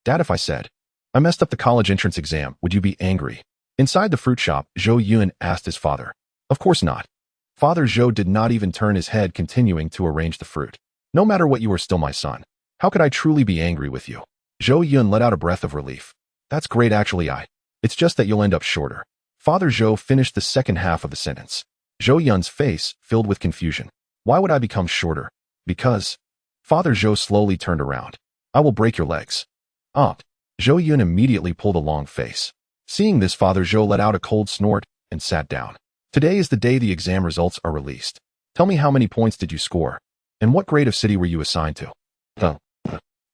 Dad, if I said, I messed up the college entrance exam, would you be angry? Inside the fruit shop, Zhou Yun asked his father. Of course not. Father Zhou did not even turn his head, continuing to arrange the fruit. No matter what, you are still my son. How could I truly be angry with you? Zhou Yun let out a breath of relief. That's great, actually. It's just that you'll end up shorter. Father Zhou finished the second half of the sentence. Zhou Yun's face filled with confusion. Why would I become shorter? Because. Father Zhou slowly turned around. I will break your legs. Zhou Yun immediately pulled a long face. Seeing this, Father Zhou let out a cold snort and sat down. Today is the day the exam results are released. Tell me, how many points did you score? And what grade of city were you assigned to?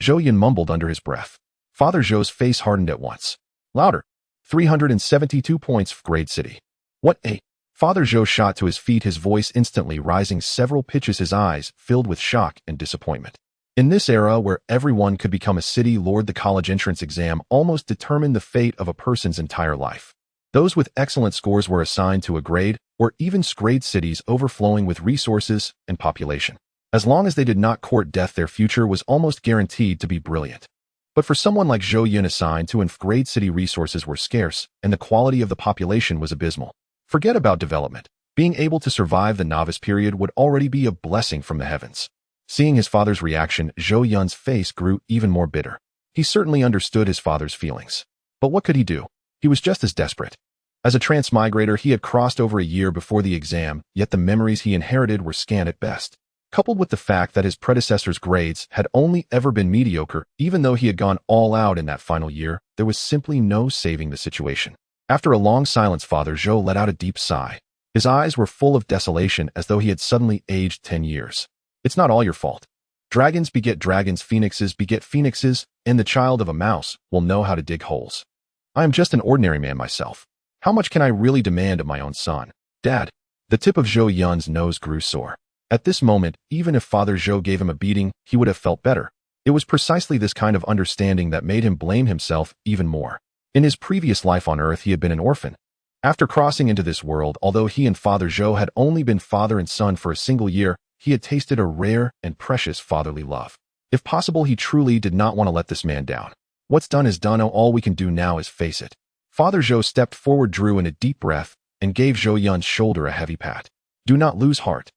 Zhou Yun mumbled under his breath. Father Zhou's face hardened at once. Louder. 372 points for grade city. What a... Father Zhou shot to his feet, his voice instantly rising several pitches, his eyes filled with shock and disappointment. In this era where everyone could become a city lord, the college entrance exam almost determined the fate of a person's entire life. Those with excellent scores were assigned to a grade, or even grade cities overflowing with resources and population. As long as they did not court death, their future was almost guaranteed to be brilliant. But for someone like Zhou Yun, assigned to a grade city, resources were scarce, and the quality of the population was abysmal. Forget about development. Being able to survive the novice period would already be a blessing from the heavens. Seeing his father's reaction, Zhou Yun's face grew even more bitter. He certainly understood his father's feelings. But what could he do? He was just as desperate. As a transmigrator, he had crossed over a year before the exam, yet the memories he inherited were scant at best. Coupled with the fact that his predecessor's grades had only ever been mediocre, even though he had gone all out in that final year, there was simply no saving the situation. After a long silence, Father Zhou let out a deep sigh. His eyes were full of desolation, as though he had suddenly aged 10 years. It's not all your fault. Dragons beget dragons, phoenixes beget phoenixes, and the child of a mouse will know how to dig holes. I am just an ordinary man myself. How much can I really demand of my own son? Dad. The tip of Zhou Yun's nose grew sore. At this moment, even if Father Zhou gave him a beating, he would have felt better. It was precisely this kind of understanding that made him blame himself even more. In his previous life on Earth, he had been an orphan. After crossing into this world, although he and Father Zhou had only been father and son for a single year, he had tasted a rare and precious fatherly love. If possible, he truly did not want to let this man down. What's done is done. All we can do now is face it. Father Zhou stepped forward, drew in a deep breath, and gave Zhou Yun's shoulder a heavy pat. Do not lose heart.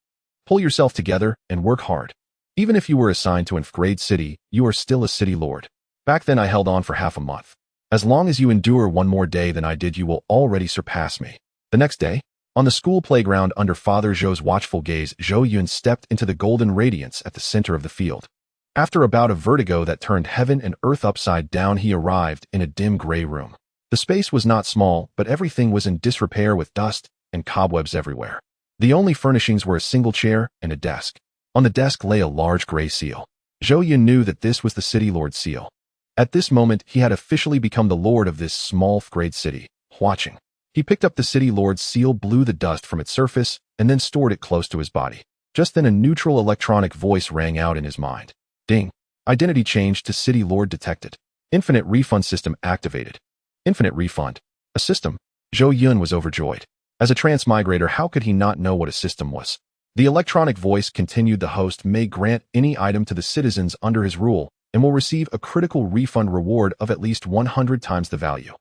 Pull yourself together and work hard. Even if you were assigned to a grade city, you are still a city lord. Back then I held on for half a month. As long as you endure one more day than I did, you will already surpass me. The next day, on the school playground under Father Zhou's watchful gaze, Zhou Yun stepped into the golden radiance at the center of the field. After a bout of vertigo that turned heaven and earth upside down, he arrived in a dim gray room. The space was not small, but everything was in disrepair with dust and cobwebs everywhere. The only furnishings were a single chair and a desk. On the desk lay a large gray seal. Zhou Yun knew that this was the city lord's seal. At this moment, he had officially become the lord of this small grade city. Watching. He picked up the city lord's seal, blew the dust from its surface, and then stored it close to his body. Just then a neutral electronic voice rang out in his mind. Ding. Identity changed to city lord detected. Infinite refund system activated. Infinite refund. A system? Zhou Yun was overjoyed. As a transmigrator, how could he not know what a system was? The electronic voice continued. The host may grant any item to the citizens under his rule and will receive a critical refund reward of at least 100 times the value.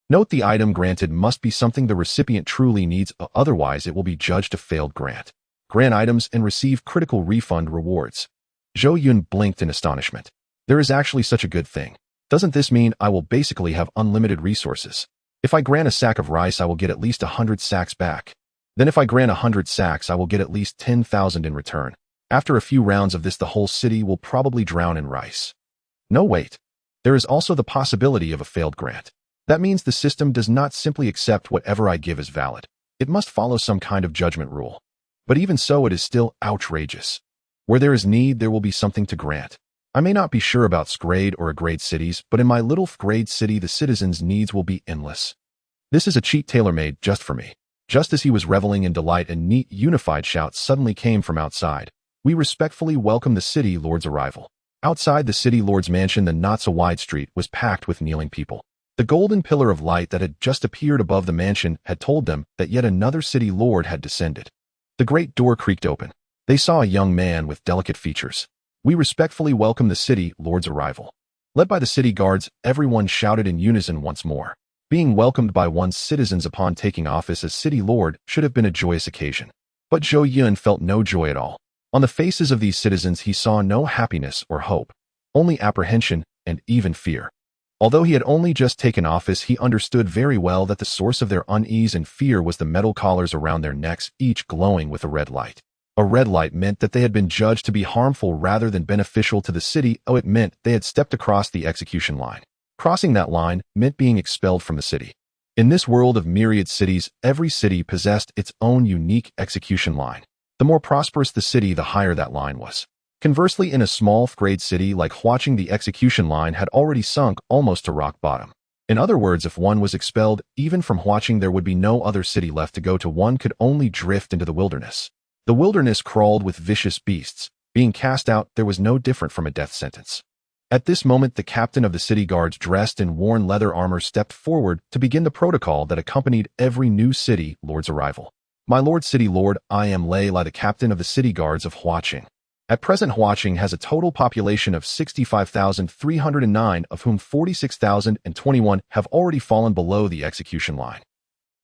Note: the item granted must be something the recipient truly needs, otherwise it will be judged a failed grant. Grant items and receive critical refund rewards. Zhou Yun blinked in astonishment. There is actually such a good thing. Doesn't this mean I will basically have unlimited resources? If I grant a sack of rice, I will get at least 100 sacks back. Then if I grant 100 sacks, I will get at least 10,000 in return. After a few rounds of this, the whole city will probably drown in rice. No, wait. There is also the possibility of a failed grant. That means the system does not simply accept whatever I give as valid. It must follow some kind of judgment rule. But even so, it is still outrageous. Where there is need, there will be something to grant. I may not be sure about grade or a grade cities, but in my little grade city, the citizens' needs will be endless. This is a cheat tailor-made just for me. Just as he was reveling in delight, a neat, unified shout suddenly came from outside. We respectfully welcome the city lord's arrival. Outside the city lord's mansion, the not-so-wide street was packed with kneeling people. The golden pillar of light that had just appeared above the mansion had told them that yet another city lord had descended. The great door creaked open. They saw a young man with delicate features. We respectfully welcome the city lord's arrival. Led by the city guards, everyone shouted in unison once more. Being welcomed by one's citizens upon taking office as city lord should have been a joyous occasion. But Zhou Yun felt no joy at all. On the faces of these citizens he saw no happiness or hope, only apprehension and even fear. Although he had only just taken office, he understood very well that the source of their unease and fear was the metal collars around their necks, each glowing with a red light. A red light meant that they had been judged to be harmful rather than beneficial to the city. It meant they had stepped across the execution line. Crossing that line meant being expelled from the city. In this world of myriad cities, every city possessed its own unique execution line. The more prosperous the city, the higher that line was. Conversely, in a small grade city like Huaqing, the execution line had already sunk almost to rock bottom. In other words, if one was expelled, even from Huaqing, there would be no other city left to go to. One could only drift into the wilderness. The wilderness crawled with vicious beasts. Being cast out, there was no different from a death sentence. At this moment, the captain of the city guards, dressed in worn leather armor, stepped forward to begin the protocol that accompanied every new city lord's arrival. My lord city lord, I am Lei Lai, the captain of the city guards of Huaqing. At present, Huaqing has a total population of 65,309, of whom 46,021 have already fallen below the execution line.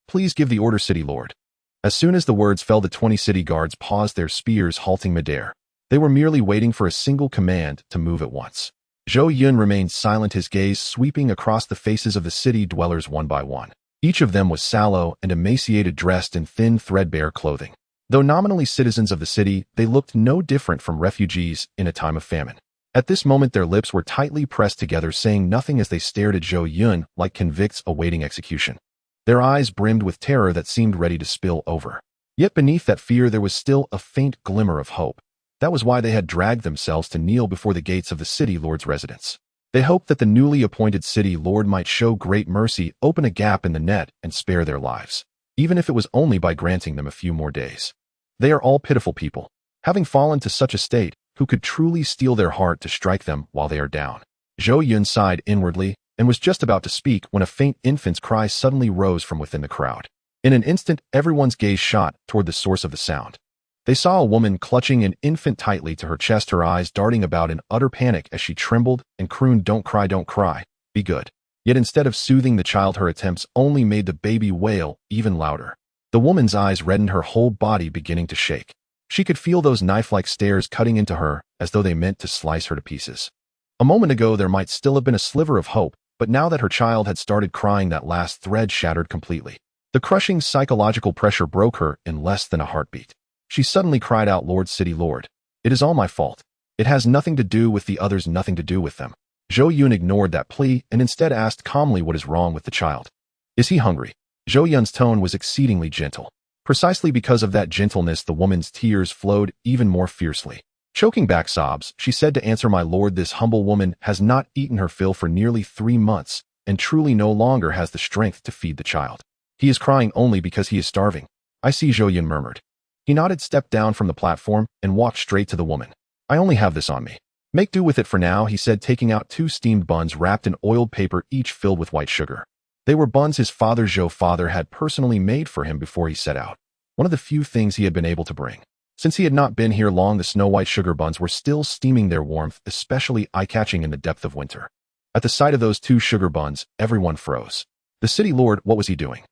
Please give the order, city lord. As soon as the words fell, the 20 city guards paused their spears, halting midair. They were merely waiting for a single command to move at once. Zhou Yun remained silent, his gaze sweeping across the faces of the city dwellers one by one. Each of them was sallow and emaciated, dressed in thin, threadbare clothing. Though nominally citizens of the city, they looked no different from refugees in a time of famine. At this moment, their lips were tightly pressed together, saying nothing as they stared at Zhou Yun like convicts awaiting execution. Their eyes brimmed with terror that seemed ready to spill over. Yet beneath that fear there was still a faint glimmer of hope. That was why they had dragged themselves to kneel before the gates of the city lord's residence. They hoped that the newly appointed city lord might show great mercy, open a gap in the net, and spare their lives, even if it was only by granting them a few more days. They are all pitiful people, having fallen to such a state, who could truly steel their heart to strike them while they are down. Zhou Yun sighed inwardly and was just about to speak when a faint infant's cry suddenly rose from within the crowd. In an instant, everyone's gaze shot toward the source of the sound. They saw a woman clutching an infant tightly to her chest, her eyes darting about in utter panic as she trembled and crooned, don't cry, be good." Yet instead of soothing the child, her attempts only made the baby wail even louder. The woman's eyes reddened, her whole body beginning to shake. She could feel those knife-like stares cutting into her as though they meant to slice her to pieces. A moment ago there might still have been a sliver of hope, but now that her child had started crying, that last thread shattered completely. The crushing psychological pressure broke her in less than a heartbeat. She suddenly cried out, "Lord, city lord, it is all my fault. It has nothing to do with the others, nothing to do with them." Zhou Yun ignored that plea and instead asked calmly, "What is wrong with the child? Is he hungry?" Zhou Yun's tone was exceedingly gentle. Precisely because of that gentleness, the woman's tears flowed even more fiercely. Choking back sobs, she said, "To answer my lord, this humble woman has not eaten her fill for nearly 3 months and truly no longer has the strength to feed the child. He is crying only because he is starving." "I see," Zhou Yun murmured. He nodded, stepped down from the platform, and walked straight to the woman. "I only have this on me. Make do with it for now," he said, taking out 2 steamed buns wrapped in oiled paper, each filled with white sugar. They were buns his Zhou's father had personally made for him before he set out. One of the few things he had been able to bring. Since he had not been here long, the snow-white sugar buns were still steaming, their warmth especially eye-catching in the depth of winter. At the sight of those 2 sugar buns, everyone froze. The city lord, what was he doing?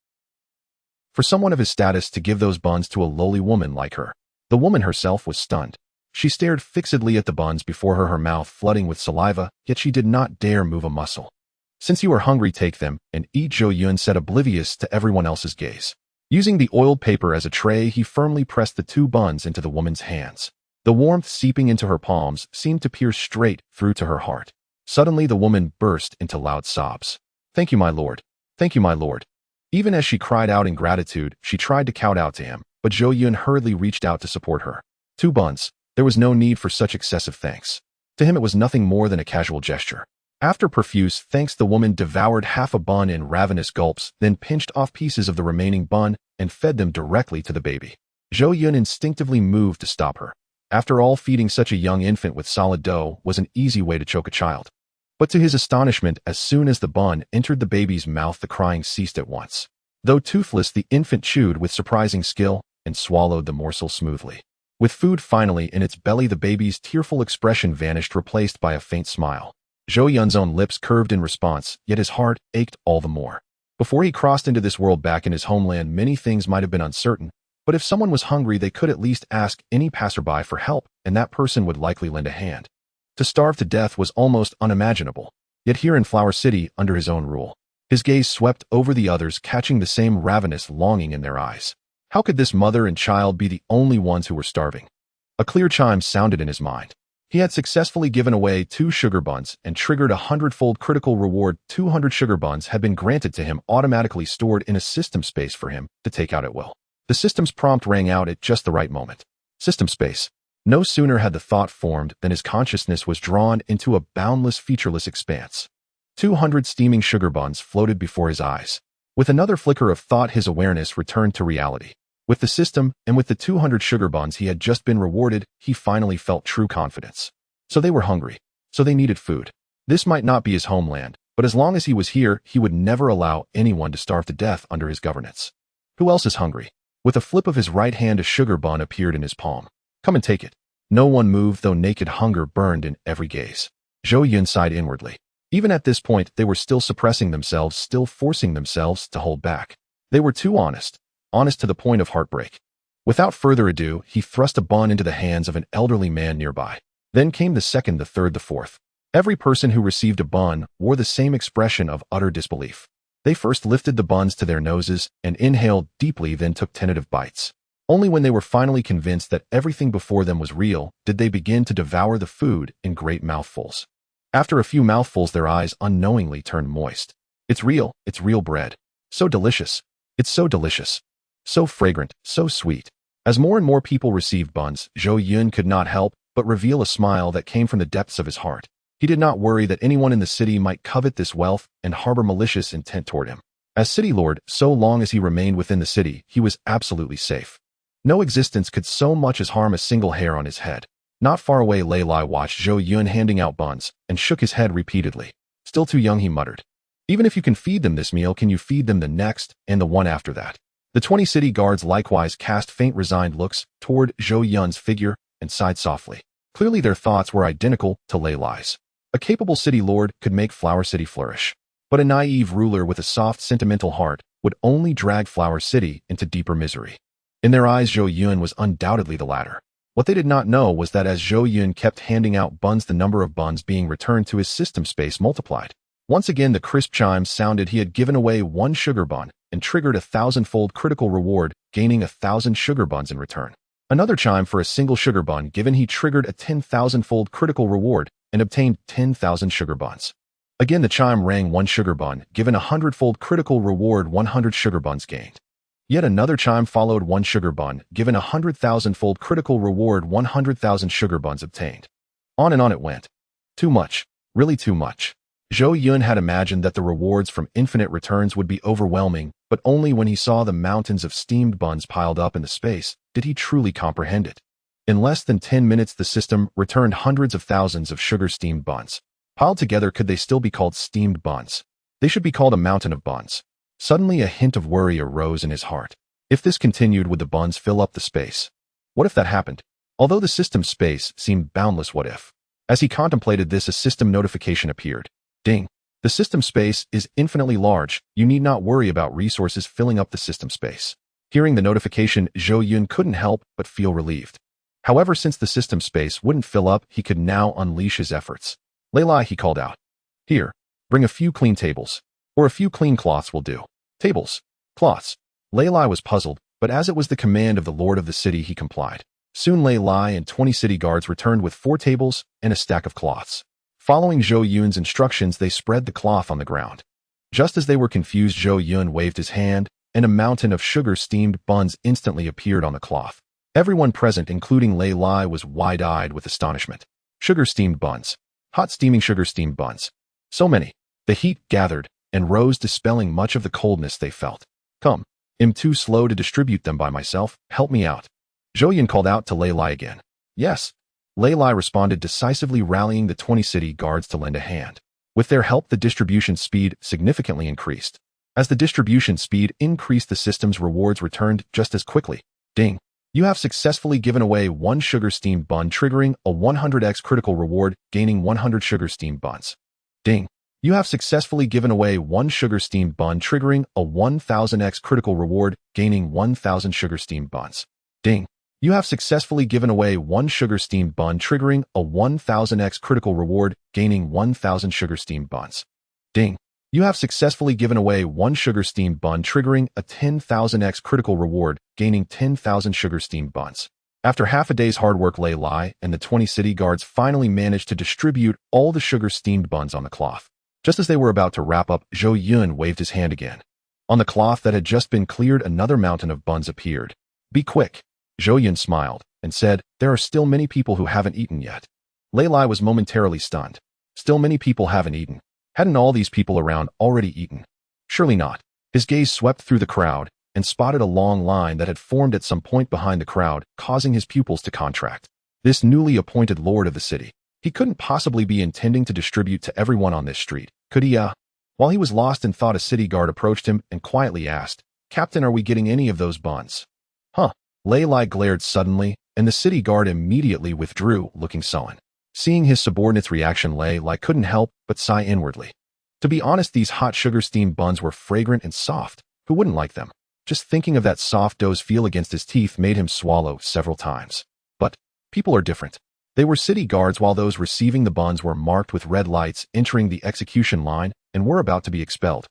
For someone of his status to give those buns to a lowly woman like her. The woman herself was stunned. She stared fixedly at the buns before her, her mouth flooding with saliva, yet she did not dare move a muscle. "Since you are hungry, take them and eat," Zhou Yun said, oblivious to everyone else's gaze. Using the oiled paper as a tray, he firmly pressed the 2 buns into the woman's hands. The warmth seeping into her palms seemed to pierce straight through to her heart. Suddenly the woman burst into loud sobs. "Thank you, my lord. Thank you, my lord." Even as she cried out in gratitude, she tried to shout out to him, but Zhou Yun hurriedly reached out to support her. 2 buns. There was no need for such excessive thanks. To him it was nothing more than a casual gesture. After profuse thanks, the woman devoured half a bun in ravenous gulps, then pinched off pieces of the remaining bun and fed them directly to the baby. Zhou Yun instinctively moved to stop her. After all, feeding such a young infant with solid dough was an easy way to choke a child. But to his astonishment, as soon as the bun entered the baby's mouth, the crying ceased at once. Though toothless, the infant chewed with surprising skill and swallowed the morsel smoothly. With food finally in its belly, the baby's tearful expression vanished, replaced by a faint smile. Zhou Yun's own lips curved in response, yet his heart ached all the more. Before he crossed into this world back in his homeland, many things might have been uncertain, but if someone was hungry, they could at least ask any passerby for help, and that person would likely lend a hand. To starve to death was almost unimaginable, yet here in Flower City, under his own rule, his gaze swept over the others, catching the same ravenous longing in their eyes. How could this mother and child be the only ones who were starving? A clear chime sounded in his mind. He had successfully given away 2 sugar buns and triggered a 100-fold critical reward. 200 sugar buns had been granted to him, automatically stored in a system space for him to take out at will. The system's prompt rang out at just the right moment. System space. No sooner had the thought formed than his consciousness was drawn into a boundless, featureless expanse. 200 steaming sugar buns floated before his eyes. With another flicker of thought, his awareness returned to reality. With the system, and with the 200 sugar buns he had just been rewarded, he finally felt true confidence. So they were hungry. So they needed food. This might not be his homeland, but as long as he was here, he would never allow anyone to starve to death under his governance. Who else is hungry? With a flip of his right hand, a sugar bun appeared in his palm. Come and take it. No one moved, though naked hunger burned in every gaze. Zhou Yun sighed inwardly. Even at this point, they were still suppressing themselves, still forcing themselves to hold back. They were too honest to the point of heartbreak. Without further ado, he thrust a bun into the hands of an elderly man nearby. Then came the second, the third, the fourth. Every person who received a bun wore the same expression of utter disbelief. They first lifted the buns to their noses and inhaled deeply, then took tentative bites. Only when they were finally convinced that everything before them was real did they begin to devour the food in great mouthfuls. After a few mouthfuls, their eyes unknowingly turned moist. It's real bread. So delicious. It's so delicious. So fragrant, so sweet. As more and more people received buns, Zhou Yun could not help but reveal a smile that came from the depths of his heart. He did not worry that anyone in the city might covet this wealth and harbor malicious intent toward him. As city lord, so long as he remained within the city, he was absolutely safe. No existence could so much as harm a single hair on his head. Not far away, Lei Lai watched Zhou Yun handing out buns and shook his head repeatedly. Still too young, he muttered. Even if you can feed them this meal, can you feed them the next and the one after that? The 20 city guards likewise cast faint, resigned looks toward Zhou Yun's figure and sighed softly. Clearly their thoughts were identical to Lei Lai's. A capable city lord could make Flower City flourish, but a naive ruler with a soft, sentimental heart would only drag Flower City into deeper misery. In their eyes, Zhou Yun was undoubtedly the latter. What they did not know was that as Zhou Yun kept handing out buns, the number of buns being returned to his system space multiplied. Once again, the crisp chimes sounded. He had given away 1 sugar bun and triggered a 1,000-fold critical reward, gaining 1,000 sugar buns in return. Another chime for a single sugar bun given, he triggered a 10,000-fold critical reward and obtained 10,000 sugar buns. Again, the chime rang. 1 sugar bun given, 100-fold critical reward, 100 sugar buns gained. Yet another chime followed. 1 sugar bun given, 100,000-fold critical reward, 100,000 sugar buns obtained. On and on it went. Too much. Really too much. Zhou Yun had imagined that the rewards from infinite returns would be overwhelming, but only when he saw the mountains of steamed buns piled up in the space did he truly comprehend it. In less than 10 minutes, the system returned hundreds of thousands of sugar-steamed buns. Piled together, could they still be called steamed buns? They should be called a mountain of buns. Suddenly a hint of worry arose in his heart. If this continued, would the buns fill up the space? What if that happened? Although the system's space seemed boundless, what if? As he contemplated this, a system notification appeared. Ding. The system space is infinitely large. You need not worry about resources filling up the system space. Hearing the notification, Zhou Yun couldn't help but feel relieved. However, since the system space wouldn't fill up, he could now unleash his efforts. Lei Lai, he called out. Here, bring a few clean tables. Or a few clean cloths will do. Tables. Cloths. Lei Lai was puzzled, but as it was the command of the lord of the city, he complied. Soon Lei Lai and 20 city guards returned with 4 tables and a stack of cloths. Following Zhou Yun's instructions, they spread the cloth on the ground. Just as they were confused, Zhou Yun waved his hand, and a mountain of sugar-steamed buns instantly appeared on the cloth. Everyone present, including Lei Lai, was wide-eyed with astonishment. Sugar-steamed buns. Hot steaming sugar-steamed buns. So many. The heat gathered and rose, dispelling much of the coldness they felt. Come. I'm too slow to distribute them by myself. Help me out. Zhou Yun called out to Lei Lai again. Yes. Lei Lai responded decisively, rallying the 20 city guards to lend a hand. With their help, the distribution speed significantly increased. As the distribution speed increased, the system's rewards returned just as quickly. Ding. You have successfully given away 1 sugar-steamed bun, triggering a 100x critical reward, gaining 100 sugar-steamed buns. Ding. You have successfully given away 1 sugar steamed bun, triggering a 1000x critical reward, gaining 1000 sugar steamed buns. Ding. You have successfully given away 1 sugar steamed bun, triggering a 1000x critical reward, gaining 1000 sugar steamed buns. Ding. You have successfully given away 1 sugar steamed bun, triggering a 10,000x critical reward, gaining 10,000 sugar steamed buns. After half a day's hard work, Lei Lai and the 20 city guards finally managed to distribute all the sugar steamed buns on the cloth. Just as they were about to wrap up, Zhou Yun waved his hand again. On the cloth that had just been cleared, another mountain of buns appeared. Be quick. Zhou Yun smiled and said, there are still many people who haven't eaten yet. Lei Lai was momentarily stunned. Still many people haven't eaten. Hadn't all these people around already eaten? Surely not. His gaze swept through the crowd and spotted a long line that had formed at some point behind the crowd, causing his pupils to contract. This newly appointed lord of the city. He couldn't possibly be intending to distribute to everyone on this street, could he? While he was lost in thought, a city guard approached him and quietly asked, Captain, are we getting any of those buns? Huh. Lei Lai glared suddenly, and the city guard immediately withdrew, looking sullen. Seeing his subordinate's reaction, Lei Lai couldn't help but sigh inwardly. To be honest, these hot sugar-steamed buns were fragrant and soft. Who wouldn't like them? Just thinking of that soft dough's feel against his teeth made him swallow several times. But people are different. They were city guards, while those receiving the buns were marked with red lights, entering the execution line, and were about to be expelled.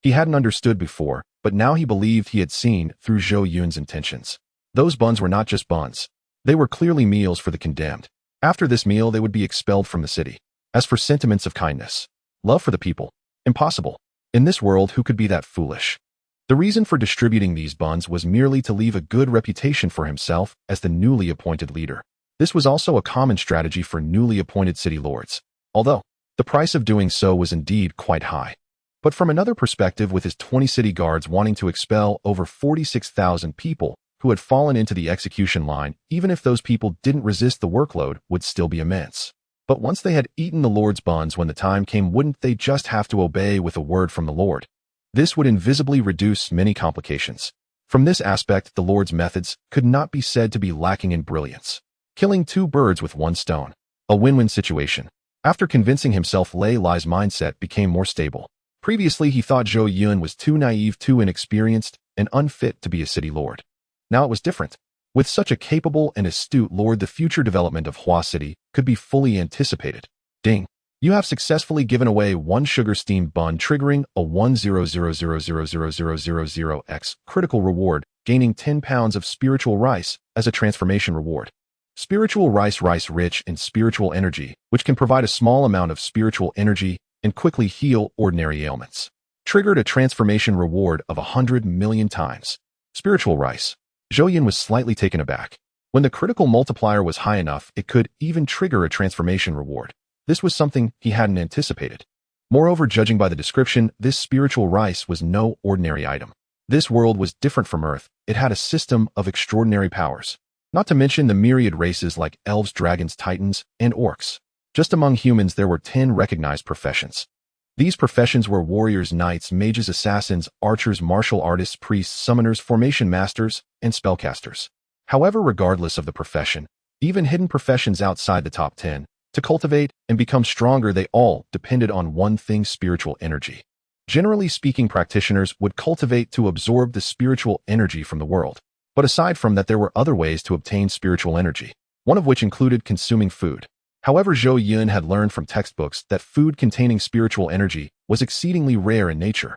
He hadn't understood before, but now he believed he had seen through Zhou Yun's intentions. Those buns were not just buns. They were clearly meals for the condemned. After this meal, they would be expelled from the city. As for sentiments of kindness, love for the people, impossible. In this world, who could be that foolish? The reason for distributing these buns was merely to leave a good reputation for himself as the newly appointed leader. This was also a common strategy for newly appointed city lords, although the price of doing so was indeed quite high. But from another perspective, with his 20 city guards wanting to expel over 46,000 people who had fallen into the execution line, even if those people didn't resist, the workload would still be immense. But once they had eaten the Lord's buns, when the time came, wouldn't they just have to obey with a word from the Lord? This would invisibly reduce many complications. From this aspect, the Lord's methods could not be said to be lacking in brilliance. Killing 2 birds with 1 stone. A win-win situation. After convincing himself, Lei Lai's mindset became more stable. Previously, he thought Zhou Yun was too naive, too inexperienced, and unfit to be a city lord. Now it was different. With such a capable and astute lord, the future development of Hua City could be fully anticipated. Ding. You have successfully given away 1 sugar-steamed bun, triggering a 10,000,000,000x critical reward, gaining 10 pounds of spiritual rice as a transformation reward. Spiritual rice rich in spiritual energy, which can provide a small amount of spiritual energy and quickly heal ordinary ailments. Triggered a transformation reward of 100 million times. Spiritual rice. Zhou Yun was slightly taken aback. When the critical multiplier was high enough, it could even trigger a transformation reward. This was something he hadn't anticipated. Moreover, judging by the description, this spiritual rice was no ordinary item. This world was different from Earth. It had a system of extraordinary powers. Not to mention the myriad races like elves, dragons, titans, and orcs. Just among humans, there were 10 recognized professions. These professions were warriors, knights, mages, assassins, archers, martial artists, priests, summoners, formation masters, and spellcasters. However, regardless of the profession, even hidden professions outside the top 10, to cultivate and become stronger, they all depended on one thing: spiritual energy. Generally speaking, practitioners would cultivate to absorb the spiritual energy from the world. But aside from that, there were other ways to obtain spiritual energy, one of which included consuming food. However, Zhou Yun had learned from textbooks that food containing spiritual energy was exceedingly rare in nature.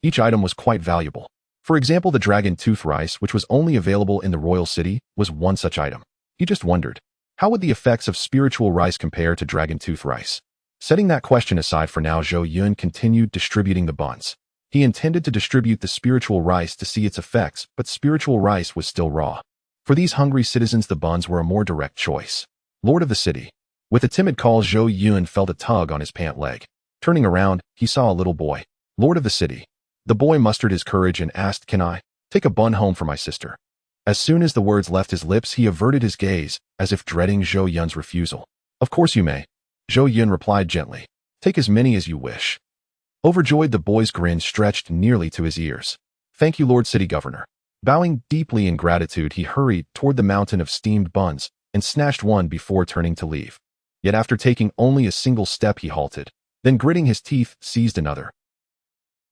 Each item was quite valuable. For example, the dragon tooth rice, which was only available in the royal city, was one such item. He just wondered, how would the effects of spiritual rice compare to dragon tooth rice? Setting that question aside for now, Zhou Yun continued distributing the buns. He intended to distribute the spiritual rice to see its effects, but spiritual rice was still raw. For these hungry citizens, the buns were a more direct choice. Lord of the city. With a timid call, Zhou Yun felt a tug on his pant leg. Turning around, he saw a little boy. Lord of the city. The boy mustered his courage and asked, "Can I take a bun home for my sister?" As soon as the words left his lips, he averted his gaze, as if dreading Zhou Yun's refusal. "Of course you may," Zhou Yun replied gently. "Take as many as you wish." Overjoyed, the boy's grin stretched nearly to his ears. "Thank you, Lord City Governor." Bowing deeply in gratitude, he hurried toward the mountain of steamed buns and snatched one before turning to leave. Yet after taking only a single step, he halted. then gritting his teeth, seized another.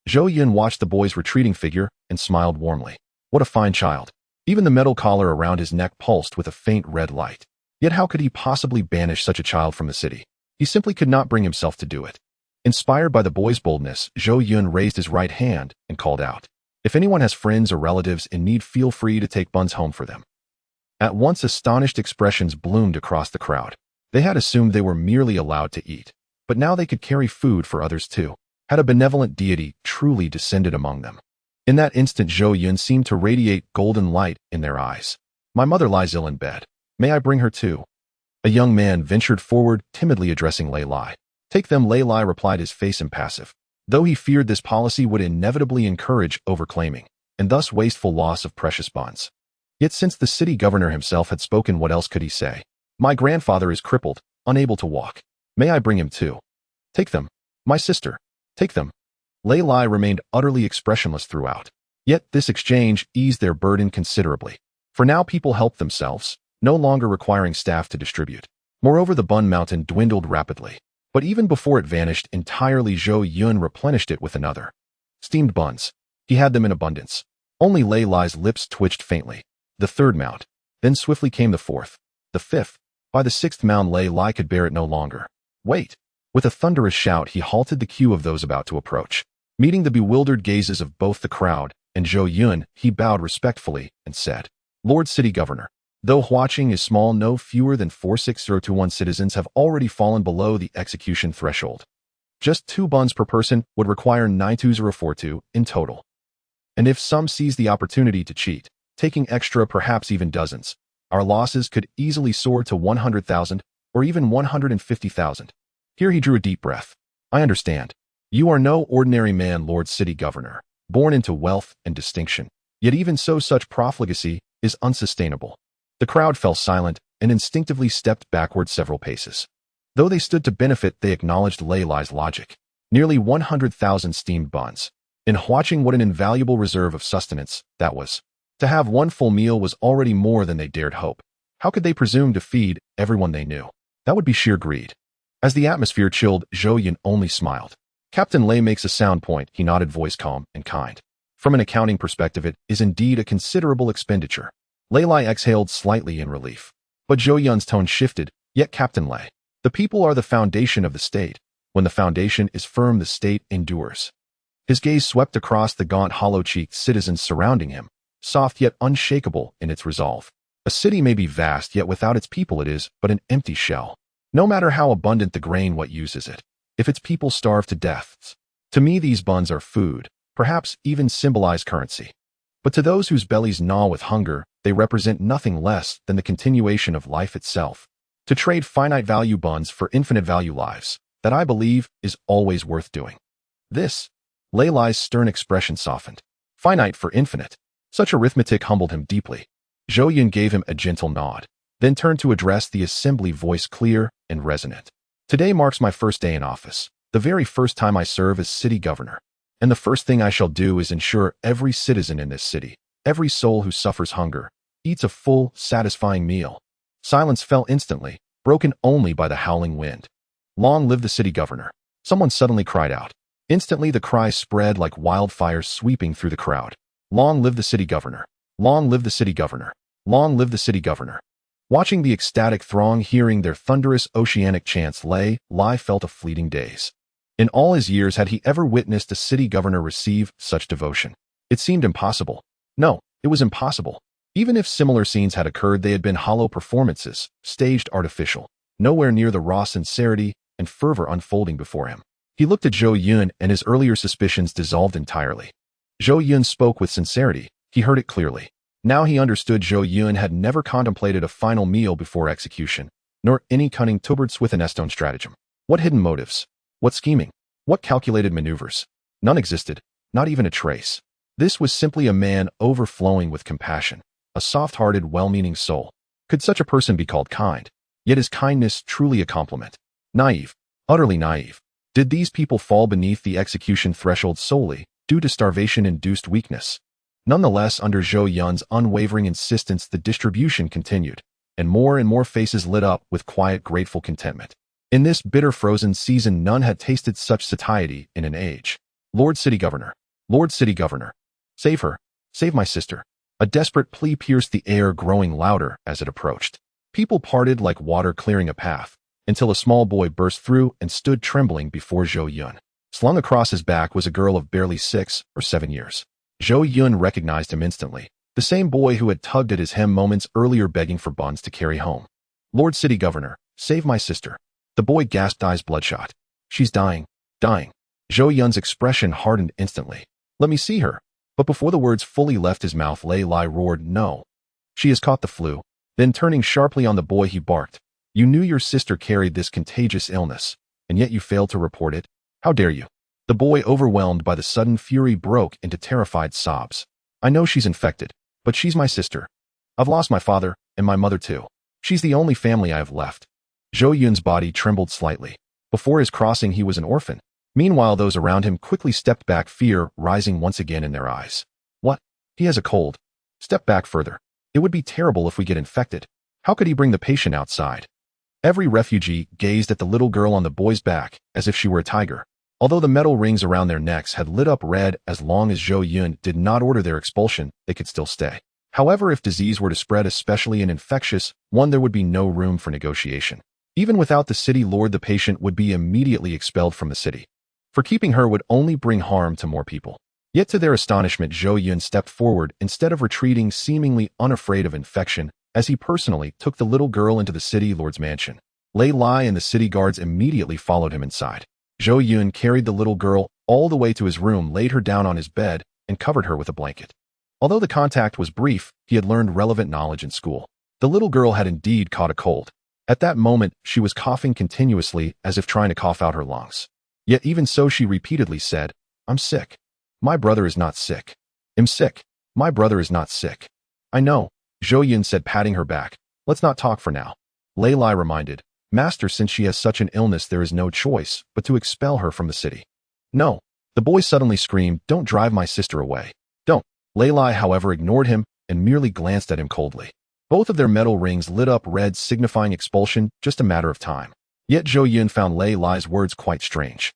Zhou Yun watched the boy's retreating figure and smiled warmly. What a fine child. Even the metal collar around his neck pulsed with a faint red light. Yet how could he possibly banish such a child from the city? He simply could not bring himself to do it. Inspired by the boy's boldness, Zhou Yun raised his right hand and called out, "If anyone has friends or relatives in need, feel free to take buns home for them." At once astonished expressions bloomed across the crowd. They had assumed they were merely allowed to eat, but now they could carry food for others too. Had a benevolent deity truly descended among them? In that instant, Zhou Yun seemed to radiate golden light in their eyes. "My mother lies ill in bed. May I bring her too?" A young man ventured forward, timidly addressing Lei Lai. "Take them," Lei Lai replied, his face impassive. Though he feared this policy would inevitably encourage overclaiming, and thus wasteful loss of precious bonds. Yet since the city governor himself had spoken, what else could he say? "My grandfather is crippled, unable to walk. May I bring him too?" "Take them." "My sister." "Take them." Lei Lai remained utterly expressionless throughout. Yet this exchange eased their burden considerably. For now people helped themselves, no longer requiring staff to distribute. Moreover, the bun mountain dwindled rapidly. But even before it vanished entirely, Zhou Yun replenished it with another. Steamed buns. He had them in abundance. Only Lei Lai's lips twitched faintly. The third mount. Then swiftly came the fourth. The fifth. By the sixth mound, Lei Lai could bear it no longer. "Wait!" With a thunderous shout, he halted the queue of those about to approach. Meeting the bewildered gazes of both the crowd and Zhou Yun, he bowed respectfully and said, "Lord City Governor, though Huaqing is small, no fewer than 46021 citizens have already fallen below the execution threshold. Just 2 buns per person would require 92042 in total. And if some seize the opportunity to cheat, taking extra, perhaps even dozens, our losses could easily soar to 100,000 or even 150,000. Here he drew a deep breath. "I understand. You are no ordinary man, Lord City Governor, born into wealth and distinction. Yet even so, such profligacy is unsustainable." The crowd fell silent and instinctively stepped backward several paces. Though they stood to benefit, they acknowledged Lei Lai's logic. Nearly 100,000 steamed buns. In Huaqing, what an invaluable reserve of sustenance that was. To have one full meal was already more than they dared hope. How could they presume to feed everyone they knew? That would be sheer greed. As the atmosphere chilled, Zhou Yun only smiled. "Captain Lei makes a sound point," he nodded, voice calm and kind. "From an accounting perspective, it is indeed a considerable expenditure." Lei Lai exhaled slightly in relief. But Zhou Yun's tone shifted. "Yet, Captain Lei, the people are the foundation of the state. When the foundation is firm, the state endures." His gaze swept across the gaunt, hollow-cheeked citizens surrounding him, soft yet unshakable in its resolve. A city may be vast, yet without its people it is but an empty shell. No matter how abundant the grain, what use is it if its people starve to death? To me, these buns are food, perhaps even symbolize currency. But to those whose bellies gnaw with hunger, they represent nothing less than the continuation of life itself. To trade finite value buns for infinite value lives, that I believe is always worth doing. This, Lei Lai's stern expression softened. Finite for infinite. Such arithmetic humbled him deeply. Zhou Yun gave him a gentle nod, then turned to address the assembly, voice clear and resonant. "Today marks my first day in office, the very first time I serve as city governor. And the first thing I shall do is ensure every citizen in this city, every soul who suffers hunger, eats a full, satisfying meal." Silence fell instantly, broken only by the howling wind. "Long live the city governor!" Someone suddenly cried out. Instantly the cry spread like wildfire, sweeping through the crowd. "Long live the city governor! Long live the city governor! Long live the city governor!" Watching the ecstatic throng, hearing their thunderous oceanic chants, Lei Lai felt a fleeting daze. In all his years, had he ever witnessed a city governor receive such devotion? It seemed impossible. No, it was impossible. Even if similar scenes had occurred, they had been hollow performances, staged, artificial, nowhere near the raw sincerity and fervor unfolding before him. He looked at Zhou Yun, and his earlier suspicions dissolved entirely. Zhou Yun spoke with sincerity. He heard it clearly. Now he understood. Zhou Yun had never contemplated a final meal before execution, nor any cunning towards with an Estone stratagem. What hidden motives? What scheming? What calculated maneuvers? None existed, not even a trace. This was simply a man overflowing with compassion, a soft-hearted, well-meaning soul. Could such a person be called kind? Yet is kindness truly a compliment? Naive, utterly naive. Did these people fall beneath the execution threshold solely due to starvation-induced weakness? Nonetheless, under Zhou Yun's unwavering insistence, the distribution continued, and more faces lit up with quiet, grateful contentment. In this bitter frozen season, none had tasted such satiety in an age. Lord City Governor, Lord City Governor, save her, save my sister. A desperate plea pierced the air, growing louder as it approached. People parted like water clearing a path, until a small boy burst through and stood trembling before Zhou Yun. Slung across his back was a girl of barely 6 or 7 years. Zhou Yun recognized him instantly, the same boy who had tugged at his hem moments earlier, begging for buns to carry home. Lord City Governor, save my sister. The boy gasped, eyes bloodshot. She's dying, dying. Zhou Yun's expression hardened instantly. Let me see her. But before the words fully left his mouth, Lei Lai roared, no. She has caught the flu. Then turning sharply on the boy, he barked. You knew your sister carried this contagious illness, and yet you failed to report it? How dare you? The boy, overwhelmed by the sudden fury, broke into terrified sobs. I know she's infected, but she's my sister. I've lost my father, and my mother too. She's the only family I have left. Zhou Yun's body trembled slightly. Before his crossing, he was an orphan. Meanwhile, those around him quickly stepped back, fear rising once again in their eyes. What? He has a cold. Step back further. It would be terrible if we get infected. How could he bring the patient outside? Every refugee gazed at the little girl on the boy's back as if she were a tiger. Although the metal rings around their necks had lit up red, as long as Zhou Yun did not order their expulsion, they could still stay. However, if disease were to spread, especially an infectious one, there would be no room for negotiation. Even without the city lord, the patient would be immediately expelled from the city. For keeping her would only bring harm to more people. Yet to their astonishment, Zhou Yun stepped forward instead of retreating, seemingly unafraid of infection, as he personally took the little girl into the city lord's mansion. Lei Lai and the city guards immediately followed him inside. Zhou Yun carried the little girl all the way to his room, laid her down on his bed, and covered her with a blanket. Although the contact was brief, he had learned relevant knowledge in school. The little girl had indeed caught a cold. At that moment, she was coughing continuously, as if trying to cough out her lungs. Yet even so, she repeatedly said, I'm sick. My brother is not sick. I'm sick. My brother is not sick. I know, Zhou Yun said, patting her back. Let's not talk for now. Lei Lai reminded, Master, since she has such an illness, there is no choice but to expel her from the city. No. The boy suddenly screamed, don't drive my sister away. Don't. Lei Lai, however, ignored him and merely glanced at him coldly. Both of their metal rings lit up red, signifying expulsion, just a matter of time. Yet Zhou Yun found Lei Lai's words quite strange.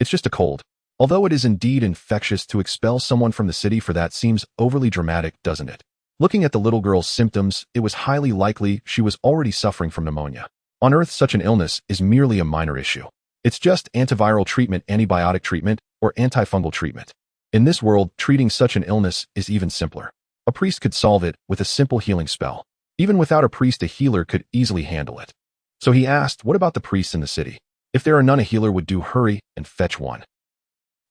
It's just a cold. Although it is indeed infectious, to expel someone from the city for that seems overly dramatic, doesn't it? Looking at the little girl's symptoms, it was highly likely she was already suffering from pneumonia. On Earth, such an illness is merely a minor issue. It's just antiviral treatment, antibiotic treatment, or antifungal treatment. In this world, treating such an illness is even simpler. A priest could solve it with a simple healing spell. Even without a priest, a healer could easily handle it. So he asked, what about the priests in the city? If there are none, a healer would do. Hurry and fetch one.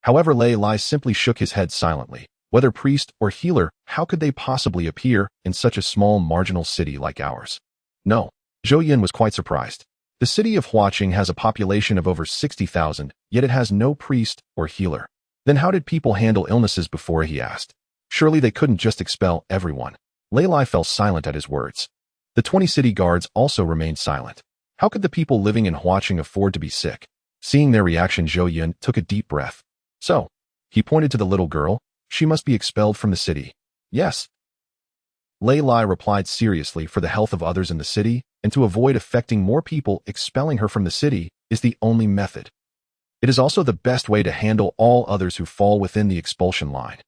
However, Lei Lai simply shook his head silently. Whether priest or healer, how could they possibly appear in such a small marginal city like ours? No. Zhou Yun was quite surprised. The city of Huaqing has a population of over 60,000, yet it has no priest or healer. Then how did people handle illnesses before, he asked. Surely they couldn't just expel everyone. Lei Lai fell silent at his words. The 20 city guards also remained silent. How could the people living in Huaqing afford to be sick? Seeing their reaction, Zhou Yun took a deep breath. So, he pointed to the little girl. She must be expelled from the city. Yes. Lei Lai replied seriously, for the health of others in the city, and to avoid affecting more people, expelling her from the city is the only method. It is also the best way to handle all others who fall within the expulsion line.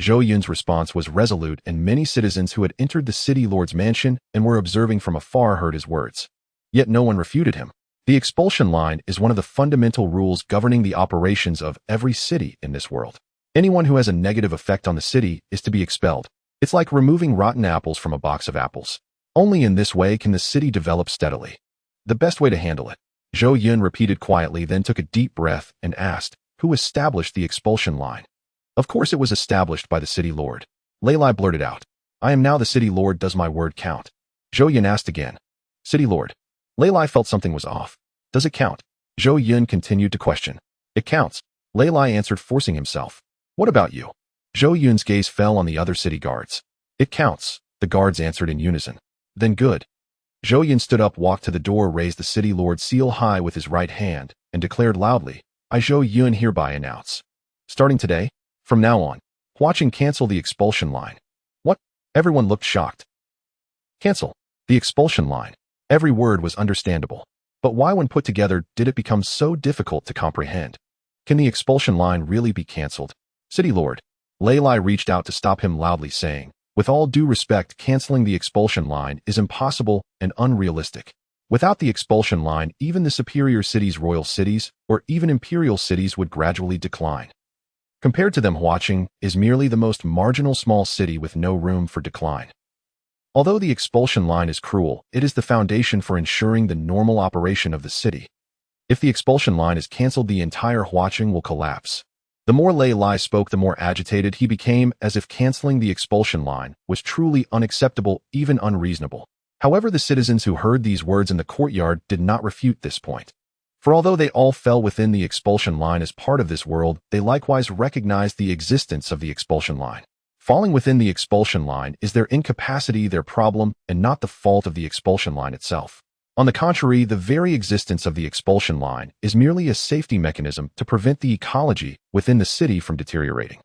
Zhou Yun's response was resolute, and many citizens who had entered the city lord's mansion and were observing from afar heard his words. Yet no one refuted him. The expulsion line is one of the fundamental rules governing the operations of every city in this world. Anyone who has a negative effect on the city is to be expelled. It's like removing rotten apples from a box of apples. Only in this way can the city develop steadily. The best way to handle it. Zhou Yun repeated quietly, then took a deep breath and asked, who established the expulsion line? Of course it was established by the city lord. Lei Lai blurted out. I am now the city lord, does my word count? Zhou Yun asked again. City lord. Lei Lai felt something was off. Does it count? Zhou Yun continued to question. It counts. Lei Lai answered, forcing himself. What about you? Zhou Yun's gaze fell on the other city guards. It counts, the guards answered in unison. Then good. Zhou Yun stood up, walked to the door, raised the city lord's seal high with his right hand, and declared loudly, I Zhou Yun hereby announce. Starting today, from now on, Huaqing cancel the expulsion line. What? Everyone looked shocked. Cancel the expulsion line. Every word was understandable. But why, when put together, did it become so difficult to comprehend? Can the expulsion line really be cancelled? City Lord. Lei Lai reached out to stop him, loudly saying, with all due respect, cancelling the expulsion line is impossible and unrealistic. Without the expulsion line, even the superior cities, royal cities, or even imperial cities would gradually decline. Compared to them, Huaqing is merely the most marginal small city with no room for decline. Although the expulsion line is cruel, it is the foundation for ensuring the normal operation of the city. If the expulsion line is cancelled, the entire Huaqing will collapse. The more Lei Lai spoke, the more agitated he became, as if cancelling the expulsion line was truly unacceptable, even unreasonable. However, the citizens who heard these words in the courtyard did not refute this point. For although they all fell within the expulsion line as part of this world, they likewise recognized the existence of the expulsion line. Falling within the expulsion line is their incapacity, their problem, and not the fault of the expulsion line itself. On the contrary, the very existence of the expulsion line is merely a safety mechanism to prevent the ecology within the city from deteriorating.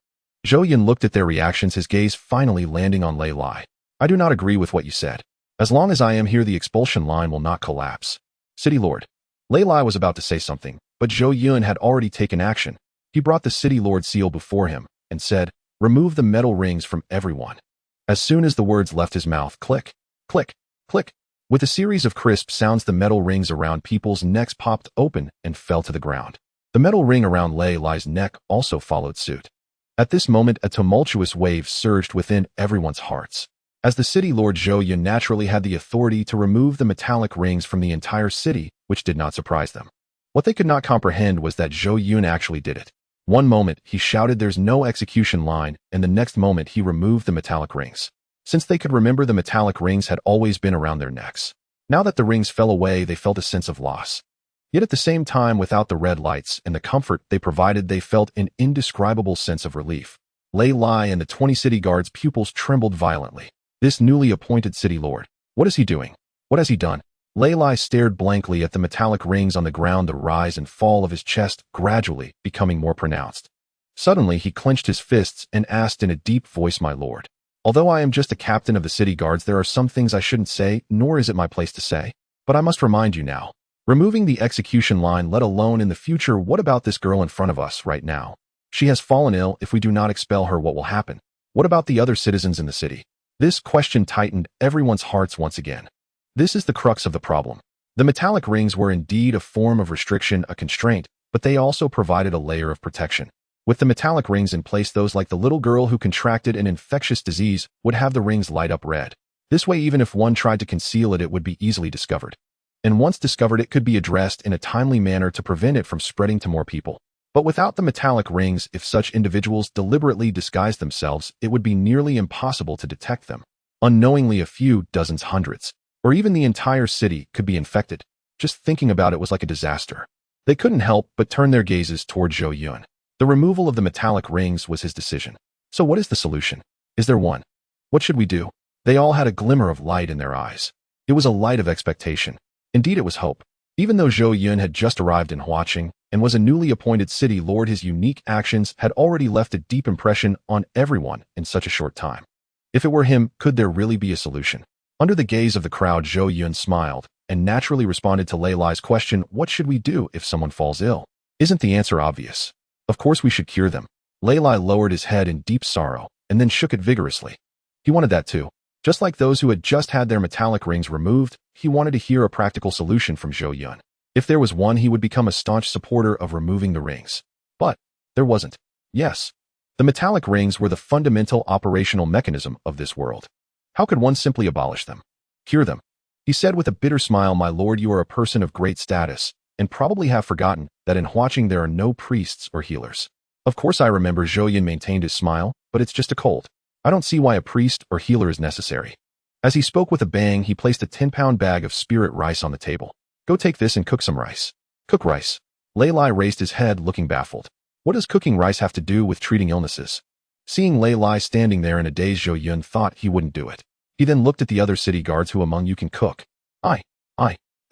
Zhou Yun looked at their reactions, his gaze finally landing on Lei Lai. I do not agree with what you said. As long as I am here, the expulsion line will not collapse. City Lord. Lei Lai was about to say something, but Zhou Yun had already taken action. He brought the City Lord seal before him and said, remove the metal rings from everyone. As soon as the words left his mouth, click, click, click. With a series of crisp sounds, the metal rings around people's necks popped open and fell to the ground. The metal ring around Lei Lai's neck also followed suit. At this moment, a tumultuous wave surged within everyone's hearts. As the City Lord, Zhou Yun naturally had the authority to remove the metallic rings from the entire city, which did not surprise them. What they could not comprehend was that Zhou Yun actually did it. One moment, he shouted, there's no execution line, and the next moment he removed the metallic rings. Since they could remember, the metallic rings had always been around their necks. Now that the rings fell away, they felt a sense of loss. Yet at the same time, without the red lights and the comfort they provided, they felt an indescribable sense of relief. Lei Lai and the 20 city guards' pupils trembled violently. This newly appointed City Lord. What is he doing? What has he done? Lei Lai stared blankly at the metallic rings on the ground, the rise and fall of his chest gradually becoming more pronounced. Suddenly, he clenched his fists and asked in a deep voice, my lord. Although I am just a captain of the city guards, there are some things I shouldn't say, nor is it my place to say. But I must remind you now. Removing the execution line, let alone in the future, what about this girl in front of us right now? She has fallen ill. If we do not expel her, what will happen? What about the other citizens in the city? This question tightened everyone's hearts once again. This is the crux of the problem. The metallic rings were indeed a form of restriction, a constraint, but they also provided a layer of protection. With the metallic rings in place, those like the little girl who contracted an infectious disease would have the rings light up red. This way, even if one tried to conceal it, it would be easily discovered. And once discovered, it could be addressed in a timely manner to prevent it from spreading to more people. But without the metallic rings, if such individuals deliberately disguised themselves, it would be nearly impossible to detect them. Unknowingly, a few dozens, hundreds, or even the entire city could be infected. Just thinking about it was like a disaster. They couldn't help but turn their gazes toward Zhou Yun. The removal of the metallic rings was his decision. So what is the solution? Is there one? What should we do? They all had a glimmer of light in their eyes. It was a light of expectation. Indeed, it was hope. Even though Zhou Yun had just arrived in Huaqing and was a newly appointed city lord, his unique actions had already left a deep impression on everyone in such a short time. If it were him, could there really be a solution? Under the gaze of the crowd, Zhou Yun smiled and naturally responded to Lei Lai's question, what should we do if someone falls ill? Isn't the answer obvious? Of course we should cure them. Lei Lai lowered his head in deep sorrow and then shook it vigorously. He wanted that too. Just like those who had just had their metallic rings removed, he wanted to hear a practical solution from Zhou Yun. If there was one, he would become a staunch supporter of removing the rings. But there wasn't. Yes, the metallic rings were the fundamental operational mechanism of this world. How could one simply abolish them? Cure them? He said with a bitter smile, my lord, you are a person of great status, and probably have forgotten that in Huaqing there are no priests or healers. Of course I remember. Zhou Yun maintained his smile, but it's just a cold. I don't see why a priest or healer is necessary. As he spoke with a bang, he placed a 10-pound bag of spirit rice on the table. Go take this and cook some rice. Cook rice. Lei Lai raised his head, looking baffled. What does cooking rice have to do with treating illnesses? Seeing Lei Lai standing there in a daze, Zhou Yun thought he wouldn't do it. He then looked at the other city guards. Who among you can cook? I.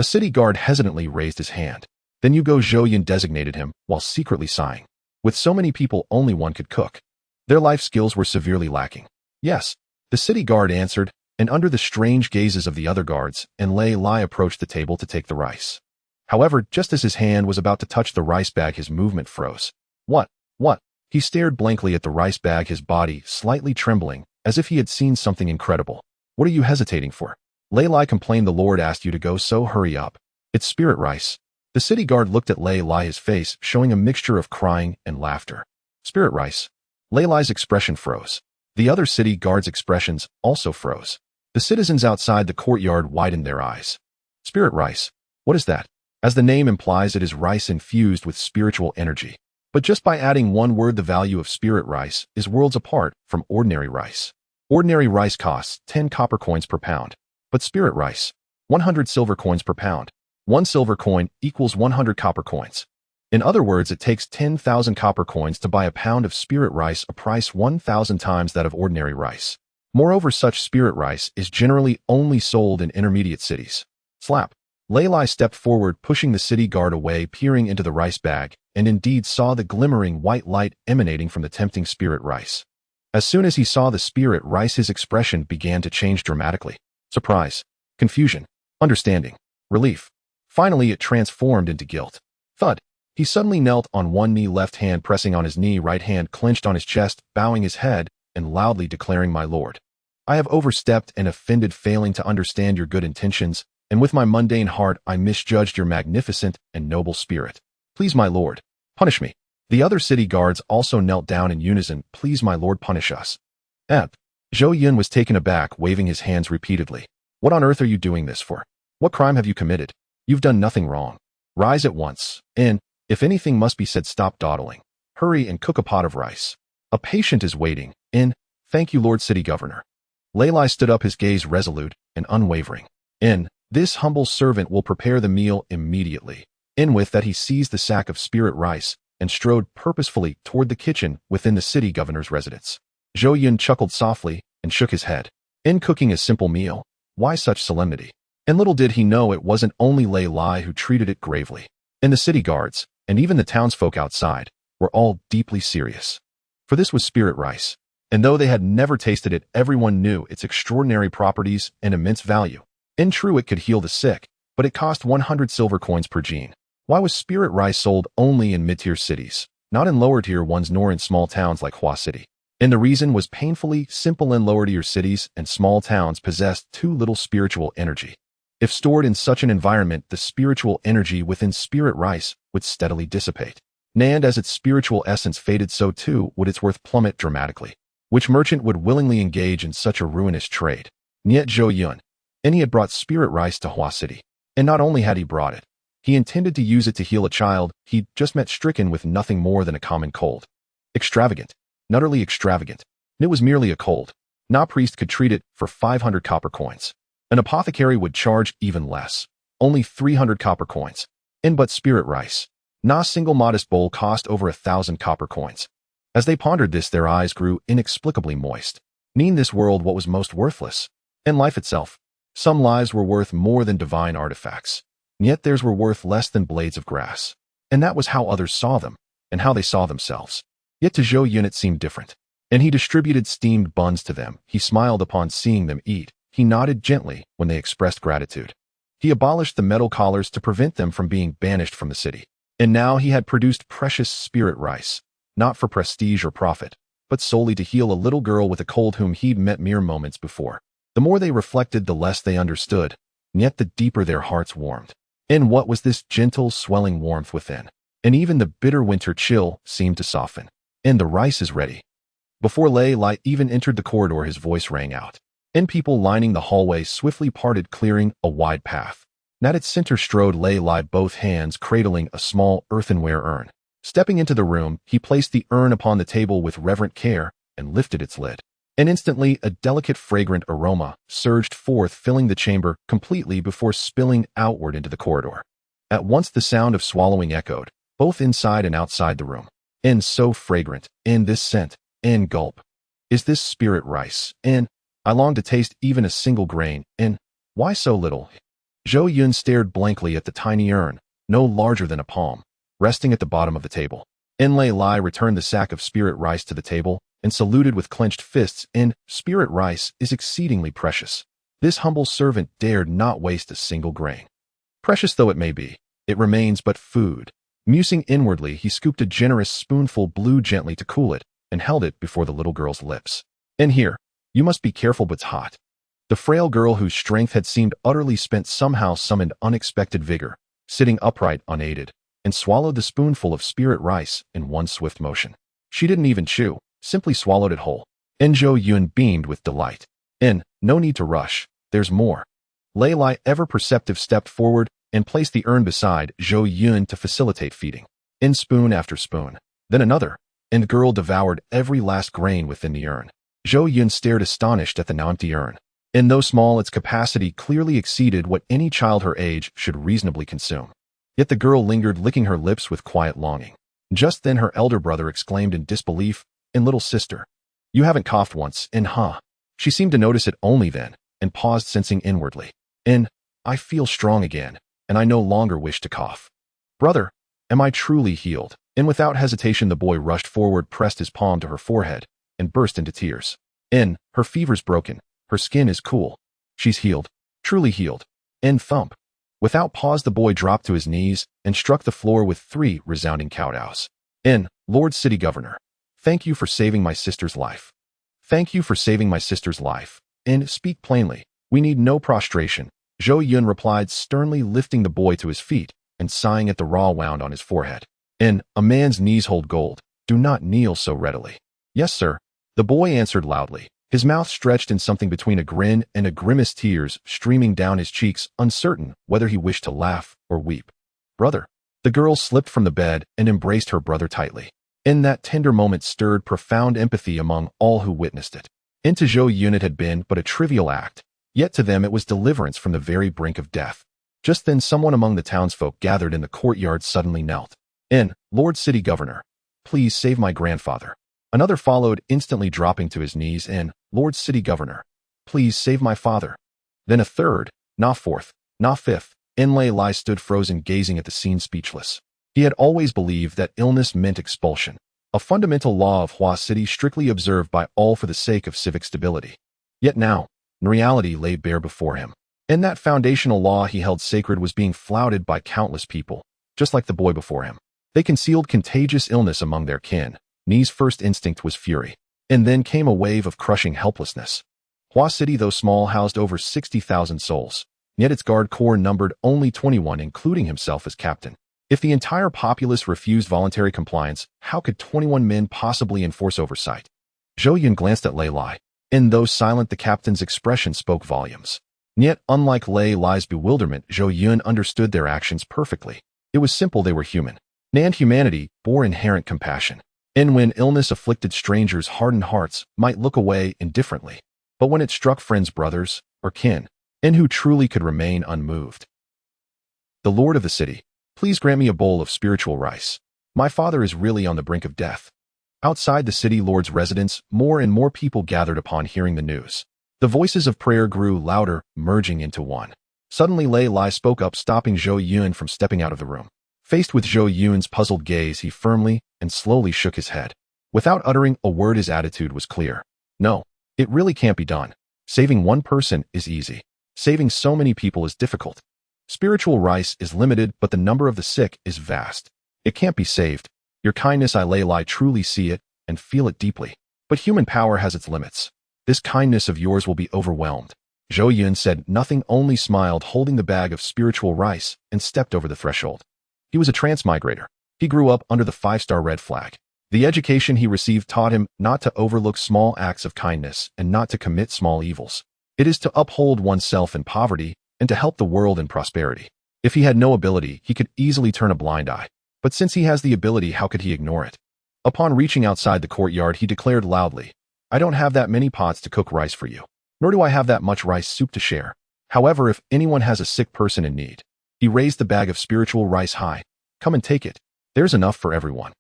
A city guard hesitantly raised his hand. Then you go, Zhou Yun designated him, while secretly sighing. With so many people, only one could cook. Their life skills were severely lacking. Yes, the city guard answered, and under the strange gazes of the other guards, and Lei Lai approached the table to take the rice. However, just as his hand was about to touch the rice bag, his movement froze. What? What? He stared blankly at the rice bag, his body slightly trembling, as if he had seen something incredible. What are you hesitating for? Lei Lai complained. The Lord asked you to go, so hurry up. It's spirit rice. The city guard looked at Lei Lai, his face showing a mixture of crying and laughter. Spirit rice. Lei Lai's expression froze. The other city guards' expressions also froze. The citizens outside the courtyard widened their eyes. Spirit rice. What is that? As the name implies, it is rice infused with spiritual energy. But just by adding one word, the value of spirit rice is worlds apart from ordinary rice. Ordinary rice costs 10 copper coins per pound, but spirit rice, 100 silver coins per pound. 1 silver coin equals 100 copper coins. In other words, it takes 10,000 copper coins to buy a pound of spirit rice, a price 1,000 times that of ordinary rice. Moreover, such spirit rice is generally only sold in intermediate cities. Slap. Lei Lai stepped forward, pushing the city guard away, peering into the rice bag, and indeed saw the glimmering white light emanating from the tempting spirit rice. As soon as he saw the spirit rice, his expression began to change dramatically. Surprise, confusion, understanding, relief. Finally, it transformed into guilt. Thud. He suddenly knelt on one knee, left hand pressing on his knee, right hand clenched on his chest, bowing his head and loudly declaring, "My lord, I have overstepped and offended, failing to understand your good intentions, and with my mundane heart I misjudged your magnificent and noble spirit. Please, my lord, punish me." The other city guards also knelt down in unison. "Please, my lord, punish us." Zhou Yun was taken aback, waving his hands repeatedly. "What on earth are you doing this for? What crime have you committed? You've done nothing wrong. Rise at once, and, if anything must be said, stop dawdling. Hurry and cook a pot of rice. A patient is waiting, and, thank you, Lord City Governor." Lei Lai stood up, his gaze resolute and unwavering. This humble servant will prepare the meal immediately. With that, he seized the sack of spirit rice and strode purposefully toward the kitchen within the city governor's residence. Zhou Yun chuckled softly and shook his head. Cooking a simple meal, why such solemnity? And little did he know it wasn't only Lei Lai who treated it gravely. The city guards, and even the townsfolk outside, were all deeply serious. For this was spirit rice, and though they had never tasted it, everyone knew its extraordinary properties and immense value. True, it could heal the sick, but it cost 100 silver coins per gene. Why was spirit rice sold only in mid-tier cities, not in lower-tier ones nor in small towns like Hua City? The reason was painfully simple. In lower-tier cities and small towns possessed too little spiritual energy. If stored in such an environment, the spiritual energy within spirit rice would steadily dissipate. And as its spiritual essence faded, so too would its worth plummet dramatically. Which merchant would willingly engage in such a ruinous trade? Yet Zhou Yun, and he had brought spirit rice to Hua City. And not only had he brought it, he intended to use it to heal a child he'd just met, stricken with nothing more than a common cold. Extravagant. Utterly extravagant. It was merely a cold. No priest could treat it for 500 copper coins. An apothecary would charge even less. Only 300 copper coins. But spirit rice. No single modest bowl cost over 1,000 copper coins. As they pondered this, their eyes grew inexplicably moist. In this world, what was most worthless? Life itself. Some lives were worth more than divine artifacts, yet theirs were worth less than blades of grass. That was how others saw them, and how they saw themselves. Yet to Zhou Yun it seemed different. He distributed steamed buns to them. He smiled upon seeing them eat. He nodded gently when they expressed gratitude. He abolished the metal collars to prevent them from being banished from the city. Now he had produced precious spirit rice, not for prestige or profit, but solely to heal a little girl with a cold whom he'd met mere moments before. The more they reflected, the less they understood, yet the deeper their hearts warmed. What was this gentle, swelling warmth within? Even the bitter winter chill seemed to soften. The rice is ready. Before Lei Lai even entered the corridor, his voice rang out. People lining the hallway swiftly parted, clearing a wide path. At its center strode Lei Lai, both hands cradling a small earthenware urn. Stepping into the room, he placed the urn upon the table with reverent care and lifted its lid. Instantly, a delicate, fragrant aroma surged forth, filling the chamber completely before spilling outward into the corridor. At once the sound of swallowing echoed, both inside and outside the room. So fragrant, this scent, gulp. Is this spirit rice? I long to taste even a single grain. Why so little? Zhou Yun stared blankly at the tiny urn, no larger than a palm, resting at the bottom of the table. Lei Lai returned the sack of spirit rice to the table and saluted with clenched fists. Spirit rice is exceedingly precious. This humble servant dared not waste a single grain. Precious though it may be, It remains but food. Musing inwardly, he scooped a generous spoonful blew gently to cool it and held it before the little girl's lips. "In here. You must be careful, but it's hot." The frail girl, whose strength had seemed utterly spent, somehow summoned unexpected vigor, sitting upright unaided, and swallowed the spoonful of spirit rice in one swift motion. She didn't even chew, simply swallowed it whole. Zhou Yun beamed with delight. No need to rush. There's more." Lei Lai, ever perceptive, stepped forward and placed the urn beside Zhou Yun to facilitate feeding. Spoon after spoon, then another, and the girl devoured every last grain within the urn. Zhou Yun stared astonished at the now empty urn. Though small, its capacity clearly exceeded what any child her age should reasonably consume. Yet the girl lingered, licking her lips with quiet longing. Just then her elder brother exclaimed in disbelief, "Little sister, you haven't coughed once, huh?" She seemed to notice it only then, and paused, sensing inwardly. "I feel strong again, and I no longer wish to cough. Brother, am I truly healed?" And without hesitation the boy rushed forward, pressed his palm to her forehead, and burst into tears. "Her fever's broken. Her skin is cool. She's healed. Truly healed." Thump. Without pause the boy dropped to his knees and struck the floor with 3 resounding kowtows. "Lord City Governor, thank you for saving my sister's life. Thank you for saving my sister's life. Speak plainly. We need no prostration," Zhou Yun replied sternly, lifting the boy to his feet and sighing at the raw wound on his forehead. "A man's knees hold gold. Do not kneel so readily." "Yes, sir," the boy answered loudly, his mouth stretched in something between a grin and a grimace, tears streaming down his cheeks, uncertain whether he wished to laugh or weep. "Brother." The girl slipped from the bed and embraced her brother tightly. That tender moment stirred profound empathy among all who witnessed it. To Zhou Yun it had been but a trivial act, yet to them it was deliverance from the very brink of death. Just then someone among the townsfolk gathered in the courtyard suddenly knelt. "Lord City Governor, please save my grandfather." Another followed, instantly dropping to his knees. "Lord City Governor, please save my father." Then a third, not fourth, not fifth. Lei Lai stood frozen, gazing at the scene, speechless. He had always believed that illness meant expulsion, a fundamental law of Hua City strictly observed by all for the sake of civic stability. Yet now, reality lay bare before him. That foundational law he held sacred was being flouted by countless people, just like the boy before him. They concealed contagious illness among their kin. Ni's first instinct was fury, and then came a wave of crushing helplessness. Hua City, though small, housed over 60,000 souls, yet its guard corps numbered only 21, including himself as captain. If the entire populace refused voluntary compliance, how could 21 men possibly enforce oversight? Zhou Yun glanced at Lei Lai. Though silent, the captain's expression spoke volumes. Yet, unlike Lei Lai's bewilderment, Zhou Yun understood their actions perfectly. It was simple: they were human. And humanity bore inherent compassion. When illness afflicted strangers' hardened hearts might look away indifferently. But when it struck friends, brothers, or kin, who truly could remain unmoved? "The Lord of the City, please grant me a bowl of spiritual rice. My father is really on the brink of death." Outside the city lord's residence, more and more people gathered upon hearing the news. The voices of prayer grew louder, merging into one. Suddenly Lei Lai spoke up, stopping Zhou Yun from stepping out of the room. Faced with Zhou Yun's puzzled gaze, he firmly and slowly shook his head. Without uttering a word, his attitude was clear. "No, it really can't be done. Saving one person is easy. Saving so many people is difficult. Spiritual rice is limited, but the number of the sick is vast. It can't be saved. Your kindness, I Lei Lai, truly see it and feel it deeply. But human power has its limits. This kindness of yours will be overwhelmed." Zhou Yun said nothing, only smiled, holding the bag of spiritual rice, and stepped over the threshold. He was a transmigrator. He grew up under the 5-star red flag. The education he received taught him not to overlook small acts of kindness and not to commit small evils. It is to uphold oneself in poverty and to help the world in prosperity. If he had no ability, he could easily turn a blind eye. But since he has the ability, how could he ignore it? Upon reaching outside the courtyard, he declared loudly, "I don't have that many pots to cook rice for you, nor do I have that much rice soup to share. However, if anyone has a sick person in need," he raised the bag of spiritual rice high, "come and take it. There's enough for everyone."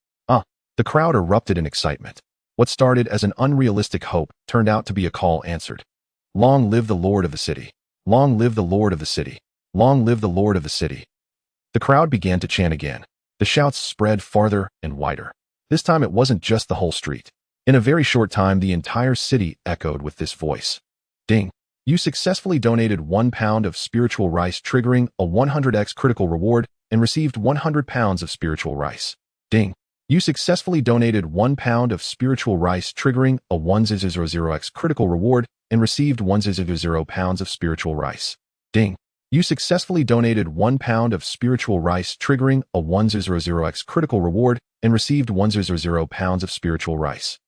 The crowd erupted in excitement. What started as an unrealistic hope turned out to be a call answered. "Long live the Lord of the City! Long live the Lord of the City! Long live the Lord of the City!" The crowd began to chant again. The shouts spread farther and wider. This time it wasn't just the whole street. In a very short time, the entire city echoed with this voice. Ding! You successfully donated 1 pound of spiritual rice, triggering a 100x critical reward and received 100 pounds of spiritual rice. Ding. You successfully donated 1 pound of spiritual rice, triggering a 100x critical reward and received 100 pounds of spiritual rice. Ding. You successfully donated 1 pound of spiritual rice, triggering a 100x critical reward and received 100 pounds of spiritual rice.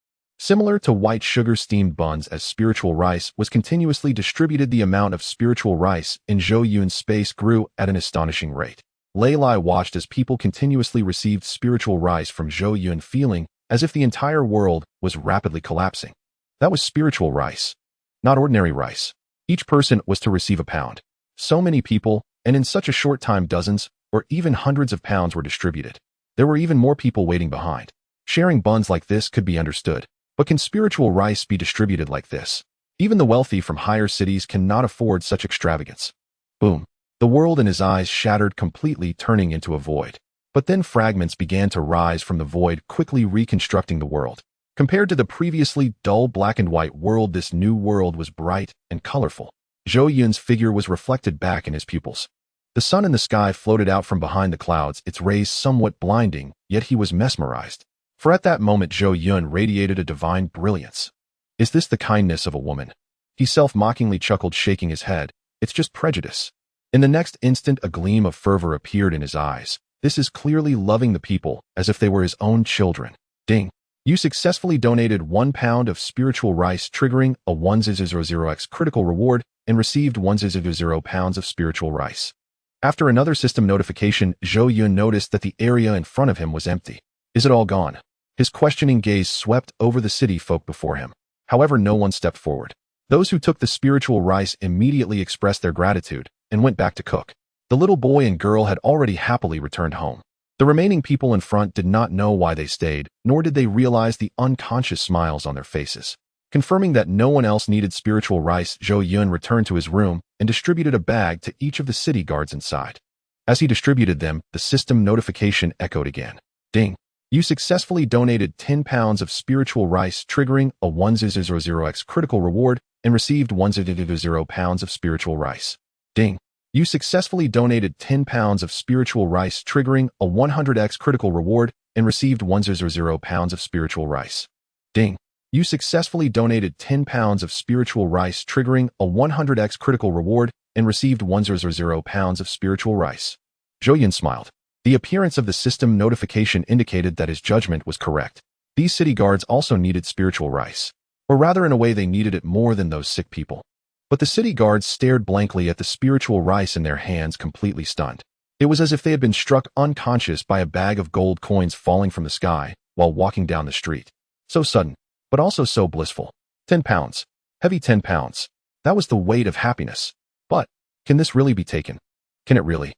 Similar to white sugar steamed buns, as spiritual rice was continuously distributed, the amount of spiritual rice in Zhou Yun's space grew at an astonishing rate. Lei Lai watched as people continuously received spiritual rice from Zhou Yun, feeling as if the entire world was rapidly collapsing. That was spiritual rice, not ordinary rice. Each person was to receive a pound. So many people, and in such a short time dozens or even hundreds of pounds were distributed. There were even more people waiting behind. Sharing buns like this could be understood, but can spiritual rice be distributed like this? Even the wealthy from higher cities cannot afford such extravagance. Boom. The world in his eyes shattered completely, turning into a void. But then fragments began to rise from the void, quickly reconstructing the world. Compared to the previously dull black and white world, this new world was bright and colorful. Zhou Yun's figure was reflected back in his pupils. The sun in the sky floated out from behind the clouds, its rays somewhat blinding, yet he was mesmerized. For at that moment Zhou Yun radiated a divine brilliance. Is this the kindness of a woman? He self-mockingly chuckled, shaking his head. It's just prejudice. In the next instant, a gleam of fervor appeared in his eyes. This is clearly loving the people, as if they were his own children. Ding. You successfully donated 1 pound of spiritual rice, triggering a 100x critical reward and received 100 pounds of spiritual rice. After another system notification, Zhou Yun noticed that the area in front of him was empty. Is it all gone? His questioning gaze swept over the city folk before him. However, no one stepped forward. Those who took the spiritual rice immediately expressed their gratitude and went back to cook. The little boy and girl had already happily returned home. The remaining people in front did not know why they stayed, nor did they realize the unconscious smiles on their faces. Confirming that no one else needed spiritual rice, Zhou Yun returned to his room and distributed a bag to each of the city guards inside. As he distributed them, the system notification echoed again. Ding. You successfully donated 10 pounds of spiritual rice, triggering a 100x critical reward and received 100 pounds of spiritual rice. Ding. You successfully donated 10 pounds of spiritual rice, triggering a 100x critical reward and received 100 pounds of spiritual rice. Ding. You successfully donated 10 pounds of spiritual rice, triggering a 100x critical reward and received 100 pounds of spiritual rice. Zhou Yun smiled. The appearance of the system notification indicated that his judgment was correct. These city guards also needed spiritual rice. Or rather, in a way, they needed it more than those sick people. But the city guards stared blankly at the spiritual rice in their hands, completely stunned. It was as if they had been struck unconscious by a bag of gold coins falling from the sky while walking down the street. So sudden, but also so blissful. 10 pounds. Heavy 10 pounds. That was the weight of happiness. But, can this really be taken? Can it really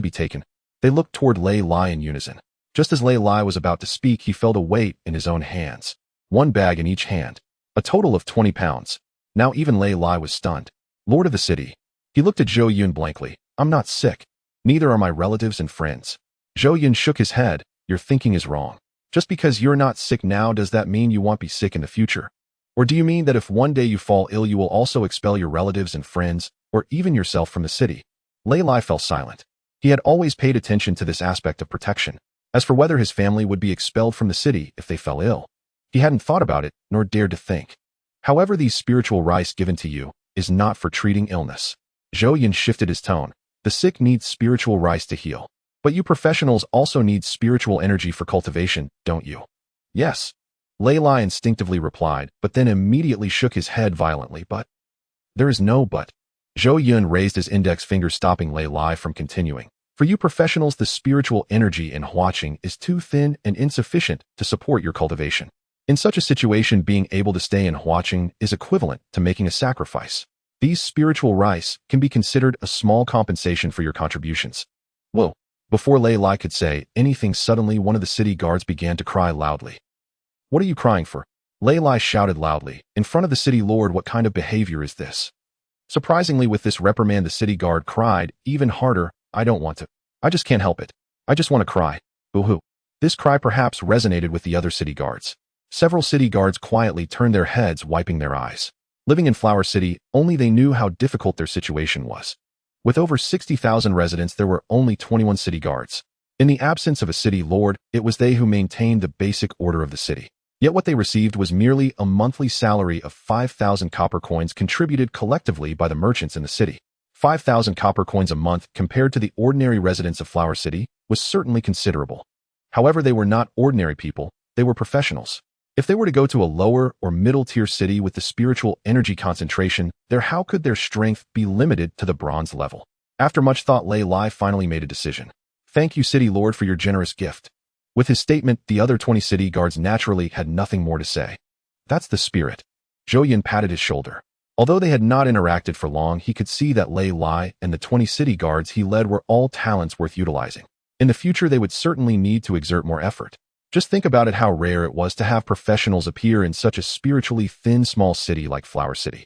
be taken? They looked toward Lei Lai in unison. Just as Lei Lai was about to speak, he felt a weight in his own hands. 1 bag in each hand. A total of 20 pounds. Now even Lei Lai was stunned. Lord of the city. He looked at Zhou Yun blankly. I'm not sick. Neither are my relatives and friends. Zhou Yun shook his head. Your thinking is wrong. Just because you're not sick now, does that mean you won't be sick in the future? Or do you mean that if one day you fall ill, you will also expel your relatives and friends, or even yourself from the city? Lei Lai fell silent. He had always paid attention to this aspect of protection. As for whether his family would be expelled from the city if they fell ill, he hadn't thought about it, nor dared to think. However, these spiritual rice given to you is not for treating illness. Zhou Yun shifted his tone. The sick need spiritual rice to heal. But you professionals also need spiritual energy for cultivation, don't you? Yes. Lei Lai instinctively replied, but then immediately shook his head violently. But there is no but. Zhou Yun raised his index finger, stopping Lei Lai from continuing. For you professionals, the spiritual energy in Huaqing is too thin and insufficient to support your cultivation. In such a situation, being able to stay in Huaqing is equivalent to making a sacrifice. These spiritual rice can be considered a small compensation for your contributions. Whoa. Before Lei Lai could say anything, suddenly one of the city guards began to cry loudly. What are you crying for? Lei Lai shouted loudly. In front of the city lord, what kind of behavior is this? Surprisingly, with this reprimand, the city guard cried even harder. I don't want to. I just can't help it. I just want to cry. Boo-hoo. This cry perhaps resonated with the other city guards. Several city guards quietly turned their heads, wiping their eyes. Living in Flower City, only they knew how difficult their situation was. With over 60,000 residents, there were only 21 city guards. In the absence of a city lord, it was they who maintained the basic order of the city. Yet what they received was merely a monthly salary of 5,000 copper coins contributed collectively by the merchants in the city. 5,000 copper coins a month compared to the ordinary residents of Flower City was certainly considerable. However, they were not ordinary people, they were professionals. If they were to go to a lower or middle-tier city with the spiritual energy concentration, how could their strength be limited to the bronze level? After much thought, Lei Lai finally made a decision. "Thank you, City Lord, for your generous gift." With his statement, the other 20 city guards naturally had nothing more to say. "That's the spirit." Zhou Yun patted his shoulder. Although they had not interacted for long, he could see that Lei Lai and the 20 city guards he led were all talents worth utilizing. In the future, they would certainly need to exert more effort. Just think about it, how rare it was to have professionals appear in such a spiritually thin small city like Flower City.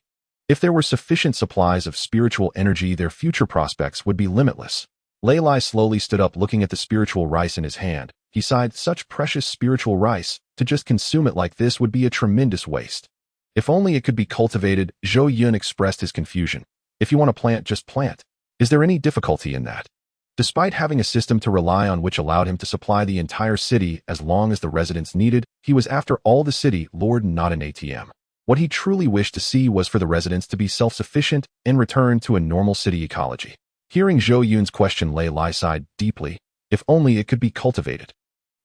If there were sufficient supplies of spiritual energy, their future prospects would be limitless. Lei Lai slowly stood up, looking at the spiritual rice in his hand. He sighed, such precious spiritual rice, to just consume it like this would be a tremendous waste. If only it could be cultivated. Zhou Yun expressed his confusion. If you want to plant, just plant. Is there any difficulty in that? Despite having a system to rely on which allowed him to supply the entire city as long as the residents needed, he was after all the city lord, not an ATM. What he truly wished to see was for the residents to be self-sufficient and return to a normal city ecology. Hearing Zhou Yun's question, Lei Lai sighed deeply. If only it could be cultivated.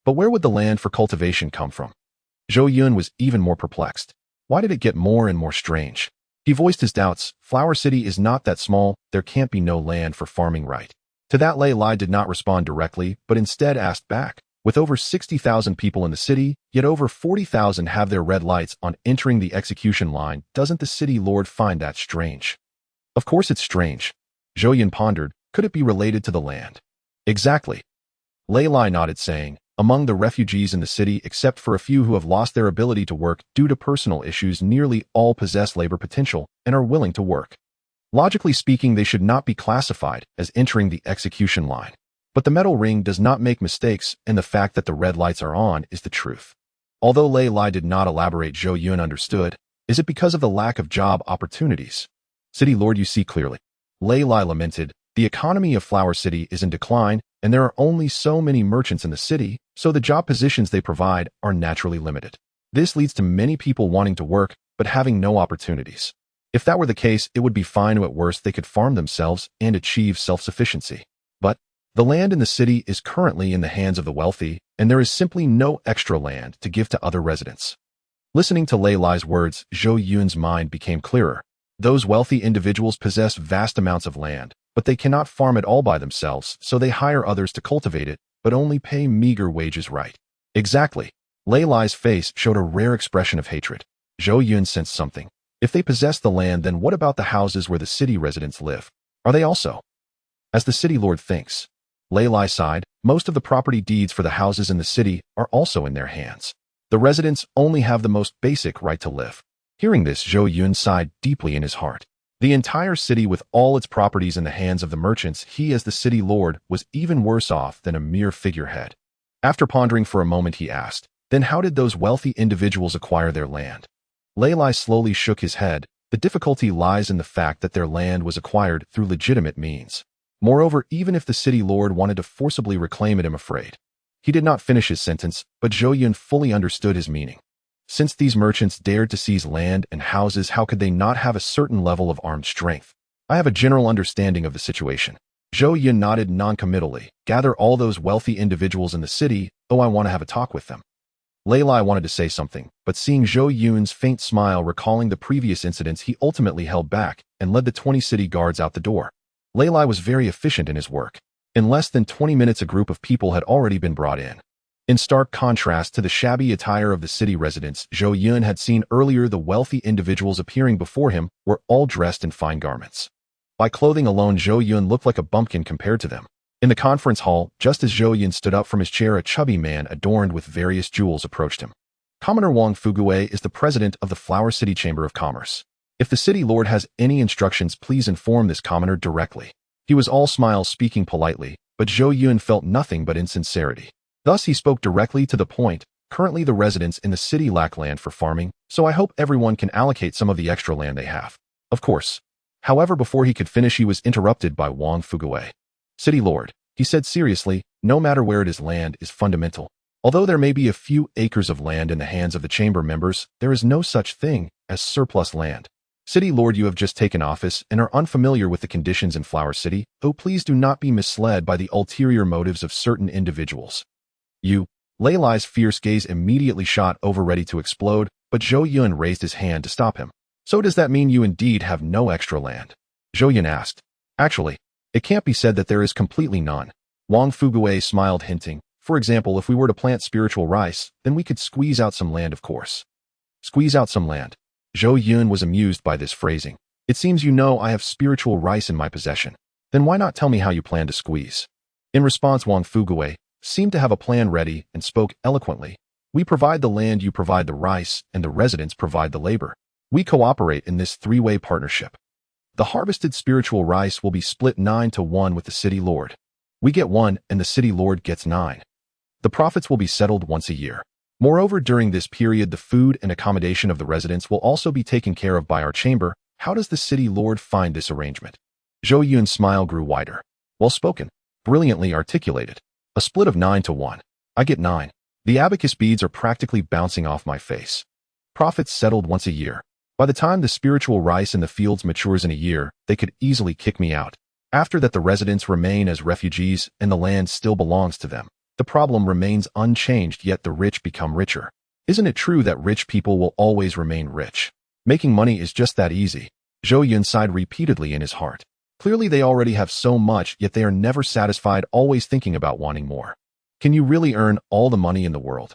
But where would the land for cultivation come from? Zhou Yun was even more perplexed. Why did it get more and more strange? He voiced his doubts. Flower City is not that small, there can't be no land for farming, right? To that, Lei Lai did not respond directly, but instead asked back. With over 60,000 people in the city, yet over 40,000 have their red lights on entering the execution line, doesn't the city lord find that strange? Of course it's strange. Zhou Yun pondered. Could it be related to the land? Exactly. Lei Lai nodded, saying, among the refugees in the city, except for a few who have lost their ability to work due to personal issues, nearly all possess labor potential and are willing to work. Logically speaking, they should not be classified as entering the execution line. But the metal ring does not make mistakes, and the fact that the red lights are on is the truth. Although Lei Lai did not elaborate, Zhou Yun understood. Is it because of the lack of job opportunities? City Lord, you see clearly. Lei Lai lamented. The economy of Flower City is in decline, and there are only so many merchants in the city, so the job positions they provide are naturally limited. This leads to many people wanting to work, but having no opportunities. If that were the case, it would be fine, or at worst they could farm themselves and achieve self-sufficiency. But the land in the city is currently in the hands of the wealthy, and there is simply no extra land to give to other residents. Listening to Lei Lai's words, Zhou Yun's mind became clearer. Those wealthy individuals possess vast amounts of land, but they cannot farm it all by themselves, so they hire others to cultivate it, but only pay meager wages, right? Exactly. Lei Lai's face showed a rare expression of hatred. Zhou Yun sensed something. If they possess the land, then what about the houses where the city residents live? Are they also? As the city lord thinks. Lei Lai sighed. Most of the property deeds for the houses in the city are also in their hands. The residents only have the most basic right to live. Hearing this, Zhou Yun sighed deeply in his heart. The entire city with all its properties in the hands of the merchants, he as the city lord was even worse off than a mere figurehead. After pondering for a moment, he asked, then how did those wealthy individuals acquire their land? Lei Lai slowly shook his head. The difficulty lies in the fact that their land was acquired through legitimate means. Moreover, even if the city lord wanted to forcibly reclaim it, I'm afraid. He did not finish his sentence, but Zhou Yun fully understood his meaning. Since these merchants dared to seize land and houses, how could they not have a certain level of armed strength? I have a general understanding of the situation. Zhou Yun nodded noncommittally. Gather all those wealthy individuals in the city. Oh, I want to have a talk with them. Lei Lai wanted to say something, but seeing Zhou Yun's faint smile recalling the previous incidents, he ultimately held back and led the 20 city guards out the door. Lei Lai was very efficient in his work. In less than 20 minutes, a group of people had already been brought in. In stark contrast to the shabby attire of the city residents Zhou Yun had seen earlier, the wealthy individuals appearing before him were all dressed in fine garments. By clothing alone, Zhou Yun looked like a bumpkin compared to them. In the conference hall, just as Zhou Yun stood up from his chair, a chubby man adorned with various jewels approached him. Commoner Wang Fugue is the president of the Flower City Chamber of Commerce. If the city lord has any instructions, please inform this commoner directly. He was all smiles, speaking politely, but Zhou Yun felt nothing but insincerity. Thus he spoke directly to the point. Currently, the residents in the city lack land for farming, so I hope everyone can allocate some of the extra land they have. Of course. However, before he could finish, he was interrupted by Wang Fuguwei. City Lord, he said seriously, no matter where it is, land is fundamental. Although there may be a few acres of land in the hands of the chamber members, there is no such thing as surplus land. City Lord, you have just taken office and are unfamiliar with the conditions in Flower City. Oh, please do not be misled by the ulterior motives of certain individuals. You, Lei Lai's fierce gaze immediately shot over, ready to explode, but Zhou Yun raised his hand to stop him. So does that mean you indeed have no extra land? Zhou Yun asked. Actually, it can't be said that there is completely none. Wang Fuguwei smiled, hinting, for example, if we were to plant spiritual rice, then we could squeeze out some land, of course. Squeeze out some land. Zhou Yun was amused by this phrasing. It seems you know I have spiritual rice in my possession. Then why not tell me how you plan to squeeze? In response, Wang Fuguwei seemed to have a plan ready and spoke eloquently. We provide the land, you provide the rice, and the residents provide the labor. We cooperate in this three-way partnership. The harvested spiritual rice will be split 9-1 with the city lord. We get 1 and the city lord gets 9. The profits will be settled once a year. Moreover, during this period, the food and accommodation of the residents will also be taken care of by our chamber. How does the city lord find this arrangement? Zhou Yun's smile grew wider. Well spoken. Brilliantly articulated. A split of 9-1. I get 9. The abacus beads are practically bouncing off my face. Profits settled once a year. By the time the spiritual rice in the fields matures in a year, they could easily kick me out. After that, the residents remain as refugees and the land still belongs to them. The problem remains unchanged, yet the rich become richer. Isn't it true that rich people will always remain rich? Making money is just that easy. Zhou Yun sighed repeatedly in his heart. Clearly they already have so much, yet they are never satisfied, always thinking about wanting more. Can you really earn all the money in the world?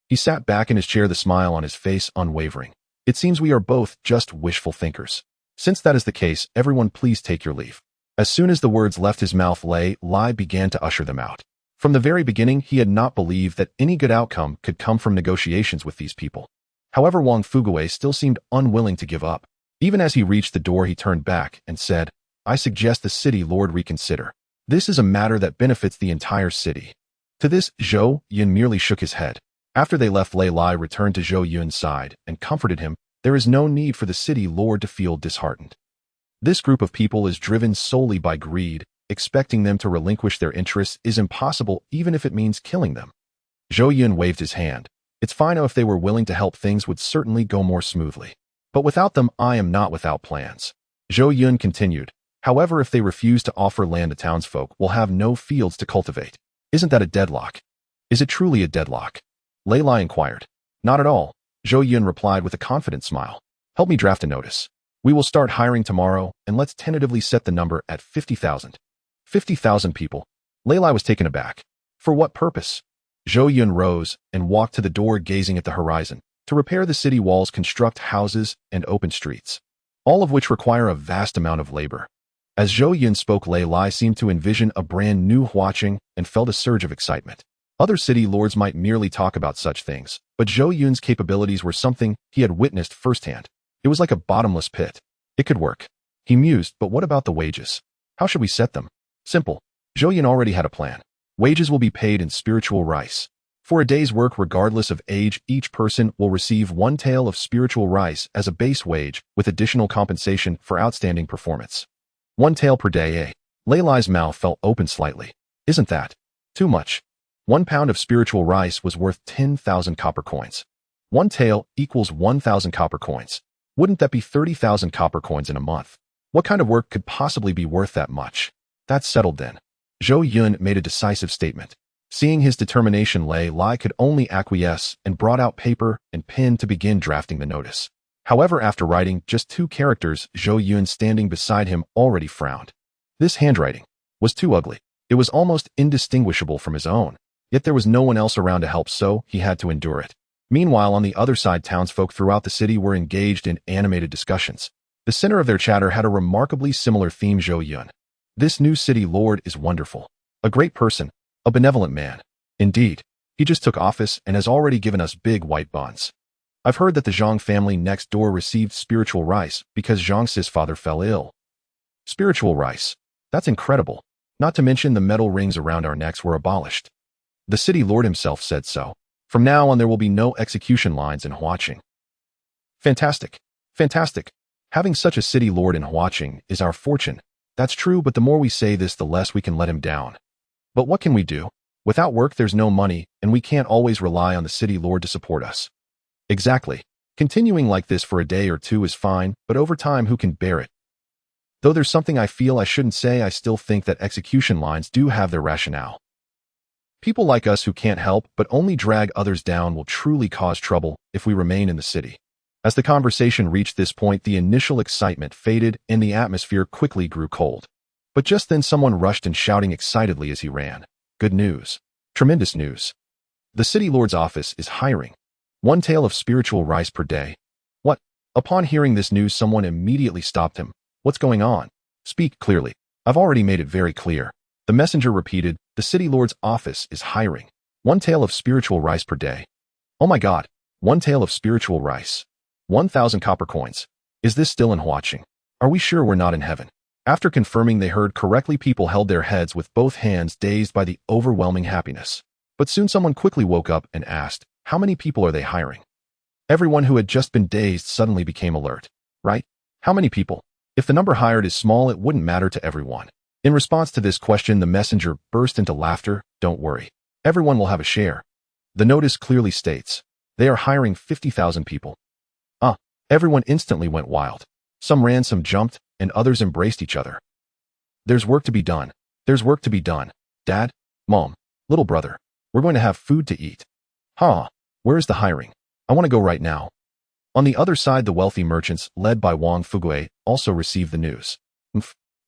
He sat back in his chair, the smile on his face unwavering. It seems we are both just wishful thinkers. Since that is the case, everyone please take your leave. As soon as the words left his mouth, Lei Lai began to usher them out. From the very beginning, he had not believed that any good outcome could come from negotiations with these people. However, Wang Fuguwei still seemed unwilling to give up. Even as he reached the door, he turned back and said, I suggest the city lord reconsider. This is a matter that benefits the entire city. To this, Zhou Yun merely shook his head. After they left, Lei Lai returned to Zhou Yun's side and comforted him. There is no need for the city lord to feel disheartened. This group of people is driven solely by greed. Expecting them to relinquish their interests is impossible, even if it means killing them. Zhou Yun waved his hand. It's fine if they were willing to help, things would certainly go more smoothly. But without them, I am not without plans. Zhou Yun continued. However, if they refuse to offer land to townsfolk, we'll have no fields to cultivate. Isn't that a deadlock? Is it truly a deadlock? Lei Lai inquired. Not at all, Zhou Yun replied with a confident smile. Help me draft a notice. We will start hiring tomorrow, and let's tentatively set the number at 50,000. 50,000 people. Lei Lai was taken aback. For what purpose? Zhou Yun rose and walked to the door, gazing at the horizon. To repair the city walls, construct houses, and open streets. All of which require a vast amount of labor. As Zhou Yun spoke, Lei Lai seemed to envision a brand new Huaqing and felt a surge of excitement. Other city lords might merely talk about such things, but Zhou Yun's capabilities were something he had witnessed firsthand. It was like a bottomless pit. It could work. He mused, but what about the wages? How should we set them? Simple. Zhou Yun already had a plan. Wages will be paid in spiritual rice. For a day's work, regardless of age, each person will receive 1 tael of spiritual rice as a base wage, with additional compensation for outstanding performance. 1 tael per day, eh? Lei Lai's mouth fell open slightly. Isn't that too much? 1 pound of spiritual rice was worth 10,000 copper coins. 1 tael equals 1,000 copper coins. Wouldn't that be 30,000 copper coins in a month? What kind of work could possibly be worth that much? That's settled then. Zhou Yun made a decisive statement. Seeing his determination, Lei Lai could only acquiesce and brought out paper and pen to begin drafting the notice. However, after writing just 2 characters, Zhou Yun, standing beside him, already frowned. This handwriting was too ugly. It was almost indistinguishable from his own. Yet there was no one else around to help, so he had to endure it. Meanwhile, on the other side, townsfolk throughout the city were engaged in animated discussions. The center of their chatter had a remarkably similar theme: Zhou Yun. This new city lord is wonderful. A great person. A benevolent man. Indeed, he just took office and has already given us big white bonds. I've heard that the Zhang family next door received spiritual rice because Zhang's father fell ill. Spiritual rice. That's incredible. Not to mention the metal rings around our necks were abolished. The city lord himself said so. From now on, there will be no execution lines in Huaqing. Fantastic. Fantastic. Having such a city lord in Huaqing is our fortune. That's true, but the more we say this, the less we can let him down. But what can we do? Without work, there's no money, and we can't always rely on the city lord to support us. Exactly. Continuing like this for a day or two is fine, but over time, who can bear it? Though there's something I feel I shouldn't say, I still think that execution lines do have their rationale. People like us who can't help but only drag others down will truly cause trouble if we remain in the city. As the conversation reached this point, the initial excitement faded and the atmosphere quickly grew cold. But just then someone rushed in, shouting excitedly as he ran. Good news. Tremendous news. The city lord's office is hiring. 1 tael of spiritual rice per day. What? Upon hearing this news, someone immediately stopped him. What's going on? Speak clearly. I've already made it very clear. The messenger repeated, the city lord's office is hiring. 1 tael of spiritual rice per day. Oh my God. 1 tael of spiritual rice. 1,000 copper coins. Is this still in Huaqing? Are we sure we're not in heaven? After confirming they heard correctly, people held their heads with both hands, dazed by the overwhelming happiness. But soon someone quickly woke up and asked, how many people are they hiring? Everyone who had just been dazed suddenly became alert. Right? How many people? If the number hired is small, it wouldn't matter to everyone. In response to this question, the messenger burst into laughter. Don't worry. Everyone will have a share. The notice clearly states, they are hiring 50,000 people. Everyone instantly went wild. Some ran, some jumped, and others embraced each other. There's work to be done. There's work to be done. Dad, Mom, little brother, we're going to have food to eat. Where is the hiring? I want to go right now. On the other side, the wealthy merchants, led by Wang Fugui, also received the news.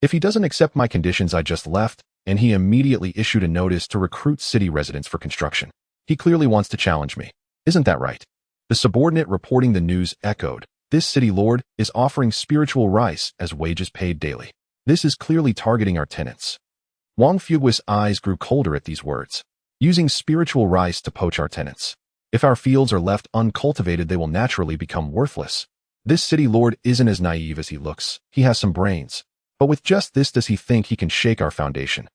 If he doesn't accept my conditions I just left, and he immediately issued a notice to recruit city residents for construction. He clearly wants to challenge me. Isn't that right? The subordinate reporting the news echoed. This city lord is offering spiritual rice as wages paid daily. This is clearly targeting our tenants. Wang Fugui's eyes grew colder at these words. Using spiritual rice to poach our tenants. If our fields are left uncultivated, they will naturally become worthless. This city lord isn't as naive as he looks. He has some brains. But with just this, does he think he can shake our foundation?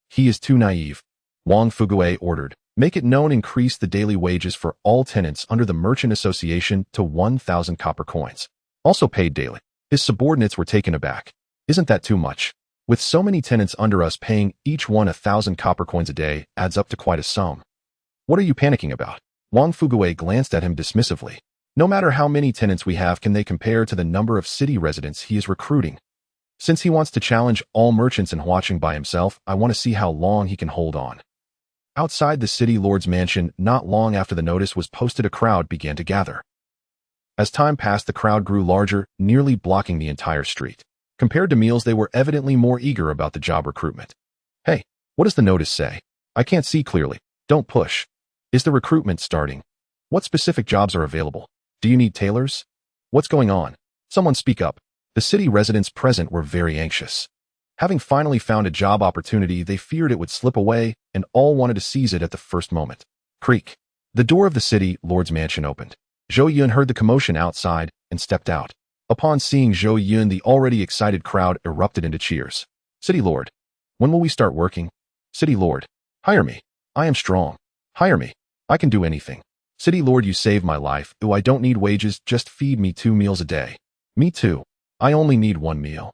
He is too naive. Wang Fugui ordered. Make it known, increase the daily wages for all tenants under the Merchant Association to 1,000 copper coins. Also paid daily. His subordinates were taken aback. Isn't that too much? With so many tenants under us, paying each one 1,000 copper coins a day adds up to quite a sum. What are you panicking about? Wang Fugui glanced at him dismissively. No matter how many tenants we have, can they compare to the number of city residents he is recruiting? Since he wants to challenge all merchants in Huaqing by himself, I want to see how long he can hold on. Outside the city lord's mansion, not long after the notice was posted, a crowd began to gather. As time passed, the crowd grew larger, nearly blocking the entire street. Compared to meals, they were evidently more eager about the job recruitment. Hey, what does the notice say? I can't see clearly. Don't push. Is the recruitment starting? What specific jobs are available? Do you need tailors? What's going on? Someone speak up. The city residents present were very anxious. Having finally found a job opportunity, they feared it would slip away, and all wanted to seize it at the first moment. Creak. The door of the city lord's mansion opened. Zhou Yun heard the commotion outside and stepped out. Upon seeing Zhou Yun, the already excited crowd erupted into cheers. City lord, when will we start working? City lord, hire me. I am strong. Hire me. I can do anything. City lord, you saved my life. Ooh, I don't need wages, just feed me 2 meals a day. Me too. I only need 1 meal.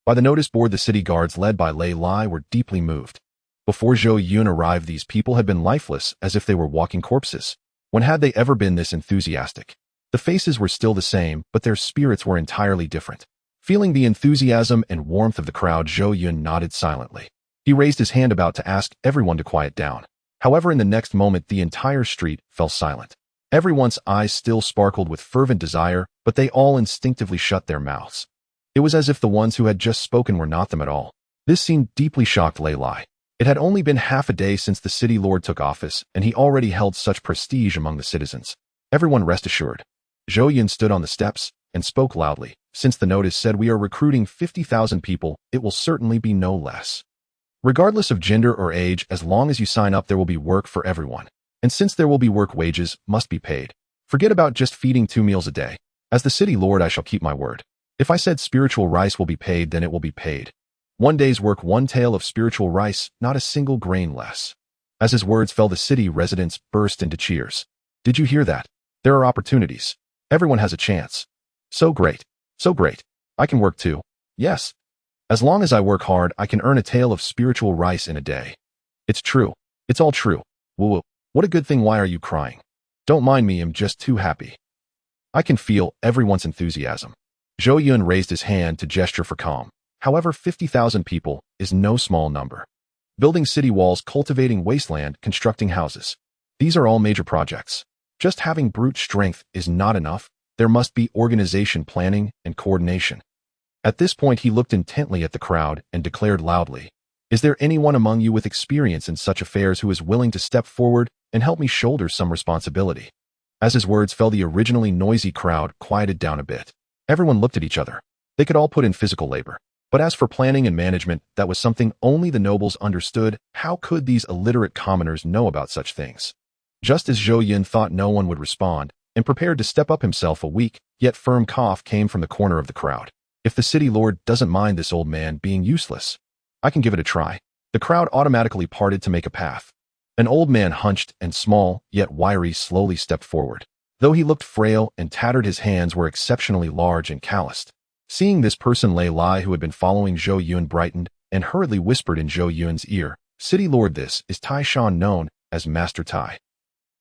By the notice board, the city guards led by Lei Lai were deeply moved. Before Zhou Yun arrived, these people had been lifeless, as if they were walking corpses. When had they ever been this enthusiastic? The faces were still the same, but their spirits were entirely different. Feeling the enthusiasm and warmth of the crowd, Zhou Yun nodded silently. He raised his hand about to ask everyone to quiet down. However, in the next moment, the entire street fell silent. Everyone's eyes still sparkled with fervent desire, but they all instinctively shut their mouths. It was as if the ones who had just spoken were not them at all. This scene deeply shocked Lei Lai. It had only been half a day since the city lord took office, and he already held such prestige among the citizens. Everyone rest assured. Zhou Yun stood on the steps and spoke loudly. Since the notice said we are recruiting 50,000 people, it will certainly be no less. Regardless of gender or age, as long as you sign up, there will be work for everyone. And since there will be work, wages must be paid. Forget about just feeding 2 meals a day. As the city lord, I shall keep my word. If I said spiritual rice will be paid, then it will be paid. 1 day's work, 1 tael of spiritual rice, not a single grain less. As his words fell, the city residents burst into cheers. Did you hear that? There are opportunities. Everyone has a chance. So great. So great. I can work too. Yes. As long as I work hard, I can earn a tael of spiritual rice in a day. It's true. It's all true. Woo-woo. What a good thing. Why are you crying? Don't mind me, I'm just too happy. I can feel everyone's enthusiasm. Zhou Yun raised his hand to gesture for calm. However, 50,000 people is no small number. Building city walls, cultivating wasteland, constructing houses. These are all major projects. Just having brute strength is not enough. There must be organization, planning, and coordination. At this point, he looked intently at the crowd and declared loudly, "Is there anyone among you with experience in such affairs who is willing to step forward and help me shoulder some responsibility?" As his words fell, the originally noisy crowd quieted down a bit. Everyone looked at each other. They could all put in physical labor. But as for planning and management, that was something only the nobles understood. How could these illiterate commoners know about such things? Just as Zhou Yun thought no one would respond, and prepared to step up himself, a weak, yet firm cough came from the corner of the crowd. If the city lord doesn't mind this old man being useless, I can give it a try. The crowd automatically parted to make a path. An old man, hunched and small, yet wiry, slowly stepped forward. Though he looked frail and tattered, his hands were exceptionally large and calloused. Seeing this person, Lei Lai, who had been following Zhou Yun, brightened and hurriedly whispered in Zhou Yun's ear, "City lord, this is Tai Shan, known as Master Tai.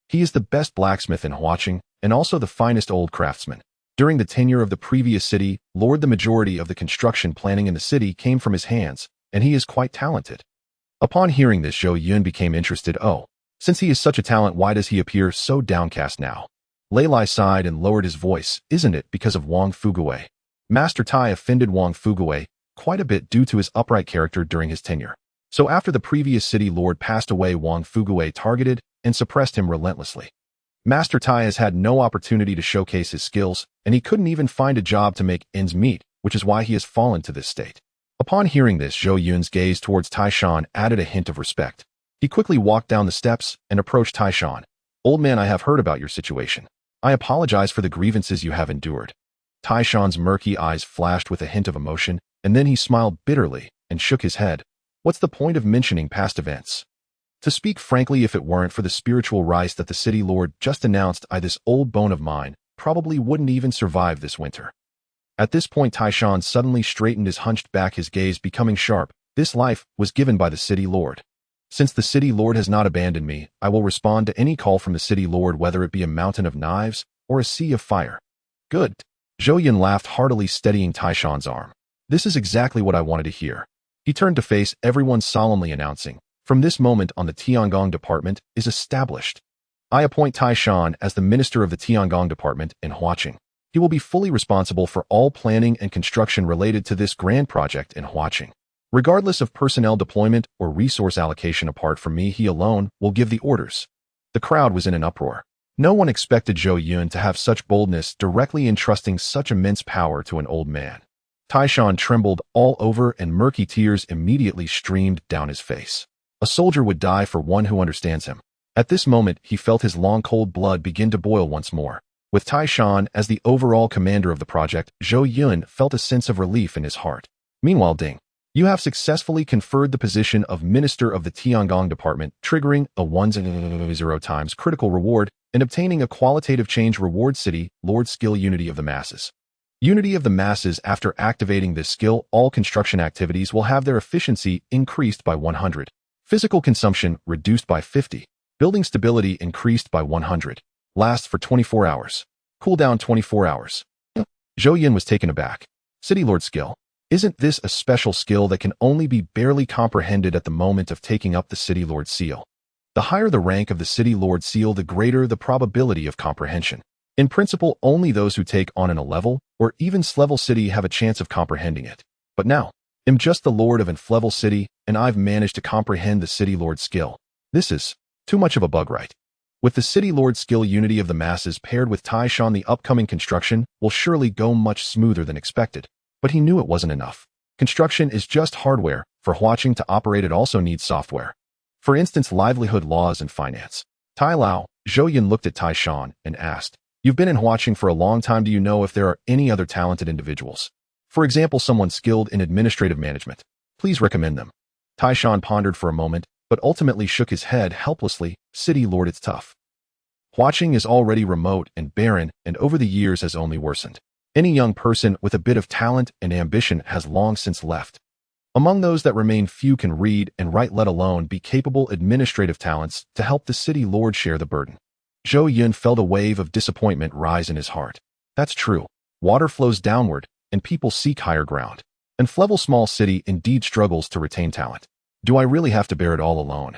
He is the best blacksmith in Huaqing and also the finest old craftsman. During the tenure of the previous city lord, the majority of the construction planning in the city came from his hands, and he is quite talented." Upon hearing this, Zhou Yun became interested. "Oh, since he is such a talent, why does he appear so downcast now?" Lei Lai sighed and lowered his voice. "Isn't it because of Wang Fugui?" Master Tai offended Wang Fugui quite a bit due to his upright character during his tenure. So after the previous city lord passed away, Wang Fugui targeted and suppressed him relentlessly. Master Tai has had no opportunity to showcase his skills, and he couldn't even find a job to make ends meet, which is why he has fallen to this state. Upon hearing this, Zhou Yun's gaze towards Tai Shan added a hint of respect. He quickly walked down the steps and approached Tai Shan. "Old man, I have heard about your situation. I apologize for the grievances you have endured." Tai Shan's murky eyes flashed with a hint of emotion, and then he smiled bitterly and shook his head. "What's the point of mentioning past events? To speak frankly, if it weren't for the spiritual rice that the city lord just announced, this old bone of mine probably wouldn't even survive this winter." At this point, Tai Shan suddenly straightened his hunched back, his gaze becoming sharp. "This life was given by the city lord. Since the city lord has not abandoned me, I will respond to any call from the city lord, whether it be a mountain of knives or a sea of fire." "Good." Zhou Yun laughed heartily, steadying Tai Shan's arm. "This is exactly what I wanted to hear." He turned to face everyone, solemnly announcing, "From this moment on, the Tiangong department is established. I appoint Tai Shan as the minister of the Tiangong department in Huaqing. He will be fully responsible for all planning and construction related to this grand project in Huaqing. Regardless of personnel deployment or resource allocation, apart from me, he alone will give the orders." The crowd was in an uproar. No one expected Zhou Yun to have such boldness, directly entrusting such immense power to an old man. Tai Shan trembled all over, and murky tears immediately streamed down his face. A soldier would die for one who understands him. At this moment, he felt his long cold blood begin to boil once more. With Tai Shan as the overall commander of the project, Zhou Yun felt a sense of relief in his heart. Meanwhile, Ding, you have successfully conferred the position of Minister of the Tiangong Department, triggering a 100 times critical reward and obtaining a qualitative change reward. City Lord skill, Unity of the Masses. Unity of the Masses. After activating this skill, all construction activities will have their efficiency increased by 100. Physical consumption reduced by 50. Building stability increased by 100. Lasts for 24 hours. Cooldown 24 hours. Zhou Yun was taken aback. City Lord skill. Isn't this a special skill that can only be barely comprehended at the moment of taking up the City Lord seal? The higher the rank of the City Lord seal, the greater the probability of comprehension. In principle, only those who take on an A-level or even S-level city have a chance of comprehending it. But now, I'm just the Lord of an F-level city, and I've managed to comprehend the City Lord skill. This is too much of a bug, right? With the City Lord skill, Unity of the Masses, paired with Tai Shan, the upcoming construction will surely go much smoother than expected. But he knew it wasn't enough. Construction is just hardware. For Huaqing to operate, it also needs software. For instance, livelihood laws and finance. Tai Lao, Zhou Yun looked at Tai Shan and asked, "You've been in Huaqing for a long time. Do you know if there are any other talented individuals? For example, someone skilled in administrative management. Please recommend them." Tai Shan pondered for a moment but ultimately shook his head helplessly. City Lord, it's tough. Watching is already remote and barren, and over the years has only worsened. Any young person with a bit of talent and ambition has long since left. Among those that remain, few can read and write, let alone be capable administrative talents to help the city lord share the burden. Zhou Yun felt a wave of disappointment rise in his heart. That's true. Water flows downward, and people seek higher ground. And Flevel small city indeed struggles to retain talent. Do I really have to bear it all alone?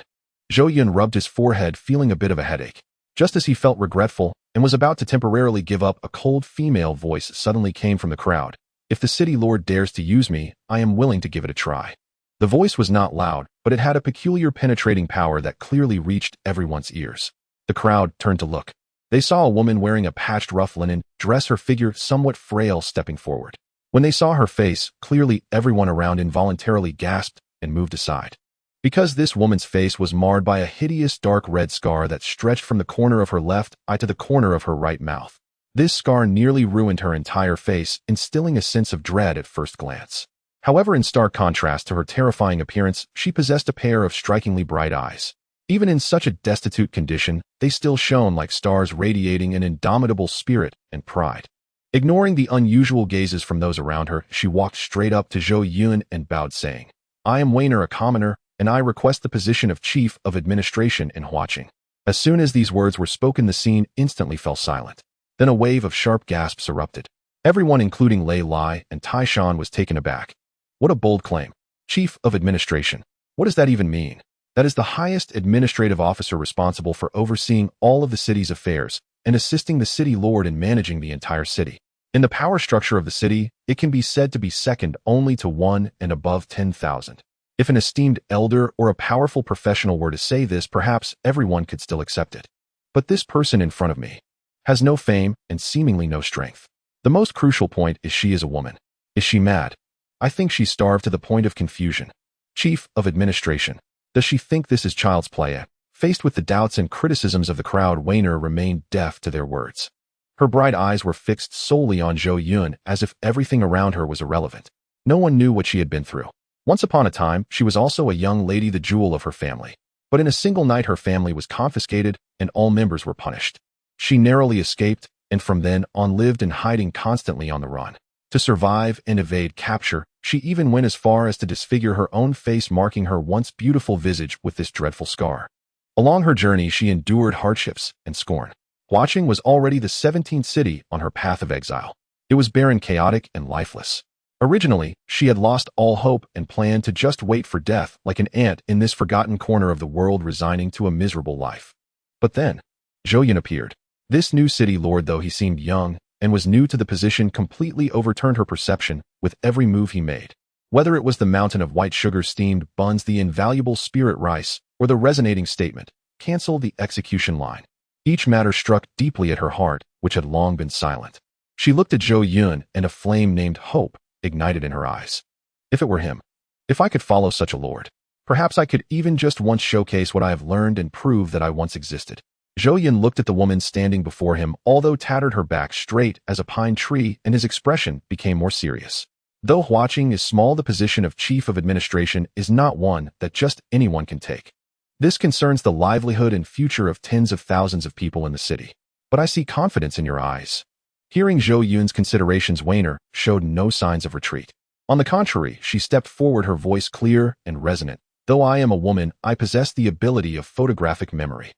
Zhou Yun rubbed his forehead, feeling a bit of a headache. Just as he felt regretful and was about to temporarily give up, a cold female voice suddenly came from the crowd. If the city lord dares to use me, I am willing to give it a try. The voice was not loud, but it had a peculiar penetrating power that clearly reached everyone's ears. The crowd turned to look. They saw a woman wearing a patched rough linen dress, her figure somewhat frail, stepping forward. When they saw her face, clearly everyone around involuntarily gasped and moved aside. Because this woman's face was marred by a hideous dark red scar that stretched from the corner of her left eye to the corner of her right mouth. This scar nearly ruined her entire face, instilling a sense of dread at first glance. However, in stark contrast to her terrifying appearance, she possessed a pair of strikingly bright eyes. Even in such a destitute condition, they still shone like stars, radiating an indomitable spirit and pride. Ignoring the unusual gazes from those around her, she walked straight up to Zhou Yun and bowed, saying, I am Weiner, a commoner, and I request the position of Chief of Administration in Huaqing. As soon as these words were spoken, the scene instantly fell silent. Then a wave of sharp gasps erupted. Everyone, including Lei Lai and Tai Shan, was taken aback. What a bold claim. Chief of Administration. What does that even mean? That is the highest administrative officer responsible for overseeing all of the city's affairs and assisting the city lord in managing the entire city. In the power structure of the city, it can be said to be second only to 1 and above 10,000. If an esteemed elder or a powerful professional were to say this, perhaps everyone could still accept it. But this person in front of me has no fame and seemingly no strength. The most crucial point is she is a woman. Is she mad? I think she's starved to the point of confusion. Chief of Administration. Does she think this is child's play? Faced with the doubts and criticisms of the crowd, Weiner remained deaf to their words. Her bright eyes were fixed solely on Zhou Yun, as if everything around her was irrelevant. No one knew what she had been through. Once upon a time, she was also a young lady, the jewel of her family. But in a single night, her family was confiscated and all members were punished. She narrowly escaped, and from then on lived in hiding, constantly on the run. To survive and evade capture, she even went as far as to disfigure her own face, marking her once beautiful visage with this dreadful scar. Along her journey, she endured hardships and scorn. Huaqing was already the 17th city on her path of exile. It was barren, chaotic, and lifeless. Originally, she had lost all hope and planned to just wait for death like an ant in this forgotten corner of the world, resigning to a miserable life. But then, Zhou Yun appeared. This new city lord, though he seemed young and was new to the position, completely overturned her perception with every move he made. Whether it was the mountain of white sugar steamed buns, the invaluable spirit rice, or the resonating statement, "Cancel the execution line," each matter struck deeply at her heart, which had long been silent. She looked at Zhou Yun, and a flame named hope ignited in her eyes. If it were him, if I could follow such a lord, perhaps I could even just once showcase what I have learned and prove that I once existed. Zhou Yun looked at the woman standing before him, although tattered, her back straight as a pine tree, and his expression became more serious. Though Huaqing is small, the position of Chief of Administration is not one that just anyone can take. This concerns the livelihood and future of tens of thousands of people in the city. But I see confidence in your eyes. Hearing Zhou Yun's considerations, Weiner showed no signs of retreat. On the contrary, she stepped forward, her voice clear and resonant. Though I am a woman, I possess the ability of photographic memory.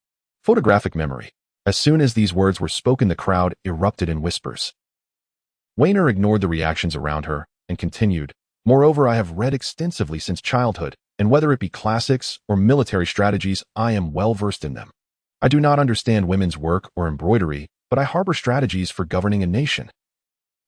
Photographic memory. As soon as these words were spoken, the crowd erupted in whispers. Weiner ignored the reactions around her and continued, "Moreover, I have read extensively since childhood, and whether it be classics or military strategies, I am well versed in them. I do not understand women's work or embroidery, but I harbor strategies for governing a nation."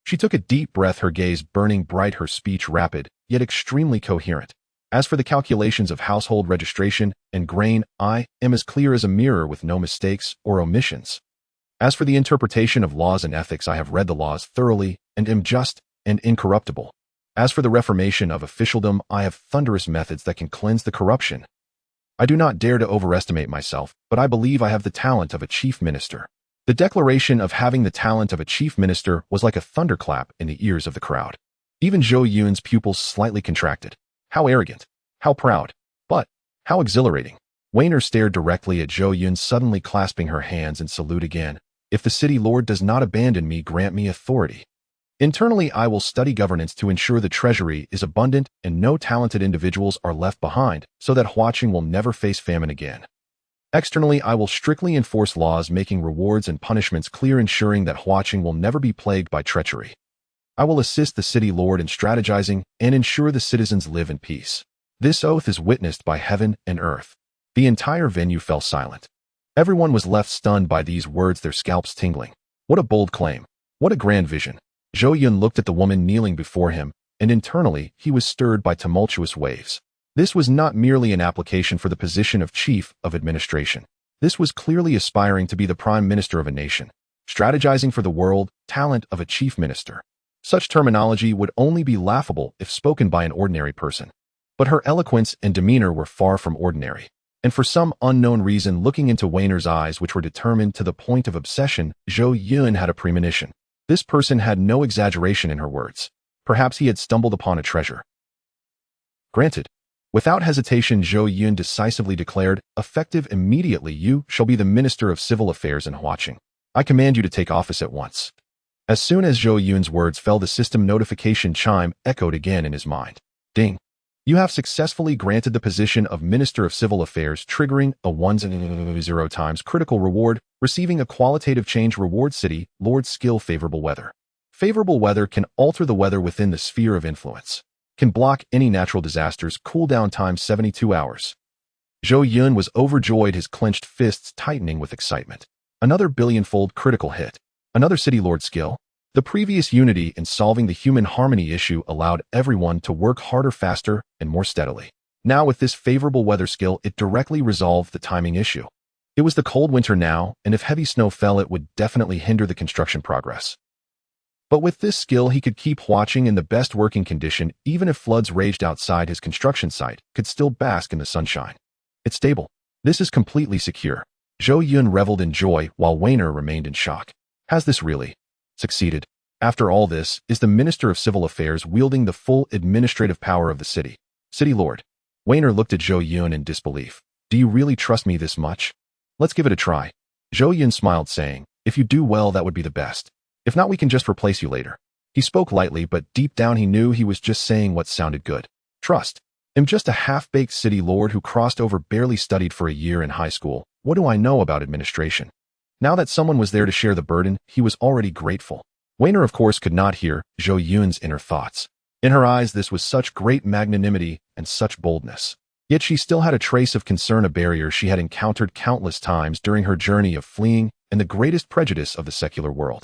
She took a deep breath, her gaze burning bright, her speech rapid, yet extremely coherent. "As for the calculations of household registration and grain, I am as clear as a mirror with no mistakes or omissions. As for the interpretation of laws and ethics, I have read the laws thoroughly and am just and incorruptible. As for the reformation of officialdom, I have thunderous methods that can cleanse the corruption. I do not dare to overestimate myself, but I believe I have the talent of a chief minister." The declaration of having the talent of a chief minister was like a thunderclap in the ears of the crowd. Even Zhou Yun's pupils slightly contracted. How arrogant, how proud, but How exhilarating. Wainer stared directly at Zhou Yun, suddenly clasping her hands in salute again. If the city lord does not abandon me, grant me authority. Internally, I will study governance to ensure the treasury is abundant and no talented individuals are left behind, so that Huaqing will never face famine again. Externally, I will strictly enforce laws, making rewards and punishments clear, ensuring that Huaqing will never be plagued by treachery. I will assist the city lord in strategizing and ensure the citizens live in peace. This oath is witnessed by heaven and earth. The entire venue fell silent. Everyone was left stunned by these words, their scalps tingling. What a bold claim. What a grand vision. Zhou Yun looked at the woman kneeling before him, and internally he was stirred by tumultuous waves. This was not merely an application for the position of chief of administration. This was clearly aspiring to be the prime minister of a nation, strategizing for the world, talent of a chief minister. Such terminology would only be laughable if spoken by an ordinary person. But her eloquence and demeanor were far from ordinary. And for some unknown reason, looking into Weiner's eyes, which were determined to the point of obsession, Zhou Yun had a premonition. This person had no exaggeration in her words. Perhaps he had stumbled upon a treasure. Granted. Without hesitation, Zhou Yun decisively declared, effective immediately, you shall be the Minister of Civil Affairs in Huaqing. I command you to take office at once. As soon as Zhou Yun's words fell, the system notification chime echoed again in his mind. Ding. You have successfully granted the position of Minister of Civil Affairs, triggering a 1 times critical reward, receiving a qualitative change reward. City Lord skill. Favorable weather. Favorable weather can alter the weather within the sphere of influence. Can block any natural disasters. Cooldown time 72 hours. Zhou Yun was overjoyed, his clenched fists tightening with excitement. Another billionfold critical hit. Another City Lord skill. The previous unity in solving the human harmony issue allowed everyone to work harder, faster, and more steadily. Now with this favorable weather skill, it directly resolved the timing issue. It was the cold winter now, and if heavy snow fell, it would definitely hinder the construction progress. But with this skill, he could keep Huaqing in the best working condition, even if floods raged outside his construction site, could still bask in the sunshine. It's stable. This is completely secure. Zhou Yun reveled in joy, while Weiner remained in shock. Has this really succeeded? After all this, is the Minister of Civil Affairs wielding the full administrative power of the city? City Lord. Weiner looked at Zhou Yun in disbelief. Do you really trust me this much? Let's give it a try. Zhou Yun smiled, saying, if you do well, that would be the best. If not, we can just replace you later. He spoke lightly, but deep down he knew he was just saying what sounded good. Trust. I'm just a half-baked city lord who crossed over, barely studied for a year in high school. What do I know about administration? Now that someone was there to share the burden, he was already grateful. Weiner, of course, could not hear Zhou Yun's inner thoughts. In her eyes, this was such great magnanimity and such boldness. Yet she still had a trace of concern, a barrier she had encountered countless times during her journey of fleeing and the greatest prejudice of the secular world.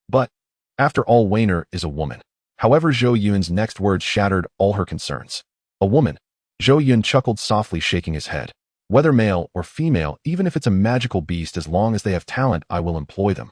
But, after all, Weiner is a woman. However, Zhou Yun's next words shattered all her concerns. A woman. Zhou Yun chuckled softly, shaking his head. Whether male or female, even if it's a magical beast, as long as they have talent, I will employ them.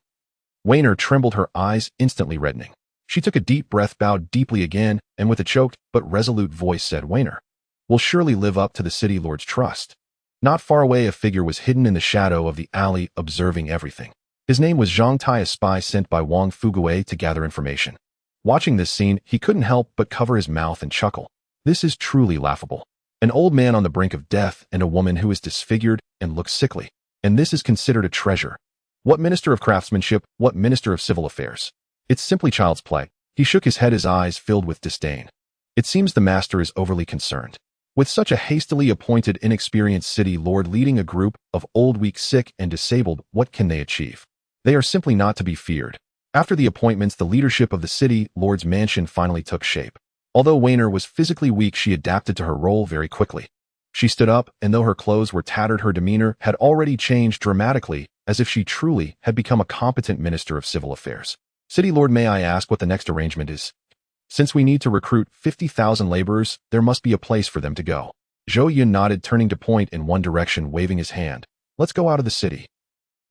Weiner trembled, her eyes instantly reddening. She took a deep breath, bowed deeply again, and with a choked but resolute voice said, Weiner will surely live up to the city lord's trust. Not far away, a figure was hidden in the shadow of the alley, observing everything. His name was Zhang Tai, a spy sent by Wang Fugue to gather information. Watching this scene, he couldn't help but cover his mouth and chuckle. This is truly laughable. An old man on the brink of death and a woman who is disfigured and looks sickly. And this is considered a treasure. What Minister of Craftsmanship, what Minister of Civil Affairs? It's simply child's play. He shook his head, his eyes filled with disdain. It seems the master is overly concerned. With such a hastily appointed, inexperienced city lord leading a group of old, weak, sick, and disabled, what can they achieve? They are simply not to be feared. After the appointments, the leadership of the city lord's mansion finally took shape. Although Weiner was physically weak, she adapted to her role very quickly. She stood up, and though her clothes were tattered, her demeanor had already changed dramatically, as if she truly had become a competent Minister of Civil Affairs. City Lord, may I ask what the next arrangement is? Since we need to recruit 50,000 laborers, there must be a place for them to go. Zhou Yun nodded, turning to point in one direction, waving his hand. Let's go out of the city.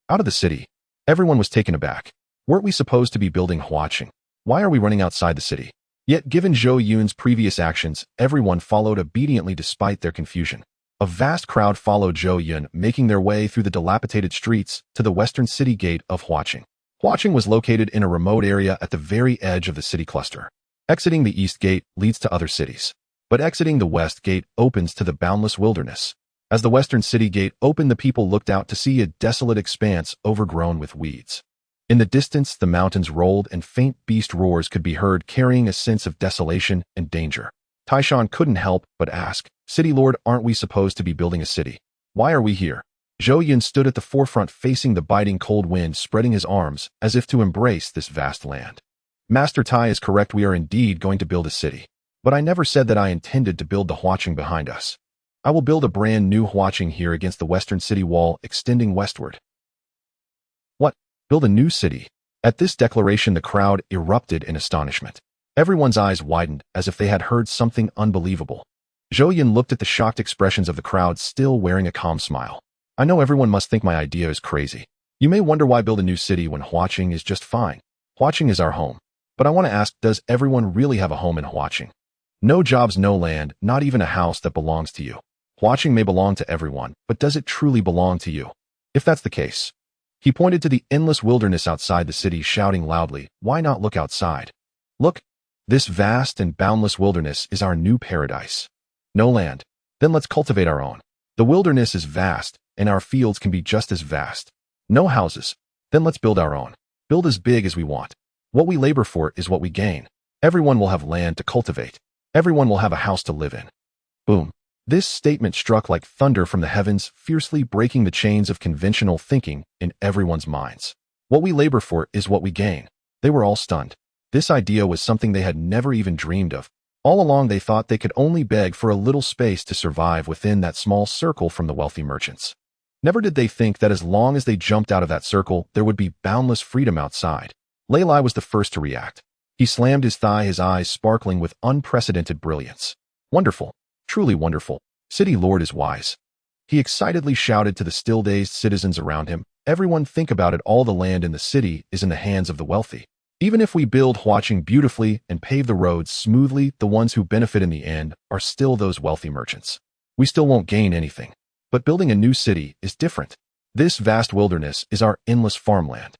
Out of the city? Everyone was taken aback. Weren't we supposed to be building Huaqing? Why are we running outside the city? Yet, given Zhou Yun's previous actions, everyone followed obediently despite their confusion. A vast crowd followed Zhou Yun, making their way through the dilapidated streets to the western city gate of Huaqing. Huaqing was located in a remote area at the very edge of the city cluster. Exiting the east gate leads to other cities, but exiting the west gate opens to the boundless wilderness. As the western city gate opened, the people looked out to see a desolate expanse overgrown with weeds. In the distance, the mountains rolled and faint beast roars could be heard, carrying a sense of desolation and danger. Taishan couldn't help but ask, "City Lord, aren't we supposed to be building a city? Why are we here?" Zhou Yun stood at the forefront, facing the biting cold wind, spreading his arms as if to embrace this vast land. "Master Tai is correct, we are indeed going to build a city. But I never said that I intended to build the Huaqing behind us. I will build a brand new Huaqing here against the western city wall extending westward." "What? Build a new city?" At this declaration, the crowd erupted in astonishment. Everyone's eyes widened as if they had heard something unbelievable. Zhou Yun looked at the shocked expressions of the crowd, still wearing a calm smile. "I know everyone must think my idea is crazy. You may wonder why build a new city when Huaqing is just fine. Huaqing is our home. But I want to ask, does everyone really have a home in Huaqing? No jobs, no land, not even a house that belongs to you. Huaqing may belong to everyone, but does it truly belong to you? If that's the case." He pointed to the endless wilderness outside the city, shouting loudly, "Why not look outside? Look, this vast and boundless wilderness is our new paradise. No land? Then let's cultivate our own. The wilderness is vast, and our fields can be just as vast. No houses? Then let's build our own. Build as big as we want. What we labor for is what we gain. Everyone will have land to cultivate. Everyone will have a house to live in." Boom. This statement struck like thunder from the heavens, fiercely breaking the chains of conventional thinking in everyone's minds. What we labor for is what we gain. They were all stunned. This idea was something they had never even dreamed of. All along they thought they could only beg for a little space to survive within that small circle from the wealthy merchants. Never did they think that as long as they jumped out of that circle, there would be boundless freedom outside. Lei Lai was the first to react. He slammed his thigh, his eyes sparkling with unprecedented brilliance. "Wonderful. Truly wonderful. City Lord is wise." He excitedly shouted to the still-dazed citizens around him, "Everyone think about it, all the land in the city is in the hands of the wealthy. Even if we build Huaqing beautifully and pave the roads smoothly, the ones who benefit in the end are still those wealthy merchants. We still won't gain anything. But building a new city is different. This vast wilderness is our endless farmland.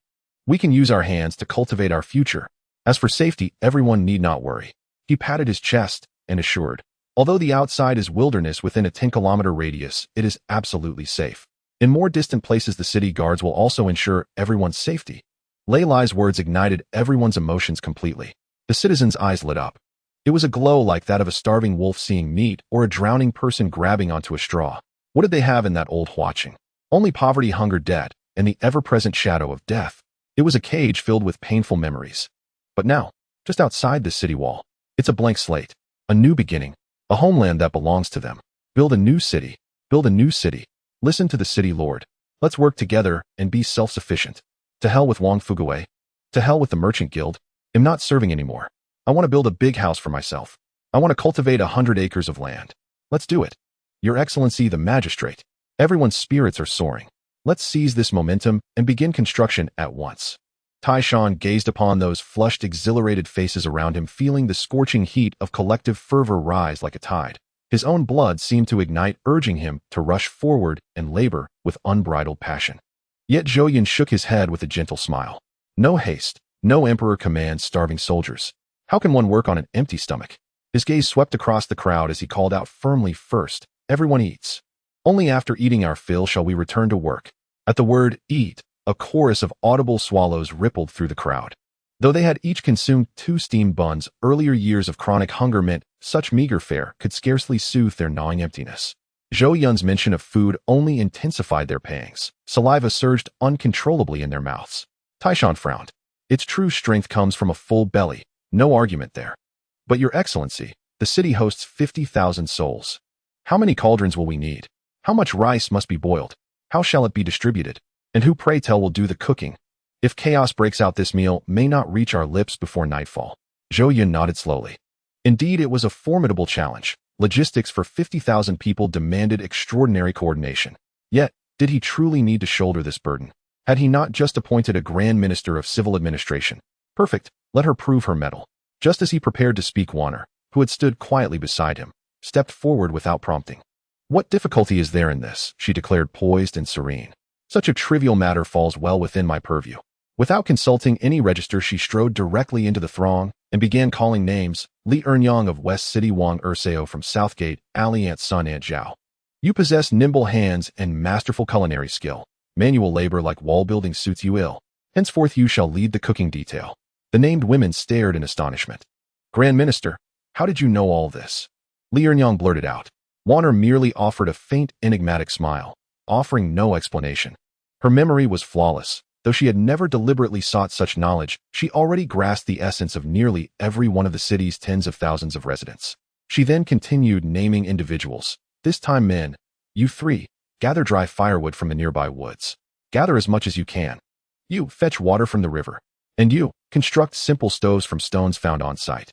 We can use our hands to cultivate our future. As for safety, everyone need not worry." He patted his chest and assured, "Although the outside is wilderness, within a 10-kilometer radius, it is absolutely safe. In more distant places, the city guards will also ensure everyone's safety." Lei Lai's words ignited everyone's emotions completely. The citizens' eyes lit up. It was a glow like that of a starving wolf seeing meat or a drowning person grabbing onto a straw. What did they have in that old Huaqing? Only poverty, hunger, debt, and the ever-present shadow of death. It was a cage filled with painful memories. But now, just outside the city wall, it's a blank slate, a new beginning. A homeland that belongs to them. Build a new city. Build a new city. Listen to the city lord. Let's work together and be self-sufficient. To hell with Wang Fuguwei. To hell with the merchant guild. I'm not serving anymore. I want to build a big house for myself. I want to cultivate 100 acres of land. Let's do it. Your Excellency, the magistrate. Everyone's spirits are soaring. Let's seize this momentum and begin construction at once." Taishan gazed upon those flushed, exhilarated faces around him, feeling the scorching heat of collective fervor rise like a tide. His own blood seemed to ignite, urging him to rush forward and labor with unbridled passion. Yet Zhou Yun shook his head with a gentle smile. "No haste. No emperor commands starving soldiers. How can one work on an empty stomach?" His gaze swept across the crowd as he called out firmly, "First, everyone eats. Only after eating our fill shall we return to work." At the word eat, a chorus of audible swallows rippled through the crowd. Though they had each consumed 2 steamed buns, earlier years of chronic hunger meant such meager fare could scarcely soothe their gnawing emptiness. Zhou Yun's mention of food only intensified their pangs. Saliva surged uncontrollably in their mouths. Taishan frowned. Its true strength comes from a full belly. No argument there. "But Your Excellency, the city hosts 50,000 souls. How many cauldrons will we need? How much rice must be boiled? How shall it be distributed? And who, pray tell, will do the cooking? If chaos breaks out, this meal may not reach our lips before nightfall." Zhou Yun nodded slowly. Indeed, it was a formidable challenge. Logistics for 50,000 people demanded extraordinary coordination. Yet, did he truly need to shoulder this burden? Had he not just appointed a Grand Minister of Civil Administration? Perfect, let her prove her mettle. Just as he prepared to speak, Warner, who had stood quietly beside him, stepped forward without prompting. "What difficulty is there in this?" she declared, poised and serene. "Such a trivial matter falls well within my purview." Without consulting any register, she strode directly into the throng and began calling names: Li Ernyang of West City, Wang Erseo from Southgate, Ali Aunt Sun Aunt Zhao. You possess nimble hands and masterful culinary skill. Manual labor like wall building suits you ill. Henceforth you shall lead the cooking detail. The named women stared in astonishment. Grand Minister, how did you know all this? Li Ernyang blurted out. Wanner merely offered a faint, enigmatic smile, offering no explanation. Her memory was flawless. Though she had never deliberately sought such knowledge, she already grasped the essence of nearly every one of the city's tens of thousands of residents. She then continued naming individuals. This time men. You three, gather dry firewood from the nearby woods. Gather as much as you can. You, fetch water from the river. And you, construct simple stoves from stones found on site.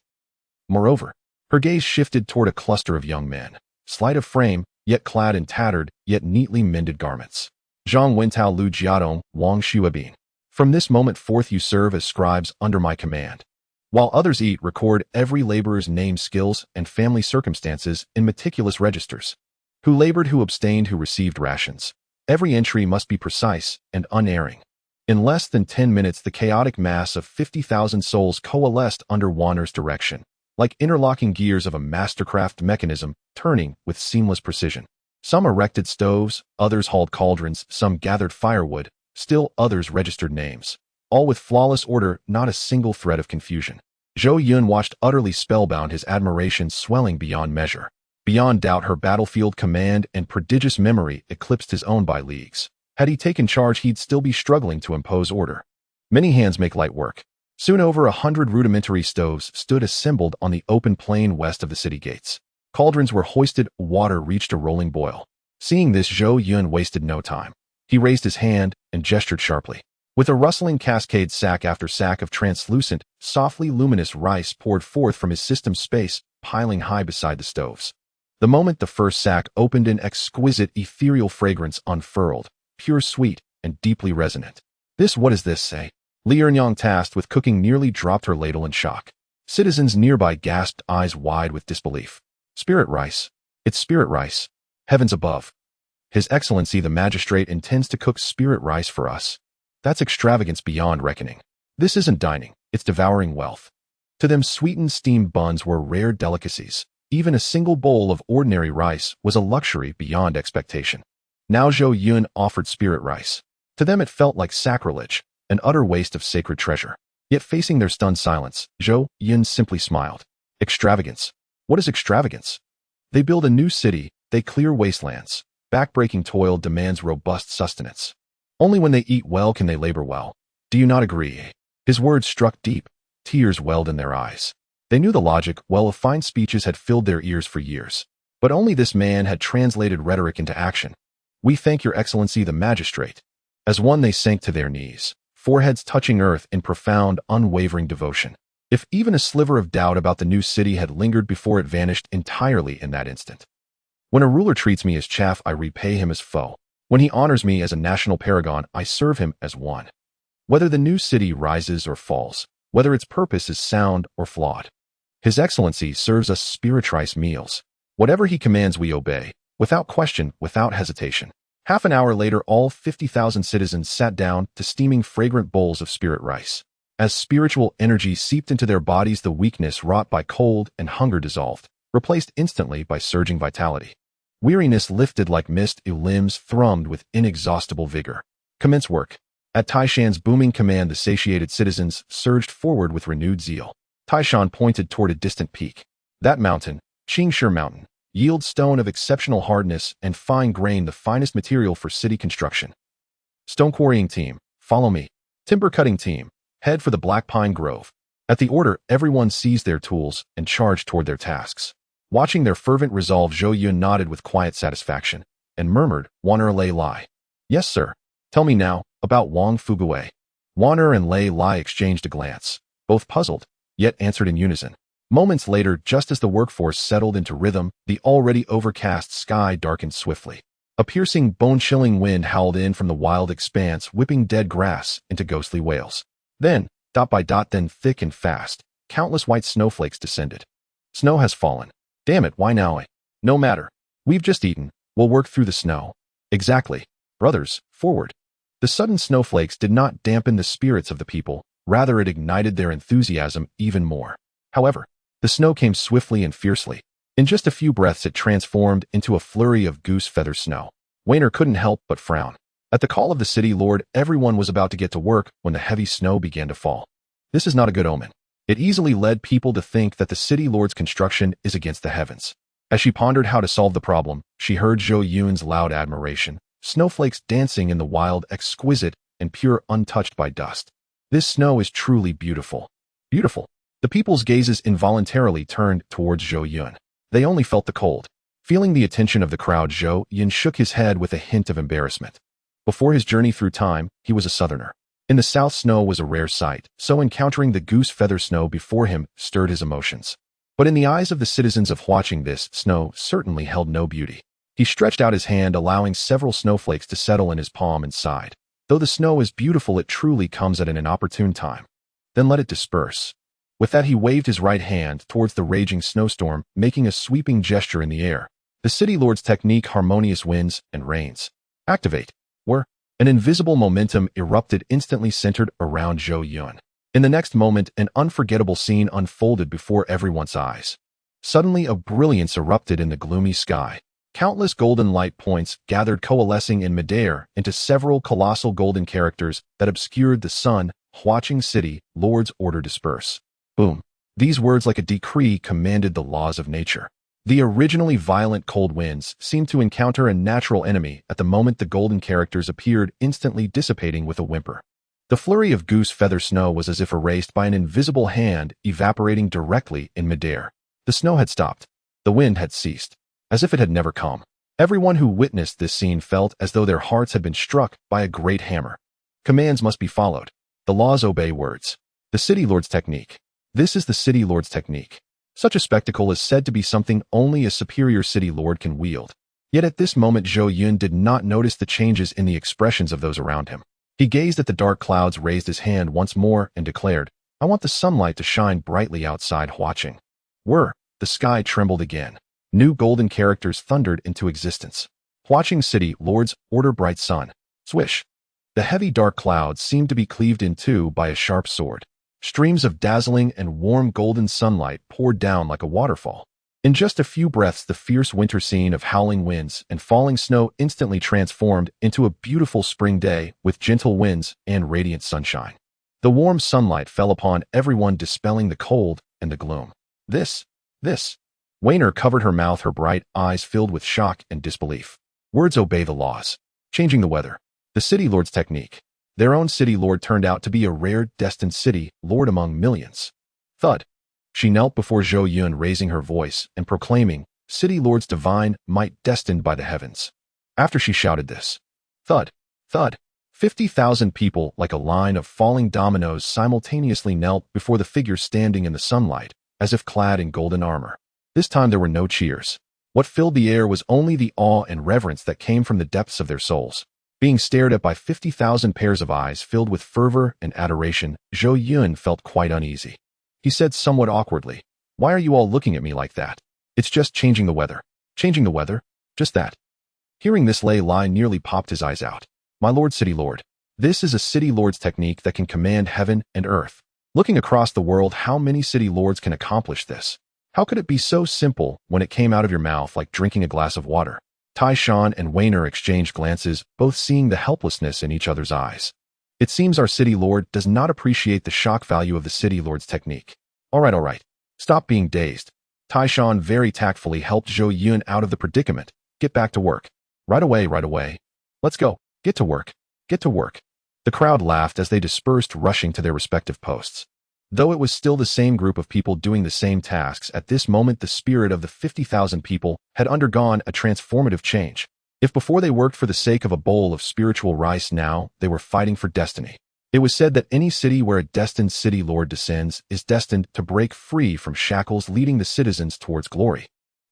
Moreover, her gaze shifted toward a cluster of young men, slight of frame, yet clad in tattered, yet neatly mended garments. Zhang Wentao Lu Jiadong, Wang Shuabin. From this moment forth you serve as scribes under my command. While others eat, record every laborer's name, skills, and family circumstances in meticulous registers. Who labored, who abstained, who received rations. Every entry must be precise and unerring. In less than 10 minutes, the chaotic mass of 50,000 souls coalesced under Wanner's direction, like interlocking gears of a mastercraft mechanism turning with seamless precision. Some erected stoves, others hauled cauldrons, some gathered firewood, still others registered names. All with flawless order, not a single thread of confusion. Zhou Yun watched utterly spellbound, his admiration swelling beyond measure. Beyond doubt, her battlefield command and prodigious memory eclipsed his own by leagues. Had he taken charge, he'd still be struggling to impose order. Many hands make light work. Soon over 100 rudimentary stoves stood assembled on the open plain west of the city gates. Cauldrons were hoisted, water reached a rolling boil. Seeing this, Zhou Yun wasted no time. He raised his hand and gestured sharply. With a rustling cascade, sack after sack of translucent, softly luminous rice poured forth from his system's space, piling high beside the stoves. The moment the first sack opened, an exquisite, ethereal fragrance unfurled, pure, sweet, and deeply resonant. What does this say? Li Ernyang, tasked with cooking, nearly dropped her ladle in shock. Citizens nearby gasped, eyes wide with disbelief. Spirit rice. It's spirit rice. Heavens above. His Excellency the Magistrate intends to cook spirit rice for us. That's extravagance beyond reckoning. This isn't dining, it's devouring wealth. To them, sweetened steamed buns were rare delicacies. Even a single bowl of ordinary rice was a luxury beyond expectation. Now Zhou Yun offered spirit rice. To them it felt like sacrilege, an utter waste of sacred treasure. Yet facing their stunned silence, Zhou Yun simply smiled. Extravagance. What is extravagance? They build a new city, they clear wastelands. Backbreaking toil demands robust sustenance. Only when they eat well can they labor well. Do you not agree? His words struck deep. Tears welled in their eyes. They knew the logic, well, of fine speeches had filled their ears for years. But only this man had translated rhetoric into action. We thank your Excellency the Magistrate. As one they sank to their knees, foreheads touching earth in profound, unwavering devotion. If even a sliver of doubt about the new city had lingered before it vanished entirely in that instant. When a ruler treats me as chaff, I repay him as foe. When he honors me as a national paragon, I serve him as one. Whether the new city rises or falls, whether its purpose is sound or flawed, His Excellency serves us spirit rice meals. Whatever he commands we obey, without question, without hesitation. Half an hour later, all 50,000 citizens sat down to steaming, fragrant bowls of spirit rice. As spiritual energy seeped into their bodies, the weakness wrought by cold and hunger dissolved, replaced instantly by surging vitality. Weariness lifted like mist, limbs thrummed with inexhaustible vigor. Commence work. At Taishan's booming command, the satiated citizens surged forward with renewed zeal. Taishan pointed toward a distant peak. That mountain, Qingshi Mountain, yields stone of exceptional hardness and fine grain, the finest material for city construction. Stone quarrying team, follow me. Timber cutting team, head for the Black Pine Grove. At the order, everyone seized their tools and charged toward their tasks. Watching their fervent resolve, Zhou Yun nodded with quiet satisfaction and murmured, "Wan'er Lei Lai." "Yes, sir. Tell me now, about Wang Fugui." Wan'er and Lei Lai exchanged a glance, both puzzled, yet answered in unison. Moments later, just as the workforce settled into rhythm, the already overcast sky darkened swiftly. A piercing, bone-chilling wind howled in from the wild expanse, whipping dead grass into ghostly wails. Then, dot by dot, then thick and fast, countless white snowflakes descended. "Snow has fallen. Damn it, why now? No matter. We've just eaten. We'll work through the snow." "Exactly. Brothers, forward." The sudden snowflakes did not dampen the spirits of the people, rather it ignited their enthusiasm even more. However, the snow came swiftly and fiercely. In just a few breaths it transformed into a flurry of goose feather snow. Wayner couldn't help but frown. At the call of the city lord, everyone was about to get to work when the heavy snow began to fall. This is not a good omen. It easily led people to think that the city lord's construction is against the heavens. As she pondered how to solve the problem, she heard Zhou Yun's loud admiration, snowflakes dancing in the wild, exquisite, and pure, untouched by dust. This snow is truly beautiful. Beautiful. The people's gazes involuntarily turned towards Zhou Yun. They only felt the cold. Feeling the attention of the crowd, Zhou Yun shook his head with a hint of embarrassment. Before his journey through time, he was a southerner. In the south, snow was a rare sight, so encountering the goose feather snow before him stirred his emotions. But in the eyes of the citizens of Huaqing, this snow certainly held no beauty. He stretched out his hand, allowing several snowflakes to settle in his palm, and sighed. Though the snow is beautiful, it truly comes at an inopportune time. Then let it disperse. With that, he waved his right hand towards the raging snowstorm, making a sweeping gesture in the air. The city lord's technique, harmonious winds and rains. Activate. An invisible momentum erupted, instantly centered around Zhou Yun. In the next moment, an unforgettable scene unfolded before everyone's eyes. Suddenly, a brilliance erupted in the gloomy sky. Countless golden light points gathered, coalescing in midair into several colossal golden characters that obscured the sun. Huaqing City, Lord's order, disperse. Boom. These words, like a decree, commanded the laws of nature. The originally violent cold winds seemed to encounter a natural enemy at the moment the golden characters appeared, instantly dissipating with a whimper. The flurry of goose feather snow was as if erased by an invisible hand, evaporating directly in midair. The snow had stopped. The wind had ceased, as if it had never come. Everyone who witnessed this scene felt as though their hearts had been struck by a great hammer. Commands must be followed. The laws obey words. The city lord's technique. This is the city lord's technique. Such a spectacle is said to be something only a superior city lord can wield. Yet at this moment, Zhou Yun did not notice the changes in the expressions of those around him. He gazed at the dark clouds, raised his hand once more, and declared, "I want the sunlight to shine brightly outside Huaqing." The sky trembled again. New golden characters thundered into existence. Huaqing City, Lord's order, bright sun. Swish. The heavy dark clouds seemed to be cleaved in two by a sharp sword. Streams of dazzling and warm golden sunlight poured down like a waterfall. In just a few breaths, the fierce winter scene of howling winds and falling snow instantly transformed into a beautiful spring day with gentle winds and radiant sunshine. The warm sunlight fell upon everyone, dispelling the cold and the gloom. This. Wayner covered her mouth, her bright eyes filled with shock and disbelief. Words obey the laws. Changing the weather. The city lord's technique. Their own city lord turned out to be a rare, destined city lord among millions. Thud. She knelt before Zhou Yun, raising her voice and proclaiming, "City lord's divine might destined by the heavens." After she shouted this, thud, thud, 50,000 people, like a line of falling dominoes, simultaneously knelt before the figure standing in the sunlight, as if clad in golden armor. This time there were no cheers. What filled the air was only the awe and reverence that came from the depths of their souls. Being stared at by 50,000 pairs of eyes filled with fervor and adoration, Zhou Yun felt quite uneasy. He said somewhat awkwardly, "Why are you all looking at me like that? It's just changing the weather." Changing the weather? Just that. Hearing this, Lai nearly popped his eyes out. "My lord, city lord, this is a city lord's technique that can command heaven and earth. Looking across the world, how many city lords can accomplish this? How could it be so simple when it came out of your mouth like drinking a glass of water?" Taishan and Wayner exchanged glances, both seeing the helplessness in each other's eyes. "It seems our city lord does not appreciate the shock value of the city lord's technique. All right. Stop being dazed." Taishan very tactfully helped Zhou Yun out of the predicament. "Get back to work. Right away. Let's go. Get to work. The crowd laughed as they dispersed, rushing to their respective posts. Though it was still the same group of people doing the same tasks, at this moment the spirit of the 50,000 people had undergone a transformative change. If before they worked for the sake of a bowl of spiritual rice, now they were fighting for destiny. It was said that any city where a destined city lord descends is destined to break free from shackles, leading the citizens towards glory.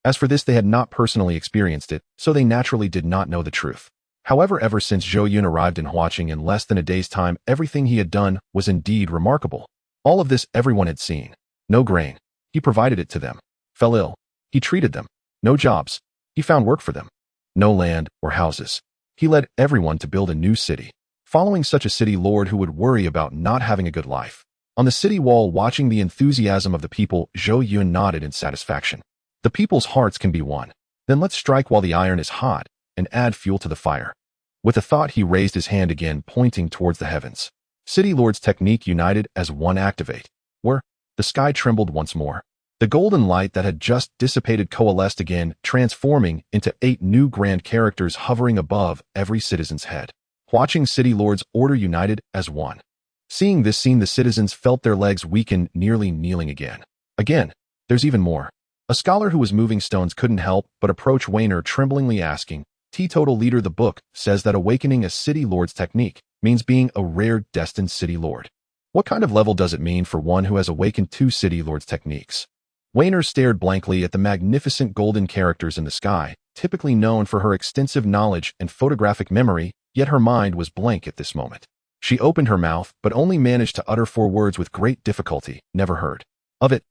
As for this, they had not personally experienced it, so they naturally did not know the truth. However, ever since Zhou Yun arrived in Huaqing in less than a day's time, everything he had done was indeed remarkable. All of this everyone had seen. No grain. He provided it to them. Fell ill. He treated them. No jobs. He found work for them. No land or houses. He led everyone to build a new city. Following such a city lord who would worry about not having a good life. On the city wall, watching the enthusiasm of the people, Zhou Yun nodded in satisfaction. The people's hearts can be won. Then let's strike while the iron is hot and add fuel to the fire. With a thought, he raised his hand again, pointing towards the heavens. City Lord's technique united as one activate. Where the sky trembled once more. The golden light that had just dissipated coalesced again, transforming into 8 new grand characters hovering above every citizen's head. Watching City Lord's order united as one. Seeing this scene, the citizens felt their legs weaken, nearly kneeling again. Again, there's even more. A scholar who was moving stones couldn't help but approach Wayner, tremblingly asking, Teetotal leader, the book says that awakening a City Lord's technique means being a rare destined City Lord. What kind of level does it mean for one who has awakened 2 City Lord's techniques? Wayner stared blankly at the magnificent golden characters in the sky, typically known for her extensive knowledge and photographic memory, yet her mind was blank at this moment. She opened her mouth, but only managed to utter 4 words with great difficulty. Never heard of it.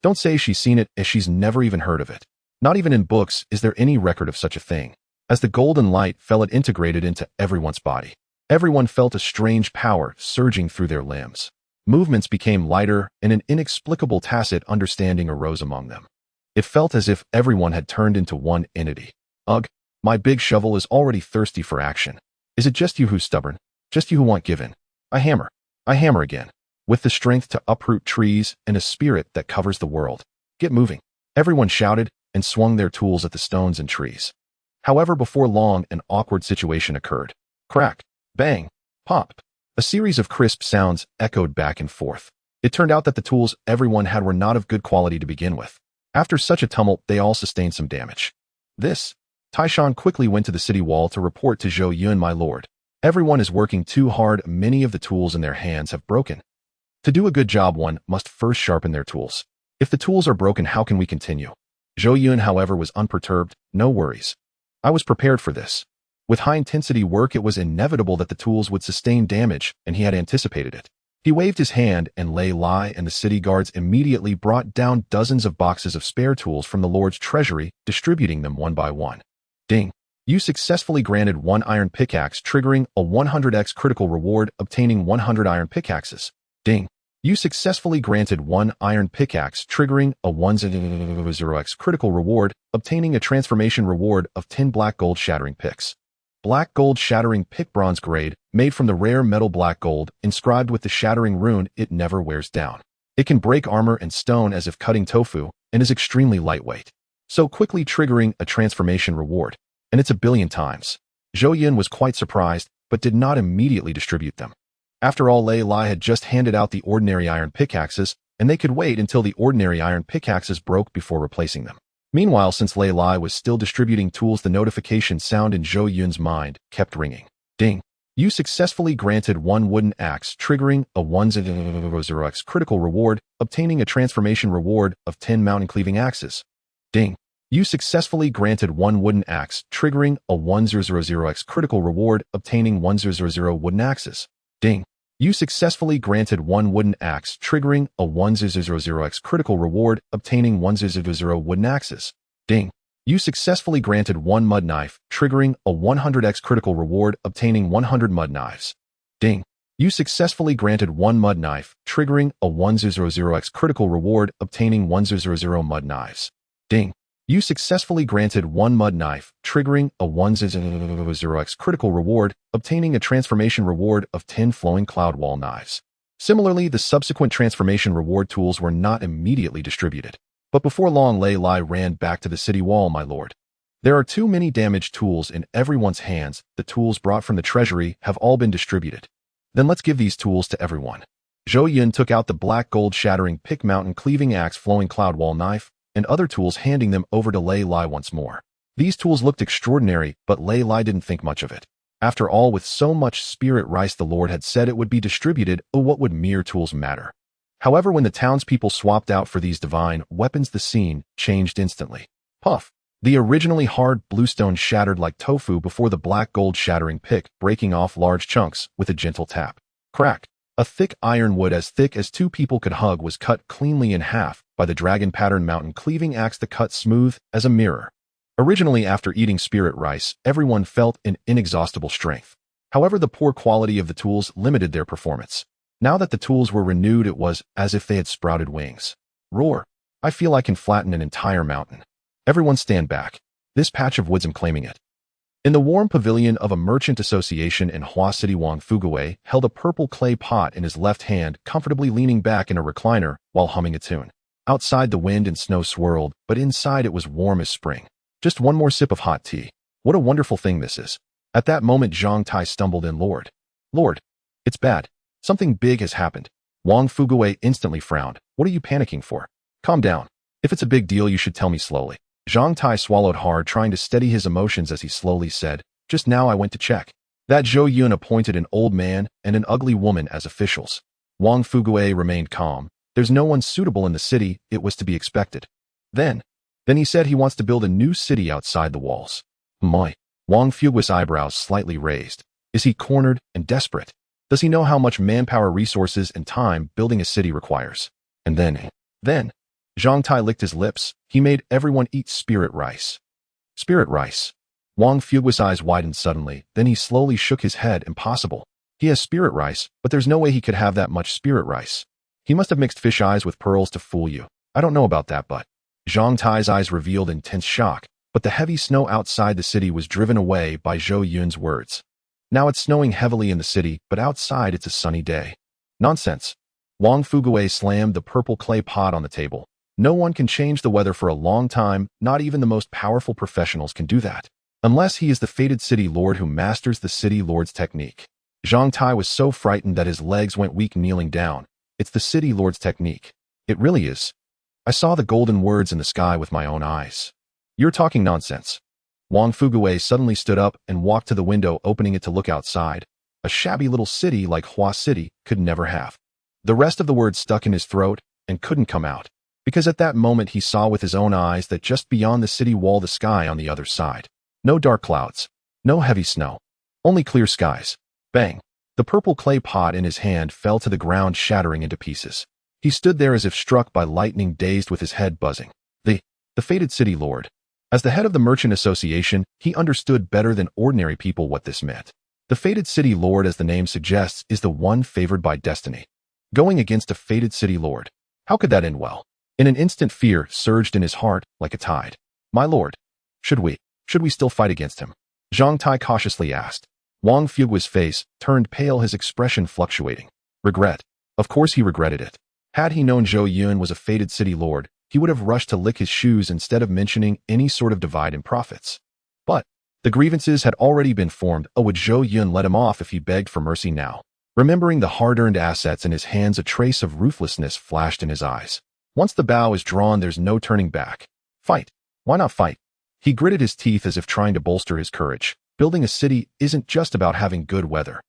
Don't say she's seen it, as she's never even heard of it. Not even in books is there any record of such a thing. As the golden light fell, it integrated into everyone's body. Everyone felt a strange power surging through their limbs. Movements became lighter, and an inexplicable tacit understanding arose among them. It felt as if everyone had turned into one entity. Ugh, my big shovel is already thirsty for action. Is it just you who's stubborn? Just you who want given? I hammer again. With the strength to uproot trees and a spirit that covers the world. Get moving. Everyone shouted and swung their tools at the stones and trees. However, before long, an awkward situation occurred. Crack, bang, pop. A series of crisp sounds echoed back and forth. It turned out that the tools everyone had were not of good quality to begin with. After such a tumult, they all sustained some damage. Taishan quickly went to the city wall to report to Zhou Yun, my lord. Everyone is working too hard. Many of the tools in their hands have broken. To do a good job, one must first sharpen their tools. If the tools are broken, how can we continue? Zhou Yun, however, was unperturbed. No worries. I was prepared for this. With high-intensity work, it was inevitable that the tools would sustain damage, and he had anticipated it. He waved his hand, and Lei Lai and the city guards immediately brought down dozens of boxes of spare tools from the Lord's treasury, distributing them one by one. Ding. You successfully granted 1 iron pickaxe, triggering a 100x critical reward, obtaining 100 iron pickaxes. Ding. You successfully granted 1 iron pickaxe, triggering a 10x critical reward, obtaining a transformation reward of 10 black gold shattering picks. Black gold shattering pick, bronze grade, made from the rare metal black gold, inscribed with the shattering rune. It never wears down. It can break armor and stone as if cutting tofu, and is extremely lightweight. So quickly triggering a transformation reward. And it's a billion times. Zhou Yun was quite surprised, but did not immediately distribute them. After all, Lei Lai had just handed out the ordinary iron pickaxes, and they could wait until the ordinary iron pickaxes broke before replacing them. Meanwhile, since Lei Lai was still distributing tools, the notification sound in Zhou Yun's mind kept ringing. Ding. You successfully granted 1 wooden axe, triggering a 10x critical reward, obtaining a transformation reward of 10 mountain cleaving axes. Ding. You successfully granted 1 wooden axe, triggering a 1000x critical reward, obtaining 1000 wooden axes. Ding. You successfully granted 1 wooden axe, triggering a 1000x critical reward, obtaining 1000 wooden axes. Ding. You successfully granted 1 mud knife, triggering a 100x critical reward, obtaining 100 mud knives. Ding. You successfully granted 1 mud knife, triggering a 100x critical reward, obtaining 100 mud knives. Ding. You successfully granted 1 mud knife, triggering a 100x critical reward, obtaining a transformation reward of 10 flowing cloud wall knives. Similarly, the subsequent transformation reward tools were not immediately distributed. But before long, Lei Lai ran back to the city wall, my lord. There are too many damaged tools in everyone's hands. The tools brought from the treasury have all been distributed. Then let's give these tools to everyone. Zhou Yun took out the black gold shattering pick, mountain cleaving axe, flowing cloud wall knife, and other tools, handing them over to Lei Lai once more. These tools looked extraordinary, but Lei Lai didn't think much of it. After all, with so much spirit rice, the Lord had said it would be distributed. Oh, what would mere tools matter? However, when the townspeople swapped out for these divine weapons, the scene changed instantly. Puff! The originally hard bluestone shattered like tofu before the black gold shattering pick, breaking off large chunks with a gentle tap. Crack! A thick ironwood as thick as 2 people could hug was cut cleanly in half by the dragon pattern mountain cleaving axe, the cut smooth as a mirror. Originally, after eating spirit rice, everyone felt an inexhaustible strength. However, the poor quality of the tools limited their performance. Now that the tools were renewed, it was as if they had sprouted wings. Roar! I feel I can flatten an entire mountain. Everyone stand back. This patch of woods I'm claiming it. In the warm pavilion of a merchant association in Hua City, Wang Fuguwei held a purple clay pot in his left hand, comfortably leaning back in a recliner while humming a tune. Outside the wind and snow swirled, but inside it was warm as spring. Just one more sip of hot tea. What a wonderful thing this is. At that moment Zhang Tai stumbled in. Lord, it's bad. Something big has happened. Wang Fuguwei instantly frowned. What are you panicking for? Calm down. If it's a big deal you should tell me slowly. Zhang Tai swallowed hard, trying to steady his emotions as he slowly said, just now I went to check. That Zhou Yun appointed an old man and an ugly woman as officials. Wang Fuguwei remained calm. There's no one suitable in the city, it was to be expected. Then he said he wants to build a new city outside the walls. My. Wang Fuguwei's eyebrows slightly raised. Is he cornered and desperate? Does he know how much manpower, resources, and time building a city requires? And then, Zhang Tai licked his lips. He made everyone eat spirit rice. Spirit rice. Wang Fugui's eyes widened suddenly, then he slowly shook his head. Impossible. He has spirit rice, but there's no way he could have that much spirit rice. He must have mixed fish eyes with pearls to fool you. I don't know about that, but... Zhang Tai's eyes revealed intense shock, but the heavy snow outside the city was driven away by Zhou Yun's words. Now it's snowing heavily in the city, but outside it's a sunny day. Nonsense. Wang Fuguwei slammed the purple clay pot on the table. No one can change the weather for a long time, not even the most powerful professionals can do that. Unless he is the fated city lord who masters the city lord's technique. Zhang Tai was so frightened that his legs went weak kneeling down. It's the city lord's technique. It really is. I saw the golden words in the sky with my own eyes. You're talking nonsense. Wang Fuguwei suddenly stood up and walked to the window, opening it to look outside. A shabby little city like Hua City could never have. The rest of the words stuck in his throat and couldn't come out. Because at that moment he saw with his own eyes that just beyond the city wall the sky on the other side. No dark clouds. No heavy snow. Only clear skies. Bang. The purple clay pot in his hand fell to the ground, shattering into pieces. He stood there as if struck by lightning, dazed with his head buzzing. The fated city lord. As the head of the merchant association, he understood better than ordinary people what this meant. The fated city lord, as the name suggests, is the one favored by destiny. Going against a fated city lord. How could that end well? In an instant, fear surged in his heart like a tide. My lord, should we still fight against him? Zhang Tai cautiously asked. Wang Fugui's face turned pale, his expression fluctuating. Regret. Of course he regretted it. Had he known Zhou Yun was a fated city lord, he would have rushed to lick his shoes instead of mentioning any sort of divide in profits. But the grievances had already been formed. Would Zhou Yun let him off if he begged for mercy now? Remembering the hard-earned assets in his hands, a trace of ruthlessness flashed in his eyes. Once the bow is drawn, there's no turning back. Fight. Why not fight? He gritted his teeth as if trying to bolster his courage. Building a city isn't just about having good weather.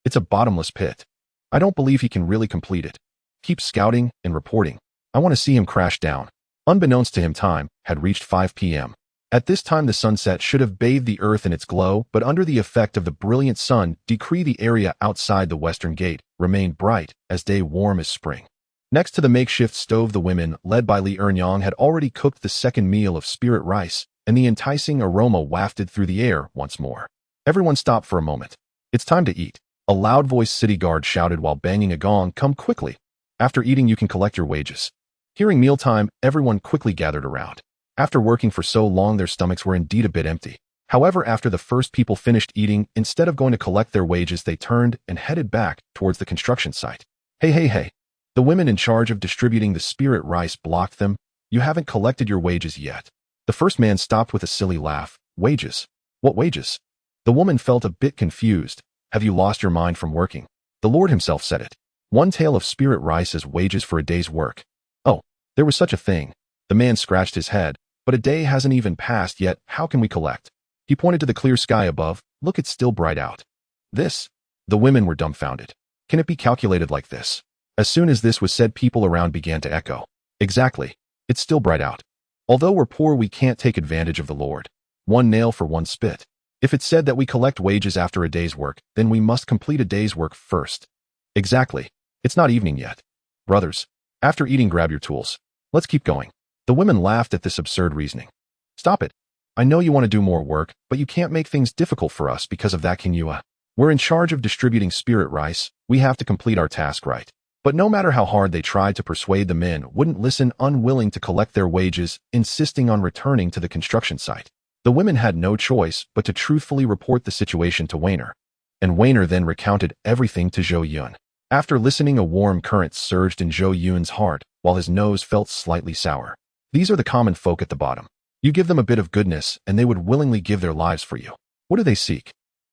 It's a bottomless pit. I don't believe he can really complete it. Keep scouting and reporting. I want to see him crash down. Unbeknownst to him, time had reached 5 p.m. At this time the sunset should have bathed the earth in its glow, but under the effect of the brilliant sun, the area outside the western gate remained bright as day, warm as spring. Next to the makeshift stove, the women, led by Li Ernyang, had already cooked the second meal of spirit rice, and the enticing aroma wafted through the air once more. Everyone stopped for a moment. It's time to eat. A loud-voiced city guard shouted while banging a gong. Come quickly. After eating you can collect your wages. Hearing mealtime, everyone quickly gathered around. After working for so long, their stomachs were indeed a bit empty. However, after the first people finished eating, instead of going to collect their wages, they turned and headed back towards the construction site. Hey. The women in charge of distributing the spirit rice blocked them. You haven't collected your wages yet. The first man stopped with a silly laugh. Wages? What wages? The woman felt a bit confused. Have you lost your mind from working? The Lord himself said it. One tael of spirit rice as wages for a day's work. Oh, there was such a thing. The man scratched his head. But a day hasn't even passed yet. How can we collect? He pointed to the clear sky above. Look, it's still bright out. This? The women were dumbfounded. Can it be calculated like this? As soon as this was said, people around began to echo. Exactly. It's still bright out. Although we're poor, we can't take advantage of the Lord. One nail for one spit. If it's said that we collect wages after a day's work, then we must complete a day's work first. Exactly. It's not evening yet. Brothers, after eating, grab your tools. Let's keep going. The women laughed at this absurd reasoning. Stop it. I know you want to do more work, but you can't make things difficult for us because of that, can you? We're in charge of distributing spirit rice. We have to complete our task right. But no matter how hard they tried to persuade, the men wouldn't listen, unwilling to collect their wages, insisting on returning to the construction site. The women had no choice but to truthfully report the situation to Weiner. And Weiner then recounted everything to Zhou Yun. After listening, a warm current surged in Zhou Yun's heart, while his nose felt slightly sour. These are the common folk at the bottom. You give them a bit of goodness, and they would willingly give their lives for you. What do they seek?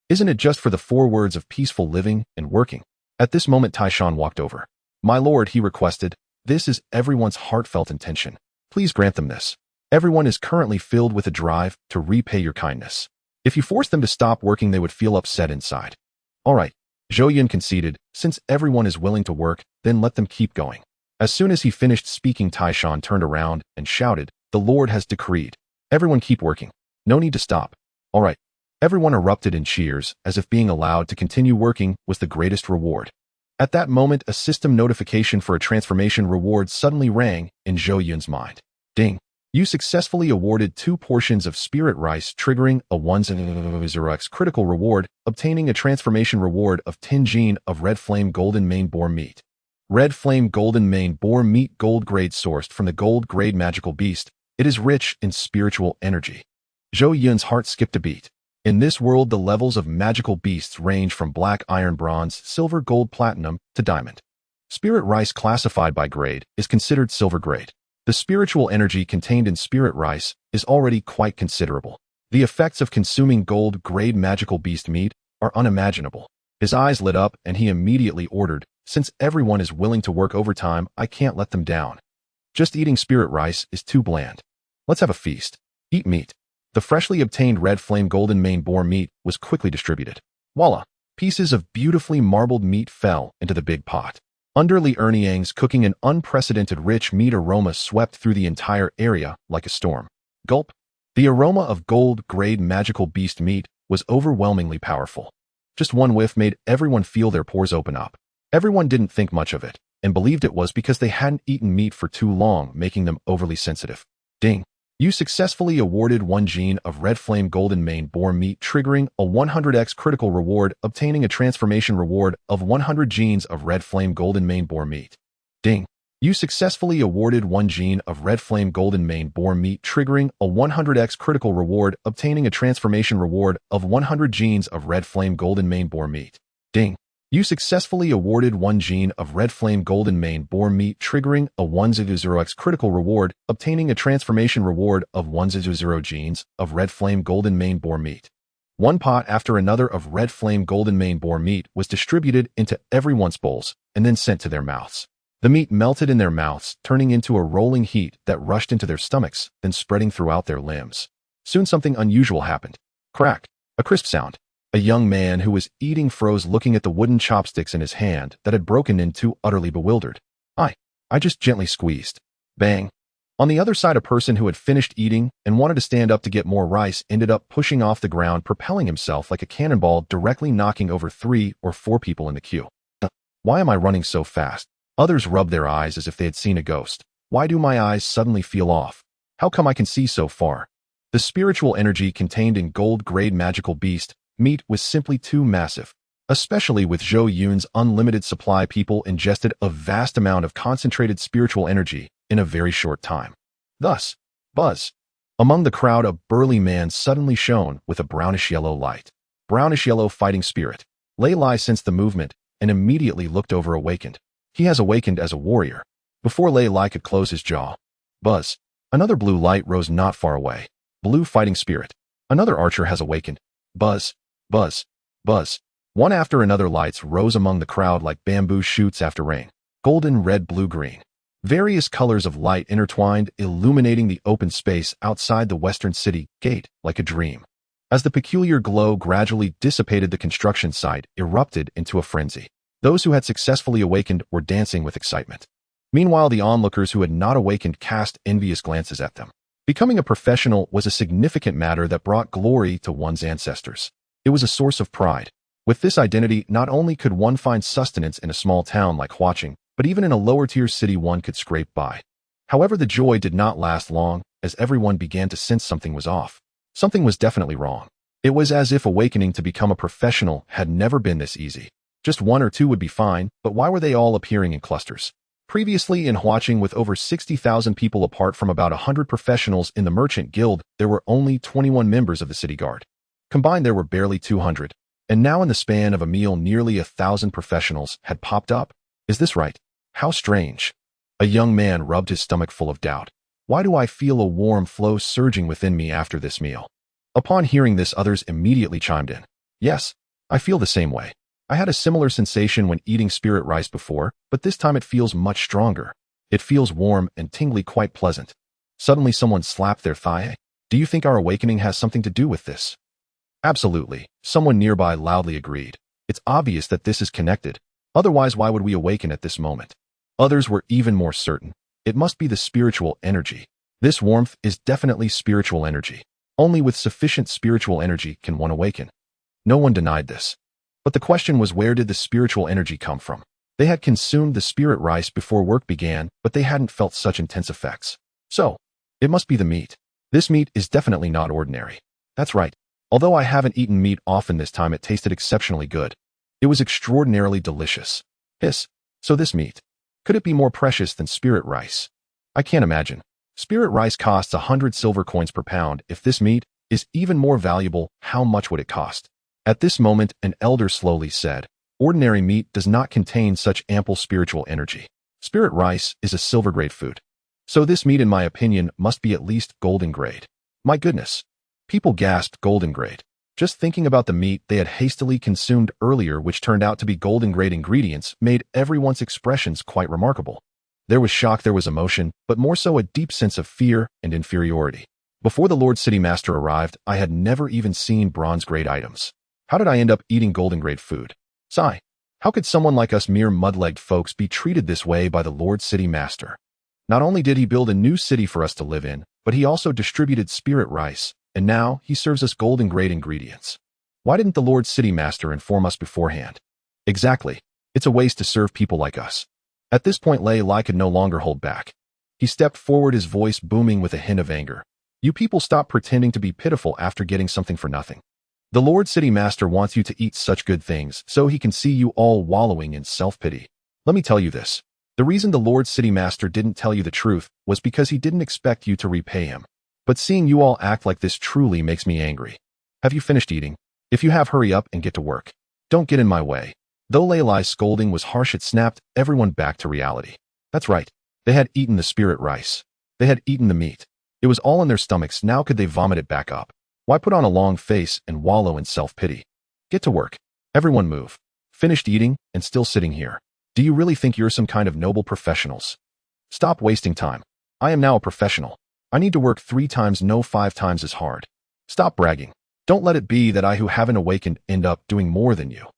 Isn't it just for the 4 words of peaceful living and working? At this moment, Taishan walked over. "My lord," he requested, "this is everyone's heartfelt intention. Please grant them this. Everyone is currently filled with a drive to repay your kindness. If you force them to stop working, they would feel upset inside." "All right," Zhou Yun conceded, "since everyone is willing to work, then let them keep going." As soon as he finished speaking, Taishan turned around and shouted, "The Lord has decreed. Everyone keep working. No need to stop." "All right." Everyone erupted in cheers, as if being allowed to continue working was the greatest reward. At that moment, a system notification for a transformation reward suddenly rang in Zhou Yun's mind. Ding! You successfully awarded 2 portions of spirit rice, triggering a 1x critical reward, obtaining a transformation reward of 10 gene of red flame golden mane boar meat. Red flame golden mane boar meat, gold grade, sourced from the gold grade magical beast. It is rich in spiritual energy. Zhou Yun's heart skipped a beat. In this world, the levels of magical beasts range from black iron, bronze, silver, gold, platinum, to diamond. Spirit rice, classified by grade, is considered silver grade. The spiritual energy contained in spirit rice is already quite considerable. The effects of consuming gold grade magical beast meat are unimaginable. His eyes lit up and he immediately ordered, "Since everyone is willing to work overtime, I can't let them down. Just eating spirit rice is too bland. Let's have a feast. Eat meat." The freshly obtained red flame golden mane boar meat was quickly distributed. Voila! Pieces of beautifully marbled meat fell into the big pot. Under Li Erniang's cooking, an unprecedented rich meat aroma swept through the entire area like a storm. Gulp! The aroma of gold-grade magical beast meat was overwhelmingly powerful. Just one whiff made everyone feel their pores open up. Everyone didn't think much of it, and believed it was because they hadn't eaten meat for too long, making them overly sensitive. Ding! You successfully awarded 1 gene of red flame golden mane boar meat, triggering a 100x critical reward, obtaining a transformation reward of 100 genes of red flame golden mane boar meat. Ding! You successfully awarded 1 gene of red flame golden mane boar meat, triggering a 100x critical reward, obtaining a transformation reward of 100 genes of red flame golden mane boar meat. Ding! You successfully awarded 1 gene of red flame golden mane boar meat, triggering a 100x critical reward, obtaining a transformation reward of 100 genes of red flame golden mane boar meat. One pot after another of red flame golden mane boar meat was distributed into everyone's bowls and then sent to their mouths. The meat melted in their mouths, turning into a rolling heat that rushed into their stomachs, then spreading throughout their limbs. Soon something unusual happened. Crack! A crisp sound. A young man who was eating froze, looking at the wooden chopsticks in his hand that had broken into, utterly bewildered. I just gently squeezed. Bang! On the other side, a person who had finished eating and wanted to stand up to get more rice ended up pushing off the ground, propelling himself like a cannonball, directly knocking over 3 or 4 people in the queue. Why am I running so fast? Others rubbed their eyes as if they had seen a ghost. Why do my eyes suddenly feel off? How come I can see so far? The spiritual energy contained in gold-grade magical beast meat was simply too massive. Especially with Zhou Yun's unlimited supply, people ingested a vast amount of concentrated spiritual energy in a very short time. Thus, buzz! Among the crowd, a burly man suddenly shone with a brownish-yellow light. Brownish-yellow fighting spirit. Lei Lai sensed the movement and immediately looked over, awakened. He has awakened as a warrior. Before Lei Lai could close his jaw, buzz! Another blue light rose not far away. Blue fighting spirit. Another archer has awakened. Buzz! Buzz! Buzz! One after another, lights rose among the crowd like bamboo shoots after rain. Golden, red, blue, green. Various colors of light intertwined, illuminating the open space outside the western city gate like a dream. As the peculiar glow gradually dissipated, the construction site erupted into a frenzy. Those who had successfully awakened were dancing with excitement. Meanwhile, the onlookers who had not awakened cast envious glances at them. Becoming a professional was a significant matter that brought glory to one's ancestors. It was a source of pride. With this identity, not only could one find sustenance in a small town like Huaqing, but even in a lower-tier city one could scrape by. However, the joy did not last long, as everyone began to sense something was off. Something was definitely wrong. It was as if awakening to become a professional had never been this easy. Just one or two would be fine, but why were they all appearing in clusters? Previously, in Huaching, with over 60,000 people apart from about 100 professionals in the Merchant Guild, there were only 21 members of the City Guard. Combined, there were barely 200. And now in the span of a meal, nearly 1,000 professionals had popped up. Is this right? How strange. A young man rubbed his stomach full of doubt. Why do I feel a warm flow surging within me after this meal? Upon hearing this, others immediately chimed in. Yes, I feel the same way. I had a similar sensation when eating spirit rice before, but this time it feels much stronger. It feels warm and tingly, quite pleasant. Suddenly someone slapped their thigh. Do you think our awakening has something to do with this? Absolutely, someone nearby loudly agreed. It's obvious that this is connected. Otherwise, why would we awaken at this moment? Others were even more certain. It must be the spiritual energy. This warmth is definitely spiritual energy. Only with sufficient spiritual energy can one awaken. No one denied this. But the question was, where did the spiritual energy come from? They had consumed the spirit rice before work began, but they hadn't felt such intense effects. So, it must be the meat. This meat is definitely not ordinary. That's right. Although I haven't eaten meat often, this time it tasted exceptionally good. It was extraordinarily delicious. Hiss. So this meat. Could it be more precious than spirit rice? I can't imagine. Spirit rice costs 100 silver coins per pound. If this meat is even more valuable, how much would it cost? At this moment, an elder slowly said, ordinary meat does not contain such ample spiritual energy. Spirit rice is a silver grade food. So this meat, in my opinion, must be at least golden grade. My goodness. People gasped, golden grade. Just thinking about the meat they had hastily consumed earlier, which turned out to be golden grade ingredients, made everyone's expressions quite remarkable. There was shock, there was emotion, but more so a deep sense of fear and inferiority. Before the Lord City Master arrived, I had never even seen bronze grade items. How did I end up eating golden grade food? Sigh. How could someone like us mere mud-legged folks be treated this way by the Lord City Master? Not only did he build a new city for us to live in, but he also distributed spirit rice, and now he serves us golden grade ingredients. Why didn't the Lord City Master inform us beforehand? Exactly. It's a waste to serve people like us. At this point, Lei Lai could no longer hold back. He stepped forward, his voice booming with a hint of anger. You people stop pretending to be pitiful after getting something for nothing. The Lord City Master wants you to eat such good things so he can see you all wallowing in self-pity. Let me tell you this. The reason the Lord City Master didn't tell you the truth was because he didn't expect you to repay him. But seeing you all act like this truly makes me angry. Have you finished eating? If you have, hurry up and get to work. Don't get in my way. Though Lei Lai's scolding was harsh, it snapped everyone back to reality. That's right. They had eaten the spirit rice. They had eaten the meat. It was all in their stomachs. Now could they vomit it back up? Why put on a long face and wallow in self-pity? Get to work. Everyone move. Finished eating and still sitting here. Do you really think you're some kind of noble professionals? Stop wasting time. I am now a professional. I need to work 3 times, no 5 times as hard. Stop bragging. Don't let it be that I who haven't awakened end up doing more than you.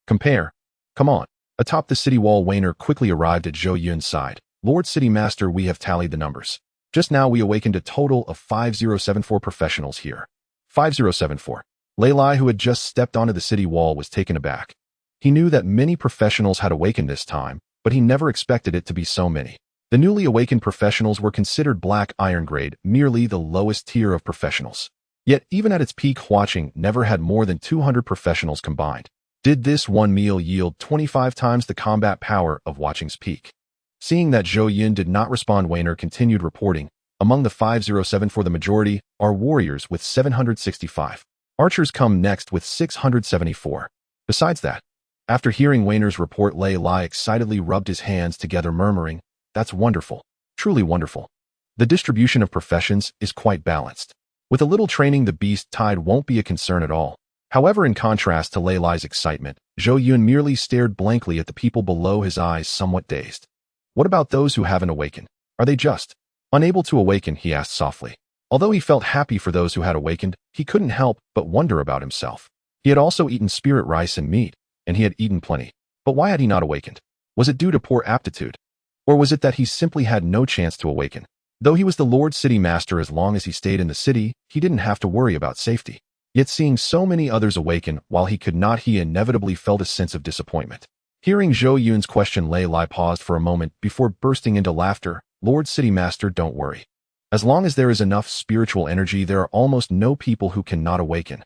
Compare. Come on. Atop the city wall, Wainer quickly arrived at Zhou Yun's side. Lord City Master, we have tallied the numbers. Just now we awakened a total of 5074 professionals here. 5074. Lei Lai, who had just stepped onto the city wall, was taken aback. He knew that many professionals had awakened this time, but he never expected it to be so many. The newly awakened professionals were considered black iron grade, merely the lowest tier of professionals. Yet even at its peak, Huaching never had more than 200 professionals combined. Did this one meal yield 25 times the combat power of Huaching's peak? Seeing that Zhou Yun did not respond, Wainer continued reporting. Among the 507, the majority are warriors with 765. Archers come next with 674. Besides that, after hearing Wainer's report, Lei Lai excitedly rubbed his hands together, murmuring, "That's wonderful. Truly wonderful. The distribution of professions is quite balanced. With a little training, the beast tide won't be a concern at all." However, in contrast to Lei Lai's excitement, Zhou Yun merely stared blankly at the people below, his eyes somewhat dazed. What about those who haven't awakened? Are they just unable to awaken? He asked softly. Although he felt happy for those who had awakened, he couldn't help but wonder about himself. He had also eaten spirit rice and meat, and he had eaten plenty. But why had he not awakened? Was it due to poor aptitude? Or was it that he simply had no chance to awaken? Though he was the Lord City Master, as long as he stayed in the city, he didn't have to worry about safety. Yet seeing so many others awaken while he could not, he inevitably felt a sense of disappointment. Hearing Zhou Yun's question, Lei Lai paused for a moment before bursting into laughter. "Lord City Master, don't worry. As long as there is enough spiritual energy, there are almost no people who cannot awaken.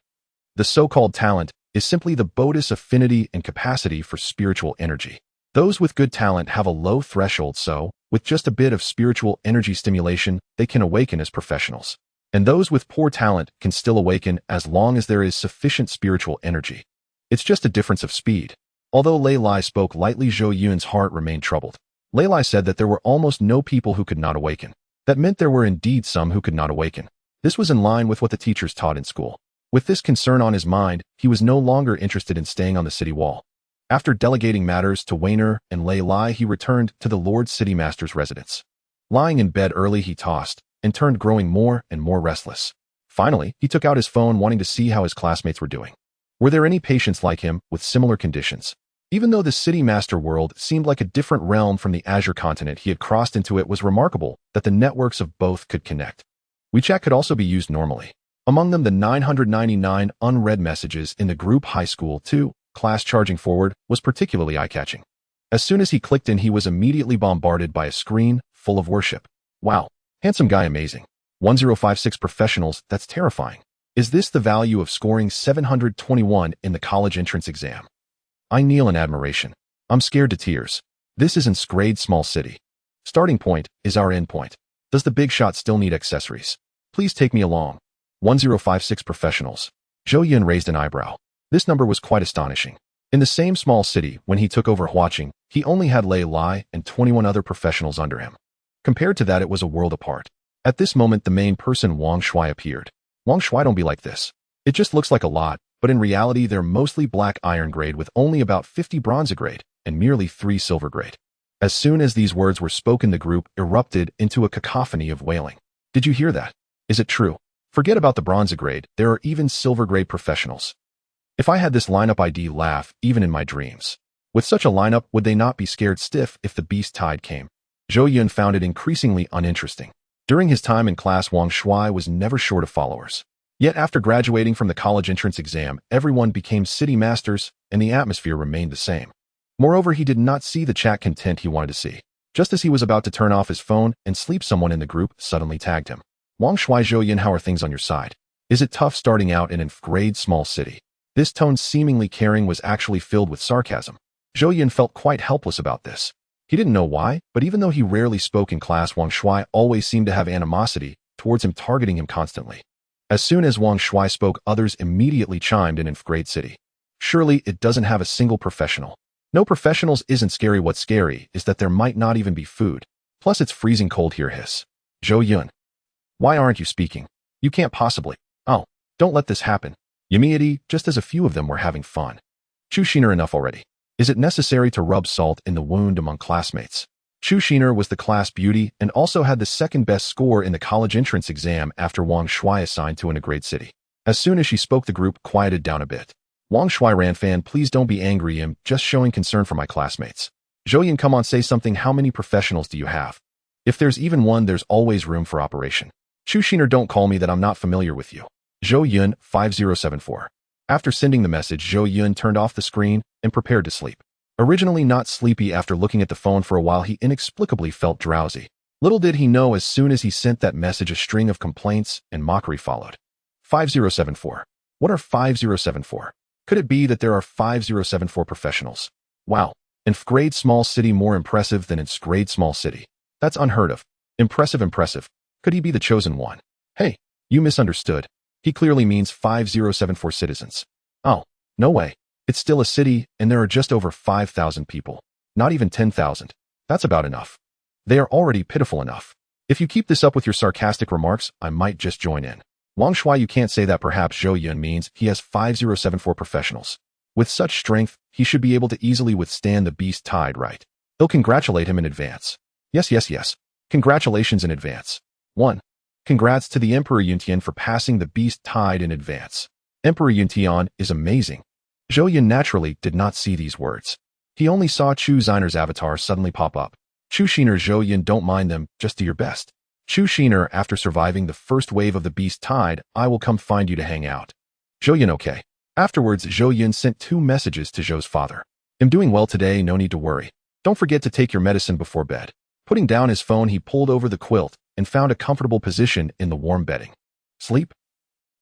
The so-called talent is simply the Buddhist affinity and capacity for spiritual energy. Those with good talent have a low threshold, so, with just a bit of spiritual energy stimulation, they can awaken as professionals. And those with poor talent can still awaken as long as there is sufficient spiritual energy. It's just a difference of speed. Although Lei Lai spoke lightly, Zhou Yun's heart remained troubled. Lei Lai said that there were almost no people who could not awaken. That meant there were indeed some who could not awaken. This was in line with what the teachers taught in school. With this concern on his mind, he was no longer interested in staying on the city wall. After delegating matters to Weiner and Lei Lai, he returned to the Lord City Master's residence. Lying in bed early, he tossed and turned, growing more and more restless. Finally, he took out his phone, wanting to see how his classmates were doing. Were there any patients like him with similar conditions? Even though the City Master world seemed like a different realm from the Azure continent he had crossed into, it was remarkable that the networks of both could connect. WeChat could also be used normally. Among them, the 999 unread messages in the group high school 2 class charging forward was particularly eye-catching. As soon as he clicked in, he was immediately bombarded by a screen full of worship. Wow, handsome guy, amazing. 1056 professionals, that's terrifying. Is this the value of scoring 721 in the college entrance exam? I kneel in admiration. I'm scared to tears. This isn't grade small city. Starting point is our end point. Does the big shot still need accessories? Please take me along. 1056 professionals. Zhou Yun raised an eyebrow. This number was quite astonishing. In the same small city, when he took over Huaqing, he only had Lei Lai and 21 other professionals under him. Compared to that, it was a world apart. At this moment, the main person, Wang Shui, appeared. Wang Shui, don't be like this. It just looks like a lot, but in reality, they're mostly black iron grade with only about 50 bronze grade and merely 3 silver grade. As soon as these words were spoken, the group erupted into a cacophony of wailing. Did you hear that? Is it true? Forget about the bronze grade, there are even silver grade professionals. If I had this lineup, I'd laugh, even in my dreams. With such a lineup, would they not be scared stiff if the beast tide came? Zhou Yun found it increasingly uninteresting. During his time in class, Wang Shui was never short of followers. Yet after graduating from the college entrance exam, everyone became city masters, and the atmosphere remained the same. Moreover, he did not see the chat content he wanted to see. Just as he was about to turn off his phone and sleep, someone in the group suddenly tagged him. Wang Shui, Zhou Yun, how are things on your side? Is it tough starting out in a grade small city? This tone, seemingly caring, was actually filled with sarcasm. Zhou Yun felt quite helpless about this. He didn't know why, but even though he rarely spoke in class, Wang Shui always seemed to have animosity towards him, targeting him constantly. As soon as Wang Shui spoke, others immediately chimed in grade city. Surely it doesn't have a single professional. No professionals isn't scary. What's scary is that there might not even be food. Plus it's freezing cold here. Hiss. Zhou Yun. Why aren't you speaking? You can't possibly. Oh, don't let this happen. Yamiadi, just as a few of them were having fun. Chu Shiner, enough already. Is it necessary to rub salt in the wound among classmates? Chu Shiner was the class beauty and also had the second best score in the college entrance exam after Wang Shui assigned to a grade city. As soon as she spoke, the group quieted down a bit. Wang Shui ran, fan, please don't be angry, I'm just showing concern for my classmates. Zhou Yun, come on, say something. How many professionals do you have? If there's even one, there's always room for operation. Chu Shiner, don't call me that, I'm not familiar with you. Zhou Yun, 5074. After sending the message, Zhou Yun turned off the screen and prepared to sleep. Originally not sleepy, after looking at the phone for a while, he inexplicably felt drowsy. Little did he know, as soon as he sent that message, a string of complaints and mockery followed. 5074. What are 5074? Could it be that there are 5074 professionals? Wow. In grade small city, more impressive than in grade small city. That's unheard of. Impressive. Could he be the chosen one? Hey, you misunderstood. He clearly means 5074 citizens. Oh, no way. It's still a city, and there are just over 5,000 people. Not even 10,000. That's about enough. They are already pitiful enough. If you keep this up with your sarcastic remarks, I might just join in. Wang Shui, you can't say that. Perhaps Zhou Yun means he has 5074 professionals. With such strength, he should be able to easily withstand the beast tide, right? He'll congratulate him in advance. Yes. Congratulations in advance. 1. Congrats to the Emperor Yuntian for passing the beast tide in advance. Emperor Yuntian is amazing. Zhou Yun naturally did not see these words. He only saw Chu Xiner's avatar suddenly pop up. Chu Shiner, Zhou Yun, don't mind them, just do your best. Chu Shiner, after surviving the first wave of the beast tide, I will come find you to hang out. Zhou Yun, okay. Afterwards, Zhou Yun sent 2 messages to Zhou's father. I'm doing well today, no need to worry. Don't forget to take your medicine before bed. Putting down his phone, he pulled over the quilt and found a comfortable position in the warm bedding. Sleep?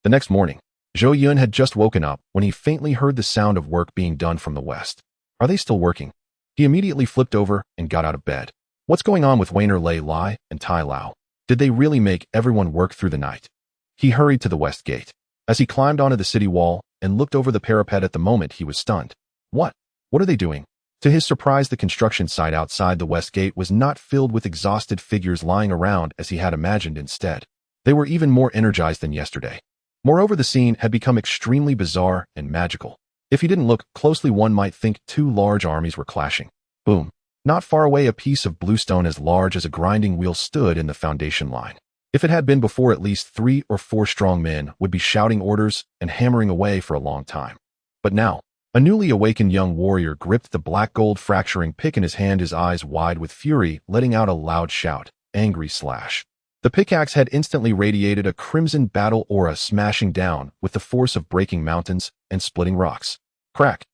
The next morning, Zhou Yun had just woken up when he faintly heard the sound of work being done from the west. Are they still working? He immediately flipped over and got out of bed. What's going on with Wainer Lei Lai and Tai Lao? Did they really make everyone work through the night? He hurried to the west gate. As he climbed onto the city wall and looked over the parapet at the moment, he was stunned. What? What are they doing? To his surprise, the construction site outside the west gate was not filled with exhausted figures lying around as he had imagined instead. They were even more energized than yesterday. Moreover, the scene had become extremely bizarre and magical. If he didn't look closely, one might think two large armies were clashing. Boom. Not far away, a piece of bluestone as large as a grinding wheel stood in the foundation line. If it had been before, at least 3 or 4 strong men would be shouting orders and hammering away for a long time. But now, a newly awakened young warrior gripped the black gold fracturing pick in his hand, his eyes wide with fury, letting out a loud shout, angry slash. The pickaxe had instantly radiated a crimson battle aura, smashing down with the force of breaking mountains and splitting rocks. Crack!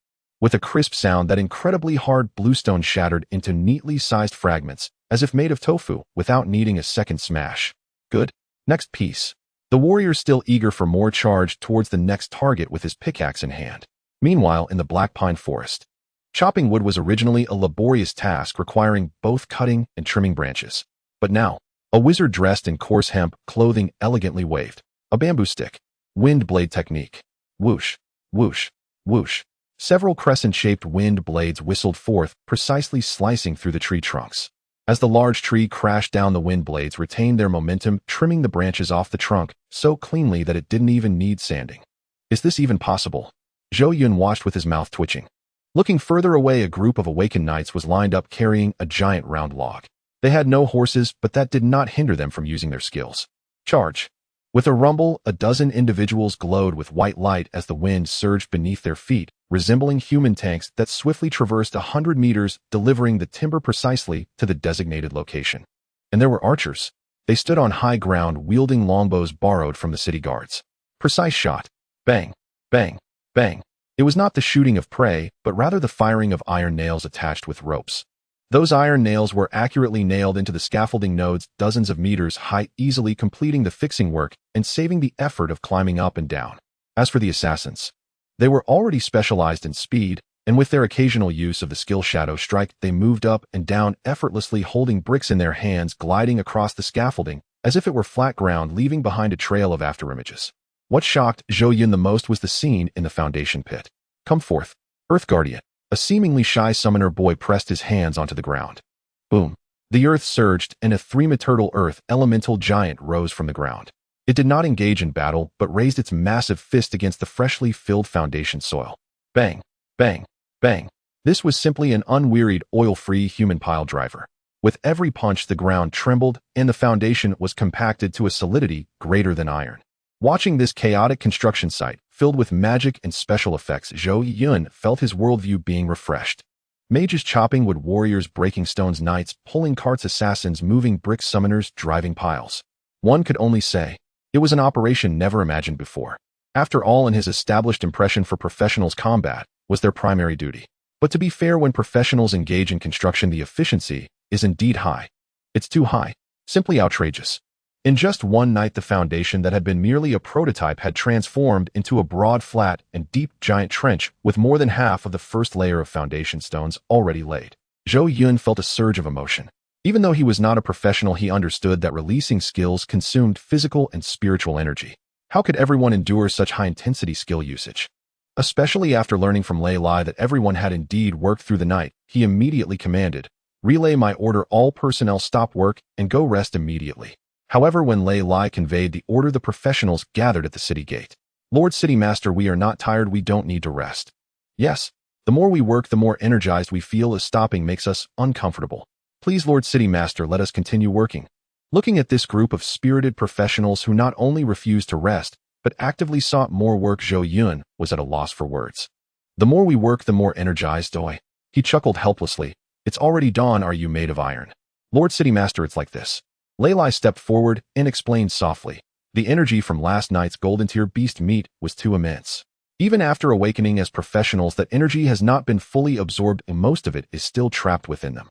With a crisp sound, that incredibly hard bluestone shattered into neatly sized fragments, as if made of tofu, without needing a second smash. Good. Next piece. The warrior, still eager for more, charged towards the next target with his pickaxe in hand. Meanwhile, in the black pine forest, chopping wood was originally a laborious task requiring both cutting and trimming branches. But now, a wizard dressed in coarse hemp clothing elegantly waved a bamboo stick. Wind blade technique. Whoosh, whoosh, whoosh. Several crescent-shaped wind blades whistled forth, precisely slicing through the tree trunks. As the large tree crashed down, the wind blades retained their momentum, trimming the branches off the trunk so cleanly that it didn't even need sanding. Is this even possible? Zhou Yun watched with his mouth twitching. Looking further away, a group of awakened knights was lined up carrying a giant round log. They had no horses, but that did not hinder them from using their skills. Charge! With a rumble, a dozen individuals glowed with white light as the wind surged beneath their feet, resembling human tanks that swiftly traversed 100 meters, delivering the timber precisely to the designated location. And there were archers. They stood on high ground, wielding longbows borrowed from the city guards. Precise shot. Bang, bang, bang. It was not the shooting of prey, but rather the firing of iron nails attached with ropes. Those iron nails were accurately nailed into the scaffolding nodes dozens of meters high, easily completing the fixing work and saving the effort of climbing up and down. As for the assassins, they were already specialized in speed, and with their occasional use of the skill Shadow Strike, they moved up and down effortlessly, holding bricks in their hands, gliding across the scaffolding as if it were flat ground, leaving behind a trail of afterimages. What shocked Zhou Yun the most was the scene in the foundation pit. Come forth, Earth Guardian. A seemingly shy summoner boy pressed his hands onto the ground. Boom. The earth surged, and a 3-meter earth elemental giant rose from the ground. It did not engage in battle, but raised its massive fist against the freshly filled foundation soil. Bang, bang, bang. This was simply an unwearied, oil-free human pile driver. With every punch, the ground trembled, and the foundation was compacted to a solidity greater than iron. Watching this chaotic construction site, filled with magic and special effects, Zhou Yun felt his worldview being refreshed. Mages chopping wood, warriors breaking stones, knights pulling carts, assassins moving bricks, summoners driving piles. One could only say, it was an operation never imagined before. After all, in his established impression for professionals, combat was their primary duty. But to be fair, when professionals engage in construction, the efficiency is indeed high. It's too high. Simply outrageous. In just one night, the foundation that had been merely a prototype had transformed into a broad, flat, and deep giant trench with more than half of the first layer of foundation stones already laid. Zhou Yun felt a surge of emotion. Even though he was not a professional, he understood that releasing skills consumed physical and spiritual energy. How could everyone endure such high-intensity skill usage? Especially after learning from Lei Lai that everyone had indeed worked through the night, he immediately commanded, "Relay my order, all personnel stop work and go rest immediately." However, when Lei Lai conveyed the order, the professionals gathered at the city gate. "Lord City Master, we are not tired, we don't need to rest." "Yes, the more we work, the more energized we feel, as stopping makes us uncomfortable. Please, Lord City Master, let us continue working." Looking at this group of spirited professionals who not only refused to rest, but actively sought more work, Zhou Yun was at a loss for words. "The more we work, the more energized, oi." He chuckled helplessly. "It's already dawn, are you made of iron?" "Lord City Master, it's like this." Lei Lai stepped forward and explained softly. The energy from last night's golden tier beast meat was too immense. Even after awakening as professionals, that energy has not been fully absorbed and most of it is still trapped within them.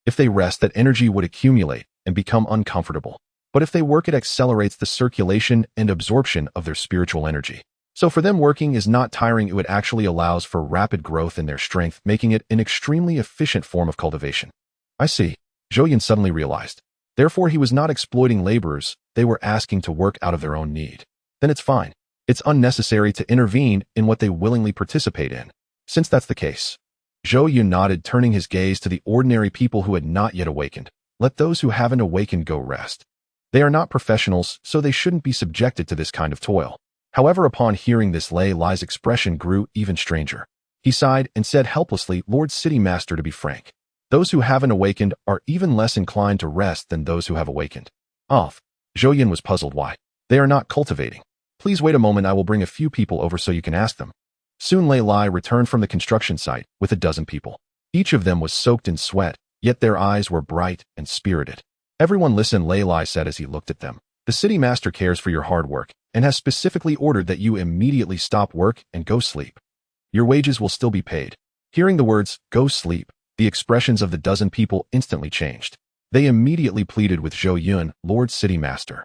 If they rest, that energy would accumulate and become uncomfortable. But if they work, it accelerates the circulation and absorption of their spiritual energy. So for them, working is not tiring. It actually allows for rapid growth in their strength, making it an extremely efficient form of cultivation. I see, Zhou Yun suddenly realized. Therefore, he was not exploiting laborers. They were asking to work out of their own need. Then it's fine. It's unnecessary to intervene in what they willingly participate in. Since that's the case, Zhou Yun nodded, turning his gaze to the ordinary people who had not yet awakened. Let those who haven't awakened go rest. They are not professionals, so they shouldn't be subjected to this kind of toil. However, upon hearing this, Lei Lai's expression grew even stranger. He sighed and said helplessly, Lord City Master, to be frank, those who haven't awakened are even less inclined to rest than those who have awakened. Off. Zhou Yun was puzzled why. They are not cultivating. Please wait a moment, I will bring a few people over so you can ask them. Soon Lei Lai returned from the construction site with a dozen people. Each of them was soaked in sweat, yet their eyes were bright and spirited. Everyone listen, Lei Lai said as he looked at them. The city master cares for your hard work and has specifically ordered that you immediately stop work and go sleep. Your wages will still be paid. Hearing the words, go sleep, the expressions of the dozen people instantly changed. They immediately pleaded with Zhou Yun, Lord City Master.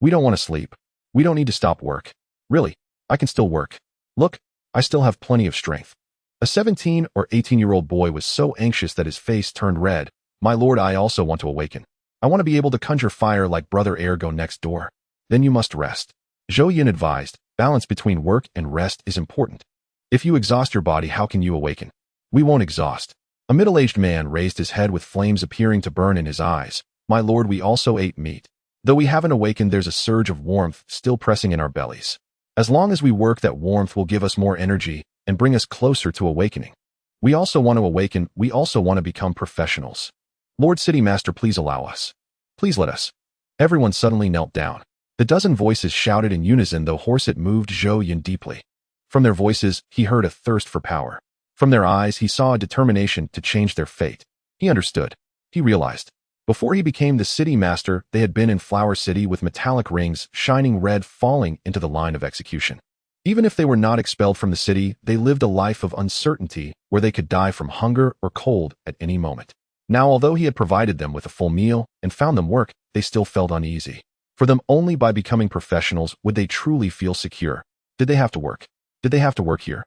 We don't want to sleep. We don't need to stop work. Really, I can still work. Look, I still have plenty of strength. A 17 or 18-year-old boy was so anxious that his face turned red. My lord, I also want to awaken. I want to be able to conjure fire like Brother Air go next door. Then you must rest. Zhou Yun advised, balance between work and rest is important. If you exhaust your body, how can you awaken? We won't exhaust. A middle-aged man raised his head with flames appearing to burn in his eyes. My lord, we also ate meat. Though we haven't awakened, there's a surge of warmth still pressing in our bellies. As long as we work, that warmth will give us more energy and bring us closer to awakening. We also want to awaken. We also want to become professionals. Lord City Master, please allow us. Please let us. Everyone suddenly knelt down. The dozen voices shouted in unison, though hoarse. It moved Zhou Yun deeply. From their voices, he heard a thirst for power. From their eyes, he saw a determination to change their fate. He understood. He realized. Before he became the city master, they had been in Flower City with metallic rings shining red falling into the line of execution. Even if they were not expelled from the city, they lived a life of uncertainty where they could die from hunger or cold at any moment. Now, although he had provided them with a full meal and found them work, they still felt uneasy. For them, only by becoming professionals would they truly feel secure. Did they have to work? Did they have to work here?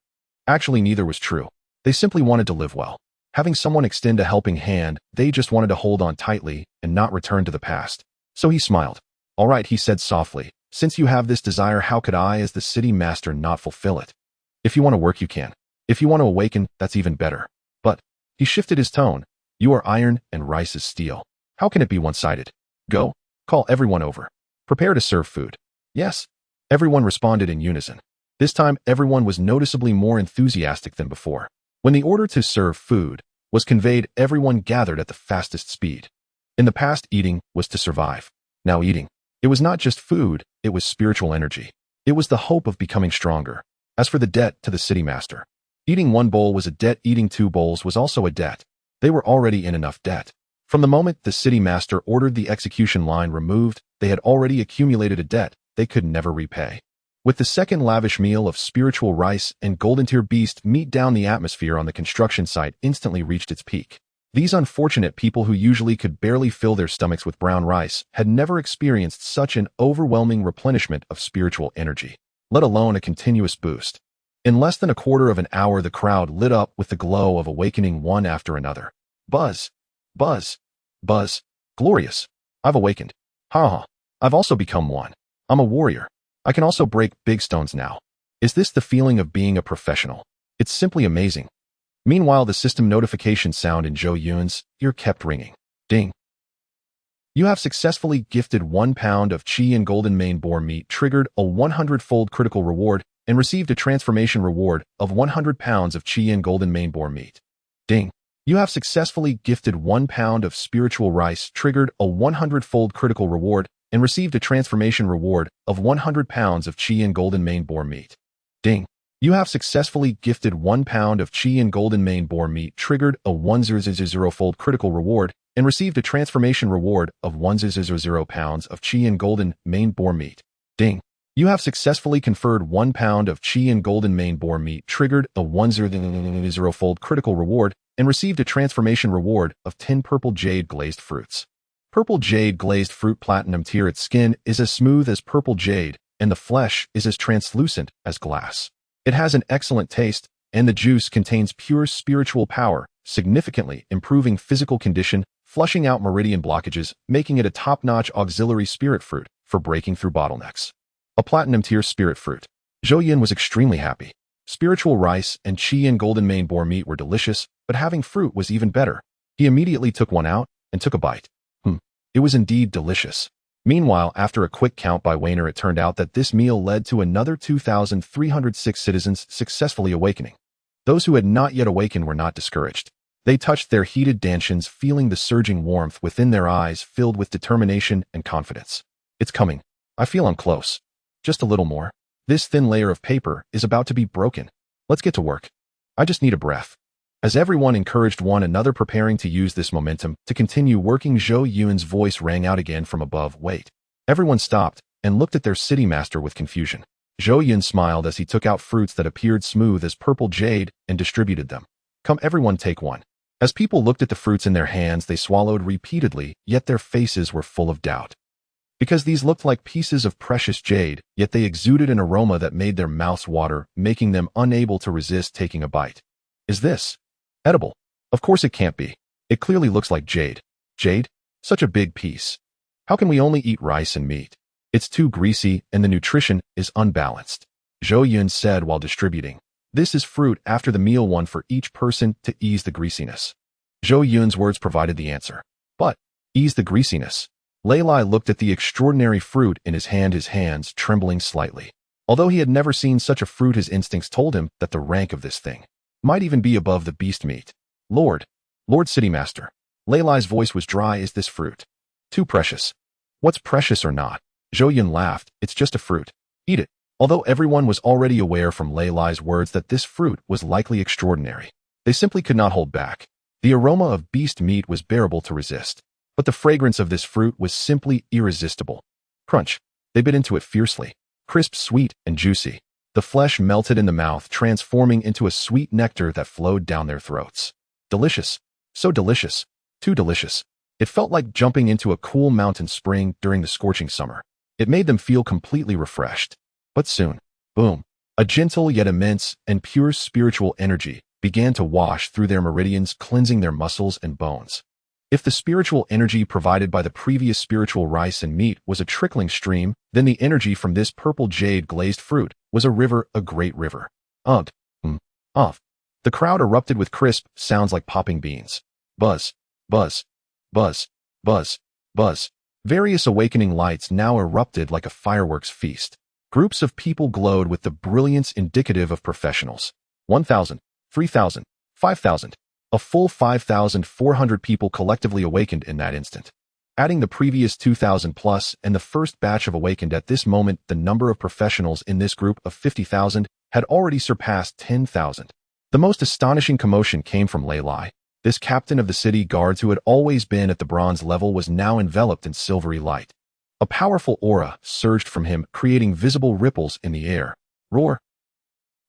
Actually, neither was true. They simply wanted to live well. Having someone extend a helping hand, they just wanted to hold on tightly and not return to the past. So he smiled. All right, he said softly. Since you have this desire, how could I, as the city master, not fulfill it? If you want to work, you can. If you want to awaken, that's even better. But, he shifted his tone. You are iron and rice is steel. How can it be one-sided? Go. Call everyone over. Prepare to serve food. Yes. Everyone responded in unison. This time, everyone was noticeably more enthusiastic than before. When the order to serve food was conveyed, everyone gathered at the fastest speed. In the past, eating was to survive. Now eating. It was not just food, it was spiritual energy. It was the hope of becoming stronger. As for the debt to the city master, eating one bowl was a debt, eating two bowls was also a debt. They were already in enough debt. From the moment the city master ordered the execution line removed, they had already accumulated a debt they could never repay. With the second lavish meal of spiritual rice and golden tier beast meat down, the atmosphere on the construction site instantly reached its peak. These unfortunate people, who usually could barely fill their stomachs with brown rice, had never experienced such an overwhelming replenishment of spiritual energy, let alone a continuous boost. In less than a quarter of an hour, the crowd lit up with the glow of awakening, one after another. Buzz. Buzz. Buzz. Glorious. I've awakened. Ha ha. I've also become one. I'm a warrior. I can also break big stones now. Is this the feeling of being a professional? It's simply amazing. Meanwhile, the system notification sound in Zhou Yun's ear kept ringing. Ding. You have successfully gifted 1 pound of Qi and golden mane boar meat, triggered a 100-fold critical reward, and received a transformation reward of 100 pounds of Qi and golden mane boar meat. Ding. You have successfully gifted 1 pound of spiritual rice, triggered a 100-fold critical reward, and received a transformation reward of 100 pounds of Qi and golden mane boar meat. Ding. You have successfully gifted 1 pound of Qi and golden mane boar meat, triggered a 100-fold critical reward, and received a transformation reward of 100 pounds of Qi and golden mane boar meat. Ding. You have successfully conferred 1 pound of Qi and golden mane boar meat, triggered a 100-fold critical reward, and received a transformation reward of 10 purple jade glazed fruits. Purple jade glazed fruit, platinum tier. Its skin is as smooth as purple jade, and the flesh is as translucent as glass. It has an excellent taste, and the juice contains pure spiritual power, significantly improving physical condition, flushing out meridian blockages, making it a top-notch auxiliary spirit fruit for breaking through bottlenecks. A platinum-tier spirit fruit. Zhou Yun was extremely happy. Spiritual rice and Qi and golden mane boar meat were delicious, but having fruit was even better. He immediately took one out and took a bite. It was indeed delicious. Meanwhile, after a quick count by Weiner, it turned out that this meal led to another 2,306 citizens successfully awakening. Those who had not yet awakened were not discouraged. They touched their heated dantians, feeling the surging warmth within their eyes, filled with determination and confidence. It's coming. I feel I'm close. Just a little more. This thin layer of paper is about to be broken. Let's get to work. I just need a breath. As everyone encouraged one another, preparing to use this momentum to continue working, Zhou Yun's voice rang out again from above. Wait. Everyone stopped and looked at their city master with confusion. Zhou Yun smiled as he took out fruits that appeared smooth as purple jade and distributed them. Come everyone, take one. As people looked at the fruits in their hands, they swallowed repeatedly, yet their faces were full of doubt. Because these looked like pieces of precious jade, yet they exuded an aroma that made their mouths water, making them unable to resist taking a bite. Is this edible? Of course it can't be. It clearly looks like jade. Jade? Such a big piece. How can we only eat rice and meat? It's too greasy and the nutrition is unbalanced. Zhou Yun said while distributing. This is fruit after the meal, one for each person to ease the greasiness. Zhou Yun's words provided the answer. But, ease the greasiness. Lei Lai looked at the extraordinary fruit in his hand, his hands trembling slightly. Although he had never seen such a fruit, his instincts told him that the rank of this thing might even be above the beast meat. Lord City Master. Lei Lai's voice was dry. Is this fruit too precious? What's precious or not? Zhou Yun laughed. It's just a fruit. Eat it. Although everyone was already aware from Lei Lai's words that this fruit was likely extraordinary, they simply could not hold back. The aroma of beast meat was bearable to resist, but the fragrance of this fruit was simply irresistible. Crunch. They bit into it fiercely. Crisp, sweet, and juicy. The flesh melted in the mouth, transforming into a sweet nectar that flowed down their throats. Delicious. So delicious. Too delicious. It felt like jumping into a cool mountain spring during the scorching summer. It made them feel completely refreshed. But soon, boom, a gentle yet immense and pure spiritual energy began to wash through their meridians, cleansing their muscles and bones. If the spiritual energy provided by the previous spiritual rice and meat was a trickling stream, then the energy from this purple jade glazed fruit was a river, a great river. Ugh. Off. The crowd erupted with crisp sounds like popping beans. Buzz. Buzz. Buzz. Buzz. Buzz. Various awakening lights now erupted like a fireworks feast. Groups of people glowed with the brilliance indicative of professionals. 1,000, 3,000, 5,000. A full 5,400 people collectively awakened in that instant. Adding the previous 2,000 plus and the first batch of awakened at this moment, the number of professionals in this group of 50,000 had already surpassed 10,000. The most astonishing commotion came from Lei Lai. This captain of the city guards, who had always been at the bronze level, was now enveloped in silvery light. A powerful aura surged from him, creating visible ripples in the air. Roar!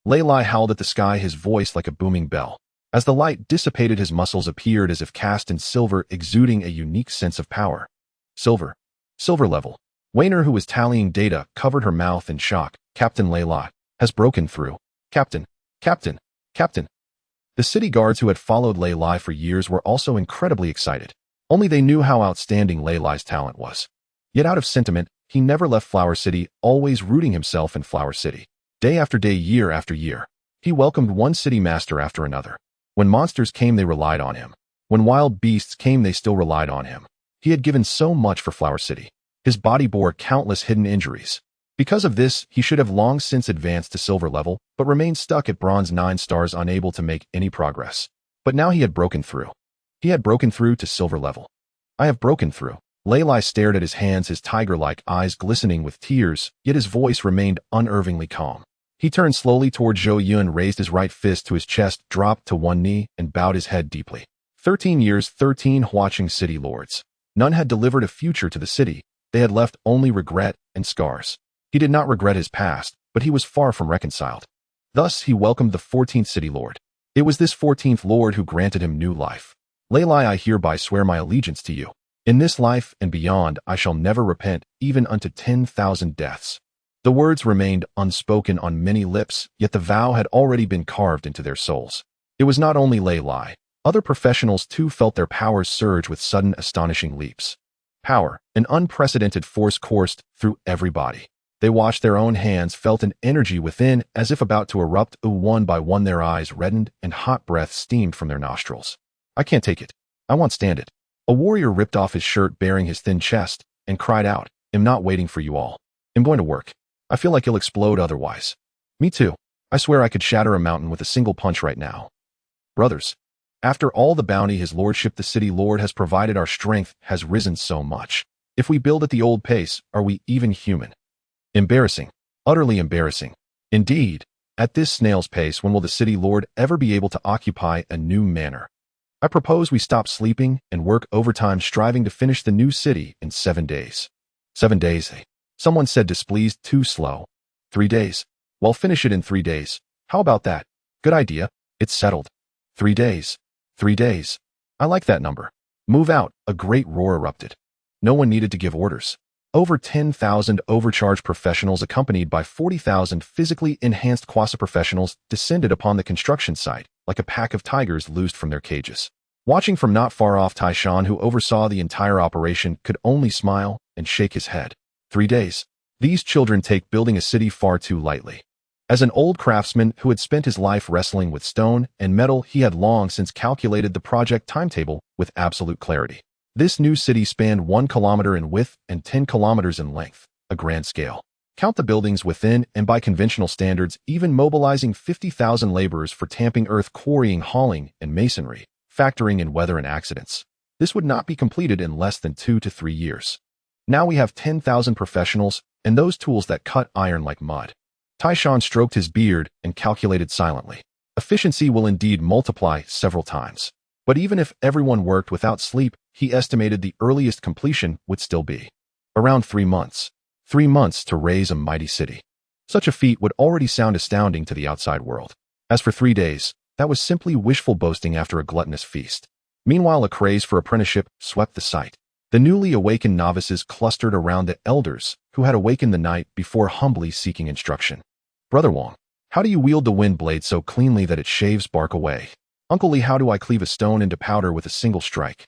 Lei Lai howled at the sky, his voice like a booming bell. As the light dissipated, his muscles appeared as if cast in silver, exuding a unique sense of power. Silver. Silver level. Weiner, who was tallying data, covered her mouth in shock. Captain Lei Lai has broken through. Captain. Captain. Captain. The city guards who had followed Lei Lai for years were also incredibly excited. Only they knew how outstanding Lei Lai's talent was. Yet out of sentiment, he never left Flower City, always rooting himself in Flower City. Day after day, year after year, he welcomed one city master after another. When monsters came, they relied on him. When wild beasts came, they still relied on him. He had given so much for Flower City. His body bore countless hidden injuries. Because of this, he should have long since advanced to silver level, but remained stuck at bronze 9 stars, unable to make any progress. But now he had broken through. He had broken through to silver level. I have broken through. Lei Lai stared at his hands, his tiger-like eyes glistening with tears, yet his voice remained unervingly calm. He turned slowly toward Zhou Yun, raised his right fist to his chest, dropped to one knee, and bowed his head deeply. 13 years, 13 Huaqing city lords. None had delivered a future to the city. They had left only regret and scars. He did not regret his past, but he was far from reconciled. Thus, he welcomed the 14th city lord. It was this 14th lord who granted him new life. Lei Lai, I hereby swear my allegiance to you. In this life and beyond, I shall never repent, even unto 10,000 deaths. The words remained unspoken on many lips, yet the vow had already been carved into their souls. It was not only Lei Lai. Other professionals too felt their powers surge with sudden, astonishing leaps. Power, an unprecedented force coursed through every body. They watched their own hands, felt an energy within, as if about to erupt. One by one their eyes reddened, and hot breath steamed from their nostrils. I can't take it. I won't stand it. A warrior ripped off his shirt baring his thin chest, and cried out, I'm not waiting for you all. I'm going to work. I feel like you'll explode otherwise. Me too. I swear I could shatter a mountain with a single punch right now. Brothers, after all the bounty his lordship the city lord has provided, our strength has risen so much. If we build at the old pace, are we even human? Embarrassing. Utterly embarrassing. Indeed, at this snail's pace, when will the city lord ever be able to occupy a new manor? I propose we stop sleeping and work overtime, striving to finish the new city in 7 days. 7 days, someone said, displeased. Too slow. 3 days. Well, finish it in 3 days. How about that? Good idea. It's settled. 3 days. 3 days. I like that number. Move out. A great roar erupted. No one needed to give orders. Over 10,000 overcharged professionals, accompanied by 40,000 physically enhanced quasi-professionals, descended upon the construction site, like a pack of tigers loosed from their cages. Watching from not far off, Taishan, who oversaw the entire operation, could only smile and shake his head. 3 days. These children take building a city far too lightly. As an old craftsman who had spent his life wrestling with stone and metal, he had long since calculated the project timetable with absolute clarity. This new city spanned 1 kilometer in width and 10 kilometers in length, a grand scale. Count the buildings within, and by conventional standards, even mobilizing 50,000 laborers for tamping earth, quarrying, hauling, and masonry, factoring in weather and accidents. This would not be completed in less than 2 to 3 years. Now we have 10,000 professionals, and those tools that cut iron like mud. Taishan stroked his beard and calculated silently. Efficiency will indeed multiply several times. But even if everyone worked without sleep, he estimated the earliest completion would still be around 3 months. 3 months to raise a mighty city. Such a feat would already sound astounding to the outside world. As for 3 days, that was simply wishful boasting after a gluttonous feast. Meanwhile, a craze for apprenticeship swept the site. The newly awakened novices clustered around the elders, who had awakened the night before, humbly seeking instruction. Brother Wong, how do you wield the wind blade so cleanly that it shaves bark away? Uncle Lee, how do I cleave a stone into powder with a single strike?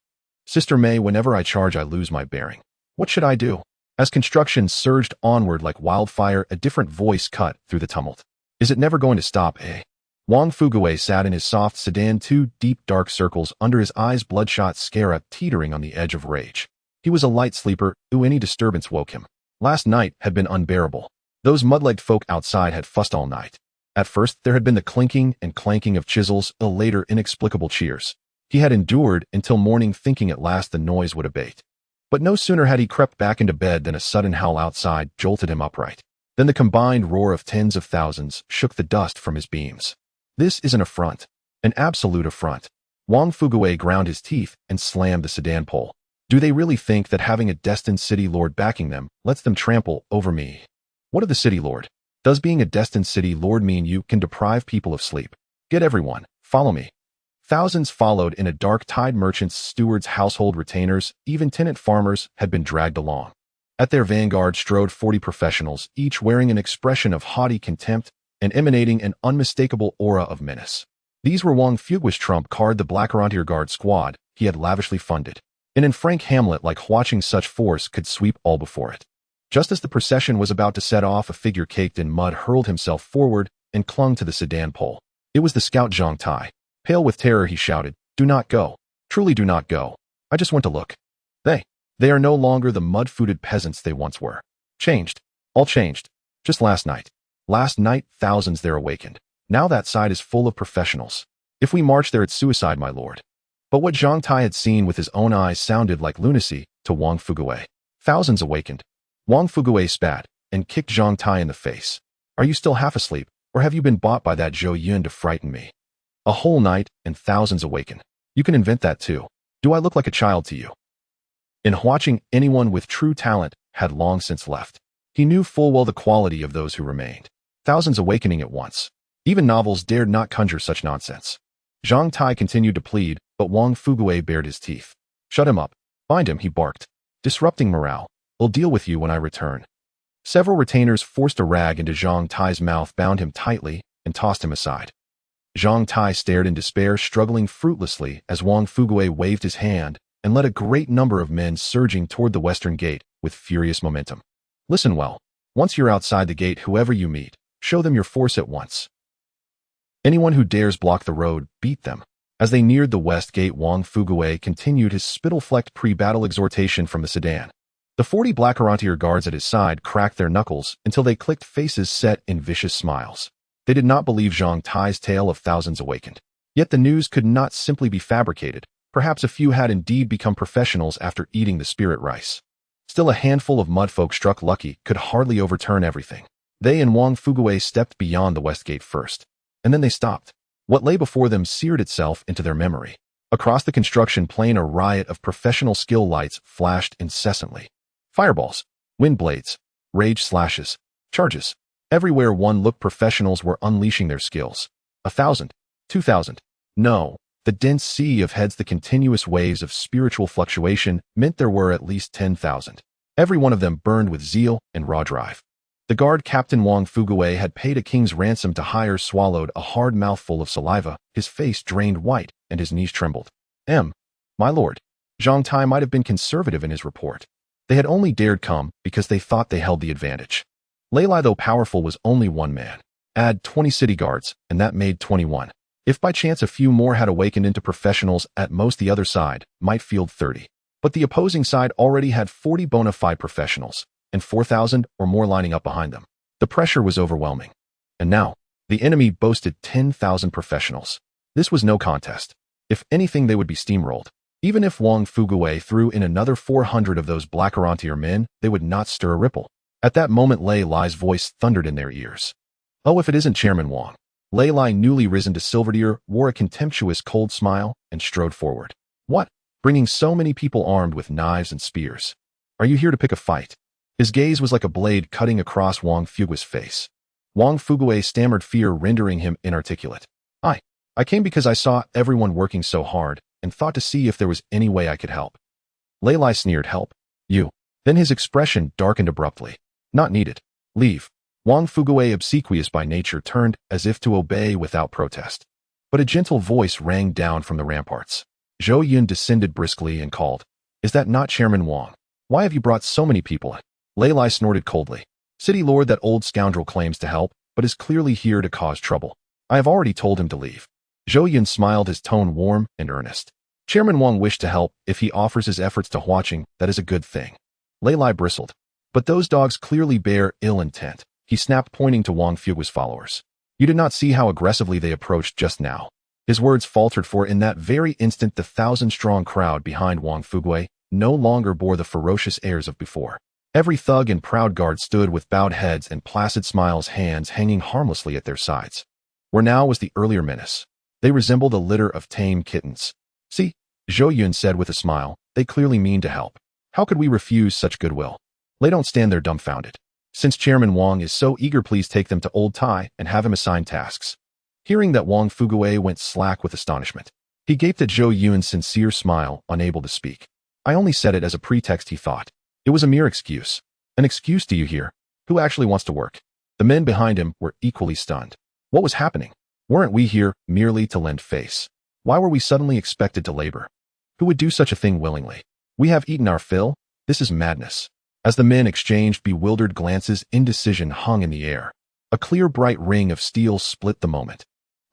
Sister May, whenever I charge I lose my bearing. What should I do? As construction surged onward like wildfire, a different voice cut through the tumult. Is it never going to stop, eh? Wang Fuguwei sat in his soft sedan, 2 deep dark circles under his eyes, bloodshot scara teetering on the edge of rage. He was a light sleeper, any disturbance woke him. Last night had been unbearable. Those mud-legged folk outside had fussed all night. At first, there had been the clinking and clanking of chisels, later inexplicable cheers. He had endured until morning, thinking at last the noise would abate. But no sooner had he crept back into bed than a sudden howl outside jolted him upright. Then the combined roar of tens of thousands shook the dust from his beams. This is an affront. An absolute affront. Wang Fuguwei ground his teeth and slammed the sedan pole. Do they really think that having a destined city lord backing them lets them trample over me? What of the city lord? Does being a destined city lord mean you can deprive people of sleep? Get everyone, follow me. Thousands followed in a dark tide. Merchants, stewards, household retainers, even tenant farmers had been dragged along. At their vanguard strode 40 professionals, each wearing an expression of haughty contempt and emanating an unmistakable aura of menace. These were Wang Fugui's trump card, the Black Frontier Guard squad he had lavishly funded. And in frank hamlet like watching, such force could sweep all before it. Just as the procession was about to set off, a figure caked in mud hurled himself forward and clung to the sedan pole. It was the scout Zhang Tai. Pale with terror, he shouted, "Do not go. Truly do not go. I just want to look. They are no longer the mud-footed peasants they once were. Changed. All changed. Just last night. Last night, thousands there awakened. Now that side is full of professionals. If we march there, it's suicide, my lord." But what Zhang Tai had seen with his own eyes sounded like lunacy to Wang Fuguwei. Thousands awakened. Wang Fuguwei spat and kicked Zhang Tai in the face. "Are you still half asleep, or have you been bought by that Zhou Yun to frighten me? A whole night and thousands awaken. You can invent that too. Do I look like a child to you?" In watching, anyone with true talent had long since left. He knew full well the quality of those who remained. Thousands awakening at once. Even novels dared not conjure such nonsense. Zhang Tai continued to plead, but Wang Fuguwei bared his teeth. "Shut him up. Bind him," he barked. "Disrupting morale. I'll deal with you when I return." Several retainers forced a rag into Zhang Tai's mouth, bound him tightly, and tossed him aside. Zhang Tai stared in despair, struggling fruitlessly as Wang Fuguei waved his hand and led a great number of men surging toward the western gate with furious momentum. Listen well. Once you're outside the gate, whoever you meet, show them your force at once. Anyone who dares block the road, beat them. As they neared the west gate, Wang Fuguei continued his spittle-flecked pre-battle exhortation from the sedan. The 40 Black Arrantier guards at his side cracked their knuckles until they clicked, faces set in vicious smiles. They did not believe Zhang Tai's tale of thousands awakened. Yet the news could not simply be fabricated. Perhaps a few had indeed become professionals after eating the spirit rice. Still, a handful of mudfolk struck lucky could hardly overturn everything. They and Wang Fuguei stepped beyond the west gate first. And then they stopped. What lay before them seared itself into their memory. Across the construction plain, a riot of professional skill lights flashed incessantly. Fireballs, wind blades, rage slashes, charges. Everywhere one looked, professionals were unleashing their skills. 1,000, 2,000. No, the dense sea of heads, the continuous waves of spiritual fluctuation meant there were at least 10,000. Every one of them burned with zeal and raw drive. The guard captain Wang Fuguei had paid a king's ransom to hire swallowed a hard mouthful of saliva, his face drained white, and his knees trembled. My lord. Zhang Tai might have been conservative in his report. They had only dared come because they thought they held the advantage. Lei Lai, though powerful, was only one man. Add 20 city guards, and that made 21. If by chance a few more had awakened into professionals, at most the other side might field 30. But the opposing side already had 40 bona fide professionals, and 4,000 or more lining up behind them. The pressure was overwhelming. And now, the enemy boasted 10,000 professionals. This was no contest. If anything, they would be steamrolled. Even if Wang Fuguei threw in another 400 of those Black Arrantier men, they would not stir a ripple. At that moment, Lei Lai's voice thundered in their ears. Oh, if it isn't Chairman Wang. Lei Lai, newly risen to Silverdeer, wore a contemptuous cold smile and strode forward. What? Bringing so many people armed with knives and spears. Are you here to pick a fight? His gaze was like a blade cutting across Wang Fuguei's face. Wang Fuguei stammered, fear rendering him inarticulate. I came because I saw everyone working so hard and thought to see if there was any way I could help. Lei Lai sneered. Help? You? Then his expression darkened abruptly. Not needed. Leave. Wang Fuguei, obsequious by nature, turned as if to obey without protest. But a gentle voice rang down from the ramparts. Zhou Yun descended briskly and called, Is that not Chairman Wang? Why have you brought so many people in? Lei Lai snorted coldly. City lord, that old scoundrel claims to help, but is clearly here to cause trouble. I have already told him to leave. Zhou Yun smiled, his tone warm and earnest. Chairman Wang wished to help. If he offers his efforts to Huaching, that is a good thing. Lei Lai bristled. But those dogs clearly bear ill intent, he snapped, pointing to Wang Fuguei's followers. You did not see how aggressively they approached just now. His words faltered, for in that very instant the 1,000-strong crowd behind Wang Fuguei no longer bore the ferocious airs of before. Every thug and proud guard stood with bowed heads and placid smiles, hands hanging harmlessly at their sides. Where now was the earlier menace. They resembled a litter of tame kittens. See, Zhou Yun said with a smile, they clearly mean to help. How could we refuse such goodwill? They don't stand there dumbfounded. Since Chairman Wang is so eager, please take them to Old Tai and have him assign tasks. Hearing that, Wang Fuguei went slack with astonishment. He gaped at Zhou Yun's sincere smile, unable to speak. I only said it as a pretext, he thought. It was a mere excuse. An excuse, do you hear? Who actually wants to work? The men behind him were equally stunned. What was happening? Weren't we here merely to lend face? Why were we suddenly expected to labor? Who would do such a thing willingly? We have eaten our fill. This is madness. As the men exchanged bewildered glances, indecision hung in the air. A clear, bright ring of steel split the moment.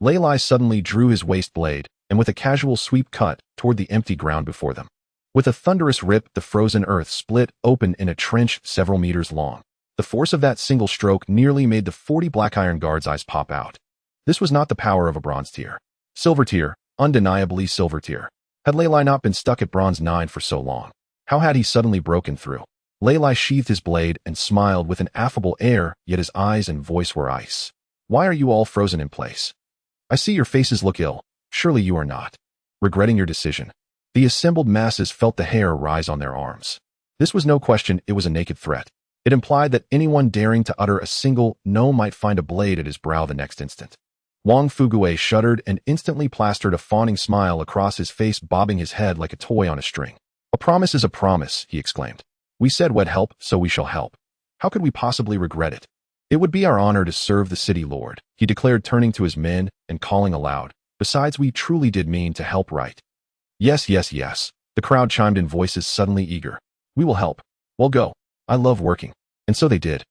Lei Lai suddenly drew his waist blade, and with a casual sweep cut toward the empty ground before them. With a thunderous rip, the frozen earth split open in a trench several meters long. The force of that single stroke nearly made the 40 black iron guards' eyes pop out. This was not the power of a bronze tier. Silver tier, undeniably silver tier. Had Lei Lai not been stuck at bronze 9 for so long? How had he suddenly broken through? Lei Lai sheathed his blade and smiled with an affable air, yet his eyes and voice were ice. Why are you all frozen in place? I see your faces look ill. Surely you are not regretting your decision. The assembled masses felt the hair rise on their arms. This was no question, it was a naked threat. It implied that anyone daring to utter a single no might find a blade at his brow the next instant. Wang Fuguei shuddered and instantly plastered a fawning smile across his face, bobbing his head like a toy on a string. A promise is a promise, he exclaimed. We said we'd help, so we shall help. How could we possibly regret it? It would be our honor to serve the city lord, he declared, turning to his men and calling aloud. Besides, we truly did mean to help, right? Yes, yes, yes. The crowd chimed in, voices suddenly eager. We will help. Well, go. I love working. And so they did.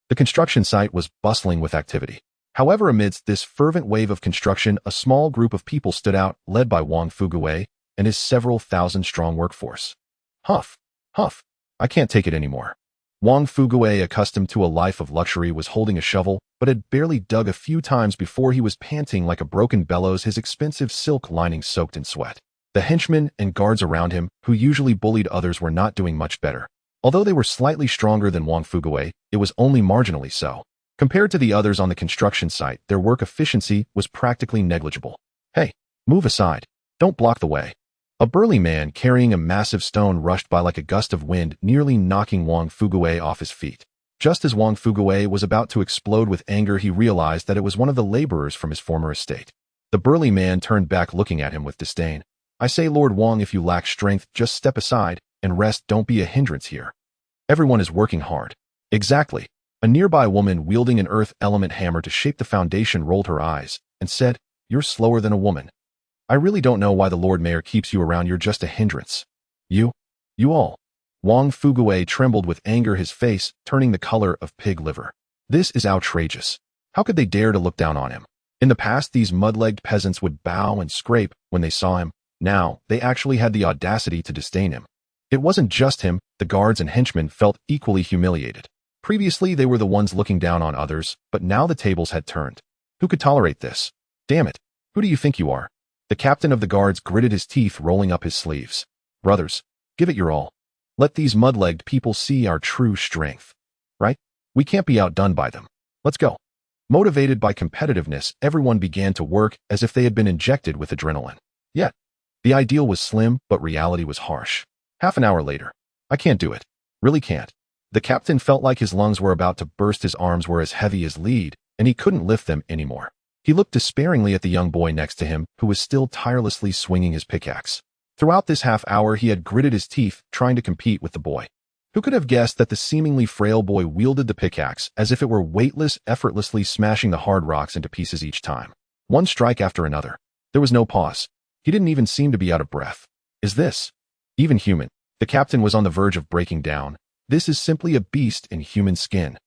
The construction site was bustling with activity. However, amidst this fervent wave of construction, a small group of people stood out, led by Wang Fugui and his several thousand-strong workforce. Huff, huff. I can't take it anymore. Wang Fugui, accustomed to a life of luxury, was holding a shovel, but had barely dug a few times before he was panting like a broken bellows, his expensive silk lining soaked in sweat. The henchmen and guards around him, who usually bullied others, were not doing much better. Although they were slightly stronger than Wang Fugui, it was only marginally so. Compared to the others on the construction site, their work efficiency was practically negligible. Hey, move aside. Don't block the way. A burly man carrying a massive stone rushed by like a gust of wind, nearly knocking Wang Fugui off his feet. Just as Wang Fugui was about to explode with anger, he realized that it was one of the laborers from his former estate. The burly man turned back, looking at him with disdain. I say, Lord Wang, if you lack strength, just step aside and rest. Don't be a hindrance here. Everyone is working hard. Exactly. A nearby woman wielding an earth element hammer to shape the foundation rolled her eyes and said, You're slower than a woman. I really don't know why the Lord Mayor keeps you around. You're just a hindrance. You all. Wang Fugui trembled with anger, his face turning the color of pig liver. This is outrageous. How could they dare to look down on him? In the past, these mud-legged peasants would bow and scrape when they saw him. Now, they actually had the audacity to disdain him. It wasn't just him. The guards and henchmen felt equally humiliated. Previously, they were the ones looking down on others, but now the tables had turned. Who could tolerate this? Damn it. Who do you think you are? The captain of the guards gritted his teeth, rolling up his sleeves. Brothers, give it your all. Let these mud-legged people see our true strength. Right? We can't be outdone by them. Let's go. Motivated by competitiveness, everyone began to work as if they had been injected with adrenaline. Yet, the ideal was slim, but reality was harsh. Half an hour later. I can't do it. Really can't. The captain felt like his lungs were about to burst. His arms were as heavy as lead, and he couldn't lift them anymore. He looked despairingly at the young boy next to him, who was still tirelessly swinging his pickaxe. Throughout this half hour, he had gritted his teeth, trying to compete with the boy. Who could have guessed that the seemingly frail boy wielded the pickaxe as if it were weightless, effortlessly smashing the hard rocks into pieces each time. One strike after another. There was no pause. He didn't even seem to be out of breath. Is this even human? The captain was on the verge of breaking down. This is simply a beast in human skin.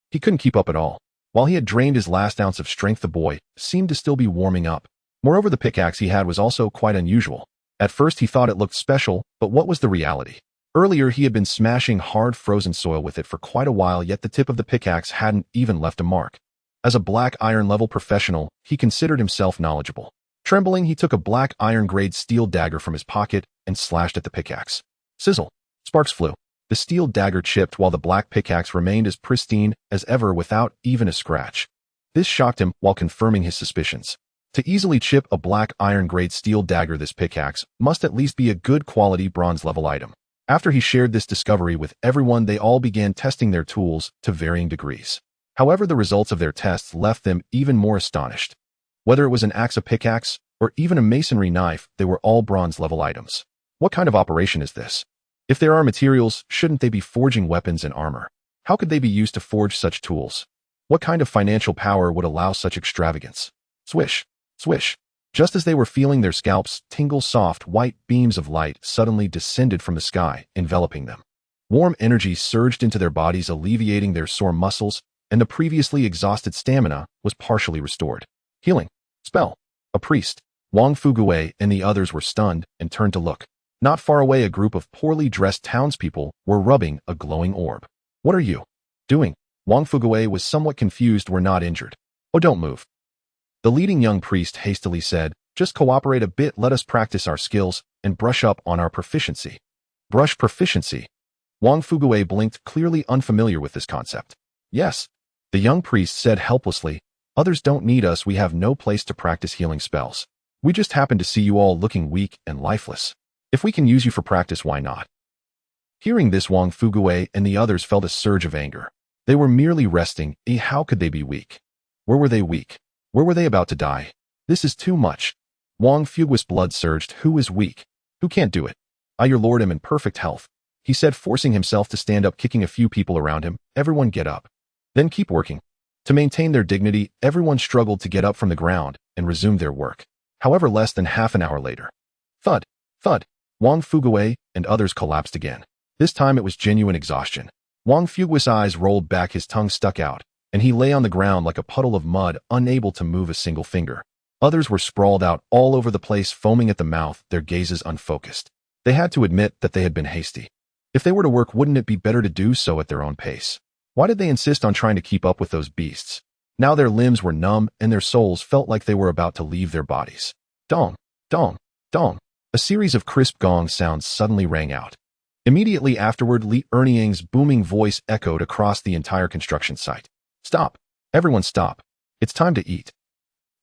He couldn't keep up at all. While he had drained his last ounce of strength, the boy seemed to still be warming up. Moreover, the pickaxe he had was also quite unusual. At first, he thought it looked special, but what was the reality? Earlier, he had been smashing hard frozen soil with it for quite a while, yet the tip of the pickaxe hadn't even left a mark. As a black iron level professional, he considered himself knowledgeable. Trembling, he took a black iron grade steel dagger from his pocket and slashed at the pickaxe. Sizzle. Sparks flew. The steel dagger chipped while the black pickaxe remained as pristine as ever without even a scratch. This shocked him while confirming his suspicions. To easily chip a black iron-grade steel dagger, this pickaxe must at least be a good quality bronze-level item. After he shared this discovery with everyone, they all began testing their tools to varying degrees. However, the results of their tests left them even more astonished. Whether it was an axe, a pickaxe, or even a masonry knife, they were all bronze-level items. What kind of operation is this? If there are materials, shouldn't they be forging weapons and armor? How could they be used to forge such tools? What kind of financial power would allow such extravagance? Swish, swish. Just as they were feeling their scalps tingle, soft, white beams of light suddenly descended from the sky, enveloping them. Warm energy surged into their bodies, alleviating their sore muscles, and the previously exhausted stamina was partially restored. Healing. Spell. A priest. Wang Fugui and the others were stunned and turned to look. Not far away, a group of poorly dressed townspeople were rubbing a glowing orb. What are you doing? Wang Fugui was somewhat confused. We're not injured. Oh, don't move. The leading young priest hastily said, just cooperate a bit, let us practice our skills and brush up on our proficiency. Brush proficiency. Wang Fugui blinked, clearly unfamiliar with this concept. Yes, the young priest said helplessly, others don't need us, we have no place to practice healing spells. We just happen to see you all looking weak and lifeless. If we can use you for practice, why not? Hearing this, Wang Fugui and the others felt a surge of anger. They were merely resting. How could they be weak? Where were they weak? Where were they about to die? This is too much. Wang Fugui's blood surged. Who is weak? Who can't do it? I, your lord, am in perfect health. he said, forcing himself to stand up, kicking a few people around him. Everyone get up. Then keep working. To maintain their dignity, everyone struggled to get up from the ground and resume their work. However, less than half an hour later, thud, thud, Wang Fuguei and others collapsed again. This time it was genuine exhaustion. Wang Fugui's eyes rolled back, his tongue stuck out, and he lay on the ground like a puddle of mud, unable to move a single finger. Others were sprawled out all over the place, foaming at the mouth, their gazes unfocused. They had to admit that they had been hasty. If they were to work, wouldn't it be better to do so at their own pace? Why did they insist on trying to keep up with those beasts? Now their limbs were numb and their souls felt like they were about to leave their bodies. Dong, dong, dong. A series of crisp gong sounds suddenly rang out. Immediately afterward, Li Erniang's booming voice echoed across the entire construction site. Stop! Everyone stop! It's time to eat!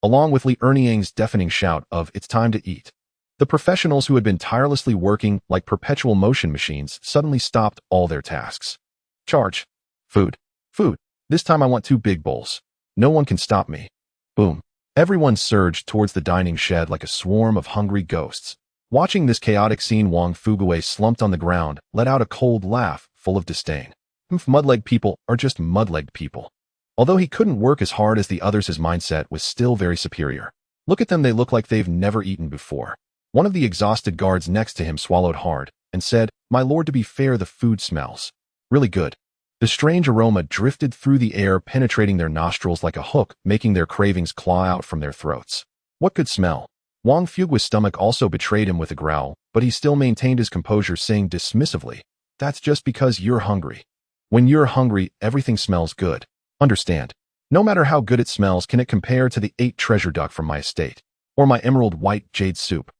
Along with Li Erniang's deafening shout of "It's time to eat," the professionals who had been tirelessly working like perpetual motion machines suddenly stopped all their tasks. Charge! Food! Food! This time I want 2 big bowls. No one can stop me. Boom! Everyone surged towards the dining shed like a swarm of hungry ghosts. Watching this chaotic scene, Wang Fuguei slumped on the ground, let out a cold laugh, full of disdain. Mud-legged people are just mud-legged people. Although he couldn't work as hard as the others, his mindset was still very superior. Look at them, they look like they've never eaten before. One of the exhausted guards next to him swallowed hard and said, "My lord, to be fair, the food smells really good." The strange aroma drifted through the air, penetrating their nostrils like a hook, making their cravings claw out from their throats. What good smell? Wang Fugui's stomach also betrayed him with a growl, but he still maintained his composure, saying dismissively, "That's just because you're hungry. When you're hungry, everything smells good. Understand? No matter how good it smells, can it compare to the 8 treasure duck from my estate, or my emerald white jade soup?"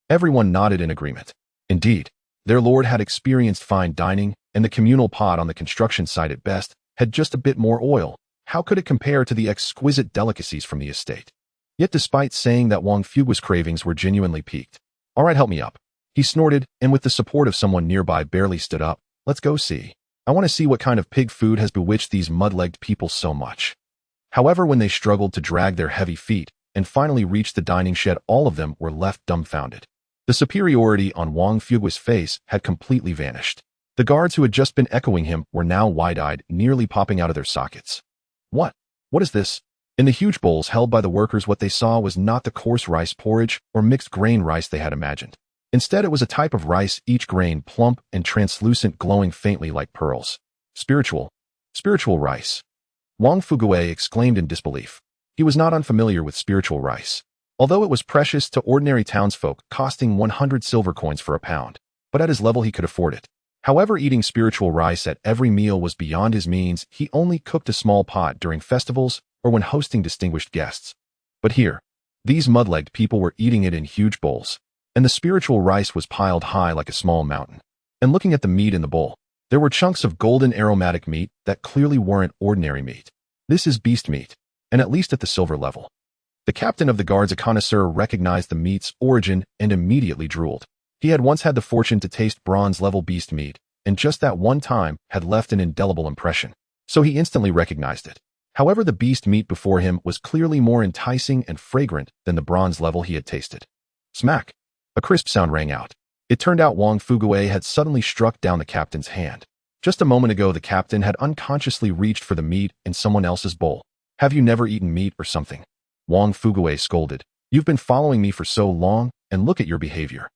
Everyone nodded in agreement. Indeed, their lord had experienced fine dining, and the communal pot on the construction site at best had just a bit more oil. How could it compare to the exquisite delicacies from the estate? Yet despite saying that, Wang Fugui's cravings were genuinely piqued. "All right, help me up." He snorted, and with the support of someone nearby barely stood up. "Let's go see. I want to see what kind of pig food has bewitched these mud-legged people so much." However, when they struggled to drag their heavy feet and finally reached the dining shed, all of them were left dumbfounded. The superiority on Wang Fugui's face had completely vanished. The guards who had just been echoing him were now wide-eyed, nearly popping out of their sockets. What? What is this? In the huge bowls held by the workers, what they saw was not the coarse rice porridge or mixed grain rice they had imagined. Instead, it was a type of rice, each grain plump and translucent, glowing faintly like pearls. Spiritual rice. Wang Fuguei exclaimed in disbelief. He was not unfamiliar with spiritual rice, although it was precious to ordinary townsfolk, costing 100 silver coins for a pound. But at his level, he could afford it. However, eating spiritual rice at every meal was beyond his means. He only cooked a small pot during festivals or when hosting distinguished guests. But here, these mud-legged people were eating it in huge bowls, and the spiritual rice was piled high like a small mountain. And looking at the meat in the bowl, there were chunks of golden aromatic meat that clearly weren't ordinary meat. This is beast meat, and at least at the silver level. The captain of the guards, a connoisseur, recognized the meat's origin and immediately drooled. He had once had the fortune to taste bronze-level beast meat, and just that one time had left an indelible impression, so he instantly recognized it. However, the beast meat before him was clearly more enticing and fragrant than the bronze level he had tasted. Smack! A crisp sound rang out. It turned out Wang Fuguei had suddenly struck down the captain's hand. Just a moment ago, the captain had unconsciously reached for the meat in someone else's bowl. "Have you never eaten meat or something?" Wang Fuguei scolded. "You've been following me for so long, and look at your behavior."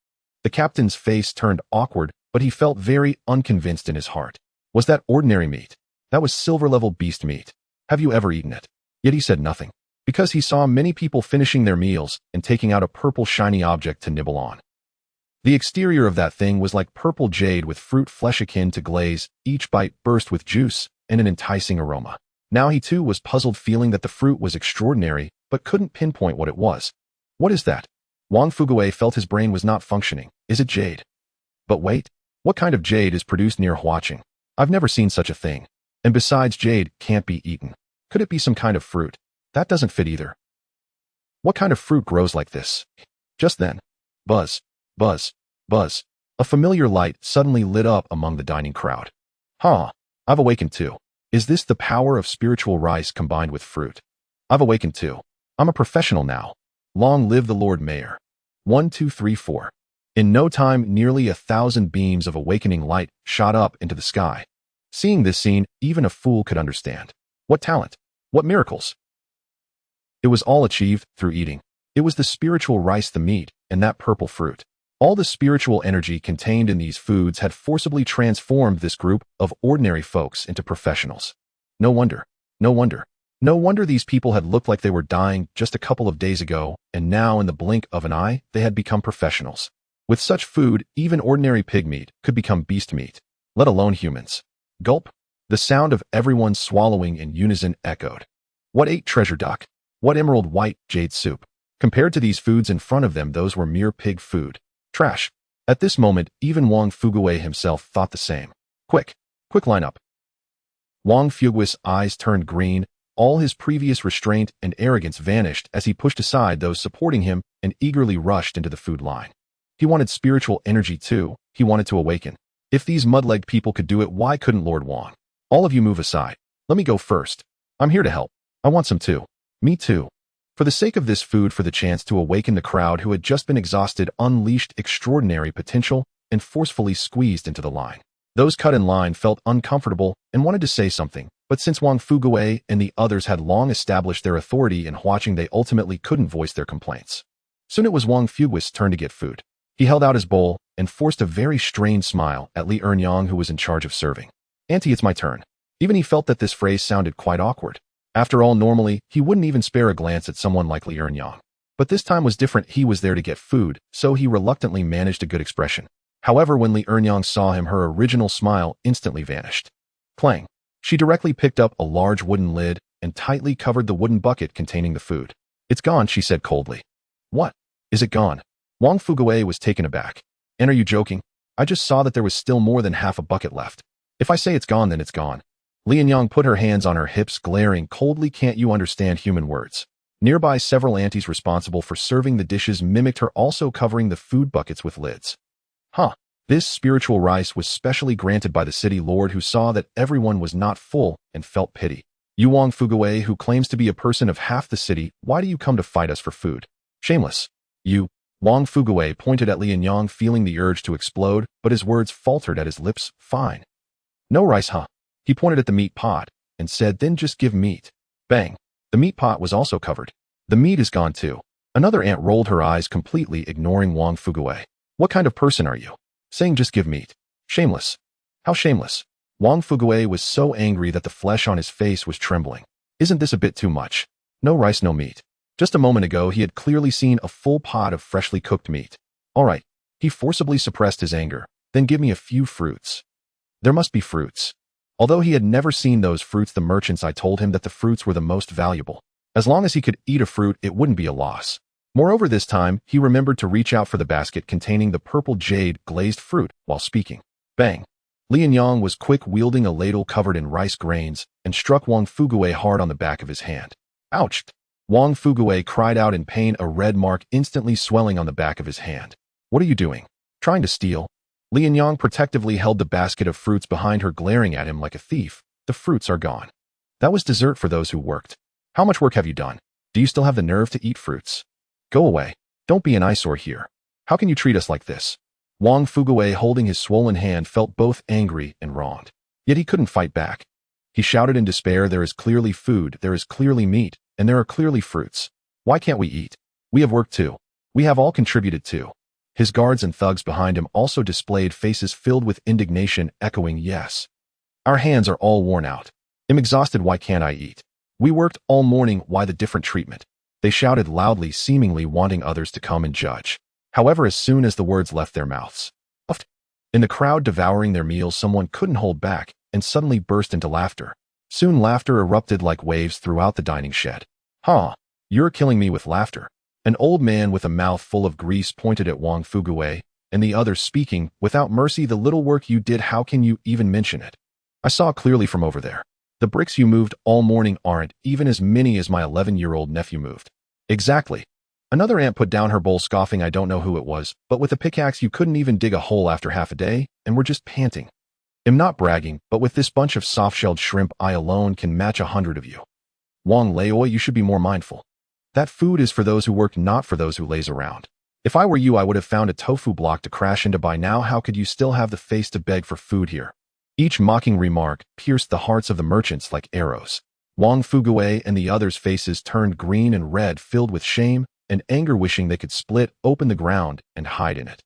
The captain's face turned awkward, but he felt very unconvinced in his heart. Was that ordinary meat? That was silver-level beast meat. Have you ever eaten it? Yet he said nothing, because he saw many people finishing their meals and taking out a purple shiny object to nibble on. The exterior of that thing was like purple jade with fruit flesh akin to glaze. Each bite burst with juice and an enticing aroma. Now he too was puzzled, feeling that the fruit was extraordinary, but couldn't pinpoint what it was. What is that? Wang Fuguei felt his brain was not functioning. Is it jade? But wait, what kind of jade is produced near Huaqing? I've never seen such a thing. And besides, jade can't be eaten. Could it be some kind of fruit? That doesn't fit either. What kind of fruit grows like this? Just then, buzz, buzz, buzz. A familiar light suddenly lit up among the dining crowd. Huh, I've awakened too. Is this the power of spiritual rice combined with fruit? I've awakened too. I'm a professional now. Long live the Lord Mayor. 1, 2, 3, 4. In no time, nearly 1,000 beams of awakening light shot up into the sky. Seeing this scene, even a fool could understand. What talent! What miracles! It was all achieved through eating. It was the spiritual rice, the meat, and that purple fruit. All the spiritual energy contained in these foods had forcibly transformed this group of ordinary folks into professionals. No wonder. No wonder. No wonder these people had looked like they were dying just a couple of days ago, and now in the blink of an eye, they had become professionals. With such food, even ordinary pig meat could become beast meat, let alone humans. Gulp. The sound of everyone swallowing in unison echoed. What ate treasure duck? What emerald white jade soup? Compared to these foods in front of them, those were mere pig food. Trash. At this moment, even Wang Fuguwei himself thought the same. Quick line up. Wang Fugui's eyes turned green. All his previous restraint and arrogance vanished as he pushed aside those supporting him and eagerly rushed into the food line. He wanted spiritual energy too. He wanted to awaken. If these mud-legged people could do it, why couldn't Lord Wang? All of you move aside. Let me go first. I'm here to help. I want some too. Me too. For the sake of this food, for the chance to awaken the crowd who had just been exhausted, unleashed extraordinary potential, and forcefully squeezed into the line. Those cut in line felt uncomfortable and wanted to say something, but since Wang Fuguwei and the others had long established their authority in watching, they ultimately couldn't voice their complaints. Soon it was Wang Fugui's turn to get food. He held out his bowl and forced a very strained smile at Li Ernyang, who was in charge of serving. Auntie, it's my turn. Even he felt that this phrase sounded quite awkward. After all, normally, he wouldn't even spare a glance at someone like Li Ernyang. But this time was different. He was there to get food, so he reluctantly managed a good expression. However, when Li Ernyang saw him, her original smile instantly vanished. Clang. She directly picked up a large wooden lid and tightly covered the wooden bucket containing the food. It's gone, she said coldly. What? Is it gone? Wang Fuguwei was taken aback. And are you joking? I just saw that there was still more than half a bucket left. If I say it's gone, then it's gone. Li Ernyang put her hands on her hips, glaring coldly. Can't you understand human words? Nearby, several aunties responsible for serving the dishes mimicked her, also covering the food buckets with lids. Huh. This spiritual rice was specially granted by the city lord, who saw that everyone was not full and felt pity. You, Wang Fuguwei, who claims to be a person of half the city, why do you come to fight us for food? Shameless. You. Wang Fuguwei pointed at Li Ernyang, feeling the urge to explode, but his words faltered at his lips. Fine. No rice, huh? He pointed at the meat pot and said, then just give meat. Bang. The meat pot was also covered. The meat is gone too. Another aunt rolled her eyes, completely ignoring Wang Fuguwei. What kind of person are you? Saying just give meat. Shameless. How shameless? Wang Fuguwei was so angry that the flesh on his face was trembling. Isn't this a bit too much? No rice, no meat. Just a moment ago, he had clearly seen a full pot of freshly cooked meat. All right. He forcibly suppressed his anger. Then give me a few fruits. There must be fruits. Although he had never seen those fruits, the merchants I told him that the fruits were the most valuable. As long as he could eat a fruit, it wouldn't be a loss. Moreover, this time, he remembered to reach out for the basket containing the purple jade glazed fruit while speaking. Bang. Li Ernyang was quick, wielding a ladle covered in rice grains, and struck Wang Fuguwei hard on the back of his hand. Ouch! Wang Fuguwei cried out in pain, a red mark instantly swelling on the back of his hand. What are you doing? Trying to steal? Li Ernyang protectively held the basket of fruits behind her, glaring at him like a thief. The fruits are gone. That was dessert for those who worked. How much work have you done? Do you still have the nerve to eat fruits? Go away. Don't be an eyesore here. How can you treat us like this? Wang Fuguwei, holding his swollen hand, felt both angry and wronged. Yet he couldn't fight back. He shouted in despair, there is clearly food, there is clearly meat, and there are clearly fruits. Why can't we eat? We have worked too. We have all contributed too. His guards and thugs behind him also displayed faces filled with indignation, echoing, yes. Our hands are all worn out. I'm exhausted, why can't I eat? We worked all morning, why the different treatment? They shouted loudly, seemingly wanting others to come and judge. However, as soon as the words left their mouths, in the crowd devouring their meals, someone couldn't hold back and suddenly burst into laughter. Soon laughter erupted like waves throughout the dining shed. Huh, you're killing me with laughter. An old man with a mouth full of grease pointed at Wang Fuguwei, and the others speaking, without mercy, the little work you did, how can you even mention it? I saw clearly from over there. The bricks you moved all morning aren't even as many as my 11-year-old nephew moved. Exactly. Another aunt put down her bowl, scoffing, I don't know who it was, but with a pickaxe you couldn't even dig a hole after half a day, and we're just panting. I'm not bragging, but with this bunch of soft-shelled shrimp, I alone can match 100 of you. Wang Leioi, you should be more mindful. That food is for those who work, not for those who laze around. If I were you, I would have found a tofu block to crash into by now. How could you still have the face to beg for food here? Each mocking remark pierced the hearts of the merchants like arrows. Wang Fugui and the others' faces turned green and red, filled with shame and anger, wishing they could split open the ground and hide in it.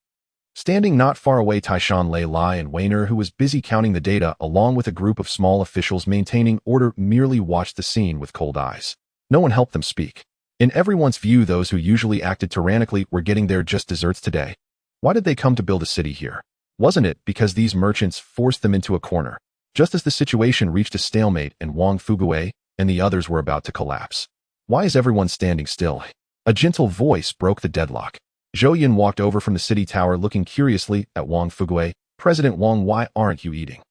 Standing not far away, Taishan Lei Lai and Weiner, who was busy counting the data along with a group of small officials maintaining order, merely watched the scene with cold eyes. No one helped them speak. In everyone's view, those who usually acted tyrannically were getting their just desserts today. Why did they come to build a city here? Wasn't it because these merchants forced them into a corner, just as the situation reached a stalemate and Wang Fugui and the others were about to collapse? Why is everyone standing still? A gentle voice broke the deadlock. Zhou Yun walked over from the city tower, looking curiously at Wang Fugui. President Wang, why aren't you eating?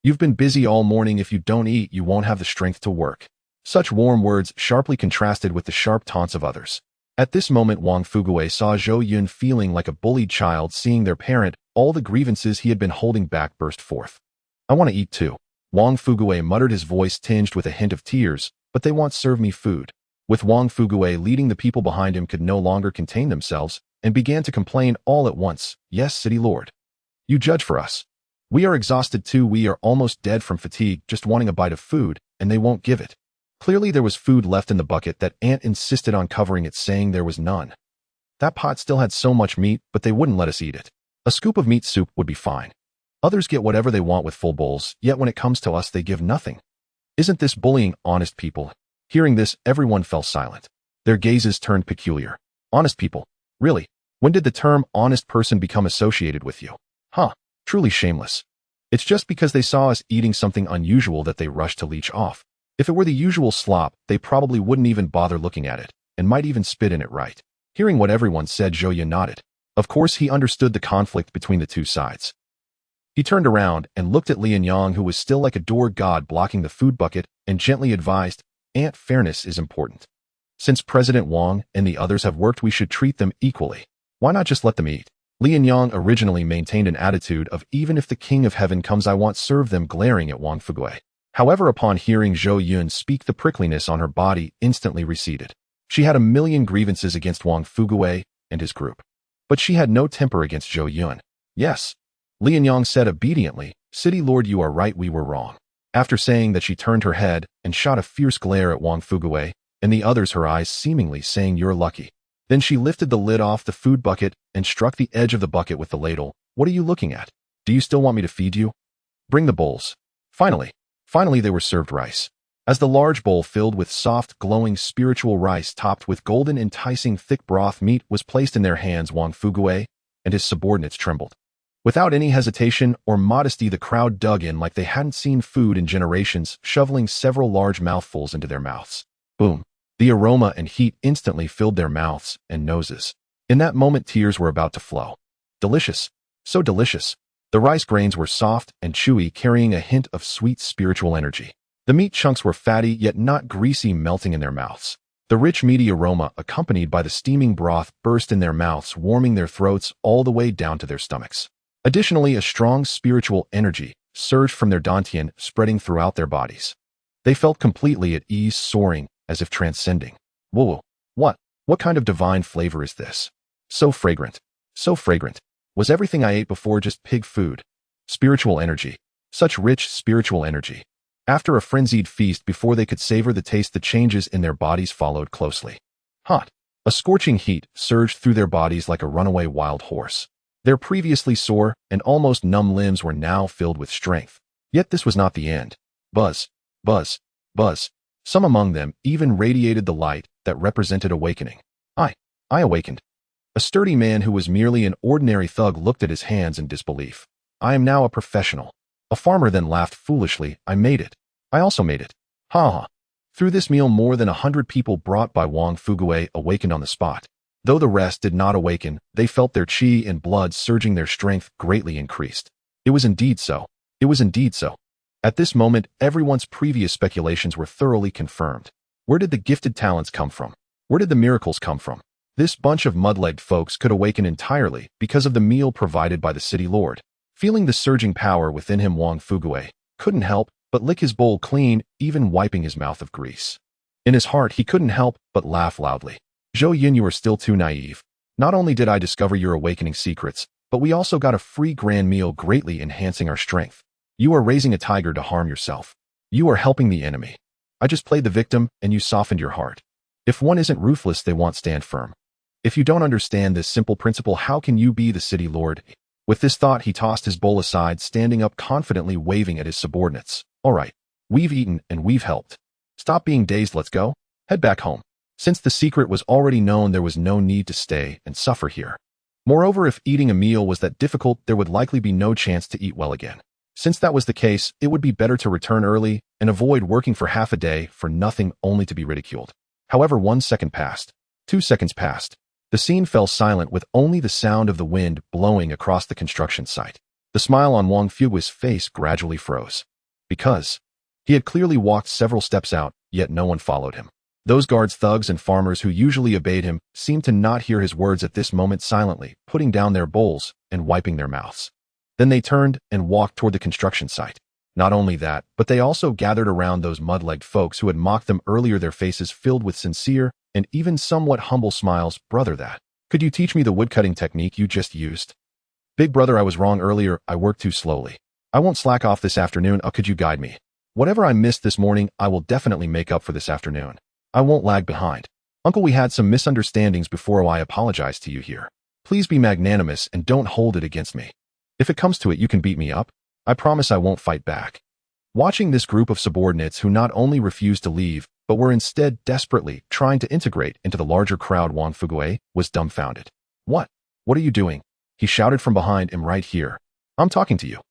You've been busy all morning. If you don't eat, you won't have the strength to work. Such warm words sharply contrasted with the sharp taunts of others. At this moment, Wang Fugui saw Zhou Yun feeling like a bullied child seeing their parent. All the grievances he had been holding back burst forth. I want to eat too. Wang Fugui muttered, his voice tinged with a hint of tears, but they won't serve me food. With Wang Fugui leading, the people behind him could no longer contain themselves and began to complain all at once. Yes, City Lord. You judge for us. We are exhausted too. We are almost dead from fatigue, just wanting a bite of food, and they won't give it. Clearly there was food left in the bucket that Aunt insisted on covering it, saying there was none. That pot still had so much meat, but they wouldn't let us eat it. A scoop of meat soup would be fine. Others get whatever they want with full bowls, yet when it comes to us they give nothing. Isn't this bullying, honest people? Hearing this, everyone fell silent. Their gazes turned peculiar. Honest people? Really? When did the term honest person become associated with you? Huh, truly shameless. It's just because they saw us eating something unusual that they rushed to leech off. If it were the usual slop, they probably wouldn't even bother looking at it, and might even spit in it, right? Hearing what everyone said, Zhou Yun nodded. Of course, he understood the conflict between the two sides. He turned around and looked at Lian Yang, who was still like a door god blocking the food bucket, and gently advised, Aunt, fairness is important. Since President Wang and the others have worked, we should treat them equally. Why not just let them eat? Lian Yang originally maintained an attitude of, even if the King of Heaven comes, I won't serve them, glaring at Wang Fugui. However, upon hearing Zhou Yun speak, the prickliness on her body instantly receded. She had a million grievances against Wang Fugui and his group, but she had no temper against Zhou Yun. Yes, Lian Yang said obediently, City Lord, you are right, we were wrong. After saying that, she turned her head and shot a fierce glare at Wang Fugui and the others, her eyes seemingly saying, you're lucky. Then she lifted the lid off the food bucket and struck the edge of the bucket with the ladle. What are you looking at? Do you still want me to feed you? Bring the bowls. Finally they were served rice. As the large bowl filled with soft, glowing spiritual rice topped with golden, enticing, thick broth meat was placed in their hands, Wang Fugui and his subordinates trembled. Without any hesitation or modesty, the crowd dug in like they hadn't seen food in generations, shoveling several large mouthfuls into their mouths. Boom. The aroma and heat instantly filled their mouths and noses. In that moment, tears were about to flow. Delicious. So delicious. The rice grains were soft and chewy, carrying a hint of sweet spiritual energy. The meat chunks were fatty yet not greasy, melting in their mouths. The rich, meaty aroma, accompanied by the steaming broth, burst in their mouths, warming their throats all the way down to their stomachs. Additionally, a strong spiritual energy surged from their dantian, spreading throughout their bodies. They felt completely at ease, soaring, as if transcending. Whoa, what kind of divine flavor is this? So fragrant. So fragrant. Was everything I ate before just pig food? Spiritual energy. Such rich spiritual energy. After a frenzied feast, before they could savor the taste, the changes in their bodies followed closely. Hot. A scorching heat surged through their bodies like a runaway wild horse. Their previously sore and almost numb limbs were now filled with strength. Yet this was not the end. Buzz, buzz, buzz. Some among them even radiated the light that represented awakening. I awakened. A sturdy man who was merely an ordinary thug looked at his hands in disbelief. I am now a professional. A farmer then laughed foolishly. I made it. I also made it. Ha ha. Through this meal, more than 100 people brought by Wang Fugui awakened on the spot. Though the rest did not awaken, they felt their qi and blood surging, their strength greatly increased. It was indeed so. It was indeed so. At this moment, everyone's previous speculations were thoroughly confirmed. Where did the gifted talents come from? Where did the miracles come from? This bunch of mud-legged folks could awaken entirely because of the meal provided by the city lord. Feeling the surging power within him, Wang Fugui couldn't help but lick his bowl clean, even wiping his mouth of grease. In his heart, he couldn't help but laugh loudly. Zhou Yun, you are still too naive. Not only did I discover your awakening secrets, but we also got a free grand meal greatly enhancing our strength. You are raising a tiger to harm yourself. You are helping the enemy. I just played the victim and you softened your heart. If one isn't ruthless, they won't stand firm. If you don't understand this simple principle, how can you be the city lord? With this thought, he tossed his bowl aside, standing up confidently, waving at his subordinates. All right, we've eaten and we've helped. Stop being dazed, let's go. Head back home. Since the secret was already known, there was no need to stay and suffer here. Moreover, if eating a meal was that difficult, there would likely be no chance to eat well again. Since that was the case, it would be better to return early and avoid working for half a day for nothing only to be ridiculed. However, 1 second passed. 2 seconds passed. The scene fell silent with only the sound of the wind blowing across the construction site. The smile on Wang Fugui's face gradually froze. Because he had clearly walked several steps out, yet no one followed him. Those guards, thugs, and farmers who usually obeyed him seemed to not hear his words at this moment, silently putting down their bowls and wiping their mouths. Then they turned and walked toward the construction site. Not only that, but they also gathered around those mud-legged folks who had mocked them earlier, their faces filled with sincere and even somewhat humble smiles. Brother, could you teach me the woodcutting technique you just used? Big brother, I was wrong earlier. I worked too slowly. I won't slack off this afternoon. Could you guide me? Whatever I missed this morning, I will definitely make up for this afternoon. I won't lag behind. Uncle, we had some misunderstandings before. I apologize to you here. Please be magnanimous and don't hold it against me. If it comes to it, you can beat me up. I promise I won't fight back. Watching this group of subordinates who not only refused to leave, but were instead desperately trying to integrate into the larger crowd, Wang Fugue was dumbfounded. What? What are you doing? He shouted from behind him. Right here. I'm talking to you.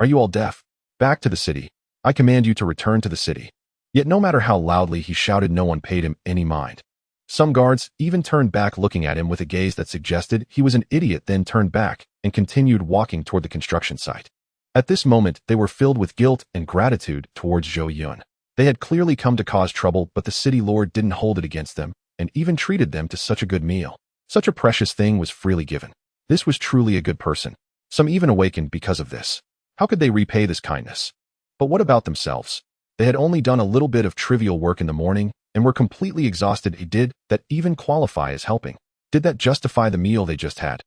Are you all deaf? Back to the city. I command you to return to the city. Yet no matter how loudly he shouted, no one paid him any mind. Some guards even turned back, looking at him with a gaze that suggested he was an idiot, then turned back and continued walking toward the construction site. At this moment, they were filled with guilt and gratitude towards Zhou Yun. They had clearly come to cause trouble, but the city lord didn't hold it against them and even treated them to such a good meal. Such a precious thing was freely given. This was truly a good person. Some even awakened because of this. How could they repay this kindness? But what about themselves? They had only done a little bit of trivial work in the morning and were completely exhausted. Did that even qualify as helping? Did that justify the meal they just had?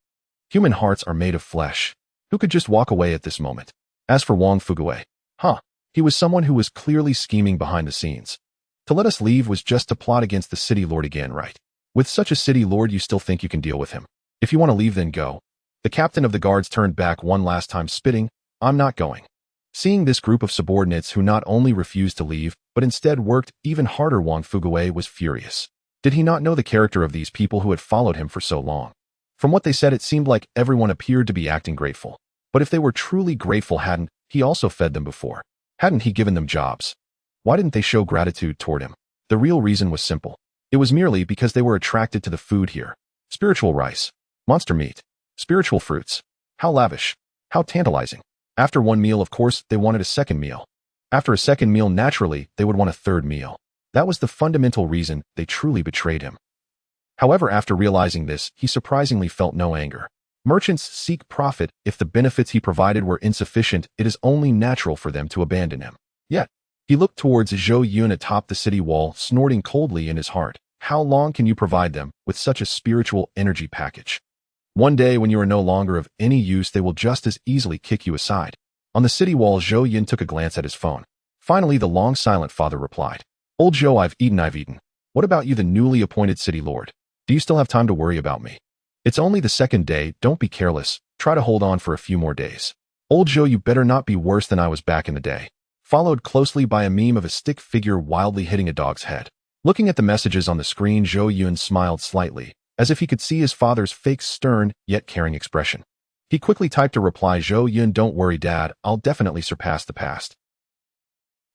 Human hearts are made of flesh. Who could just walk away at this moment? As for Wang Fugue, he was someone who was clearly scheming behind the scenes. To let us leave was just to plot against the city lord again, right? With such a city lord, you still think you can deal with him? If you want to leave, then go. The captain of the guards turned back one last time, spitting, I'm not going. Seeing this group of subordinates who not only refused to leave, but instead worked even harder, Wang Fugue was furious. Did he not know the character of these people who had followed him for so long? From what they said, it seemed like everyone appeared to be acting grateful. But if they were truly grateful, hadn't he also fed them before? Hadn't he given them jobs? Why didn't they show gratitude toward him? The real reason was simple. It was merely because they were attracted to the food here. Spiritual rice, monster meat, spiritual fruits. How lavish, how tantalizing. After one meal, of course, they wanted a second meal. After a second meal, naturally, they would want a third meal. That was the fundamental reason they truly betrayed him. However, after realizing this, he surprisingly felt no anger. Merchants seek profit. If the benefits he provided were insufficient, it is only natural for them to abandon him. Yet, he looked towards Zhou Yun atop the city wall, snorting coldly in his heart. How long can you provide them with such a spiritual energy package? One day, when you are no longer of any use, they will just as easily kick you aside. On the city wall, Zhou Yun took a glance at his phone. Finally, the long silent father replied. Old Zhou, I've eaten. What about you, the newly appointed city lord? Do you still have time to worry about me? It's only the second day. Don't be careless. Try to hold on for a few more days. Old Zhou, you better not be worse than I was back in the day. Followed closely by a meme of a stick figure wildly hitting a dog's head. Looking at the messages on the screen, Zhou Yun smiled slightly, as if he could see his father's fake stern yet caring expression. He quickly typed a reply. Zhou Yun, don't worry, Dad, I'll definitely surpass the past.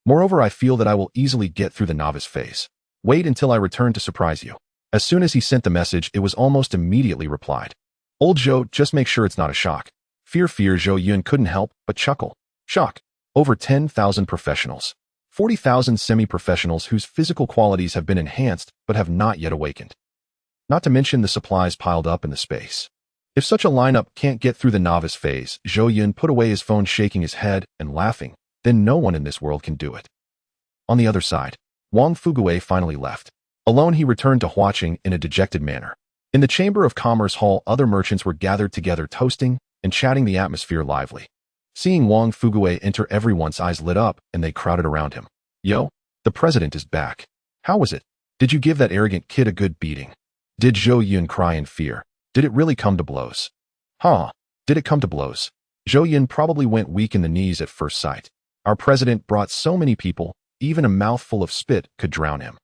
Moreover, I feel that I will easily get through the novice phase. Wait until I return to surprise you. As soon as he sent the message, it was almost immediately replied. Old Zhou, just make sure it's not a shock. Fear, Zhou Yun couldn't help but chuckle. Shock. Over 10,000 professionals. 40,000 semi-professionals whose physical qualities have been enhanced but have not yet awakened. Not to mention the supplies piled up in the space. If such a lineup can't get through the novice phase, Zhou Yun put away his phone, shaking his head and laughing, then no one in this world can do it. On the other side, Wang Fugue finally left. Alone, he returned to watching in a dejected manner. In the Chamber of Commerce Hall, other merchants were gathered together toasting and chatting, the atmosphere lively. Seeing Wang Fuguwei enter, everyone's eyes lit up and they crowded around him. Yo, the president is back. How was it? Did you give that arrogant kid a good beating? Did Zhou Yun cry in fear? Did it really come to blows? Huh? Did it come to blows? Zhou Yun probably went weak in the knees at first sight. Our president brought so many people, even a mouthful of spit could drown him.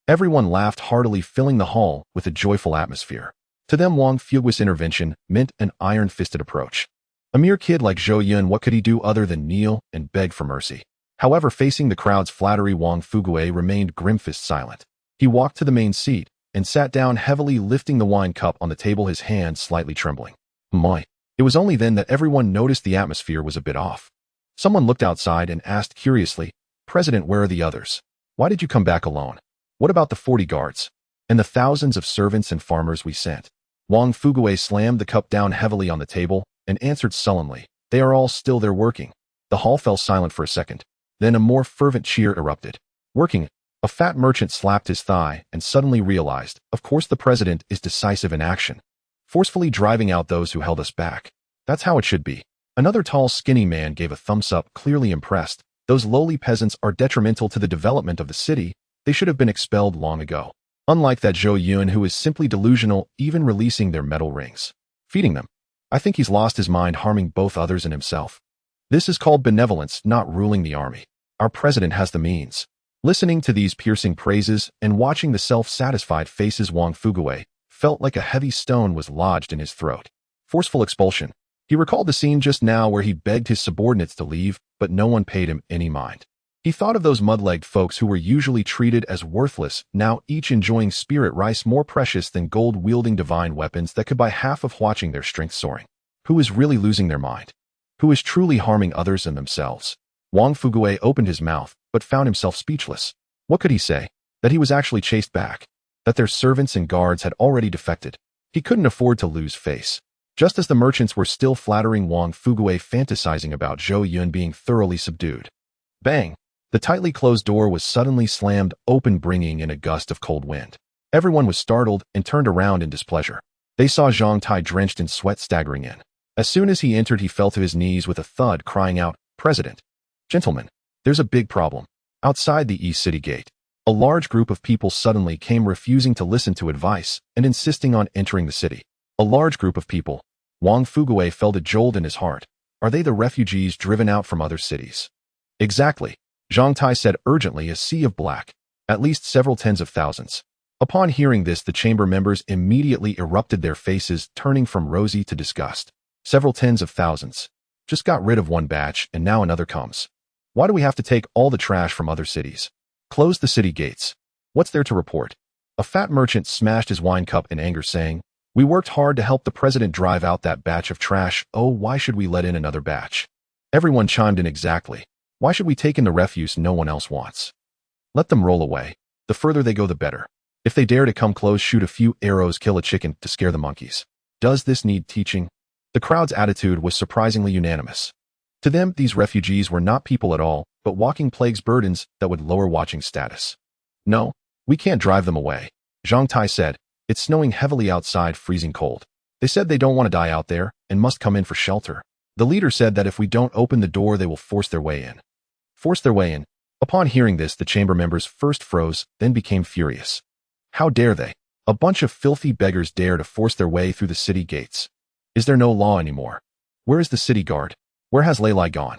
Everyone laughed heartily, filling the hall with a joyful atmosphere. To them, Wang Fugui's intervention meant an iron-fisted approach. A mere kid like Zhou Yun, what could he do other than kneel and beg for mercy? However, facing the crowd's flattery, Wang Fuguwei remained grim-faced silent. He walked to the main seat and sat down heavily, lifting the wine cup on the table, his hand slightly trembling. My! It was only then that everyone noticed the atmosphere was a bit off. Someone looked outside and asked curiously, "President, where are the others? Why did you come back alone? What about the 40 guards? And the thousands of servants and farmers we sent?" Wang Fuguwei slammed the cup down heavily on the table and answered sullenly, "They are all still there working." The hall fell silent for a second. Then a more fervent cheer erupted. "Working?" A fat merchant slapped his thigh and suddenly realized, of course the president is decisive in action, forcefully driving out those who held us back. That's how it should be. Another tall, skinny man gave a thumbs up, clearly impressed. Those lowly peasants are detrimental to the development of the city. They should have been expelled long ago. Unlike that Zhou Yun, who is simply delusional, even releasing their metal rings. Feeding them. I think he's lost his mind, harming both others and himself. This is called benevolence, not ruling the army. Our president has the means. Listening to these piercing praises and watching the self-satisfied faces, Wang Fuguwei felt like a heavy stone was lodged in his throat. Forceful expulsion. He recalled the scene just now where he begged his subordinates to leave, but no one paid him any mind. He thought of those mud-legged folks who were usually treated as worthless, now each enjoying spirit rice more precious than gold, wielding divine weapons that could buy half of watching their strength soaring. Who is really losing their mind? Who is truly harming others and themselves? Wang Fuguwei opened his mouth, but found himself speechless. What could he say? That he was actually chased back? That their servants and guards had already defected? He couldn't afford to lose face. Just as the merchants were still flattering Wang Fuguwei, fantasizing about Zhou Yun being thoroughly subdued. Bang! The tightly closed door was suddenly slammed open, bringing in a gust of cold wind. Everyone was startled and turned around in displeasure. They saw Zhang Tai drenched in sweat staggering in. As soon as he entered, he fell to his knees with a thud, crying out, "President! Gentlemen, there's a big problem." Outside the East City Gate, a large group of people suddenly came, refusing to listen to advice and insisting on entering the city. A large group of people. Wang Fuguwei felt a jolt in his heart. Are they the refugees driven out from other cities? Exactly. Zhang Tai said urgently, a sea of black. At least several tens of thousands. Upon hearing this, the chamber members immediately erupted, their faces turning from rosy to disgust. Several tens of thousands. Just got rid of one batch and now another comes. Why do we have to take all the trash from other cities? Close the city gates. What's there to report? A fat merchant smashed his wine cup in anger, saying, "We worked hard to help the president drive out that batch of trash. Oh, why should we let in another batch?" Everyone chimed in, exactly. Why should we take in the refuse no one else wants? Let them roll away. The further they go, the better. If they dare to come close, shoot a few arrows, kill a chicken to scare the monkeys. Does this need teaching? The crowd's attitude was surprisingly unanimous. To them, these refugees were not people at all, but walking plagues, burdens that would lower watching status. No, we can't drive them away. Zhang Tai said, "It's snowing heavily outside, freezing cold. They said they don't want to die out there and must come in for shelter." The leader said that if we don't open the door, they will force their way in. Force their way in. Upon hearing this, the chamber members first froze, then became furious. How dare they? A bunch of filthy beggars dare to force their way through the city gates. Is there no law anymore? Where is the city guard? Where has Lei Lai gone?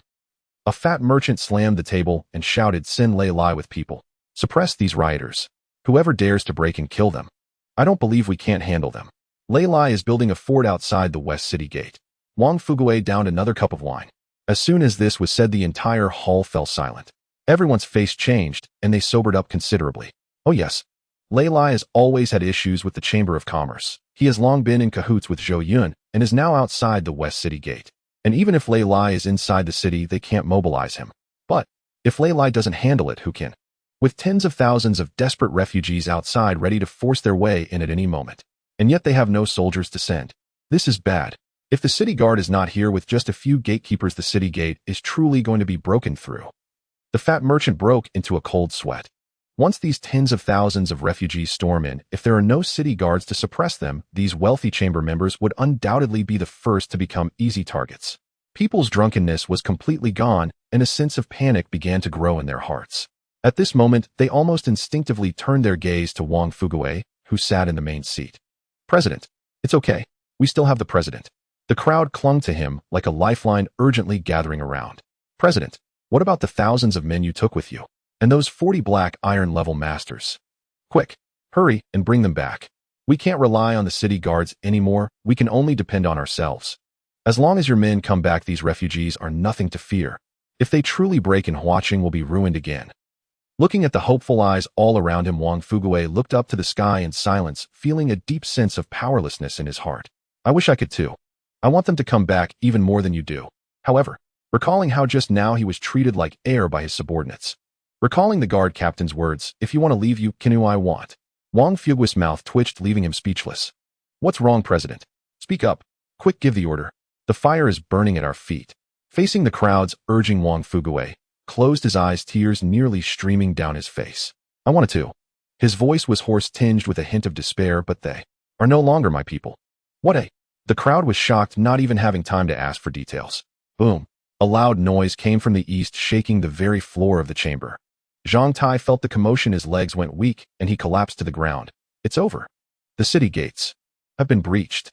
A fat merchant slammed the table and shouted, "Send Lei Lai with people. Suppress these rioters. Whoever dares to break and kill them. I don't believe we can't handle them." Lei Lai is building a fort outside the West City Gate. Wang Fuguwei downed another cup of wine. As soon as this was said, the entire hall fell silent. Everyone's face changed, and they sobered up considerably. Oh yes, Lei Lai has always had issues with the Chamber of Commerce. He has long been in cahoots with Zhou Yun and is now outside the West City Gate. And even if Lei Lai is inside the city, they can't mobilize him. But if Lei Lai doesn't handle it, who can? With tens of thousands of desperate refugees outside ready to force their way in at any moment. And yet they have no soldiers to send. This is bad. If the city guard is not here with just a few gatekeepers, the city gate is truly going to be broken through. The fat merchant broke into a cold sweat. Once these tens of thousands of refugees storm in, if there are no city guards to suppress them, these wealthy chamber members would undoubtedly be the first to become easy targets. People's drunkenness was completely gone, and a sense of panic began to grow in their hearts. At this moment, they almost instinctively turned their gaze to Wang Fuguwei, who sat in the main seat. President, it's okay. We still have the president. The crowd clung to him like a lifeline, urgently gathering around. President, what about the thousands of men you took with you? And those 40 black iron-level masters? Quick, hurry and bring them back. We can't rely on the city guards anymore. We can only depend on ourselves. As long as your men come back, these refugees are nothing to fear. If they truly break in, Huaqing will be ruined again. Looking at the hopeful eyes all around him, Wang Fuguwei looked up to the sky in silence, feeling a deep sense of powerlessness in his heart. I wish I could too. I want them to come back even more than you do. However, recalling how just now he was treated like air by his subordinates. Recalling the guard captain's words, if you want to leave, you can who I want. Wang Fugui's mouth twitched, leaving him speechless. What's wrong, President? Speak up. Quick, give the order. The fire is burning at our feet. Facing the crowds, urging Wang Fuguwei, closed his eyes, tears nearly streaming down his face. I wanted to. His voice was hoarse, tinged with a hint of despair, but they are no longer my people. What a... The crowd was shocked, not even having time to ask for details. Boom. A loud noise came from the east, shaking the very floor of the chamber. Zhang Tai felt the commotion, his legs went weak, and he collapsed to the ground. It's over. The city gates have been breached.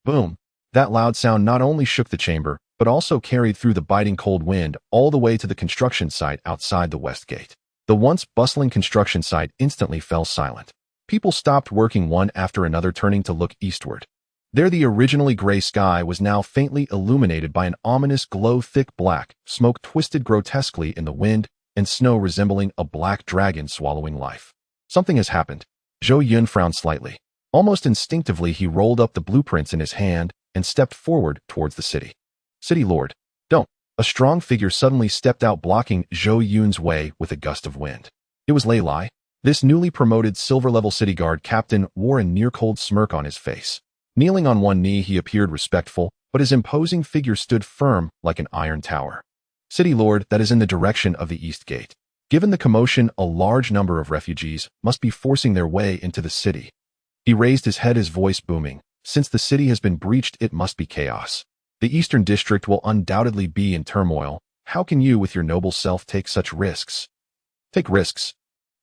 Boom. That loud sound not only shook the chamber, but also carried through the biting cold wind all the way to the construction site outside the west gate. The once bustling construction site instantly fell silent. People stopped working one after another, turning to look eastward. There, the originally gray sky was now faintly illuminated by an ominous glow, thick black, smoke twisted grotesquely in the wind, and snow resembling a black dragon swallowing life. Something has happened. Zhou Yun frowned slightly. Almost instinctively, he rolled up the blueprints in his hand and stepped forward towards the city. City Lord, don't. A strong figure suddenly stepped out, blocking Zhou Yun's way with a gust of wind. It was Lei Lai. This newly promoted silver-level city guard captain wore a near-cold smirk on his face. Kneeling on one knee, he appeared respectful, but his imposing figure stood firm like an iron tower. City Lord, that is in the direction of the east gate. Given the commotion, a large number of refugees must be forcing their way into the city. He raised his head, his voice booming. Since the city has been breached, it must be chaos. The eastern district will undoubtedly be in turmoil. How can you, with your noble self, take such risks? Take risks?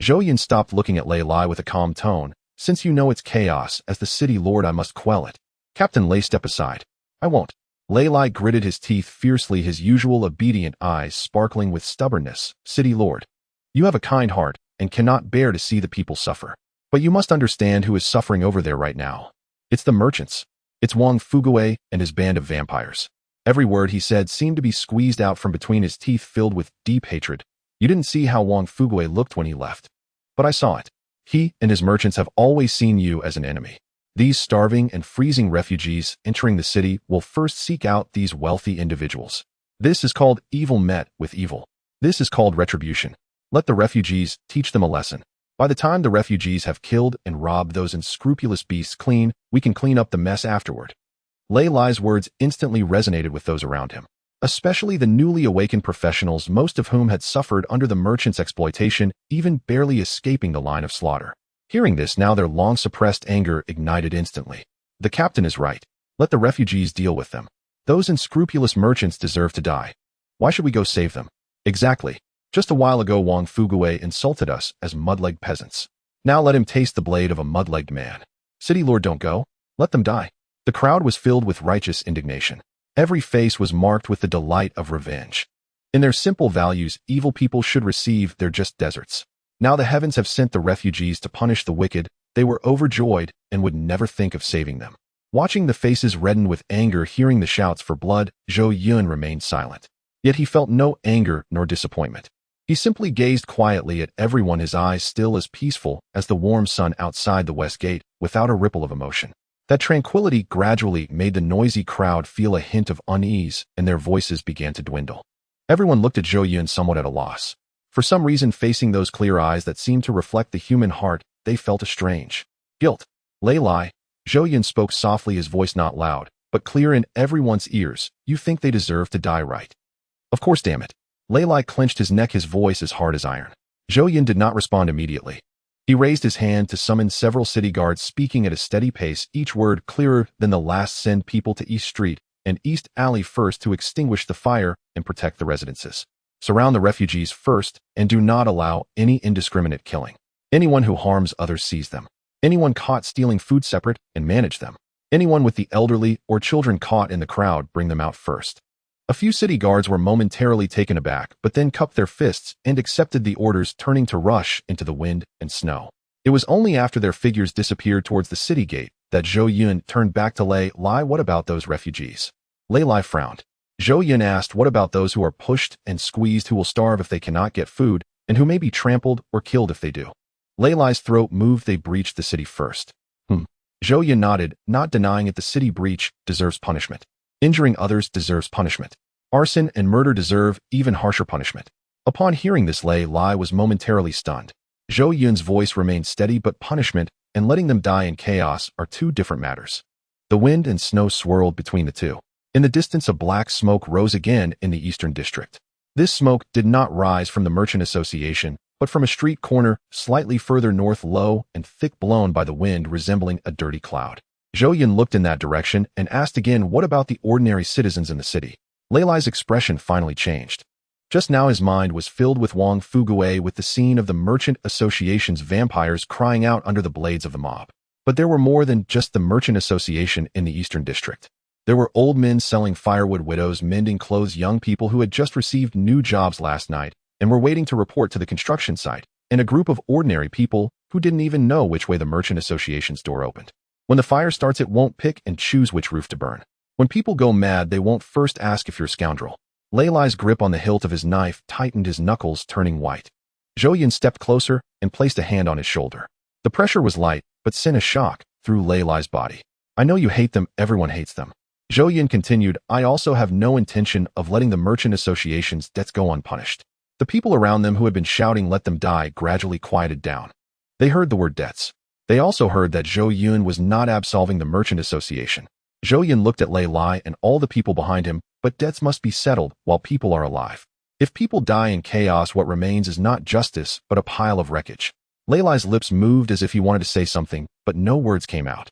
Zhou Yun stopped, looking at Lei Lai with a calm tone. Since you know it's chaos, as the city lord, I must quell it. Captain Lei, step aside. I won't. Lei Lai gritted his teeth fiercely, his usual obedient eyes sparkling with stubbornness. City Lord, you have a kind heart and cannot bear to see the people suffer. But you must understand who is suffering over there right now. It's the merchants. It's Wang Fuguwei and his band of vampires. Every word he said seemed to be squeezed out from between his teeth, filled with deep hatred. You didn't see how Wang Fuguwei looked when he left. But I saw it. He and his merchants have always seen you as an enemy. These starving and freezing refugees entering the city will first seek out these wealthy individuals. This is called evil met with evil. This is called retribution. Let the refugees teach them a lesson. By the time the refugees have killed and robbed those unscrupulous beasts clean, we can clean up the mess afterward. Lei Lai's words instantly resonated with those around him, especially the newly awakened professionals, most of whom had suffered under the merchants' exploitation, even barely escaping the line of slaughter. Hearing this, now their long-suppressed anger ignited instantly. The captain is right. Let the refugees deal with them. Those unscrupulous merchants deserve to die. Why should we go save them? Exactly. Just a while ago, Wang Fuguwei insulted us as mud-legged peasants. Now let him taste the blade of a mud-legged man. City Lord, don't go. Let them die. The crowd was filled with righteous indignation. Every face was marked with the delight of revenge. In their simple values, evil people should receive their just deserts. Now the heavens have sent the refugees to punish the wicked. They were overjoyed and would never think of saving them. Watching the faces redden with anger, hearing the shouts for blood, Zhou Yun remained silent. Yet he felt no anger nor disappointment. He simply gazed quietly at everyone, his eyes still as peaceful as the warm sun outside the west gate, without a ripple of emotion. That tranquility gradually made the noisy crowd feel a hint of unease, and their voices began to dwindle. Everyone looked at Zhou Yun somewhat at a loss. For some reason, facing those clear eyes that seemed to reflect the human heart, they felt a strange guilt. Lei Lai, Zhou Yun spoke softly, his voice not loud, but clear in everyone's ears. You think they deserve to die, right? Of course, damn it. Lei Lai clenched his neck, his voice as hard as iron. Zhou Yun did not respond immediately. He raised his hand to summon several city guards, speaking at a steady pace, each word clearer than the last. Send people to East Street and East Alley first to extinguish the fire and protect the residences. Surround the refugees first and do not allow any indiscriminate killing. Anyone who harms others, seize them. Anyone caught stealing food, separate and manage them. Anyone with the elderly or children caught in the crowd, bring them out first. A few city guards were momentarily taken aback, but then cupped their fists and accepted the orders, turning to rush into the wind and snow. It was only after their figures disappeared towards the city gate that Zhou Yun turned back to Lei Lai. What about those refugees? Lei Lai frowned. Zhou Yun asked, what about those who are pushed and squeezed, who will starve if they cannot get food, and who may be trampled or killed if they do? Lei Lai's throat moved. They breached the city first. Zhou Yun nodded, not denying it. The city breach deserves punishment. Injuring others deserves punishment. Arson and murder deserve even harsher punishment. Upon hearing this, Lei Lai was momentarily stunned. Zhou Yun's voice remained steady, but punishment and letting them die in chaos are two different matters. The wind and snow swirled between the two. In the distance, a black smoke rose again in the eastern district. This smoke did not rise from the Merchant Association, but from a street corner slightly further north, low and thick, blown by the wind, resembling a dirty cloud. Zhou Yun looked in that direction and asked again, what about the ordinary citizens in the city? Lei Lai's expression finally changed. Just now his mind was filled with Wang Fuguei, with the scene of the Merchant Association's vampires crying out under the blades of the mob. But there were more than just the Merchant Association in the Eastern District. There were old men selling firewood, widows mending clothes, young people who had just received new jobs last night and were waiting to report to the construction site, and a group of ordinary people who didn't even know which way the Merchant Association's door opened. When the fire starts, it won't pick and choose which roof to burn. When people go mad, they won't first ask if you're a scoundrel. Lei Lai's grip on the hilt of his knife tightened, his knuckles turning white. Zhou Yun stepped closer and placed a hand on his shoulder. The pressure was light, but sent a shock through Lei Lai's body. I know you hate them, everyone hates them. Zhou Yun continued, I also have no intention of letting the Merchant Association's debts go unpunished. The people around them who had been shouting, let them die, gradually quieted down. They heard the word debts. They also heard that Zhou Yun was not absolving the Merchant Association. Zhou Yun looked at Lei Lai and all the people behind him, but debts must be settled while people are alive. If people die in chaos, what remains is not justice, but a pile of wreckage. Lei Lai's lips moved as if he wanted to say something, but no words came out.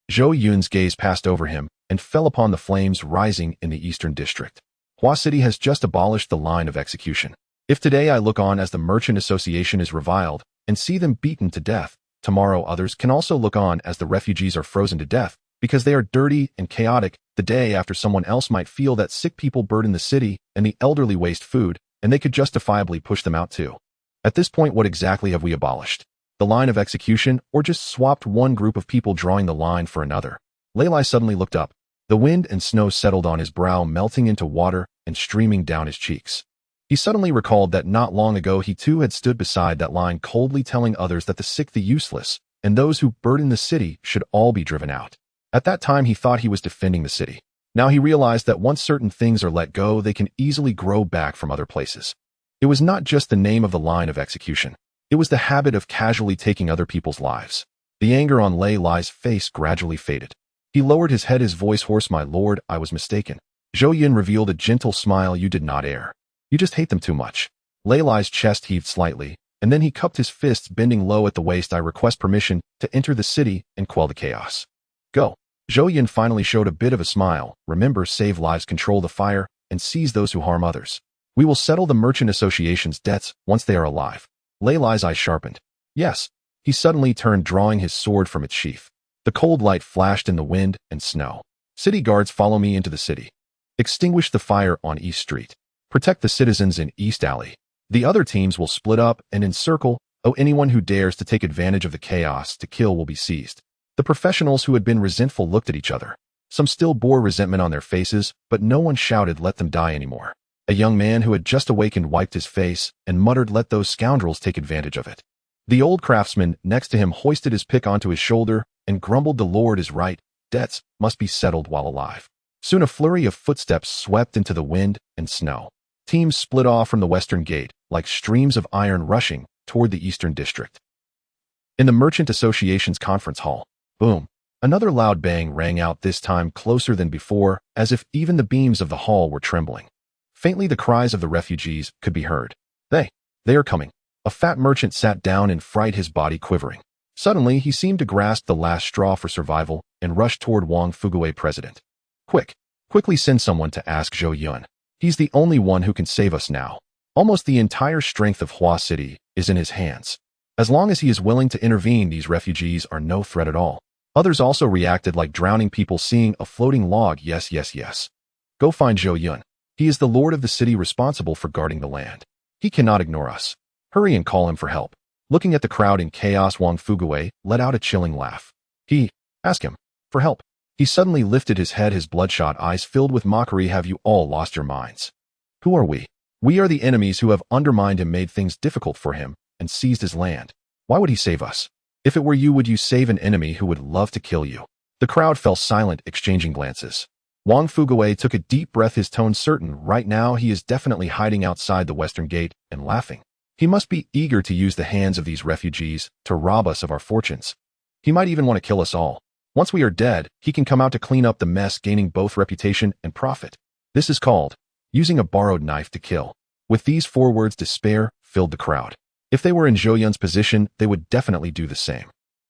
Zhou Yun's gaze passed over him and fell upon the flames rising in the Eastern District. Hua City has just abolished the line of execution. If today I look on as the Merchant Association is reviled and see them beaten to death, tomorrow others can also look on as the refugees are frozen to death because they are dirty and chaotic. The day after, someone else might feel that sick people burden the city and the elderly waste food, and they could justifiably push them out too. At this point, what exactly have we abolished? The line of execution, or just swapped one group of people drawing the line for another? Lei Lai suddenly looked up. The wind and snow settled on his brow, melting into water and streaming down his cheeks. He suddenly recalled that not long ago he too had stood beside that line, coldly telling others that the sick, the useless, and those who burden the city should all be driven out. At that time he thought he was defending the city. Now he realized that once certain things are let go, they can easily grow back from other places. It was not just the name of the line of execution. It was the habit of casually taking other people's lives. The anger on Lei Lai's face gradually faded. He lowered his head, his voice hoarse. My lord, I was mistaken. Zhou Yun revealed a gentle smile. You did not err. You just hate them too much. Lei Lai's chest heaved slightly, and then he cupped his fists, bending low at the waist. I request permission to enter the city and quell the chaos. Go. Zhou Yun finally showed a bit of a smile. Remember, save lives, control the fire, and seize those who harm others. We will settle the Merchant Association's debts once they are alive. Lei Lai's eyes sharpened. Yes. He suddenly turned, drawing his sword from its sheath. The cold light flashed in the wind and snow. City guards, follow me into the city. Extinguish the fire on East Street. Protect the citizens in East Alley. The other teams will split up and encircle. Anyone who dares to take advantage of the chaos to kill will be seized. The professionals who had been resentful looked at each other. Some still bore resentment on their faces, but no one shouted, let them die anymore. A young man who had just awakened wiped his face and muttered, let those scoundrels take advantage of it. The old craftsman next to him hoisted his pick onto his shoulder and grumbled, the Lord is right, debts must be settled while alive. Soon a flurry of footsteps swept into the wind and snow. Teams split off from the western gate, like streams of iron rushing toward the eastern district. In the Merchant Association's conference hall, boom, another loud bang rang out, this time closer than before, as if even the beams of the hall were trembling. Faintly the cries of the refugees could be heard. They are coming. A fat merchant sat down in fright, his body quivering. Suddenly, he seemed to grasp the last straw for survival and rushed toward Wang Fuguwei, president. Quickly send someone to ask Zhou Yun. He's the only one who can save us now. Almost the entire strength of Hua City is in his hands. As long as he is willing to intervene, these refugees are no threat at all. Others also reacted like drowning people seeing a floating log. Yes. Go find Zhou Yun. He is the lord of the city responsible for guarding the land. He cannot ignore us. Hurry and call him for help. Looking at the crowd in chaos, Wang Fuguwei let out a chilling laugh. Ask him for help. He suddenly lifted his head, his bloodshot eyes filled with mockery. Have you all lost your minds? Who are we? We are the enemies who have undermined him, made things difficult for him, and seized his land. Why would he save us? If it were you, would you save an enemy who would love to kill you? The crowd fell silent, exchanging glances. Wang Fuguwei took a deep breath, his tone certain. Right now, he is definitely hiding outside the western gate and laughing. He must be eager to use the hands of these refugees to rob us of our fortunes. He might even want to kill us all. Once we are dead, he can come out to clean up the mess, gaining both reputation and profit. This is called using a borrowed knife to kill. With these 4 words, despair filled the crowd. If they were in Zhou Yun's position, they would definitely do the same.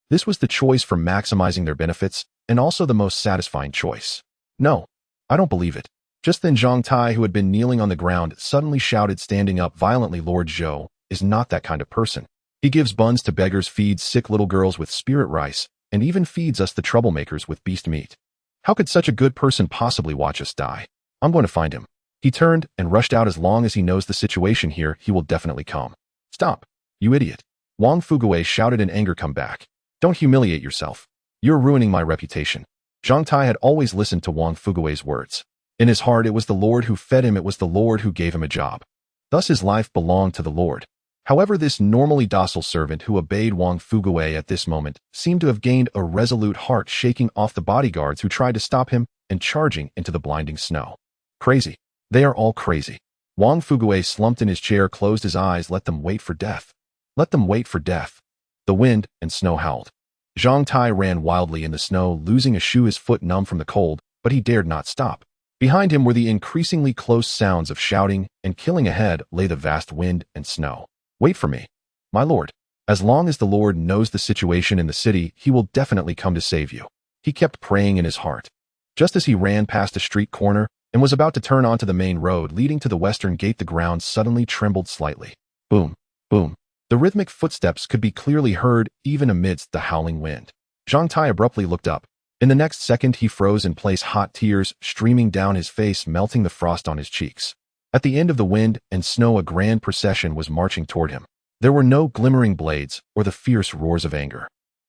This was the choice for maximizing their benefits, and also the most satisfying choice. No, I don't believe it. Just then Zhang Tai, who had been kneeling on the ground, suddenly shouted, standing up violently, Lord Zhou is not that kind of person. He gives buns to beggars, feeds sick little girls with spirit rice, and even feeds us the troublemakers with beast meat. How could such a good person possibly watch us die? I'm going to find him. He turned and rushed out. As long as he knows the situation here, he will definitely come. Stop, you idiot. Wang Fuguwei shouted in anger. Come back. Don't humiliate yourself. You're ruining my reputation. Zhang Tai had always listened to Wang Fuguwei's words. In his heart, it was the Lord who fed him, it was the Lord who gave him a job. Thus his life belonged to the Lord. However, this normally docile servant who obeyed Wang Fuguwei at this moment seemed to have gained a resolute heart, shaking off the bodyguards who tried to stop him and charging into the blinding snow. Crazy. They are all crazy. Wang Fuguwei slumped in his chair, closed his eyes. Let them wait for death. Let them wait for death. The wind and snow howled. Zhang Tai ran wildly in the snow, losing a shoe, his foot numb from the cold, but he dared not stop. Behind him were the increasingly close sounds of shouting and killing. Ahead lay the vast wind and snow. Wait for me, my lord. As long as the Lord knows the situation in the city, he will definitely come to save you. He kept praying in his heart. Just as he ran past a street corner and was about to turn onto the main road leading to the western gate, the ground suddenly trembled slightly. Boom, boom. The rhythmic footsteps could be clearly heard even amidst the howling wind. Zhang Tai abruptly looked up. In the next second, he froze in place, hot tears streaming down his face, melting the frost on his cheeks. At the end of the wind and snow, a grand procession was marching toward him. There were no glimmering blades or the fierce roars of anger.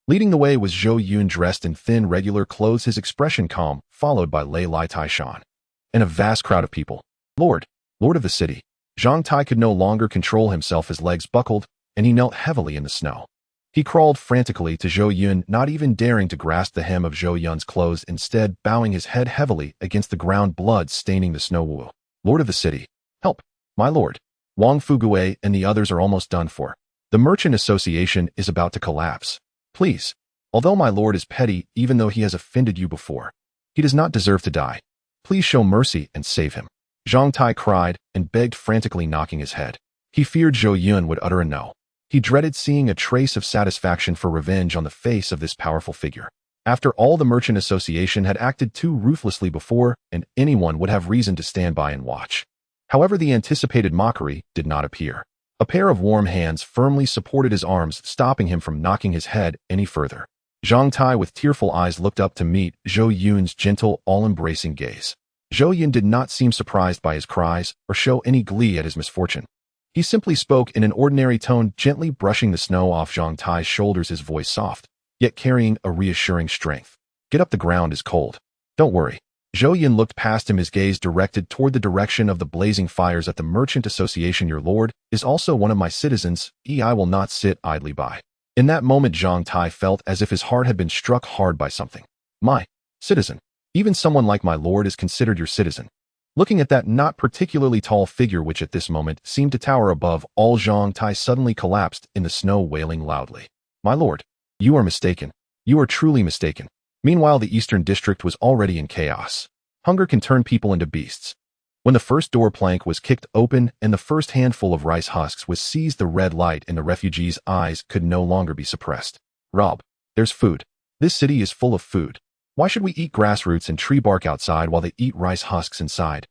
Leading the way was Zhou Yun, dressed in thin, regular clothes, his expression calm, followed by Lei Lai Taishan. And a vast crowd of people. Lord of the city. Zhang Tai could no longer control himself, his legs buckled, and he knelt heavily in the snow. He crawled frantically to Zhou Yun, not even daring to grasp the hem of Zhou Yun's clothes, instead bowing his head heavily against the ground, blood staining the snow. Wu, Lord of the city. Help, my lord. Wang Fuguwei and the others are almost done for. The merchant association is about to collapse. Please. Although my lord is petty, even though he has offended you before, he does not deserve to die. Please show mercy and save him. Zhang Tai cried and begged frantically, knocking his head. He feared Zhou Yun would utter a no. He dreaded seeing a trace of satisfaction for revenge on the face of this powerful figure. After all, the merchant association had acted too ruthlessly before, and anyone would have reason to stand by and watch. However, the anticipated mockery did not appear. A pair of warm hands firmly supported his arms, stopping him from knocking his head any further. Zhang Tai, with tearful eyes, looked up to meet Zhou Yun's gentle, all-embracing gaze. Zhou Yun did not seem surprised by his cries or show any glee at his misfortune. He simply spoke in an ordinary tone, gently brushing the snow off Zhang Tai's shoulders, his voice soft, yet carrying a reassuring strength. Get up, the ground is cold. Don't worry. Zhou Yun looked past him, his gaze directed toward the direction of the blazing fires at the Merchant Association. Your lord is also one of my citizens. I will not sit idly by. In that moment, Zhang Tai felt as if his heart had been struck hard by something. My citizen. Even someone like my lord is considered your citizen. Looking at that not particularly tall figure, which at this moment seemed to tower above all, Zhang Tai suddenly collapsed in the snow, wailing loudly. My lord, you are mistaken. You are truly mistaken. Meanwhile, the eastern district was already in chaos. Hunger can turn people into beasts. When the first door plank was kicked open and the first handful of rice husks was seized, the red light in the refugees' eyes could no longer be suppressed. Rob, there's food. This city is full of food. Why should we eat grassroots and tree bark outside while they eat rice husks inside?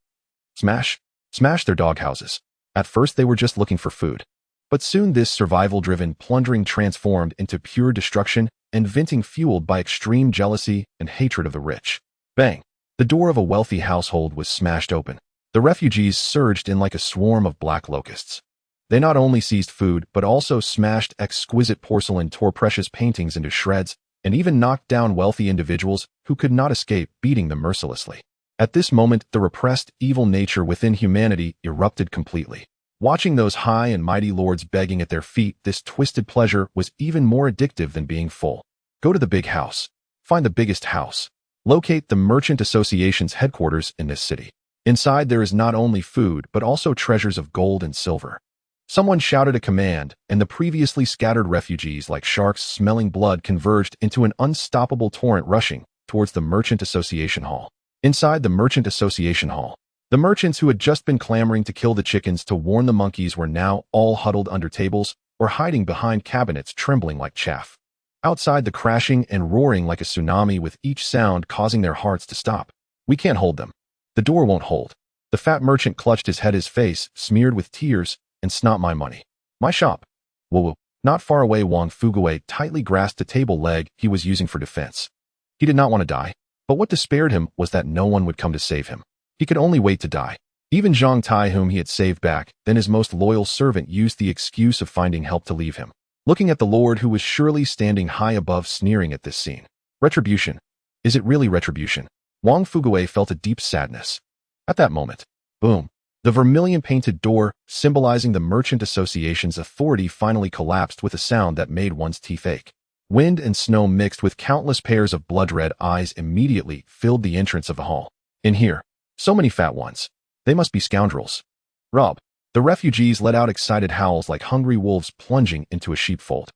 Smash. Smash their doghouses. At first they were just looking for food. But soon this survival-driven plundering transformed into pure destruction and venting fueled by extreme jealousy and hatred of the rich. Bang! The door of a wealthy household was smashed open. The refugees surged in like a swarm of black locusts. They not only seized food, but also smashed exquisite porcelain, tore precious paintings into shreds, and even knocked down wealthy individuals who could not escape beating them mercilessly. At this moment, the repressed, evil nature within humanity erupted completely. Watching those high and mighty lords begging at their feet, this twisted pleasure was even more addictive than being full. Go to the big house. Find the biggest house. Locate the Merchant Association's headquarters in this city. Inside there is not only food, but also treasures of gold and silver. Someone shouted a command, and the previously scattered refugees, like sharks smelling blood, converged into an unstoppable torrent rushing towards the Merchant Association Hall. Inside the Merchant Association Hall, the merchants who had just been clamoring to kill the chickens to warn the monkeys were now all huddled under tables or hiding behind cabinets, trembling like chaff. Outside, the crashing and roaring like a tsunami, with each sound causing their hearts to stop. We can't hold them. The door won't hold. The fat merchant clutched his head, his face smeared with tears. And snot my money. My shop. Whoa. Not far away, Wang Fuguwei tightly grasped the table leg he was using for defense. He did not want to die, but what despaired him was that no one would come to save him. He could only wait to die. Even Zhang Tai, whom he had saved back, then his most loyal servant, used the excuse of finding help to leave him. Looking at the Lord, who was surely standing high above, sneering at this scene. Retribution. Is it really retribution? Wang Fuguwei felt a deep sadness. At that moment, boom. The vermilion-painted door, symbolizing the Merchant Association's authority, finally collapsed with a sound that made one's teeth ache. Wind and snow mixed with countless pairs of blood-red eyes immediately filled the entrance of the hall. In here, so many fat ones. They must be scoundrels. Rob. The refugees let out excited howls like hungry wolves plunging into a sheepfold.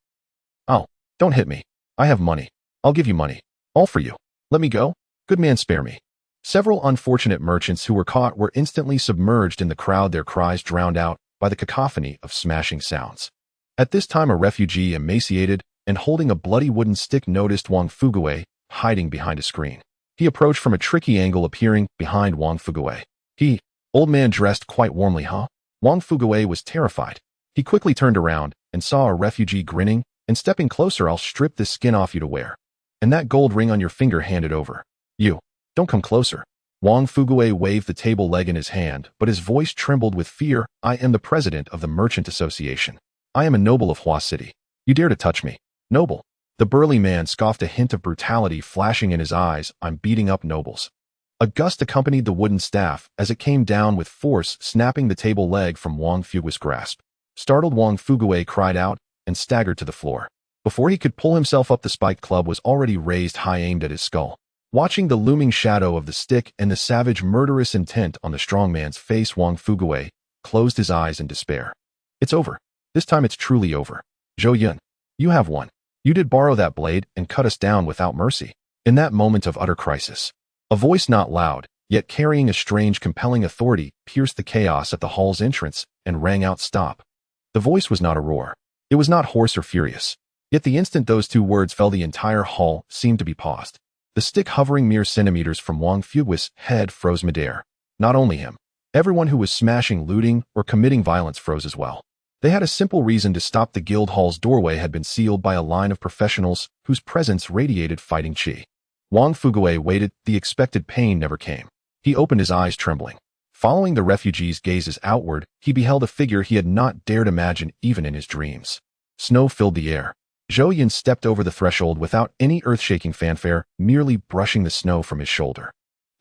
Oh, don't hit me. I have money. I'll give you money. All for you. Let me go. Good man, spare me. Several unfortunate merchants who were caught were instantly submerged in the crowd, their cries drowned out by the cacophony of smashing sounds. At this time, a refugee, emaciated and holding a bloody wooden stick, noticed Wang Fuguwei hiding behind a screen. He approached from a tricky angle, appearing behind Wang Fuguwei. Old man dressed quite warmly, huh? Wang Fuguwei was terrified. He quickly turned around and saw a refugee grinning and stepping closer. I'll strip this skin off you to wear. And that gold ring on your finger, hand it over. You. Don't come closer. Wang Fuguwei waved the table leg in his hand, but his voice trembled with fear. I am the president of the Merchant Association. I am a noble of Hua City. You dare to touch me? Noble. The burly man scoffed, a hint of brutality flashing in his eyes. I'm beating up nobles. A gust accompanied the wooden staff as it came down with force, snapping the table leg from Wang Fuguwei's grasp. Startled, Wang Fuguwei cried out and staggered to the floor. Before he could pull himself up, the spiked club was already raised high, aimed at his skull. Watching the looming shadow of the stick and the savage, murderous intent on the strong man's face, Wang Fuguwei closed his eyes in despair. It's over. This time it's truly over. Zhou Yun, you have won. You did borrow that blade and cut us down without mercy. In that moment of utter crisis, a voice not loud, yet carrying a strange, compelling authority, pierced the chaos at the hall's entrance and rang out, stop. The voice was not a roar. It was not hoarse or furious. Yet the instant those two words fell, the entire hall seemed to be paused. The stick hovering mere centimeters from Wang Fuguwei's head froze midair. Not only him. Everyone who was smashing, looting, or committing violence froze as well. They had a simple reason to stop. The guild hall's doorway had been sealed by a line of professionals whose presence radiated fighting qi. Wang Fuguwei waited. The expected pain never came. He opened his eyes, trembling. Following the refugees' gazes outward, he beheld a figure he had not dared imagine even in his dreams. Snow filled the air. Zhou Yun stepped over the threshold without any earth-shaking fanfare, merely brushing the snow from his shoulder.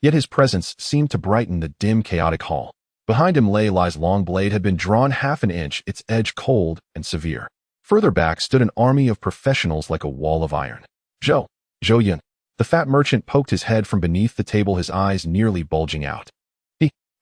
Yet his presence seemed to brighten the dim, chaotic hall. Behind him lay Li's long blade had been drawn half an inch, its edge cold and severe. Further back stood an army of professionals like a wall of iron. Zhou Yun. The fat merchant poked his head from beneath the table, his eyes nearly bulging out.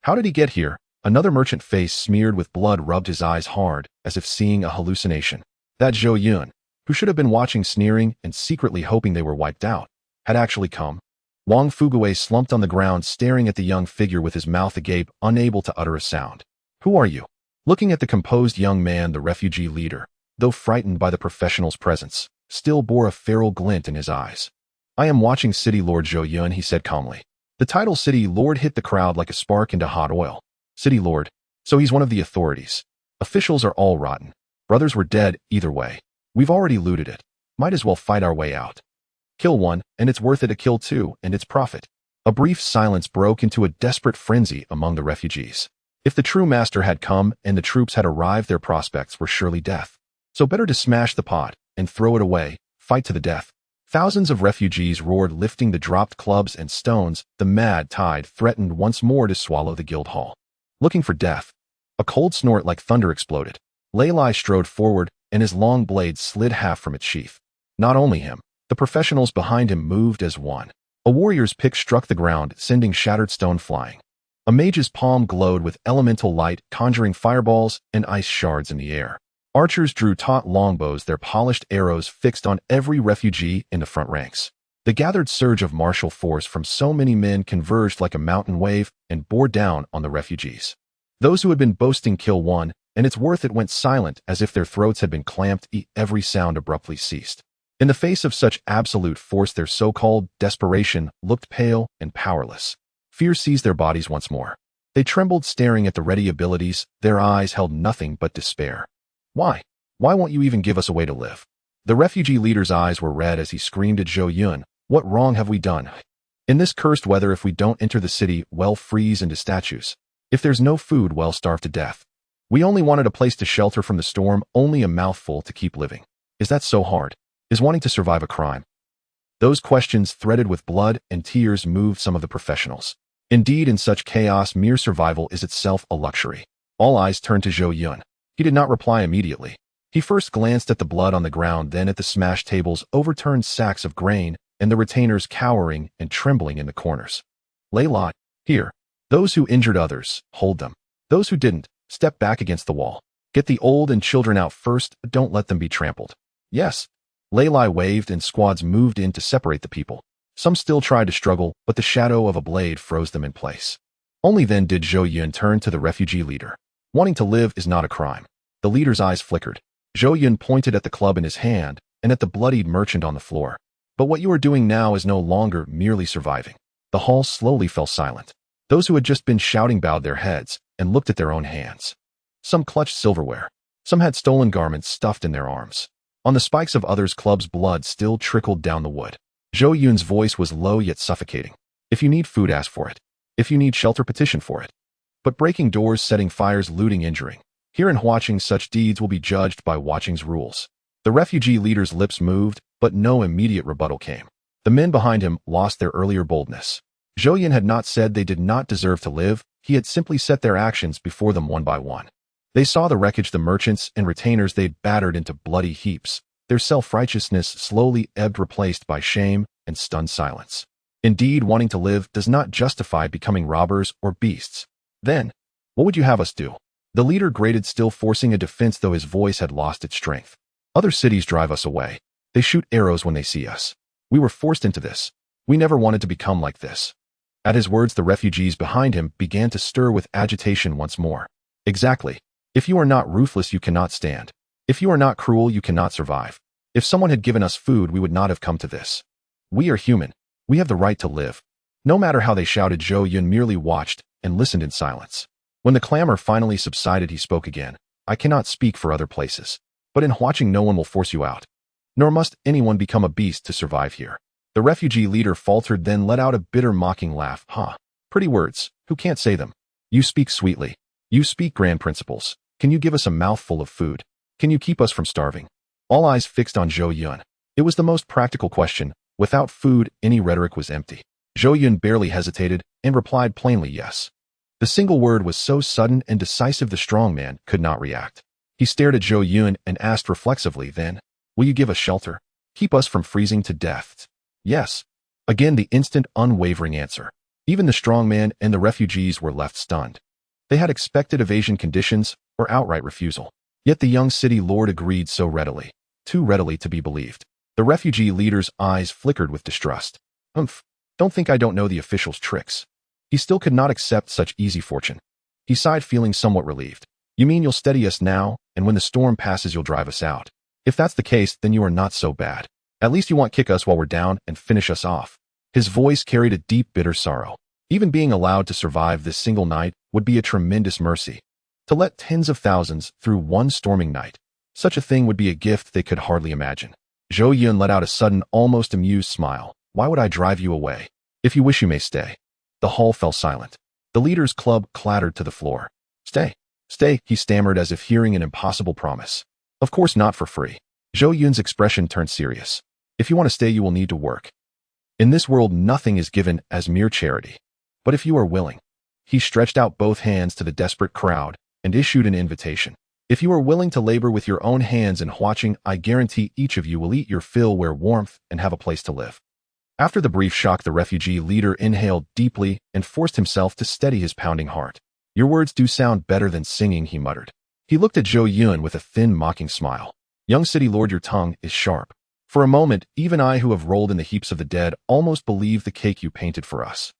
How did he get here? Another merchant, face smeared with blood, rubbed his eyes hard, as if seeing a hallucination. That Zhou Yun, who should have been watching, sneering, and secretly hoping they were wiped out, had actually come. Wang Fuguei slumped on the ground, staring at the young figure with his mouth agape, unable to utter a sound. Who are you? Looking at the composed young man, the refugee leader, though frightened by the professional's presence, still bore a feral glint in his eyes. I am watching City Lord Zhou Yun, he said calmly. The title City Lord hit the crowd like a spark into hot oil. City Lord. So he's one of the authorities. Officials are all rotten. Brothers were dead either way. We've already looted it. Might as well fight our way out. Kill one, and it's worth it to kill two, and it's profit. A brief silence broke into a desperate frenzy among the refugees. If the true master had come and the troops had arrived, their prospects were surely death. So better to smash the pot and throw it away, fight to the death. Thousands of refugees roared, lifting the dropped clubs and stones. The mad tide threatened once more to swallow the guild hall. Looking for death. A cold snort like thunder exploded. Lei Lai strode forward, and his long blade slid half from its sheath. Not only him. The professionals behind him moved as one. A warrior's pick struck the ground, sending shattered stone flying. A mage's palm glowed with elemental light, conjuring fireballs and ice shards in the air. Archers drew taut longbows, their polished arrows fixed on every refugee in the front ranks. The gathered surge of martial force from so many men converged like a mountain wave and bore down on the refugees. Those who had been boasting kill one, and it's worth it went silent as if their throats had been clamped. Every sound abruptly ceased. In the face of such absolute force, their so-called desperation looked pale and powerless. Fear seized their bodies once more. They trembled, staring at the ready abilities. Their eyes held nothing but despair. Why? Why won't you even give us a way to live? The refugee leader's eyes were red as he screamed at Zhou Yun. What wrong have we done? In this cursed weather, if we don't enter the city, we'll freeze into statues. If there's no food, we'll starve to death. We only wanted a place to shelter from the storm, only a mouthful to keep living. Is that so hard? Is wanting to survive a crime? Those questions, threaded with blood and tears, moved some of the professionals. Indeed, in such chaos, mere survival is itself a luxury. All eyes turned to Zhou Yun. He did not reply immediately. He first glanced at the blood on the ground, then at the smashed tables, overturned sacks of grain, and the retainers cowering and trembling in the corners. Lei Lai, here. Those who injured others, hold them. Those who didn't, step back against the wall. Get the old and children out first, don't let them be trampled. Yes. Lei Lai waved, and squads moved in to separate the people. Some still tried to struggle, but the shadow of a blade froze them in place. Only then did Zhou Yun turn to the refugee leader. Wanting to live is not a crime. The leader's eyes flickered. Zhou Yun pointed at the club in his hand and at the bloodied merchant on the floor. But what you are doing now is no longer merely surviving. The hall slowly fell silent. Those who had just been shouting bowed their heads and looked at their own hands. Some clutched silverware. Some had stolen garments stuffed in their arms. On the spikes of others' clubs, blood still trickled down the wood. Zhou Yun's voice was low yet suffocating. If you need food, ask for it. If you need shelter, petition for it. But breaking doors, setting fires, looting, injuring. Here and watching such deeds will be judged by watching's rules. The refugee leader's lips moved, but no immediate rebuttal came. The men behind him lost their earlier boldness. Zhou Yun had not said they did not deserve to live. He had simply set their actions before them one by one. They saw the wreckage, the merchants and retainers they'd battered into bloody heaps. Their self-righteousness slowly ebbed, replaced by shame and stunned silence. Indeed, wanting to live does not justify becoming robbers or beasts. Then, what would you have us do? The leader grated, still forcing a defense, though his voice had lost its strength. Other cities drive us away. They shoot arrows when they see us. We were forced into this. We never wanted to become like this. At his words, the refugees behind him began to stir with agitation once more. Exactly. If you are not ruthless, you cannot stand. If you are not cruel, you cannot survive. If someone had given us food, we would not have come to this. We are human. We have the right to live. No matter how they shouted, Zhou Yun merely watched and listened in silence. When the clamor finally subsided, he spoke again. I cannot speak for other places, but in watching, no one will force you out. Nor must anyone become a beast to survive here. The refugee leader faltered, then let out a bitter, mocking laugh. Pretty words. Who can't say them? You speak sweetly. You speak grand principles. Can you give us a mouthful of food? Can you keep us from starving? All eyes fixed on Zhou Yun. It was the most practical question. Without food, any rhetoric was empty. Zhou Yun barely hesitated and replied plainly, yes. The single word was so sudden and decisive the strong man could not react. He stared at Zhou Yun and asked reflexively, then, will you give us shelter? Keep us from freezing to death? Yes. Again, the instant, unwavering answer. Even the strong man and the refugees were left stunned. They had expected evasion conditions or outright refusal. Yet the young city lord agreed so readily, too readily to be believed. The refugee leader's eyes flickered with distrust. Don't think I don't know the official's tricks. He still could not accept such easy fortune. He sighed, feeling somewhat relieved. You mean you'll steady us now, and when the storm passes you'll drive us out? If that's the case, then you are not so bad. At least you won't kick us while we're down and finish us off. His voice carried a deep, bitter sorrow. Even being allowed to survive this single night would be a tremendous mercy. To let tens of thousands through one storming night, such a thing would be a gift they could hardly imagine. Zhou Yun let out a sudden, almost amused smile. Why would I drive you away? If you wish, you may stay. The hall fell silent. The leader's club clattered to the floor. Stay. Stay, he stammered as if hearing an impossible promise. Of course not for free. Zhou Yun's expression turned serious. If you want to stay, you will need to work. In this world, nothing is given as mere charity. But if you are willing. He stretched out both hands to the desperate crowd and issued an invitation. If you are willing to labor with your own hands and watching, I guarantee each of you will eat your fill, wear warmth, and have a place to live. After the brief shock, the refugee leader inhaled deeply and forced himself to steady his pounding heart. Your words do sound better than singing, he muttered. He looked at Zhou Yun with a thin, mocking smile. Young city lord, your tongue is sharp. For a moment, even I who have rolled in the heaps of the dead almost believed the cake you painted for us.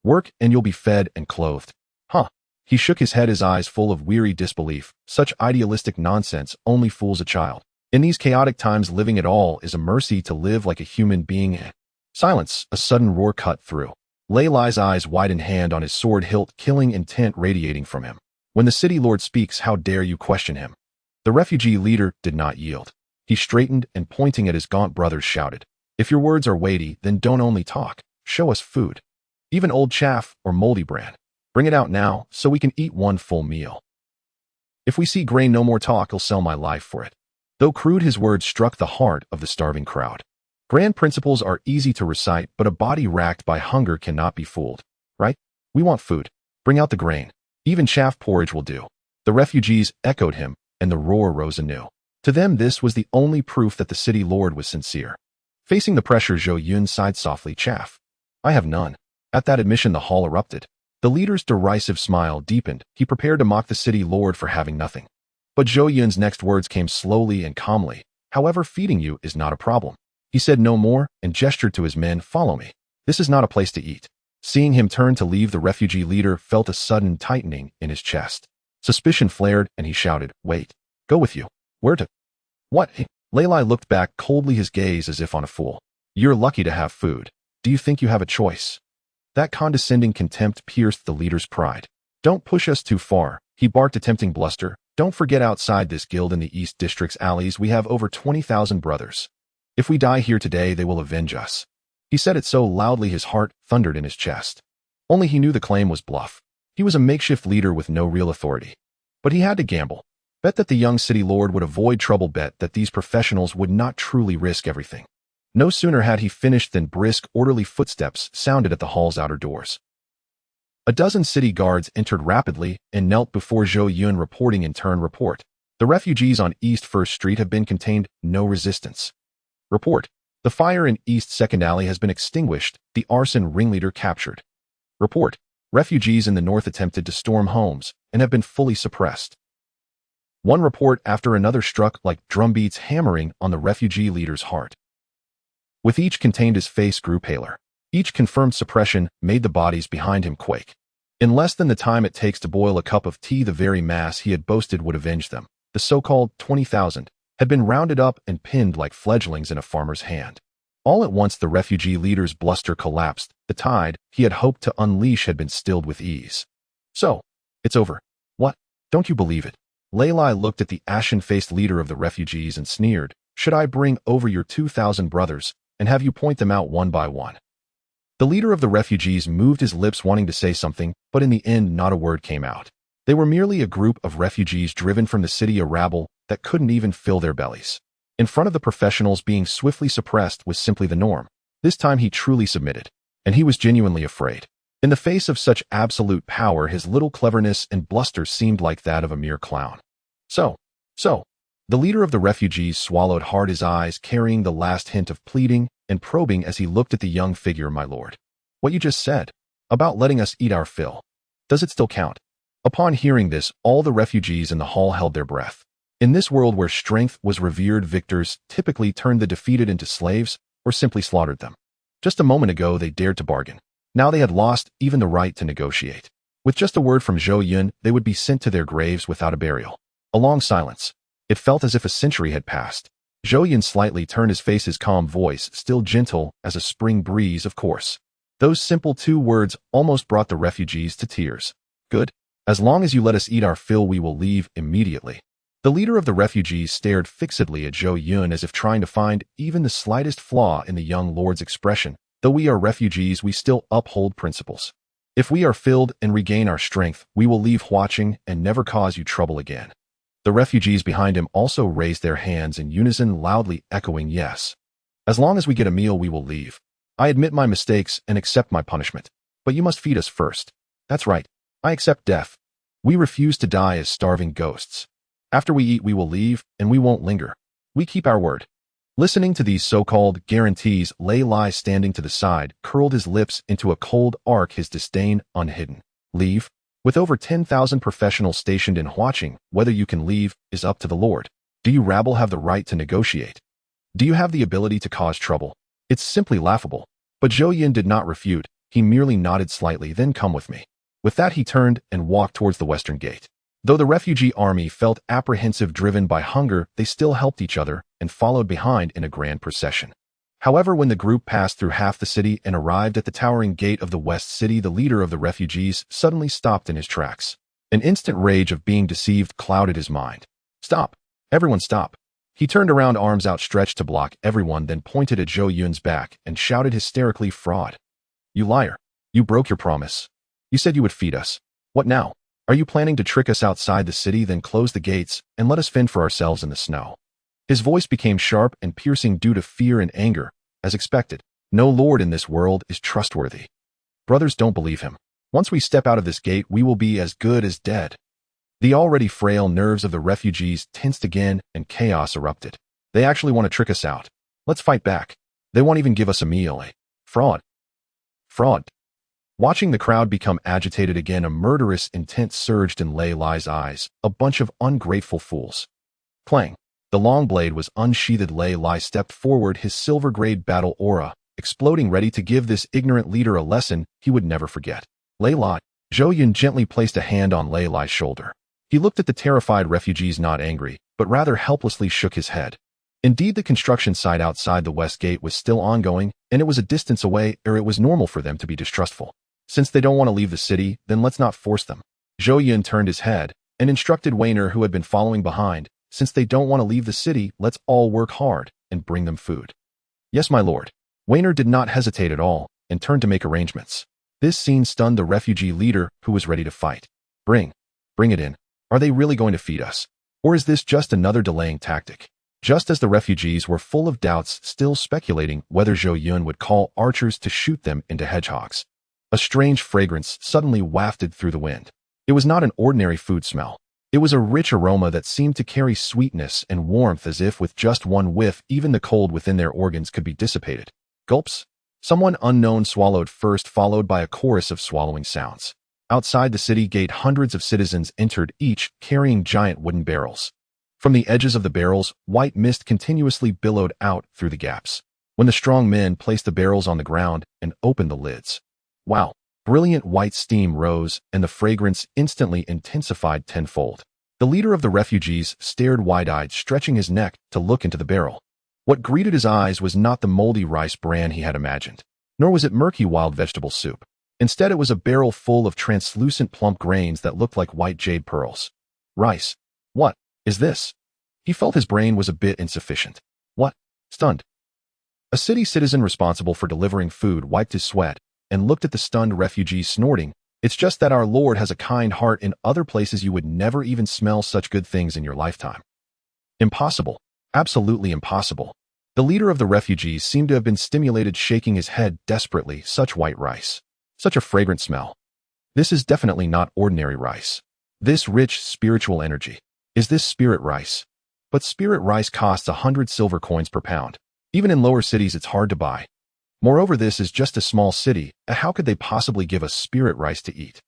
Work and you'll be fed and clothed. Huh. He shook his head, his eyes full of weary disbelief. Such idealistic nonsense only fools a child. In these chaotic times, living at all is a mercy. To live like a human being. Silence. A sudden roar cut through. Lei Lai's eyes widened, hand on his sword hilt, killing intent radiating from him. When the city lord speaks, how dare you question him? The refugee leader did not yield. He straightened and, pointing at his gaunt brothers, shouted, If your words are weighty, then don't only talk. Show us food. Even old chaff or moldy bran. Bring it out now, so we can eat one full meal. If we see grain, no more talk, I'll sell my life for it. Though crude, his words struck the heart of the starving crowd. Grand principles are easy to recite, but a body racked by hunger cannot be fooled. Right? We want food. Bring out the grain. Even chaff porridge will do. The refugees echoed him, and the roar rose anew. To them, this was the only proof that the city lord was sincere. Facing the pressure, Zhou Yun sighed softly. Chaff. I have none. At that admission, the hall erupted. The leader's derisive smile deepened. He prepared to mock the city lord for having nothing. But Zhou Yun's next words came slowly and calmly. However, feeding you is not a problem. He said no more and gestured to his men. Follow me. This is not a place to eat. Seeing him turn to leave, the refugee leader felt a sudden tightening in his chest. Suspicion flared and he shouted, Wait. Go with you. Where to? What? Lei Lai looked back coldly, his gaze as if on a fool. You're lucky to have food. Do you think you have a choice? That condescending contempt pierced the leader's pride. Don't push us too far, he barked, attempting bluster. Don't forget, outside this guild in the East District's alleys, we have over 20,000 brothers. If we die here today, they will avenge us. He said it so loudly his heart thundered in his chest. Only he knew the claim was bluff. He was a makeshift leader with no real authority. But he had to gamble. Bet that the young city lord would avoid trouble, bet that these professionals would not truly risk everything. No sooner had he finished than brisk, orderly footsteps sounded at the hall's outer doors. A dozen city guards entered rapidly and knelt before Zhou Yun, reporting in turn. Report. The refugees on East 1st Street have been contained. No resistance. Report. The fire in East 2nd Alley has been extinguished. The arson ringleader captured. Report. Refugees in the north attempted to storm homes and have been fully suppressed. One report after another struck like drumbeats, hammering on the refugee leader's heart. With each contained, his face grew paler. Each confirmed suppression made the bodies behind him quake. In less than the time it takes to boil a cup of tea, the very mass he had boasted would avenge them, the so-called 20,000, had been rounded up and pinned like fledglings in a farmer's hand. All at once, the refugee leader's bluster collapsed. The tide he had hoped to unleash had been stilled with ease. So, it's over. What? Don't you believe it? Lei Lai looked at the ashen-faced leader of the refugees and sneered. Should I bring over your 2,000 brothers and have you point them out one by one? The leader of the refugees moved his lips, wanting to say something, but in the end not a word came out. They were merely a group of refugees driven from the city, a rabble that couldn't even fill their bellies. In front of the professionals, being swiftly suppressed was simply the norm. This time he truly submitted, and he was genuinely afraid. In the face of such absolute power, his little cleverness and bluster seemed like that of a mere clown. So. The leader of the refugees swallowed hard, his eyes carrying the last hint of pleading and probing as he looked at the young figure. My lord, what you just said about letting us eat our fill, does it still count? Upon hearing this, all the refugees in the hall held their breath. In this world where strength was revered, victors typically turned the defeated into slaves or simply slaughtered them. Just a moment ago they dared to bargain. Now they had lost even the right to negotiate. With just a word from Zhou Yun, they would be sent to their graves without a burial. A long silence. It felt as if a century had passed. Zhou Yun slightly turned his face, his calm voice still gentle as a spring breeze, of course. Those simple 2 words almost brought the refugees to tears. Good. As long as you let us eat our fill, we will leave immediately. The leader of the refugees stared fixedly at Zhou Yun as if trying to find even the slightest flaw in the young lord's expression. Though we are refugees, we still uphold principles. If we are filled and regain our strength, we will leave Huaqing and never cause you trouble again. The refugees behind him also raised their hands in unison, loudly echoing yes. As long as we get a meal, we will leave. I admit my mistakes and accept my punishment. But you must feed us first. That's right. I accept death. We refuse to die as starving ghosts. After we eat, we will leave, and we won't linger. We keep our word. Listening to these so-called guarantees, Lei Lai, standing to the side, curled his lips into a cold arc, his disdain unhidden. Leave? With over 10,000 professionals stationed in Huaqing, whether you can leave is up to the Lord. Do you rabble have the right to negotiate? Do you have the ability to cause trouble? It's simply laughable. But Zhou Yun did not refute. He merely nodded slightly, then come with me. With that he turned and walked towards the western gate. Though the refugee army felt apprehensive, driven by hunger, they still helped each other and followed behind in a grand procession. However, when the group passed through half the city and arrived at the towering gate of the West City, the leader of the refugees suddenly stopped in his tracks. An instant rage of being deceived clouded his mind. Stop! Everyone stop! He turned around, arms outstretched to block everyone, then pointed at Zhou Yun's back and shouted hysterically, fraud! You liar! You broke your promise. You said you would feed us. What now? Are you planning to trick us outside the city, then close the gates and let us fend for ourselves in the snow? His voice became sharp and piercing due to fear and anger. As expected, no lord in this world is trustworthy. Brothers, don't believe him. Once we step out of this gate, we will be as good as dead. The already frail nerves of the refugees tensed again and chaos erupted. They actually want to trick us out. Let's fight back. They won't even give us a meal. Fraud. Fraud. Watching the crowd become agitated again, a murderous intent surged in Lei Lai's eyes. A bunch of ungrateful fools. Clang. The long blade was unsheathed. Lei Lai stepped forward, his silver-grade battle aura exploding, ready to give this ignorant leader a lesson he would never forget. Lei Lai. Zhou Yun gently placed a hand on Lei Lai's shoulder. He looked at the terrified refugees, not angry, but rather helplessly shook his head. Indeed, the construction site outside the West Gate was still ongoing, and it was a distance away, or it was normal for them to be distrustful. Since they don't want to leave the city, then let's not force them. Zhou Yun turned his head and instructed Weiner, who had been following behind, since they don't want to leave the city, let's all work hard and bring them food. Yes, my lord. Weiner did not hesitate at all and turned to make arrangements. This scene stunned the refugee leader, who was ready to fight. Bring it in. Are they really going to feed us? Or is this just another delaying tactic? Just as the refugees were full of doubts, still speculating whether Zhou Yun would call archers to shoot them into hedgehogs, a strange fragrance suddenly wafted through the wind. It was not an ordinary food smell. It was a rich aroma that seemed to carry sweetness and warmth, as if with just one whiff, even the cold within their organs could be dissipated. Gulps. Someone unknown swallowed first, followed by a chorus of swallowing sounds. Outside the city gate, hundreds of citizens entered, each carrying giant wooden barrels. From the edges of the barrels, white mist continuously billowed out through the gaps. When the strong men placed the barrels on the ground and opened the lids, wow! Brilliant white steam rose, and the fragrance instantly intensified tenfold. The leader of the refugees stared wide-eyed, stretching his neck to look into the barrel. What greeted his eyes was not the moldy rice bran he had imagined, nor was it murky wild vegetable soup. Instead, it was a barrel full of translucent plump grains that looked like white jade pearls. Rice. What is this? He felt his brain was a bit insufficient. What? Stunned. A city citizen responsible for delivering food wiped his sweat and looked at the stunned refugees, snorting. It's just that our Lord has a kind heart. In other places you would never even smell such good things in your lifetime. Impossible. Absolutely impossible. The leader of the refugees seemed to have been stimulated, shaking his head desperately. Such white rice. Such a fragrant smell. This is definitely not ordinary rice. This rich spiritual energy. Is this spirit rice? But spirit rice costs 100 silver coins per pound. Even in lower cities it's hard to buy. Moreover, this is just a small city. How could they possibly give us spirit rice to eat?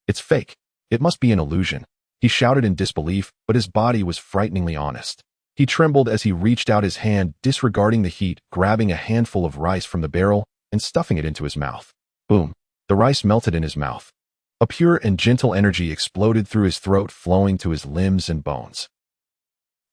It's fake. It must be an illusion. He shouted in disbelief, but his body was frighteningly honest. He trembled as he reached out his hand, disregarding the heat, grabbing a handful of rice from the barrel and stuffing it into his mouth. Boom! The rice melted in his mouth. A pure and gentle energy exploded through his throat, flowing to his limbs and bones.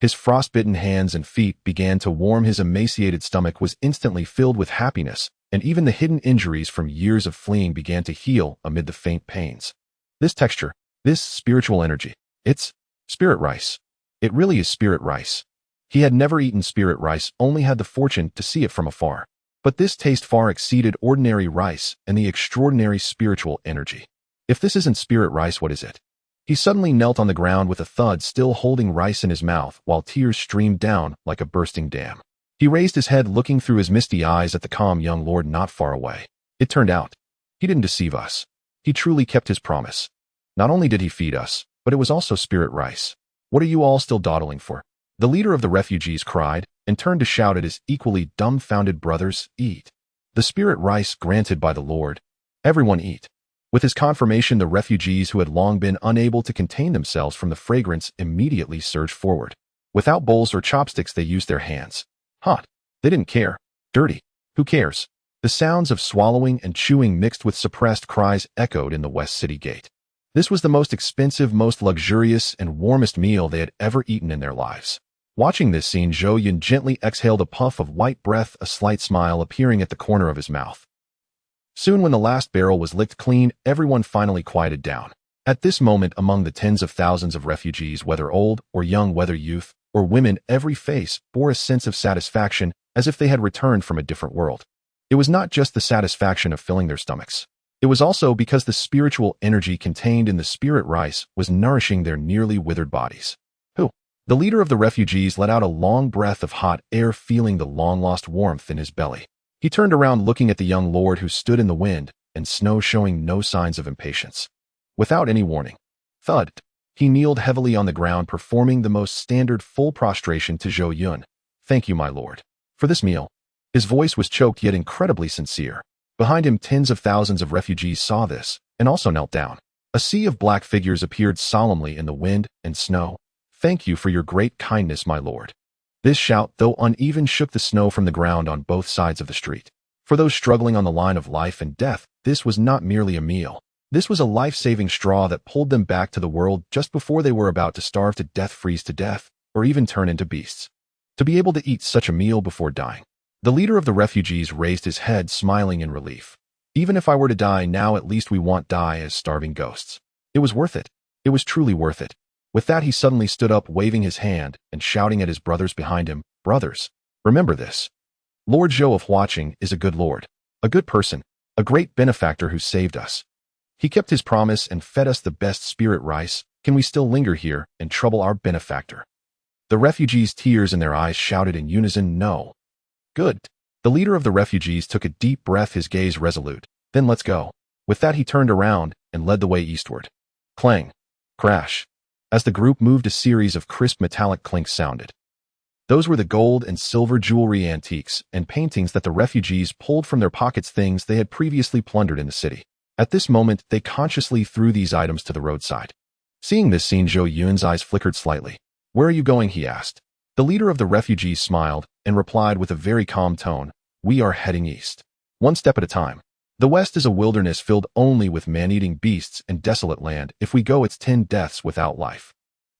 His frostbitten hands and feet began to warm. His emaciated stomach was instantly filled with happiness, and even the hidden injuries from years of fleeing began to heal amid the faint pains. This texture, this spiritual energy, it's spirit rice. It really is spirit rice. He had never eaten spirit rice, only had the fortune to see it from afar. But this taste far exceeded ordinary rice and the extraordinary spiritual energy. If this isn't spirit rice, what is it? He suddenly knelt on the ground with a thud, still holding rice in his mouth, while tears streamed down like a bursting dam. He raised his head, looking through his misty eyes at the calm young lord not far away. It turned out, he didn't deceive us. He truly kept his promise. Not only did he feed us, but it was also spirit rice. What are you all still dawdling for? The leader of the refugees cried, and turned to shout at his equally dumbfounded brothers, eat. The spirit rice granted by the Lord. Everyone eat. With his confirmation, the refugees who had long been unable to contain themselves from the fragrance immediately surged forward. Without bowls or chopsticks, they used their hands. Hot. They didn't care. Dirty. Who cares? The sounds of swallowing and chewing mixed with suppressed cries echoed in the West City Gate. This was the most expensive, most luxurious, and warmest meal they had ever eaten in their lives. Watching this scene, Zhou Yun gently exhaled a puff of white breath, a slight smile appearing at the corner of his mouth. Soon, when the last barrel was licked clean, everyone finally quieted down. At this moment, among the tens of thousands of refugees, whether old or young, whether youth or women, every face bore a sense of satisfaction, as if they had returned from a different world. It was not just the satisfaction of filling their stomachs. It was also because the spiritual energy contained in the spirit rice was nourishing their nearly withered bodies. The leader of the refugees let out a long breath of hot air, feeling the long-lost warmth in his belly. He turned around, looking at the young lord who stood in the wind and snow, showing no signs of impatience. Without any warning, thud, he kneeled heavily on the ground, performing the most standard full prostration to Zhou Yun. Thank you, my lord, for this meal. His voice was choked yet incredibly sincere. Behind him, tens of thousands of refugees saw this and also knelt down. A sea of black figures appeared solemnly in the wind and snow. Thank you for your great kindness, my lord. This shout, though uneven, shook the snow from the ground on both sides of the street. For those struggling on the line of life and death, this was not merely a meal. This was a life-saving straw that pulled them back to the world just before they were about to starve to death, freeze to death, or even turn into beasts. To be able to eat such a meal before dying. The leader of the refugees raised his head, smiling in relief. Even if I were to die now, at least we won't die as starving ghosts. It was worth it. It was truly worth it. With that, he suddenly stood up, waving his hand and shouting at his brothers behind him, brothers, remember this. Lord Zhou of Huaqing is a good lord, a good person, a great benefactor who saved us. He kept his promise and fed us the best spirit rice. Can we still linger here and trouble our benefactor? The refugees, tears in their eyes, shouted in unison, no. Good. The leader of the refugees took a deep breath, his gaze resolute. Then let's go. With that, he turned around and led the way eastward. Clang. Crash. As the group moved, a series of crisp metallic clinks sounded. Those were the gold and silver jewelry, antiques, and paintings that the refugees pulled from their pockets, things they had previously plundered in the city. At this moment, they consciously threw these items to the roadside. Seeing this scene, Zhou Yun's eyes flickered slightly. Where are you going? He asked. The leader of the refugees smiled and replied with a very calm tone, we are heading east. One step at a time. The West is a wilderness filled only with man-eating beasts and desolate land. If we go, it's 10 deaths without life.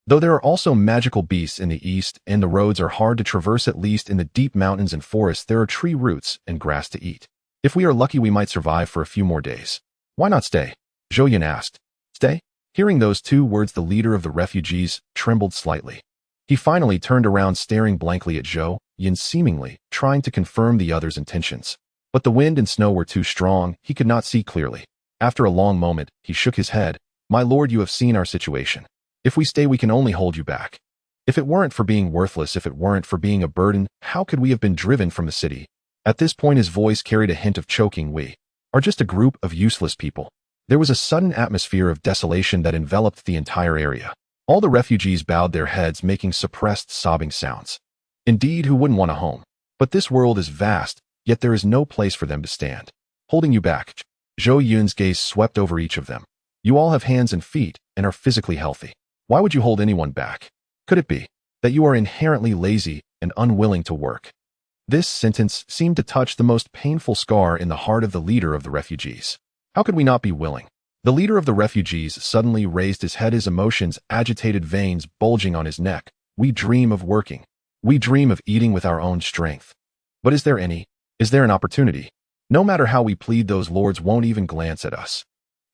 Though there are also magical beasts in the east, and the roads are hard to traverse, at least in the deep mountains and forests, there are tree roots and grass to eat. If we are lucky, we might survive for a few more days. Why not stay? Zhou Yun asked. Stay? Hearing those two words, the leader of the refugees trembled slightly. He finally turned around, staring blankly at Zhou Yun, seemingly trying to confirm the other's intentions. But the wind and snow were too strong, he could not see clearly. After a long moment, he shook his head. My lord, you have seen our situation. If we stay, we can only hold you back. If it weren't for being worthless, if it weren't for being a burden, how could we have been driven from the city? At this point, his voice carried a hint of choking. We are just a group of useless people. There was a sudden atmosphere of desolation that enveloped the entire area. All the refugees bowed their heads, making suppressed sobbing sounds. Indeed, who wouldn't want a home? But this world is vast, yet there is no place for them to stand. Holding you back. Zhou Yun's gaze swept over each of them. You all have hands and feet and are physically healthy. Why would you hold anyone back? Could it be that you are inherently lazy and unwilling to work? This sentence seemed to touch the most painful scar in the heart of the leader of the refugees. How could we not be willing? The leader of the refugees suddenly raised his head, his emotions, agitated veins bulging on his neck. We dream of working. We dream of eating with our own strength. But is there any? Is there an opportunity? No matter how we plead, those lords won't even glance at us.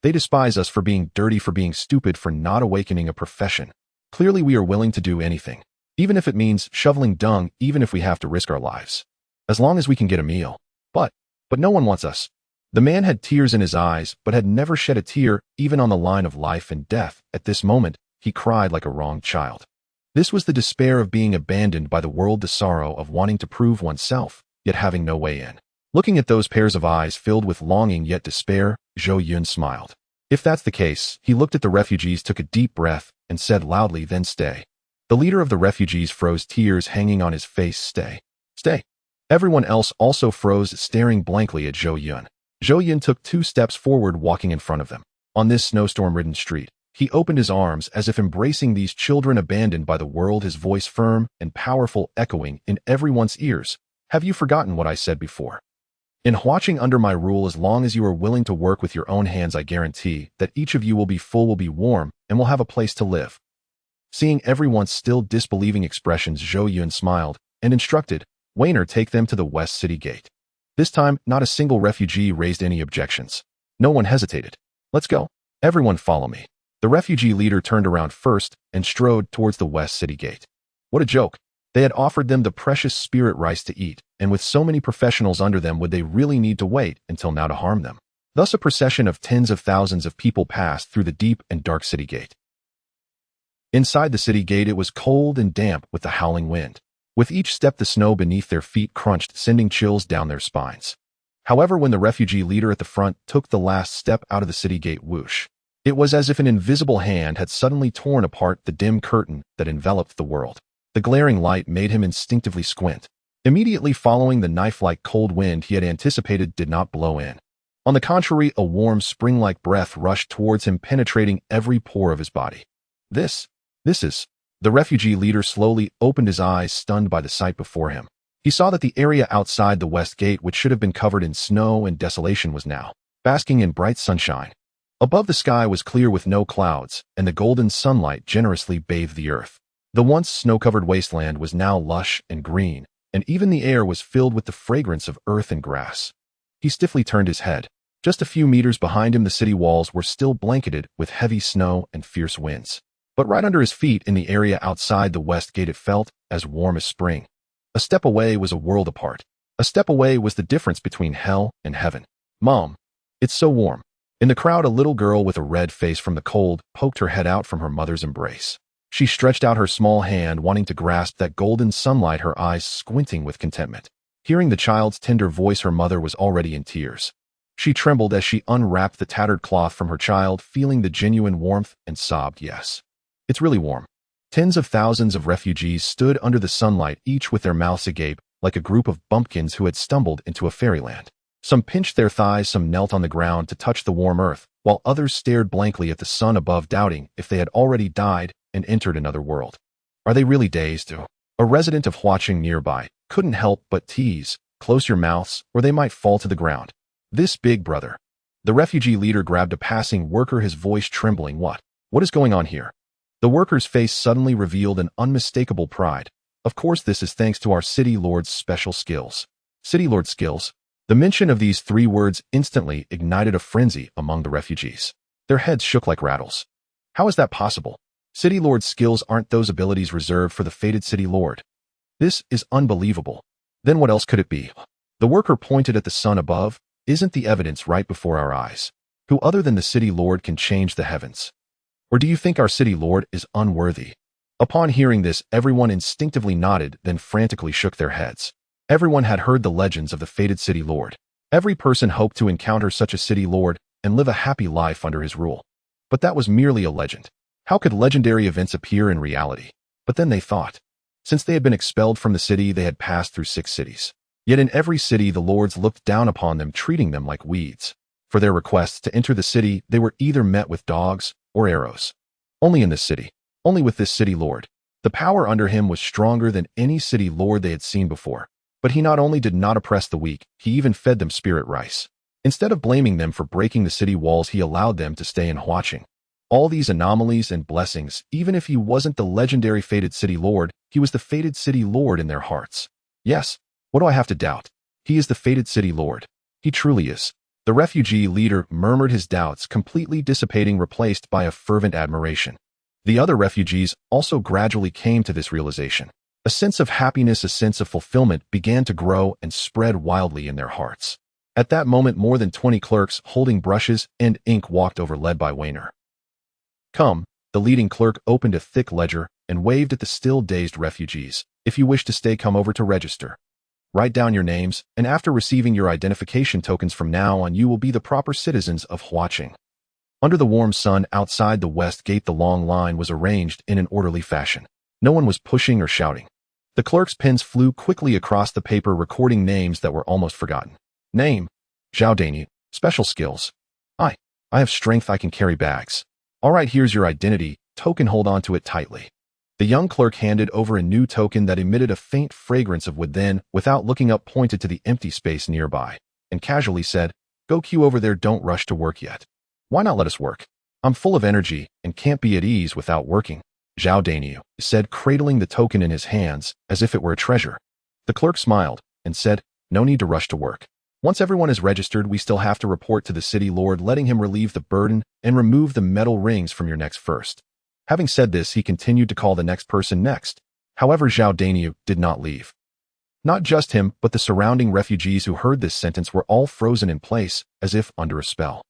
They despise us for being dirty, for being stupid, for not awakening a profession. Clearly we are willing to do anything, even if it means shoveling dung, even if we have to risk our lives. As long as we can get a meal. But no one wants us. The man had tears in his eyes, but had never shed a tear, even on the line of life and death. At this moment, he cried like a wronged child. This was the despair of being abandoned by the world, the sorrow of wanting to prove oneself, yet having no way in. Looking at those pairs of eyes filled with longing yet despair, Zhou Yun smiled. If that's the case, he looked at the refugees, took a deep breath, and said loudly, then stay. The leader of the refugees froze, tears hanging on his face. Stay. Stay. Everyone else also froze, staring blankly at Zhou Yun. Zhou Yun took 2 steps forward, walking in front of them. On this snowstorm-ridden street, he opened his arms as if embracing these children abandoned by the world, his voice firm and powerful, echoing in everyone's ears. Have you forgotten what I said before? In watching under my rule, as long as you are willing to work with your own hands, I guarantee that each of you will be full, will be warm, and will have a place to live. Seeing everyone's still disbelieving expressions, Zhou Yun smiled and instructed, Wainer, take them to the West City Gate. This time, not a single refugee raised any objections. No one hesitated. Let's go. Everyone follow me. The refugee leader turned around first and strode towards the West City Gate. What a joke. They had offered them the precious spirit rice to eat, and with so many professionals under them, would they really need to wait until now to harm them? Thus a procession of tens of thousands of people passed through the deep and dark city gate. Inside the city gate, it was cold and damp with the howling wind. With each step, the snow beneath their feet crunched, sending chills down their spines. However, when the refugee leader at the front took the last step out of the city gate, whoosh, it was as if an invisible hand had suddenly torn apart the dim curtain that enveloped the world. The glaring light made him instinctively squint. Immediately following, the knife-like cold wind he had anticipated did not blow in. On the contrary, a warm spring-like breath rushed towards him, penetrating every pore of his body. This is... The refugee leader slowly opened his eyes, stunned by the sight before him. He saw that the area outside the West Gate, which should have been covered in snow and desolation, was now basking in bright sunshine. Above, the sky was clear with no clouds, and the golden sunlight generously bathed the earth. The once snow-covered wasteland was now lush and green, and even the air was filled with the fragrance of earth and grass. He stiffly turned his head. Just a few meters behind him, the city walls were still blanketed with heavy snow and fierce winds. But right under his feet, in the area outside the West Gate, it felt as warm as spring. A step away was a world apart. A step away was the difference between hell and heaven. Mom, it's so warm. In the crowd, a little girl with a red face from the cold poked her head out from her mother's embrace. She stretched out her small hand, wanting to grasp that golden sunlight, her eyes squinting with contentment. Hearing the child's tender voice, her mother was already in tears. She trembled as she unwrapped the tattered cloth from her child, feeling the genuine warmth, and sobbed, yes. It's really warm. Tens of thousands of refugees stood under the sunlight, each with their mouths agape, like a group of bumpkins who had stumbled into a fairyland. Some pinched their thighs, some knelt on the ground to touch the warm earth, while others stared blankly at the sun above, doubting if they had already died and entered another world. Are they really dazed? A resident of Huaching nearby couldn't help but tease, close your mouths, or they might fall to the ground. This big brother. The refugee leader grabbed a passing worker, his voice trembling. What is going on here? The worker's face suddenly revealed an unmistakable pride. Of course, this is thanks to our City Lord's special skills. City Lord skills? The mention of these 3 words instantly ignited a frenzy among the refugees. Their heads shook like rattles. How is that possible? City Lord's skills aren't those abilities reserved for the fated City Lord. This is unbelievable. Then what else could it be? The worker pointed at the sun above. Isn't the evidence right before our eyes? Who other than the City Lord can change the heavens? Or do you think our City Lord is unworthy? Upon hearing this, everyone instinctively nodded, then frantically shook their heads. Everyone had heard the legends of the fated City Lord. Every person hoped to encounter such a City Lord and live a happy life under his rule. But that was merely a legend. How could legendary events appear in reality? But then they thought. Since they had been expelled from the city, they had passed through 6 cities. Yet in every city, the lords looked down upon them, treating them like weeds. For their requests to enter the city, they were either met with dogs or arrows. Only in this city, only with this City Lord. The power under him was stronger than any City Lord they had seen before. But he not only did not oppress the weak, he even fed them spirit rice. Instead of blaming them for breaking the city walls, he allowed them to stay in Huaqing. All these anomalies and blessings, even if he wasn't the legendary fated city lord, he was the fated city lord in their hearts. Yes, what do I have to doubt? He is the fated city lord. He truly is. The refugee leader murmured his doubts, completely dissipating, replaced by a fervent admiration. The other refugees also gradually came to this realization. A sense of happiness, a sense of fulfillment began to grow and spread wildly in their hearts. At that moment, more than 20 clerks holding brushes and ink walked over, led by Weiner. Come, the leading clerk opened a thick ledger and waved at the still dazed refugees. If you wish to stay, come over to register. Write down your names, and after receiving your identification tokens from now on, you will be the proper citizens of Huaqing. Under the warm sun outside the west gate, the long line was arranged in an orderly fashion. No one was pushing or shouting. The clerk's pens flew quickly across the paper, recording names that were almost forgotten. Name: Zhou Yun. Special skills: I have strength, I can carry bags. All right, here's your identity token, hold on to it tightly. The young clerk handed over a new token that emitted a faint fragrance of wood, then, without looking up, pointed to the empty space nearby and casually said, "Go queue over there, don't rush to work yet." "Why not let us work? I'm full of energy and can't be at ease without working," Zhou Yun said, cradling the token in his hands as if it were a treasure. The clerk smiled and said, "No need to rush to work. Once everyone is registered, we still have to report to the city lord, letting him relieve the burden and remove the metal rings from your necks first." Having said this, he continued to call the next person next. However, Zhou Yun did not leave. Not just him, but the surrounding refugees who heard this sentence were all frozen in place, as if under a spell.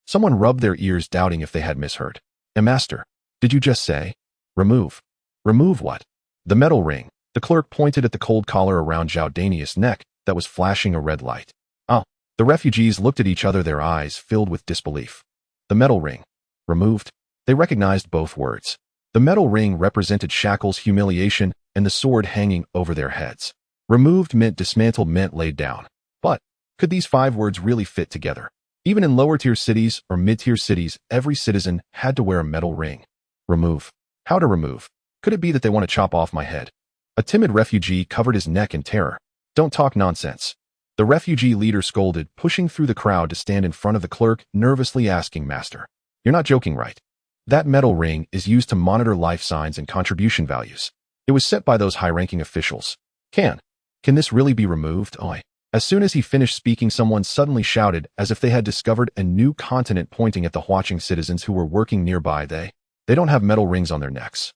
Someone rubbed their ears, doubting if they had misheard. "Master, did you just say? Remove. Remove what?" "The metal ring." The clerk pointed at the cold collar around Zhou Yun's neck that was flashing a red light. "Oh." The refugees looked at each other, their eyes filled with disbelief. The metal ring. Removed? They recognized both words. The metal ring represented shackles, humiliation, and the sword hanging over their heads. Removed meant dismantled, meant laid down. But could these 5 words really fit together? Even in lower-tier cities or mid-tier cities, every citizen had to wear a metal ring. Remove. How to remove? Could it be that they want to chop off my head? A timid refugee covered his neck in terror. "Don't talk nonsense." The refugee leader scolded, pushing through the crowd to stand in front of the clerk, nervously asking, "Master, you're not joking, right? That metal ring is used to monitor life signs and contribution values. It was set by those high-ranking officials. Can this really be removed?" Oi. As soon as he finished speaking, someone suddenly shouted, as if they had discovered a new continent, pointing at the Huaqing citizens who were working nearby. They don't have metal rings on their necks.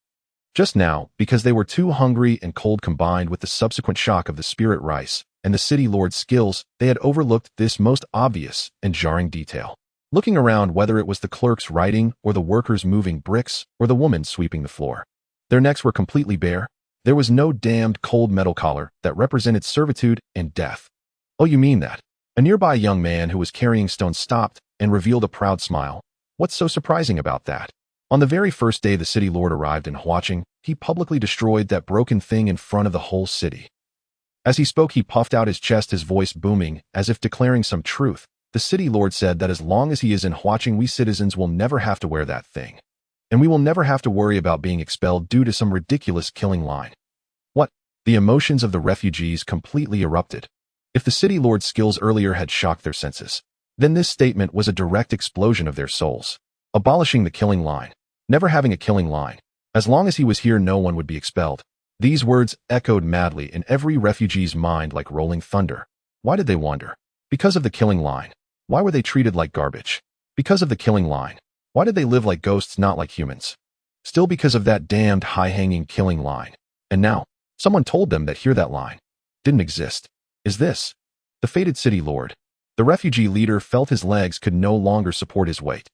Just now, because they were too hungry and cold, combined with the subsequent shock of the spirit rice and the city lord's skills, they had overlooked this most obvious and jarring detail. Looking around, whether it was the clerks writing or the workers moving bricks or the woman sweeping the floor, their necks were completely bare. There was no damned cold metal collar that represented servitude and death. "Oh, you mean that?" A nearby young man who was carrying stones stopped and revealed a proud smile. "What's so surprising about that? On the very first day the city lord arrived in Huaqing, he publicly destroyed that broken thing in front of the whole city." As he spoke, he puffed out his chest, his voice booming, as if declaring some truth. The city lord said that as long as he is in Huaqing, we citizens will never have to wear that thing. And we will never have to worry about being expelled due to some ridiculous killing line. What? The emotions of the refugees completely erupted. If the city lord's skills earlier had shocked their senses, then this statement was a direct explosion of their souls. Abolishing the killing line. Never having a killing line. As long as he was here, no one would be expelled. These words echoed madly in every refugee's mind like rolling thunder. Why did they wander? Because of the killing line. Why were they treated like garbage? Because of the killing line. Why did they live like ghosts, not like humans? Still because of that damned high-hanging killing line. And now, someone told them that here that line didn't exist. Is this the fated city lord? The refugee leader felt his legs could no longer support his weight.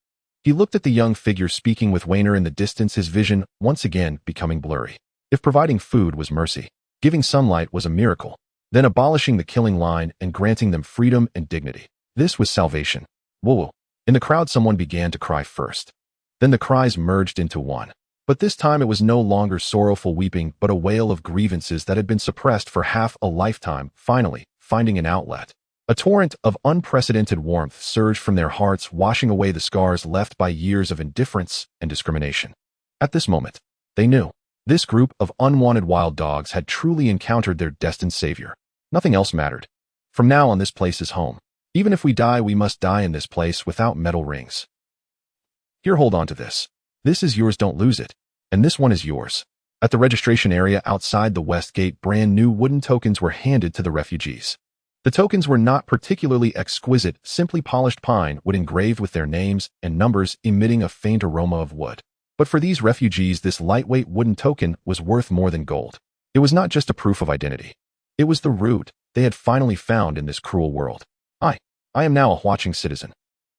He looked at the young figure speaking with Weiner in the distance, his vision once again becoming blurry. If providing food was mercy, giving sunlight was a miracle, then abolishing the killing line and granting them freedom and dignity, this was salvation. Whoa. In the crowd, someone began to cry first. Then the cries merged into one. But this time it was no longer sorrowful weeping, but a wail of grievances that had been suppressed for half a lifetime, finally finding an outlet. A torrent of unprecedented warmth surged from their hearts, washing away the scars left by years of indifference and discrimination. At this moment, they knew this group of unwanted wild dogs had truly encountered their destined savior. Nothing else mattered. From now on, this place is home. Even if we die, we must die in this place without metal rings. Here, hold on to this. This is yours, don't lose it. And this one is yours. At the registration area outside the West Gate, brand new wooden tokens were handed to the refugees. The tokens were not particularly exquisite, simply polished pine wood engraved with their names and numbers emitting a faint aroma of wood. But for these refugees, this lightweight wooden token was worth more than gold. It was not just a proof of identity. It was the root they had finally found in this cruel world. I am now a watching citizen.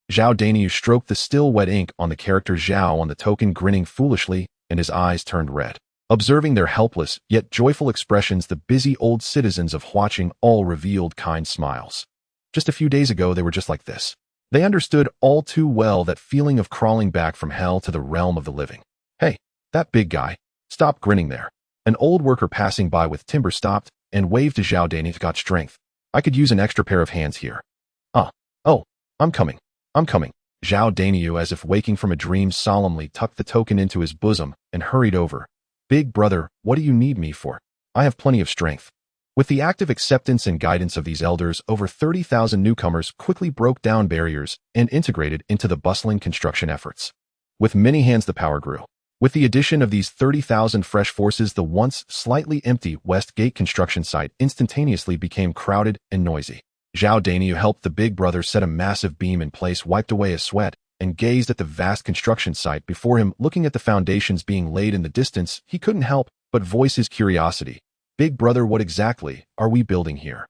Zhou Daniu stroked the still wet ink on the character Zhao on the token, grinning foolishly, and his eyes turned red. Observing their helpless yet joyful expressions, the busy old citizens of Huaqing all revealed kind smiles. Just a few days ago, they were just like this. They understood all too well that feeling of crawling back from hell to the realm of the living. Hey, that big guy, stop grinning there. An old worker passing by with timber stopped and waved to Zhou Daniu. Got strength. I could use an extra pair of hands here. Oh, I'm coming. Zhou Daniu, as if waking from a dream, solemnly tucked the token into his bosom and hurried over. Big brother, what do you need me for? I have plenty of strength. With the active acceptance and guidance of these elders, over 30,000 newcomers quickly broke down barriers and integrated into the bustling construction efforts. With many hands, the power grew. With the addition of these 30,000 fresh forces, the once slightly empty West Gate construction site instantaneously became crowded and noisy. Zhou Daniu helped the big brother set a massive beam in place, wiped away his sweat, and gazed at the vast construction site before him. Looking at the foundations being laid in the distance, he couldn't help but voice his curiosity. Big brother, what exactly are we building here?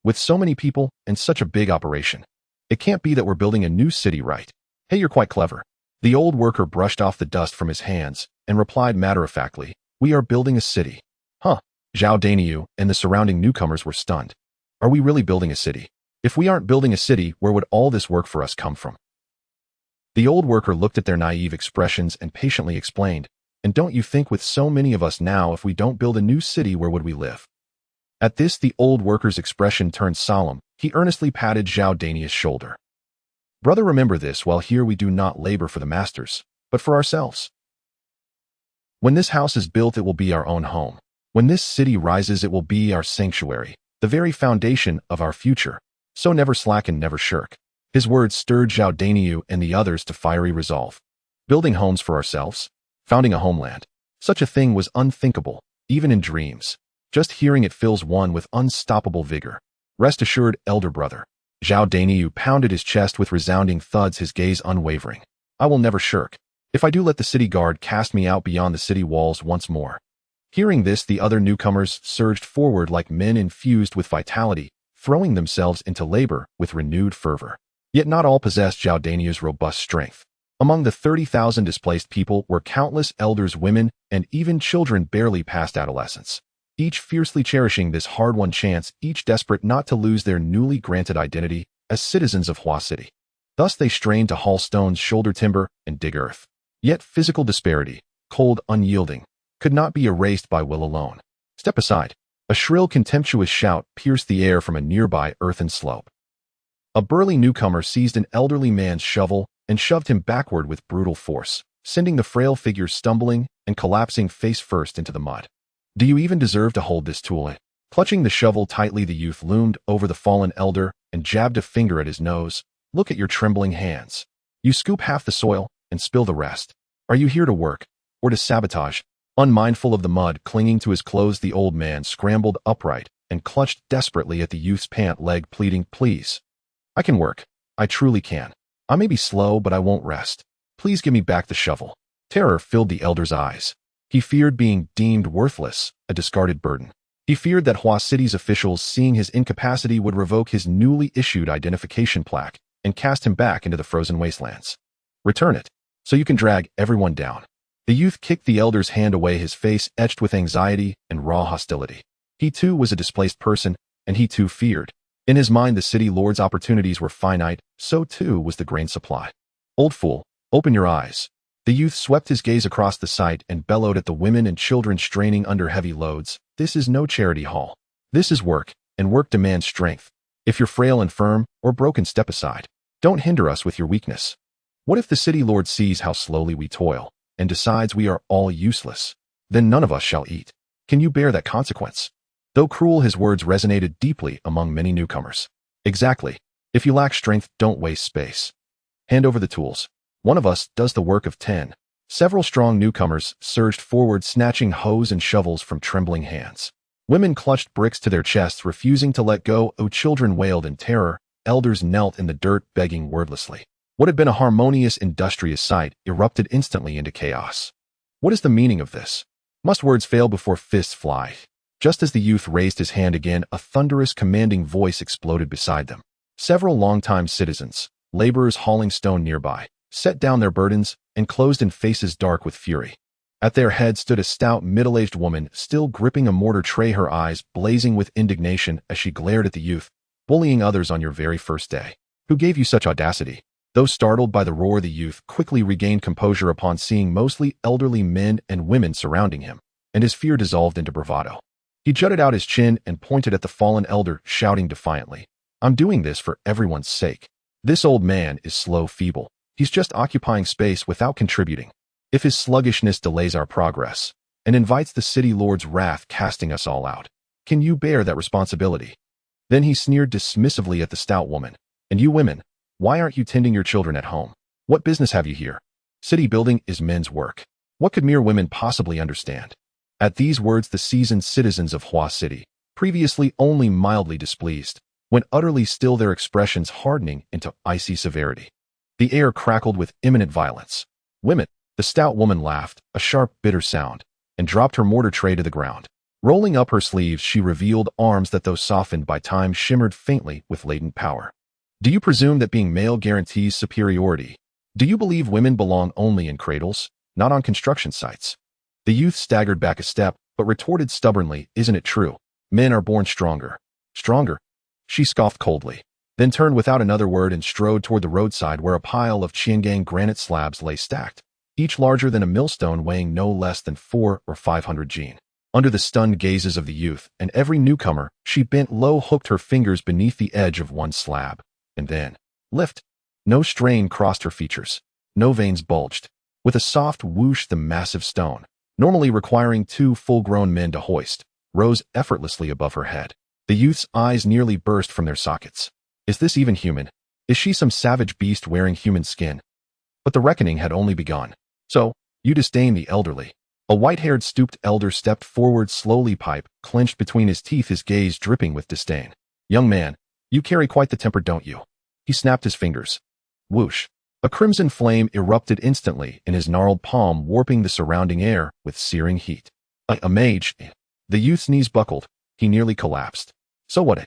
With so many people and such a big operation, it can't be that we're building a new city, right? Hey, you're quite clever. The old worker brushed off the dust from his hands and replied matter-of-factly, we are building a city. Huh. Zhou Daniu and the surrounding newcomers were stunned. Are we really building a city? If we aren't building a city, where would all this work for us come from? The old worker looked at their naive expressions and patiently explained, and don't you think with so many of us now, if we don't build a new city, where would we live? At this, the old worker's expression turned solemn. He earnestly patted Zhou Daniu's shoulder. Brother, remember this, while here we do not labor for the masters, but for ourselves. When this house is built, it will be our own home. When this city rises, it will be our sanctuary, the very foundation of our future. So never slacken, never shirk. His words stirred Zhou Daniu and the others to fiery resolve. Building homes for ourselves? Founding a homeland? Such a thing was unthinkable, even in dreams. Just hearing it fills one with unstoppable vigor. Rest assured, elder brother. Zhou Daniu pounded his chest with resounding thuds, his gaze unwavering. I will never shirk. If I do, let the city guard cast me out beyond the city walls once more. Hearing this, the other newcomers surged forward like men infused with vitality, throwing themselves into labor with renewed fervor. Yet not all possessed Zhou Daniu's robust strength. Among the 30,000 displaced people were countless elders, women, and even children barely past adolescence. Each fiercely cherishing this hard-won chance, each desperate not to lose their newly granted identity as citizens of Hua City. Thus they strained to haul stones, shoulder timber, and dig earth. Yet physical disparity, cold, unyielding, could not be erased by will alone. Step aside. A shrill, contemptuous shout pierced the air from a nearby earthen slope. A burly newcomer seized an elderly man's shovel and shoved him backward with brutal force, sending the frail figure stumbling and collapsing face first into the mud. Do you even deserve to hold this tool? Clutching the shovel tightly, the youth loomed over the fallen elder and jabbed a finger at his nose. Look at your trembling hands. You scoop half the soil and spill the rest. Are you here to work or to sabotage? Unmindful of the mud clinging to his clothes, the old man scrambled upright and clutched desperately at the youth's pant leg, pleading, please. I can work. I truly can. I may be slow, but I won't rest. Please give me back the shovel. Terror filled the elder's eyes. He feared being deemed worthless, a discarded burden. He feared that Hua City's officials, seeing his incapacity, would revoke his newly issued identification plaque and cast him back into the frozen wastelands. Return it, so you can drag everyone down. The youth kicked the elder's hand away, his face etched with anxiety and raw hostility. He too was a displaced person, and he too feared. In his mind, the city lord's opportunities were finite, so too was the grain supply. Old fool, open your eyes. The youth swept his gaze across the site and bellowed at the women and children straining under heavy loads. This is no charity hall. This is work, and work demands strength. If you're frail and firm or broken, step aside. Don't hinder us with your weakness. What if the city lord sees how slowly we toil and decides we are all useless? Then none of us shall eat. Can you bear that consequence? Though cruel, his words resonated deeply among many newcomers. Exactly. If you lack strength, don't waste space. Hand over the tools. One of us does the work of 10. Several strong newcomers surged forward, snatching hoes and shovels from trembling hands. Women clutched bricks to their chests, refusing to let go. Children wailed in terror. Elders knelt in the dirt, begging wordlessly. What had been a harmonious, industrious sight erupted instantly into chaos. What is the meaning of this? Must words fail before fists fly? Just as the youth raised his hand again, a thunderous, commanding voice exploded beside them. Several longtime citizens, laborers hauling stone nearby, set down their burdens and closed in faces dark with fury. At their head stood a stout, middle-aged woman, still gripping a mortar tray, her eyes blazing with indignation as she glared at the youth. Bullying others on your very first day. Who gave you such audacity? Though startled by the roar, the youth quickly regained composure upon seeing mostly elderly men and women surrounding him, and his fear dissolved into bravado. He jutted out his chin and pointed at the fallen elder, shouting defiantly, "I'm doing this for everyone's sake. This old man is slow, feeble. He's just occupying space without contributing. If his sluggishness delays our progress and invites the city lord's wrath, casting us all out, can you bear that responsibility?" Then he sneered dismissively at the stout woman. "And you women, why aren't you tending your children at home? What business have you here? City building is men's work. What could mere women possibly understand?" At these words, the seasoned citizens of Hua City, previously only mildly displeased, went utterly still, their expressions hardening into icy severity. The air crackled with imminent violence. "Women!" The stout woman laughed, a sharp, bitter sound, and dropped her mortar tray to the ground. Rolling up her sleeves, she revealed arms that, though softened by time, shimmered faintly with latent power. "Do you presume that being male guarantees superiority? Do you believe women belong only in cradles, not on construction sites?" The youth staggered back a step, but retorted stubbornly, "Isn't it true? Men are born stronger." "Stronger?" She scoffed coldly, then turned without another word and strode toward the roadside, where a pile of Qiangang granite slabs lay stacked, each larger than a millstone, weighing no less than 400 or 500 jin. Under the stunned gazes of the youth and every newcomer, she bent low, hooked her fingers beneath the edge of one slab, and then lift. No strain crossed her features. No veins bulged. With a soft whoosh, the massive stone, normally requiring 2 full-grown men to hoist, rose effortlessly above her head. The youth's eyes nearly burst from their sockets. Is this even human? Is she some savage beast wearing human skin? But the reckoning had only begun. "So, you disdain the elderly." A white-haired, stooped elder stepped forward slowly, pipe clenched between his teeth, his gaze dripping with disdain. "Young man, you carry quite the temper, don't you?" He snapped his fingers. Whoosh! A crimson flame erupted instantly in his gnarled palm, warping the surrounding air with searing heat. A mage. The youth's knees buckled. He nearly collapsed. So what?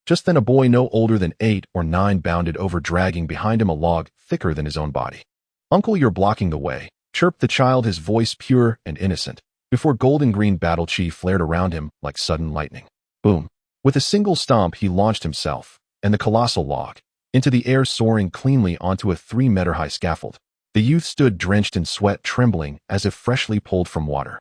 Just then a boy no older than 8 or 9 bounded over, dragging behind him a log thicker than his own body. "Uncle, you're blocking the way," chirped the child, his voice pure and innocent, before golden-green battle chi flared around him like sudden lightning. Boom! With a single stomp, he launched himself and the colossal log into the air, soaring cleanly onto a 3-meter-high scaffold. The youth stood drenched in sweat, trembling as if freshly pulled from water.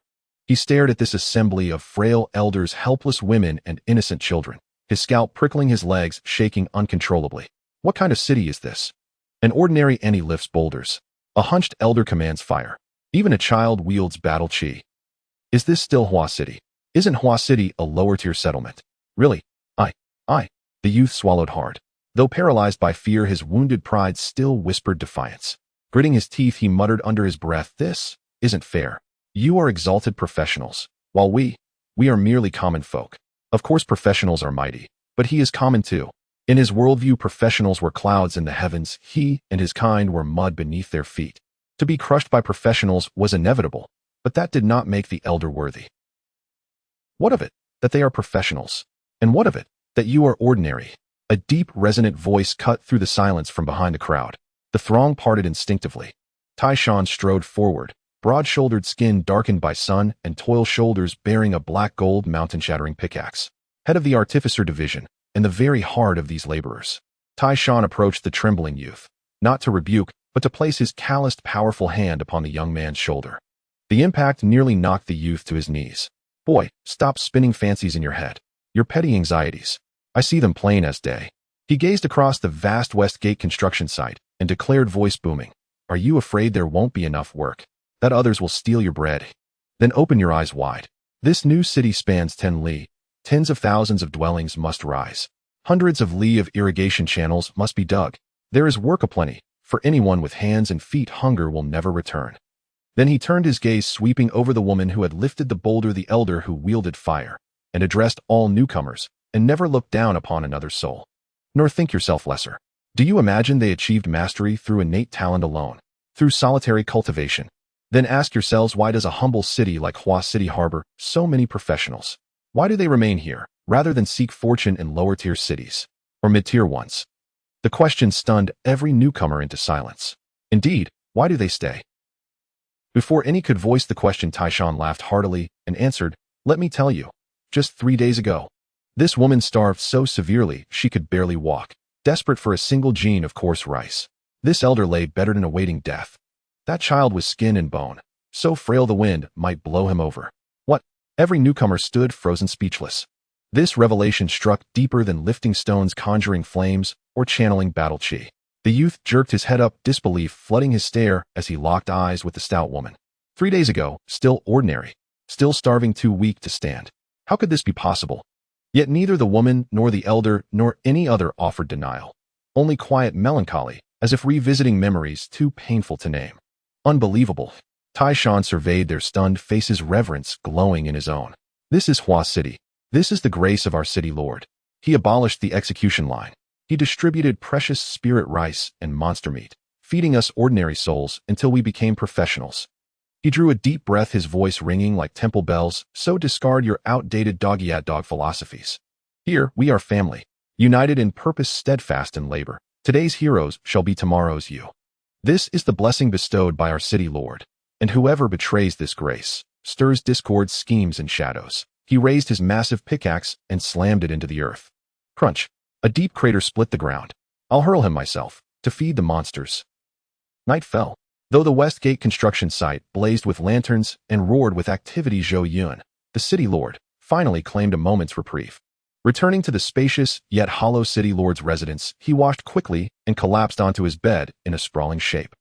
He stared at this assembly of frail elders, helpless women, and innocent children, his scalp prickling, his legs shaking uncontrollably. What kind of city is this? An ordinary ante lifts boulders. A hunched elder commands fire. Even a child wields battle chi. Is this still Hua City? Isn't Hua City a lower-tier settlement? Really? I. The youth swallowed hard. Though paralyzed by fear, his wounded pride still whispered defiance. Gritting his teeth, he muttered under his breath, "This isn't fair. You are exalted professionals, while we are merely common folk." Of course professionals are mighty, but he is common too. In his worldview, professionals were clouds in the heavens. He and his kind were mud beneath their feet. To be crushed by professionals was inevitable, but that did not make the elder worthy. What of it that they are professionals? And what of it that you are ordinary? A deep, resonant voice cut through the silence from behind the crowd. The throng parted instinctively. Tai Shan strode forward, broad-shouldered, skin darkened by sun and toil, shoulders bearing a black gold mountain-shattering pickaxe. Head of the artificer division, in the very heart of these laborers. Tai Shan approached the trembling youth, not to rebuke, but to place his calloused, powerful hand upon the young man's shoulder. The impact nearly knocked the youth to his knees. "Boy, stop spinning fancies in your head. Your petty anxieties. I see them plain as day." He gazed across the vast West Gate construction site and declared, voice booming, "Are you afraid there won't be enough work? That others will steal your bread? Then open your eyes wide. This new city spans 10 li. Tens of thousands of dwellings must rise. Hundreds of li of irrigation channels must be dug. There is work aplenty. For anyone with hands and feet, hunger will never return. Then he turned his gaze sweeping over the woman who had lifted the boulder, the elder who wielded fire, and addressed all newcomers, and never looked down upon another soul. Nor think yourself lesser. Do you imagine they achieved mastery through innate talent alone, through solitary cultivation? Then ask yourselves, why does a humble city like Hua City harbor so many professionals? Why do they remain here, rather than seek fortune in lower-tier cities, or mid-tier ones? The question stunned every newcomer into silence. Indeed, why do they stay? Before any could voice the question, Taishan laughed heartily and answered, "Let me tell you. Just 3 days ago, this woman starved so severely she could barely walk, desperate for a single gene of coarse rice. This elder lay better than awaiting death. That child was skin and bone, so frail the wind might blow him over." What? Every newcomer stood frozen speechless. This revelation struck deeper than lifting stones, conjuring flames, or channeling battle chi. The youth jerked his head up, disbelief flooding his stare as he locked eyes with the stout woman. 3 days ago, still ordinary, still starving, too weak to stand. How could this be possible? Yet neither the woman, nor the elder, nor any other offered denial. Only quiet melancholy, as if revisiting memories too painful to name. Unbelievable. Taishan surveyed their stunned faces, reverence glowing in his own. This is Hua City. This is the grace of our city lord. He abolished the execution line. He distributed precious spirit rice and monster meat, feeding us ordinary souls until we became professionals. He drew a deep breath, his voice ringing like temple bells. So discard your outdated dog-eat-dog philosophies. Here, we are family, united in purpose, steadfast in labor. Today's heroes shall be tomorrow's you. This is the blessing bestowed by our city lord. And whoever betrays this grace, stirs discord, schemes, and shadows. He raised his massive pickaxe and slammed it into the earth. Crunch. A deep crater split the ground. I'll hurl him myself, to feed the monsters. Night fell. Though the West Gate construction site blazed with lanterns and roared with activity, Zhou Yun, the city lord, finally claimed a moment's reprieve. Returning to the spacious, yet hollow city lord's residence, he washed quickly and collapsed onto his bed in a sprawling shape.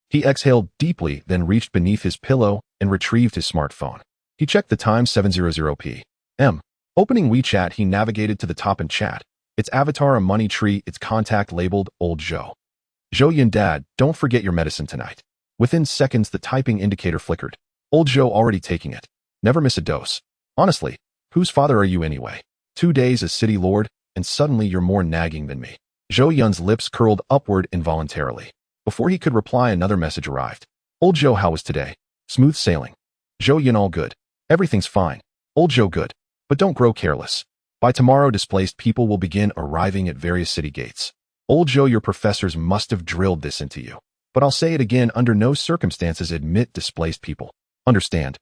He exhaled deeply, then reached beneath his pillow and retrieved his smartphone. He checked the time, 7:00 p.m. Opening WeChat, he navigated to the top and chat. Its avatar a money tree, its contact labeled Old Zhou. Zhou Yun, Dad, don't forget your medicine tonight. Within seconds, the typing indicator flickered. Old Zhou already taking it. Never miss a dose. Honestly, whose father are you anyway? 2 days as city lord, and suddenly you're more nagging than me. Zhou Yun's lips curled upward involuntarily. Before he could reply, another message arrived. Old Zhou, how was today? Smooth sailing. Zhou Yun, all good. Everything's fine. Old Zhou, good. But don't grow careless. By tomorrow, displaced people will begin arriving at various city gates. Old Zhou, your professors must have drilled this into you. But I'll say it again, under no circumstances admit displaced people. Understand?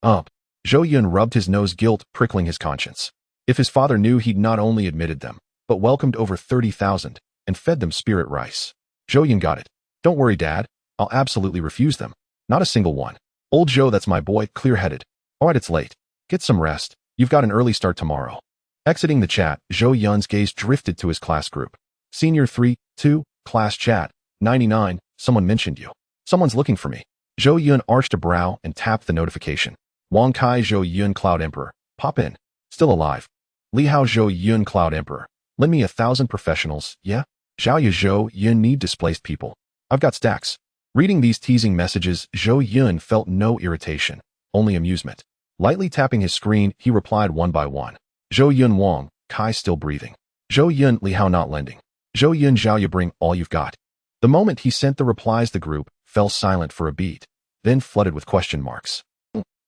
Zhou Yun rubbed his nose, guilt prickling his conscience. If his father knew, he'd not only admitted them, but welcomed over 30,000 and fed them spirit rice. Zhou Yun, got it. Don't worry, Dad. I'll absolutely refuse them. Not a single one. Old Zhou, that's my boy, clear-headed. Alright, it's late. Get some rest. You've got an early start tomorrow. Exiting the chat, Zhou Yun's gaze drifted to his class group. Senior 3-2, class chat, 99, someone mentioned you. Someone's looking for me. Zhou Yun arched a brow and tapped the notification. Wang Kai, Zhou Yun, Cloud Emperor. Pop in. Still alive. Li Hao, Zhou Yun, Cloud Emperor. Lend me 1,000 professionals, yeah? Xiaoya, Zhou Yun, need displaced people. I've got stacks. Reading these teasing messages, Zhou Yun felt no irritation, only amusement. Lightly tapping his screen, he replied one by one. Zhou Yun, Wang Kai, still breathing. Zhou Yun, Li Hao, not lending. Zhou Yun, Xiaoya, bring all you've got. The moment he sent the replies, the group fell silent for a beat, then flooded with question marks.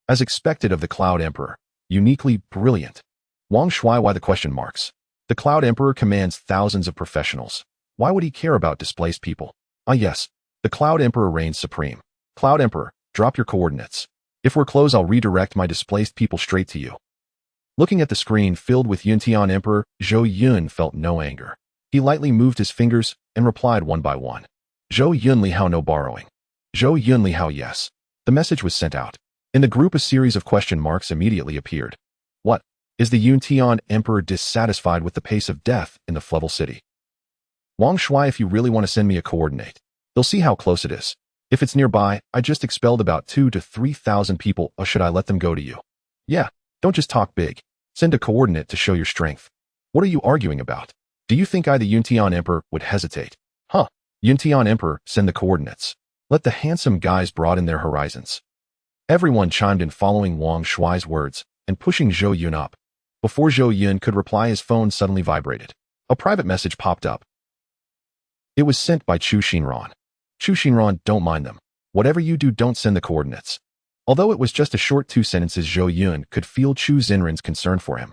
As expected of the Cloud Emperor, uniquely brilliant. Wang Shui, why the question marks? The Cloud Emperor commands thousands of professionals. Why would he care about displaced people? Yes. The Cloud Emperor reigns supreme. Cloud Emperor, drop your coordinates. If we're close, I'll redirect my displaced people straight to you. Looking at the screen filled with Yuntian Emperor, Zhou Yun felt no anger. He lightly moved his fingers and replied one by one. Zhou Yun, Li Hao, no borrowing. Zhou Yun, Li Hao, yes. The message was sent out. In the group, a series of question marks immediately appeared. What? Is the Yuntian Emperor dissatisfied with the pace of death in the Flevel City? Wang Shui, if you really want to send me a coordinate, they'll see how close it is. If it's nearby, I just expelled about 2,000 to 3,000 people, or should I let them go to you? Yeah, don't just talk big. Send a coordinate to show your strength. What are you arguing about? Do you think I, the Yuntian Emperor, would hesitate? Huh. Yuntian Emperor, send the coordinates. Let the handsome guys broaden their horizons. Everyone chimed in following Wang Shuai's words and pushing Zhou Yun up. Before Zhou Yun could reply, his phone suddenly vibrated. A private message popped up. It was sent by Chu Xinran. Chu Xinran, don't mind them. Whatever you do, don't send the coordinates. Although it was just a short 2 sentences, Zhou Yun could feel Chu Xinran's concern for him.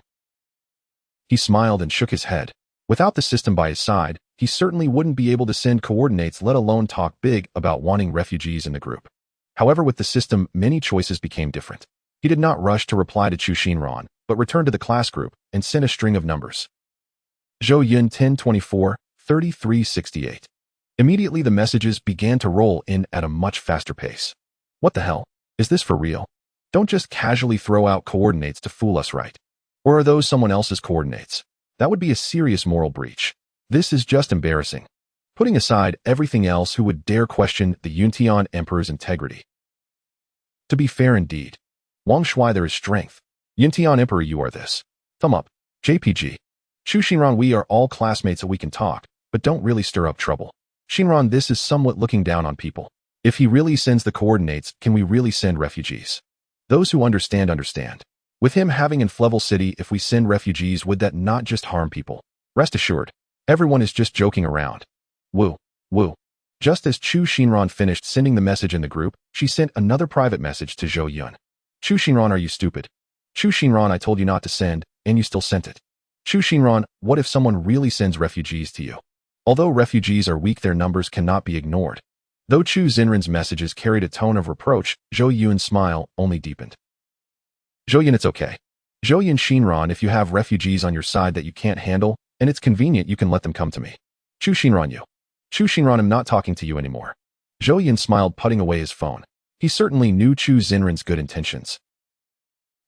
He smiled and shook his head. Without the system by his side, he certainly wouldn't be able to send coordinates, let alone talk big about wanting refugees in the group. However, with the system, many choices became different. He did not rush to reply to Chu Xinran, but returned to the class group and sent a string of numbers. Zhou Yun 1024, 3368. Immediately the messages began to roll in at a much faster pace. What the hell? Is this for real? Don't just casually throw out coordinates to fool us, right? Or are those someone else's coordinates? That would be a serious moral breach. This is just embarrassing. Putting aside everything else, who would dare question the Yuntian Emperor's integrity? To be fair indeed. Wang Shuai, there is strength. Yuntian Emperor, you are this. Thumb up. JPG. Chu Xinran, we are all classmates, so we can talk, but don't really stir up trouble. Xinran, this is somewhat looking down on people. If he really sends the coordinates, can we really send refugees? Those who understand, understand. With him having in Flevel City, if we send refugees, would that not just harm people? Rest assured, everyone is just joking around. Woo, woo. Just as Chu Xinran finished sending the message in the group, she sent another private message to Zhou Yun. Chu Xinran, are you stupid? Chu Xinran, I told you not to send, and you still sent it. Chu Xinran, what if someone really sends refugees to you? Although refugees are weak, their numbers cannot be ignored. Though Chu Xinran's messages carried a tone of reproach, Zhou Yun's smile only deepened. Zhou Yun, it's okay. Zhou Yun Xinran, if you have refugees on your side that you can't handle, and it's convenient, you can let them come to me. Chu Xinran, you. Chu Xinran, I'm not talking to you anymore. Zhou Yun smiled, putting away his phone. He certainly knew Chu Xinran's good intentions.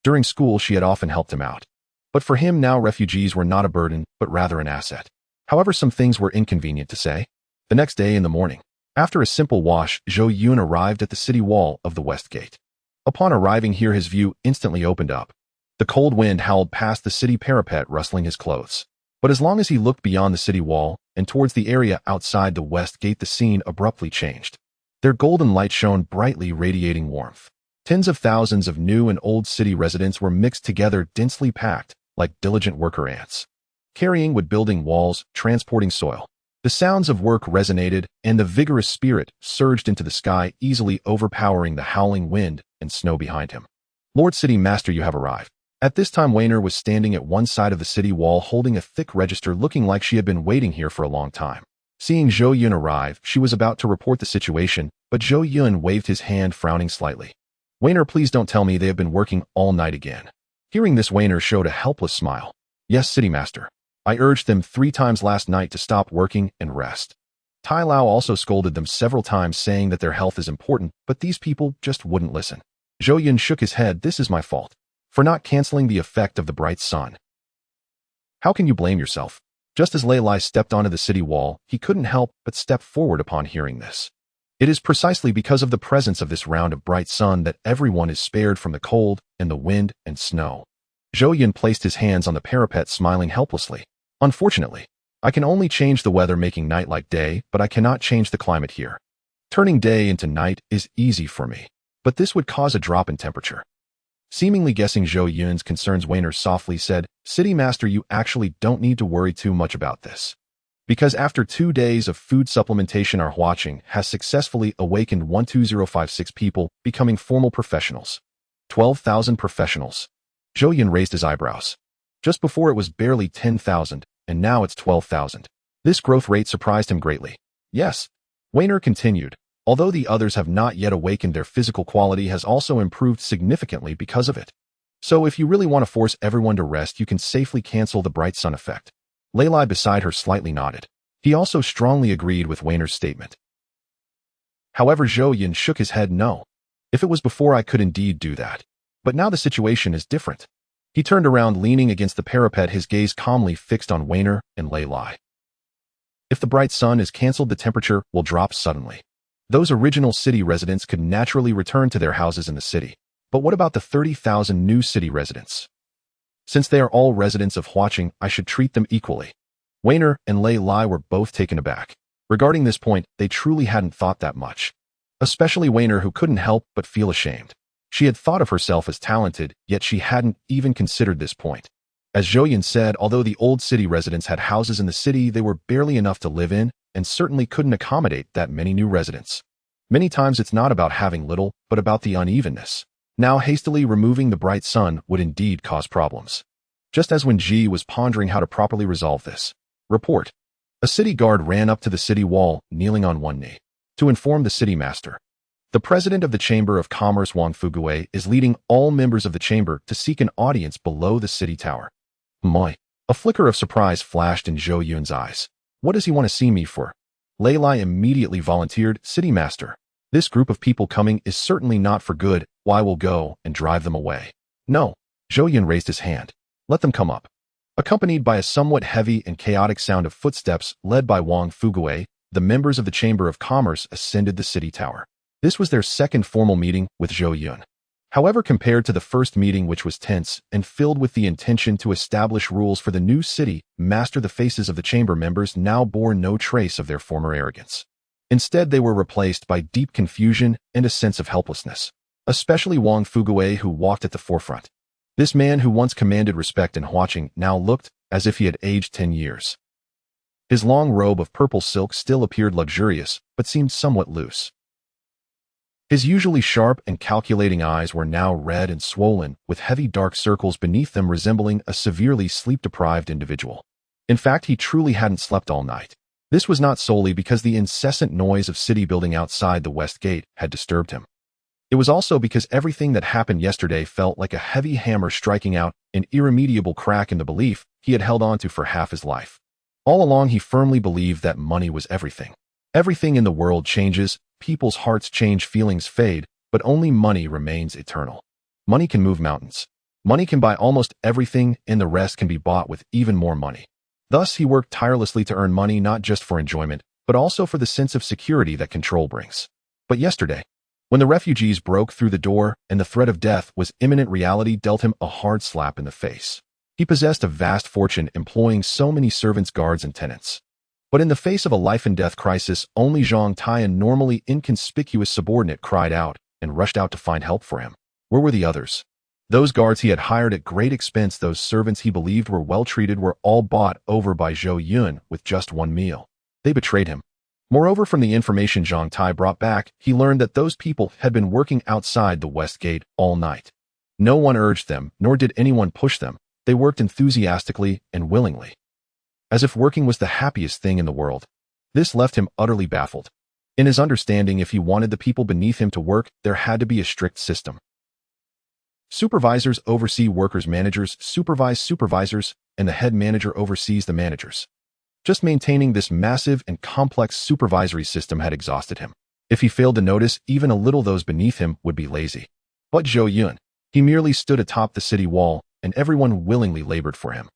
During school, she had often helped him out. But for him now, refugees were not a burden, but rather an asset. However, some things were inconvenient to say. The next day in the morning, after a simple wash, Zhou Yun arrived at the city wall of the West Gate. Upon arriving here, his view instantly opened up. The cold wind howled past the city parapet, rustling his clothes. But as long as he looked beyond the city wall and towards the area outside the West Gate, the scene abruptly changed. Their golden light shone brightly, radiating warmth. Tens of thousands of new and old city residents were mixed together, densely packed, like diligent worker ants. Carrying wood, building walls, transporting soil. The sounds of work resonated, and the vigorous spirit surged into the sky, easily overpowering the howling wind and snow behind him. Lord City Master, you have arrived. At this time, Weiner was standing at one side of the city wall, holding a thick register, looking like she had been waiting here for a long time. Seeing Zhou Yun arrive, she was about to report the situation, but Zhou Yun waved his hand, frowning slightly. Weiner, please don't tell me they have been working all night again. Hearing this, Weiner showed a helpless smile. Yes, City Master. I urged them 3 times last night to stop working and rest. Tai Lao also scolded them several times, saying that their health is important, but these people just wouldn't listen. Zhou Yun shook his head. This is my fault. For not canceling the effect of the bright sun. How can you blame yourself? Just as Lei Lai stepped onto the city wall, he couldn't help but step forward upon hearing this. It is precisely because of the presence of this round of bright sun that everyone is spared from the cold and the wind and snow. Zhou Yun placed his hands on the parapet, smiling helplessly. Unfortunately, I can only change the weather, making night like day, but I cannot change the climate here. Turning day into night is easy for me, but this would cause a drop in temperature. Seemingly guessing Zhou Yun's concerns, Weiner softly said, City Master, you actually don't need to worry too much about this. Because after 2 days of food supplementation, our Huaqing has successfully awakened 12056 people, becoming formal professionals. 12,000 professionals. Zhou Yun raised his eyebrows. Just before it was barely 10,000, and now it's 12,000. This growth rate surprised him greatly. Yes, Weiner continued, although the others have not yet awakened, their physical quality has also improved significantly because of it. So if you really want to force everyone to rest, you can safely cancel the bright sun effect. Lei Lai beside her slightly nodded. He also strongly agreed with Weiner's statement. However, Zhou Yun shook his head. No. If it was before, I could indeed do that. But now the situation is different. He turned around, leaning against the parapet, his gaze calmly fixed on Weiner and Lei Lai. If the bright sun is cancelled, the temperature will drop suddenly. Those original city residents could naturally return to their houses in the city. But what about the 30,000 new city residents? Since they are all residents of Huaqing, I should treat them equally. Weiner and Lei Lai were both taken aback. Regarding this point, they truly hadn't thought that much. Especially Weiner, who couldn't help but feel ashamed. She had thought of herself as talented, yet she hadn't even considered this point. As Zhou Yun said, although the old city residents had houses in the city, they were barely enough to live in, and certainly couldn't accommodate that many new residents. Many times it's not about having little, but about the unevenness. Now hastily removing the bright sun would indeed cause problems. Just as when Ji was pondering how to properly resolve this. Report. A city guard ran up to the city wall, kneeling on one knee, to inform the city master. The president of the Chamber of Commerce, Wang Fuguei, is leading all members of the chamber to seek an audience below the city tower. My. A flicker of surprise flashed in Zhou Yun's eyes. What does he want to see me for? Lei Lai immediately volunteered, City Master. This group of people coming is certainly not for good. Why will go and drive them away? No. Zhou Yun raised his hand. Let them come up. Accompanied by a somewhat heavy and chaotic sound of footsteps led by Wang Fuguei, the members of the Chamber of Commerce ascended the city tower. This was their second formal meeting with Zhou Yun. However, compared to the first meeting, which was tense and filled with the intention to establish rules for the new city master, the faces of the chamber members now bore no trace of their former arrogance. Instead, they were replaced by deep confusion and a sense of helplessness, especially Wang Fuguei, who walked at the forefront. This man, who once commanded respect in Huaqing, now looked as if he had aged 10 years. His long robe of purple silk still appeared luxurious, but seemed somewhat loose. His usually sharp and calculating eyes were now red and swollen, with heavy dark circles beneath them resembling a severely sleep-deprived individual. In fact, he truly hadn't slept all night. This was not solely because the incessant noise of city building outside the west gate had disturbed him. It was also because everything that happened yesterday felt like a heavy hammer striking out an irremediable crack in the belief he had held on to for half his life. All along, he firmly believed that money was everything. Everything in the world changes, people's hearts change, feelings fade, but only money remains eternal. Money can move mountains. Money can buy almost everything, and the rest can be bought with even more money. Thus, he worked tirelessly to earn money not just for enjoyment, but also for the sense of security that control brings. But yesterday, when the refugees broke through the door and the threat of death was imminent, reality dealt him a hard slap in the face. He possessed a vast fortune, employing so many servants, guards, and tenants. But in the face of a life-and-death crisis, only Zhang Tai, a normally inconspicuous subordinate, cried out and rushed out to find help for him. Where were the others? Those guards he had hired at great expense, those servants he believed were well-treated, were all bought over by Zhou Yun with just one meal. They betrayed him. Moreover, from the information Zhang Tai brought back, he learned that those people had been working outside the West Gate all night. No one urged them, nor did anyone push them. They worked enthusiastically and willingly, as if working was the happiest thing in the world. This left him utterly baffled. In his understanding, if he wanted the people beneath him to work, there had to be a strict system. Supervisors oversee workers, managers supervise supervisors, and the head manager oversees the managers. Just maintaining this massive and complex supervisory system had exhausted him. If he failed to notice even a little, those beneath him would be lazy. But Zhou Yun, he merely stood atop the city wall, and everyone willingly labored for him.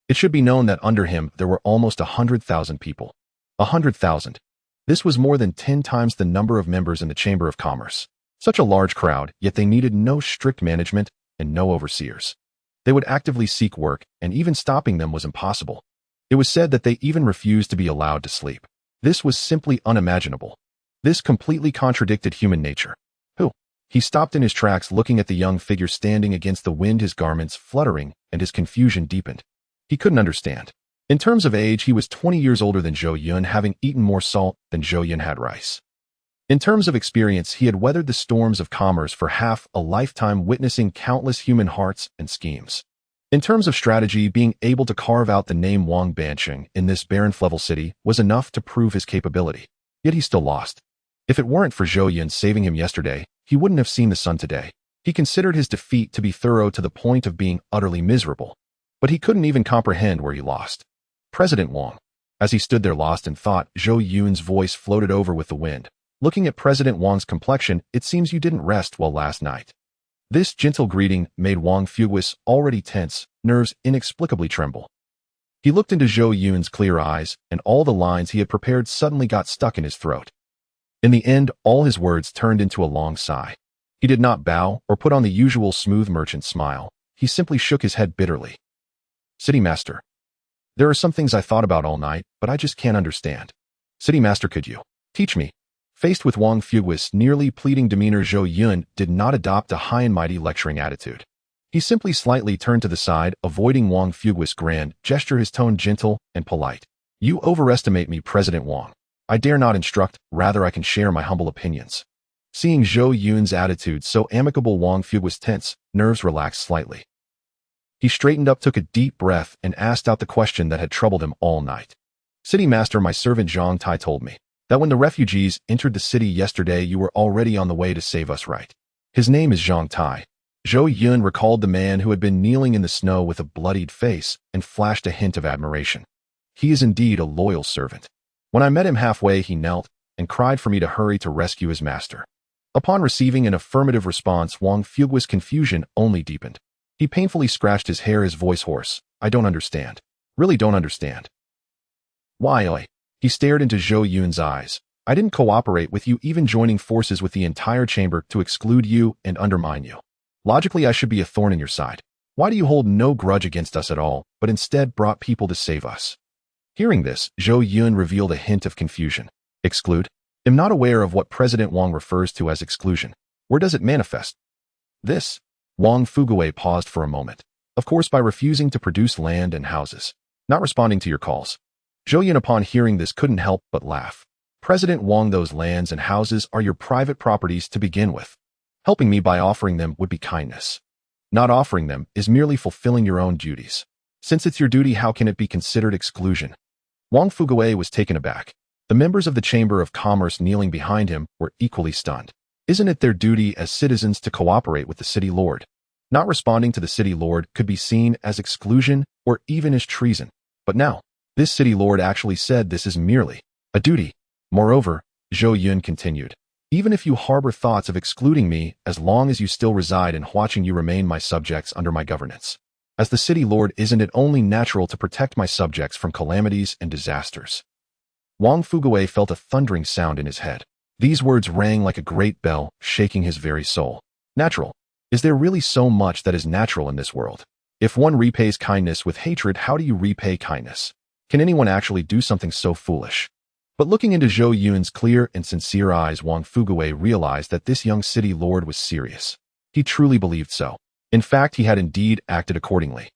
It should be known that under him there were almost 100,000 people. 100,000. This was more than 10 times the number of members in the Chamber of Commerce. Such a large crowd, yet they needed no strict management and no overseers. They would actively seek work, and even stopping them was impossible. It was said that they even refused to be allowed to sleep. This was simply unimaginable. This completely contradicted human nature. Who? He stopped in his tracks, looking at the young figure standing against the wind, his garments fluttering, and his confusion deepened. He couldn't understand. In terms of age, he was 20 years older than Zhou Yun, having eaten more salt than Zhou Yun had rice. In terms of experience, he had weathered the storms of commerce for half a lifetime, witnessing countless human hearts and schemes. In terms of strategy, being able to carve out the name Wang Banqing in this barren level city was enough to prove his capability. Yet he still lost. If it weren't for Zhou Yun saving him yesterday, he wouldn't have seen the sun today. He considered his defeat to be thorough, to the point of being utterly miserable. But he couldn't even comprehend where he lost. President Wang. As he stood there lost in thought, Zhou Yun's voice floated over with the wind. Looking at President Wang's complexion, it seems you didn't rest well last night. This gentle greeting made Wang Fuguis, already tense, nerves inexplicably tremble. He looked into Zhou Yun's clear eyes, and all the lines he had prepared suddenly got stuck in his throat. In the end, all his words turned into a long sigh. He did not bow or put on the usual smooth merchant smile. He simply shook his head bitterly. City Master, there are some things I thought about all night, but I just can't understand. City Master, could you teach me? Faced with Wang Fugui's nearly pleading demeanor, Zhou Yun did not adopt a high and mighty lecturing attitude. He simply slightly turned to the side, avoiding Wang Fugui's grand gesture, his tone gentle and polite. You overestimate me, President Wang. I dare not instruct, rather I can share my humble opinions. Seeing Zhou Yun's attitude so amicable, Wang Fugui's tense nerves relaxed slightly. He straightened up, took a deep breath, and asked out the question that had troubled him all night. City Master, my servant Zhang Tai told me that when the refugees entered the city yesterday, you were already on the way to save us, right? His name is Zhang Tai. Zhou Yun recalled the man who had been kneeling in the snow with a bloodied face and flashed a hint of admiration. He is indeed a loyal servant. When I met him halfway, he knelt and cried for me to hurry to rescue his master. Upon receiving an affirmative response, Wang Fugui's confusion only deepened. He painfully scratched his hair, his voice hoarse. I don't understand. Really don't understand. Why? He stared into Zhou Yun's eyes. I didn't cooperate with you, even joining forces with the entire chamber to exclude you and undermine you. Logically, I should be a thorn in your side. Why do you hold no grudge against us at all, but instead brought people to save us? Hearing this, Zhou Yun revealed a hint of confusion. Exclude? I'm not aware of what President Wang refers to as exclusion. Where does it manifest? This. Wang Fugui paused for a moment. Of course, by refusing to produce land and houses. Not responding to your calls. Zhou Yun, upon hearing this, couldn't help but laugh. President Wang, those lands and houses are your private properties to begin with. Helping me by offering them would be kindness. Not offering them is merely fulfilling your own duties. Since it's your duty, how can it be considered exclusion? Wang Fugui was taken aback. The members of the Chamber of Commerce kneeling behind him were equally stunned. Isn't it their duty as citizens to cooperate with the city lord? Not responding to the city lord could be seen as exclusion or even as treason. But now, this city lord actually said this is merely a duty. Moreover, Zhou Yun continued, even if you harbor thoughts of excluding me, as long as you still reside in Huaqing, you remain my subjects under my governance. As the city lord, isn't it only natural to protect my subjects from calamities and disasters? Wang Fugui felt a thundering sound in his head. These words rang like a great bell, shaking his very soul. Natural. Is there really so much that is natural in this world? If one repays kindness with hatred, how do you repay kindness? Can anyone actually do something so foolish? But looking into Zhou Yun's clear and sincere eyes, Wang Fugui realized that this young city lord was serious. He truly believed so. In fact, he had indeed acted accordingly.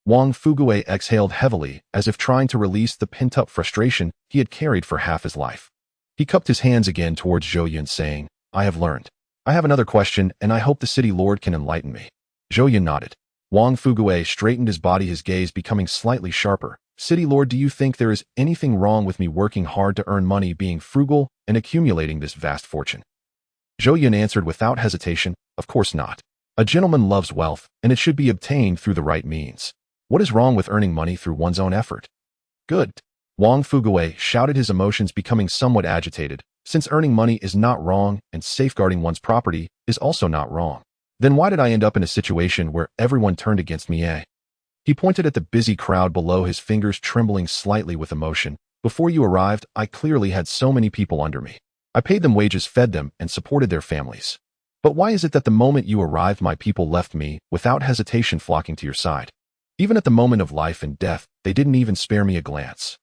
Wang Fugui exhaled heavily, as if trying to release the pent-up frustration he had carried for half his life. He cupped his hands again towards Zhou Yun, saying, I have learned. I have another question, and I hope the city lord can enlighten me. Zhou Yun nodded. Wang Fugui straightened his body, his gaze becoming slightly sharper. City lord, do you think there is anything wrong with me working hard to earn money, being frugal, and accumulating this vast fortune? Zhou Yun answered without hesitation, of course not. A gentleman loves wealth, and it should be obtained through the right means. What is wrong with earning money through one's own effort? Good. Wang Fugui shouted, his emotions becoming somewhat agitated. Since earning money is not wrong and safeguarding one's property is also not wrong, then why did I end up in a situation where everyone turned against me? He pointed at the busy crowd below, his fingers trembling slightly with emotion. Before you arrived, I clearly had so many people under me. I paid them wages, fed them, and supported their families. But why is it that the moment you arrived, my people left me, without hesitation flocking to your side? Even at the moment of life and death, they didn't even spare me a glance.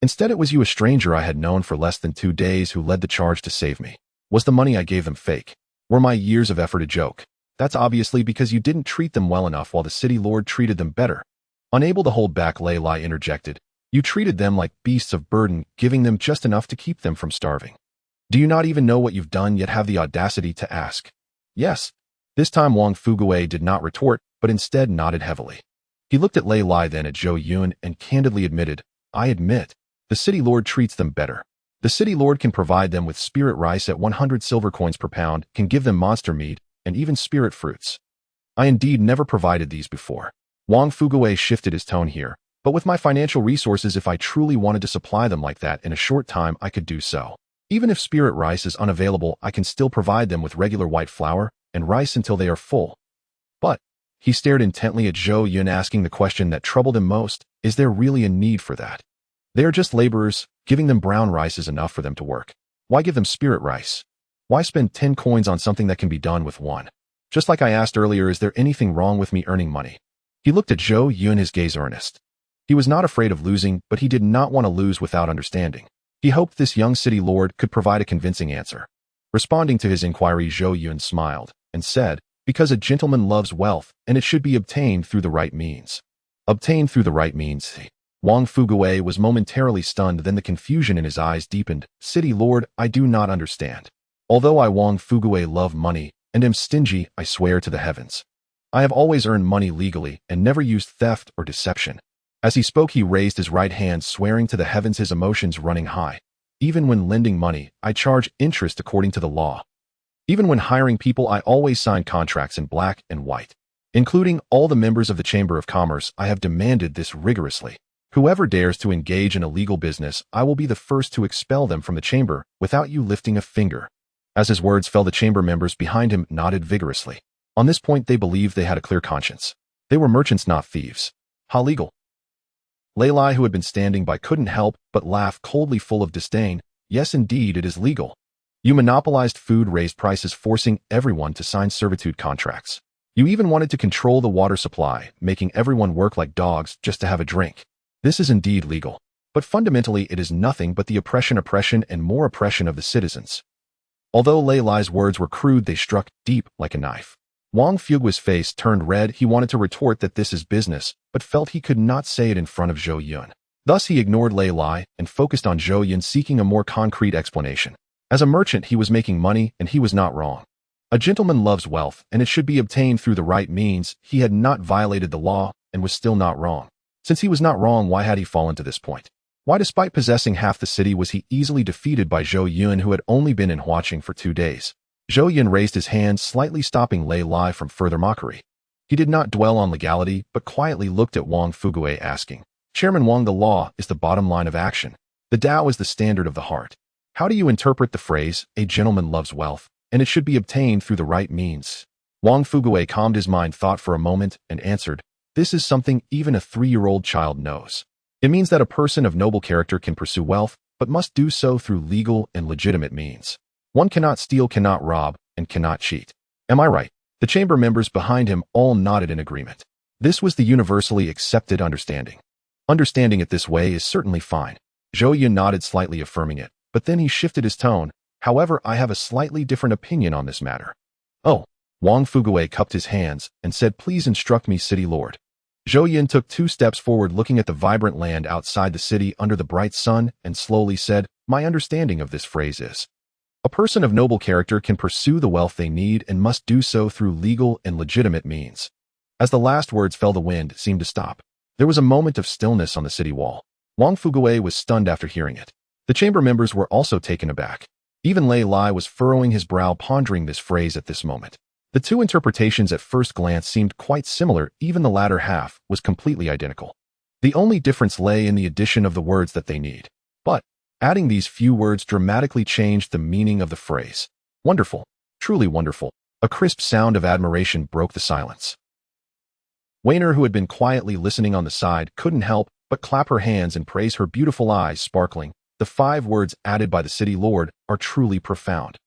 Instead, it was you, a stranger I had known for less than 2 days, who led the charge to save me. Was the money I gave them fake? Were my years of effort a joke? That's obviously because you didn't treat them well enough while the city lord treated them better. Unable to hold back, Lei Lai interjected. You treated them like beasts of burden, giving them just enough to keep them from starving. Do you not even know what you've done, yet have the audacity to ask? Yes. This time Wang Fugui did not retort, but instead nodded heavily. He looked at Lei Lai, then at Zhou Yun, and candidly admitted, I admit, the city lord treats them better. The city lord can provide them with spirit rice at 100 silver coins per pound, can give them monster meat, and even spirit fruits. I indeed never provided these before. Wang Fugui shifted his tone here, but with my financial resources, if I truly wanted to supply them like that in a short time, I could do so. Even if spirit rice is unavailable, I can still provide them with regular white flour and rice until they are full. But, he stared intently at Zhou Yun, asking the question that troubled him most, is there really a need for that? They are just laborers. Giving them brown rice is enough for them to work. Why give them spirit rice? Why spend 10 coins on something that can be done with 1? Just like I asked earlier, is there anything wrong with me earning money? He looked at Zhou Yun, his gaze earnest. He was not afraid of losing, but he did not want to lose without understanding. He hoped this young city lord could provide a convincing answer. Responding to his inquiry, Zhou Yun smiled and said, because a gentleman loves wealth, and it should be obtained through the right means. Obtained through the right means. Wang Fugui was momentarily stunned, then the confusion in his eyes deepened. City lord, I do not understand. Although I Wang Fugui love money and am stingy, I swear to the heavens. I have always earned money legally and never used theft or deception. As he spoke, he raised his right hand, swearing to the heavens, his emotions running high. Even when lending money, I charge interest according to the law. Even when hiring people, I always sign contracts in black and white. Including all the members of the Chamber of Commerce, I have demanded this rigorously. Whoever dares to engage in illegal business, I will be the first to expel them from the chamber without you lifting a finger. As his words fell, the chamber members behind him nodded vigorously. On this point, they believed they had a clear conscience. They were merchants, not thieves. How legal? Lei Lai, who had been standing by, couldn't help but laugh coldly, full of disdain. Yes, indeed, it is legal. You monopolized food, raised prices, forcing everyone to sign servitude contracts. You even wanted to control the water supply, making everyone work like dogs just to have a drink. This is indeed legal. But fundamentally, it is nothing but the oppression and more oppression of the citizens. Although Lei Lai's words were crude, they struck deep like a knife. Wang Fugui's face turned red. He wanted to retort that this is business, but felt he could not say it in front of Zhou Yun. Thus, he ignored Lei Lai and focused on Zhou Yun, seeking a more concrete explanation. As a merchant, he was making money, and he was not wrong. A gentleman loves wealth, and it should be obtained through the right means. He had not violated the law and was still not wrong. Since he was not wrong, why had he fallen to this point? Why, despite possessing half the city, was he easily defeated by Zhou Yun, who had only been in Huaqing for 2 days? Zhou Yun raised his hand, slightly stopping Lei Lai from further mockery. He did not dwell on legality, but quietly looked at Wang Fugui, asking, Chairman Wang, the law is the bottom line of action. The Tao is the standard of the heart. How do you interpret the phrase, a gentleman loves wealth, and it should be obtained through the right means? Wang Fugui calmed his mind, thought for a moment, and answered, this is something even a 3-year-old child knows. It means that a person of noble character can pursue wealth, but must do so through legal and legitimate means. One cannot steal, cannot rob, and cannot cheat. Am I right? The chamber members behind him all nodded in agreement. This was the universally accepted understanding. Understanding it this way is certainly fine. Zhou Yun nodded, slightly affirming it, but then he shifted his tone. However, I have a slightly different opinion on this matter. Oh. Wang Fugui cupped his hands and said, please instruct me, city lord. Zhou Yun took 2 steps forward, looking at the vibrant land outside the city under the bright sun, and slowly said, my understanding of this phrase is, a person of noble character can pursue the wealth they need and must do so through legal and legitimate means. As the last words fell, the wind seemed to stop. There was a moment of stillness on the city wall. Wang Fugui was stunned after hearing it. The chamber members were also taken aback. Even Lei Lai was furrowing his brow, pondering this phrase at this moment. The 2 interpretations at first glance seemed quite similar. Even the latter half was completely identical. The only difference lay in the addition of the words that they need. But adding these few words dramatically changed the meaning of the phrase. Wonderful. Truly wonderful. A crisp sound of admiration broke the silence. Weiner, who had been quietly listening on the side, couldn't help but clap her hands and praise, her beautiful eyes sparkling. The 5 words added by the city lord are truly profound.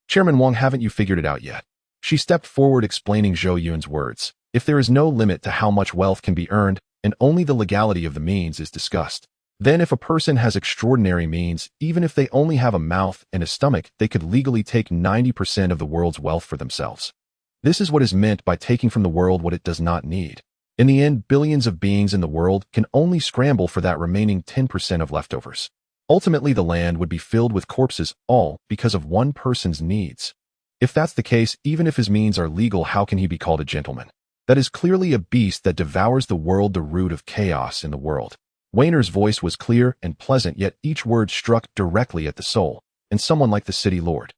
Chairman Wang, haven't you figured it out yet? She stepped forward, explaining Zhou Yun's words. If there is no limit to how much wealth can be earned, and only the legality of the means is discussed, then if a person has extraordinary means, even if they only have a mouth and a stomach, they could legally take 90% of the world's wealth for themselves. This is what is meant by taking from the world what it does not need. In the end, billions of beings in the world can only scramble for that remaining 10% of leftovers. Ultimately, the land would be filled with corpses, all because of one person's needs. If that's the case, even if his means are legal, how can he be called a gentleman? That is clearly a beast that devours the world, the root of chaos in the world. Weiner's voice was clear and pleasant, yet each word struck directly at the soul, and someone like the city lord.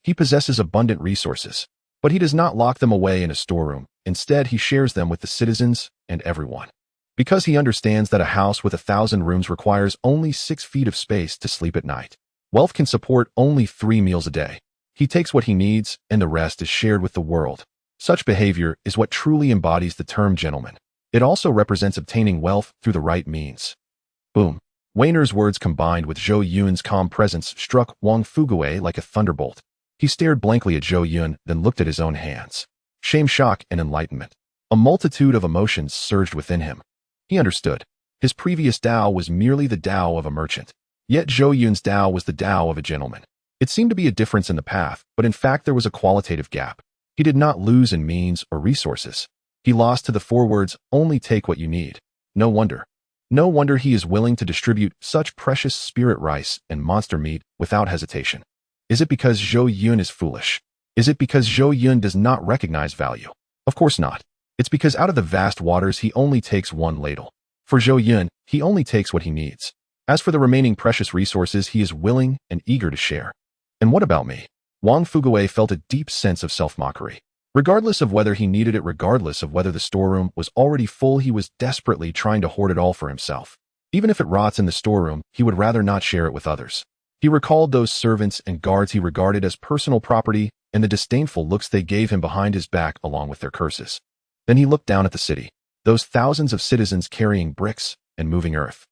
He possesses abundant resources, but he does not lock them away in a storeroom. Instead, he shares them with the citizens and everyone. Because he understands that a house with 1,000 rooms requires only 6 feet of space to sleep at night. Wealth can support only 3 meals a day. He takes what he needs, and the rest is shared with the world. Such behavior is what truly embodies the term gentleman. It also represents obtaining wealth through the right means. Boom. Weiner's words combined with Zhou Yun's calm presence struck Wang Fugui like a thunderbolt. He stared blankly at Zhou Yun, then looked at his own hands. Shame, shock, and enlightenment. A multitude of emotions surged within him. He understood. His previous Tao was merely the Tao of a merchant. Yet Zhou Yun's Tao was the Tao of a gentleman. It seemed to be a difference in the path, but in fact there was a qualitative gap. He did not lose in means or resources. He lost to the 4 words, only take what you need. No wonder. No wonder he is willing to distribute such precious spirit rice and monster meat without hesitation. Is it because Zhou Yun is foolish? Is it because Zhou Yun does not recognize value? Of course not. It's because out of the vast waters he only takes 1 ladle. For Zhou Yun, he only takes what he needs. As for the remaining precious resources, he is willing and eager to share. And what about me? Wang Fugui felt a deep sense of self-mockery. Regardless of whether he needed it, regardless of whether the storeroom was already full, he was desperately trying to hoard it all for himself. Even if it rots in the storeroom, he would rather not share it with others. He recalled those servants and guards he regarded as personal property and the disdainful looks they gave him behind his back along with their curses. Then he looked down at the city, those thousands of citizens carrying bricks and moving earth.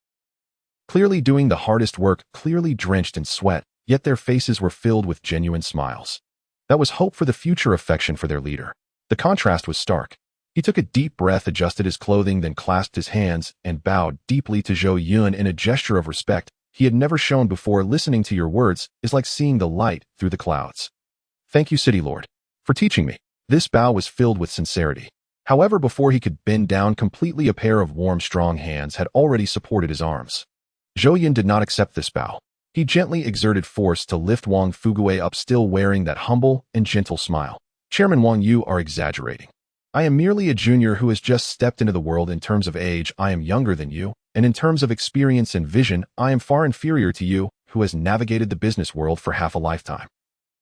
Clearly doing the hardest work, clearly drenched in sweat, yet their faces were filled with genuine smiles. That was hope for the future, affection for their leader. The contrast was stark. He took a deep breath, adjusted his clothing, then clasped his hands and bowed deeply to Zhou Yun in a gesture of respect he had never shown before. Listening to your words is like seeing the light through the clouds. Thank you, City Lord, for teaching me. This bow was filled with sincerity. However, before he could bend down completely, a pair of warm, strong hands had already supported his arms. Zhou Yun did not accept this bow. He gently exerted force to lift Wang Fugui up, still wearing that humble and gentle smile. Chairman Wang, you are exaggerating. I am merely a junior who has just stepped into the world. In terms of age, I am younger than you, and in terms of experience and vision, I am far inferior to you, who has navigated the business world for half a lifetime.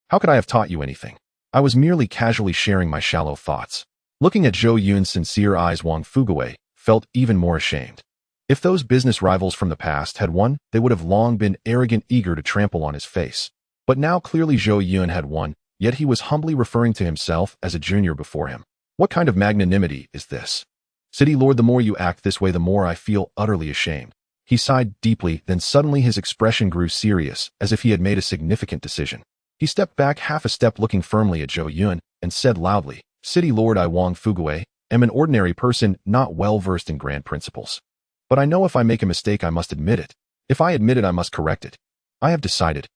How could I have taught you anything? I was merely casually sharing my shallow thoughts. Looking at Zhou Yun's sincere eyes, Wang Fugui felt even more ashamed. If those business rivals from the past had won, they would have long been arrogant, eager to trample on his face. But now clearly Zhou Yun had won, yet he was humbly referring to himself as a junior before him. What kind of magnanimity is this? City Lord, the more you act this way, the more I feel utterly ashamed. He sighed deeply, then suddenly his expression grew serious, as if he had made a significant decision. He stepped back half a step, looking firmly at Zhou Yun, and said loudly, City Lord, I, Wang Fugui, am an ordinary person, not well versed in grand principles. But I know if I make a mistake, I must admit it. If I admit it, I must correct it. I have decided.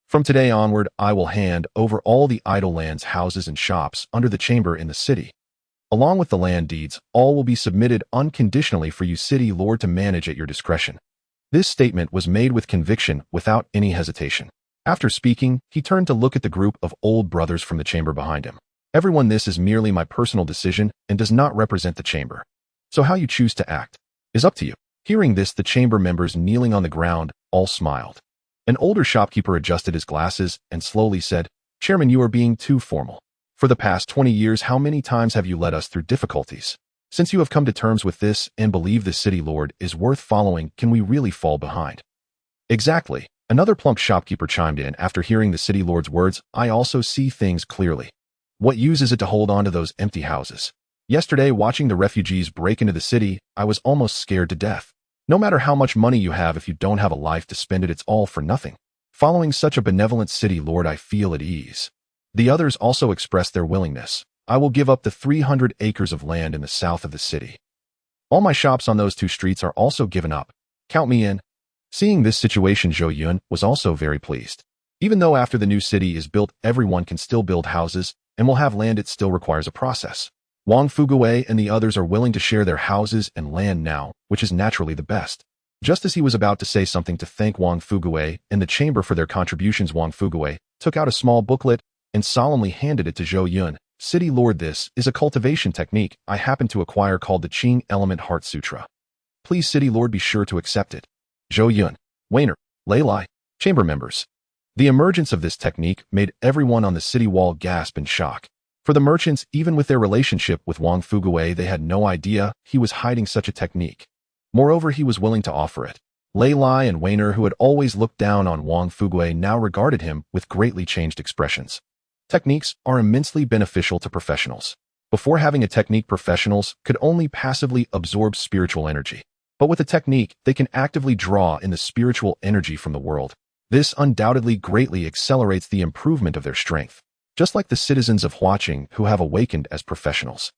From today onward, I will hand over all the idle lands, houses, and shops under the chamber in the city. Along with the land deeds, all will be submitted unconditionally for you, City Lord, to manage at your discretion. This statement was made with conviction, without any hesitation. After speaking, he turned to look at the group of old brothers from the chamber behind him. Everyone, this is merely my personal decision and does not represent the chamber. So how you choose to act is up to you. Hearing this, the chamber members kneeling on the ground all smiled. An older shopkeeper adjusted his glasses and slowly said, Chairman, you are being too formal. For the past 20 years, how many times have you led us through difficulties? Since you have come to terms with this and believe the City Lord is worth following, can we really fall behind? Exactly. Another plump shopkeeper chimed in after hearing the City Lord's words. I also see things clearly. What use is it to hold on to those empty houses? Yesterday, watching the refugees break into the city, I was almost scared to death. No matter how much money you have, if you don't have a life to spend it, it's all for nothing. Following such a benevolent City Lord, I feel at ease. The others also expressed their willingness. I will give up the 300 acres of land in the south of the city. All my shops on those 2 streets are also given up. Count me in. Seeing this situation, Zhou Yun was also very pleased. Even though after the new city is built, everyone can still build houses and will have land, it still requires a process. Wang Fugui and the others are willing to share their houses and land now, which is naturally the best. Just as he was about to say something to thank Wang Fugui and the chamber for their contributions, Wang Fugui took out a small booklet and solemnly handed it to Zhou Yun. City Lord, this is a cultivation technique I happen to acquire called the Qing Element Heart Sutra. Please, City Lord, be sure to accept it. Zhou Yun, Weiner, Lei Lai, chamber members. The emergence of this technique made everyone on the city wall gasp in shock. For the merchants, even with their relationship with Wang Fugui, they had no idea he was hiding such a technique. Moreover, he was willing to offer it. Lei Lai and Weiner, who had always looked down on Wang Fugui, now regarded him with greatly changed expressions. Techniques are immensely beneficial to professionals. Before having a technique, professionals could only passively absorb spiritual energy. But with a technique, they can actively draw in the spiritual energy from the world. This undoubtedly greatly accelerates the improvement of their strength, just like the citizens of Huaqing who have awakened as professionals.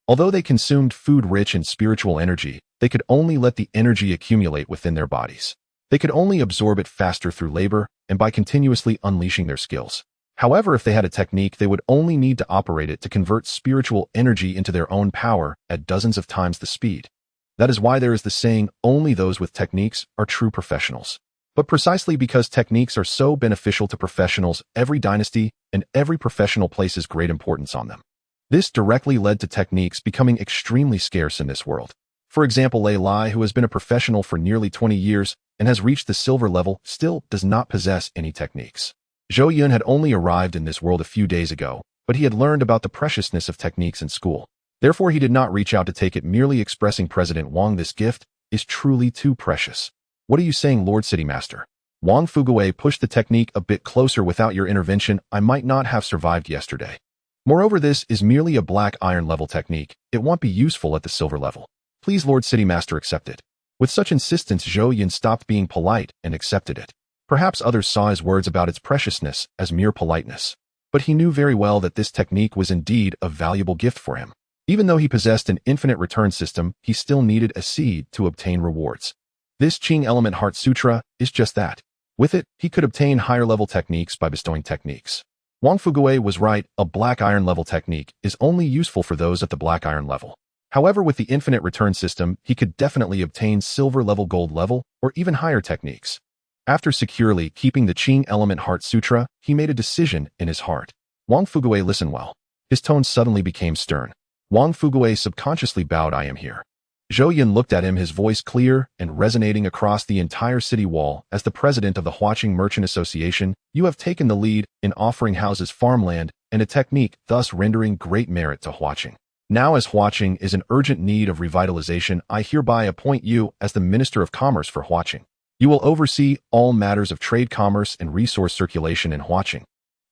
Although they consumed food rich in spiritual energy, they could only let the energy accumulate within their bodies. They could only absorb it faster through labor and by continuously unleashing their skills. However, if they had a technique, they would only need to operate it to convert spiritual energy into their own power at dozens of times the speed. That is why there is the saying, only those with techniques are true professionals. But precisely because techniques are so beneficial to professionals, every dynasty and every professional places great importance on them. This directly led to techniques becoming extremely scarce in this world. For example, Lei Lai, who has been a professional for nearly 20 years and has reached the silver level, still does not possess any techniques. Zhou Yun had only arrived in this world a few days ago, but he had learned about the preciousness of techniques in school. Therefore, he did not reach out to take it, merely expressing President Wang, this gift is truly too precious. What are you saying, Lord City Master? Wang Fuguwei pushed the technique a bit closer. Without your intervention, I might not have survived yesterday. Moreover, this is merely a black iron level technique. It won't be useful at the silver level. Please, Lord City Master, accept it. With such insistence, Zhou Yun stopped being polite and accepted it. Perhaps others saw his words about its preciousness as mere politeness. But he knew very well that this technique was indeed a valuable gift for him. Even though he possessed an infinite return system, he still needed a seed to obtain rewards. This Qing Element Heart Sutra is just that. With it, he could obtain higher-level techniques by bestowing techniques. Wang Fuguwei was right, a black iron level technique is only useful for those at the black iron level. However, with the infinite return system, he could definitely obtain silver level, gold level, or even higher techniques. After securely keeping the Qing Element Heart Sutra, he made a decision in his heart. Wang Fuguwei listened well. His tone suddenly became stern. Wang Fuguwei subconsciously bowed. I am here. Zhou Yun looked at him, his voice clear and resonating across the entire city wall. As the president of the Huaqing Merchant Association, you have taken the lead in offering houses, farmland, and a technique, thus rendering great merit to Huaqing. Now, as Huaqing is in urgent need of revitalization, I hereby appoint you as the Minister of Commerce for Huaqing. You will oversee all matters of trade, commerce, and resource circulation in Huaqing.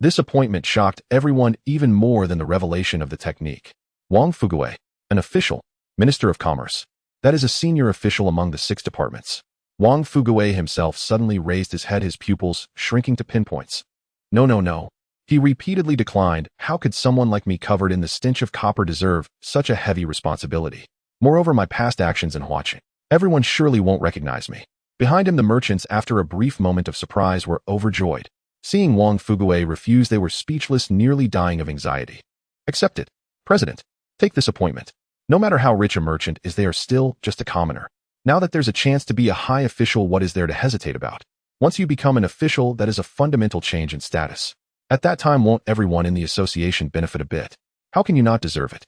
This appointment shocked everyone even more than the revelation of the technique. Wang Fuguwei, an official, Minister of Commerce. That is a senior official among the 6 departments. Wang Fuguwei himself suddenly raised his head, his pupils shrinking to pinpoints. No. He repeatedly declined. How could someone like me, covered in the stench of copper, deserve such a heavy responsibility? Moreover, my past actions in Huaqing. Everyone surely won't recognize me. Behind him, the merchants, after a brief moment of surprise, were overjoyed. Seeing Wang Fuguwei refuse, they were speechless, nearly dying of anxiety. Accept it, President. Take this appointment. No matter how rich a merchant is, they are still just a commoner. Now that there's a chance to be a high official, what is there to hesitate about? Once you become an official, that is a fundamental change in status. At that time, won't everyone in the association benefit a bit? How can you not deserve it?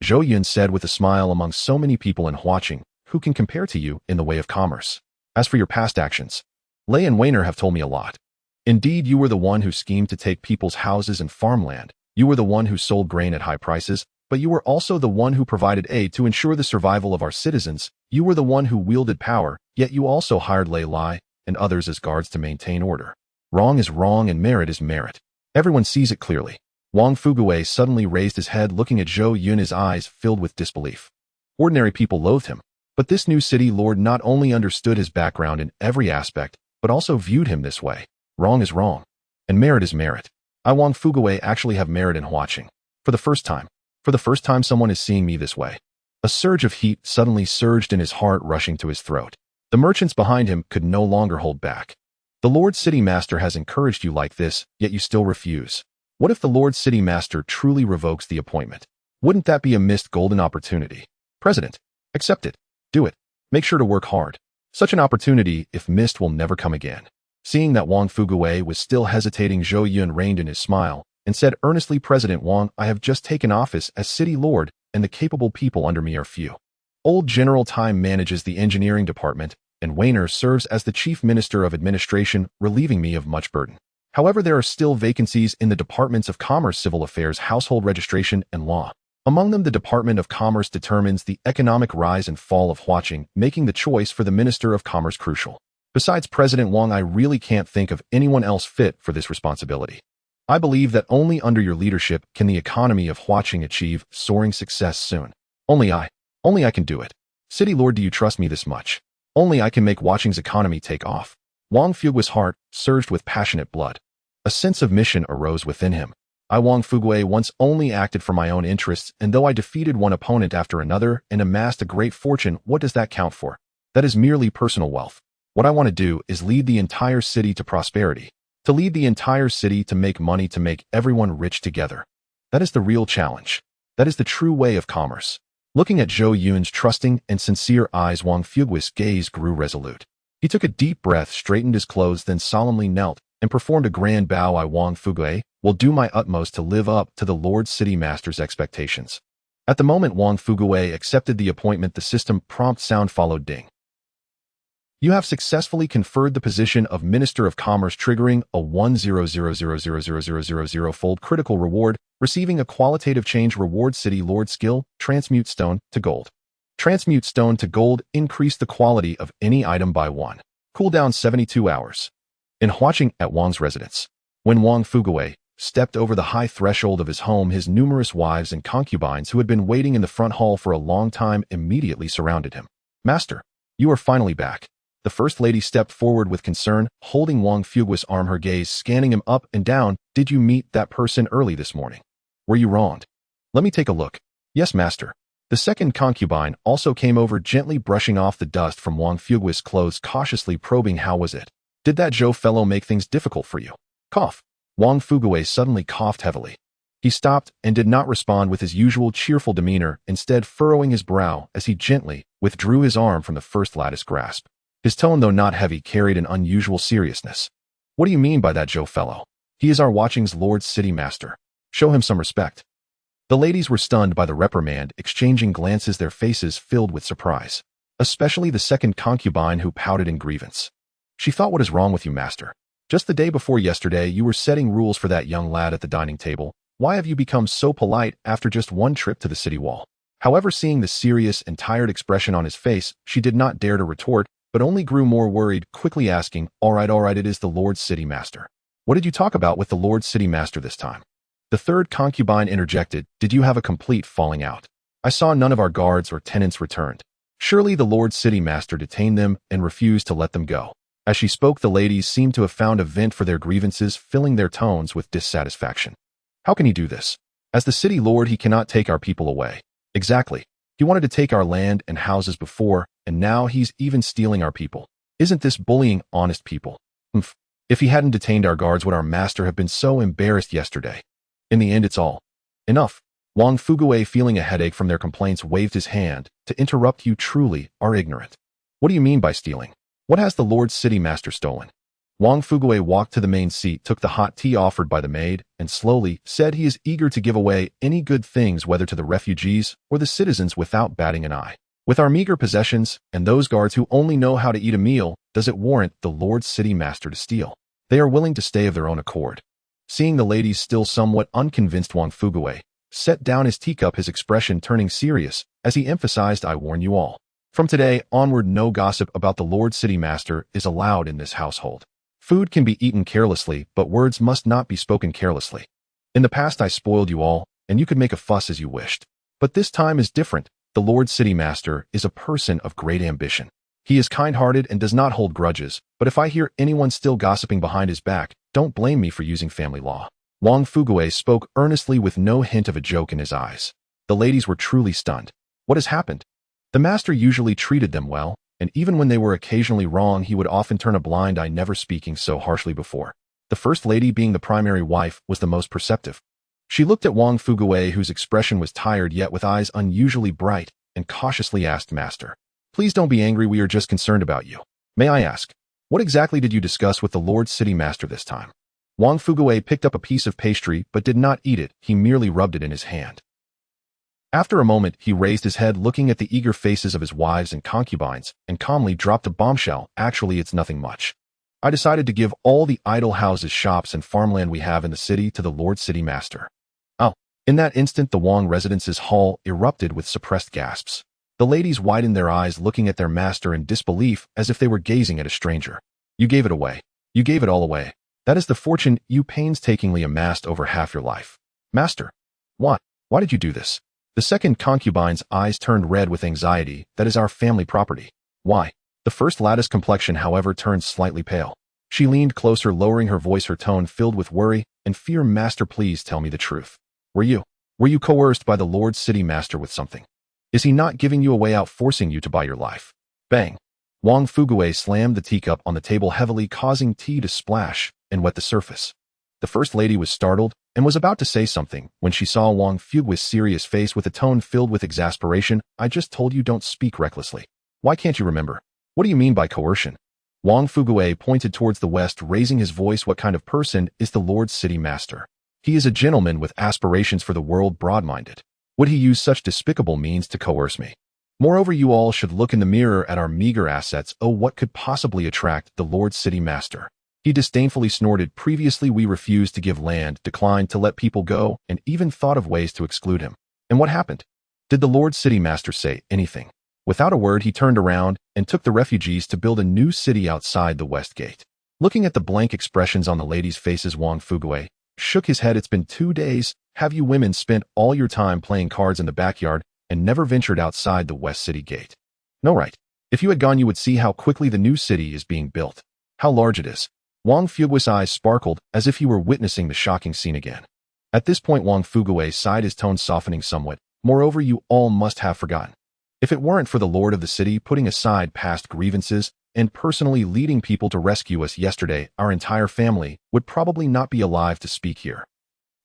Zhou Yun said with a smile. Among so many people in Huaqing, who can compare to you in the way of commerce? As for your past actions, Lei and Weiner have told me a lot. Indeed, you were the one who schemed to take people's houses and farmland. You were the one who sold grain at high prices, but you were also the one who provided aid to ensure the survival of our citizens. You were the one who wielded power, yet you also hired Lei Lai and others as guards to maintain order. Wrong is wrong and merit is merit. Everyone sees it clearly. Wang Fuguwei suddenly raised his head, looking at Zhou Yun, his eyes filled with disbelief. Ordinary people loathed him, but this new city lord not only understood his background in every aspect, but also viewed him this way. Wrong is wrong, and merit is merit. I, Wang Fuguwei, actually have merit in Huaqing. For the first time, someone is seeing me this way. A surge of heat suddenly surged in his heart, rushing to his throat. The merchants behind him could no longer hold back. The Lord City Master has encouraged you like this, yet you still refuse. What if the Lord City Master truly revokes the appointment? Wouldn't that be a missed golden opportunity? President, accept it. Do it. Make sure to work hard. Such an opportunity, if missed, will never come again. Seeing that Wang Fuguwei was still hesitating, Zhou Yun reined in his smile and said earnestly, President Wang, I have just taken office as city lord, and the capable people under me are few. Old General Time manages the engineering department, and Weiner serves as the chief minister of administration, relieving me of much burden. However, there are still vacancies in the departments of commerce, civil affairs, household registration, and law. Among them, the Department of Commerce determines the economic rise and fall of Huaqing, making the choice for the Minister of Commerce crucial. Besides President Wang, I really can't think of anyone else fit for this responsibility. I believe that only under your leadership can the economy of Huaqing achieve soaring success soon. Only I can do it. City Lord, do you trust me this much? Only I can make Huaqing's economy take off. Wang Fugui's heart surged with passionate blood. A sense of mission arose within him. I, Wang Fugui, once only acted for my own interests, and though I defeated one opponent after another and amassed a great fortune, what does that count for? That is merely personal wealth. What I want to do is lead the entire city to prosperity. To lead the entire city to make money, to make everyone rich together. That is the real challenge. That is the true way of commerce. Looking at Zhou Yun's trusting and sincere eyes, Wang Fugui's gaze grew resolute. He took a deep breath, straightened his clothes, then solemnly knelt and performed a grand bow. I, Wang Fugui, will do my utmost to live up to the Lord City Master's expectations. At the moment Wang Fugui accepted the appointment, the system prompt sound followed. Ding. You have successfully conferred the position of Minister of Commerce, triggering a 100,000,000,000 fold critical reward, receiving a qualitative change reward. City Lord skill, transmute stone to gold. Transmute stone to gold, increase the quality of any item by 1. Cooldown 72 hours. In watching at Wang's residence, when Wang Fugui stepped over the high threshold of his home, his numerous wives and concubines who had been waiting in the front hall for a long time immediately surrounded him. Master, you are finally back. The First Lady stepped forward with concern, holding Wang Fugui's arm, her gaze scanning him up and down. Did you meet that person early this morning? Were you wronged? Let me take a look. Yes, master. The second concubine also came over, gently brushing off the dust from Wang Fugui's clothes, cautiously probing. How was it? Did that Zhou fellow make things difficult for you? Cough. Wang Fugui suddenly coughed heavily. He stopped and did not respond with his usual cheerful demeanor, instead furrowing his brow as he gently withdrew his arm from the first lattice grasp. His tone, though not heavy, carried an unusual seriousness. What do you mean by that Zhou fellow? He is our Watching's Lord City Master. Show him some respect. The ladies were stunned by the reprimand, exchanging glances, their faces filled with surprise. Especially the second concubine, who pouted in grievance. She thought, what is wrong with you, master? Just the day before yesterday, you were setting rules for that young lad at the dining table. Why have you become so polite after just one trip to the city wall? However, seeing the serious and tired expression on his face, she did not dare to retort, but only grew more worried, quickly asking, all right, it is the Lord City Master. What did you talk about with the Lord City Master this time? The third concubine interjected, did you have a complete falling out? I saw none of our guards or tenants returned. Surely the Lord City Master detained them and refused to let them go. As she spoke, the ladies seemed to have found a vent for their grievances, filling their tones with dissatisfaction. How can he do this? As the city lord, he cannot take our people away. Exactly. He wanted to take our land and houses before, and now he's even stealing our people. Isn't this bullying honest people? If he hadn't detained our guards, would our master have been so embarrassed yesterday? In the end, it's all enough. Wang Fugui, feeling a headache from their complaints, waved his hand to interrupt. You truly are ignorant. What do you mean by stealing? What has the Lord City Master stolen? Wang Fugui walked to the main seat, took the hot tea offered by the maid, and slowly said he is eager to give away any good things, whether to the refugees or the citizens, without batting an eye. With our meager possessions and those guards who only know how to eat a meal, does it warrant the Lord City Master to steal? They are willing to stay of their own accord. Seeing the ladies still somewhat unconvinced, Wang Fugui set down his teacup, his expression turning serious as he emphasized, I warn you all. From today onward, no gossip about the Lord City Master is allowed in this household. Food can be eaten carelessly, but words must not be spoken carelessly. In the past, I spoiled you all, and you could make a fuss as you wished. But this time is different. The Lord City Master is a person of great ambition. He is kind-hearted and does not hold grudges, but if I hear anyone still gossiping behind his back, don't blame me for using family law. Wang Fugui spoke earnestly with no hint of a joke in his eyes. The ladies were truly stunned. What has happened? The master usually treated them well, and even when they were occasionally wrong, he would often turn a blind eye, never speaking so harshly before. The First Lady, being the primary wife, was the most perceptive. She looked at Wang Fugui, whose expression was tired yet with eyes unusually bright, and cautiously asked, Master, please don't be angry, we are just concerned about you. May I ask, what exactly did you discuss with the Lord City Master this time? Wang Fugui picked up a piece of pastry but did not eat it, he merely rubbed it in his hand. After a moment, he raised his head, looking at the eager faces of his wives and concubines, and calmly dropped a bombshell. Actually, it's nothing much. I decided to give all the idle houses, shops, and farmland we have in the city to the Lord City Master. Oh. In that instant, the Wang residence's hall erupted with suppressed gasps. The ladies widened their eyes, looking at their master in disbelief, as if they were gazing at a stranger. You gave it away. You gave it all away. That is the fortune you painstakingly amassed over half your life. Master. Why? Why did you do this? The second concubine's eyes turned red with anxiety. That is our family property. Why? The first lattice complexion, however, turned slightly pale. She leaned closer, lowering her voice, her tone filled with worry and fear. Master, please tell me the truth. Were you coerced by the Lord City Master with something? Is he not giving you a way out, forcing you to buy your life? Bang! Wang Fugui slammed the teacup on the table heavily, causing tea to splash and wet the surface. The First Lady was startled and was about to say something when she saw Wang Fugui's serious face with a tone filled with exasperation. I just told you don't speak recklessly. Why can't you remember? What do you mean by coercion? Wang Fugui pointed towards the west, raising his voice. What kind of person is the Lord City Master? He is a gentleman with aspirations for the world, broad-minded. Would he use such despicable means to coerce me? Moreover, you all should look in the mirror at our meager assets. Oh, what could possibly attract the Lord City Master? He disdainfully snorted. Previously, we refused to give land, declined to let people go, and even thought of ways to exclude him. And what happened? Did the Lord City Master say anything? Without a word, he turned around and took the refugees to build a new city outside the West Gate. Looking at the blank expressions on the ladies' faces, Wang Fugui shook his head. It's been 2 days. Have you women spent all your time playing cards in the backyard and never ventured outside the West City Gate? No, right. If you had gone, you would see how quickly the new city is being built. How large it is. Wang Fugui's eyes sparkled as if he were witnessing the shocking scene again. At this point, Wang Fugui sighed, his tone softening somewhat. Moreover, you all must have forgotten. If it weren't for the Lord of the City putting aside past grievances and personally leading people to rescue us yesterday, our entire family would probably not be alive to speak here.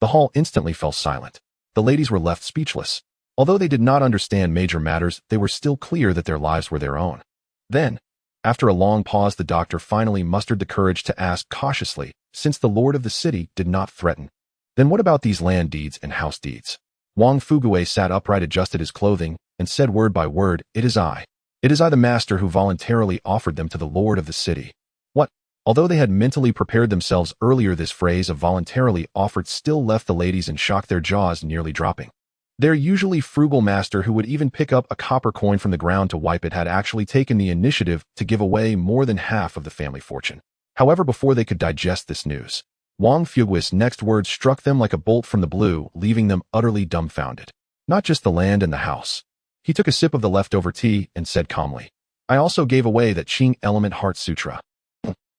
The hall instantly fell silent. The ladies were left speechless. Although they did not understand major matters, they were still clear that their lives were their own. Then, after a long pause, the doctor finally mustered the courage to ask cautiously, since the Lord of the City did not threaten. Then what about these land deeds and house deeds? Wang Fugui sat upright, adjusted his clothing, and said word by word, It is I, the master, who voluntarily offered them to the Lord of the City. What? Although they had mentally prepared themselves earlier, this phrase of voluntarily offered still left the ladies in shock, their jaws nearly dropping. Their usually frugal master, who would even pick up a copper coin from the ground to wipe it, had actually taken the initiative to give away more than half of the family fortune. However, before they could digest this news, Wang Fugui's next words struck them like a bolt from the blue, leaving them utterly dumbfounded. Not just the land and the house. He took a sip of the leftover tea and said calmly, I also gave away that Qing element heart sutra.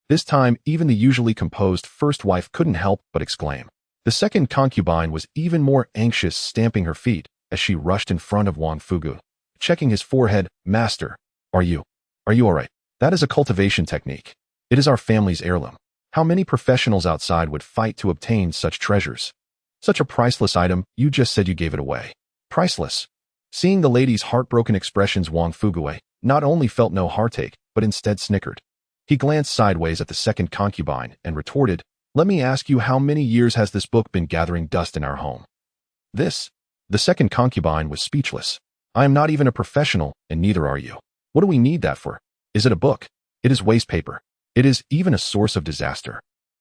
This time, even the usually composed first wife couldn't help but exclaim. The second concubine was even more anxious, stamping her feet as she rushed in front of Wang Fugui, checking his forehead. Master, are you all right? That is a cultivation technique. It is our family's heirloom. How many professionals outside would fight to obtain such treasures? Such a priceless item, you just said you gave it away. Priceless. Seeing the lady's heartbroken expressions, Wang Fugui not only felt no heartache, but instead snickered. He glanced sideways at the second concubine and retorted, Let me ask you, how many years has this book been gathering dust in our home? The second concubine was speechless. I am not even a professional, and neither are you. What do we need that for? Is it a book? It is waste paper. It is even a source of disaster.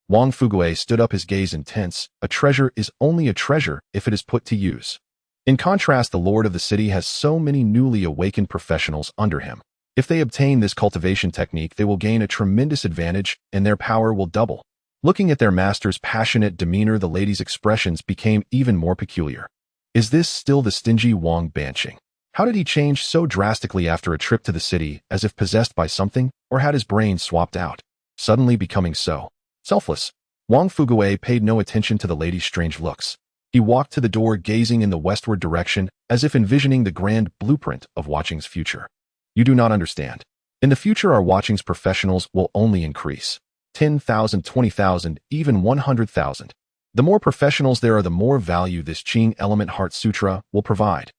Wang Fugui stood up, his gaze intense. A treasure is only a treasure if it is put to use. In contrast, the Lord of the City has so many newly awakened professionals under him. If they obtain this cultivation technique, they will gain a tremendous advantage and their power will double. Looking at their master's passionate demeanor, the lady's expressions became even more peculiar. Is this still the stingy Wang Banqing? How did he change so drastically after a trip to the city, as if possessed by something, or had his brain swapped out, suddenly becoming so selfless? Wang Fugui paid no attention to the lady's strange looks. He walked to the door, gazing in the westward direction, as if envisioning the grand blueprint of Watching's future. You do not understand. In the future, our Watching's professionals will only increase. 10,000, 20,000, even 100,000. The more professionals there are, the more value this Qing element heart sutra will provide.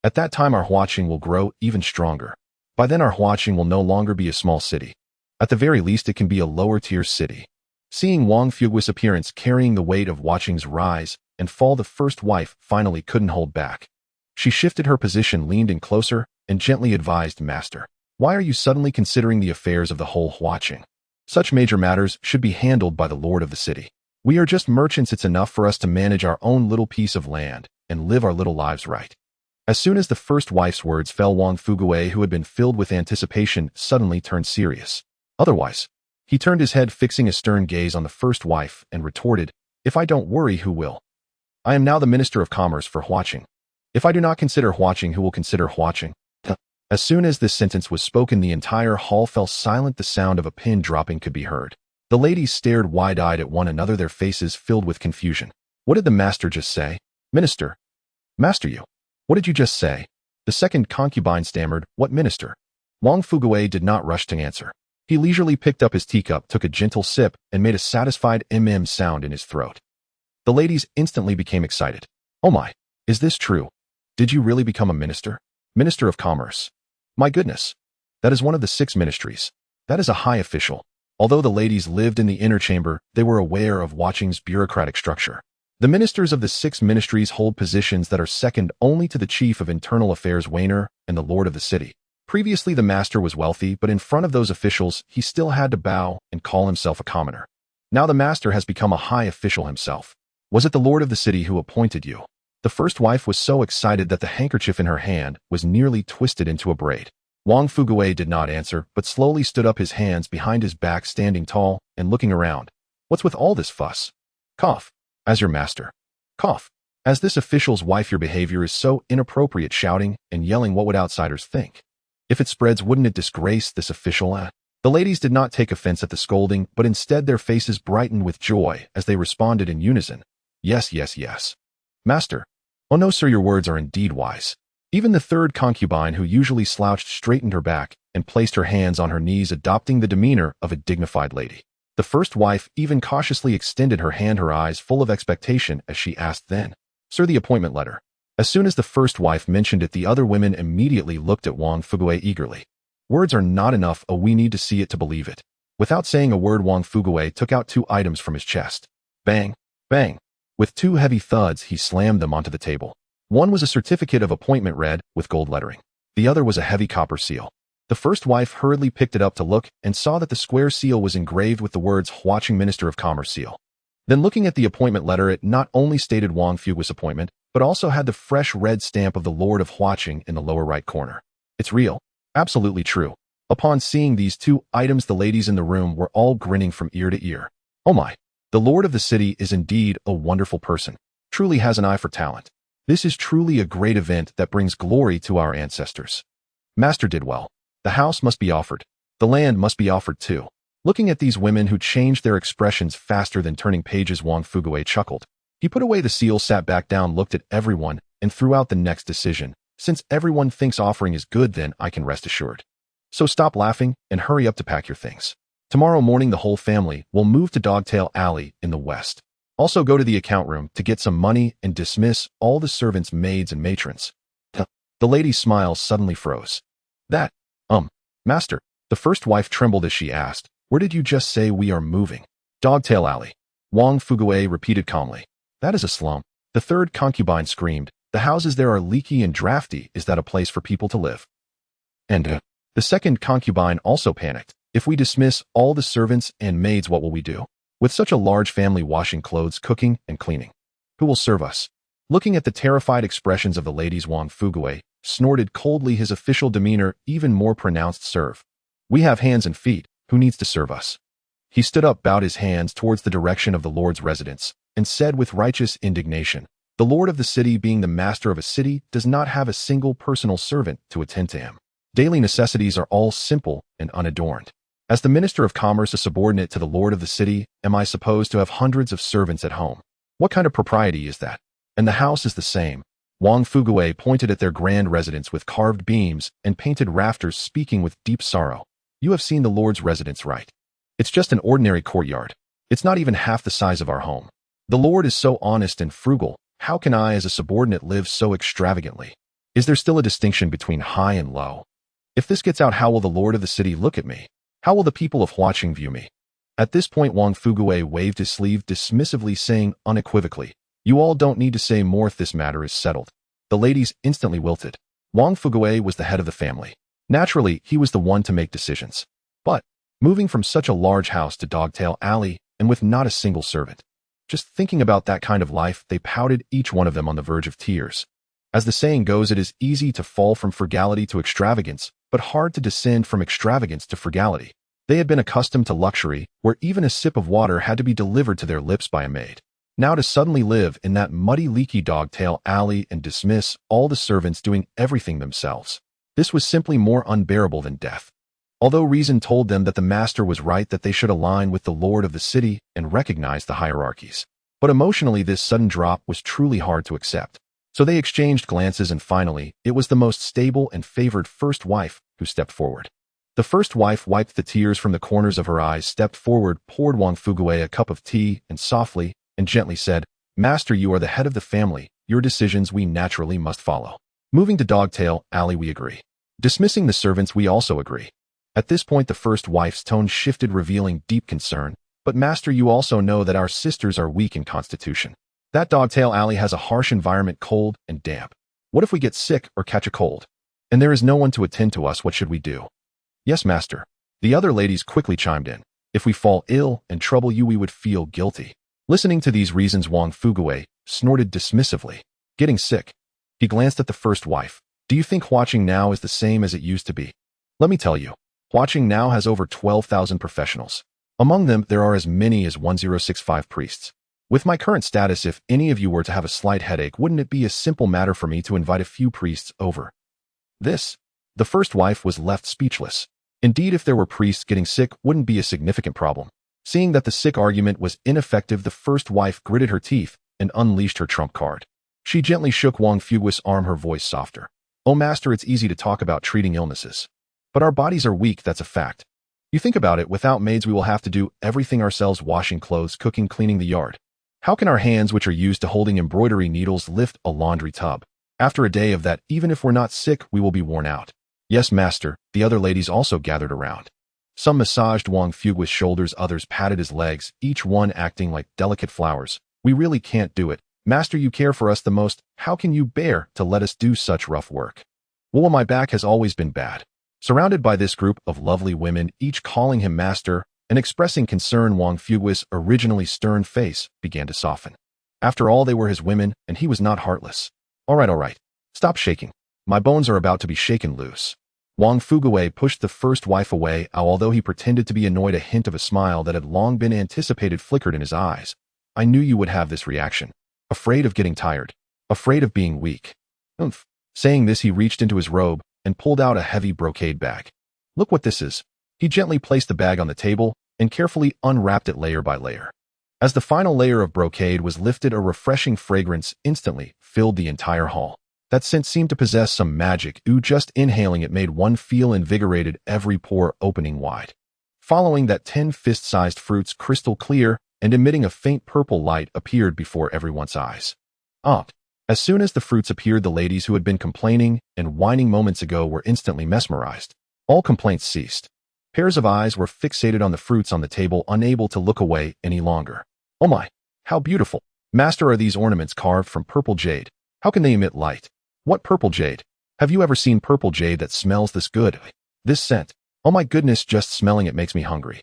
At that time, our Watching will grow even stronger. By then, our Watching will no longer be a small city. At the very least, it can be a lower-tier city. Seeing Wang Fugui's appearance carrying the weight of Watching's rise and fall, the first wife finally couldn't hold back. She shifted her position, leaned in closer, and gently advised, Master, why are you suddenly considering the affairs of the whole Watching? Such major matters should be handled by the Lord of the City. We are just merchants. It's enough for us to manage our own little piece of land and live our little lives right. As soon as the first wife's words fell, Wang Fugui, who had been filled with anticipation, suddenly turned serious. Otherwise, he turned his head, fixing a stern gaze on the first wife, and retorted, If I don't worry, who will? I am now the Minister of Commerce for Watching. If I do not consider Watching, who will consider Watching? As soon as this sentence was spoken, the entire hall fell silent. The sound of a pin dropping could be heard. The ladies stared wide-eyed at one another, their faces filled with confusion. What did the master just say? Minister. Master you. What did you just say? The second concubine stammered, what minister? Wang Fuguei did not rush to answer. He leisurely picked up his teacup, took a gentle sip, and made a satisfied sound in his throat. The ladies instantly became excited. Oh my, is this true? Did you really become a minister? Minister of Commerce. My goodness. That is one of the 6 ministries. That is a high official. Although the ladies lived in the inner chamber, they were aware of Huaqing's bureaucratic structure. The ministers of the 6 ministries hold positions that are second only to the chief of internal affairs Weiner and the lord of the city. Previously the master was wealthy, but in front of those officials he still had to bow and call himself a commoner. Now the master has become a high official himself. Was it the lord of the city who appointed you? The first wife was so excited that the handkerchief in her hand was nearly twisted into a braid. Wang Fuguei did not answer, but slowly stood up, his hands behind his back, standing tall and looking around. What's with all this fuss? Cough. As your master. Cough. As this official's wife, your behavior is so inappropriate, shouting and yelling. What would outsiders think? If it spreads, wouldn't it disgrace this official? The ladies did not take offense at the scolding, but instead their faces brightened with joy as they responded in unison. Yes, yes, yes. Master. Oh no, sir, your words are indeed wise. Even the third concubine, who usually slouched, straightened her back and placed her hands on her knees, adopting the demeanor of a dignified lady. The first wife even cautiously extended her hand, her eyes full of expectation as she asked, then, sir, the appointment letter. As soon as the first wife mentioned it, the other women immediately looked at Wang Fuguei eagerly. Words are not enough, we need to see it to believe it. Without saying a word, Wang Fuguei took out 2 items from his chest. Bang, bang. With 2 heavy thuds, he slammed them onto the table. One was a certificate of appointment red with gold lettering. The other was a heavy copper seal. The first wife hurriedly picked it up to look and saw that the square seal was engraved with the words Huaqing Minister of Commerce seal. Then looking at the appointment letter, it not only stated Wang Fuguei's appointment, but also had the fresh red stamp of the Lord of Huaqing in the lower right corner. It's real. Absolutely true. Upon seeing these 2 items, the ladies in the room were all grinning from ear to ear. Oh my, the Lord of the city is indeed a wonderful person. Truly has an eye for talent. This is truly a great event that brings glory to our ancestors. Master did well. The house must be offered. The land must be offered too. Looking at these women who changed their expressions faster than turning pages, Wang Fuguei chuckled. He put away the seal, sat back down, looked at everyone, and threw out the next decision. Since everyone thinks offering is good, then I can rest assured. So stop laughing and hurry up to pack your things. Tomorrow morning the whole family will move to Dogtail Alley in the west. Also go to the account room to get some money and dismiss all the servants, maids, and matrons. The lady's smile suddenly froze. That, master. The first wife trembled as she asked, where did you just say we are moving? Dogtail Alley. Wang Fuguei repeated calmly. That is a slum. The third concubine screamed. The houses there are leaky and drafty. Is that a place for people to live? And the second concubine also panicked. If we dismiss all the servants and maids, what will we do? With such a large family, washing clothes, cooking, and cleaning. Who will serve us? Looking at the terrified expressions of the ladies, Wang Fuguei snorted coldly, his official demeanor even more pronounced. Serve. We have hands and feet. Who needs to serve us? He stood up, bowed his hands towards the direction of the Lord's residence, and said with righteous indignation, the Lord of the city, being the master of a city, does not have a single personal servant to attend to him. Daily necessities are all simple and unadorned. As the Minister of Commerce, a subordinate to the Lord of the city, am I supposed to have hundreds of servants at home? What kind of propriety is that? And the house is the same. Wang Fuguei pointed at their grand residence with carved beams and painted rafters, speaking with deep sorrow. You have seen the Lord's residence, right? It's just an ordinary courtyard. It's not even half the size of our home. The Lord is so honest and frugal. How can I, as a subordinate, live so extravagantly? Is there still a distinction between high and low? If this gets out, how will the Lord of the city look at me? How will the people of Huaqing view me? At this point, Wang Fuguei waved his sleeve dismissively, saying unequivocally, you all don't need to say more. This matter is settled. The ladies instantly wilted. Wang Fuguei was the head of the family. Naturally, he was the one to make decisions. But, moving from such a large house to Dogtail Alley, and with not a single servant. Just thinking about that kind of life, they pouted, each one of them on the verge of tears. As the saying goes, it is easy to fall from frugality to extravagance, but hard to descend from extravagance to frugality. They had been accustomed to luxury, where even a sip of water had to be delivered to their lips by a maid. Now to suddenly live in that muddy, leaky Dogtail Alley and dismiss all the servants, doing everything themselves. This was simply more unbearable than death. Although reason told them that the master was right, that they should align with the lord of the city and recognize the hierarchies. But emotionally, this sudden drop was truly hard to accept. So they exchanged glances, and finally, it was the most stable and favored first wife who stepped forward. The first wife wiped the tears from the corners of her eyes, stepped forward, poured Wang Fugui a cup of tea, and softly and gently said, "Master, you are the head of the family. Your decisions we naturally must follow. Moving to Dogtail Alley, we agree. Dismissing the servants, we also agree." At this point, the first wife's tone shifted, revealing deep concern. "But master, you also know that our sisters are weak in constitution. That Dogtail Alley has a harsh environment, cold and damp. What if we get sick or catch a cold? And there is no one to attend to us, what should we do?" "Yes, master." The other ladies quickly chimed in. "If we fall ill and trouble you, we would feel guilty." Listening to these reasons, Wang Fugui snorted dismissively. "Getting sick?" He glanced at the first wife. "Do you think watching now is the same as it used to be? Let me tell you, watching now has over 12,000 professionals. Among them, there are as many as 1065 priests. With my current status, if any of you were to have a slight headache, wouldn't it be a simple matter for me to invite a few priests over?" This. The first wife was left speechless. Indeed, if there were priests getting sick, wouldn't be a significant problem. Seeing that the sick argument was ineffective, the first wife gritted her teeth and unleashed her trump card. She gently shook Wang Fugui's arm, her voice softer. "Oh, master, it's easy to talk about treating illnesses. But our bodies are weak, that's a fact. You think about it, without maids we will have to do everything ourselves, washing clothes, cooking, cleaning the yard. How can our hands, which are used to holding embroidery needles, lift a laundry tub? After a day of that, even if we're not sick, we will be worn out." "Yes, master." The other ladies also gathered around. Some massaged Wang Fugui's shoulders, others patted his legs, each one acting like delicate flowers. "We really can't do it. Master, you care for us the most. How can you bear to let us do such rough work?" "Well, my back has always been bad." Surrounded by this group of lovely women, each calling him master and expressing concern, Wang Fugui's originally stern face began to soften. After all, they were his women, and he was not heartless. All right. Stop shaking. My bones are about to be shaken loose." Wang Fugui pushed the first wife away, although he pretended to be annoyed. A hint of a smile that had long been anticipated flickered in his eyes. "I knew you would have this reaction. Afraid of getting tired. Afraid of being weak." "Oomph." Saying this, he reached into his robe and pulled out a heavy brocade bag. "Look what this is." He gently placed the bag on the table and carefully unwrapped it layer by layer. As the final layer of brocade was lifted, a refreshing fragrance instantly filled the entire hall. That scent seemed to possess some magic. Just inhaling it made one feel invigorated, every pore opening wide. Following that, 10 fist-sized fruits, crystal clear and emitting a faint purple light, appeared before everyone's eyes. As soon as the fruits appeared, the ladies who had been complaining and whining moments ago were instantly mesmerized. All complaints ceased. Pairs of eyes were fixated on the fruits on the table, unable to look away any longer. "Oh my, how beautiful! Master, are these ornaments carved from purple jade? How can they emit light? What purple jade? Have you ever seen purple jade that smells this good? This scent. Oh my goodness, just smelling it makes me hungry.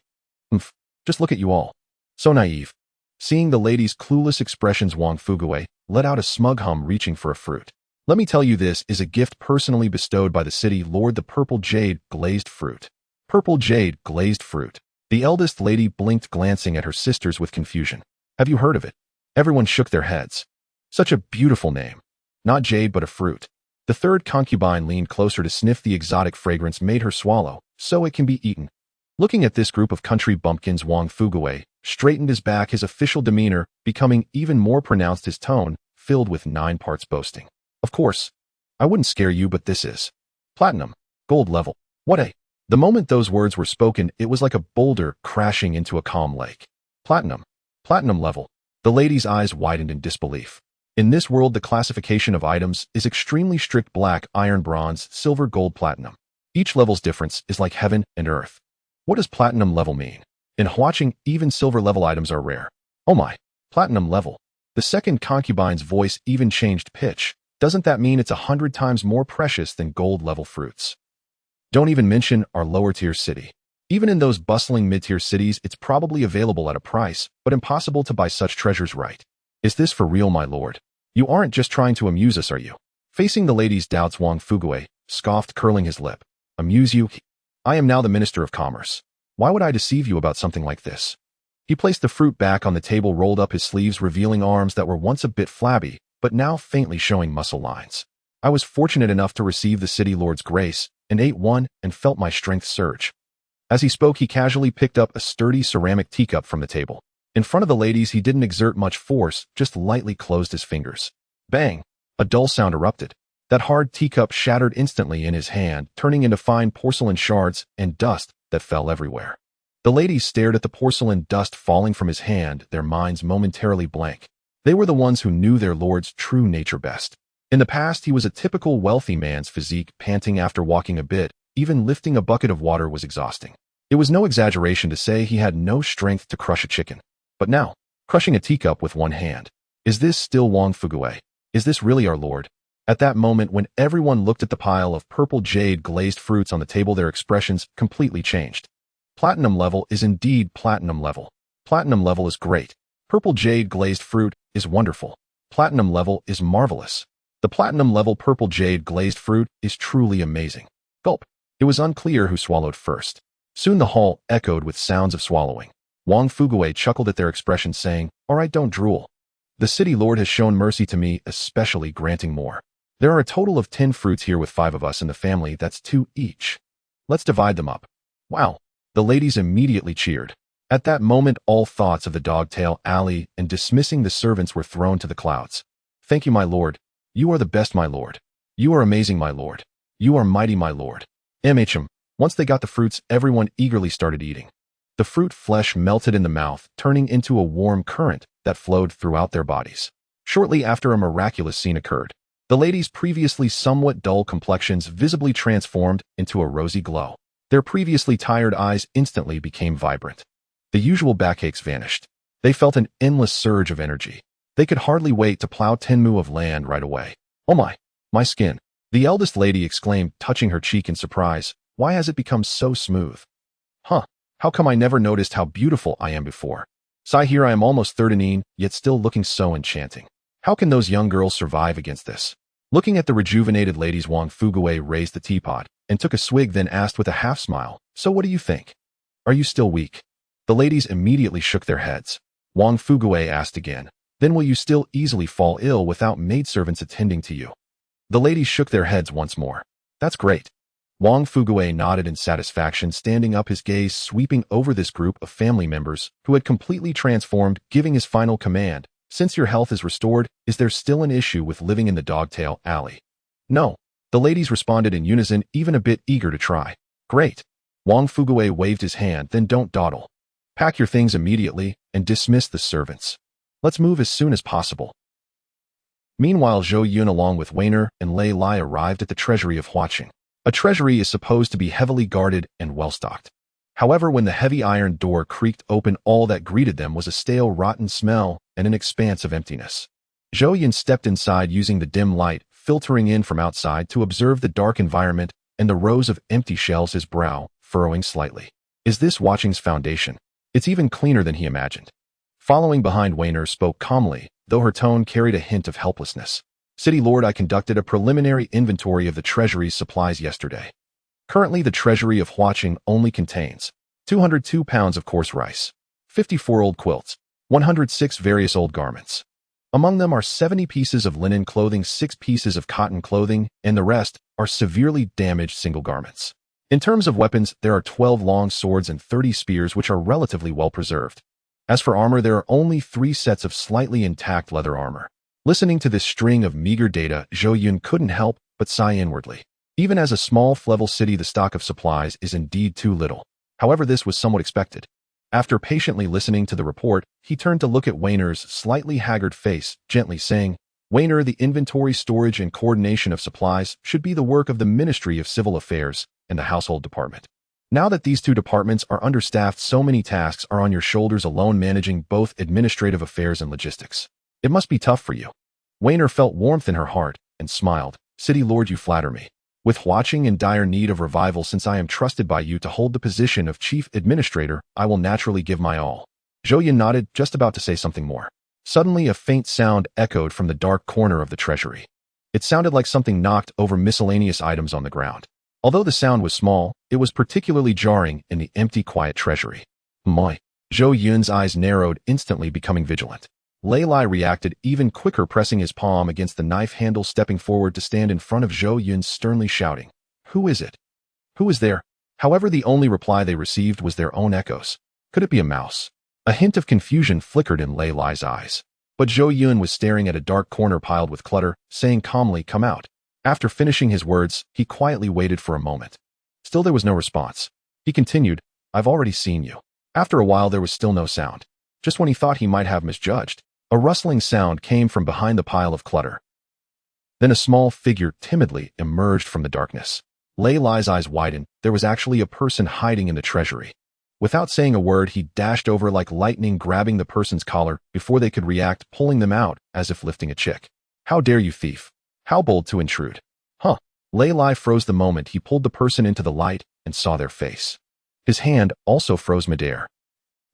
Just look at you all. So naive." Seeing the ladies' clueless expressions, Wang Fugui let out a smug hum, reaching for a fruit. "Let me tell you, this is a gift personally bestowed by the city lord, the purple jade glazed fruit." Purple jade glazed fruit. The eldest lady blinked, glancing at her sisters with confusion. "Have you heard of it?" Everyone shook their heads. "Such a beautiful name. Not jade, but a fruit." The third concubine leaned closer to sniff the exotic fragrance, made her swallow, "So it can be eaten." Looking at this group of country bumpkins, Wang Fugui straightened his back, his official demeanor becoming even more pronounced, his tone filled with 9 parts boasting. "Of course, I wouldn't scare you, but this is platinum, gold level. What a..." The moment those words were spoken, it was like a boulder crashing into a calm lake. Platinum level. The lady's eyes widened in disbelief. In this world, the classification of items is extremely strict: black, iron, bronze, silver, gold, platinum. Each level's difference is like heaven and earth. What does platinum level mean? In watching, even silver level items are rare. "Oh my, platinum level." The second concubine's voice even changed pitch. "Doesn't that mean it's 100 times more precious than gold level fruits? Don't even mention our lower tier city. Even in those bustling mid-tier cities, it's probably available at a price, but impossible to buy such treasures, right? Is this for real, my lord? You aren't just trying to amuse us, are you?" Facing the lady's doubts, Wang Fugui scoffed, curling his lip. "Amuse you? I am now the Minister of Commerce. Why would I deceive you about something like this?" He placed the fruit back on the table, rolled up his sleeves, revealing arms that were once a bit flabby, but now faintly showing muscle lines. I was fortunate enough to receive the city lord's grace, and ate one and felt my strength surge. As he spoke, he casually picked up a sturdy ceramic teacup from the table. In front of the ladies, he didn't exert much force, just lightly closed his fingers. Bang! A dull sound erupted. That hard teacup shattered instantly in his hand, turning into fine porcelain shards and dust that fell everywhere. The ladies stared at the porcelain dust falling from his hand, their minds momentarily blank. They were the ones who knew their lord's true nature best. In the past, he was a typical wealthy man's physique, panting after walking a bit. Even lifting a bucket of water was exhausting. It was no exaggeration to say he had no strength to crush a chicken. But now, crushing a teacup with one hand. Is this still Wang Fugui? Is this really our lord? At that moment, when everyone looked at the pile of purple jade glazed fruits on the table, their expressions completely changed. Platinum level is indeed platinum level. Platinum level is great. Purple jade glazed fruit is wonderful. Platinum level is marvelous. The platinum level purple jade glazed fruit is truly amazing. Gulp. It was unclear who swallowed first. Soon the hall echoed with sounds of swallowing. Wang Fugui chuckled at their expressions, saying, "All right, don't drool. The city lord has shown mercy to me, especially granting more. There are a total of 10 fruits here with 5 of us in the family, that's 2 each. Let's divide them up." Wow! The ladies immediately cheered. At that moment, all thoughts of the dogtail alley and dismissing the servants were thrown to the clouds. "Thank you, my lord. You are the best, my lord. You are amazing, my lord. You are mighty, my lord." Once they got the fruits, everyone eagerly started eating. The fruit flesh melted in the mouth, turning into a warm current that flowed throughout their bodies. Shortly after, a miraculous scene occurred. The ladies' previously somewhat dull complexions visibly transformed into a rosy glow. Their previously tired eyes instantly became vibrant. The usual backaches vanished. They felt an endless surge of energy. They could hardly wait to plow 10 mu of land right away. "Oh my skin," the eldest lady exclaimed, touching her cheek in surprise. "Why has it become so smooth? Huh, how come I never noticed how beautiful I am before? Sigh, here I am almost 13, yet still looking so enchanting. How can those young girls survive against this?" Looking at the rejuvenated ladies, Wang Fugui raised the teapot and took a swig, then asked with a half smile, "So what do you think? Are you still weak?" The ladies immediately shook their heads. Wang Fugui asked again, "Then will you still easily fall ill without maidservants attending to you?" The ladies shook their heads once more. "That's great." Wang Fugui nodded in satisfaction, standing up, his gaze sweeping over this group of family members who had completely transformed, giving his final command, "Since your health is restored, is there still an issue with living in the Dogtail Alley?" "No." The ladies responded in unison, even a bit eager to try. "Great." Wang Fugui waved his hand, "Then don't dawdle. Pack your things immediately and dismiss the servants. Let's move as soon as possible." Meanwhile, Zhou Yun along with Weiner and Lei Lai arrived at the treasury of Huaqing. A treasury is supposed to be heavily guarded and well-stocked. However, when the heavy iron door creaked open, all that greeted them was a stale, rotten smell and an expanse of emptiness. Zhou Yun stepped inside using the dim light filtering in from outside to observe the dark environment and the rows of empty shelves, his brow furrowing slightly. Is this Huaqing's foundation? It's even cleaner than he imagined. Following behind, Weiner spoke calmly, though her tone carried a hint of helplessness. "City Lord, I conducted a preliminary inventory of the treasury's supplies yesterday. Currently, the treasury of Huaqing only contains 202 pounds of coarse rice, 54 old quilts, 106 various old garments. Among them are 70 pieces of linen clothing, 6 pieces of cotton clothing, and the rest are severely damaged single garments. In terms of weapons, there are 12 long swords and 30 spears, which are relatively well preserved. As for armor, there are only 3 sets of slightly intact leather armor." Listening to this string of meager data, Zhou Yun couldn't help but sigh inwardly. Even as a small-level city, the stock of supplies is indeed too little. However, this was somewhat expected. After patiently listening to the report, he turned to look at Weiner's slightly haggard face, gently saying, "Weiner, the inventory, storage, and coordination of supplies should be the work of the Ministry of Civil Affairs and the Household Department. Now that these 2 departments are understaffed, so many tasks are on your shoulders alone, managing both administrative affairs and logistics. It must be tough for you." Weiner felt warmth in her heart and smiled. "City Lord, you flatter me. With Huaqing in dire need of revival, since I am trusted by you to hold the position of chief administrator, I will naturally give my all." Zhou Yun nodded, just about to say something more. Suddenly, a faint sound echoed from the dark corner of the treasury. It sounded like something knocked over miscellaneous items on the ground. Although the sound was small, it was particularly jarring in the empty, quiet treasury. "Moi." Zhou Yun's eyes narrowed, instantly becoming vigilant. Lei Lai reacted even quicker, pressing his palm against the knife handle, stepping forward to stand in front of Zhou Yun, sternly shouting, "Who is it? Who is there?" However, the only reply they received was their own echoes. Could it be a mouse? A hint of confusion flickered in Lei Lai's eyes. But Zhou Yun was staring at a dark corner piled with clutter, saying calmly, "Come out." After finishing his words, he quietly waited for a moment. Still there was no response. He continued, "I've already seen you." After a while there was still no sound. Just when he thought he might have misjudged, a rustling sound came from behind the pile of clutter. Then a small figure timidly emerged from the darkness. Lei Lai's eyes widened. There was actually a person hiding in the treasury. Without saying a word, he dashed over like lightning, grabbing the person's collar before they could react, pulling them out as if lifting a chick. "How dare you, thief? How bold to intrude." "Huh." Lei Lai froze the moment he pulled the person into the light and saw their face. His hand also froze midair.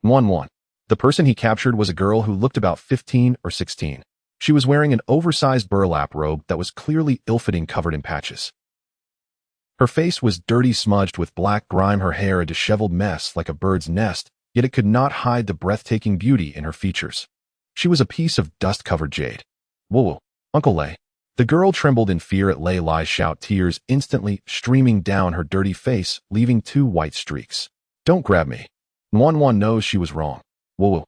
Xuanyuan. The person he captured was a girl who looked about 15 or 16. She was wearing an oversized burlap robe that was clearly ill-fitting, covered in patches. Her face was dirty, smudged with black grime, her hair a disheveled mess like a bird's nest, yet it could not hide the breathtaking beauty in her features. She was a piece of dust-covered jade. "Whoa, Uncle Lei." The girl trembled in fear at Lei Lai's shout, tears instantly streaming down her dirty face, leaving 2 white streaks. "Don't grab me." Xuanyuan knows she was wrong. "Whoa."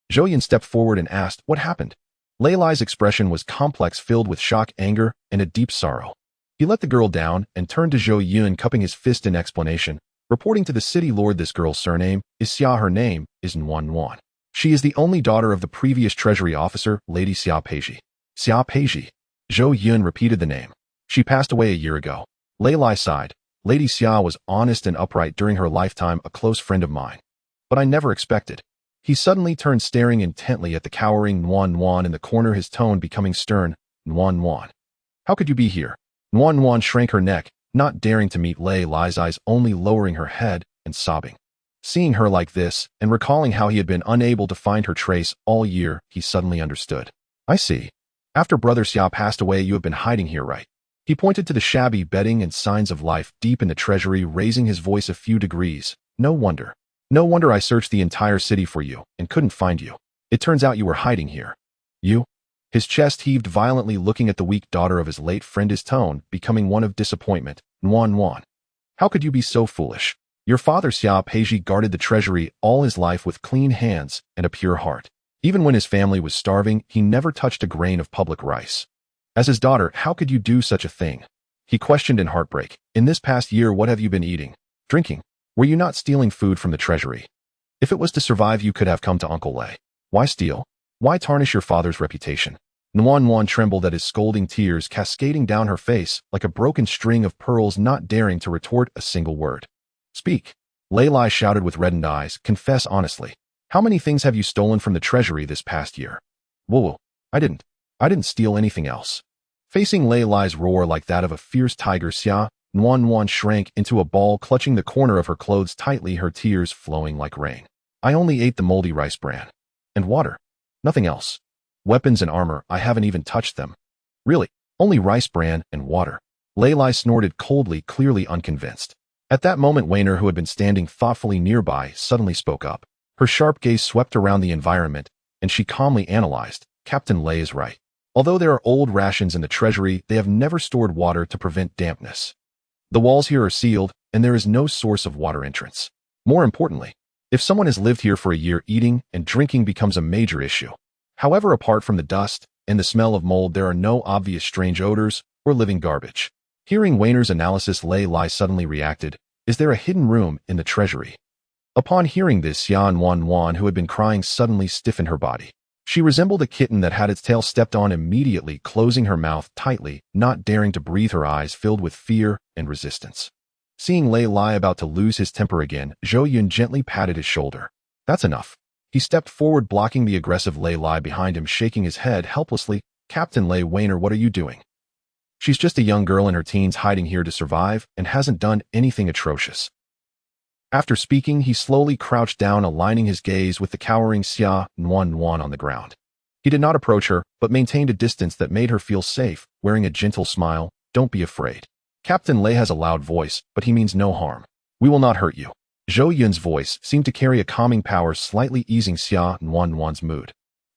Zhou Yun stepped forward and asked, "What happened?" Lei Lai's expression was complex, filled with shock, anger, and a deep sorrow. He let the girl down and turned to Zhou Yun, cupping his fist in explanation, reporting to the city lord, "This girl's surname is Xia. Her name is Xuanyuan. She is the only daughter of the previous treasury officer, Lady Xia Peiji." "Xia Peiji." Zhou Yun repeated the name. "She passed away a year ago." Lei Lai sighed. "Lady Xia was honest and upright during her lifetime, a close friend of mine. But I never expected." He suddenly turned, staring intently at the cowering Xuanyuan in the corner, his tone becoming stern. "Xuanyuan, how could you be here?" Xuanyuan shrank her neck, not daring to meet Lei Lai's eyes, only lowering her head and sobbing. Seeing her like this, and recalling how he had been unable to find her trace all year, he suddenly understood. "I see. After Brother Xia passed away, you have been hiding here, right?" He pointed to the shabby bedding and signs of life deep in the treasury, raising his voice a few degrees. No wonder I searched the entire city for you and couldn't find you. It turns out you were hiding here." "You?" His chest heaved violently, looking at the weak daughter of his late friend, his tone becoming one of disappointment. "Xuanyuan, how could you be so foolish? Your father Xia Peiji guarded the treasury all his life with clean hands and a pure heart. Even when his family was starving, he never touched a grain of public rice. As his daughter, how could you do such a thing?" He questioned in heartbreak. "In this past year, what have you been eating? Drinking? Were you not stealing food from the treasury? If it was to survive, you could have come to Uncle Lei. Why steal? Why tarnish your father's reputation?" Xuanyuan trembled at his scolding, tears cascading down her face like a broken string of pearls, not daring to retort a single word. "Speak." Lei Lai shouted with reddened eyes. "Confess honestly. How many things have you stolen from the treasury this past year?" "Whoa, I didn't steal anything else." Facing Lei Lai's roar like that of a fierce tiger, Xuanyuan shrank into a ball, clutching the corner of her clothes tightly, her tears flowing like rain. "I only ate the moldy rice bran. And water. Nothing else. Weapons and armor, I haven't even touched them." "Really? Only rice bran and water?" Lei Lai snorted coldly, clearly unconvinced. At that moment, Weiner, who had been standing thoughtfully nearby, suddenly spoke up. Her sharp gaze swept around the environment, and she calmly analyzed. "Captain Lei is right. Although there are old rations in the treasury, they have never stored water to prevent dampness. The walls here are sealed, and there is no source of water entrance. More importantly, if someone has lived here for a year, eating and drinking becomes a major issue. However, apart from the dust and the smell of mold, there are no obvious strange odors or living garbage." Hearing Weiner's analysis, Lei Lai suddenly reacted. "Is there a hidden room in the treasury?" Upon hearing this, Xuanyuan, who had been crying, suddenly stiffened her body. She resembled a kitten that had its tail stepped on, immediately closing her mouth tightly, not daring to breathe, her eyes filled with fear and resistance. Seeing Lei Lai about to lose his temper again, Zhou Yun gently patted his shoulder. "That's enough." He stepped forward, blocking the aggressive Lei Lai behind him, shaking his head helplessly. "Captain Lei, Weiner, what are you doing? She's just a young girl in her teens, hiding here to survive, and hasn't done anything atrocious." After speaking, he slowly crouched down, aligning his gaze with the cowering Xuanyuan on the ground. He did not approach her, but maintained a distance that made her feel safe, wearing a gentle smile. "Don't be afraid. Captain Lei has a loud voice, but he means no harm. We will not hurt you." Zhou Yun's voice seemed to carry a calming power, slightly easing Xuanyuan's mood.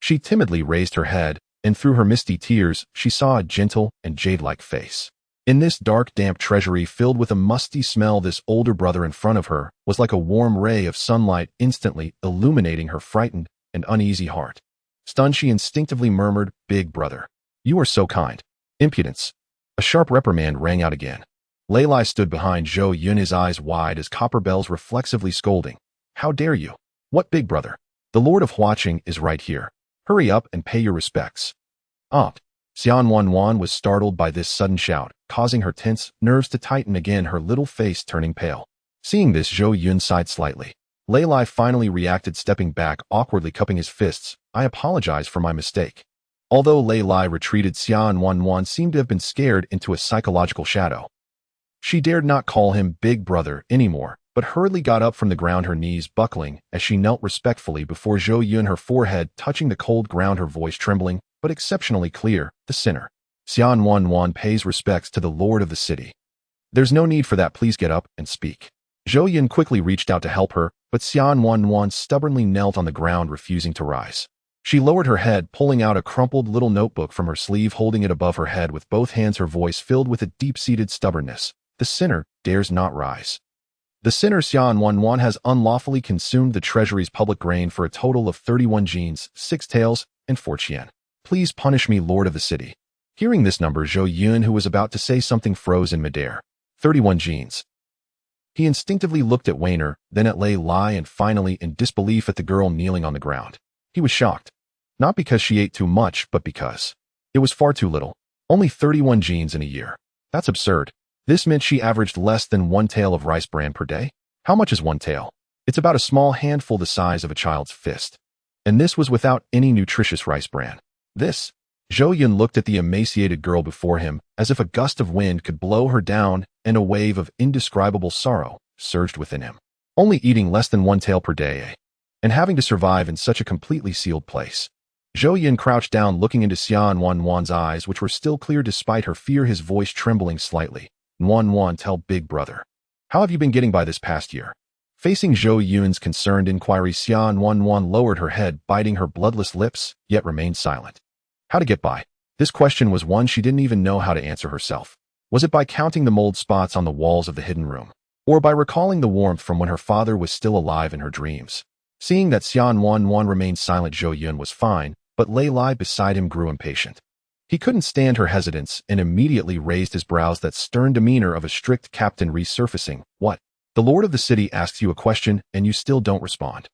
She timidly raised her head, and through her misty tears, she saw a gentle and jade-like face. In this dark, damp treasury filled with a musty smell, this older brother in front of her was like a warm ray of sunlight, instantly illuminating her frightened and uneasy heart. Stunned, she instinctively murmured, "Big brother, you are so kind." Impudence. A sharp reprimand rang out again. Lei Lai stood behind Zhou Yun, his eyes wide as copper bells, reflexively scolding. "How dare you? What big brother? The Lord of Huaqing is right here. Hurry up and pay your respects." Xuanyuan was startled by this sudden shout, causing her tense nerves to tighten again, her little face turning pale. Seeing this, Zhou Yun sighed slightly. Lei Lai finally reacted, stepping back, awkwardly cupping his fists. "I apologize for my mistake." Although Lei Lai retreated, Xuanyuan seemed to have been scared into a psychological shadow. She dared not call him big brother anymore, but hurriedly got up from the ground, her knees buckling as she knelt respectfully before Zhou Yun, her forehead touching the cold ground, her voice trembling, but exceptionally clear. "The sinner. Xuanyuan pays respects to the Lord of the city." "There's no need for that. Please get up and speak." Zhou Yun quickly reached out to help her, but Xuanyuan stubbornly knelt on the ground, refusing to rise. She lowered her head, pulling out a crumpled little notebook from her sleeve, holding it above her head with both hands, her voice filled with a deep-seated stubbornness. "The sinner dares not rise. The sinner Xuanyuan has unlawfully consumed the treasury's public grain for a total of 31 jeans, 6 taels, and 4 qian. Please punish me, Lord of the city." Hearing this number, Zhou Yun, who was about to say something, froze in midair. 31 jeans. He instinctively looked at Weiner, then at Lei Lai, and finally in disbelief at the girl kneeling on the ground. He was shocked. Not because she ate too much, but because it was far too little. Only 31 jeans in a year. That's absurd. This meant she averaged less than 1 tael of rice bran per day. How much is 1 tael? It's about a small handful the size of a child's fist. And this was without any nutritious rice bran. This. Zhou Yun looked at the emaciated girl before him, as if a gust of wind could blow her down, and a wave of indescribable sorrow surged within him. Only eating less than 1 tael per day, eh? And having to survive in such a completely sealed place. Zhou Yun crouched down, looking into Xuanyuan's eyes, which were still clear despite her fear, his voice trembling slightly. "Yuan, tell big brother. How have you been getting by this past year?" Facing Zhou Yun's concerned inquiry, Xuanyuan lowered her head, biting her bloodless lips, yet remained silent. How to get by? This question was one she didn't even know how to answer herself. Was it by counting the mold spots on the walls of the hidden room? Or by recalling the warmth from when her father was still alive in her dreams? Seeing that Xuanyuan remained silent, Zhou Yun was fine, but Lei Lai beside him grew impatient. He couldn't stand her hesitance and immediately raised his brows, that stern demeanor of a strict captain resurfacing. "What? The Lord of the city asks you a question and you still don't respond?"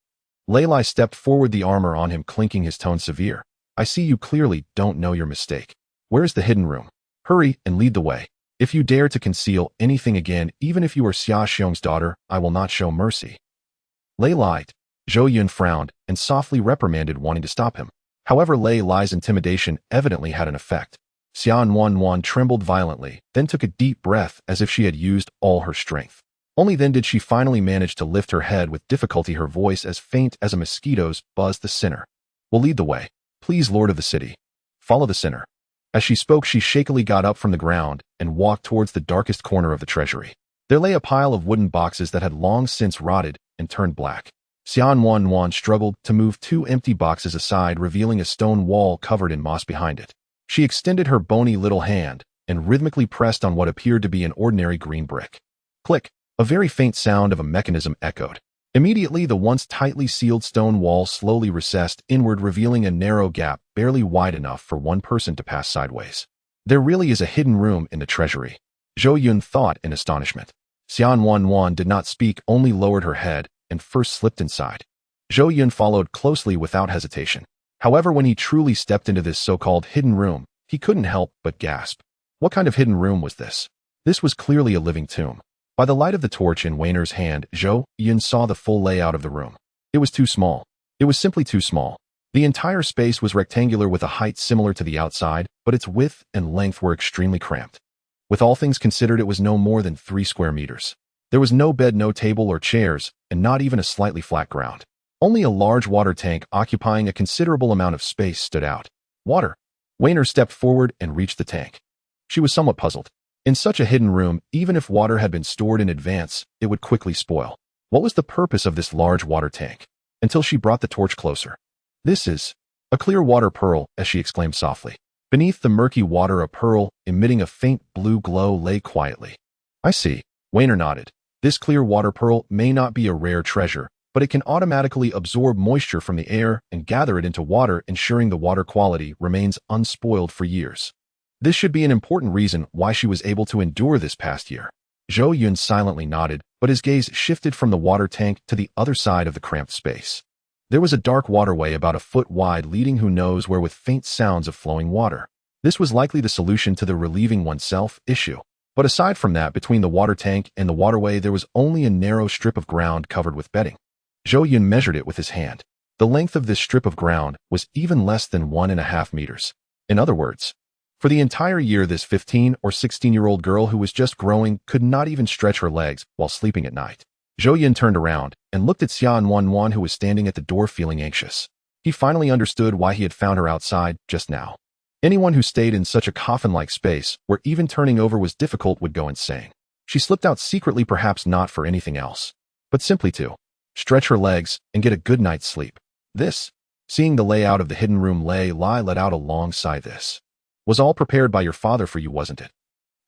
Lei Lai stepped forward, the armor on him clinking, his tone severe. "I see you clearly don't know your mistake. Where's the hidden room? Hurry and lead the way. If you dare to conceal anything again, even if you are Xia Xiong's daughter, I will not show mercy." Lei Lai. Zhou Yun frowned and softly reprimanded, wanting to stop him. However, Lei Lai's intimidation evidently had an effect. Xuanyuan trembled violently, then took a deep breath as if she had used all her strength. Only then did she finally manage to lift her head with difficulty, her voice as faint as a mosquito's. "Buzzed, the sinner will lead the way. Please, Lord of the city, follow the sinner." As she spoke, she shakily got up from the ground and walked towards the darkest corner of the treasury. There lay a pile of wooden boxes that had long since rotted and turned black. Xuanyuan struggled to move 2 empty boxes aside, revealing a stone wall covered in moss behind it. She extended her bony little hand and rhythmically pressed on what appeared to be an ordinary green brick. Click! A very faint sound of a mechanism echoed. Immediately, the once tightly sealed stone wall slowly recessed inward, revealing a narrow gap barely wide enough for one person to pass sideways. There really is a hidden room in the treasury, Zhou Yun thought in astonishment. Xuanyuan did not speak, only lowered her head and first slipped inside. Zhou Yun followed closely without hesitation. However, when he truly stepped into this so-called hidden room, he couldn't help but gasp. What kind of hidden room was this? This was clearly a living tomb. By the light of the torch in Weiner's hand, Zhou Yun saw the full layout of the room. It was too small. It was simply too small. The entire space was rectangular with a height similar to the outside, but its width and length were extremely cramped. With all things considered, it was no more than 3 square meters. There was no bed, no table or chairs, and not even a slightly flat ground. Only a large water tank occupying a considerable amount of space stood out. Water. Weiner stepped forward and reached the tank. She was somewhat puzzled. In such a hidden room, even if water had been stored in advance, it would quickly spoil. What was the purpose of this large water tank? Until she brought the torch closer. This is... A clear water pearl, as she exclaimed softly. Beneath the murky water, a pearl, emitting a faint blue glow, lay quietly. I see. Wainer nodded. This clear water pearl may not be a rare treasure, but it can automatically absorb moisture from the air and gather it into water, ensuring the water quality remains unspoiled for years. This should be an important reason why she was able to endure this past year. Zhou Yun silently nodded, but his gaze shifted from the water tank to the other side of the cramped space. There was a dark waterway about a foot wide leading who knows where, with faint sounds of flowing water. This was likely the solution to the relieving oneself issue. But aside from that, between the water tank and the waterway, there was only a narrow strip of ground covered with bedding. Zhou Yun measured it with his hand. The length of this strip of ground was even less than 1.5 meters. In other words, for the entire year, this 15 or 16-year-old girl who was just growing could not even stretch her legs while sleeping at night. Zhou Yun turned around and looked at Xuanyuan, who was standing at the door feeling anxious. He finally understood why he had found her outside just now. Anyone who stayed in such a coffin-like space, where even turning over was difficult, would go insane. She slipped out secretly, perhaps not for anything else, but simply to stretch her legs and get a good night's sleep. This, seeing the layout of the hidden room, Lei Lai let out a long sigh. This was all prepared by your father for you, wasn't it?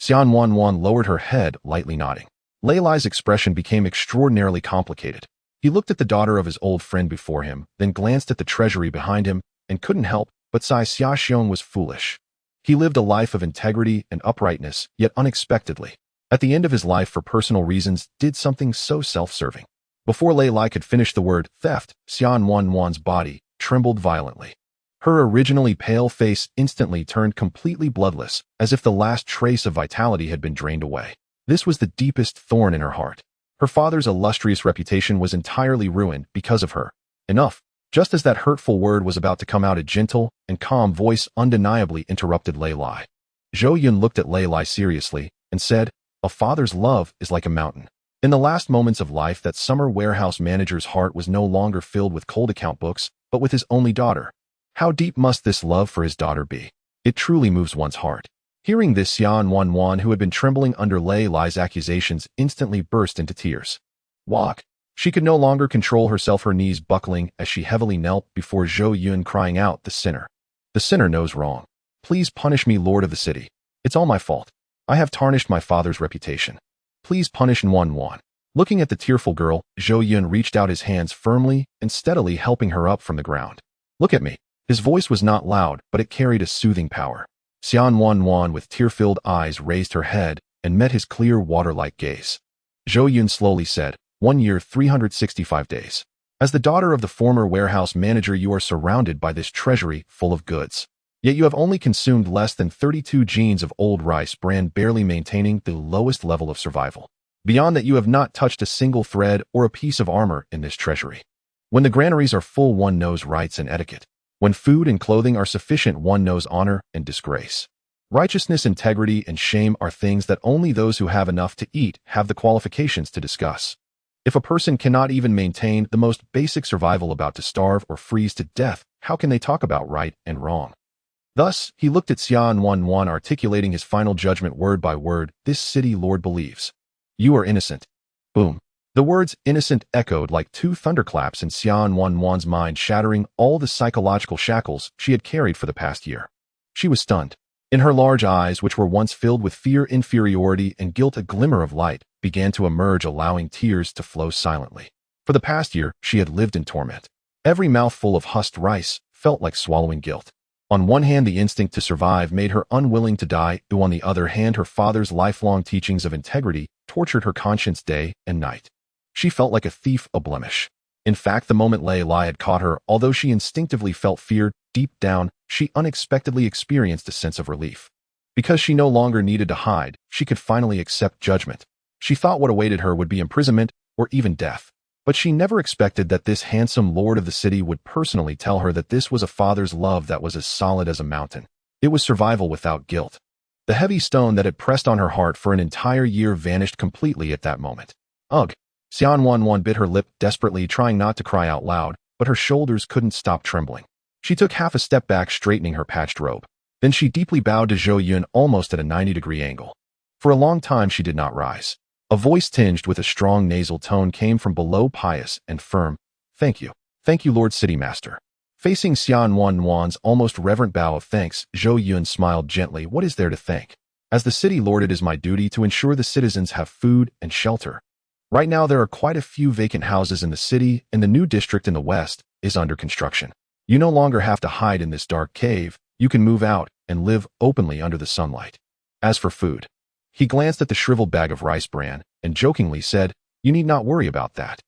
Xuanyuan lowered her head, lightly nodding. Lei Lai's expression became extraordinarily complicated. He looked at the daughter of his old friend before him, then glanced at the treasury behind him, and couldn't help but sigh. Xiaxiong was foolish. He lived a life of integrity and uprightness, yet unexpectedly, at the end of his life for personal reasons, did something so self-serving. Before Lei Lai could finish the word theft, Xuanyuan's body trembled violently. Her originally pale face instantly turned completely bloodless, as if the last trace of vitality had been drained away. This was the deepest thorn in her heart. Her father's illustrious reputation was entirely ruined because of her. Enough. Just as that hurtful word was about to come out, a gentle and calm voice undeniably interrupted Lei Lai. Zhou Yun looked at Lei Lai seriously and said, "A father's love is like a mountain." In the last moments of life, that summer warehouse manager's heart was no longer filled with cold account books, but with his only daughter. How deep must this love for his daughter be? It truly moves one's heart. Hearing this, Xuanyuan, who had been trembling under Lei Lai's accusations, instantly burst into tears. Walk. She could no longer control herself, her knees buckling as she heavily knelt before Zhou Yun, crying out, "The sinner. The sinner knows wrong. Please punish me, lord of the city. It's all my fault. I have tarnished my father's reputation. Please punish Xuanyuan." Looking at the tearful girl, Zhou Yun reached out his hands firmly and steadily, helping her up from the ground. "Look at me." His voice was not loud, but it carried a soothing power. Xuanyuan, with tear-filled eyes, raised her head and met his clear water-like gaze. Zhou Yun slowly said, 1 year, 365 days. As the daughter of the former warehouse manager, you are surrounded by this treasury full of goods. Yet you have only consumed less than 32 jeans of old rice bran, barely maintaining the lowest level of survival. Beyond that, you have not touched a single thread or a piece of armor in this treasury. When the granaries are full, one knows rights and etiquette. When food and clothing are sufficient, one knows honor and disgrace. Righteousness, integrity, and shame are things that only those who have enough to eat have the qualifications to discuss. If a person cannot even maintain the most basic survival, about to starve or freeze to death, how can they talk about right and wrong? Thus, he looked at Xuanyuan, articulating his final judgment word by word. This city lord believes you are innocent. Boom. The words innocent echoed like 2 thunderclaps in Xuanyuan's mind, shattering all the psychological shackles she had carried for the past year. She was stunned. In her large eyes, which were once filled with fear, inferiority, and guilt, a glimmer of light began to emerge, allowing tears to flow silently. For the past year, she had lived in torment. Every mouthful of husked rice felt like swallowing guilt. On one hand, the instinct to survive made her unwilling to die, on the other hand, her father's lifelong teachings of integrity tortured her conscience day and night. She felt like a thief, a blemish. In fact, the moment Lei Lai had caught her, although she instinctively felt fear, deep down, she unexpectedly experienced a sense of relief. Because she no longer needed to hide, she could finally accept judgment. She thought what awaited her would be imprisonment or even death. But she never expected that this handsome lord of the city would personally tell her that this was a father's love that was as solid as a mountain. It was survival without guilt. The heavy stone that had pressed on her heart for an entire year vanished completely at that moment. Ugh! Xuanyuan bit her lip desperately, trying not to cry out loud, but her shoulders couldn't stop trembling. She took half a step back, straightening her patched robe. Then she deeply bowed to Zhou Yun, almost at a 90-degree angle. For a long time she did not rise. A voice tinged with a strong nasal tone came from below, pious and firm. Thank you, Lord City Master. Facing Xuanyuan's almost reverent bow of thanks, Zhou Yun smiled gently. What is there to thank? As the city lord, it is my duty to ensure the citizens have food and shelter. Right now, there are quite a few vacant houses in the city, and the new district in the west is under construction. You no longer have to hide in this dark cave. You can move out and live openly under the sunlight. As for food, he glanced at the shriveled bag of rice bran and jokingly said, you need not worry about that.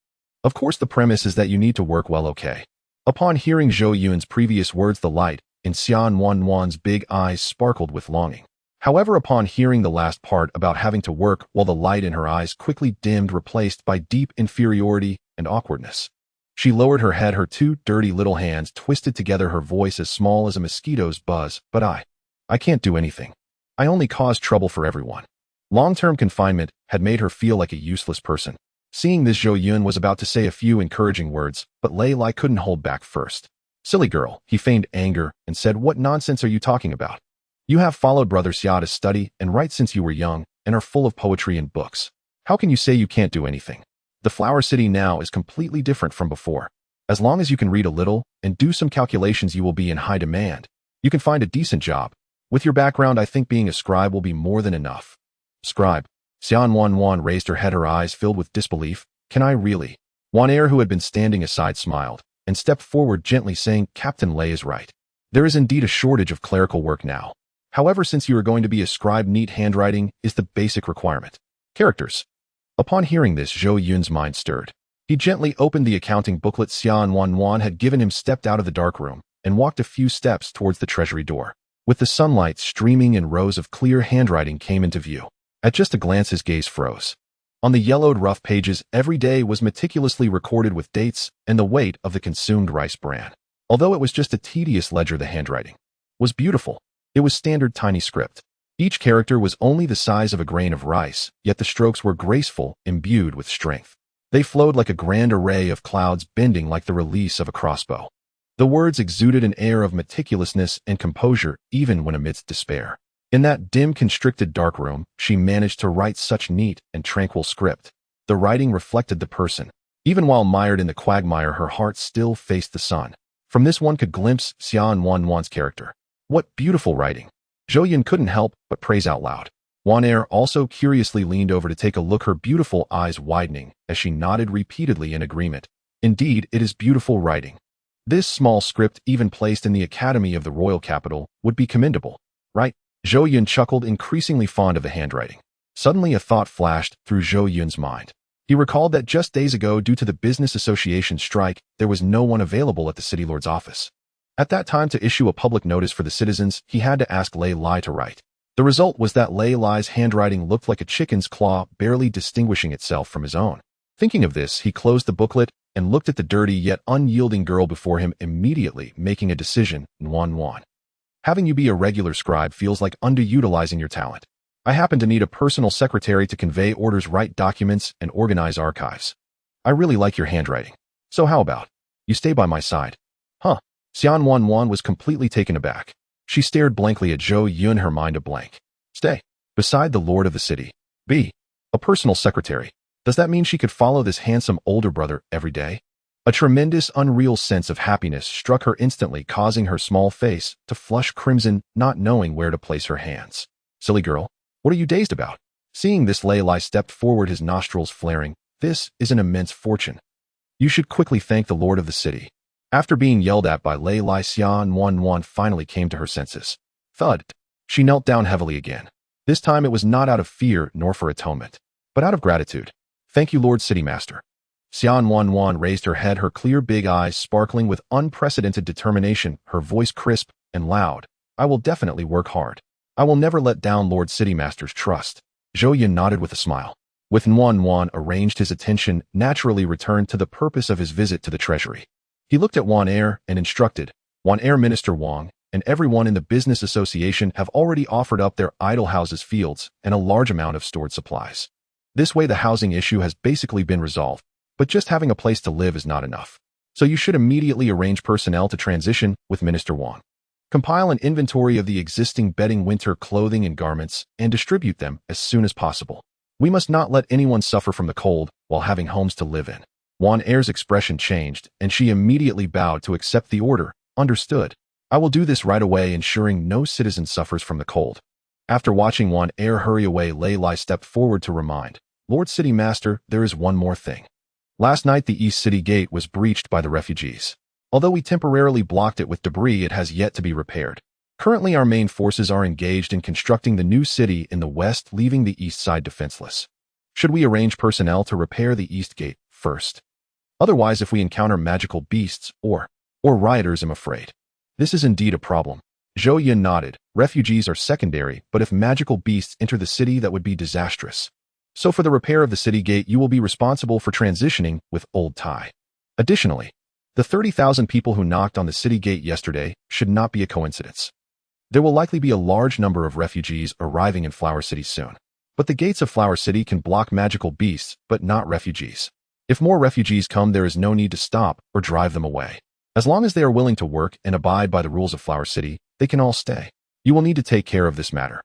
Of course, the premise is that you need to work well, okay? Upon hearing Zhou Yun's previous words, the light in Xuanyuan's big eyes sparkled with longing. However, upon hearing the last part about having to work, well, the light in her eyes quickly dimmed, replaced by deep inferiority and awkwardness. She lowered her head, her two dirty little hands twisted together, her voice as small as a mosquito's buzz. But I can't do anything. I only cause trouble for everyone. Long-term confinement had made her feel like a useless person. Seeing this, Zhou Yun was about to say a few encouraging words, but Lei Lai couldn't hold back first. Silly girl, he feigned anger and said, what nonsense are you talking about? You have followed Brother Xia to study and write since you were young and are full of poetry and books. How can you say you can't do anything? The Flower City now is completely different from before. As long as you can read a little and do some calculations, you will be in high demand. You can find a decent job. With your background, I think being a scribe will be more than enough. Scribe. Xuanyuan raised her head, her eyes filled with disbelief. Can I really? Wanair, who had been standing aside, smiled and stepped forward gently, saying, Captain Lei is right. There is indeed a shortage of clerical work now. However, since you are going to be a scribe, neat handwriting is the basic requirement. Characters. Upon hearing this, Zhou Yun's mind stirred. He gently opened the accounting booklet Xuanyuan had given him, stepped out of the dark room, and walked a few steps towards the treasury door. With the sunlight streaming in, rows of clear handwriting came into view. At just a glance, his gaze froze. On the yellowed rough pages, every day was meticulously recorded with dates and the weight of the consumed rice bran. Although it was just a tedious ledger, the handwriting was beautiful. It was standard tiny script. Each character was only the size of a grain of rice, yet the strokes were graceful, imbued with strength. They flowed like a grand array of clouds, bending like the release of a crossbow. The words exuded an air of meticulousness and composure, even when amidst despair. In that dim, constricted dark room, she managed to write such neat and tranquil script. The writing reflected the person. Even while mired in the quagmire, her heart still faced the sun. From this, one could glimpse Xuanyuan's character. What beautiful writing! Zhou Yun couldn't help but praise out loud. Wanair also curiously leaned over to take a look, her beautiful eyes widening as she nodded repeatedly in agreement. Indeed, it is beautiful writing. This small script, even placed in the Academy of the Royal Capital, would be commendable, right? Zhou Yun chuckled, increasingly fond of the handwriting. Suddenly a thought flashed through Zhou Yun's mind. He recalled that just days ago, due to the business association strike, there was no one available at the city lord's office. At that time, to issue a public notice for the citizens, he had to ask Lei Lai to write. The result was that Lei Lai's handwriting looked like a chicken's claw, barely distinguishing itself from his own. Thinking of this, he closed the booklet and looked at the dirty yet unyielding girl before him, immediately making a decision. Xuanyuan. Having you be a regular scribe feels like underutilizing your talent. I happen to need a personal secretary to convey orders, write documents, and organize archives. I really like your handwriting. So how about you stay by my side? Huh? Xuanyuan was completely taken aback. She stared blankly at Zhou Yun, her mind a blank. Stay beside the lord of the city. Be a personal secretary. Does that mean she could follow this handsome older brother every day? A tremendous, unreal sense of happiness struck her instantly, causing her small face to flush crimson, not knowing where to place her hands. Silly girl, what are you dazed about? Seeing this, Lei Lai stepped forward, his nostrils flaring. This is an immense fortune. You should quickly thank the lord of the city. After being yelled at by Lei Lai, Xuanyuan finally came to her senses. Thud. She knelt down heavily again. This time it was not out of fear nor for atonement, but out of gratitude. Thank you, Lord City Master. Xuanyuan raised her head, her clear big eyes sparkling with unprecedented determination, her voice crisp and loud. I will definitely work hard. I will never let down Lord City Master's trust. Zhou Yun nodded with a smile. With Xuanyuan arranged, his attention naturally returned to the purpose of his visit to the treasury. He looked at Wanair and instructed, Wanair, Minister Wang, and everyone in the business association have already offered up their idle houses, fields, and a large amount of stored supplies. This way the housing issue has basically been resolved. But just having a place to live is not enough. So you should immediately arrange personnel to transition with Minister Wang. Compile an inventory of the existing bedding, winter clothing, and garments, and distribute them as soon as possible. We must not let anyone suffer from the cold while having homes to live in. Wanair's expression changed, and she immediately bowed to accept the order, Understood. I will do this right away, ensuring no citizen suffers from the cold. After watching one heir hurry away, Lei Lai stepped forward to remind, Lord City Master, there is one more thing. Last night the East City Gate was breached by the refugees. Although we temporarily blocked it with debris, it has yet to be repaired. Currently our main forces are engaged in constructing the new city in the west, leaving the east side defenseless. Should we arrange personnel to repair the East Gate first? Otherwise, if we encounter magical beasts or rioters, I'm afraid. This is indeed a problem. Zhou Yun nodded. Refugees are secondary, but if magical beasts enter the city, that would be disastrous. So for the repair of the city gate, you will be responsible for transitioning with Old Tai. Additionally, the 30,000 people who knocked on the city gate yesterday should not be a coincidence. There will likely be a large number of refugees arriving in Flower City soon. But the gates of Flower City can block magical beasts, but not refugees. If more refugees come, there is no need to stop or drive them away. As long as they are willing to work and abide by the rules of Flower City, they can all stay. You will need to take care of this matter.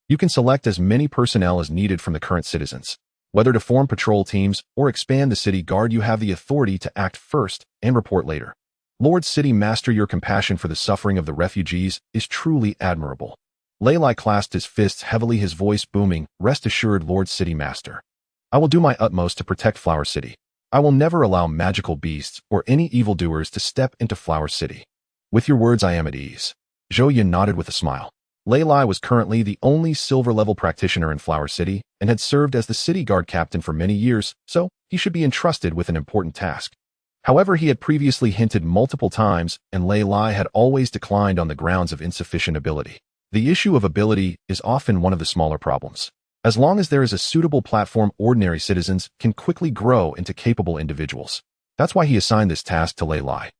You can select as many personnel as needed from the current citizens. Whether to form patrol teams or expand the city guard, you have the authority to act first and report later. Lord City Master, your compassion for the suffering of the refugees is truly admirable. Lei Lai clasped his fists heavily, his voice booming. Rest assured, Lord City Master. I will do my utmost to protect Flower City. I will never allow magical beasts or any evildoers to step into Flower City. With your words, I am at ease. Zhou Yun nodded with a smile. Lei Lai was currently the only silver-level practitioner in Flower City and had served as the city guard captain for many years, so he should be entrusted with an important task. However, he had previously hinted multiple times, and Lei Lai had always declined on the grounds of insufficient ability. The issue of ability is often one of the smaller problems. As long as there is a suitable platform, ordinary citizens can quickly grow into capable individuals. That's why he assigned this task to Lei Lai.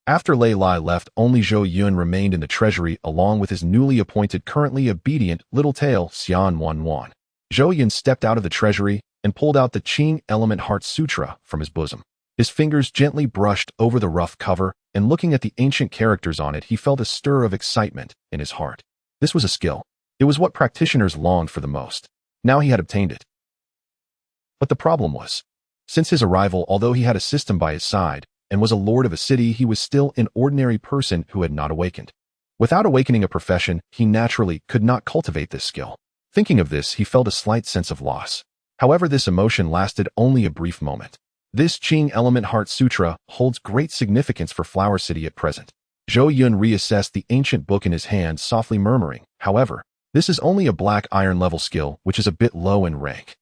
After Lei Lai left, only Zhou Yun remained in the treasury along with his newly appointed, currently obedient, little tail, Xuanyuan. Zhou Yun stepped out of the treasury and pulled out the Qing Element Heart Sutra from his bosom. His fingers gently brushed over the rough cover, and looking at the ancient characters on it, he felt a stir of excitement in his heart. This was a skill. It was what practitioners longed for the most. Now he had obtained it. But the problem was, since his arrival, although he had a system by his side and was a lord of a city, he was still an ordinary person who had not awakened. Without awakening a profession, he naturally could not cultivate this skill. Thinking of this, he felt a slight sense of loss. However, this emotion lasted only a brief moment. This Qing Element Heart Sutra holds great significance for Flower City at present. Zhou Yun reassessed the ancient book in his hand, softly murmuring, however, this is only a black iron level skill, which is a bit low in rank.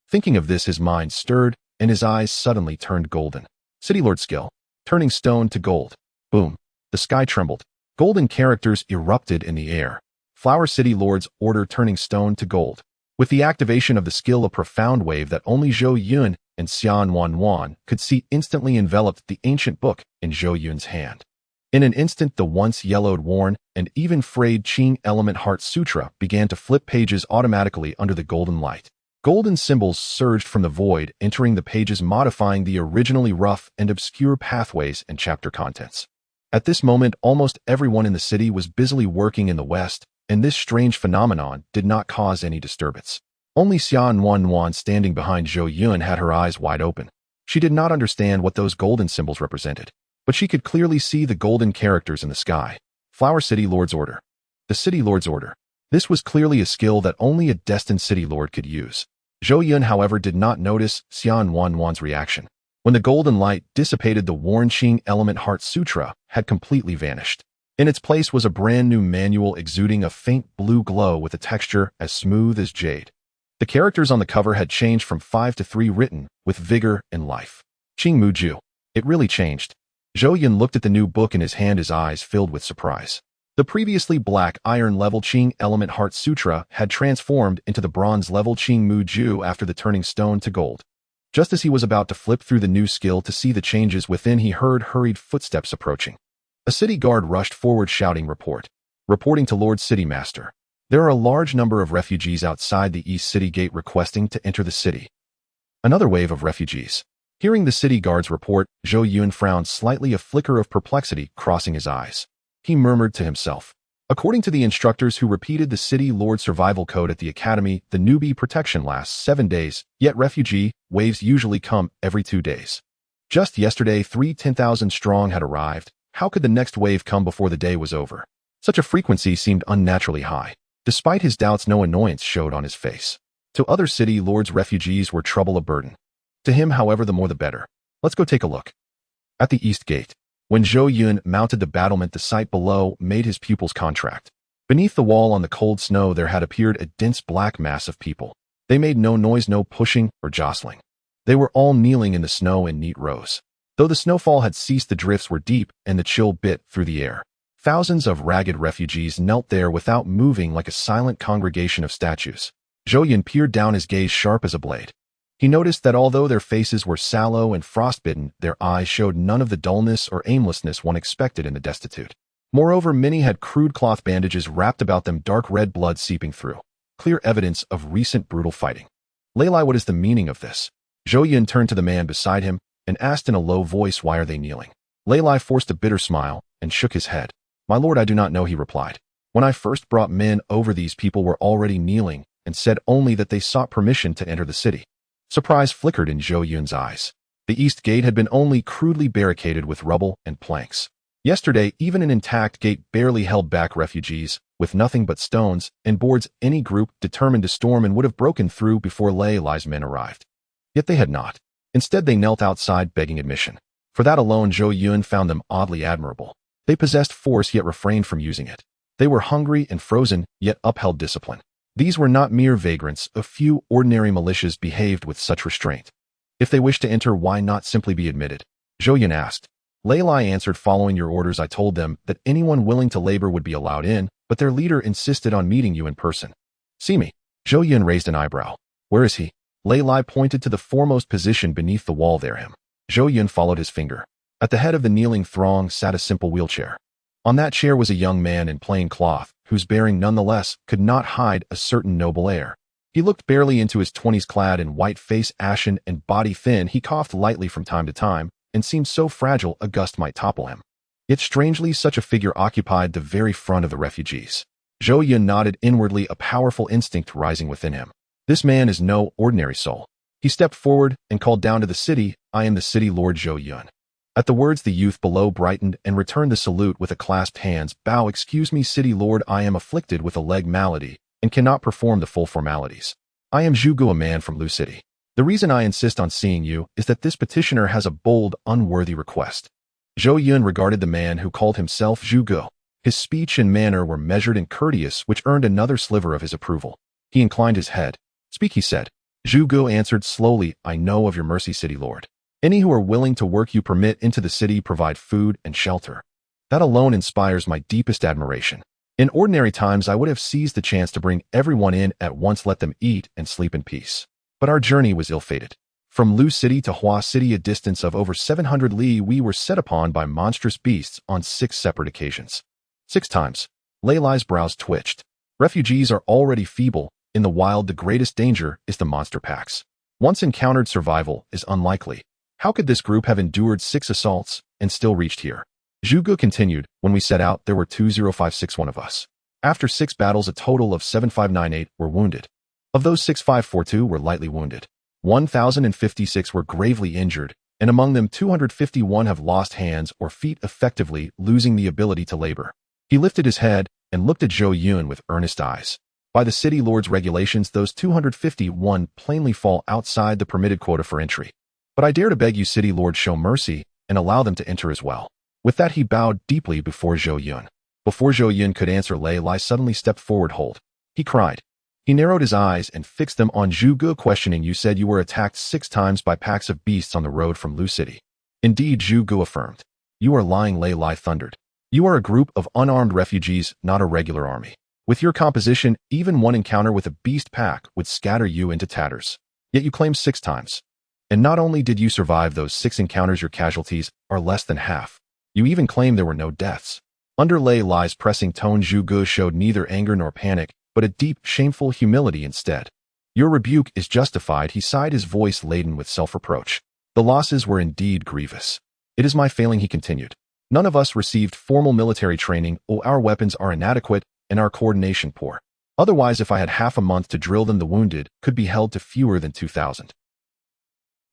Thinking of this, his mind stirred, and his eyes suddenly turned golden. City Lord skill. Turning stone to gold. Boom. The sky trembled. Golden characters erupted in the air. Flower City Lord's order, turning stone to gold. With the activation of the skill, a profound wave that only Zhou Yun and xuanyuan could see instantly enveloped the ancient book in Zhou Yun's hand. In an instant, the once yellowed, worn, and even frayed Qing Element Heart Sutra began to flip pages automatically under the golden light. Golden symbols surged from the void, entering the pages, modifying the originally rough and obscure pathways and chapter contents. At this moment, almost everyone in the city was busily working in the west, and this strange phenomenon did not cause any disturbance. Only xuanyuan, standing behind Zhou Yun, had her eyes wide open. She did not understand what those golden symbols represented, but she could clearly see the golden characters in the sky. Flower City Lord's order. The City Lord's order. This was clearly a skill that only a destined City Lord could use. Zhou Yun, however, did not notice xuanyuan's reaction. When the golden light dissipated, the worn Qing Element Heart Sutra had completely vanished. In its place was a brand new manual exuding a faint blue glow with a texture as smooth as jade. The characters on the cover had changed from 5 to 3, written with vigor and life. Qing Muju. It really changed. Zhou Yun looked at the new book in his hand, his eyes filled with surprise. The previously black iron-level Qing Element Heart Sutra had transformed into the bronze-level Qing Muju after the turning stone to gold. Just as he was about to flip through the new skill to see the changes within, he heard hurried footsteps approaching. A city guard rushed forward shouting, Reporting to Lord City Master. There are a large number of refugees outside the East City Gate requesting to enter the city. Another wave of refugees. Hearing the city guard's report, Zhou Yun frowned slightly, a flicker of perplexity crossing his eyes. He murmured to himself. According to the instructors who repeated the City Lord survival code at the academy, the newbie protection lasts 7 days, yet refugee waves usually come every 2 days. Just yesterday, 3 10,000 strong had arrived, How could the next wave come before the day was over? Such a frequency seemed unnaturally high. Despite his doubts, no annoyance showed on his face. To other city lords, refugees were trouble, a burden. To him, however, the more the better. Let's go take a look. At the east gate, when Zhou Yun mounted the battlement, the sight below made his pupils contract. Beneath the wall on the cold snow there had appeared a dense black mass of people. They made no noise, no pushing or jostling. They were all kneeling in the snow in neat rows. Though the snowfall had ceased, the drifts were deep and the chill bit through the air. Thousands of ragged refugees knelt there without moving, like a silent congregation of statues. Zhou Yun peered down, his gaze sharp as a blade. He noticed that although their faces were sallow and frostbitten, their eyes showed none of the dullness or aimlessness one expected in the destitute. Moreover, many had crude cloth bandages wrapped about them, dark red blood seeping through. Clear evidence of recent brutal fighting. Leilai, what is the meaning of this? Zhou Yun turned to the man beside him and asked in a low voice, why are they kneeling? Leilai forced a bitter smile and shook his head. My lord, I do not know, he replied. When I first brought men over, these people were already kneeling and said only that they sought permission to enter the city. Surprise flickered in Zhou Yun's eyes. The east gate had been only crudely barricaded with rubble and planks. Yesterday, even an intact gate barely held back refugees, with nothing but stones and boards. Any group determined to storm and would have broken through before Leilai's men arrived. Yet they had not. Instead, they knelt outside begging admission. For that alone, Zhou Yun found them oddly admirable. They possessed force yet refrained from using it. They were hungry and frozen yet upheld discipline. These were not mere vagrants. A few ordinary militias behaved with such restraint. If they wished to enter, why not simply be admitted? Zhou Yun asked. Leilai answered, following your orders, I told them that anyone willing to labor would be allowed in, but their leader insisted on meeting you in person. See me. Zhou Yun raised an eyebrow. Where is he? Leilai pointed to the foremost position beneath the wall there. Him. Zhou Yun followed his finger. At the head of the kneeling throng sat a simple wheelchair. On that chair was a young man in plain cloth, whose bearing nonetheless could not hide a certain noble air. He looked barely into his 20s, clad in white, face ashen and body thin. He coughed lightly from time to time and seemed so fragile a gust might topple him. Yet strangely, such a figure occupied the very front of the refugees. Zhou Yun nodded inwardly, a powerful instinct rising within him. This man is no ordinary soul. He stepped forward and called down to the city, I am the city lord Zhou Yun. At the words, the youth below brightened and returned the salute with a clasped hands. Bow. Excuse me, city lord, I am afflicted with a leg malady and cannot perform the full formalities. I am Zhu Gu, a man from Lu City. The reason I insist on seeing you is that this petitioner has a bold, unworthy request. Zhou Yun regarded the man who called himself Zhu Gu. His speech and manner were measured and courteous, which earned another sliver of his approval. He inclined his head. Speak, he said. Zhu Gu answered slowly, I know of your mercy, city lord. Any who are willing to work you permit into the city, provide food and shelter. That alone inspires my deepest admiration. In ordinary times, I would have seized the chance to bring everyone in at once, let them eat and sleep in peace. But our journey was ill-fated. From Lu City to Hua City, a distance of over 700 li, we were set upon by monstrous beasts on 6 separate occasions. 6 times. Leilai's brows twitched. Refugees are already feeble. In the wild, the greatest danger is the monster packs. Once encountered, survival is unlikely. How could this group have endured 6 assaults and still reached here? Zhu Gu continued, when we set out, there were 20561 of us. After 6 battles, a total of 7598 were wounded. Of those, 6542 were lightly wounded. 1056 were gravely injured, and among them 251 have lost hands or feet, effectively losing the ability to labor. He lifted his head and looked at Zhou Yun with earnest eyes. By the city lord's regulations, those 251 plainly fall outside the permitted quota for entry. But I dare to beg you, city lord, show mercy and allow them to enter as well. With that, he bowed deeply before Zhou Yun. Before Zhou Yun could answer, Leilai suddenly stepped forward. Hold. He cried. He narrowed his eyes and fixed them on Zhu Gu, questioning, you said you were attacked 6 times by packs of beasts on the road from Lu City. Indeed, Zhu Gu affirmed. You are lying, Leilai thundered. You are a group of unarmed refugees, not a regular army. With your composition, even one encounter with a beast pack would scatter you into tatters. Yet you claim 6 times. And not only did you survive those 6 encounters, your casualties are less than half. You even claim there were no deaths. Under Leilai's pressing tone, Zhu Gu showed neither anger nor panic, but a deep, shameful humility instead. Your rebuke is justified, he sighed, his voice laden with self-reproach. The losses were indeed grievous. It is my failing, he continued. None of us received formal military training, or our weapons are inadequate and our coordination poor. Otherwise, if I had half a month to drill them, the wounded could be held to fewer than 2,000.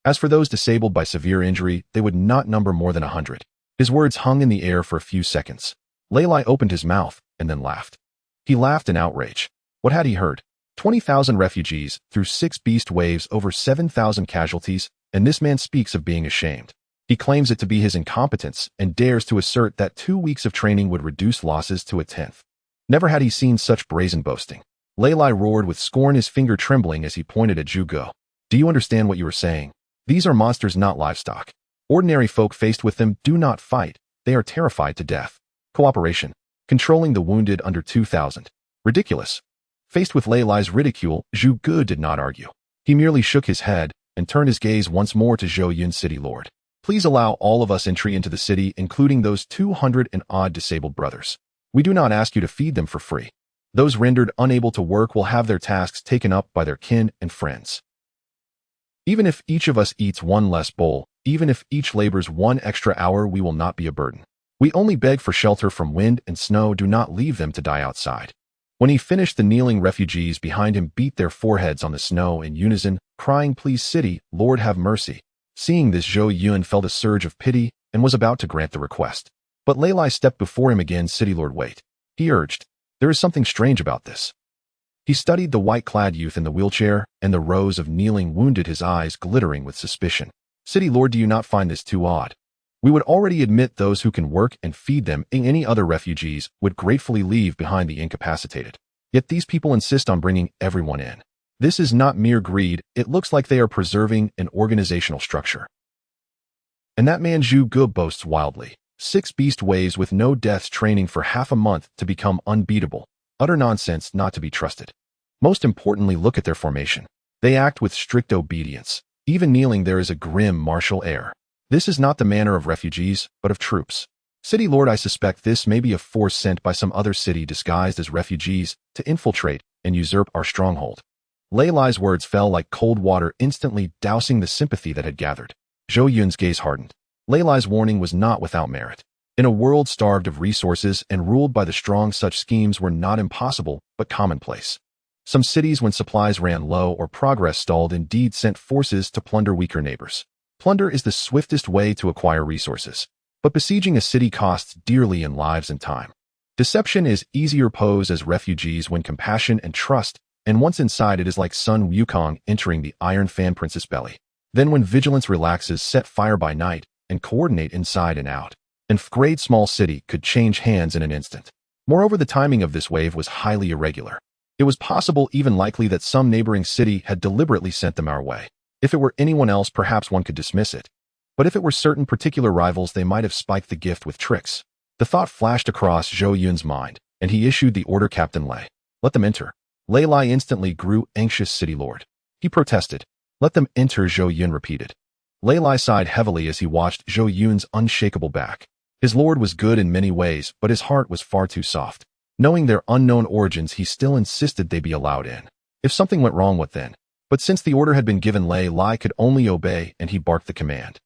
As for those disabled by severe injury, they would not number more than 100. His words hung in the air for a few seconds. Lei Lai opened his mouth and then laughed. He laughed in outrage. What had he heard? 20,000 refugees through 6 beast waves, over 7,000 casualties, and this man speaks of being ashamed. He claims it to be his incompetence and dares to assert that 2 weeks of training would reduce losses to a tenth. Never had he seen such brazen boasting. Lei Lai roared with scorn, his finger trembling as he pointed at Zhu Gu. Do you understand what you are saying? These are monsters, not livestock. Ordinary folk faced with them do not fight. They are terrified to death. Cooperation. Controlling the wounded under 2,000. Ridiculous. Faced with Lei Lai's ridicule, Zhu Gu did not argue. He merely shook his head and turned his gaze once more to Zhou Yun, city lord. Please allow all of us entry into the city, including those 200 and odd disabled brothers. We do not ask you to feed them for free. Those rendered unable to work will have their tasks taken up by their kin and friends. Even if each of us eats 1 less bowl, even if each labors 1 extra hour, we will not be a burden. We only beg for shelter from wind and snow. Do not leave them to die outside. When he finished, the kneeling refugees behind him beat their foreheads on the snow in unison, crying, Please, city, Lord, have mercy. Seeing this, Zhou Yun felt a surge of pity and was about to grant the request. But Lei Lai stepped before him again. City lord, wait. He urged. There is something strange about this. He studied the white-clad youth in the wheelchair, and the rows of kneeling wounded, his eyes glittering with suspicion. City lord, do you not find this too odd? We would already admit those who can work and feed them, and any other refugees would gratefully leave behind the incapacitated. Yet these people insist on bringing everyone in. This is not mere greed. It looks like they are preserving an organizational structure. And that man Zhu Gu boasts wildly. 6 beast waves with no deaths, training for half a month to become unbeatable. Utter nonsense, not to be trusted. Most importantly, look at their formation. They act with strict obedience. Even kneeling, there is a grim martial air. This is not the manner of refugees, but of troops. City lord, I suspect this may be a force sent by some other city disguised as refugees to infiltrate and usurp our stronghold. Lei Lai's words fell like cold water, instantly dousing the sympathy that had gathered. Zhou Yun's gaze hardened. Lei Lai's warning was not without merit. In a world starved of resources and ruled by the strong, such schemes were not impossible, but commonplace. Some cities, when supplies ran low or progress stalled, indeed sent forces to plunder weaker neighbors. Plunder is the swiftest way to acquire resources, but besieging a city costs dearly in lives and time. Deception is easier posed as refugees when compassion and trust, and once inside it is like Sun Wukong entering the Iron Fan Princess belly. Then when vigilance relaxes, set fire by night, and coordinate inside and out. And great small city could change hands in an instant. Moreover, the timing of this wave was highly irregular. It was possible, even likely, that some neighboring city had deliberately sent them our way. If it were anyone else, perhaps one could dismiss it. But if it were certain particular rivals, they might have spiked the gift with tricks. The thought flashed across Zhou Yun's mind, and he issued the order, Captain Lei. Let them enter. Lei Lai instantly grew anxious. City lord. He protested. Let them enter, Zhou Yun repeated. Lei Lai sighed heavily as he watched Zhou Yun's unshakable back. His lord was good in many ways, but his heart was far too soft. Knowing their unknown origins, he still insisted they be allowed in. If something went wrong, what then? But since the order had been given, Lei Lai could only obey, and he barked the command.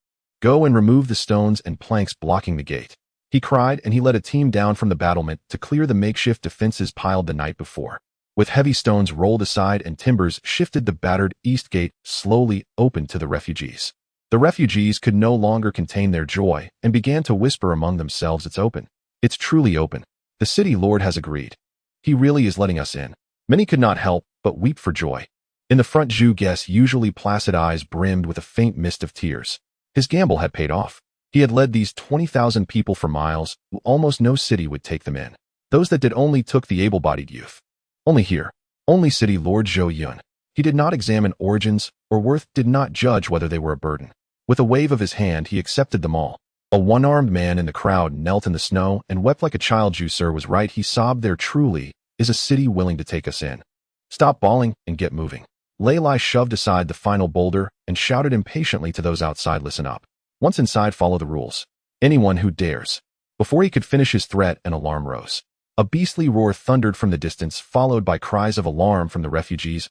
Go and remove the stones and planks blocking the gate. He cried, and he led a team down from the battlement to clear the makeshift defenses piled the night before. With heavy stones rolled aside and timbers shifted, the battered east gate slowly opened to the refugees. The refugees could no longer contain their joy and began to whisper among themselves, It's open. It's truly open. The city lord has agreed. He really is letting us in. Many could not help but weep for joy. In the front, Zhu Gu's usually placid eyes brimmed with a faint mist of tears. His gamble had paid off. He had led these 20,000 people for miles, who almost no city would take them in. Those that did only took the able-bodied youth. Only here. Only city lord Zhou Yun. He did not examine origins or worth, did not judge whether they were a burden. With a wave of his hand, he accepted them all. A one-armed man in the crowd knelt in the snow and wept like a child. Zhu sir was right, he sobbed. There truly is a city willing to take us in. Stop bawling and get moving. Lei Lai shoved aside the final boulder and shouted impatiently to those outside, Listen up. Once inside, follow the rules. Anyone who dares. Before he could finish his threat, an alarm rose. A beastly roar thundered from the distance, followed by cries of alarm from the refugees.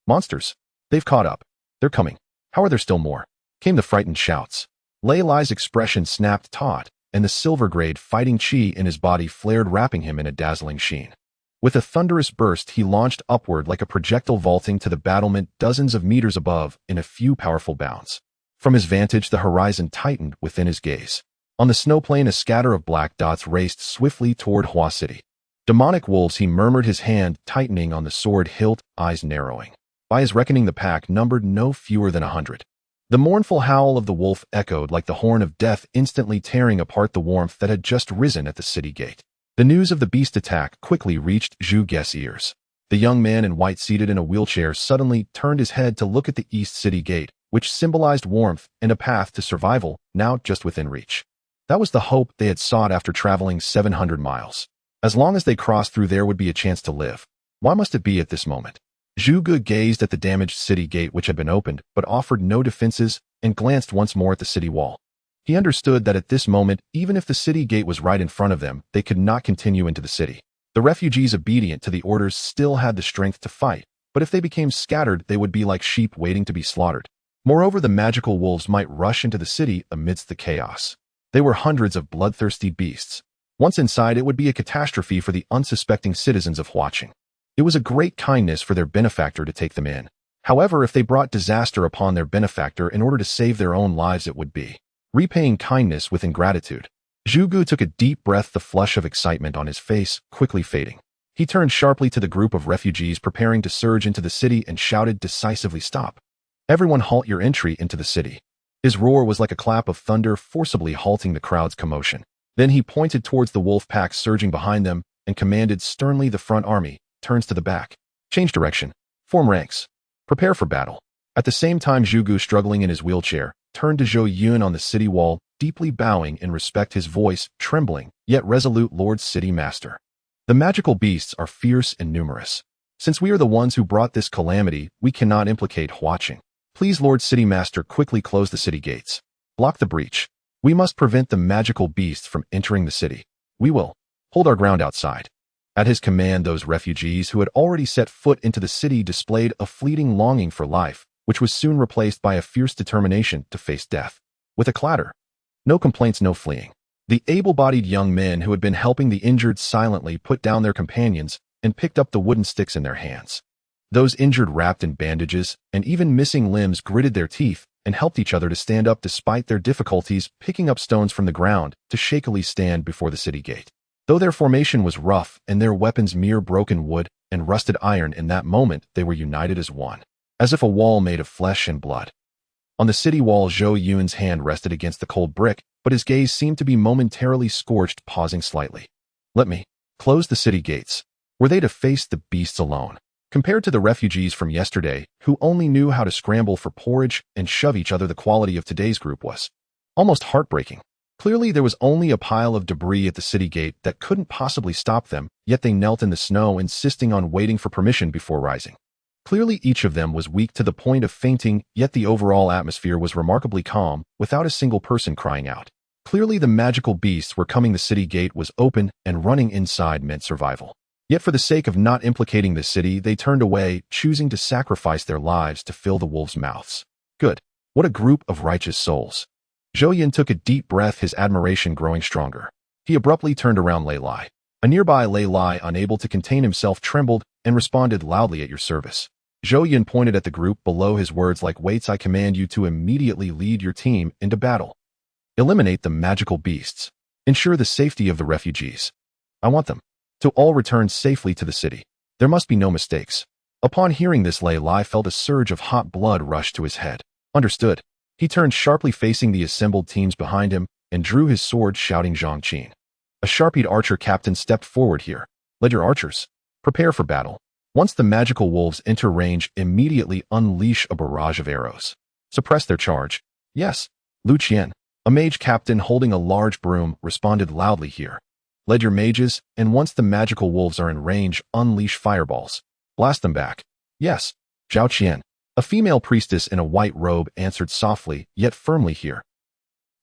Monsters. They've caught up. They're coming. How are there still more? Came the frightened shouts. Lei Lai's expression snapped taut, and the silver-grade fighting Qi in his body flared, wrapping him in a dazzling sheen. With a thunderous burst, he launched upward like a projectile, vaulting to the battlement dozens of meters above in a few powerful bounds. From his vantage, the horizon tightened within his gaze. On the snow plain, a scatter of black dots raced swiftly toward Hua City. Demonic wolves, he murmured, his hand tightening on the sword hilt, eyes narrowing. By his reckoning, the pack numbered no fewer than 100. The mournful howl of the wolf echoed like the horn of death, instantly tearing apart the warmth that had just risen at the city gate. The news of the beast attack quickly reached Zhu Ge's ears. The young man in white, seated in a wheelchair, suddenly turned his head to look at the east city gate, which symbolized warmth and a path to survival, now just within reach. That was the hope they had sought after traveling 700 miles. As long as they crossed through, there would be a chance to live. Why must it be at this moment? Zhu Ge gazed at the damaged city gate, which had been opened, but offered no defenses, and glanced once more at the city wall. He understood that at this moment, even if the city gate was right in front of them, they could not continue into the city. The refugees, obedient to the orders, still had the strength to fight, but if they became scattered, they would be like sheep waiting to be slaughtered. Moreover, the magical wolves might rush into the city amidst the chaos. They were hundreds of bloodthirsty beasts. Once inside, it would be a catastrophe for the unsuspecting citizens of Huaqing. It was a great kindness for their benefactor to take them in. However, if they brought disaster upon their benefactor in order to save their own lives, it would be repaying kindness with ingratitude. Zhu Ge took a deep breath, the flush of excitement on his face quickly fading. He turned sharply to the group of refugees preparing to surge into the city and shouted decisively, "Stop! Everyone halt your entry into the city." His roar was like a clap of thunder, forcibly halting the crowd's commotion. Then he pointed towards the wolf pack surging behind them and commanded sternly, "The front army turns to the back. Change direction. Form ranks. Prepare for battle." At the same time, Zhu Ge, struggling in his wheelchair, turned to Zhou Yun on the city wall, deeply bowing in respect, his voice trembling, yet resolute. "Lord City Master, the magical beasts are fierce and numerous. Since we are the ones who brought this calamity, we cannot implicate Huaqing. Please, Lord City Master, quickly close the city gates. Block the breach. We must prevent the magical beasts from entering the city. We will hold our ground outside." At his command, those refugees who had already set foot into the city displayed a fleeting longing for life, which was soon replaced by a fierce determination to face death. With a clatter, no complaints, no fleeing. The able-bodied young men who had been helping the injured silently put down their companions and picked up the wooden sticks in their hands. Those injured, wrapped in bandages and even missing limbs, gritted their teeth and helped each other to stand up despite their difficulties, picking up stones from the ground to shakily stand before the city gate. Though their formation was rough and their weapons mere broken wood and rusted iron, in that moment they were united as one, as if a wall made of flesh and blood. On the city wall, Zhou Yun's hand rested against the cold brick, but his gaze seemed to be momentarily scorched, pausing slightly. "Let me close the city gates." Were they to face the beasts alone? Compared to the refugees from yesterday, who only knew how to scramble for porridge and shove each other, the quality of today's group was almost heartbreaking. Clearly, there was only a pile of debris at the city gate that couldn't possibly stop them, yet they knelt in the snow, insisting on waiting for permission before rising. Clearly, each of them was weak to the point of fainting, yet the overall atmosphere was remarkably calm, without a single person crying out. Clearly, the magical beasts were coming. The city gate was open, and running inside meant survival. Yet for the sake of not implicating the city, they turned away, choosing to sacrifice their lives to fill the wolves' mouths. Good. What a group of righteous souls. Zhou Yun took a deep breath, his admiration growing stronger. He abruptly turned around. Lei Lai. A nearby Lei Lai, unable to contain himself, trembled and responded loudly, "At your service." Zhou Yun pointed at the group below, his words like weights. "I command you to immediately lead your team into battle. Eliminate the magical beasts. Ensure the safety of the refugees. I want them to all return safely to the city. There must be no mistakes." Upon hearing this, Lei Lai felt a surge of hot blood rush to his head. Understood. He turned sharply, facing the assembled teams behind him, and drew his sword, shouting, "Zhang Qin." A sharp-eyed archer captain stepped forward. "Here. Let your archers prepare for battle. Once the magical wolves enter range, immediately unleash a barrage of arrows. Suppress their charge." "Yes." Lu Qian, a mage captain holding a large broom, responded loudly. "Here. Lead your mages, and once the magical wolves are in range, unleash fireballs. Blast them back." "Yes." Zhao Qian, a female priestess in a white robe, answered softly, yet firmly. "Here."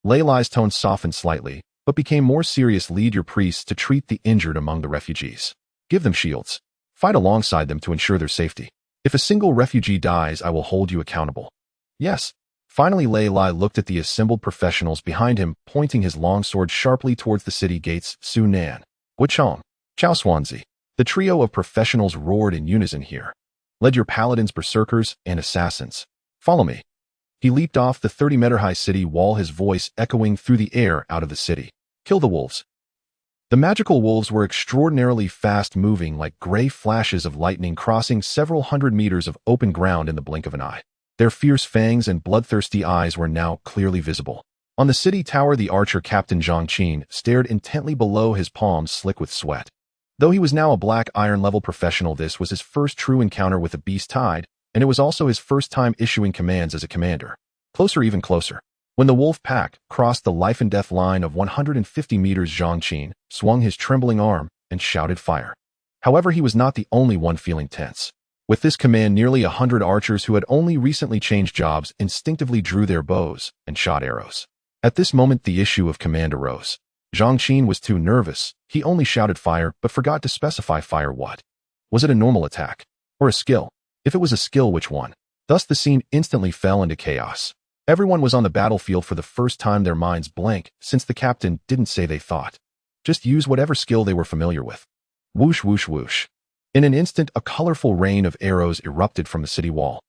Lei Lai's tone softened slightly, but became more serious. "Lead your priests to treat the injured among the refugees. Give them shields. Fight alongside them to ensure their safety. If a single refugee dies, I will hold you accountable." "Yes." Finally, Lei Lai looked at the assembled professionals behind him, pointing his long sword sharply towards the city gates. "Su Nan, Guchong, Chao Xuanzi." The trio of professionals roared in unison. "Here. Led your paladins, berserkers, and assassins. Follow me." He leaped off the 30-meter-high city wall, his voice echoing through the air out of the city. Kill the wolves. The magical wolves were extraordinarily fast-moving, like gray flashes of lightning crossing several hundred meters of open ground in the blink of an eye. Their fierce fangs and bloodthirsty eyes were now clearly visible. On the city tower, the archer Captain Zhang Qin stared intently below, his palms slick with sweat. Though he was now a black iron-level professional, this was his first true encounter with a beast tide, and it was also his first time issuing commands as a commander. Closer, even closer. When the wolf pack crossed the life-and-death line of 150 meters, Zhang Qin swung his trembling arm and shouted fire. However, he was not the only one feeling tense. With this command, nearly 100 archers who had only recently changed jobs instinctively drew their bows and shot arrows. At this moment, the issue of command arose. Zhang Qin was too nervous. He only shouted fire, but forgot to specify fire what. Was it a normal attack? Or a skill? If it was a skill, which one? Thus the scene instantly fell into chaos. Everyone was on the battlefield for the first time, their minds blank, since the captain didn't say they thought. Just use whatever skill they were familiar with. Whoosh, whoosh, whoosh. In an instant, a colorful rain of arrows erupted from the city wall.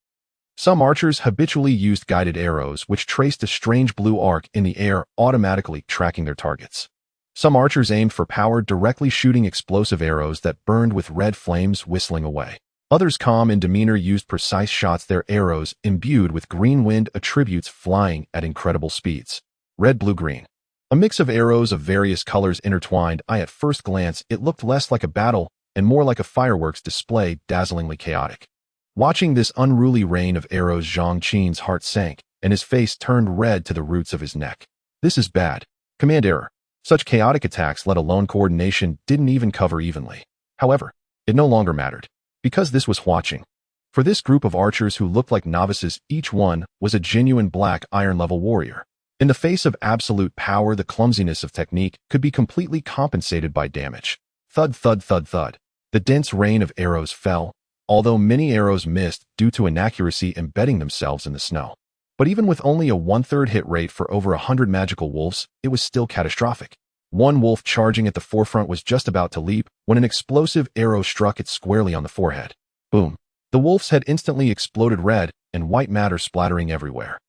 Some archers habitually used guided arrows, which traced a strange blue arc in the air, automatically tracking their targets. Some archers aimed for power, directly shooting explosive arrows that burned with red flames whistling away. Others, calm in demeanor, used precise shots, their arrows imbued with green wind attributes flying at incredible speeds. Red, blue, green. A mix of arrows of various colors intertwined. At first glance, it looked less like a battle and more like a fireworks display, dazzlingly chaotic. Watching this unruly rain of arrows, Zhang Qin's heart sank, and his face turned red to the roots of his neck. This is bad. Command error. Such chaotic attacks, let alone coordination, didn't even cover evenly. However, it no longer mattered, because this was watching. For this group of archers who looked like novices, each one was a genuine black iron-level warrior. In the face of absolute power, the clumsiness of technique could be completely compensated by damage. Thud, thud, thud, thud. The dense rain of arrows fell, although many arrows missed due to inaccuracy embedding themselves in the snow. But even with only a 1/3 hit rate for over 100 magical wolves, it was still catastrophic. One wolf charging at the forefront was just about to leap when an explosive arrow struck it squarely on the forehead. Boom. The wolf's head instantly exploded, red and white matter splattering everywhere.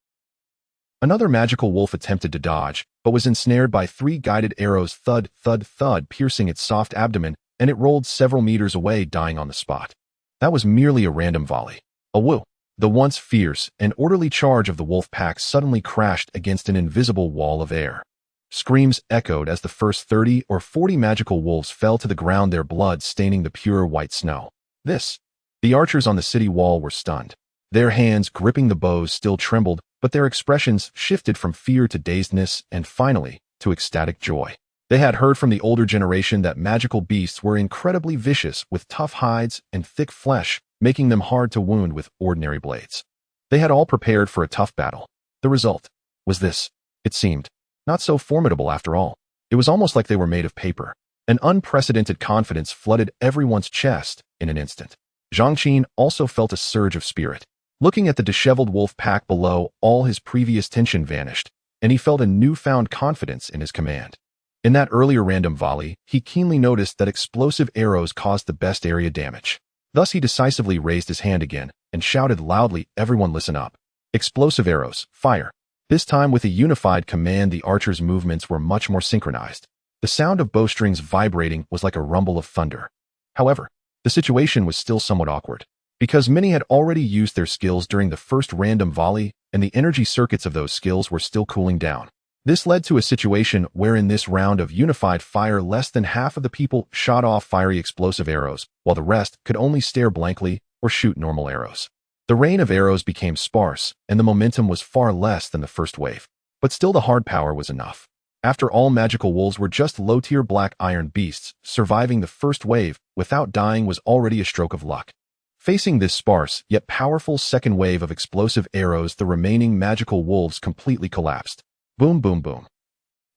Another magical wolf attempted to dodge, but was ensnared by 3 guided arrows, thud, thud, thud, piercing its soft abdomen, and it rolled several meters away, dying on the spot. That was merely a random volley. A woo! The once fierce and orderly charge of the wolf pack suddenly crashed against an invisible wall of air. Screams echoed as the first 30 or 40 magical wolves fell to the ground, their blood staining the pure white snow. The archers on the city wall were stunned. Their hands gripping the bows still trembled, but their expressions shifted from fear to dazedness and finally to ecstatic joy. They had heard from the older generation that magical beasts were incredibly vicious, with tough hides and thick flesh, making them hard to wound with ordinary blades. They had all prepared for a tough battle. The result was this. It seemed not so formidable after all. It was almost like they were made of paper. An unprecedented confidence flooded everyone's chest in an instant. Zhang Qin also felt a surge of spirit. Looking at the disheveled wolf pack below, all his previous tension vanished, and he felt a newfound confidence in his command. In that earlier random volley, he keenly noticed that explosive arrows caused the best area damage. Thus he decisively raised his hand again and shouted loudly, "Everyone listen up. Explosive arrows, fire." This time with a unified command, the archers' movements were much more synchronized. The sound of bowstrings vibrating was like a rumble of thunder. However, the situation was still somewhat awkward, because many had already used their skills during the first random volley, and the energy circuits of those skills were still cooling down. This led to a situation where in this round of unified fire, less than half of the people shot off fiery explosive arrows, while the rest could only stare blankly or shoot normal arrows. The rain of arrows became sparse, and the momentum was far less than the first wave. But still the hard power was enough. After all, magical wolves were just low-tier black iron beasts. Surviving the first wave without dying was already a stroke of luck. Facing this sparse yet powerful second wave of explosive arrows, the remaining magical wolves completely collapsed. Boom, boom, boom.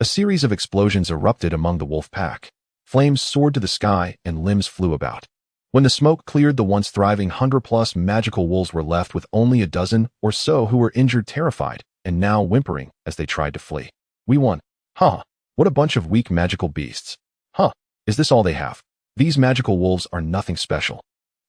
A series of explosions erupted among the wolf pack. Flames soared to the sky and limbs flew about. When the smoke cleared, the once thriving 100+ magical wolves were left with only a dozen or so who were injured, terrified, and now whimpering as they tried to flee. "We won. Huh. What a bunch of weak magical beasts. Huh. Is this all they have? These magical wolves are nothing special."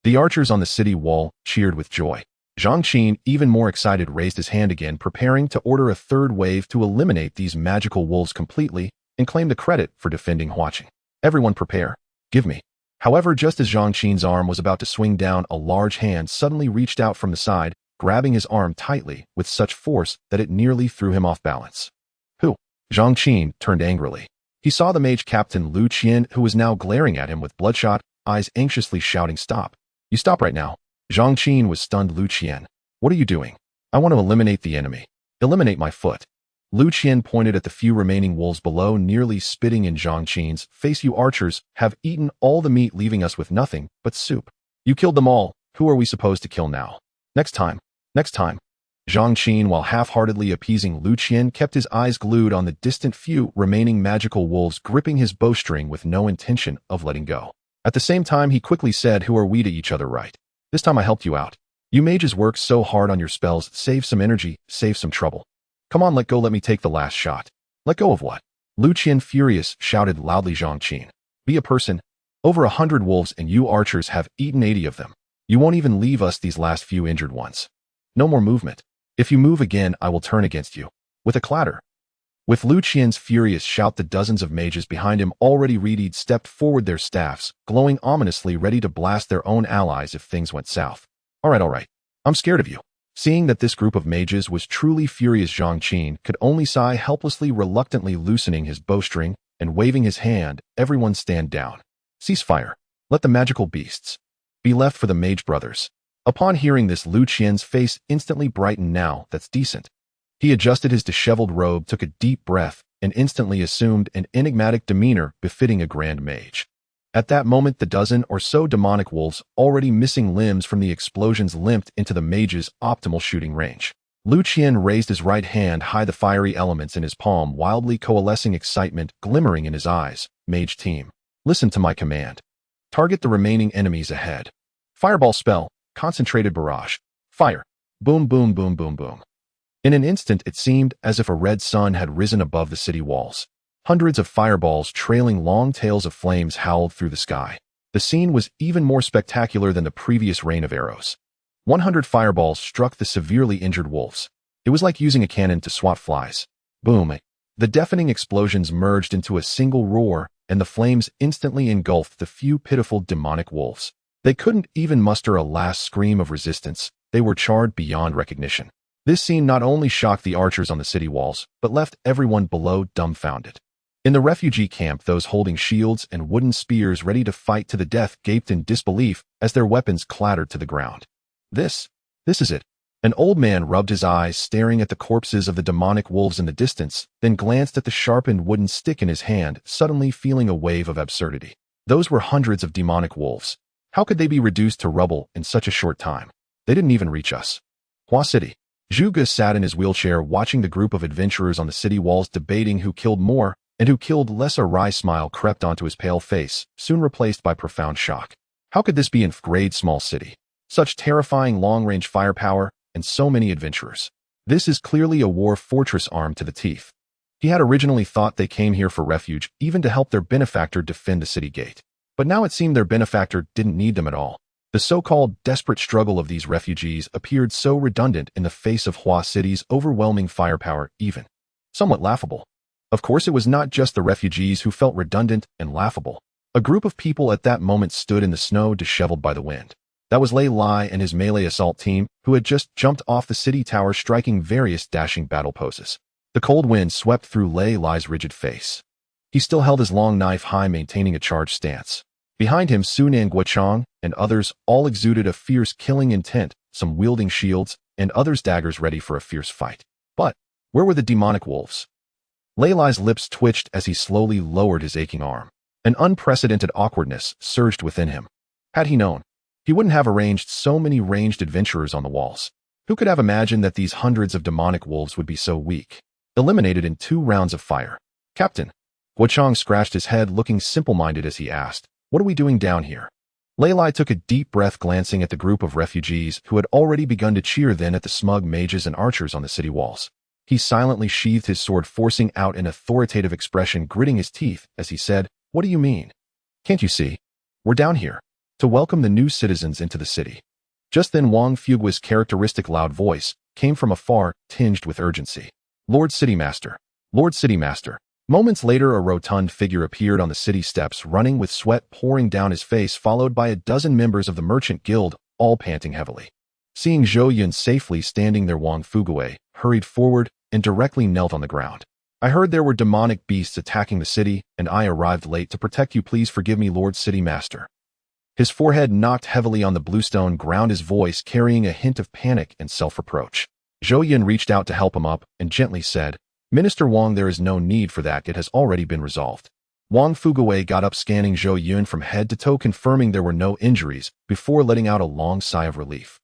The archers on the city wall cheered with joy. Zhang Qin, even more excited, raised his hand again, preparing to order a third wave to eliminate these magical wolves completely and claim the credit for defending Huaqing. Everyone prepare. Give me. However, just as Zhang Qin's arm was about to swing down, a large hand suddenly reached out from the side, grabbing his arm tightly with such force that it nearly threw him off balance. Who? Zhang Qin turned angrily. He saw the mage captain Lu Qian, who was now glaring at him with bloodshot eyes, anxiously shouting, "Stop. You stop right now." Zhang Qin was stunned. Lu Qian, what are you doing? I want to eliminate the enemy. Eliminate my foot. Lu Qian pointed at the few remaining wolves below, nearly spitting in Zhang Qin's face. You archers have eaten all the meat, leaving us with nothing but soup. You killed them all. Who are we supposed to kill now? Next time. Next time. Zhang Qin, while half-heartedly appeasing Lu Qian, kept his eyes glued on the distant few remaining magical wolves, gripping his bowstring with no intention of letting go. At the same time, he quickly said, "Who are we to each other, right? This time I helped you out. You mages work so hard on your spells. Save some energy, save some trouble. Come on, let go, let me take the last shot." Let go of what? Lu Qian, furious, shouted loudly. Zhang Qin, be a person. Over 100 wolves and you archers have eaten 80 of them. You won't even leave us these last few injured ones. No more movement. If you move again, I will turn against you. With a clatter. With Lu Qian's furious shout, the dozens of mages behind him, already readied, stepped forward, their staffs glowing ominously, ready to blast their own allies if things went south. All right. I'm scared of you. Seeing that this group of mages was truly furious, Zhang Qin could only sigh helplessly, reluctantly loosening his bowstring and waving his hand. Everyone stand down. Cease fire. Let the magical beasts be left for the mage brothers. Upon hearing this, Lu Qian's face instantly brightened. Now, that's decent. He adjusted his disheveled robe, took a deep breath, and instantly assumed an enigmatic demeanor befitting a grand mage. At that moment, the dozen or so demonic wolves, already missing limbs from the explosions, limped into the mage's optimal shooting range. Lu Qian raised his right hand high, the fiery elements in his palm wildly coalescing, excitement glimmering in his eyes. Mage team, listen to my command. Target the remaining enemies ahead. Fireball spell, concentrated barrage. Fire. Boom, boom, boom, boom, boom. In an instant, it seemed as if a red sun had risen above the city walls. Hundreds of fireballs trailing long tails of flames howled through the sky. The scene was even more spectacular than the previous rain of arrows. 100 fireballs struck the severely injured wolves. It was like using a cannon to swat flies. Boom! The deafening explosions merged into a single roar, and the flames instantly engulfed the few pitiful demonic wolves. They couldn't even muster a last scream of resistance. They were charred beyond recognition. This scene not only shocked the archers on the city walls, but left everyone below dumbfounded. In the refugee camp, those holding shields and wooden spears ready to fight to the death gaped in disbelief as their weapons clattered to the ground. This is it. An old man rubbed his eyes, staring at the corpses of the demonic wolves in the distance, then glanced at the sharpened wooden stick in his hand, suddenly feeling a wave of absurdity. Those were hundreds of demonic wolves. How could they be reduced to rubble in such a short time? They didn't even reach us. Hua City. Zhu Ge sat in his wheelchair, watching the group of adventurers on the city walls, debating who killed more and who killed less. A wry smile crept onto his pale face, soon replaced by profound shock. How could this be in Great Small City? Such terrifying long-range firepower and so many adventurers. This is clearly a war fortress armed to the teeth. He had originally thought they came here for refuge, even to help their benefactor defend the city gate. But now it seemed their benefactor didn't need them at all. The so-called desperate struggle of these refugees appeared so redundant in the face of Hua City's overwhelming firepower, even somewhat laughable. Of course, it was not just the refugees who felt redundant and laughable. A group of people at that moment stood in the snow, disheveled by the wind. That was Lei Lai and his melee assault team, who had just jumped off the city tower, striking various dashing battle poses. The cold wind swept through Lei Lai's rigid face. He still held his long knife high, maintaining a charged stance. Behind him, Sun and Guochang and others all exuded a fierce killing intent, some wielding shields and others daggers, ready for a fierce fight. But where were the demonic wolves? Lei Lai's lips twitched as he slowly lowered his aching arm. An unprecedented awkwardness surged within him. Had he known, he wouldn't have arranged so many ranged adventurers on the walls. Who could have imagined that these hundreds of demonic wolves would be so weak? Eliminated in 2 rounds of fire. Captain. Guochang scratched his head, looking simple-minded as he asked, "What are we doing down here?" Lei Lai took a deep breath, glancing at the group of refugees who had already begun to cheer, then at the smug mages and archers on the city walls. He silently sheathed his sword, forcing out an authoritative expression, gritting his teeth as he said, "What do you mean? Can't you see? We're down here to welcome the new citizens into the city. Just then Wang Fugui's characteristic loud voice came from afar, tinged with urgency. Lord City Master. Lord City Master. Moments later, a rotund figure appeared on the city steps, running with sweat pouring down his face, followed by a dozen members of the Merchant Guild, all panting heavily. Seeing Zhou Yun safely standing there, Wang Fugui hurried forward and directly knelt on the ground. I heard there were demonic beasts attacking the city, and I arrived late to protect you. Please forgive me, Lord City Master. His forehead knocked heavily on the bluestone ground, his voice carrying a hint of panic and self-reproach. Zhou Yun reached out to help him up and gently said, Minister Wang, there is no need for that. It has already been resolved. Wang Fugui got up, scanning Zhou Yun from head to toe, confirming there were no injuries before letting out a long sigh of relief.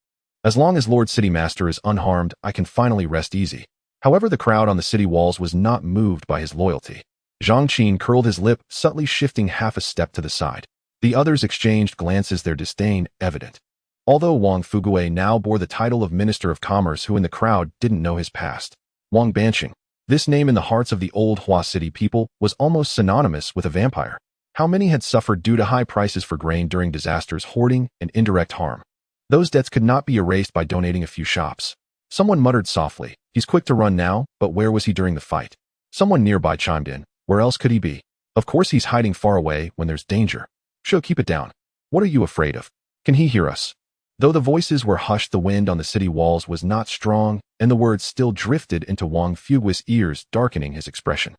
As long as Lord City Master is unharmed, I can finally rest easy. However, the crowd on the city walls was not moved by his loyalty. Zhang Qin curled his lip, subtly shifting half a step to the side. The others exchanged glances, their disdain evident. Although Wang Fugui now bore the title of Minister of Commerce, who in the crowd didn't know his past. Wang Banqing. This name in the hearts of the old Hua City people was almost synonymous with a vampire. How many had suffered due to high prices for grain during disasters, hoarding, and indirect harm? Those debts could not be erased by donating a few shops. Someone muttered softly, he's quick to run now, but where was he during the fight? Someone nearby chimed in, where else could he be? Of course he's hiding far away when there's danger. Sho, keep it down. What are you afraid of? Can he hear us? Though the voices were hushed, the wind on the city walls was not strong, and the words still drifted into Wang Fugui's ears, darkening his expression.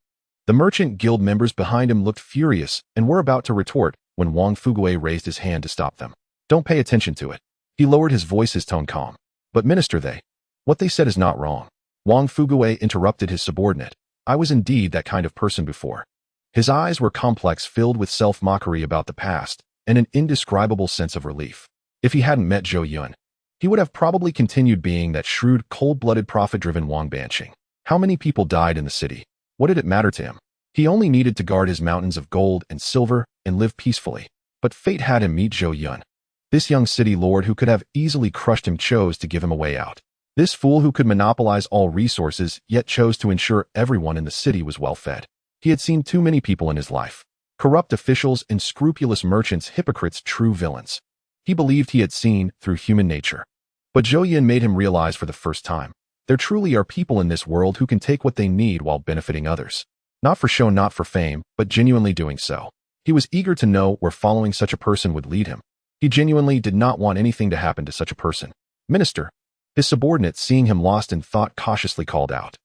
The Merchant Guild members behind him looked furious and were about to retort when Wang Fugui raised his hand to stop them. Don't pay attention to it. He lowered his voice, his tone calm. But Minister, what they said is not wrong. Wang Fugui interrupted his subordinate. I was indeed that kind of person before. His eyes were complex, filled with self-mockery about the past, and an indescribable sense of relief. If he hadn't met Zhou Yun, he would have probably continued being that shrewd, cold-blooded, profit-driven Wang Banqing. How many people died in the city? What did it matter to him? He only needed to guard his mountains of gold and silver and live peacefully. But fate had him meet Zhou Yun. This young city lord who could have easily crushed him chose to give him a way out. This fool who could monopolize all resources yet chose to ensure everyone in the city was well fed. He had seen too many people in his life. Corrupt officials, unscrupulous merchants, hypocrites, true villains. He believed he had seen through human nature. But Zhou Yun made him realize for the first time, there truly are people in this world who can take what they need while benefiting others. Not for show, not for fame, but genuinely doing so. He was eager to know where following such a person would lead him. He genuinely did not want anything to happen to such a person. Minister. His subordinate, seeing him lost in thought, cautiously called out.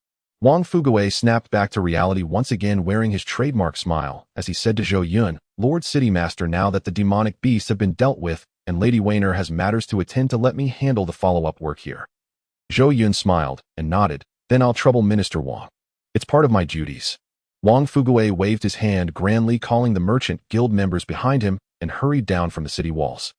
Wang Fugui snapped back to reality, once again wearing his trademark smile, as he said to Zhou Yun, Lord City Master, now that the demonic beasts have been dealt with, and Lady Weiner has matters to attend to, let me handle the follow-up work here. Zhou Yun smiled and nodded. Then I'll trouble Minister Wang. It's part of my duties. Wang Fugui waved his hand grandly, calling the Merchant Guild members behind him, and hurried down from the city walls.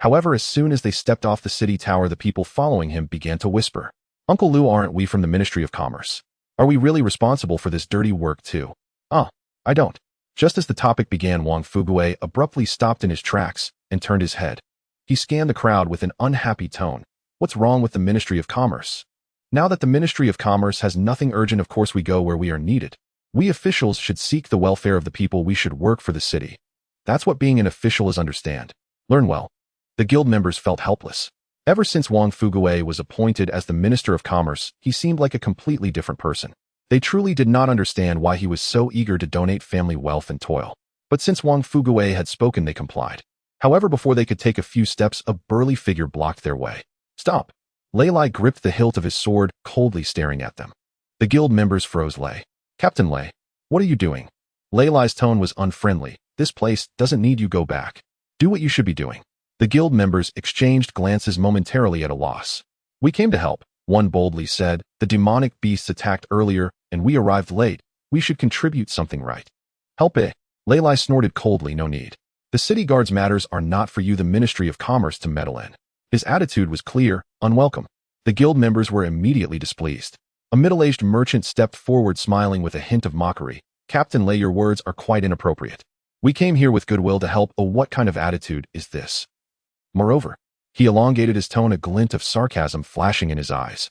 However, as soon as they stepped off the city tower, the people following him began to whisper, Uncle Liu, aren't we from the Ministry of Commerce? Are we really responsible for this dirty work too? I don't. Just as the topic began, Wang Fugui abruptly stopped in his tracks and turned his head. He scanned the crowd with an unhappy tone. What's wrong with the Ministry of Commerce? Now that the Ministry of Commerce has nothing urgent, of course we go where we are needed. We officials should seek the welfare of the people. We should work for the city. That's what being an official is, understand. Learn well. The guild members felt helpless. Ever since Wang Fugui was appointed as the Minister of Commerce, he seemed like a completely different person. They truly did not understand why he was so eager to donate family wealth and toil. But since Wang Fugui had spoken, they complied. However, before they could take a few steps, a burly figure blocked their way. Stop! Lei Lai gripped the hilt of his sword, coldly staring at them. The guild members froze. Captain Lei, what are you doing? Lei Lai's tone was unfriendly. This place doesn't need you. Go back. Do what you should be doing. The guild members exchanged glances, momentarily at a loss. We came to help, one boldly said. The demonic beasts attacked earlier, and we arrived late. We should contribute something, right? Help eh? Lei Lai snorted coldly. No need. The city guard's matters are not for you, the Ministry of Commerce, to meddle in. His attitude was clear, unwelcome. The guild members were immediately displeased. A middle-aged merchant stepped forward, smiling with a hint of mockery. Captain Lei, your words are quite inappropriate. We came here with goodwill to help. Oh, what kind of attitude is this? Moreover, he elongated his tone, a glint of sarcasm flashing in his eyes.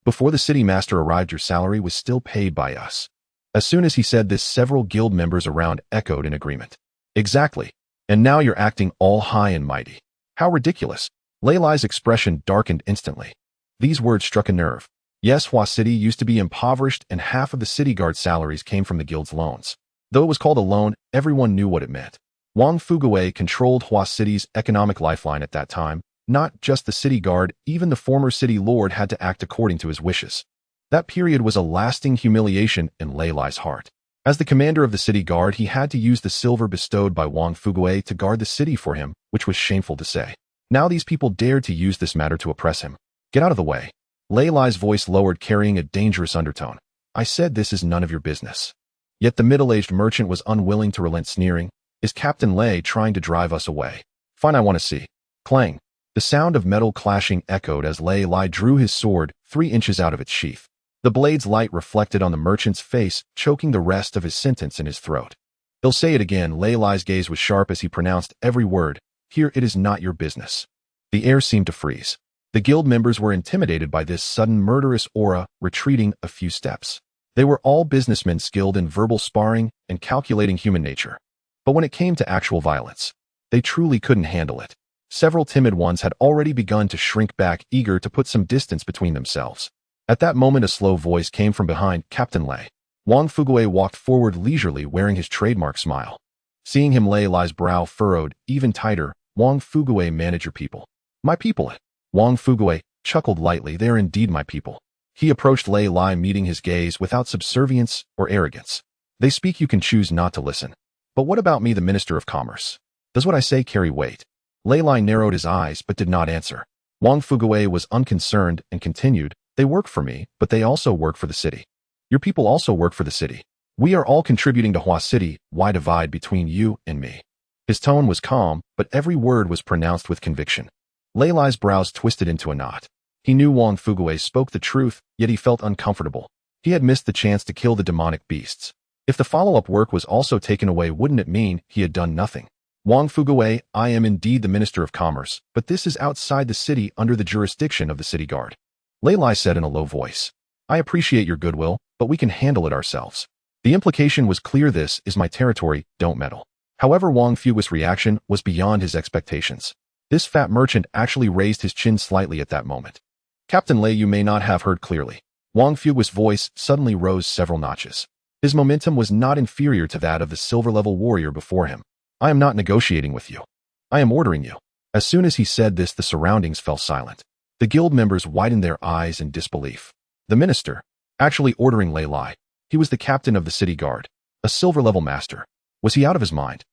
Before the city master arrived, your salary was still paid by us. As soon as he said this, several guild members around echoed in agreement. Exactly. And now you're acting all high and mighty. How ridiculous. Lei Lai's expression darkened instantly. These words struck a nerve. Yes, Hua City used to be impoverished and half of the city guard's salaries came from the guild's loans. Though it was called a loan, everyone knew what it meant. Wang Fugui controlled Hua City's economic lifeline at that time. Not just the city guard, even the former city lord had to act according to his wishes. That period was a lasting humiliation in Lei Lai's heart. As the commander of the city guard, he had to use the silver bestowed by Wang Fugui to guard the city for him, which was shameful to say. Now these people dared to use this matter to oppress him. Get out of the way. Lei Lai's voice lowered, carrying a dangerous undertone. I said this is none of your business. Yet the middle-aged merchant was unwilling to relent, sneering. Is Captain Lei trying to drive us away? Fine, I want to see. Clang. The sound of metal clashing echoed as Lei Lai drew his sword 3 inches out of its sheath. The blade's light reflected on the merchant's face, choking the rest of his sentence in his throat. He'll say it again. Lei Lai's gaze was sharp as he pronounced every word. Here, it is not your business. The air seemed to freeze. The guild members were intimidated by this sudden murderous aura, retreating a few steps. They were all businessmen skilled in verbal sparring and calculating human nature. But when it came to actual violence, they truly couldn't handle it. Several timid ones had already begun to shrink back, eager to put some distance between themselves. At that moment, a slow voice came from behind. Captain Lei. Wang Fugui walked forward leisurely, wearing his trademark smile. Seeing him, Lei Lai's brow furrowed even tighter. Wang Fugui, manage your people. My people. Wang Fugui chuckled lightly. They are indeed my people. He approached Lei Lai, meeting his gaze without subservience or arrogance. They speak, you can choose not to listen. But what about me, the Minister of Commerce? Does what I say carry weight? Lei Lai narrowed his eyes but did not answer. Wang Fugui was unconcerned and continued, they work for me, but they also work for the city. Your people also work for the city. We are all contributing to Hua City. Why divide between you and me? His tone was calm, but every word was pronounced with conviction. Lei Lai's brows twisted into a knot. He knew Wang Fugui spoke the truth, yet he felt uncomfortable. He had missed the chance to kill the demonic beasts. If the follow-up work was also taken away, wouldn't it mean he had done nothing? Wang Fugui, I am indeed the Minister of Commerce, but this is outside the city, under the jurisdiction of the city guard. Lei Lai said in a low voice. I appreciate your goodwill, but we can handle it ourselves. The implication was clear. This is my territory, don't meddle. However, Wang Fugui's reaction was beyond his expectations. This fat merchant actually raised his chin slightly at that moment. Captain Lei, you may not have heard clearly. Wang Fugui's voice suddenly rose several notches. His momentum was not inferior to that of the silver-level warrior before him. I am not negotiating with you. I am ordering you. As soon as he said this, the surroundings fell silent. The guild members widened their eyes in disbelief. The minister, actually ordering Lei Lai. He was the captain of the city guard, a silver-level master. Was he out of his mind?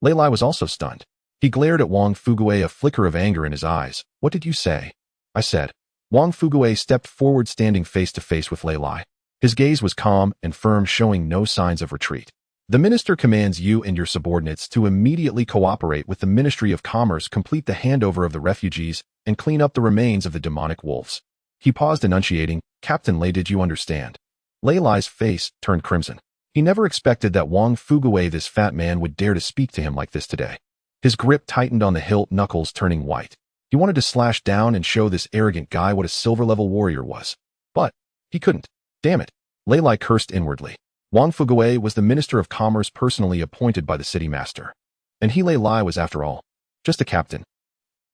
Lei Lai was also stunned. He glared at Wang Fugui, a flicker of anger in his eyes. What did you say? I said. Wang Fugui stepped forward, standing face to face with Lei Lai. His gaze was calm and firm, showing no signs of retreat. The minister commands you and your subordinates to immediately cooperate with the Ministry of Commerce, complete the handover of the refugees, and clean up the remains of the demonic wolves. He paused, enunciating, Captain Lei, did you understand? Lei Lai's face turned crimson. He never expected that Wang Fugui, this fat man, would dare to speak to him like this today. His grip tightened on the hilt, knuckles turning white. He wanted to slash down and show this arrogant guy what a silver-level warrior was. But he couldn't. Damn it. Lei Lai cursed inwardly. Wang Fugui was the Minister of Commerce, personally appointed by the city master. And he, Lei Lai, was, after all, just a captain.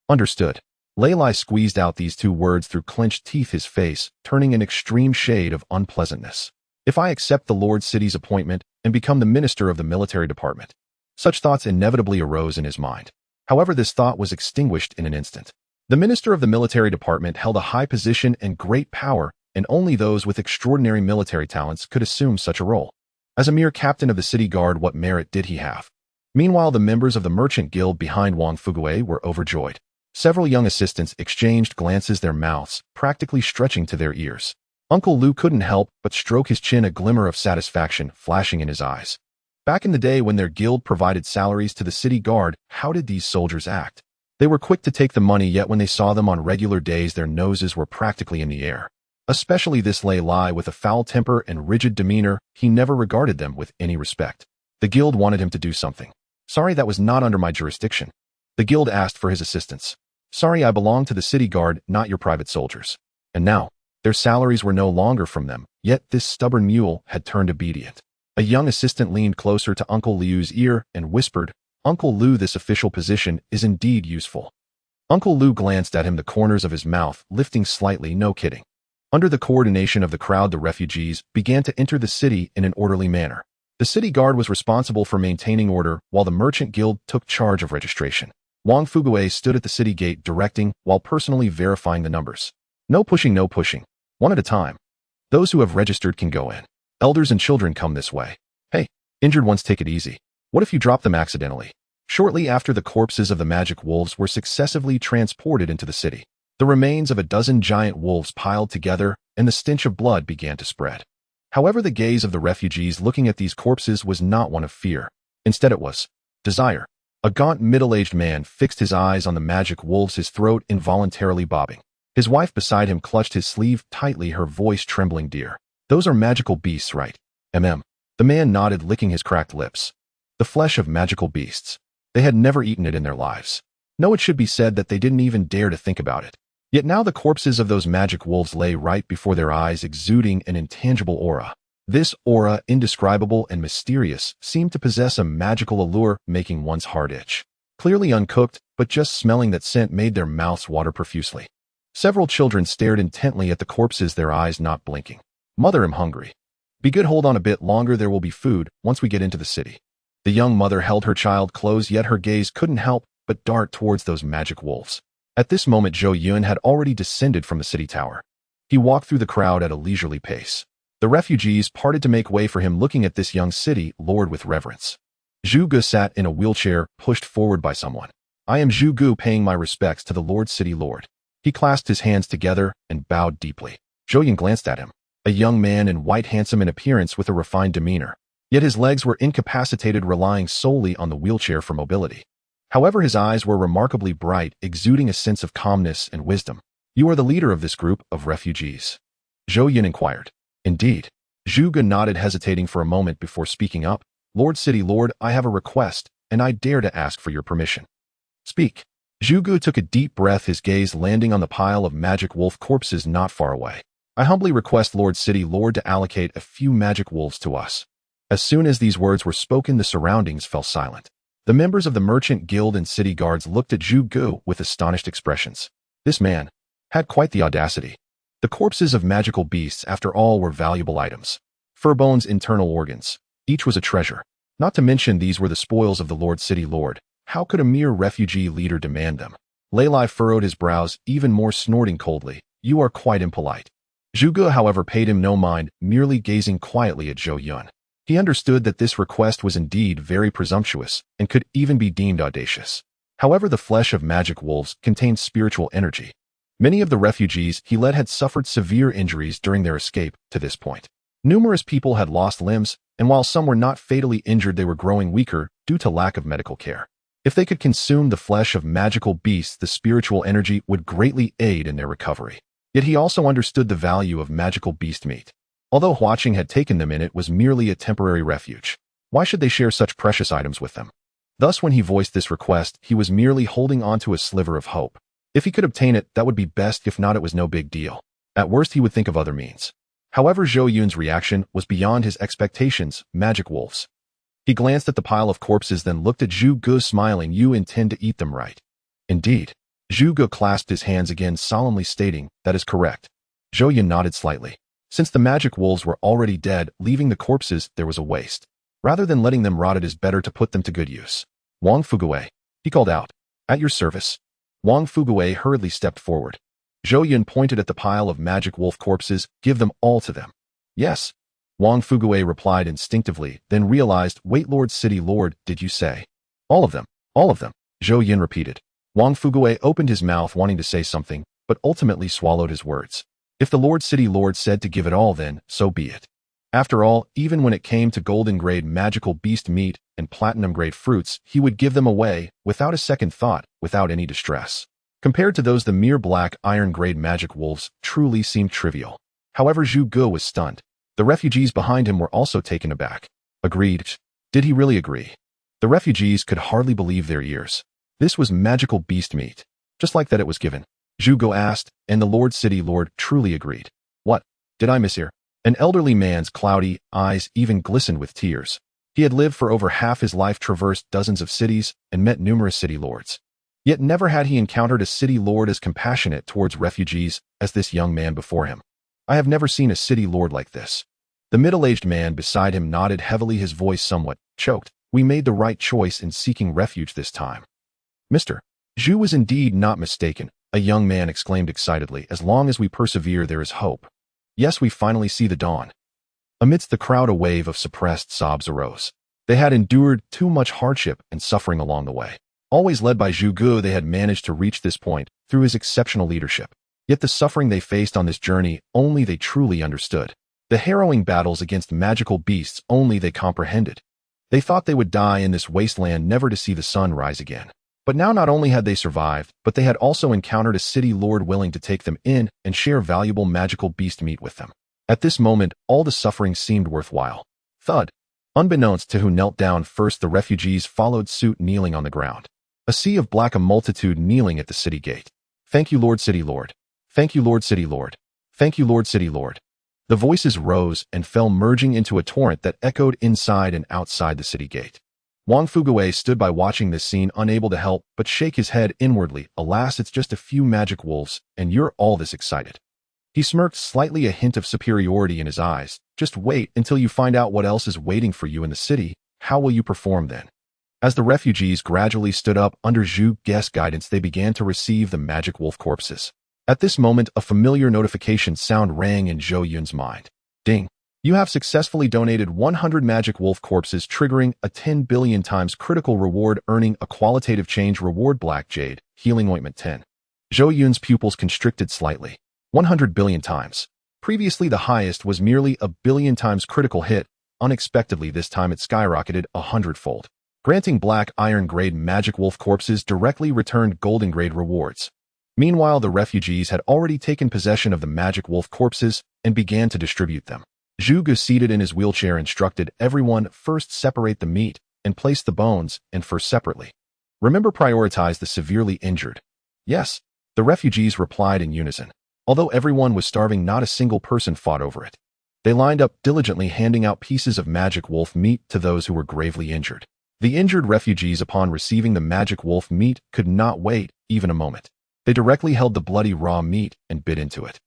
Understood. Lei Lai squeezed out these 2 words through clenched teeth, his face turning an extreme shade of unpleasantness. If I accept the Lord City's appointment and become the minister of the military department. Such thoughts inevitably arose in his mind. However, this thought was extinguished in an instant. The minister of the military department held a high position and great power, and only those with extraordinary military talents could assume such a role. As a mere captain of the city guard, what merit did he have? Meanwhile, the members of the merchant guild behind Wang Fugui were overjoyed. Several young assistants exchanged glances, their mouths practically stretching to their ears. Uncle Lu couldn't help but stroke his chin, a glimmer of satisfaction flashing in his eyes. Back in the day when their guild provided salaries to the city guard, how did these soldiers act? They were quick to take the money, yet when they saw them on regular days, their noses were practically in the air. Especially this Lei Lai, with a foul temper and rigid demeanor, he never regarded them with any respect. The guild wanted him to do something. Sorry, that was not under my jurisdiction. The guild asked for his assistance. Sorry, I belong to the city guard, not your private soldiers. And now, their salaries were no longer from them, yet this stubborn mule had turned obedient. A young assistant leaned closer to Uncle Liu's ear and whispered, Uncle Lu, this official position is indeed useful. Uncle Lu glanced at him, the corners of his mouth lifting slightly, no kidding. Under the coordination of the crowd, the refugees began to enter the city in an orderly manner. The city guard was responsible for maintaining order, while the merchant guild took charge of registration. Wang Fuguei stood at the city gate directing while personally verifying the numbers. No pushing, no pushing. One at a time. Those who have registered can go in. Elders and children come this way. Hey, injured ones, take it easy. What if you drop them accidentally? Shortly after, the corpses of the magic wolves were successively transported into the city. The remains of a dozen giant wolves piled together, and the stench of blood began to spread. However, the gaze of the refugees looking at these corpses was not one of fear. Instead, it was desire. A gaunt, middle-aged man fixed his eyes on the magic wolves, his throat involuntarily bobbing. His wife beside him clutched his sleeve tightly, her voice trembling. Dear, those are magical beasts, right? The man nodded, licking his cracked lips. The flesh of magical beasts. They had never eaten it in their lives. No, it should be said that they didn't even dare to think about it. Yet now the corpses of those magic wolves lay right before their eyes, exuding an intangible aura. This aura, indescribable and mysterious, seemed to possess a magical allure, making one's heart itch. Clearly uncooked, but just smelling that scent made their mouths water profusely. Several children stared intently at the corpses, their eyes not blinking. Mother, I'm hungry. Be good, hold on a bit longer, there will be food once we get into the city. The young mother held her child close, yet her gaze couldn't help but dart towards those magic wolves. At this moment, Zhou Yun had already descended from the city tower. He walked through the crowd at a leisurely pace. The refugees parted to make way for him, looking at this young city lord with reverence. Zhu Gu sat in a wheelchair, pushed forward by someone. I am Zhu Gu, paying my respects to the Lord City Lord. He clasped his hands together and bowed deeply. Zhou Yun glanced at him. A young man in white, handsome in appearance with a refined demeanor. Yet his legs were incapacitated, relying solely on the wheelchair for mobility. However, his eyes were remarkably bright, exuding a sense of calmness and wisdom. You are the leader of this group of refugees? Zhou Yun inquired. Indeed. Zhu Gu nodded, hesitating for a moment before speaking up. Lord City Lord, I have a request, and I dare to ask for your permission. Speak. Zhu Gu took a deep breath, his gaze landing on the pile of magic wolf corpses not far away. I humbly request Lord City Lord to allocate a few magic wolves to us. As soon as these words were spoken, the surroundings fell silent. The members of the merchant guild and city guards looked at Zhu Gu with astonished expressions. This man had quite the audacity. The corpses of magical beasts, after all, were valuable items. Fur bones, internal organs. Each was a treasure. Not to mention these were the spoils of the Lord City Lord. How could a mere refugee leader demand them? Lei Lai furrowed his brows, even more, snorting coldly. You are quite impolite. Zhu Gu, however, paid him no mind, merely gazing quietly at Zhou Yun. He understood that this request was indeed very presumptuous and could even be deemed audacious. However, the flesh of magic wolves contained spiritual energy. Many of the refugees he led had suffered severe injuries during their escape to this point. Numerous people had lost limbs, and while some were not fatally injured, they were growing weaker due to lack of medical care. If they could consume the flesh of magical beasts, the spiritual energy would greatly aid in their recovery. Yet he also understood the value of magical beast meat. Although Huaqing had taken them in, it was merely a temporary refuge. Why should they share such precious items with them? Thus, when he voiced this request, he was merely holding on to a sliver of hope. If he could obtain it, that would be best. If not, it was no big deal. At worst, he would think of other means. However, Zhou Yun's reaction was beyond his expectations. Magic wolves. He glanced at the pile of corpses, then looked at Zhu Gu, smiling. You intend to eat them, right? Indeed. Zhu Gu clasped his hands again, solemnly stating, that is correct. Zhou Yun nodded slightly. Since the magic wolves were already dead, leaving the corpses there was a waste. Rather than letting them rot, it is better to put them to good use. Wang Fuguei, he called out. At your service. Wang Fuguei hurriedly stepped forward. Zhou Yun pointed at the pile of magic wolf corpses. Give them all to them. Yes. Wang Fuguei replied instinctively, then realized, wait, Lord City Lord, did you say? All of them. All of them. Zhou Yun repeated. Wang Fuguei opened his mouth, wanting to say something, but ultimately swallowed his words. If the Lord City Lord said to give it all, then so be it. After all, even when it came to golden-grade magical beast meat and platinum-grade fruits, he would give them away, without a second thought, without any distress. Compared to those, the mere black iron-grade magic wolves truly seemed trivial. However, Zhu Gu was stunned. The refugees behind him were also taken aback. Agreed. Did he really agree? The refugees could hardly believe their ears. This was magical beast meat. Just like that it was given. Zhu Gu asked, and the Lord City Lord truly agreed. What? Did I mishear? An elderly man's cloudy eyes even glistened with tears. He had lived for over half his life, traversed dozens of cities, and met numerous city lords. Yet never had he encountered a city lord as compassionate towards refugees as this young man before him. I have never seen a city lord like this. The middle-aged man beside him nodded heavily, his voice somewhat choked. We made the right choice in seeking refuge this time. Mr. Zhou was indeed not mistaken, a young man exclaimed excitedly. As long as we persevere, there is hope. Yes, we finally see the dawn. Amidst the crowd, a wave of suppressed sobs arose. They had endured too much hardship and suffering along the way. Always led by Zhu Gu, they had managed to reach this point through his exceptional leadership. Yet the suffering they faced on this journey, only they truly understood. The harrowing battles against magical beasts, only they comprehended. They thought they would die in this wasteland, never to see the sun rise again. But now not only had they survived, but they had also encountered a city lord willing to take them in and share valuable magical beast meat with them. At this moment, all the suffering seemed worthwhile. Thud. Unbeknownst to who knelt down first, the refugees followed suit, kneeling on the ground. A sea of black, a multitude kneeling at the city gate. Thank you, Lord City Lord. Thank you, Lord City Lord. Thank you, Lord City Lord. The voices rose and fell, merging into a torrent that echoed inside and outside the city gate. Wang Fugui stood by watching this scene, unable to help but shake his head inwardly. Alas, it's just a few magic wolves, and you're all this excited. He smirked slightly, a hint of superiority in his eyes. Just wait until you find out what else is waiting for you in the city. How will you perform then? As the refugees gradually stood up under Zhu Gu's guidance, they began to receive the magic wolf corpses. At this moment, a familiar notification sound rang in Zhou Yun's mind. Ding! You have successfully donated 100 magic wolf corpses, triggering a 10 billion times critical reward, earning a qualitative change reward. Black Jade, Healing Ointment 10. Zhou Yun's pupils constricted slightly. 100 billion times. Previously the highest was merely a billion times critical hit. Unexpectedly this time it skyrocketed 100-fold. Granting black iron grade magic wolf corpses directly returned golden grade rewards. Meanwhile, the refugees had already taken possession of the magic wolf corpses and began to distribute them. Zhu Gu, seated in his wheelchair, instructed everyone, first separate the meat and place the bones and fur separately. Remember, prioritize the severely injured. Yes, the refugees replied in unison. Although everyone was starving, not a single person fought over it. They lined up diligently, handing out pieces of magic wolf meat to those who were gravely injured. The injured refugees, upon receiving the magic wolf meat, could not wait even a moment. They directly held the bloody raw meat and bit into it.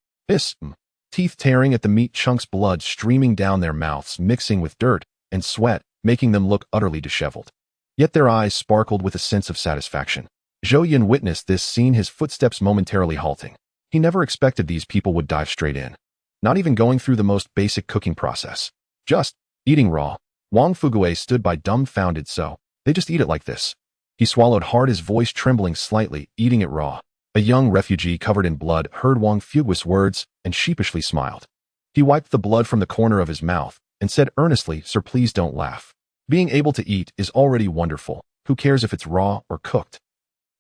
Teeth tearing at the meat chunks, blood streaming down their mouths, mixing with dirt and sweat, making them look utterly disheveled. Yet their eyes sparkled with a sense of satisfaction. Zhou Yun witnessed this scene, his footsteps momentarily halting. He never expected these people would dive straight in. Not even going through the most basic cooking process. Just eating raw. Wang Fugui stood by dumbfounded. So, they just eat it like this? He swallowed hard, his voice trembling slightly, eating it raw. A young refugee covered in blood heard Wang Fugui's words and sheepishly smiled. He wiped the blood from the corner of his mouth and said earnestly, Sir, please don't laugh. Being able to eat is already wonderful. Who cares if it's raw or cooked?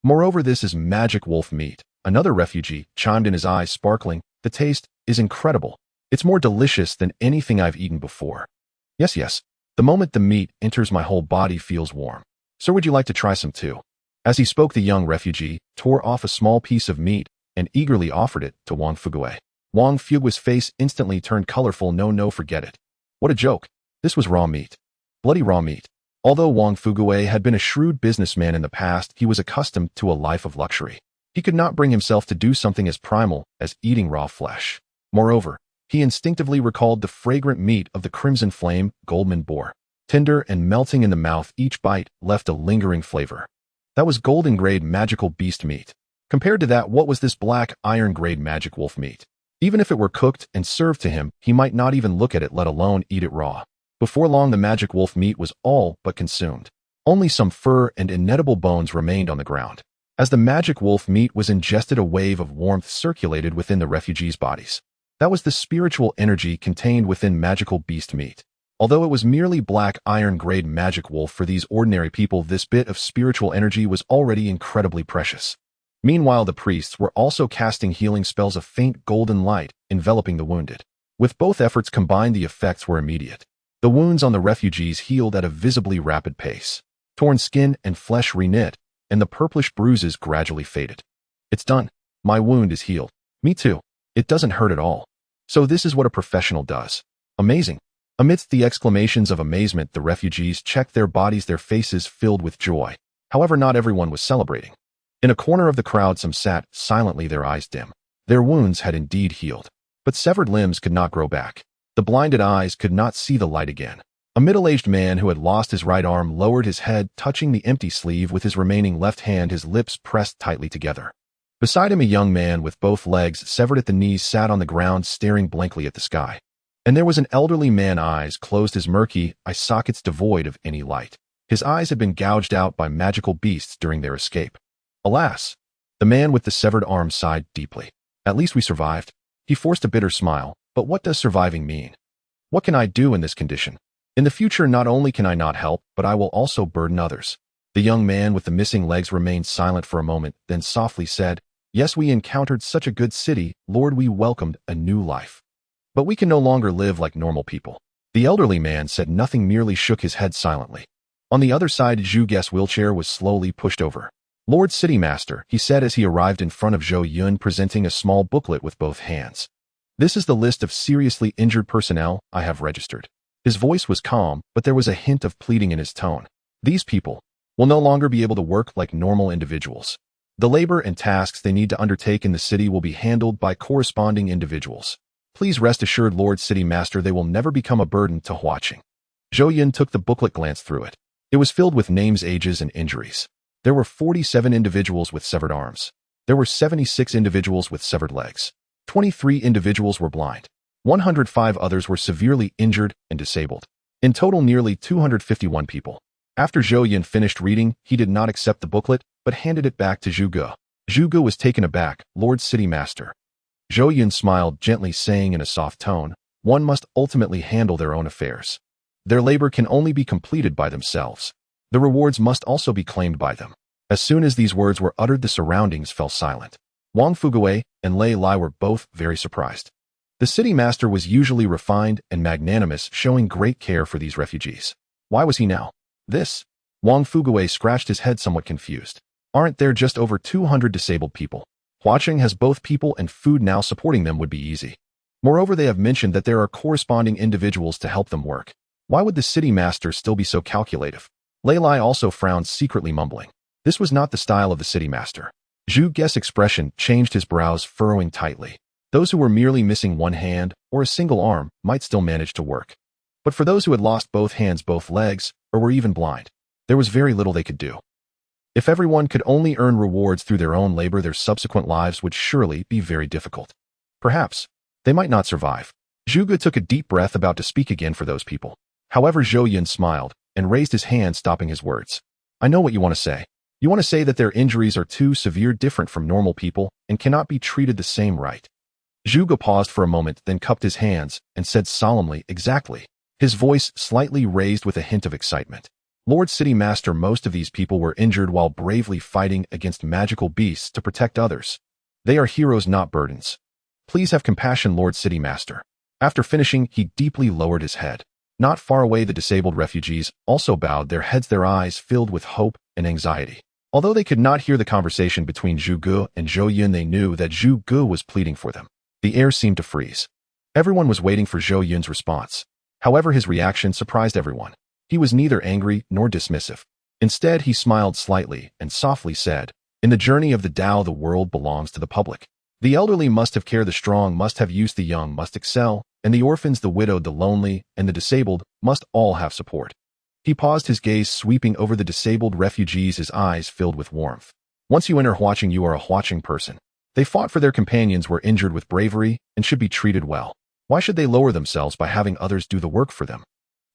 Moreover, this is magic wolf meat. Another refugee chimed in, his eyes sparkling. The taste is incredible. It's more delicious than anything I've eaten before. Yes. The moment the meat enters, my whole body feels warm. Sir, would you like to try some too? As he spoke, the young refugee tore off a small piece of meat and eagerly offered it to Wang Fugui. Wang Fugui's face instantly turned colorful. No, forget it. What a joke. This was raw meat. Bloody raw meat. Although Wang Fugui had been a shrewd businessman in the past, he was accustomed to a life of luxury. He could not bring himself to do something as primal as eating raw flesh. Moreover, he instinctively recalled the fragrant meat of the crimson flame Goldman boar. Tender and melting in the mouth, each bite left a lingering flavor. That was golden grade magical beast meat. Compared to that, what was this black iron grade magic wolf meat? Even if it were cooked and served to him, he might not even look at it, let alone eat it raw. Before long, the magic wolf meat was all but consumed. Only some fur and inedible bones remained on the ground. As the magic wolf meat was ingested, a wave of warmth circulated within the refugees' bodies. That was the spiritual energy contained within magical beast meat. Although it was merely black iron grade magic wolf, for these ordinary people, this bit of spiritual energy was already incredibly precious. Meanwhile, the priests were also casting healing spells, of faint golden light enveloping the wounded. With both efforts combined, the effects were immediate. The wounds on the refugees healed at a visibly rapid pace. Torn skin and flesh reknit, and the purplish bruises gradually faded. It's done. My wound is healed. Me too. It doesn't hurt at all. So this is what a professional does. Amazing. Amidst the exclamations of amazement, the refugees checked their bodies, their faces filled with joy. However, not everyone was celebrating. In a corner of the crowd some sat, silently, their eyes dim. Their wounds had indeed healed. But severed limbs could not grow back. The blinded eyes could not see the light again. A middle-aged man who had lost his right arm lowered his head, touching the empty sleeve with his remaining left hand, his lips pressed tightly together. Beside him a young man with both legs severed at the knees sat on the ground, staring blankly at the sky. And there was an elderly man, eyes closed, his murky eye sockets devoid of any light. His eyes had been gouged out by magical beasts during their escape. Alas! The man with the severed arm sighed deeply. At least we survived. He forced a bitter smile. But what does surviving mean? What can I do in this condition? In the future, not only can I not help, but I will also burden others. The young man with the missing legs remained silent for a moment, then softly said, Yes, we encountered such a good city, Lord, we welcomed a new life. But we can no longer live like normal people. The elderly man said nothing, merely shook his head silently. On the other side, Zhou Gu's wheelchair was slowly pushed over. Lord City Master, he said as he arrived in front of Zhou Yun, presenting a small booklet with both hands. This is the list of seriously injured personnel I have registered. His voice was calm, but there was a hint of pleading in his tone. These people will no longer be able to work like normal individuals. The labor and tasks they need to undertake in the city will be handled by corresponding individuals. Please rest assured, Lord City Master, they will never become a burden to Huaqing. Zhou Yun took the booklet, glanced through it. It was filled with names, ages, and injuries. There were 47 individuals with severed arms. There were 76 individuals with severed legs. 23 individuals were blind. 105 others were severely injured and disabled. In total, nearly 251 people. After Zhou Yun finished reading, he did not accept the booklet, but handed it back to Zhou Gu. Zhou Gu was taken aback. Lord City Master. Zhou Yun smiled gently, saying in a soft tone, One must ultimately handle their own affairs. Their labor can only be completed by themselves. The rewards must also be claimed by them. As soon as these words were uttered, the surroundings fell silent. Wang Fugui and Lei Lai were both very surprised. The city master was usually refined and magnanimous, showing great care for these refugees. Why was he now this? Wang Fugui scratched his head, somewhat confused. Aren't there just over 200 disabled people? Huaqing has both people and food now, supporting them would be easy. Moreover, they have mentioned that there are corresponding individuals to help them work. Why would the city master still be so calculative? Lei Lai also frowned, secretly mumbling. This was not the style of the city master. Zhou Gu's expression changed, his brows furrowing tightly. Those who were merely missing one hand or a single arm might still manage to work. But for those who had lost both hands, both legs, or were even blind, there was very little they could do. If everyone could only earn rewards through their own labor, their subsequent lives would surely be very difficult. Perhaps they might not survive. Zhou Gu took a deep breath, about to speak again for those people. However, Zhou Yun smiled and raised his hand, stopping his words. I know what you want to say. You want to say that their injuries are too severe, different from normal people, and cannot be treated the same, right? Zhou Gu paused for a moment, then cupped his hands and said solemnly, Exactly. His voice slightly raised with a hint of excitement. Lord City Master, most of these people were injured while bravely fighting against magical beasts to protect others. They are heroes, not burdens. Please have compassion, Lord City Master. After finishing, he deeply lowered his head. Not far away, the disabled refugees also bowed their heads, their eyes filled with hope and anxiety. Although they could not hear the conversation between Zhou Gu and Zhou Yun, they knew that Zhou Gu was pleading for them. The air seemed to freeze. Everyone was waiting for Zhou Yun's response. However, his reaction surprised everyone. He was neither angry nor dismissive. Instead, he smiled slightly and softly said, In the journey of the Tao, the world belongs to the public. The elderly must have care, the strong must have use, the young must excel, and the orphans, the widowed, the lonely, and the disabled must all have support. He paused, his gaze sweeping over the disabled refugees, his eyes filled with warmth. Once you enter Huaqing, you are a Huaqing person. They fought for their companions, were injured with bravery, and should be treated well. Why should they lower themselves by having others do the work for them?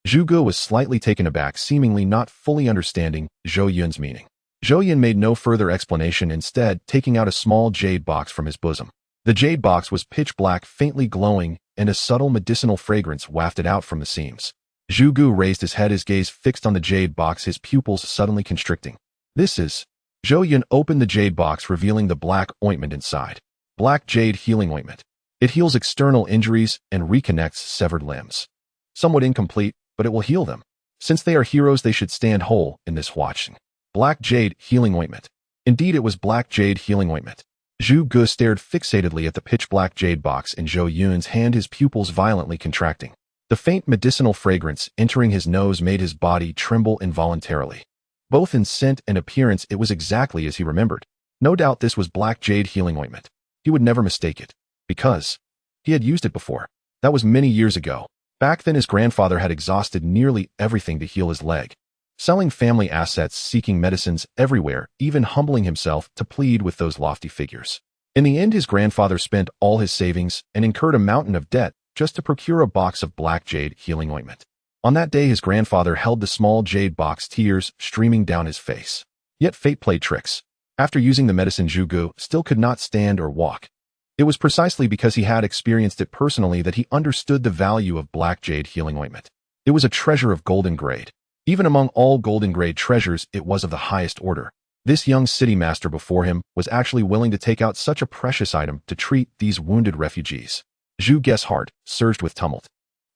Zhou Gu was slightly taken aback, seemingly not fully understanding Zhou Yun's meaning. Zhou Yun made no further explanation, instead taking out a small jade box from his bosom. The jade box was pitch black, faintly glowing, and a subtle medicinal fragrance wafted out from the seams. Zhou Gu raised his head, his gaze fixed on the jade box, his pupils suddenly constricting. This is... Zhou Yun opened the jade box, revealing the black ointment inside. Black jade healing ointment. It heals external injuries and reconnects severed limbs. Somewhat incomplete, but it will heal them. Since they are heroes, they should stand whole in this Huaqing. Black jade healing ointment. Indeed, it was black jade healing ointment. Zhou Gu stared fixatedly at the pitch-black jade box in Zhou Yun's hand, his pupils violently contracting. The faint medicinal fragrance entering his nose made his body tremble involuntarily. Both in scent and appearance, it was exactly as he remembered. No doubt this was black jade healing ointment. He would never mistake it, because he had used it before. That was many years ago. Back then his grandfather had exhausted nearly everything to heal his leg, selling family assets, seeking medicines everywhere, even humbling himself to plead with those lofty figures. In the end, his grandfather spent all his savings and incurred a mountain of debt just to procure a box of black jade healing ointment. On that day, his grandfather held the small jade box, tears streaming down his face. Yet fate played tricks. After using the medicine, Zhou still could not stand or walk. It was precisely because he had experienced it personally that he understood the value of black jade healing ointment. It was a treasure of golden grade. Even among all golden grade treasures, it was of the highest order. This young city master before him was actually willing to take out such a precious item to treat these wounded refugees. Zhuge's heart surged with tumult.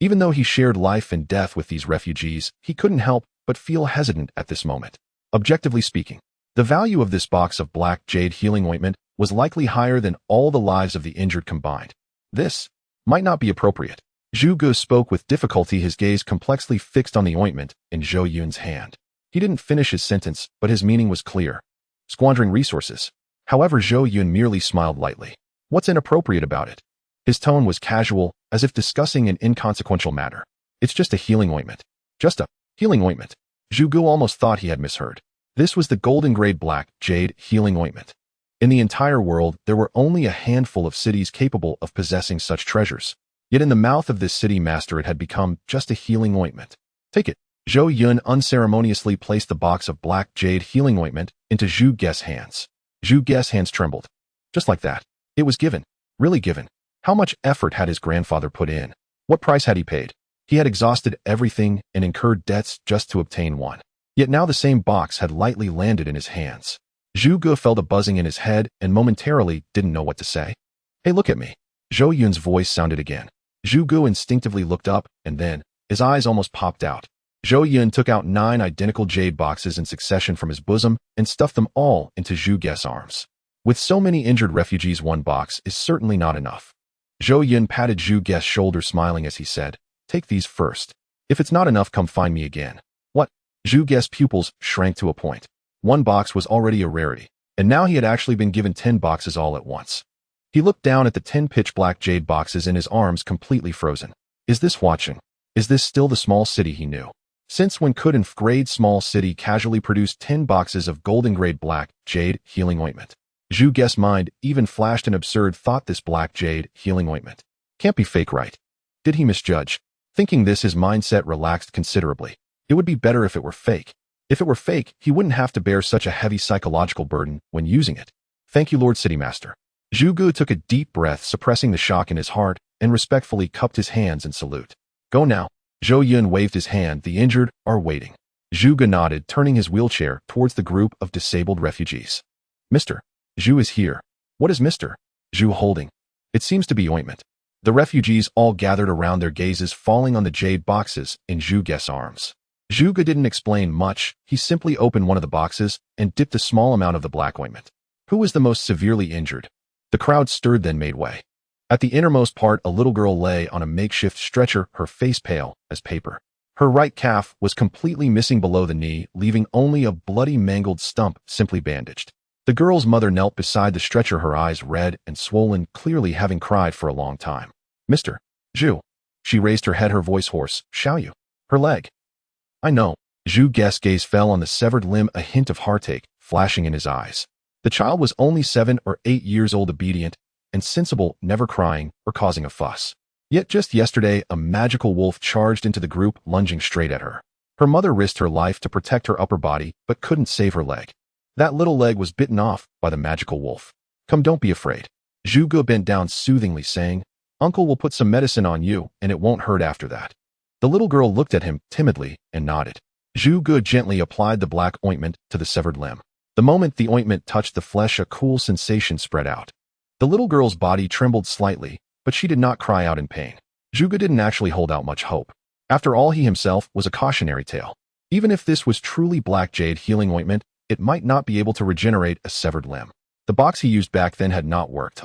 Even though he shared life and death with these refugees, he couldn't help but feel hesitant at this moment. Objectively speaking, the value of this box of black jade healing ointment was likely higher than all the lives of the injured combined. This might not be appropriate. Zhu spoke with difficulty, his gaze complexly fixed on the ointment in Zhou Yun's hand. He didn't finish his sentence, but his meaning was clear. Squandering resources. However, Zhou Yun merely smiled lightly. What's inappropriate about it? His tone was casual, as if discussing an inconsequential matter. It's just a healing ointment. Just a healing ointment. Zhu almost thought he had misheard. This was the golden grade black jade healing ointment. In the entire world, there were only a handful of cities capable of possessing such treasures. Yet in the mouth of this city master it had become just a healing ointment. Take it. Zhou Yun unceremoniously placed the box of black jade healing ointment into Zhuge's hands. Zhuge's hands trembled. Just like that. It was given. Really given. How much effort had his grandfather put in? What price had he paid? He had exhausted everything and incurred debts just to obtain one. Yet now the same box had lightly landed in his hands. Zhu felt a buzzing in his head and momentarily didn't know what to say. Hey, look at me. Zhou Yun's voice sounded again. Zhu instinctively looked up, and then his eyes almost popped out. Zhou Yun took out 9 identical jade boxes in succession from his bosom and stuffed them all into Zhuge's arms. With so many injured refugees, one box is certainly not enough. Zhou Yun patted Zhuge's shoulder, smiling as he said, "Take these first. If it's not enough, come find me again." What? Zhuge's pupils shrank to a point. One box was already a rarity, and now he had actually been given 10 boxes all at once. He looked down at the 10 pitch black jade boxes in his arms, completely frozen. Is this watching? Is this still the small city he knew? Since when could an grade small city casually produce 10 boxes of golden grade black jade healing ointment? Zhuge's mind even flashed an absurd thought: this black jade healing ointment can't be fake, right? Did he misjudge? Thinking this, his mindset relaxed considerably. It would be better if it were fake. If it were fake, he wouldn't have to bear such a heavy psychological burden when using it. Thank you, Lord City Master. Zhu took a deep breath, suppressing the shock in his heart, and respectfully cupped his hands in salute. Go now. Zhou Yun waved his hand. The injured are waiting. Zhu nodded, turning his wheelchair towards the group of disabled refugees. Mr. Zhu is here. What is Mr. Zhu holding? It seems to be ointment. The refugees all gathered around, their gazes falling on the jade boxes in Zhuge's arms. Zhu didn't explain much. He simply opened one of the boxes and dipped a small amount of the black ointment. Who was the most severely injured? The crowd stirred, then made way. At the innermost part, a little girl lay on a makeshift stretcher, her face pale as paper. Her right calf was completely missing below the knee, leaving only a bloody, mangled stump simply bandaged. The girl's mother knelt beside the stretcher, her eyes red and swollen, clearly having cried for a long time. Mr. Zhu. She raised her head, her voice hoarse. Xiaoyu. Her leg. I know. Zhuge's gaze fell on the severed limb, a hint of heartache flashing in his eyes. The child was only 7 or 8 years old, obedient and sensible, never crying or causing a fuss. Yet just yesterday, a magical wolf charged into the group, lunging straight at her. Her mother risked her life to protect her upper body, but couldn't save her leg. That little leg was bitten off by the magical wolf. Come, don't be afraid. Zhu bent down soothingly, saying, Uncle will put some medicine on you, and it won't hurt after that. The little girl looked at him timidly and nodded. Zhu gently applied the black ointment to the severed limb. The moment the ointment touched the flesh, a cool sensation spread out. The little girl's body trembled slightly, but she did not cry out in pain. Zhu didn't actually hold out much hope. After all, he himself was a cautionary tale. Even if this was truly black jade healing ointment, it might not be able to regenerate a severed limb. The box he used back then had not worked.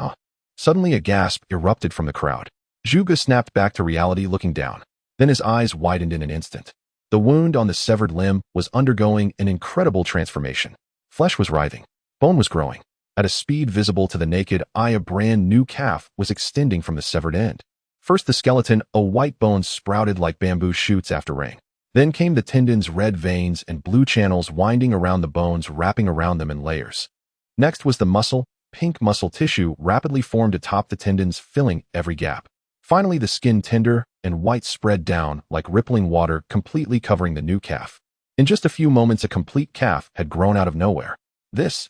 Suddenly a gasp erupted from the crowd. Zhu snapped back to reality, looking down. Then his eyes widened in an instant. The wound on the severed limb was undergoing an incredible transformation. Flesh was writhing. Bone was growing. At a speed visible to the naked eye, a brand new calf was extending from the severed end. First the skeleton, a white bone sprouted like bamboo shoots after rain. Then came the tendons, red veins and blue channels winding around the bones, wrapping around them in layers. Next was the muscle. Pink muscle tissue rapidly formed atop the tendons, filling every gap. Finally, the skin, tender and white, spread down like rippling water, completely covering the new calf. In just a few moments, a complete calf had grown out of nowhere. This.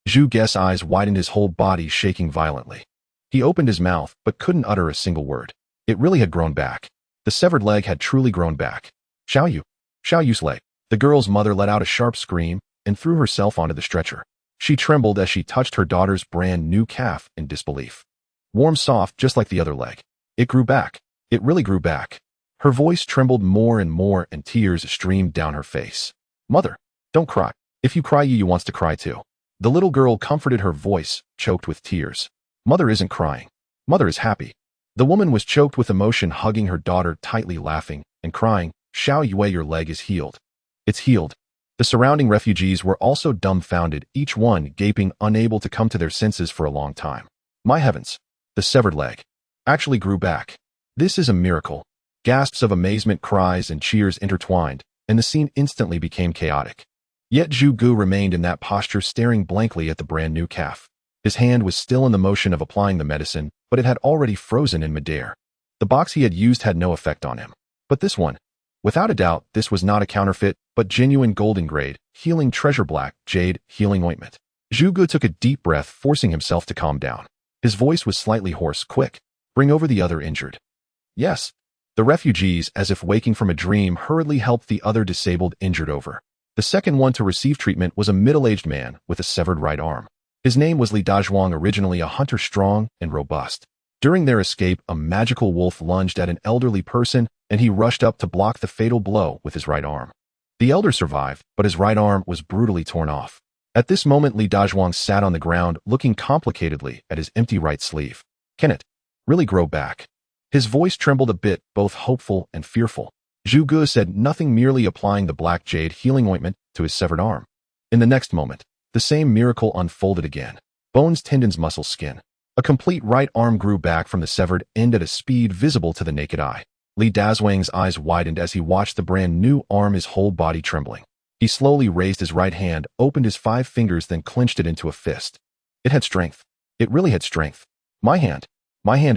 Zhou Yu's eyes widened, his whole body shaking violently. He opened his mouth, but couldn't utter a single word. It really had grown back. The severed leg had truly grown back. Zhou Yu's leg. The girl's mother let out a sharp scream and threw herself onto the stretcher. She trembled as she touched her daughter's brand new calf in disbelief. Warm, soft, just like the other leg. It grew back. It really grew back. Her voice trembled more and more, and tears streamed down her face. Mother, don't cry. If you cry, you wants to cry too. The little girl comforted her, voice choked with tears. Mother isn't crying. Mother is happy. The woman was choked with emotion, hugging her daughter tightly, laughing and crying. Xuanyuan, your leg is healed. It's healed. The surrounding refugees were also dumbfounded, each one gaping, unable to come to their senses for a long time. My heavens! The severed leg actually grew back. This is a miracle. Gasps of amazement, cries and cheers intertwined, and the scene instantly became chaotic. Yet Zhou Yu remained in that posture, staring blankly at the brand new calf. His hand was still in the motion of applying the medicine, but it had already frozen in midair. The box he had used had no effect on him. But this one, without a doubt, this was not a counterfeit, but genuine golden grade, healing treasure, black jade healing ointment. Zhou Yu took a deep breath, forcing himself to calm down. His voice was slightly hoarse. Quick, bring over the other injured. Yes. The refugees, as if waking from a dream, hurriedly helped the other disabled injured over. The second one to receive treatment was a middle-aged man with a severed right arm. His name was Li Dazhuang, originally a hunter, strong and robust. During their escape, a magical wolf lunged at an elderly person, and he rushed up to block the fatal blow with his right arm. The elder survived, but his right arm was brutally torn off. At this moment, Li Dazhuang sat on the ground, looking complicatedly at his empty right sleeve. Can it really grow back? His voice trembled a bit, both hopeful and fearful. Zhou Yu said nothing, merely applying the black jade healing ointment to his severed arm. In the next moment, the same miracle unfolded again. Bones, tendons, muscle, skin. A complete right arm grew back from the severed end at a speed visible to the naked eye. Li Dazhuang's eyes widened as he watched the brand new arm, his whole body trembling. He slowly raised his right hand, opened his 5 fingers, then clenched it into a fist. It had strength. It really had strength. My hand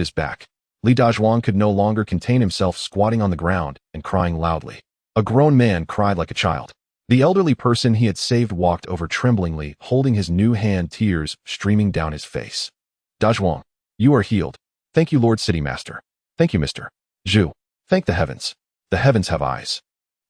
is back. Li Dazhuang could no longer contain himself, squatting on the ground and crying loudly. A grown man cried like a child. The elderly person he had saved walked over tremblingly, holding his new hand, tears streaming down his face. Dazhuang, you are healed. Thank you, Lord City Master. Thank you, Mr. Zhu. Thank the heavens. The heavens have eyes.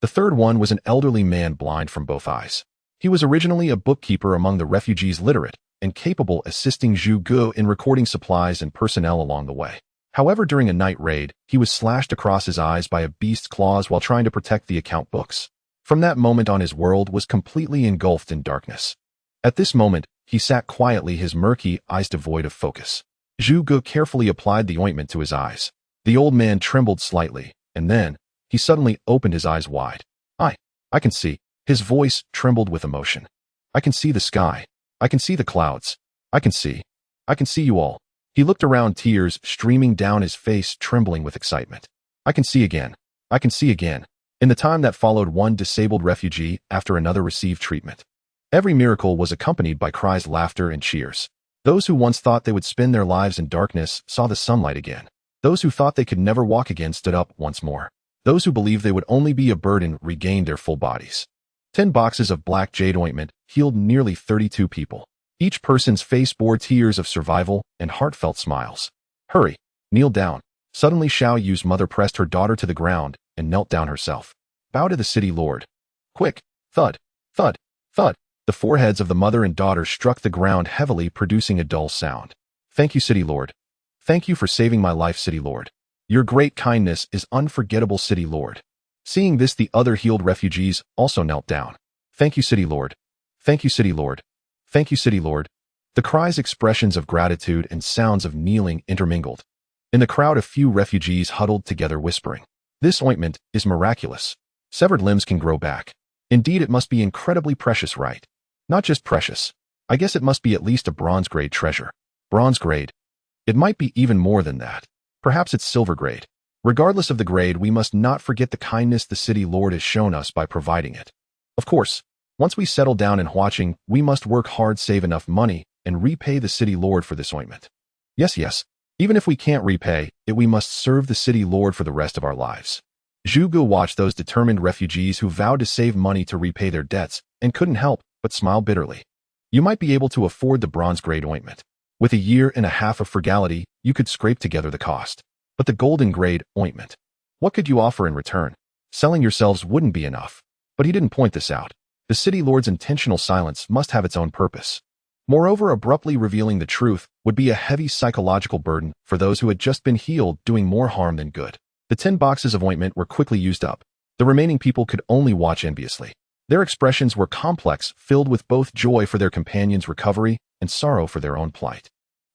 The third one was an elderly man, blind from both eyes. He was originally a bookkeeper among the refugees, literate and capable, assisting Zhou Yu in recording supplies and personnel along the way. However, during a night raid, he was slashed across his eyes by a beast's claws while trying to protect the account books. From that moment on, his world was completely engulfed in darkness. At this moment, he sat quietly, his murky eyes devoid of focus. Zhou Yu carefully applied the ointment to his eyes. The old man trembled slightly, and then he suddenly opened his eyes wide. I can see. His voice trembled with emotion. I can see the sky. I can see the clouds. I can see you all. He looked around, tears streaming down his face, trembling with excitement. I can see again. I can see again. In the time that followed, one disabled refugee after another received treatment. Every miracle was accompanied by cries, laughter, and cheers. Those who once thought they would spend their lives in darkness saw the sunlight again. Those who thought they could never walk again stood up once more. Those who believed they would only be a burden regained their full bodies. 10 boxes of black jade ointment healed nearly 32 people. Each person's face bore tears of survival and heartfelt smiles. Hurry, kneel down. Suddenly Zhou Yu's mother pressed her daughter to the ground and knelt down herself. Bow to the city lord. Quick, thud, thud, thud. The foreheads of the mother and daughter struck the ground heavily, producing a dull sound. Thank you, city lord. Thank you for saving my life, city lord. Your great kindness is unforgettable, city lord. Seeing this, the other healed refugees also knelt down. Thank you, city lord. Thank you, city lord. Thank you, city lord. The cries, expressions of gratitude, and sounds of kneeling intermingled. In the crowd, a few refugees huddled together, whispering, "This ointment is miraculous. Severed limbs can grow back. Indeed, it must be incredibly precious, right? Not just precious, I guess it must be at least a bronze grade treasure. Bronze grade. It might be even more than that. Perhaps it's silver grade. Regardless of the grade, we must not forget the kindness the city lord has shown us by providing it. Of course, once we settle down in Huaqing, we must work hard, save enough money, and repay the city lord for this ointment. Yes. Even if we can't repay it, we must serve the city lord for the rest of our lives. Zhu Gu watched those determined refugees who vowed to save money to repay their debts and couldn't help but smile bitterly. You might be able to afford the bronze grade ointment. With a year and a half of frugality, you could scrape together the cost. But the golden grade ointment, what could you offer in return? Selling yourselves wouldn't be enough. But he didn't point this out. The city lord's intentional silence must have its own purpose. Moreover, abruptly revealing the truth would be a heavy psychological burden for those who had just been healed, doing more harm than good. The 10 boxes of ointment were quickly used up. The remaining people could only watch enviously. Their expressions were complex, filled with both joy for their companion's recovery and sorrow for their own plight.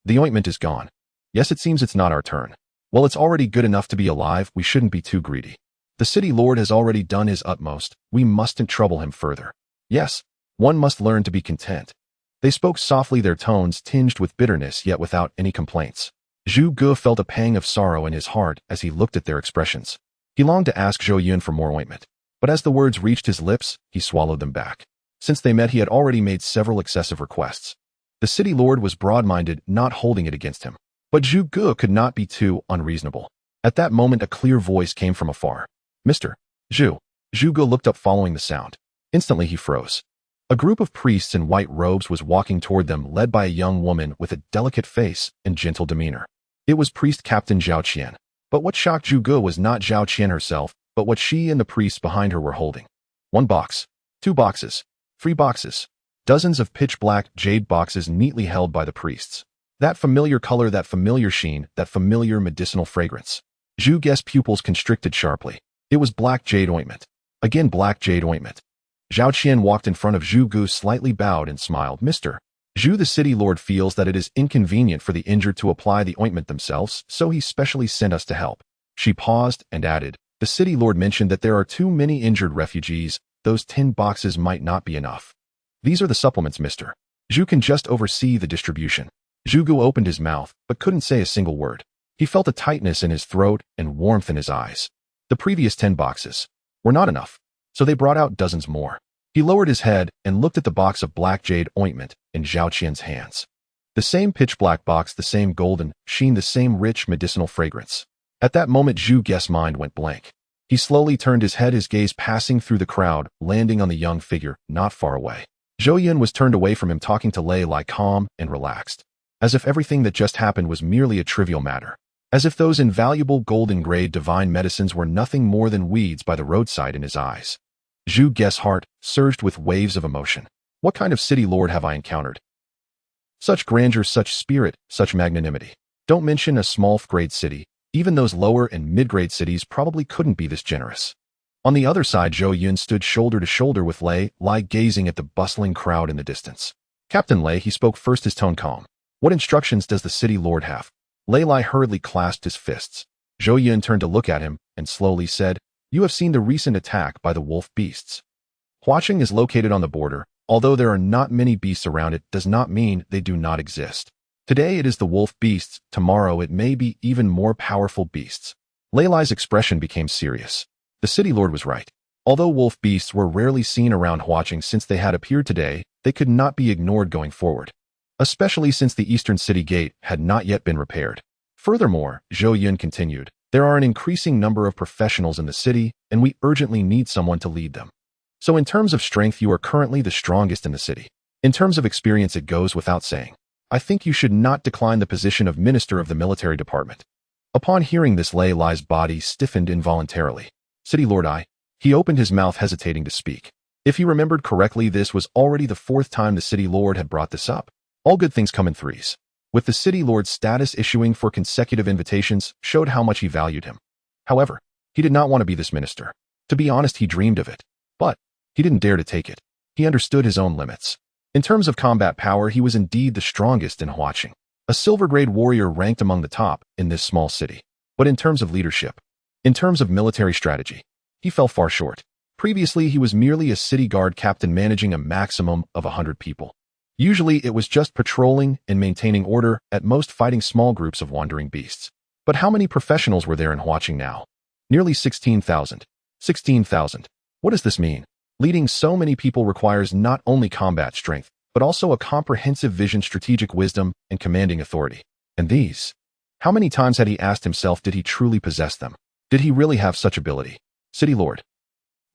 The ointment is gone. Yes, it seems it's not our turn. Well, it's already good enough to be alive. We shouldn't be too greedy. The city lord has already done his utmost. We mustn't trouble him further. Yes, one must learn to be content. They spoke softly, their tones tinged with bitterness, yet without any complaints. Zhu Gu felt a pang of sorrow in his heart as he looked at their expressions. He longed to ask Zhou Yun for more ointment, but as the words reached his lips, he swallowed them back. Since they met, he had already made several excessive requests. The city lord was broad-minded, not holding it against him. But Zhu Gu could not be too unreasonable. At that moment, a clear voice came from afar. Mr. Zhu. Zhu Gu looked up following the sound. Instantly, he froze. A group of priests in white robes was walking toward them, led by a young woman with a delicate face and gentle demeanor. It was Priest Captain Zhao Qian. But what shocked Zhu Gu was not Zhao Qian herself, but what she and the priests behind her were holding. 1 box, 2 boxes, 3 boxes. Dozens of pitch-black jade boxes neatly held by the priests. That familiar color, that familiar sheen, that familiar medicinal fragrance. Zhu Gu's pupils constricted sharply. It was black jade ointment. Again, black jade ointment. Zhao Qian walked in front of Zhu Gu, slightly bowed and smiled. Mr. Zhu, the city lord feels that it is inconvenient for the injured to apply the ointment themselves, so he specially sent us to help. She paused and added, the city lord mentioned that there are too many injured refugees. Those 10 boxes might not be enough. These are the supplements, Mr. Zhu can just oversee the distribution. Zhu Gu opened his mouth, but couldn't say a single word. He felt a tightness in his throat and warmth in his eyes. The previous 10 boxes were not enough, so they brought out dozens more. He lowered his head and looked at the box of black jade ointment in Zhao Qian's hands. The same pitch-black box, the same golden sheen, the same rich medicinal fragrance. At that moment, Zhu Gu's mind went blank. He slowly turned his head, his gaze passing through the crowd, landing on the young figure not far away. Zhou Yun was turned away from him, talking to Lei Lai, calm and relaxed. As if everything that just happened was merely a trivial matter. As if those invaluable golden grade divine medicines were nothing more than weeds by the roadside in his eyes. Zhu Gu's heart surged with waves of emotion. What kind of city lord have I encountered? Such grandeur, such spirit, such magnanimity. Don't mention a small grade city. Even those lower and mid-grade cities probably couldn't be this generous. On the other side, Zhou Yun stood shoulder to shoulder with Lei Lai, gazing at the bustling crowd in the distance. Captain Lei, he spoke first, his tone calm. What instructions does the city lord have? Lei Lai hurriedly clasped his fists. Zhou Yun turned to look at him and slowly said, you have seen the recent attack by the wolf beasts. Huaqing is located on the border. Although there are not many beasts around, it does not mean they do not exist. Today it is the wolf beasts, tomorrow it may be even more powerful beasts. Lei Lai's expression became serious. The city lord was right. Although wolf beasts were rarely seen around Huaqing since they had appeared today, they could not be ignored going forward. Especially since the eastern city gate had not yet been repaired. Furthermore, Zhou Yun continued, there are an increasing number of professionals in the city, and we urgently need someone to lead them. So in terms of strength, you are currently the strongest in the city. In terms of experience, it goes without saying. I think you should not decline the position of Minister of the Military Department. Upon hearing this, Lei Lai's body stiffened involuntarily. City Lord he opened his mouth, hesitating to speak. If he remembered correctly, this was already the 4th time the city lord had brought this up. All good things come in threes. With the city lord's status, issuing 4 consecutive invitations showed how much he valued him. However, he did not want to be this minister. To be honest, he dreamed of it. But he didn't dare to take it. He understood his own limits. In terms of combat power, he was indeed the strongest in Huaqing. A silver-grade warrior ranked among the top in this small city. But in terms of leadership, in terms of military strategy, he fell far short. Previously, he was merely a city guard captain managing a maximum of 100 people. Usually it was just patrolling and maintaining order, at most fighting small groups of wandering beasts. But how many professionals were there in watching now? Nearly 16,000. 16,000. What does this mean? Leading so many people requires not only combat strength, but also a comprehensive vision, strategic wisdom, and commanding authority. And these? How many times had he asked himself, did he truly possess them? Did he really have such ability? City Lord.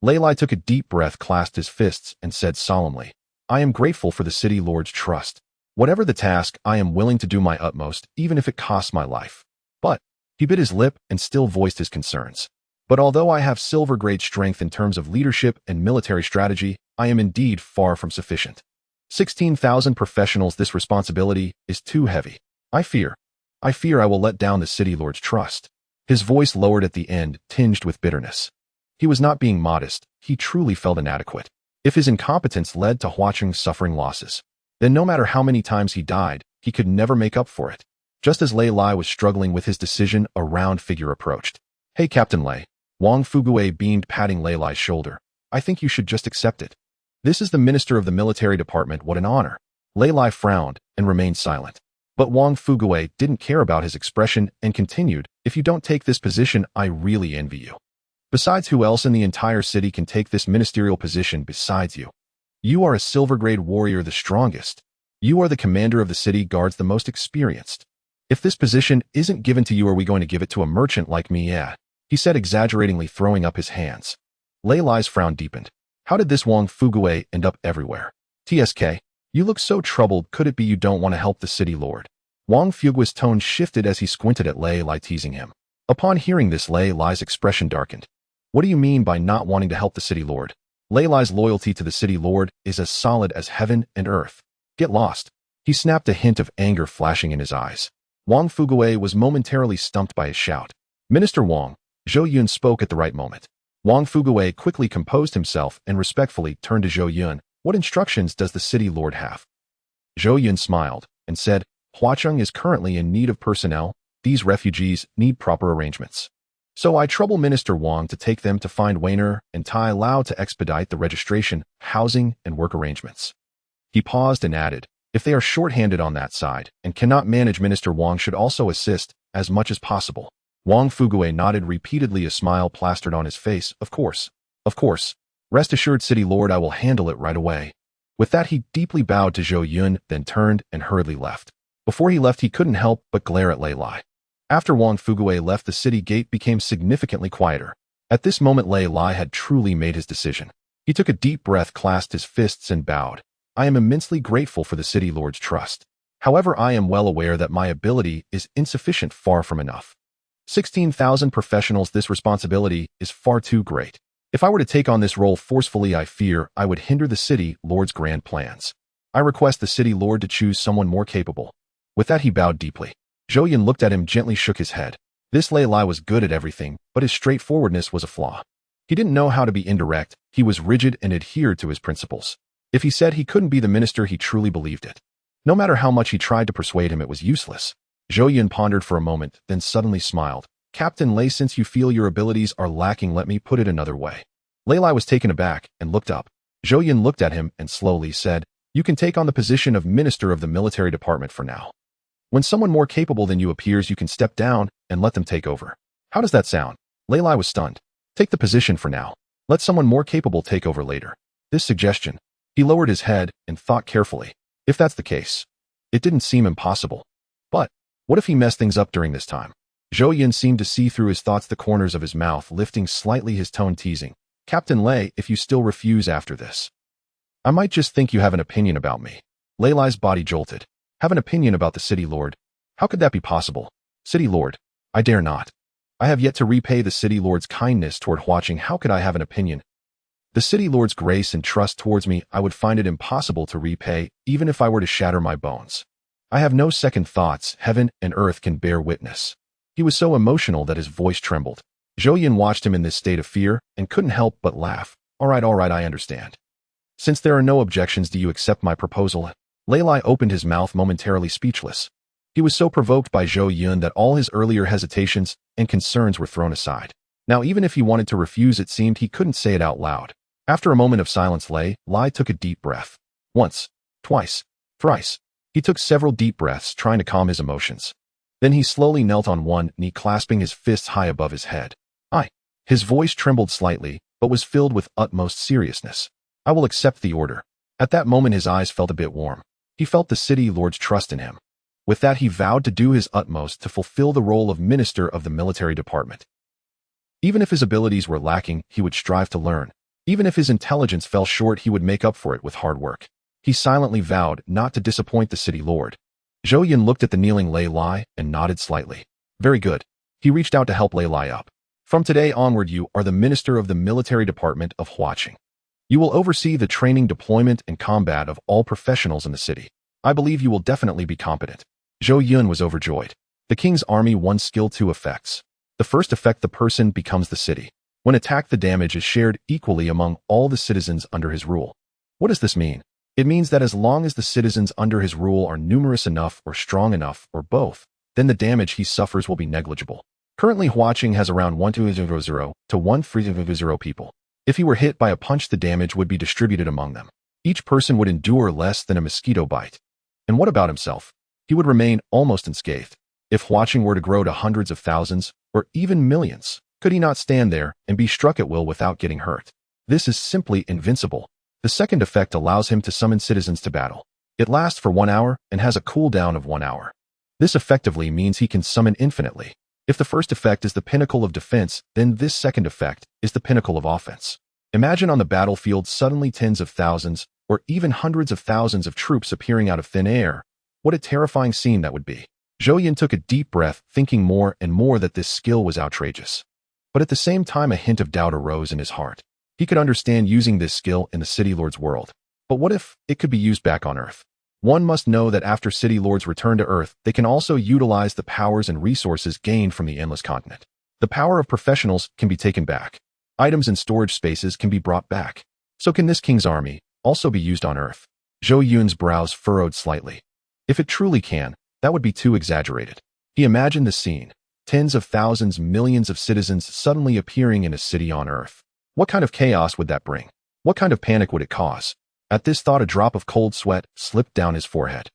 Lei Lai took a deep breath, clasped his fists, and said solemnly, I am grateful for the City Lord's trust. Whatever the task, I am willing to do my utmost, even if it costs my life. But, he bit his lip and still voiced his concerns. But although I have silver-grade strength in terms of leadership and military strategy, I am indeed far from sufficient. 16,000 professionals, this responsibility is too heavy. I fear I will let down the City Lord's trust. His voice lowered at the end, tinged with bitterness. He was not being modest, he truly felt inadequate. If his incompetence led to Huacheng suffering losses, then no matter how many times he died, he could never make up for it. Just as Lei Lai was struggling with his decision, a round figure approached. Hey Captain Lei. Wang Fuguei beamed, patting Lei Lai's shoulder. I think you should just accept it. This is the Minister of the Military Department, what an honor. Lei Lai frowned and remained silent. But Wang Fuguei didn't care about his expression and continued, if you don't take this position, I really envy you. Besides, who else in the entire city can take this ministerial position besides you? You are a silver-grade warrior, the strongest. You are the commander of the city guards, the most experienced. If this position isn't given to you, are we going to give it to a merchant like me? Yeah, he said exaggeratingly, throwing up his hands. Lei Lai's frown deepened. How did this Wang Fuguei end up everywhere? TSK, you look so troubled, could it be you don't want to help the City Lord? Wang Fuguei's tone shifted as he squinted at Lei Lai, teasing him. Upon hearing this, Lei Lai's expression darkened. What do you mean by not wanting to help the City Lord? Lei Lai's loyalty to the City Lord is as solid as heaven and earth. Get lost. He snapped, a hint of anger flashing in his eyes. Wang Fuguei was momentarily stumped by his shout. Minister Wang, Zhou Yun spoke at the right moment. Wang Fuguei quickly composed himself and respectfully turned to Zhou Yun. What instructions does the City Lord have? Zhou Yun smiled and said, Huacheng is currently in need of personnel. These refugees need proper arrangements. So I trouble Minister Wang to take them to find Weiner and Tai Lao to expedite the registration, housing, and work arrangements. He paused and added, if they are short-handed on that side and cannot manage, Minister Wang should also assist as much as possible. Wang Fuguei nodded repeatedly, a smile plastered on his face. Of course. Of course. Rest assured, City Lord, I will handle it right away. With that, he deeply bowed to Zhou Yun, then turned and hurriedly left. Before he left, he couldn't help but glare at Lei Lai. After Wang Fuguei left, the city gate became significantly quieter. At this moment, Lei Lai had truly made his decision. He took a deep breath, clasped his fists, and bowed. I am immensely grateful for the City Lord's trust. However, I am well aware that my ability is insufficient, far from enough. 16,000 professionals, this responsibility is far too great. If I were to take on this role forcefully, I fear I would hinder the City Lord's grand plans. I request the City Lord to choose someone more capable. With that, he bowed deeply. Zhou Yun looked at him, gently shook his head. This Lei Lai was good at everything, but his straightforwardness was a flaw. He didn't know how to be indirect, he was rigid and adhered to his principles. If he said he couldn't be the minister, he truly believed it. No matter how much he tried to persuade him, it was useless. Zhou Yun pondered for a moment, then suddenly smiled. Captain Lei, since you feel your abilities are lacking, let me put it another way. Lei Lai was taken aback and looked up. Zhou Yun looked at him and slowly said, you can take on the position of Minister of the Military Department for now. When someone more capable than you appears, you can step down and let them take over. How does that sound? Lei Lai was stunned. Take the position for now. Let someone more capable take over later. This suggestion. He lowered his head and thought carefully. If that's the case, it didn't seem impossible. But what if he messed things up during this time? Zhou Yun seemed to see through his thoughts, the corners of his mouth lifting slightly, his tone teasing. Captain Lei, if you still refuse after this, I might just think you have an opinion about me. Lei Lai's body jolted. Have an opinion about the City Lord? How could that be possible? City Lord, I dare not. I have yet to repay the City Lord's kindness toward Huacheng. How could I have an opinion? The City Lord's grace and trust towards me, I would find it impossible to repay, even if I were to shatter my bones. I have no second thoughts, heaven and earth can bear witness. He was so emotional that his voice trembled. Zhou Yun watched him in this state of fear and couldn't help but laugh. All right, I understand. Since there are no objections, do you accept my proposal? Lei Lai opened his mouth, momentarily speechless. He was so provoked by Zhou Yun that all his earlier hesitations and concerns were thrown aside. Now, even if he wanted to refuse, it seemed he couldn't say it out loud. After a moment of silence, Lei Lai took a deep breath. Once, twice, Thrice. He took several deep breaths, trying to calm his emotions. Then he slowly knelt on one knee, clasping his fists high above his head. His voice trembled slightly, but was filled with utmost seriousness. I will accept the order. At that moment his eyes felt a bit warm. He felt the city lord's trust in him. With that he vowed to do his utmost to fulfill the role of minister of the military department. Even if his abilities were lacking, he would strive to learn. Even if his intelligence fell short, he would make up for it with hard work. He silently vowed not to disappoint the city lord. Zhou Yun looked at the kneeling Lei Lai and nodded slightly. Very good. He reached out to help Lei Lai up. From today onward you are the minister of the military department of Huaqing. You will oversee the training, deployment, and combat of all professionals in the city. I believe you will definitely be competent. Zhou Yun was overjoyed. The king's army won skill 2 effects. The first effect, the person becomes the city. When attacked, the damage is shared equally among all the citizens under his rule. What does this mean? It means that as long as the citizens under his rule are numerous enough or strong enough, or both, then the damage he suffers will be negligible. Currently, Huaqing has around 1,200 to 1,300 people. If he were hit by a punch, the damage would be distributed among them. Each person would endure less than a mosquito bite. And what about himself? He would remain almost unscathed. If Huaqing were to grow to hundreds of thousands, or even millions, could he not stand there and be struck at will without getting hurt? This is simply invincible. The second effect allows him to summon citizens to battle. It lasts for 1 hour and has a cooldown of 1 hour. This effectively means he can summon infinitely. If the first effect is the pinnacle of defense, then this second effect is the pinnacle of offense. Imagine on the battlefield suddenly tens of thousands, or even hundreds of thousands of troops appearing out of thin air. What a terrifying scene that would be. Zhou Yun took a deep breath, thinking more and more that this skill was outrageous. But at the same time a hint of doubt arose in his heart. He could understand using this skill in the City Lord's world. But what if it could be used back on Earth? One must know that after City Lords return to Earth, they can also utilize the powers and resources gained from the Endless Continent. The power of professionals can be taken back. Items and storage spaces can be brought back. So can this king's army also be used on Earth? Zhou Yun's brows furrowed slightly. If it truly can, that would be too exaggerated. He imagined the scene. Tens of thousands, millions of citizens suddenly appearing in a city on Earth. What kind of chaos would that bring? What kind of panic would it cause? At this thought, a drop of cold sweat slipped down his forehead.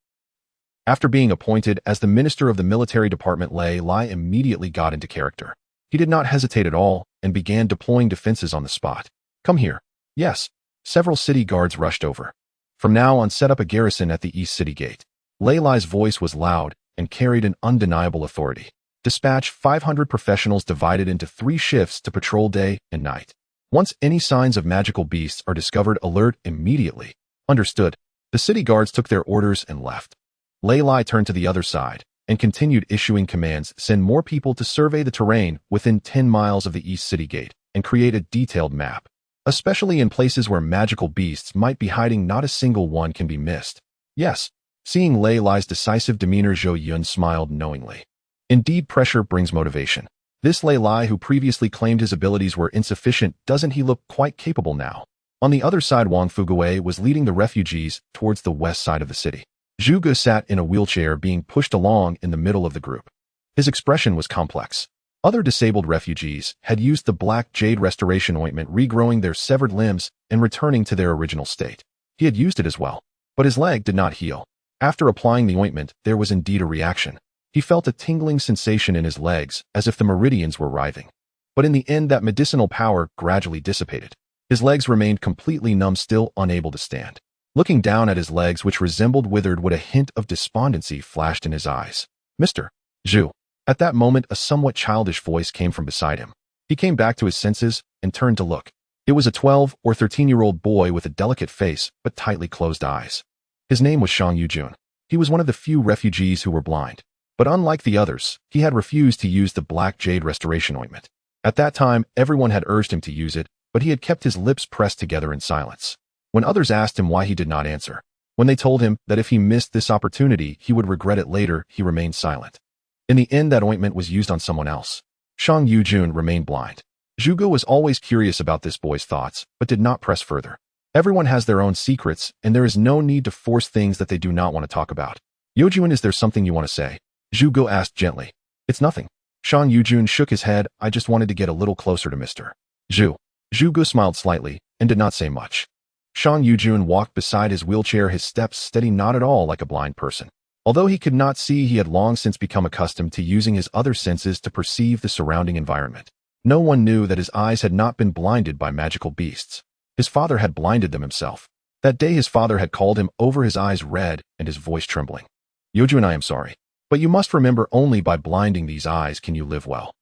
After being appointed as the minister of the military department, Lei Lai immediately got into character. He did not hesitate at all and began deploying defenses on the spot. Come here. Yes. Several city guards rushed over. From now on, set up a garrison at the East City Gate. Lei Lai's voice was loud and carried an undeniable authority. Dispatch 500 professionals divided into 3 shifts to patrol day and night. Once any signs of magical beasts are discovered, alert immediately. Understood. The city guards took their orders and left. Lei Lai turned to the other side and continued issuing commands. Send more people to survey the terrain within 10 miles of the East City Gate and create a detailed map. Especially in places where magical beasts might be hiding, not a single one can be missed. Yes. Seeing Lei Lai's decisive demeanor, Zhou Yun smiled knowingly. Indeed, pressure brings motivation. This Lei Lai, who previously claimed his abilities were insufficient, doesn't he look quite capable now? On the other side, Wang Fugui was leading the refugees towards the west side of the city. Zhu Ge sat in a wheelchair being pushed along in the middle of the group. His expression was complex. Other disabled refugees had used the black jade restoration ointment, regrowing their severed limbs and returning to their original state. He had used it as well, but his leg did not heal. After applying the ointment, there was indeed a reaction. He felt a tingling sensation in his legs, as if the meridians were writhing. But in the end, that medicinal power gradually dissipated. His legs remained completely numb, still unable to stand. Looking down at his legs, which resembled withered wood, a hint of despondency flashed in his eyes. Mr. Zhu. At that moment, a somewhat childish voice came from beside him. He came back to his senses and turned to look. It was a 12 or 13-year-old boy with a delicate face but tightly closed eyes. His name was Xuanyuan. He was one of the few refugees who were blind. But unlike the others, he had refused to use the black jade restoration ointment. At that time, everyone had urged him to use it, but he had kept his lips pressed together in silence. When others asked him why, he did not answer. When they told him that if he missed this opportunity, he would regret it later, he remained silent. In the end, that ointment was used on someone else. Xuanyuan remained blind. Zhu Ge was always curious about this boy's thoughts, but did not press further. Everyone has their own secrets, and there is no need to force things that they do not want to talk about. Youjuan, is there something you want to say? Zhu Ge asked gently. It's nothing. Xuanyuan shook his head. I just wanted to get a little closer to Mr. Zhu. Zhu Ge smiled slightly and did not say much. Xuanyuan walked beside his wheelchair, his steps steady, not at all like a blind person. Although he could not see, he had long since become accustomed to using his other senses to perceive the surrounding environment. No one knew that his eyes had not been blinded by magical beasts. His father had blinded them himself. That day his father had called him over, his eyes red and his voice trembling. Zhou Yun, I am sorry, but you must remember, only by blinding these eyes can you live well.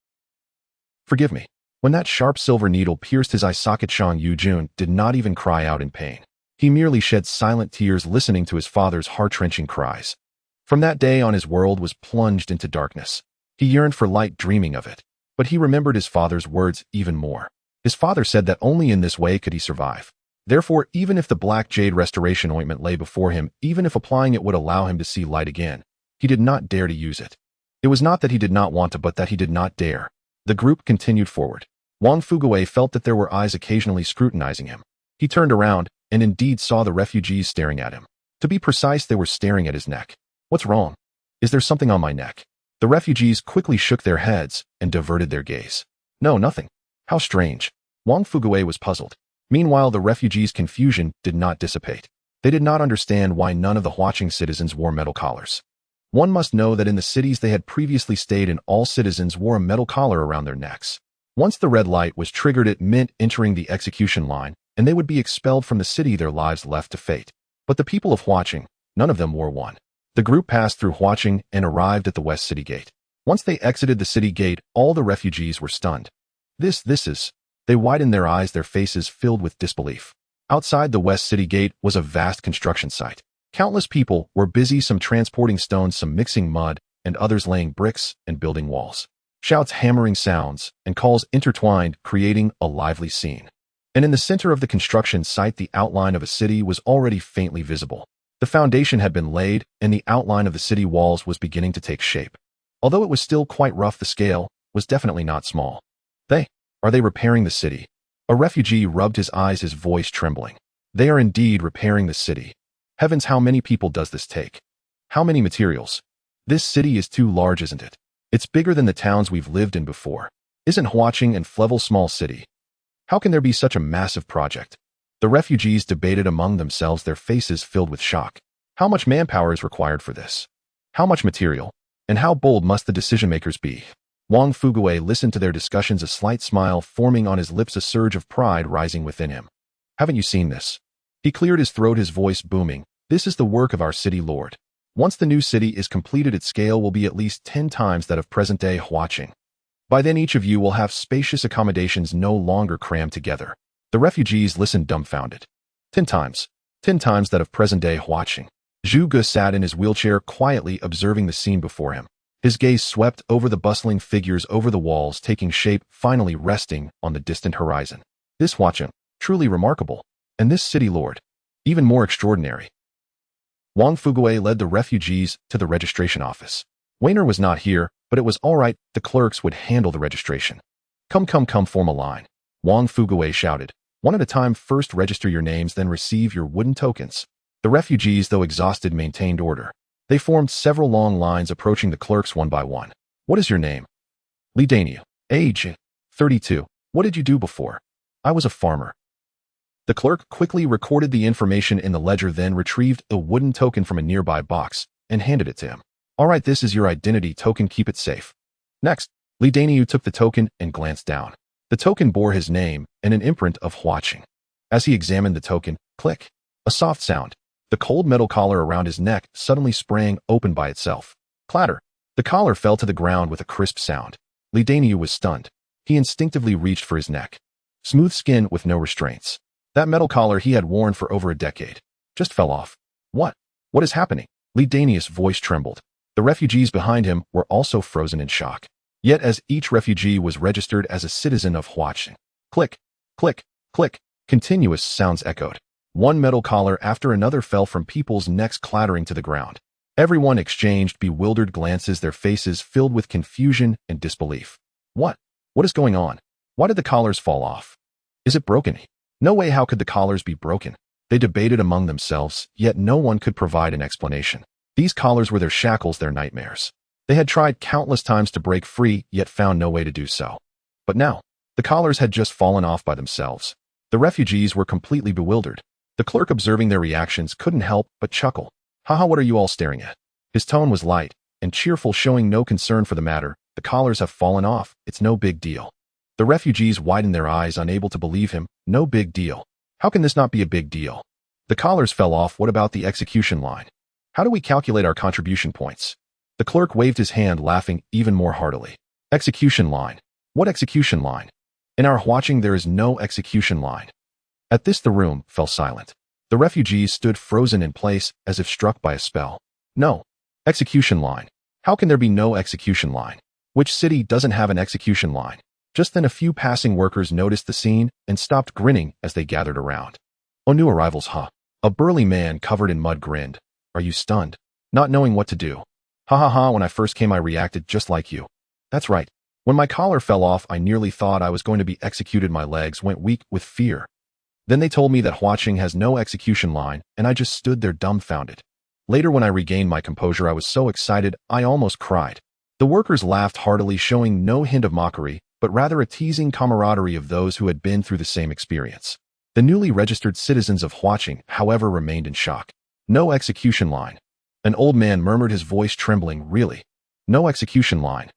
Forgive me. When that sharp silver needle pierced his eye socket, Xuanyuan did not even cry out in pain. He merely shed silent tears listening to his father's heart-wrenching cries. From that day on, his world was plunged into darkness. He yearned for light, dreaming of it. But he remembered his father's words even more. His father said that only in this way could he survive. Therefore, even if the black jade restoration ointment lay before him, even if applying it would allow him to see light again, he did not dare to use it. It was not that he did not want to, but that he did not dare. The group continued forward. Wang Fuguwei felt that there were eyes occasionally scrutinizing him. He turned around and indeed saw the refugees staring at him. To be precise, they were staring at his neck. What's wrong? Is there something on my neck? The refugees quickly shook their heads and diverted their gaze. No, nothing. How strange. Wang Fuguwei was puzzled. Meanwhile, the refugees' confusion did not dissipate. They did not understand why none of the Huaqing citizens wore metal collars. One must know that in the cities they had previously stayed in, all citizens wore a metal collar around their necks. Once the red light was triggered, it meant entering the execution line, and they would be expelled from the city, their lives left to fate. But the people of Huaqing, none of them wore one. The group passed through Huaqing and arrived at the West City Gate. Once they exited the city gate, all the refugees were stunned. This is... They widened their eyes, their faces filled with disbelief. Outside the West City Gate was a vast construction site. Countless people were busy, some transporting stones, some mixing mud, and others laying bricks and building walls. Shouts, hammering sounds, and calls intertwined, creating a lively scene. And in the center of the construction site, the outline of a city was already faintly visible. The foundation had been laid, and the outline of the city walls was beginning to take shape. Although it was still quite rough, the scale was definitely not small. Are they repairing the city? A refugee rubbed his eyes, his voice trembling. They are indeed repairing the city. Heavens, how many people does this take? How many materials? This city is too large, isn't it? It's bigger than the towns we've lived in before. Isn't Huaqing and Flevel small city? How can there be such a massive project? The refugees debated among themselves, their faces filled with shock. How much manpower is required for this? How much material? And how bold must the decision-makers be? Wang Fuguwei listened to their discussions, a slight smile forming on his lips, a surge of pride rising within him. Haven't you seen this? He cleared his throat, his voice booming. This is the work of our city lord. Once the new city is completed, its scale will be at least 10 times that of present-day Huaqing. By then each of you will have spacious accommodations no longer crammed together. The refugees listened dumbfounded. 10 times. 10 times that of present-day Huaqing. Zhu Ge sat in his wheelchair, quietly observing the scene before him. His gaze swept over the bustling figures, over the walls, taking shape, finally resting on the distant horizon. This Huaqing, truly remarkable. And this city lord, even more extraordinary. Wang Fuguwei led the refugees to the registration office. Weiner was not here, but it was all right, the clerks would handle the registration. Come, form a line. Wang Fuguwei shouted. One at a time, first register your names, then receive your wooden tokens. The refugees, though exhausted, maintained order. They formed several long lines, approaching the clerks one by one. What is your name? Li Daniu. Age? 32. What did you do before? I was a farmer. The clerk quickly recorded the information in the ledger, then retrieved a wooden token from a nearby box and handed it to him. All right, this is your identity token, keep it safe. Next, Li Daniu took the token and glanced down. The token bore his name and an imprint of Huaqing. As he examined the token, click, a soft sound. The cold metal collar around his neck suddenly sprang open by itself. Clatter. The collar fell to the ground with a crisp sound. Li Daniu was stunned. He instinctively reached for his neck. Smooth skin with no restraints. That metal collar he had worn for over a decade just fell off. What? What is happening? Li Daniu's voice trembled. The refugees behind him were also frozen in shock. Yet as each refugee was registered as a citizen of Huaqing. Click, click, click. Continuous sounds echoed. One metal collar after another fell from people's necks, clattering to the ground. Everyone exchanged bewildered glances, their faces filled with confusion and disbelief. What? What is going on? Why did the collars fall off? Is it broken? No way, how could the collars be broken? They debated among themselves, yet no one could provide an explanation. These collars were their shackles, their nightmares. They had tried countless times to break free, yet found no way to do so. But now, the collars had just fallen off by themselves. The refugees were completely bewildered. The clerk, observing their reactions, couldn't help but chuckle. Haha, what are you all staring at? His tone was light and cheerful, showing no concern for the matter. The collars have fallen off. It's no big deal. The refugees widened their eyes, unable to believe him. No big deal. How can this not be a big deal? The collars fell off. What about the execution line? How do we calculate our contribution points? The clerk waved his hand, laughing even more heartily. Execution line. What execution line? In our watching, there is no execution line. At this, the room fell silent. The refugees stood frozen in place, as if struck by a spell. No. Execution line. How can there be no execution line? Which city doesn't have an execution line? Just then, a few passing workers noticed the scene and stopped grinning as they gathered around. Oh, new arrivals, huh? A burly man covered in mud grinned. Are you stunned? Not knowing what to do? Ha ha ha, when I first came I reacted just like you. That's right. When my collar fell off, I nearly thought I was going to be executed. My legs went weak with fear. Then they told me that Huaqing has no execution line, and I just stood there dumbfounded. Later, when I regained my composure, I was so excited I almost cried. The workers laughed heartily, showing no hint of mockery, but rather a teasing camaraderie of those who had been through the same experience. The newly registered citizens of Huaqing, however, remained in shock. No execution line. An old man murmured, his voice trembling. Really? No execution line?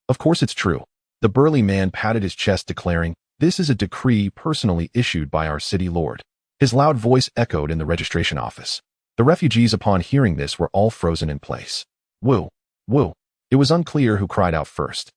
Of course it's true. The burly man patted his chest, declaring, this is a decree personally issued by our city lord. His loud voice echoed in the registration office. The refugees, upon hearing this, were all frozen in place. Woo! Woo! It was unclear who cried out first.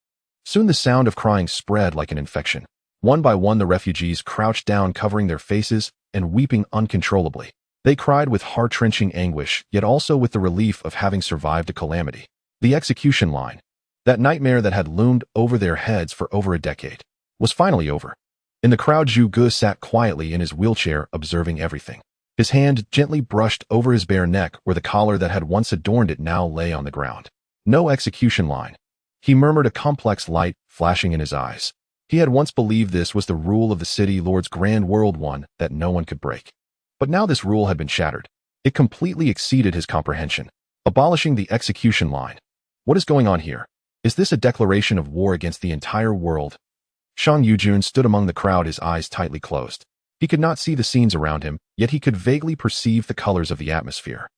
Soon the sound of crying spread like an infection. One by one, the refugees crouched down, covering their faces and weeping uncontrollably. They cried with heart-wrenching anguish, yet also with the relief of having survived a calamity. The execution line, that nightmare that had loomed over their heads for over a decade, was finally over. In the crowd, Zhu Gu sat quietly in his wheelchair, observing everything. His hand gently brushed over his bare neck, where the collar that had once adorned it now lay on the ground. No execution line. He murmured, a complex light flashing in his eyes. He had once believed this was the rule of the city lord's grand world, one that no one could break. But now this rule had been shattered. It completely exceeded his comprehension. Abolishing the execution line. What is going on here? Is this a declaration of war against the entire world? Xuanyuan stood among the crowd, his eyes tightly closed. He could not see the scenes around him, yet he could vaguely perceive the colors of the atmosphere.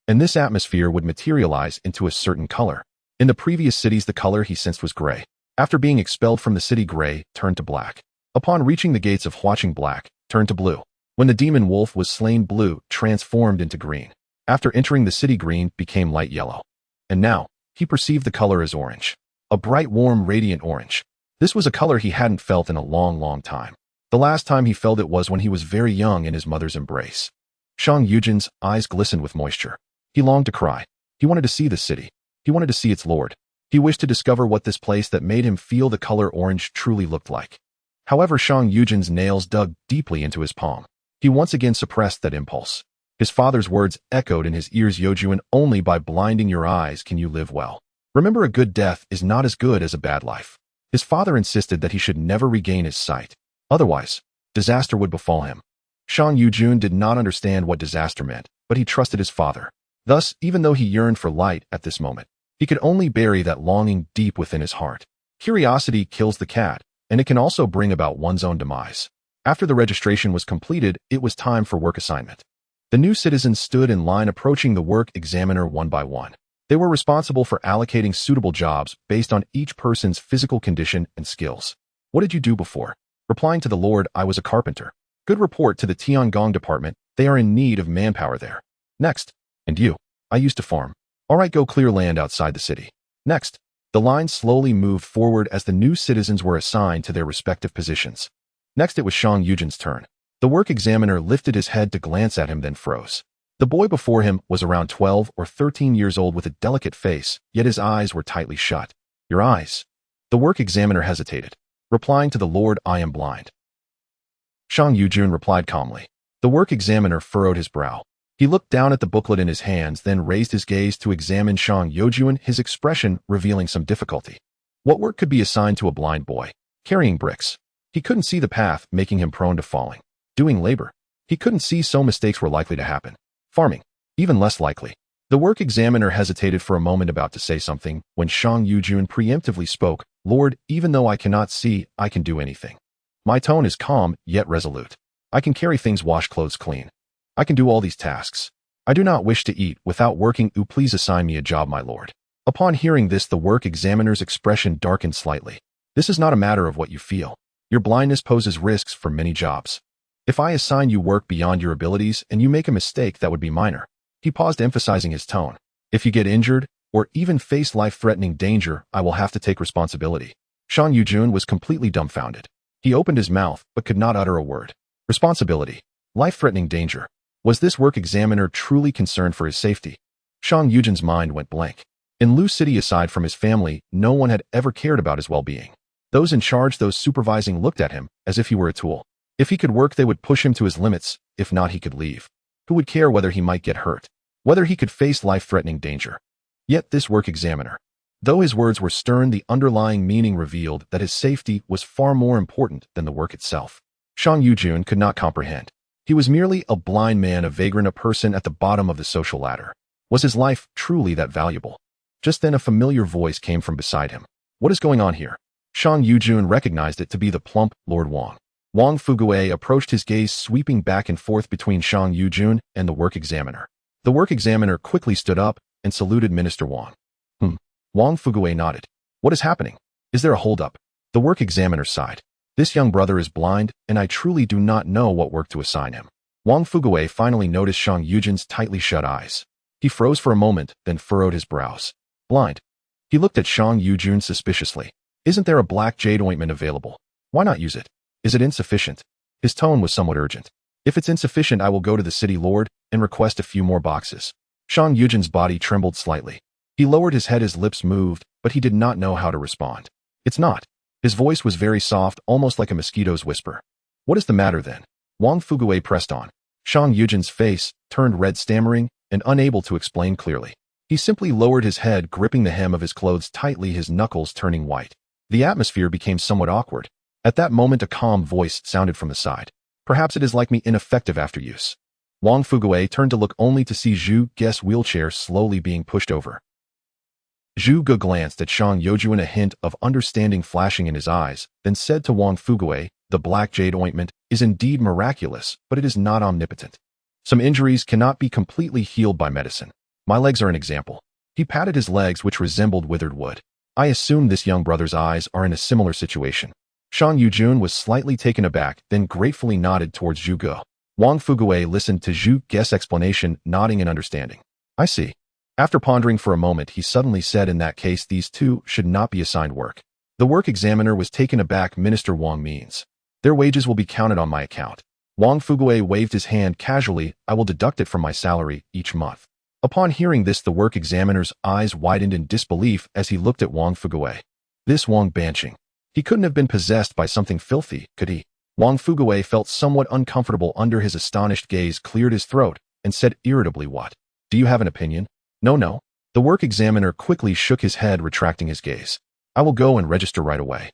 And this atmosphere would materialize into a certain color. In the previous cities, the color he sensed was gray. After being expelled from the city, gray turned to black. Upon reaching the gates of Huaqing, black turned to blue. When the demon wolf was slain, blue transformed into green. After entering the city, green became light yellow. And now, he perceived the color as orange. A bright, warm, radiant orange. This was a color he hadn't felt in a long, long time. The last time he felt it was when he was very young in his mother's embrace. Xuanyuan's eyes glistened with moisture. He longed to cry. He wanted to see the city. He wanted to see its lord. He wished to discover what this place that made him feel the color orange truly looked like. However, Xuanyuan's nails dug deeply into his palm. He once again suppressed that impulse. His father's words echoed in his ears, Yojuan, only by blinding your eyes can you live well. Remember, a good death is not as good as a bad life. His father insisted that he should never regain his sight. Otherwise, disaster would befall him. Xuanyuan did not understand what disaster meant, but he trusted his father. Thus, even though he yearned for light at this moment, he could only bury that longing deep within his heart. Curiosity kills the cat, and it can also bring about one's own demise. After the registration was completed, it was time for work assignment. The new citizens stood in line, approaching the work examiner one by one. They were responsible for allocating suitable jobs based on each person's physical condition and skills. What did you do before? Replying to the Lord, I was a carpenter. Good report to the Tiangong department. They are in need of manpower there. Next. And you? I used to farm. All right, go clear land outside the city. Next. The line slowly moved forward as the new citizens were assigned to their respective positions. Next, it was Xuanyuan's turn. The work examiner lifted his head to glance at him, then froze. The boy before him was around 12 or 13 years old with a delicate face, yet his eyes were tightly shut. Your eyes? The work examiner hesitated. Replying to the Lord, I am blind. Xuanyuan replied calmly. The work examiner furrowed his brow. He looked down at the booklet in his hands, then raised his gaze to examine Xuanyuan, his expression revealing some difficulty. What work could be assigned to a blind boy? Carrying bricks. He couldn't see the path, making him prone to falling. Doing labor. He couldn't see, so mistakes were likely to happen. Farming. Even less likely. The work examiner hesitated for a moment, about to say something, when Xuanyuan preemptively spoke, Lord, even though I cannot see, I can do anything. My tone is calm, yet resolute. I can carry things, wash clothes clean. I can do all these tasks. I do not wish to eat without working. Please assign me a job, my lord. Upon hearing this, the work examiner's expression darkened slightly. This is not a matter of what you feel. Your blindness poses risks for many jobs. If I assign you work beyond your abilities and you make a mistake, that would be minor. He paused, emphasizing his tone. If you get injured or even face life-threatening danger, I will have to take responsibility. Xuanyuan was completely dumbfounded. He opened his mouth but could not utter a word. Responsibility. Life-threatening danger. Was this work examiner truly concerned for his safety? Xuanyuan's mind went blank. In Lu City, aside from his family, no one had ever cared about his well-being. Those in charge, those supervising, looked at him as if he were a tool. If he could work, they would push him to his limits. If not, he could leave. Who would care whether he might get hurt? Whether he could face life-threatening danger? Yet this work examiner, though his words were stern, the underlying meaning revealed that his safety was far more important than the work itself. Xuanyuan could not comprehend. He was merely a blind man, a vagrant, a person at the bottom of the social ladder. Was his life truly that valuable? Just then a familiar voice came from beside him. What is going on here? Xuanyuan recognized it to be the plump Lord Wang. Wang Fuguei approached, his gaze sweeping back and forth between Xuanyuan and the work examiner. The work examiner quickly stood up and saluted Minister Wang. Wang Fuguei nodded. What is happening? Is there a holdup? The work examiner sighed. This young brother is blind, and I truly do not know what work to assign him. Wang Fuguei finally noticed Xuanyuan's tightly shut eyes. He froze for a moment, then furrowed his brows. Blind. He looked at Xuanyuan suspiciously. Isn't there a black jade ointment available? Why not use it? Is it insufficient? His tone was somewhat urgent. If it's insufficient, I will go to the city lord and request a few more boxes. Xuanyuan's body trembled slightly. He lowered his head, his lips moved, but he did not know how to respond. It's not. His voice was very soft, almost like a mosquito's whisper. What is the matter then? Wang Fuguei pressed on. Xuanyuan's face turned red, stammering and unable to explain clearly. He simply lowered his head, gripping the hem of his clothes tightly, his knuckles turning white. The atmosphere became somewhat awkward. At that moment, a calm voice sounded from the side. Perhaps it is like me, ineffective after use. Wang Fuguei turned to look, only to see Zhu Ge's wheelchair slowly being pushed over. Zhu Ge glanced at Xuanyuan, a hint of understanding flashing in his eyes, then said to Wang Fuguei, the black jade ointment is indeed miraculous, but it is not omnipotent. Some injuries cannot be completely healed by medicine. My legs are an example. He patted his legs, which resembled withered wood. I assume this young brother's eyes are in a similar situation. Xuanyuan was slightly taken aback, then gratefully nodded towards Zhu Ge. Wang Fuguei listened to Zhu Ge's explanation, nodding in understanding. I see. After pondering for a moment, he suddenly said, in that case, these two should not be assigned work. The work examiner was taken aback. Minister Wang means their wages will be counted on my account. Wang Fuguei waved his hand casually. I will deduct it from my salary each month. Upon hearing this, the work examiner's eyes widened in disbelief as he looked at Wang Fuguei. This Wang Banqing. He couldn't have been possessed by something filthy, could he? Wang Fuguei felt somewhat uncomfortable under his astonished gaze, cleared his throat, and said irritably, what? Do you have an opinion? No. The work examiner quickly shook his head, retracting his gaze. I will go and register right away.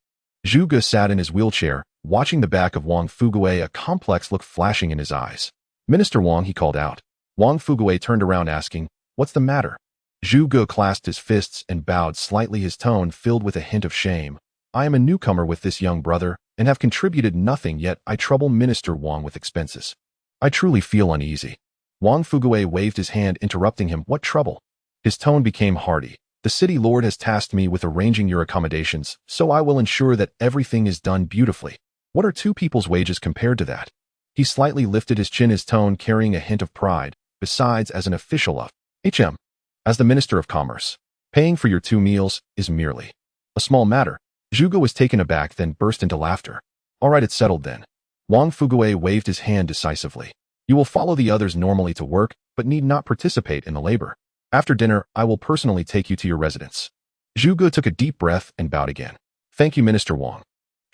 Zhu Ge sat in his wheelchair, watching the back of Wang Fuguei, a complex look flashing in his eyes. Minister Wang, he called out. Wang Fuguei turned around, asking, what's the matter? Zhu Ge clasped his fists and bowed slightly, his tone filled with a hint of shame. I am a newcomer with this young brother and have contributed nothing, yet I trouble Minister Wang with expenses. I truly feel uneasy. Wang Fuguei waved his hand, interrupting him. What trouble? His tone became hearty. The city lord has tasked me with arranging your accommodations, so I will ensure that everything is done beautifully. What are two people's wages compared to that? He slightly lifted his chin, his tone carrying a hint of pride. Besides, as an official of HM, as the Minister of Commerce, paying for your 2 meals is merely a small matter. Zhu Ge was taken aback, then burst into laughter. All right, it's settled then. Wang Fuguei waved his hand decisively. You will follow the others normally to work, but need not participate in the labor. After dinner, I will personally take you to your residence. Zhu Ge took a deep breath and bowed again. Thank you, Minister Wang.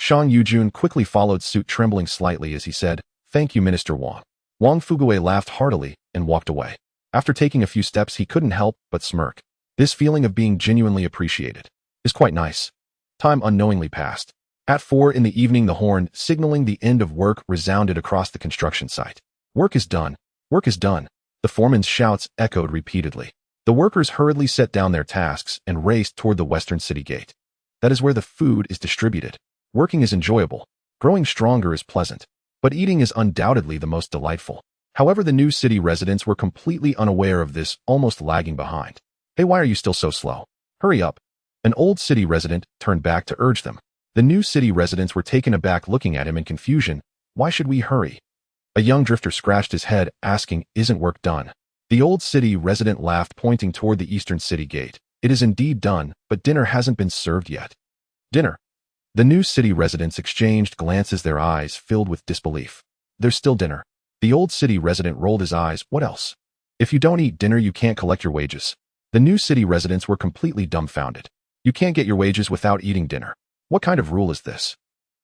Xuanyuan quickly followed suit, trembling slightly as he said, Thank you, Minister Wang. Wang Fuguei laughed heartily and walked away. After taking a few steps, he couldn't help but smirk. This feeling of being genuinely appreciated is quite nice. Time unknowingly passed. At 4 in the evening, the horn, signaling the end of work, resounded across the construction site. Work is done. Work is done. The foreman's shouts echoed repeatedly. The workers hurriedly set down their tasks and raced toward the western city gate. That is where the food is distributed. Working is enjoyable. Growing stronger is pleasant. But eating is undoubtedly the most delightful. However, the new city residents were completely unaware of this, almost lagging behind. Hey, why are you still so slow? Hurry up. An old city resident turned back to urge them. The new city residents were taken aback, looking at him in confusion. Why should we hurry? A young drifter scratched his head, asking, Isn't work done? The old city resident laughed, pointing toward the eastern city gate. It is indeed done, but dinner hasn't been served yet. Dinner? The new city residents exchanged glances, their eyes filled with disbelief. There's still dinner. The old city resident rolled his eyes. What else? If you don't eat dinner, you can't collect your wages. The new city residents were completely dumbfounded. You can't get your wages without eating dinner. What kind of rule is this?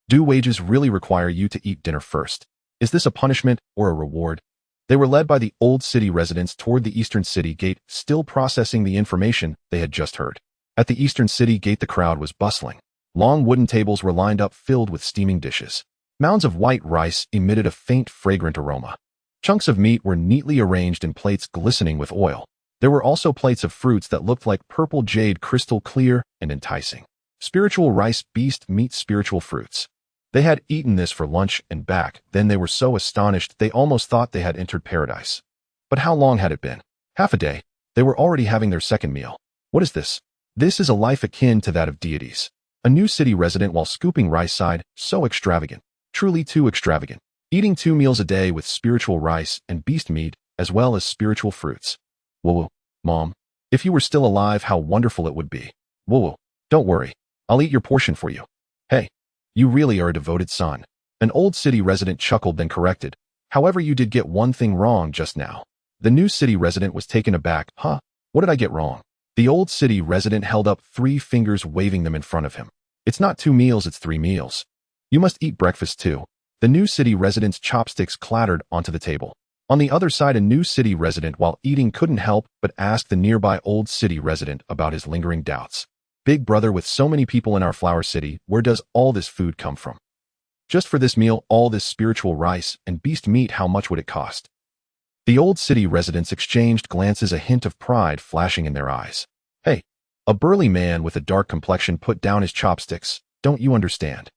Do wages really require you to eat dinner first? Is this a punishment or a reward? They were led by the old city residents toward the eastern city gate, still processing the information they had just heard. At the eastern city gate, the crowd was bustling. Long wooden tables were lined up, filled with steaming dishes. Mounds of white rice emitted a faint, fragrant aroma. Chunks of meat were neatly arranged in plates glistening with oil. There were also plates of fruits that looked like purple jade, crystal clear and enticing. Spiritual rice, beast meat, spiritual fruits. They had eaten this for lunch and back, then they were so astonished they almost thought they had entered paradise. But how long had it been? Half a day. They were already having their second meal. What is this? This is a life akin to that of deities. A new city resident, while scooping rice, sighed, so extravagant. Truly too extravagant. Eating 2 meals a day with spiritual rice and beast meat, as well as spiritual fruits. Woo-woo. Mom, if you were still alive, how wonderful it would be. Woo-woo. Don't worry. I'll eat your portion for you. Hey, you really are a devoted son. An old city resident chuckled, then corrected. However, you did get one thing wrong just now. The new city resident was taken aback. Huh? What did I get wrong? The old city resident held up 3 fingers, waving them in front of him. It's not 2 meals, it's 3 meals. You must eat breakfast too. The new city resident's chopsticks clattered onto the table. On the other side, a new city resident, while eating, couldn't help but ask the nearby old city resident about his lingering doubts. Big brother, with so many people in our flower city, where does all this food come from? Just for this meal, all this spiritual rice and beast meat, how much would it cost? The old city residents exchanged glances, a hint of pride flashing in their eyes. Hey, a burly man with a dark complexion put down his chopsticks. Don't you understand?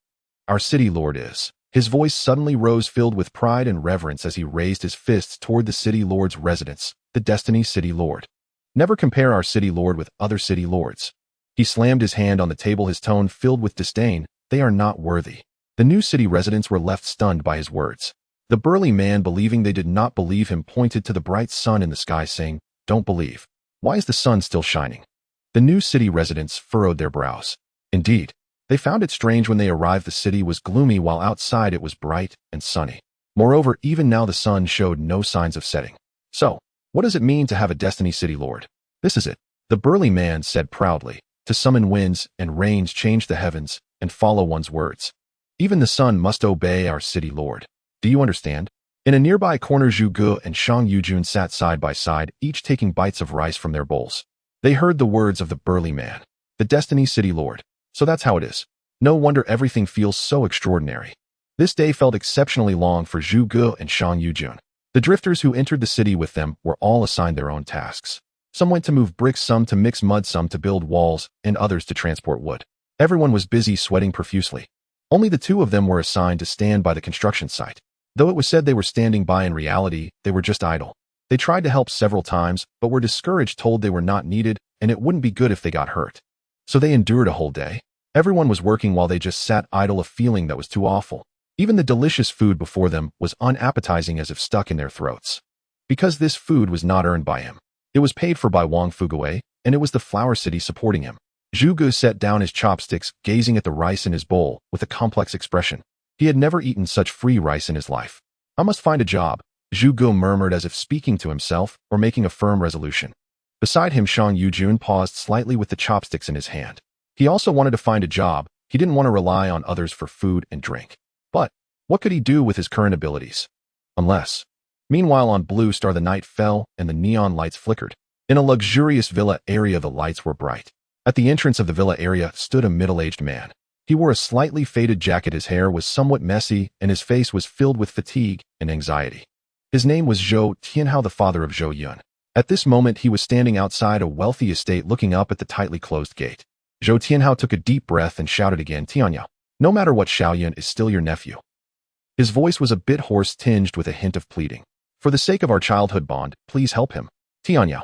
Our city lord is. His voice suddenly rose, filled with pride and reverence, as he raised his fists toward the city lord's residence, the Destiny City Lord. Never compare our city lord with other city lords. He slammed his hand on the table, his tone filled with disdain. They are not worthy. The new city residents were left stunned by his words. The burly man, believing they did not believe him, pointed to the bright sun in the sky, saying, Don't believe. Why is the sun still shining? The new city residents furrowed their brows. Indeed, they found it strange. When they arrived, the city was gloomy, while outside it was bright and sunny. Moreover, even now the sun showed no signs of setting. So, what does it mean to have a Destiny City Lord? This is it. The burly man said proudly. To summon winds and rains, change the heavens, and follow one's words. Even the sun must obey our city lord. Do you understand? In a nearby corner, Zhu Gu and Xuanyuan sat side by side, each taking bites of rice from their bowls. They heard the words of the burly man, the Destiny City Lord. So that's how it is. No wonder everything feels so extraordinary. This day felt exceptionally long for Zhu Gu and Xuanyuan. The drifters who entered the city with them were all assigned their own tasks. Some went to move bricks, some to mix mud, some to build walls, and others to transport wood. Everyone was busy, sweating profusely. Only the 2 of them were assigned to stand by the construction site. Though it was said they were standing by, in reality, they were just idle. They tried to help several times, but were discouraged, told they were not needed, and it wouldn't be good if they got hurt. So they endured a whole day. Everyone was working while they just sat idle, a feeling that was too awful. Even the delicious food before them was unappetizing, as if stuck in their throats. Because this food was not earned by him. It was paid for by Wang Fuguwei, and it was the flower city supporting him. Zhu Gu set down his chopsticks, gazing at the rice in his bowl with a complex expression. He had never eaten such free rice in his life. I must find a job, Zhu Gu murmured, as if speaking to himself or making a firm resolution. Beside him, Xuanyuan paused slightly with the chopsticks in his hand. He also wanted to find a job. He didn't want to rely on others for food and drink. But what could he do with his current abilities? Unless... Meanwhile, on Blue Star, the night fell and the neon lights flickered. In a luxurious villa area, the lights were bright. At the entrance of the villa area stood a middle-aged man. He wore a slightly faded jacket, his hair was somewhat messy, and his face was filled with fatigue and anxiety. His name was Zhou Tianhao, the father of Zhou Yun. At this moment, he was standing outside a wealthy estate, looking up at the tightly closed gate. Zhou Tianhao took a deep breath and shouted again, Tianyao, no matter what, Zhou Yun is still your nephew. His voice was a bit hoarse, tinged with a hint of pleading. For the sake of our childhood bond, please help him. Tianyao.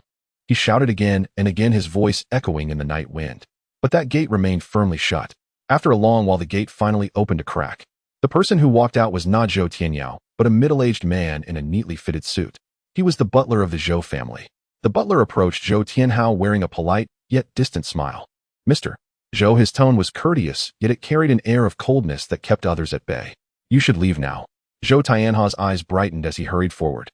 He shouted again and again, his voice echoing in the night wind. But that gate remained firmly shut. After a long while, the gate finally opened a crack. The person who walked out was not Zhou Tianyao, but a middle-aged man in a neatly fitted suit. He was the butler of the Zhou family. The butler approached Zhou Tianyao wearing a polite, yet distant smile. Mr. Zhou, his tone was courteous, yet it carried an air of coldness that kept others at bay. You should leave now. Zhou Tianhao's eyes brightened as he hurried forward.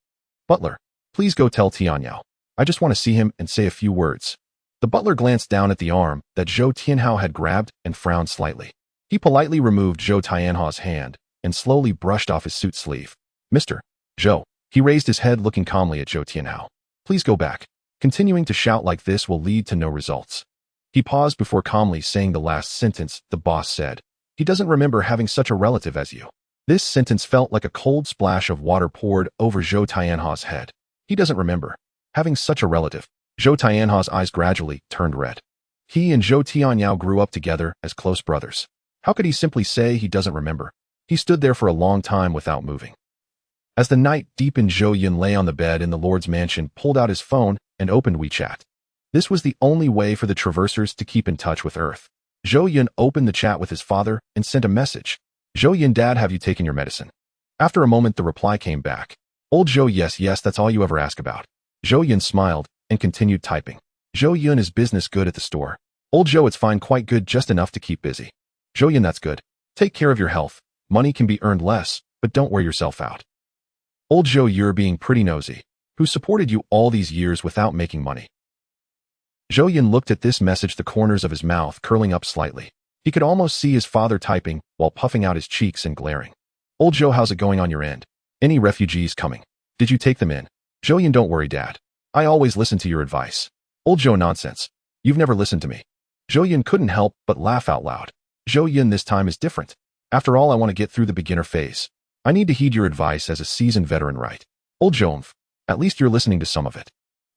Butler, please go tell Tianyao. I just want to see him and say a few words. The butler glanced down at the arm that Zhou Tianhao had grabbed and frowned slightly. He politely removed Zhou Tianhao's hand and slowly brushed off his suit sleeve. Mr. Zhou. He raised his head, looking calmly at Zhou Tianhao. Please go back. Continuing to shout like this will lead to no results. He paused before calmly saying the last sentence. The boss said, he doesn't remember having such a relative as you. This sentence felt like a cold splash of water poured over Zhou Tianhao's head. He doesn't remember having such a relative. Zhou Tianhao's eyes gradually turned red. He and Zhou Tianyao grew up together as close brothers. How could he simply say he doesn't remember? He stood there for a long time without moving. As the night deepened, Zhou Yun lay on the bed in the Lord's mansion, pulled out his phone, and opened WeChat. This was the only way for the Traversers to keep in touch with Earth. Zhou Yun opened the chat with his father and sent a message. Zhou Yun, Dad, have you taken your medicine? After a moment, the reply came back. Old Zhou, yes, that's all you ever ask about. Zhou Yun smiled and continued typing. Zhou Yun, is business good at the store? Old Zhou, it's fine, quite good, just enough to keep busy. Zhou Yun, that's good. Take care of your health. Money can be earned less, but don't wear yourself out. Old Zhou, you're being pretty nosy. Who supported you all these years without making money? Zhou Yun looked at this message, the corners of his mouth curling up slightly. He could almost see his father typing while puffing out his cheeks and glaring. Old Zhou, how's it going on your end? Any refugees coming? Did you take them in? Zhou Yun, don't worry, Dad. I always listen to your advice. Old Zhou, nonsense. You've never listened to me. Zhou Yun couldn't help but laugh out loud. Zhou Yun, this time is different. After all, I want to get through the beginner phase. I need to heed your advice as a seasoned veteran, right? Old Zhou, at least you're listening to some of it.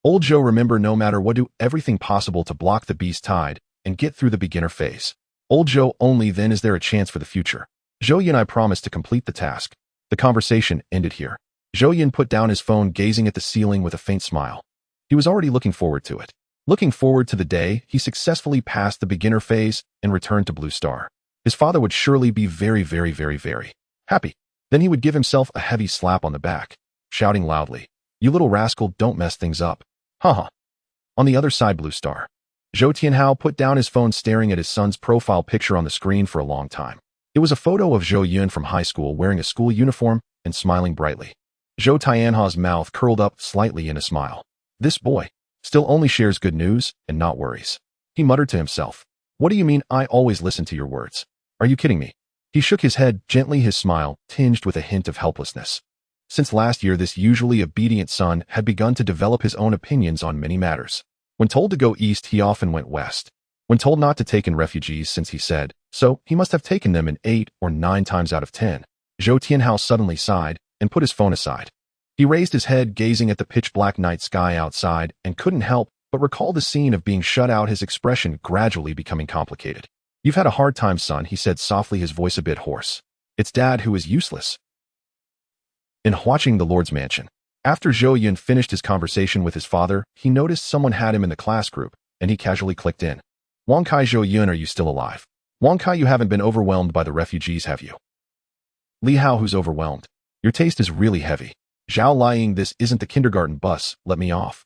Old Zhou, remember, no matter what, do everything possible to block the beast tide and get through the beginner phase. Old Zhou, only then is there a chance for the future. Zhou Yun, I promise to complete the task. The conversation ended here. Zhou Yun put down his phone, gazing at the ceiling with a faint smile. He was already looking forward to it. Looking forward to the day he successfully passed the beginner phase and returned to Blue Star. His father would surely be very happy. Then he would give himself a heavy slap on the back, shouting loudly, "You little rascal, don't mess things up." Haha. On the other side, Blue Star. Zhou Tianhao put down his phone, staring at his son's profile picture on the screen for a long time. It was a photo of Zhou Yun from high school, wearing a school uniform and smiling brightly. Zhou Tianhao's mouth curled up slightly in a smile. This boy still only shares good news and not worries. He muttered to himself. What do you mean I always listen to your words? Are you kidding me? He shook his head gently, his smile tinged with a hint of helplessness. Since last year, this usually obedient son had begun to develop his own opinions on many matters. When told to go east, he often went west. When told not to take in refugees, since he said so, he must have taken them in 8 or 9 times out of 10. Zhou Tianhao suddenly sighed and put his phone aside. He raised his head, gazing at the pitch-black night sky outside, and couldn't help but recall the scene of being shut out, his expression gradually becoming complicated. You've had a hard time, son, he said softly, his voice a bit hoarse. It's Dad who is useless. In watching the Lord's mansion, after Zhou Yun finished his conversation with his father, he noticed someone had him in the class group, and he casually clicked in. Wang Kai, Zhou Yun, are you still alive? Wang Kai, you haven't been overwhelmed by the refugees, have you? Li Hao, who's overwhelmed? Your taste is really heavy. Zhao Liang, this isn't the kindergarten bus, let me off.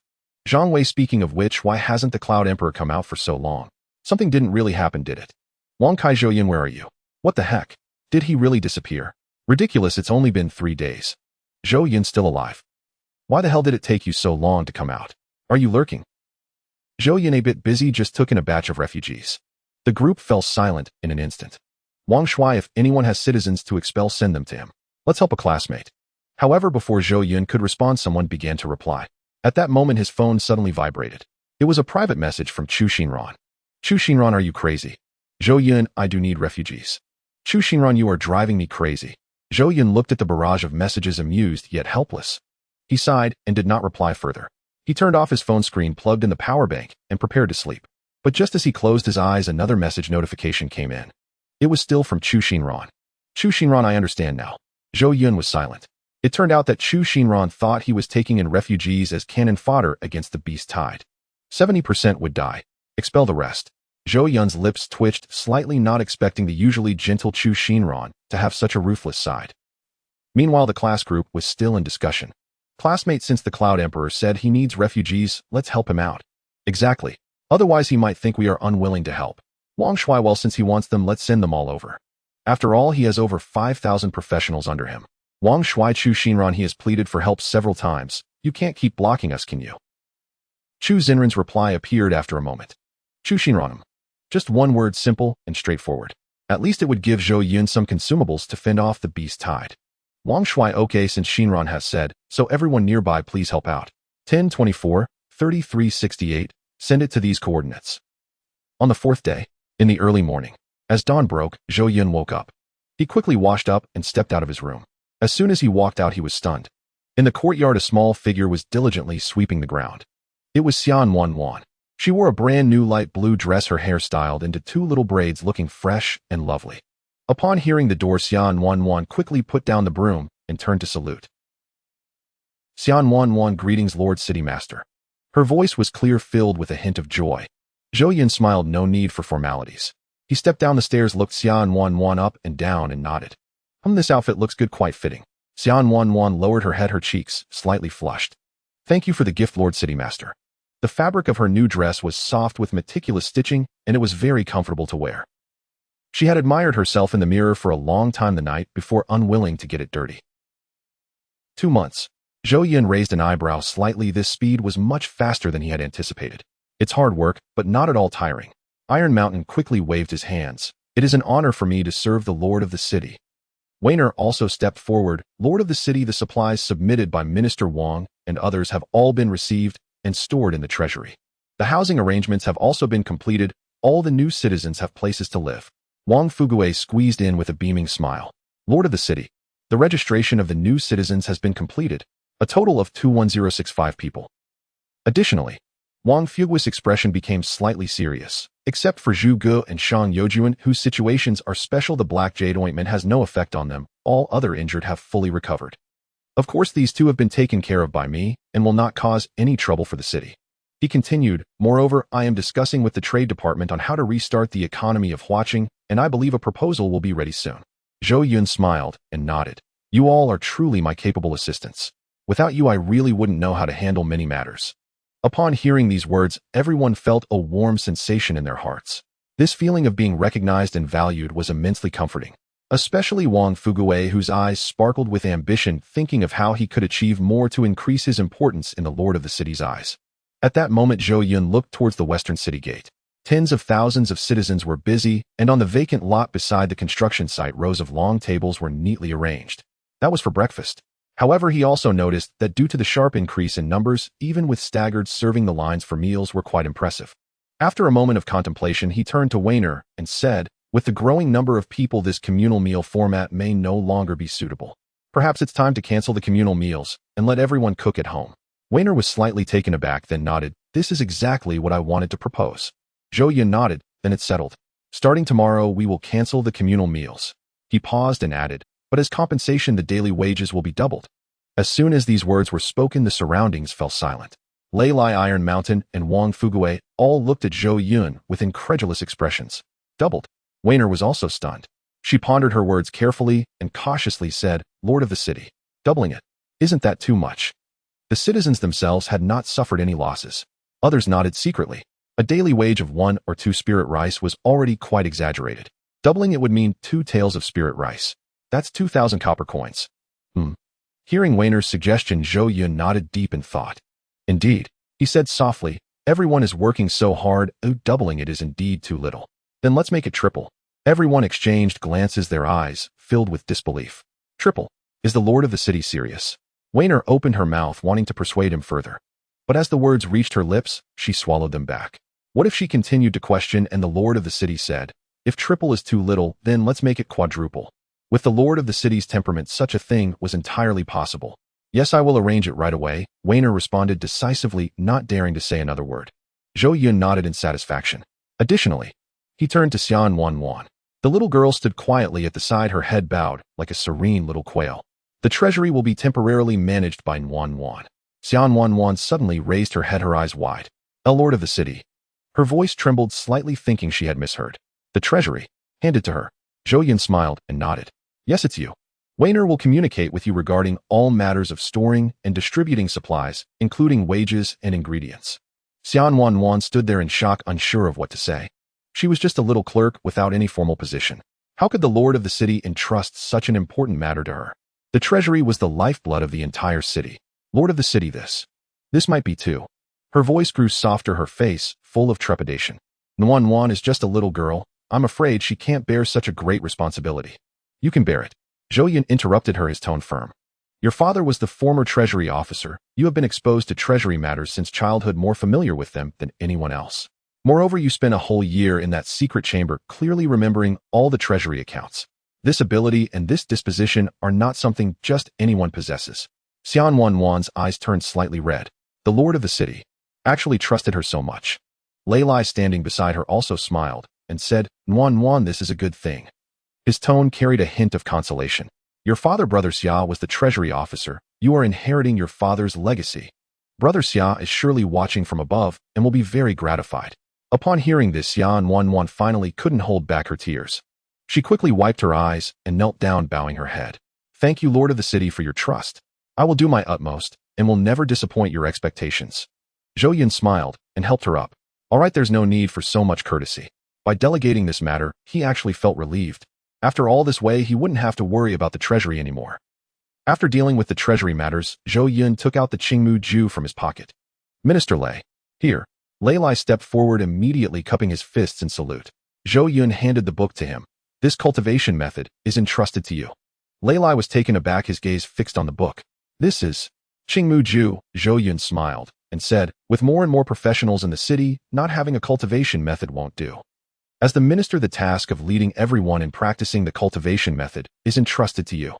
Zhang Wei, speaking of which, why hasn't the Cloud Emperor come out for so long? Something didn't really happen, did it? Wang Kai, Zhou Yun, where are you? What the heck? Did he really disappear? Ridiculous, it's only been 3 days. Zhou Yun still alive. Why the hell did it take you so long to come out? Are you lurking? Zhou Yun, a bit busy, just took in a batch of refugees. The group fell silent in an instant. Wang Shui, if anyone has citizens to expel, send them to him. Let's help a classmate. However, before Zhou Yun could respond, someone began to reply. At that moment, his phone suddenly vibrated. It was a private message from Chu Xinran. Chu Xinran, are you crazy? Zhou Yun, I do need refugees. Chu Xinran, you are driving me crazy. Zhou Yun looked at the barrage of messages, amused yet helpless. He sighed and did not reply further. He turned off his phone screen, plugged in the power bank, and prepared to sleep. But just as he closed his eyes, another message notification came in. It was still from Chu Xinran. Chu Xinran, I understand now. Zhou Yun was silent. It turned out that Chu Xinran thought he was taking in refugees as cannon fodder against the beast tide. 70% would die. Expel the rest. Zhou Yun's lips twitched slightly, not expecting the usually gentle Chu Xinran to have such a ruthless side. Meanwhile, the class group was still in discussion. Classmate, since the Cloud Emperor said he needs refugees, let's help him out. Exactly. Otherwise he might think we are unwilling to help. Wang Shuai, well, since he wants them, let's send them all over. After all, he has over 5,000 professionals under him. Wang Shuai, Chu Xinran, he has pleaded for help several times. You can't keep blocking us, can you? Chu Xinran's reply appeared after a moment. Chu Xinran. Just one word, simple and straightforward. At least it would give Zhou Yun some consumables to fend off the beast tide. Wang Shuai, okay, since Xinran has said, so everyone nearby please help out. 1024, 3368, send it to these coordinates. On the fourth day, in the early morning, as dawn broke, Zhou Yun woke up. He quickly washed up and stepped out of his room. As soon as he walked out, he was stunned. In the courtyard, a small figure was diligently sweeping the ground. It was xuanyuan. She wore a brand new light blue dress, her hair styled into two little braids, looking fresh and lovely. Upon hearing the door, xuanyuan quickly put down the broom and turned to salute. Xuanyuan, greetings, Lord City Master. Her voice was clear, filled with a hint of joy. Zhou Yun smiled, no need for formalities. He stepped down the stairs, looked Xuanyuan up and down, and nodded. This outfit looks good, quite fitting. Xuanyuan lowered her head, her cheeks slightly flushed. Thank you for the gift, Lord City Master. The fabric of her new dress was soft with meticulous stitching, and it was very comfortable to wear. She had admired herself in the mirror for a long time the night before, unwilling to get it dirty. 2 months. Zhou Yun raised an eyebrow slightly. This speed was much faster than he had anticipated. It's hard work, but not at all tiring. Iron Mountain quickly waved his hands. It is an honor for me to serve the Lord of the City. Weiner also stepped forward. Lord of the City, the supplies submitted by Minister Wang and others have all been received and stored in the treasury. The housing arrangements have also been completed. All the new citizens have places to live. Wang Fugue squeezed in with a beaming smile. Lord of the City, the registration of the new citizens has been completed. A total of 21065 people. Additionally, Wang Fugue's expression became slightly serious. Except for Zhu Gu and Shang Yojuan, whose situations are special, the black jade ointment has no effect on them. All other injured have fully recovered. Of course, these two have been taken care of by me and will not cause any trouble for the city. He continued, moreover, I am discussing with the Trade Department on how to restart the economy of Huaqing, and I believe a proposal will be ready soon. Zhou Yun smiled and nodded. You all are truly my capable assistants. Without you, I really wouldn't know how to handle many matters. Upon hearing these words, everyone felt a warm sensation in their hearts. This feeling of being recognized and valued was immensely comforting. Especially Wang Fugue, whose eyes sparkled with ambition, thinking of how he could achieve more to increase his importance in the Lord of the City's eyes. At that moment, Zhou Yun looked towards the western city gate. Tens of thousands of citizens were busy, and on the vacant lot beside the construction site, rows of long tables were neatly arranged. That was for breakfast. However, he also noticed that due to the sharp increase in numbers, even with staggered serving, the lines for meals were quite impressive. After a moment of contemplation, he turned to Weiner and said, with the growing number of people, this communal meal format may no longer be suitable. Perhaps it's time to cancel the communal meals and let everyone cook at home. Weiner was slightly taken aback, then nodded. This is exactly what I wanted to propose. Zhou Yun nodded, then it's settled. Starting tomorrow, we will cancel the communal meals. He paused and added, but as compensation, the daily wages will be doubled. As soon as these words were spoken, the surroundings fell silent. Lei Lai, Iron Mountain, and Wang Fugue all looked at Zhou Yun with incredulous expressions. Doubled. Weiner was also stunned. She pondered her words carefully and cautiously said, Lord of the City, doubling it. Isn't that too much? The citizens themselves had not suffered any losses. Others nodded secretly. A daily wage of 1 or 2 spirit rice was already quite exaggerated. Doubling it would mean 2 taels of spirit rice. That's 2,000 copper coins. Hearing Weiner's suggestion, Zhou Yun nodded deep in thought. Indeed, he said softly, everyone is working so hard, doubling it is indeed too little. Then let's make it triple. Everyone exchanged glances, their eyes filled with disbelief. Triple? Is the Lord of the City serious? Weiner opened her mouth, wanting to persuade him further. But as the words reached her lips, she swallowed them back. What if she continued to question and the Lord of the City said, if triple is too little, then let's make it quadruple. With the Lord of the City's temperament, such a thing was entirely possible. Yes, I will arrange it right away, Weiner responded decisively, not daring to say another word. Zhou Yun nodded in satisfaction. Additionally, he turned to xuanyuan. The little girl stood quietly at the side, her head bowed, like a serene little quail. The treasury will be temporarily managed by xuanyuan. Xuanyuan suddenly raised her head, her eyes wide. "A lord of the city." Her voice trembled slightly, thinking she had misheard. "The treasury." Handed to her. Zhou Yun smiled and nodded. "Yes, it's you. Wainer will communicate with you regarding all matters of storing and distributing supplies, including wages and ingredients." Xuanyuan stood there in shock, unsure of what to say. She was just a little clerk without any formal position. How could the lord of the city entrust such an important matter to her? The treasury was the lifeblood of the entire city. Lord of the city, this might be too. Her voice grew softer, her face full of trepidation. "Xuanyuan is just a little girl. I'm afraid she can't bear such a great responsibility." "You can bear it." Zhou Yun interrupted her, his tone firm. "Your father was the former treasury officer. You have been exposed to treasury matters since childhood, more familiar with them than anyone else. Moreover, you spent a whole year in that secret chamber, clearly remembering all the treasury accounts. This ability and this disposition are not something just anyone possesses." Xuanyuan's eyes turned slightly red. The lord of the city actually trusted her so much. Lei Lai, standing beside her, also smiled and said, "Xuanyuan, this is a good thing." His tone carried a hint of consolation. "Your father, Brother Xia, was the treasury officer. You are inheriting your father's legacy. Brother Xia is surely watching from above and will be very gratified." Upon hearing this, Xuanyuan finally couldn't hold back her tears. She quickly wiped her eyes and knelt down, bowing her head. "Thank you, Lord of the city, for your trust. I will do my utmost and will never disappoint your expectations." Zhou Yun smiled and helped her up. "All right, there's no need for so much courtesy." By delegating this matter, he actually felt relieved. After all this way, he wouldn't have to worry about the treasury anymore. After dealing with the treasury matters, Zhou Yun took out the Qingmu Ju from his pocket. "Minister Lei." "Here." Lei Lai stepped forward, immediately cupping his fists in salute. Zhou Yun handed the book to him. "This cultivation method is entrusted to you." Lei Lai was taken aback, his gaze fixed on the book. "This is Qingmu Ju." Zhou Yun smiled and said, "With more and more professionals in the city, not having a cultivation method won't do. As the minister, the task of leading everyone in practicing the cultivation method is entrusted to you."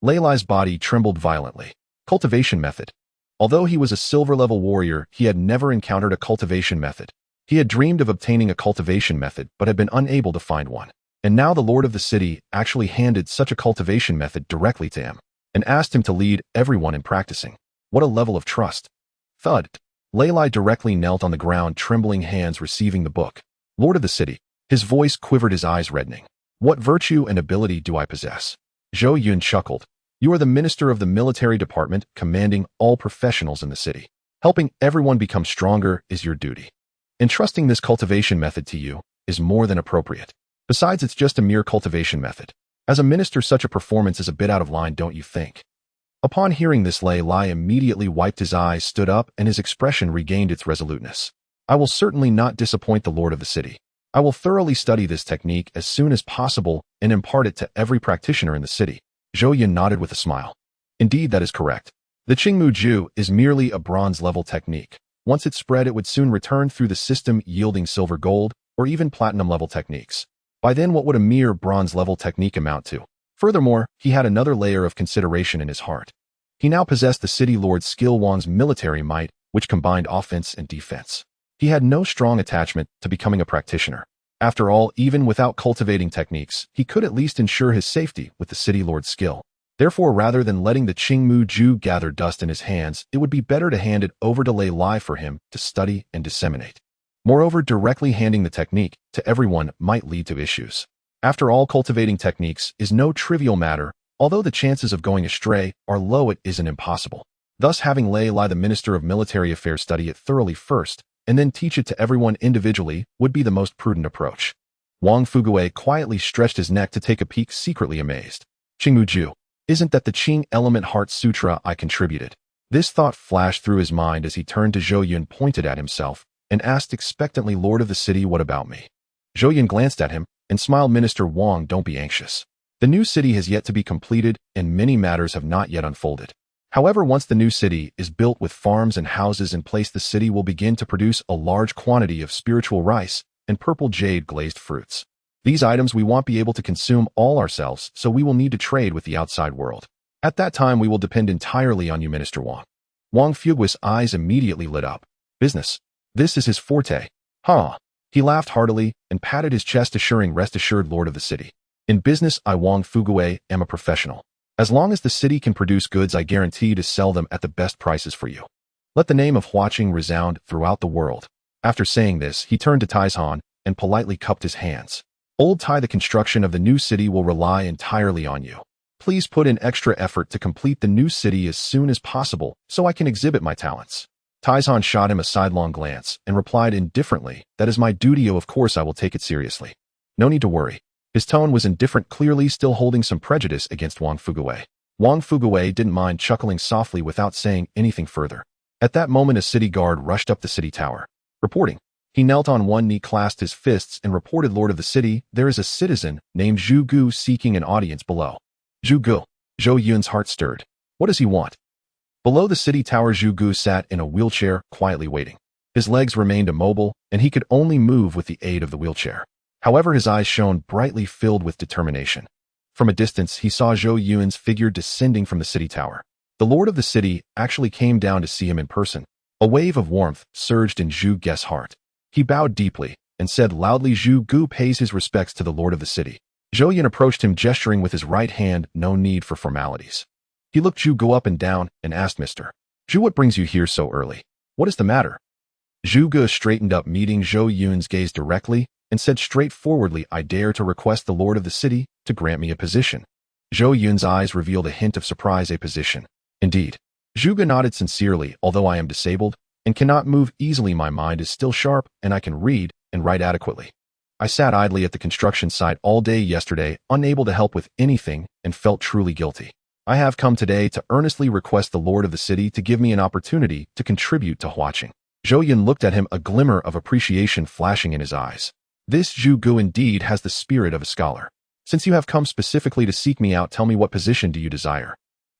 Lei Lai's body trembled violently. Cultivation method. Although he was a silver-level warrior, he had never encountered a cultivation method. He had dreamed of obtaining a cultivation method, but had been unable to find one. And now the lord of the city actually handed such a cultivation method directly to him and asked him to lead everyone in practicing. What a level of trust. Thud. Lei Lai directly knelt on the ground, trembling hands receiving the book. "Lord of the city." His voice quivered, his eyes reddening. "What virtue and ability do I possess?" Zhou Yun chuckled. "You are the minister of the military department, commanding all professionals in the city. Helping everyone become stronger is your duty. Entrusting this cultivation method to you is more than appropriate. Besides, it's just a mere cultivation method. As a minister, such a performance is a bit out of line, don't you think?" Upon hearing this, Lei Lai immediately wiped his eyes, stood up, and his expression regained its resoluteness. "I will certainly not disappoint the lord of the city. I will thoroughly study this technique as soon as possible and impart it to every practitioner in the city." Zhou Yun nodded with a smile. "Indeed, that is correct. The Qingmu Ju is merely a bronze-level technique. Once it's spread, it would soon return through the system, yielding silver, gold, or even platinum-level techniques. By then, what would a mere bronze-level technique amount to?" Furthermore, he had another layer of consideration in his heart. He now possessed the city lord's skill, Wan's military might, which combined offense and defense. He had no strong attachment to becoming a practitioner. After all, even without cultivating techniques, he could at least ensure his safety with the city lord's skill. Therefore, rather than letting the Qingmu Ju gather dust in his hands, it would be better to hand it over to Lei Lai for him to study and disseminate. Moreover, directly handing the technique to everyone might lead to issues. After all, cultivating techniques is no trivial matter. Although the chances of going astray are low, it isn't impossible. Thus, having Lei Lai, the Minister of Military Affairs, study it thoroughly first, and then teach it to everyone individually, would be the most prudent approach. Wang Fuguei quietly stretched his neck to take a peek, secretly amazed. "Qingmu Ju. Isn't that the Qing Element Heart Sutra I contributed?" This thought flashed through his mind as he turned to Zhou Yun, pointed at himself, and asked expectantly, "Lord of the city, what about me?" Zhou Yun glanced at him and smiled. "Minister Wang, don't be anxious. The new city has yet to be completed, and many matters have not yet unfolded. However, once the new city is built with farms and houses in place, the city will begin to produce a large quantity of spiritual rice and purple jade glazed fruits. These items we won't be able to consume all ourselves, so we will need to trade with the outside world. At that time, we will depend entirely on you, Minister Wang." Wang Fugui's eyes immediately lit up. "Business. This is his forte." Huh. He laughed heartily and patted his chest, assuring, "Rest assured, Lord of the city. In business, I, Wang Fuguei, am a professional. As long as the city can produce goods, I guarantee to sell them at the best prices for you. Let the name of Huaqing resound throughout the world." After saying this, he turned to Taizhan and politely cupped his hands. "Old Tai, the construction of the new city will rely entirely on you. Please put in extra effort to complete the new city as soon as possible so I can exhibit my talents." Taizhan shot him a sidelong glance and replied indifferently, "That is my duty, of course I will take it seriously. No need to worry." His tone was indifferent, clearly still holding some prejudice against Wang Fuguwei. Wang Fuguwei didn't mind chuckling softly without saying anything further. At that moment, a city guard rushed up the city tower. Reporting. He knelt on one knee, clasped his fists, and reported, "Lord of the city, there is a citizen named Zhu Gu seeking an audience below." Zhu Gu. Zhou Yun's heart stirred. What does he want? Below the city tower, Zhu Gu sat in a wheelchair, quietly waiting. His legs remained immobile, and he could only move with the aid of the wheelchair. However, his eyes shone brightly, filled with determination. From a distance, he saw Zhou Yun's figure descending from the city tower. The lord of the city actually came down to see him in person. A wave of warmth surged in Zhu Gu's heart. He bowed deeply and said loudly, "Zhu Gu pays his respects to the lord of the city." Zhou Yun approached him, gesturing with his right hand, no need for formalities. He looked Zhu Gu up and down and asked, "Mr. Zhu, what brings you here so early? What is the matter?" Zhu Gu straightened up, meeting Zhou Yun's gaze directly, and said straightforwardly, "I dare to request the lord of the city to grant me a position." Zhou Yun's eyes revealed a hint of surprise. "A position? Indeed." Zhu Gu nodded sincerely. "Although I am disabled and cannot move easily, my mind is still sharp and I can read and write adequately. I sat idly at the construction site all day yesterday, unable to help with anything, and felt truly guilty. I have come today to earnestly request the lord of the city to give me an opportunity to contribute to Huaqing." Zhou Yun looked at him, a glimmer of appreciation flashing in his eyes. "This Zhu Gu indeed has the spirit of a scholar. Since you have come specifically to seek me out, tell me, what position do you desire?"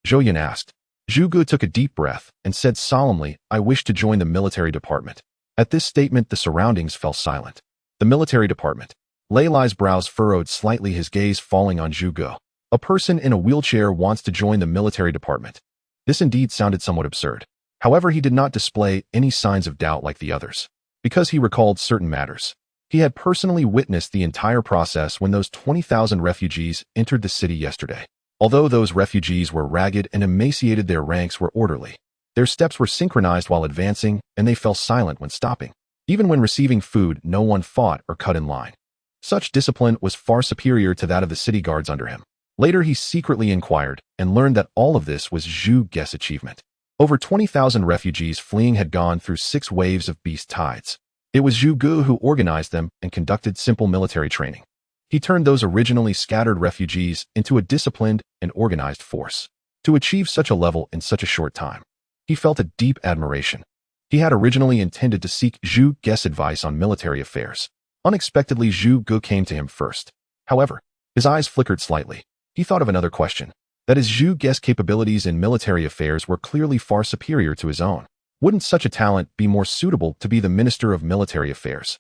Zhou Yun asked. Zhu Gu took a deep breath and said solemnly, "I wish to join the military department." At this statement, the surroundings fell silent. The military department. Lei Lai's brows furrowed slightly, his gaze falling on Zhu Gu. A person in a wheelchair wants to join the military department. This indeed sounded somewhat absurd. However, he did not display any signs of doubt like the others, because he recalled certain matters. He had personally witnessed the entire process when those 20,000 refugees entered the city yesterday. Although those refugees were ragged and emaciated, their ranks were orderly. Their steps were synchronized while advancing, and they fell silent when stopping. Even when receiving food, no one fought or cut in line. Such discipline was far superior to that of the city guards under him. Later, he secretly inquired and learned that all of this was Zhu Gu's achievement. Over 20,000 refugees fleeing had gone through 6 waves of beast tides. It was Zhu Gu who organized them and conducted simple military training. He turned those originally scattered refugees into a disciplined and organized force. To achieve such a level in such a short time, he felt a deep admiration. He had originally intended to seek Zhu Gu's advice on military affairs. Unexpectedly, Zhu Gu came to him first. However, his eyes flickered slightly. He thought of another question. That is, Zhu Gu's capabilities in military affairs were clearly far superior to his own. Wouldn't such a talent be more suitable to be the Minister of Military Affairs?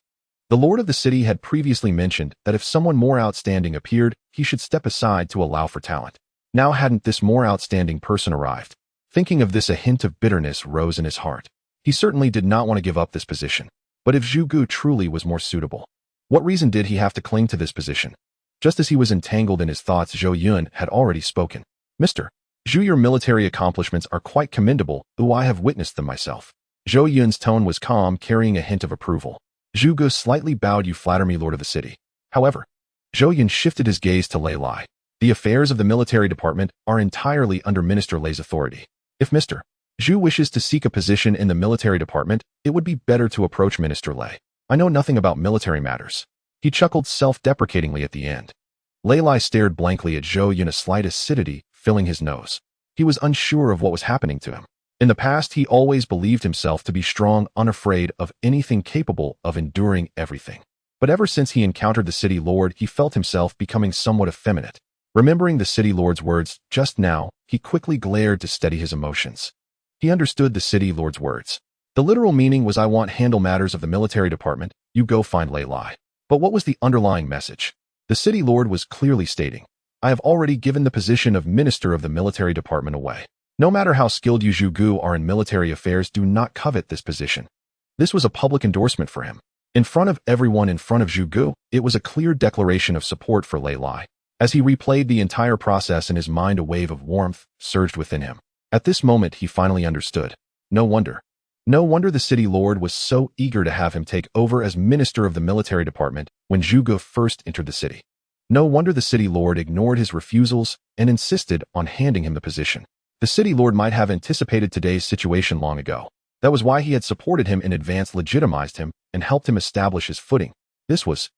The lord of the city had previously mentioned that if someone more outstanding appeared, he should step aside to allow for talent. Now hadn't this more outstanding person arrived? Thinking of this, a hint of bitterness rose in his heart. He certainly did not want to give up this position. But if Zhu Gu truly was more suitable, what reason did he have to cling to this position? Just as he was entangled in his thoughts, Zhou Yun had already spoken. "Mr. Zhu, your military accomplishments are quite commendable, though I have witnessed them myself." Zhou Yun's tone was calm, carrying a hint of approval. Zhu Gu slightly bowed. "You flatter me, lord of the city." However, Zhou Yun shifted his gaze to Lei Lai. "The affairs of the military department are entirely under Minister Lei's authority. If Mr. Zhu wishes to seek a position in the military department, it would be better to approach Minister Lei. I know nothing about military matters." He chuckled self-deprecatingly at the end. Lei Lai stared blankly at Zhou Yun, a slight acidity filling his nose. He was unsure of what was happening to him. In the past, he always believed himself to be strong, unafraid of anything, capable of enduring everything. But ever since he encountered the city lord, he felt himself becoming somewhat effeminate. Remembering the city lord's words just now, he quickly glared to steady his emotions. He understood the city lord's words. The literal meaning was, "I want handle matters of the military department, you go find Lei Lai." But what was the underlying message? The city lord was clearly stating, "I have already given the position of Minister of the Military Department away. No matter how skilled you Zhu Gu are in military affairs, do not covet this position." This was a public endorsement for him. In front of everyone, in front of Zhu Gu, it was a clear declaration of support for Lei Lai. As he replayed the entire process in his mind, a wave of warmth surged within him. At this moment, he finally understood. No wonder. No wonder the city lord was so eager to have him take over as minister of the military department when Zhu Gu first entered the city. No wonder the city lord ignored his refusals and insisted on handing him the position. The city lord might have anticipated today's situation long ago. That was why he had supported him in advance, legitimized him, and helped him establish his footing. This was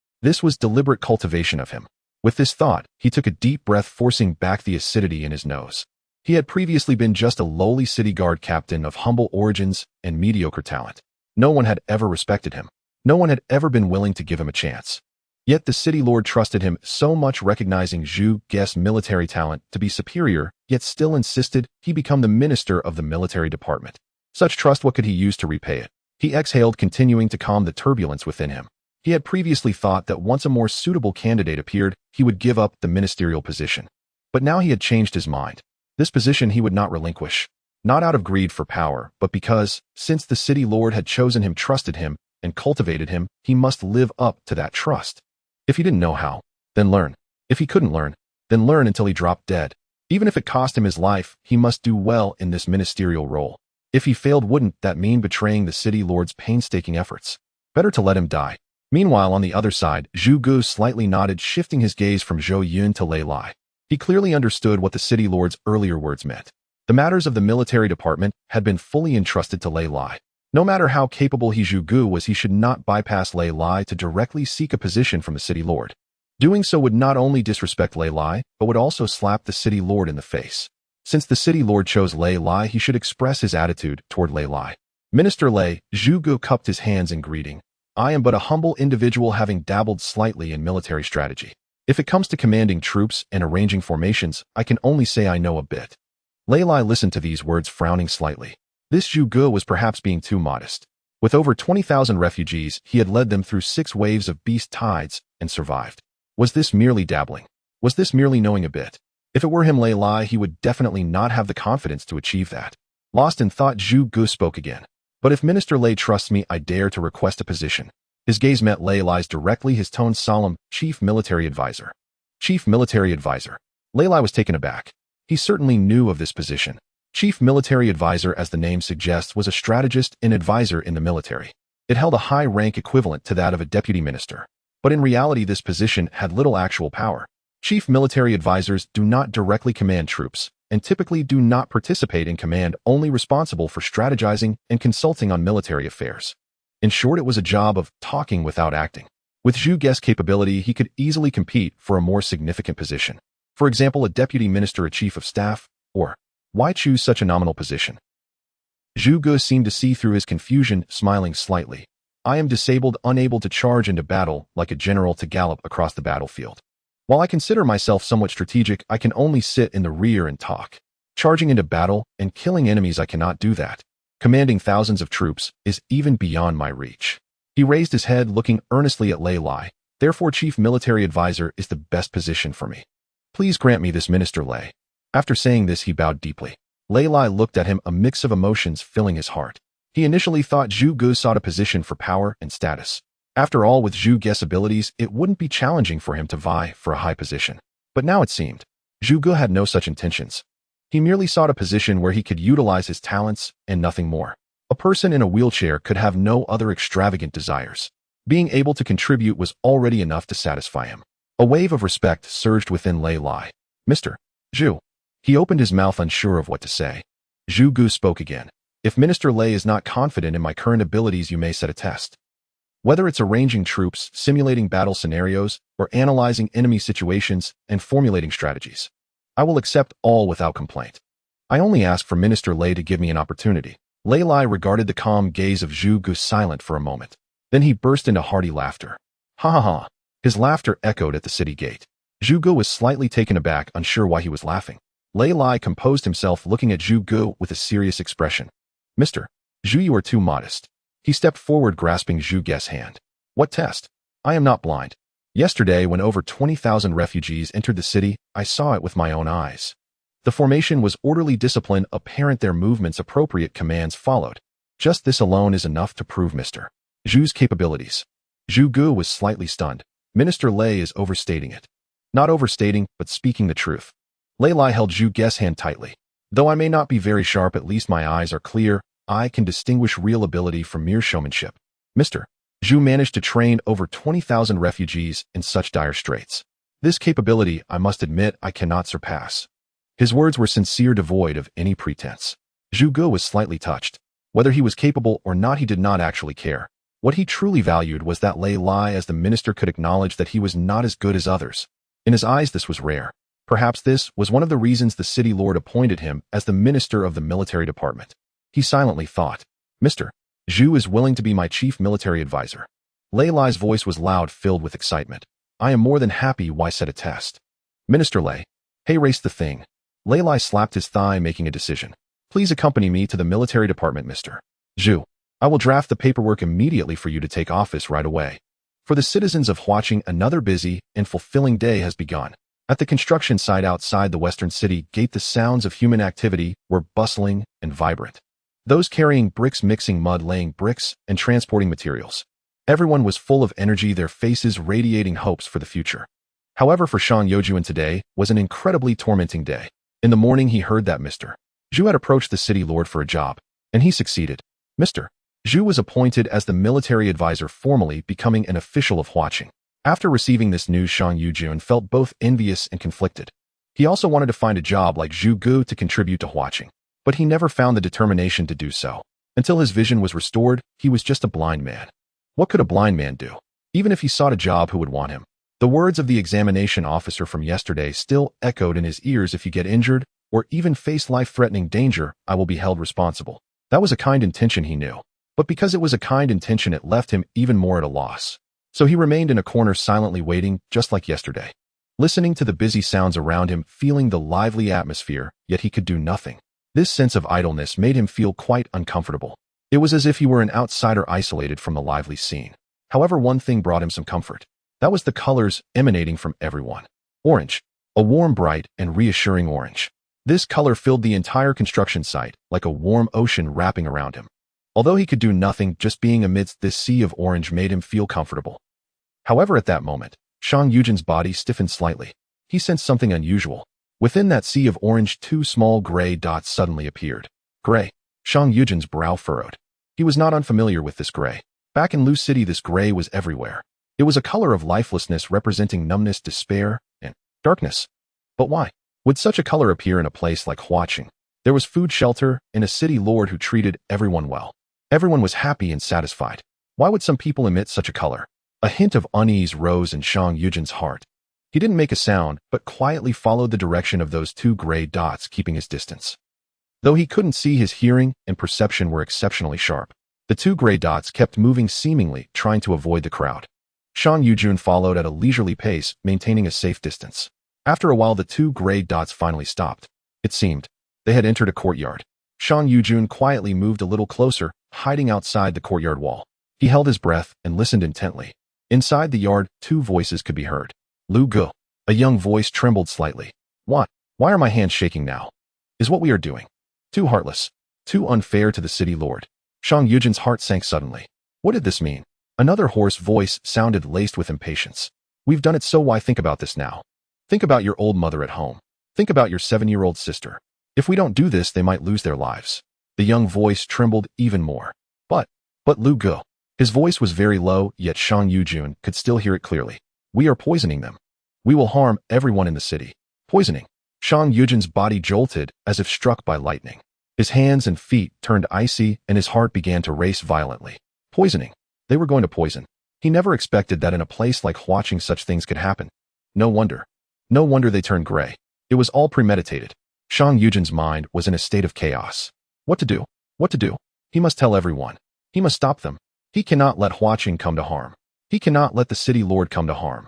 deliberate cultivation of him. With this thought, he took a deep breath, forcing back the acidity in his nose. He had previously been just a lowly city guard captain of humble origins and mediocre talent. No one had ever respected him. No one had ever been willing to give him a chance. Yet the city lord trusted him so much, recognizing Zhu Gu's military talent to be superior, yet still insisted he become the minister of the military department. Such trust, what could he use to repay it? He exhaled, continuing to calm the turbulence within him. He had previously thought that once a more suitable candidate appeared, he would give up the ministerial position. But now he had changed his mind. This position he would not relinquish. Not out of greed for power, but because, since the city lord had chosen him, trusted him, and cultivated him, he must live up to that trust. If he didn't know how, then learn. If he couldn't learn, then learn until he dropped dead. Even if it cost him his life, he must do well in this ministerial role. If he failed, wouldn't that mean betraying the city lord's painstaking efforts? Better to let him die. Meanwhile, on the other side, Zhu Gu slightly nodded, shifting his gaze from Zhou Yun to Lei Lai. He clearly understood what the city lord's earlier words meant. The matters of the military department had been fully entrusted to Lei Lai. No matter how capable Zhu Gu was, he should not bypass Lei Lai to directly seek a position from the city lord. Doing so would not only disrespect Lei Lai, but would also slap the city lord in the face. Since the city lord chose Lei Lai, he should express his attitude toward Lei Lai. Minister Lei, Zhu Gu cupped his hands in greeting. I am but a humble individual, having dabbled slightly in military strategy. If it comes to commanding troops and arranging formations, I can only say I know a bit. Lei Lai listened to these words, frowning slightly. This Zhu Gu was perhaps being too modest. With over 20,000 refugees, he had led them through 6 waves of beast tides and survived. Was this merely dabbling? Was this merely knowing a bit? If it were him, Lei Lai, he would definitely not have the confidence to achieve that. Lost in thought, Zhu Gu spoke again. But if Minister Lei trusts me, I dare to request a position. His gaze met Lei Lai's directly, his tone solemn. Chief Military Advisor. Chief Military Advisor. Lei Lai was taken aback. He certainly knew of this position. Chief Military Advisor, as the name suggests, was a strategist and advisor in the military. It held a high rank equivalent to that of a deputy minister. But in reality, this position had little actual power. Chief Military Advisors do not directly command troops, and typically do not participate in command, only responsible for strategizing and consulting on military affairs. In short, it was a job of talking without acting. With Zhu Gu's capability, he could easily compete for a more significant position. For example, a deputy minister, a chief of staff, or why choose such a nominal position? Zhu Gu seemed to see through his confusion, smiling slightly. I am disabled, unable to charge into battle like a general to gallop across the battlefield. While I consider myself somewhat strategic, I can only sit in the rear and talk. Charging into battle and killing enemies, I cannot do that. Commanding thousands of troops is even beyond my reach. He raised his head, looking earnestly at Lei Lai. Therefore, Chief Military Advisor is the best position for me. Please grant me this, Minister Lei. After saying this, he bowed deeply. Lei Lai looked at him, a mix of emotions filling his heart. He initially thought Zhu Gu sought a position for power and status. After all, with Zhu Gu's abilities, it wouldn't be challenging for him to vie for a high position. But now it seemed Zhu Gu had no such intentions. He merely sought a position where he could utilize his talents and nothing more. A person in a wheelchair could have no other extravagant desires. Being able to contribute was already enough to satisfy him. A wave of respect surged within Lei Lai. Mr. Zhu. He opened his mouth, unsure of what to say. Zhu Gu spoke again. If Minister Lei is not confident in my current abilities, you may set a test. Whether it's arranging troops, simulating battle scenarios, or analyzing enemy situations and formulating strategies, I will accept all without complaint. I only ask for Minister Lei to give me an opportunity. Lei Lai regarded the calm gaze of Zhu Gu, silent for a moment. Then he burst into hearty laughter. Ha ha ha. His laughter echoed at the city gate. Zhu Gu was slightly taken aback, unsure why he was laughing. Lei Lai composed himself, looking at Zhu Gu with a serious expression. Mr. Zhu, you are too modest. He stepped forward, grasping Zhu Gu's hand. What test? I am not blind. Yesterday, when over 20,000 refugees entered the city, I saw it with my own eyes. The formation was orderly, discipline apparent, their movements appropriate, commands followed. Just this alone is enough to prove Mr. Zhu's capabilities. Zhu Gu was slightly stunned. Minister Lei is overstating it. not overstating, but speaking the truth. Lei Lai held Zhu Ge's hand tightly. Though I may not be very sharp, at least my eyes are clear. I can distinguish real ability from mere showmanship. Mr. Zhu managed to train over 20,000 refugees in such dire straits. This capability, I must admit, I cannot surpass. His words were sincere, devoid of any pretense. Zhu Ge was slightly touched. Whether he was capable or not, he did not actually care. What he truly valued was that Lei Lai as the minister could acknowledge that he was not as good as others. In his eyes, this was rare. Perhaps this was one of the reasons the city lord appointed him as the minister of the military department. He silently thought, Mr. Zhu is willing to be my chief military advisor. Lei Lai's voice was loud, filled with excitement. I am more than happy. Why set a test? Minister Lei. Hey, race the thing. Lei Lai slapped his thigh, making a decision. Please accompany me to the military department, Mr. Zhu. I will draft the paperwork immediately for you to take office right away. For the citizens of Huaqing, another busy and fulfilling day has begun. At the construction site outside the western city gate, the sounds of human activity were bustling and vibrant. Those carrying bricks, mixing mud, laying bricks, and transporting materials. Everyone was full of energy, their faces radiating hopes for the future. However, for xuanyuan today was an incredibly tormenting day. In the morning, he heard that Mr. Zhu had approached the city lord for a job, and he succeeded. Mr. Zhu was appointed as the military advisor, formally becoming an official of Huaqing. After receiving this news, xuanyuan felt both envious and conflicted. He also wanted to find a job like Zhu Ge to contribute to Huaqing, but he never found the determination to do so. Until his vision was restored, he was just a blind man. What could a blind man do? Even if he sought a job, who would want him? The words of the examination officer from yesterday still echoed in his ears. If you get injured, or even face life-threatening danger, I will be held responsible. That was a kind intention, he knew. But because it was a kind intention, it left him even more at a loss. So he remained in a corner, silently waiting, just like yesterday. Listening to the busy sounds around him, feeling the lively atmosphere, yet he could do nothing. This sense of idleness made him feel quite uncomfortable. It was as if he were an outsider isolated from the lively scene. However, one thing brought him some comfort. That was the colors emanating from everyone. Orange. A warm, bright, and reassuring orange. This color filled the entire construction site, like a warm ocean wrapping around him. Although he could do nothing, just being amidst this sea of orange made him feel comfortable. However, at that moment, xuanyuan's body stiffened slightly. He sensed something unusual. Within that sea of orange, two small gray dots suddenly appeared. Gray. xuanyuan's brow furrowed. He was not unfamiliar with this gray. Back in Lu City, this gray was everywhere. It was a color of lifelessness, representing numbness, despair, and darkness. But why would such a color appear in a place like Huaqing? There was food, shelter, and a city lord who treated everyone well. Everyone was happy and satisfied. Why would some people emit such a color? A hint of unease rose in xuanyuan's heart. He didn't make a sound, but quietly followed the direction of those two gray dots, keeping his distance. Though he couldn't see, his hearing and perception were exceptionally sharp. The two gray dots kept moving, seemingly trying to avoid the crowd. xuanyuan followed at a leisurely pace, maintaining a safe distance. After a while, the two gray dots finally stopped. It seemed they had entered a courtyard. xuanyuan quietly moved a little closer, hiding outside the courtyard wall. He held his breath and listened intently. Inside the yard, two voices could be heard. Lu Ge. A young voice trembled slightly. What? Why are my hands shaking now? Is what we are doing too heartless? Too unfair to the city lord? xuanyuan's heart sank suddenly. What did this mean? Another hoarse voice sounded, laced with impatience. We've done it, so why think about this now? Think about your old mother at home. Think about your 7-year-old sister. If we don't do this, they might lose their lives. The young voice trembled even more. But Lu Ge. His voice was very low, yet xuanyuan could still hear it clearly. We are poisoning them. We will harm everyone in the city. Poisoning. xuanyuan's body jolted as if struck by lightning. His hands and feet turned icy, and his heart began to race violently. Poisoning. They were going to poison. He never expected that in a place like Huaqing such things could happen. No wonder. No wonder they turned gray. It was all premeditated. xuanyuan's mind was in a state of chaos. What to do? What to do? He must tell everyone. He must stop them. He cannot let Huaqing come to harm. He cannot let the city lord come to harm.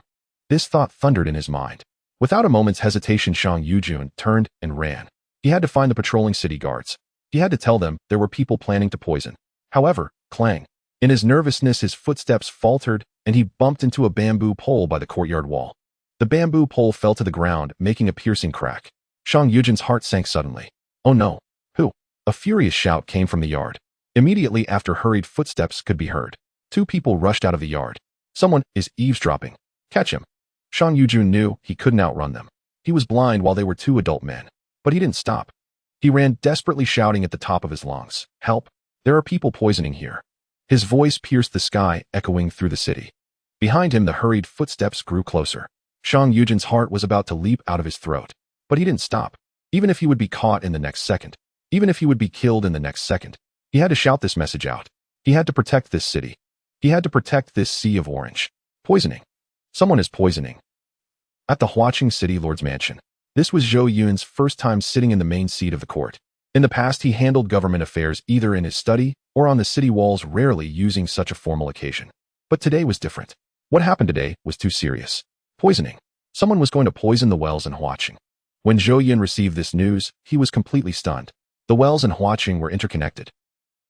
This thought thundered in his mind. Without a moment's hesitation, xuanyuan turned and ran. He had to find the patrolling city guards. He had to tell them there were people planning to poison. However, clang. In his nervousness, his footsteps faltered, and he bumped into a bamboo pole by the courtyard wall. The bamboo pole fell to the ground, making a piercing crack. xuanyuan's heart sank suddenly. Oh no. Who? A furious shout came from the yard. Immediately after, hurried footsteps could be heard. Two people rushed out of the yard. Someone is eavesdropping. Catch him. Yun knew he couldn't outrun them. He was blind while they were two adult men. But he didn't stop. He ran desperately, shouting at the top of his lungs, "Help! There are people poisoning here." His voice pierced the sky, echoing through the city. Behind him, the hurried footsteps grew closer. Yun's heart was about to leap out of his throat. But he didn't stop. Even if he would be caught in the next second, even if he would be killed in the next second, he had to shout this message out. He had to protect this city. He had to protect this sea of orange. Poisoning. Someone is poisoning. At the Huaqing City Lord's mansion. This was Zhou Yun's first time sitting in the main seat of the court. In the past, he handled government affairs either in his study or on the city walls, rarely using such a formal occasion. But today was different. What happened today was too serious. Poisoning. Someone was going to poison the wells in Huaqing. When Zhou Yun received this news, he was completely stunned. The wells in Huaqing were interconnected,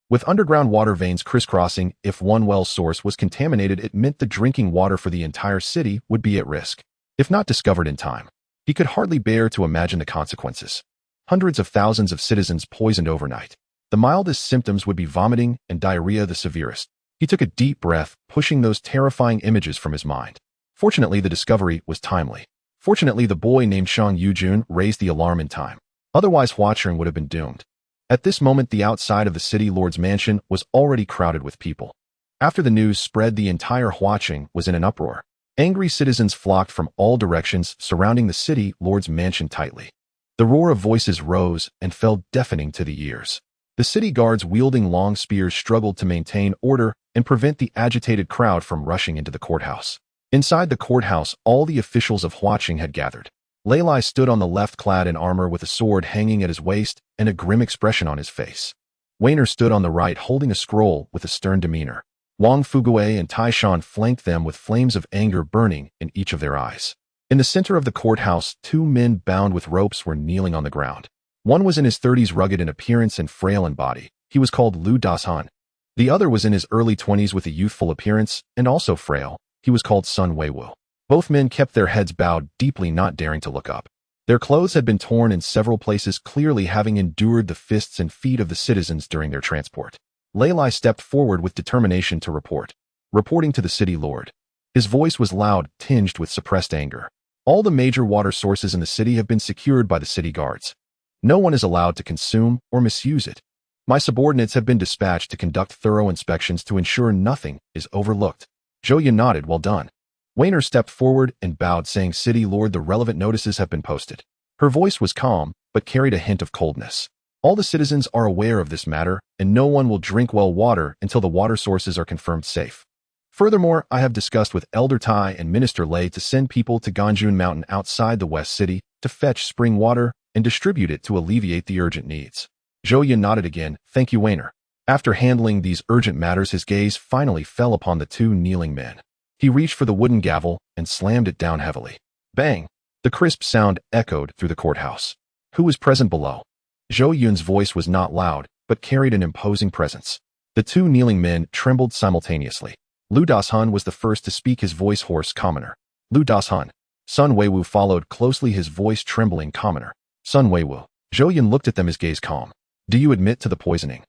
with underground water veins crisscrossing. If one well's source was contaminated, it meant the drinking water for the entire city would be at risk, if not discovered in time. He could hardly bear to imagine the consequences. Hundreds of thousands of citizens poisoned overnight. The mildest symptoms would be vomiting and diarrhea the severest. He took a deep breath, pushing those terrifying images from his mind. Fortunately, the discovery was timely. Fortunately, the boy named Yun raised the alarm in time. Otherwise, Huaqing would have been doomed. At this moment, the outside of the city lord's mansion was already crowded with people. After the news spread, the entire Huaqing was in an uproar. Angry citizens flocked from all directions, surrounding the city lord's mansion tightly. The roar of voices rose and fell deafening to the ears. The city guards wielding long spears struggled to maintain order and prevent the agitated crowd from rushing into the courthouse. Inside the courthouse, all the officials of Huaqing had gathered. Lei Lai stood on the left, clad in armor with a sword hanging at his waist and a grim expression on his face. Weiner stood on the right, holding a scroll with a stern demeanor. Wang Fuguei and Taishan flanked them with flames of anger burning in each of their eyes. In the center of the courthouse, two men bound with ropes were kneeling on the ground. One was in his 30s, rugged in appearance and frail in body. He was called Lu Dashan. The other was in his early 20s with a youthful appearance and also frail. He was called Sun Weiwu. Both men kept their heads bowed deeply, not daring to look up. Their clothes had been torn in several places, clearly having endured the fists and feet of the citizens during their transport. Lei Lai stepped forward with determination to report. Reporting to the city lord. His voice was loud, tinged with suppressed anger. All the major water sources in the city have been secured by the city guards. No one is allowed to consume or misuse it. My subordinates have been dispatched to conduct thorough inspections to ensure nothing is overlooked. Zhou Yun nodded. Well done. Weiner stepped forward and bowed, saying, City Lord, the relevant notices have been posted. Her voice was calm, but carried a hint of coldness. All the citizens are aware of this matter, and no one will drink well water until the water sources are confirmed safe. Furthermore, I have discussed with Elder Tai and Minister Lei to send people to Ganjun Mountain outside the West City to fetch spring water and distribute it to alleviate the urgent needs. Zhou Yun nodded again. Thank you, Weiner. After handling these urgent matters, his gaze finally fell upon the two kneeling men. He reached for the wooden gavel and slammed it down heavily. Bang! The crisp sound echoed through the courthouse. Who was present below? Zhou Yun's voice was not loud, but carried an imposing presence. The two kneeling men trembled simultaneously. Lu Dashan was the first to speak, his voice hoarse. Commoner. Lu Dashan. Sun Weiwu followed closely, his voice trembling. Commoner. Sun Weiwu. Zhou Yun looked at them, his gaze calm. Do you admit to the poisoning?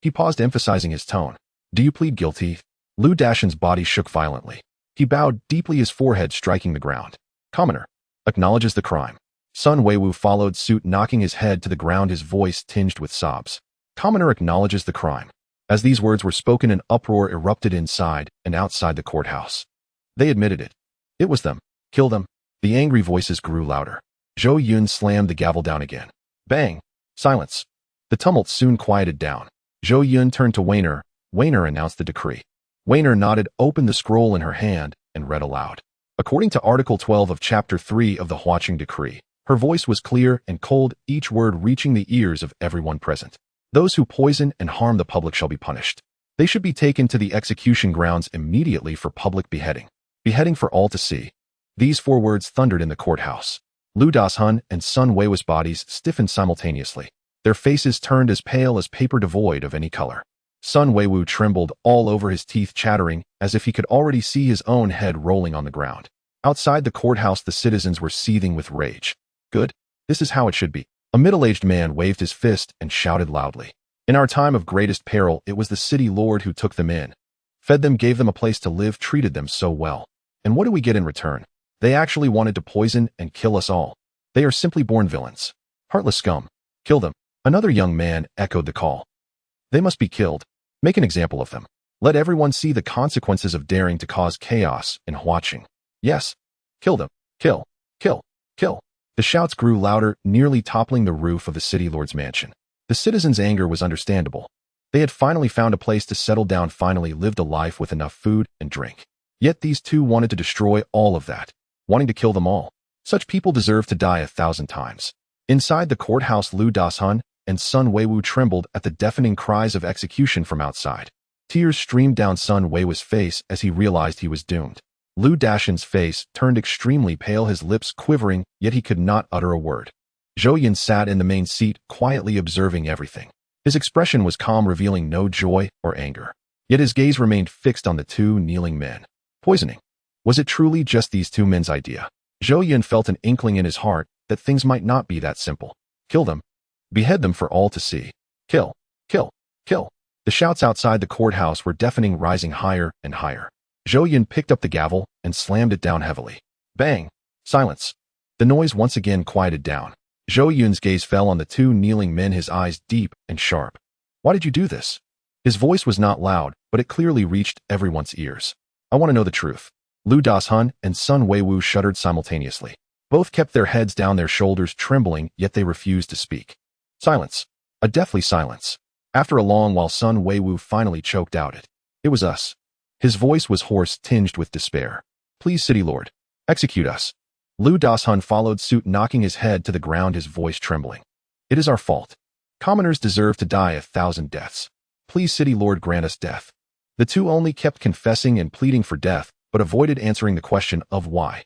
He paused, emphasizing his tone. Do you plead guilty? Lu Dashan's body shook violently. He bowed deeply, his forehead striking the ground. Commoner. Acknowledges the crime. Sun Weiwu followed suit, knocking his head to the ground, his voice tinged with sobs. Commoner acknowledges the crime. As these words were spoken, an uproar erupted inside and outside the courthouse. They admitted it. It was them. Kill them. The angry voices grew louder. Zhou Yun slammed the gavel down again. Bang! Silence. The tumult soon quieted down. Zhou Yun turned to Weiner. Weiner announced the decree. Weiner nodded, opened the scroll in her hand, and read aloud. According to Article 12 of Chapter 3 of the Huaqing Decree, her voice was clear and cold, each word reaching the ears of everyone present. Those who poison and harm the public shall be punished. They should be taken to the execution grounds immediately for public beheading. Beheading for all to see. These 4 words thundered in the courthouse. Lu Dashan and Sun Weiwu's bodies stiffened simultaneously. Their faces turned as pale as paper, devoid of any color. Sun Weiwu trembled all over, his teeth chattering, as if he could already see his own head rolling on the ground. Outside the courthouse, the citizens were seething with rage. Good. This is how it should be. A middle-aged man waved his fist and shouted loudly. In our time of greatest peril, it was the city lord who took them in, fed them, gave them a place to live, treated them so well. And what do we get in return? They actually wanted to poison and kill us all. They are simply born villains. Heartless scum. Kill them. Another young man echoed the call. They must be killed. Make an example of them. Let everyone see the consequences of daring to cause chaos in Huaqing. Yes. Kill them. Kill. Kill. Kill. The shouts grew louder, nearly toppling the roof of the city lord's mansion. The citizens' anger was understandable. They had finally found a place to settle down, finally lived a life with enough food and drink. Yet these two wanted to destroy all of that, wanting to kill them all. Such people deserve to die 1,000 times. Inside the courthouse, Lu Dashun and Sun Weiwu trembled at the deafening cries of execution from outside. Tears streamed down Sun Weiwu's face as he realized he was doomed. Lu Dashun's face turned extremely pale, his lips quivering, yet he could not utter a word. Zhou Yun sat in the main seat, quietly observing everything. His expression was calm, revealing no joy or anger. Yet his gaze remained fixed on the two kneeling men. Poisoning. Was it truly just these two men's idea? Zhou Yun felt an inkling in his heart that things might not be that simple. Kill them. Behead them for all to see. Kill. Kill. Kill. The shouts outside the courthouse were deafening, rising higher and higher. Zhou Yun picked up the gavel and slammed it down heavily. Bang! Silence. The noise once again quieted down. Zhou Yun's gaze fell on the two kneeling men, his eyes deep and sharp. Why did you do this? His voice was not loud, but it clearly reached everyone's ears. I want to know the truth. Lu Dashun and Sun Weiwu shuddered simultaneously. Both kept their heads down, their shoulders trembling, yet they refused to speak. Silence. A deathly silence. After a long while, Sun Weiwu finally choked out it. It was us. His voice was hoarse, tinged with despair. Please, City Lord. Execute us. Lu Dashun followed suit, knocking his head to the ground, his voice trembling. It is our fault. Commoners deserve to die 1,000 deaths. Please, City Lord, grant us death. The two only kept confessing and pleading for death, but avoided answering the question of why.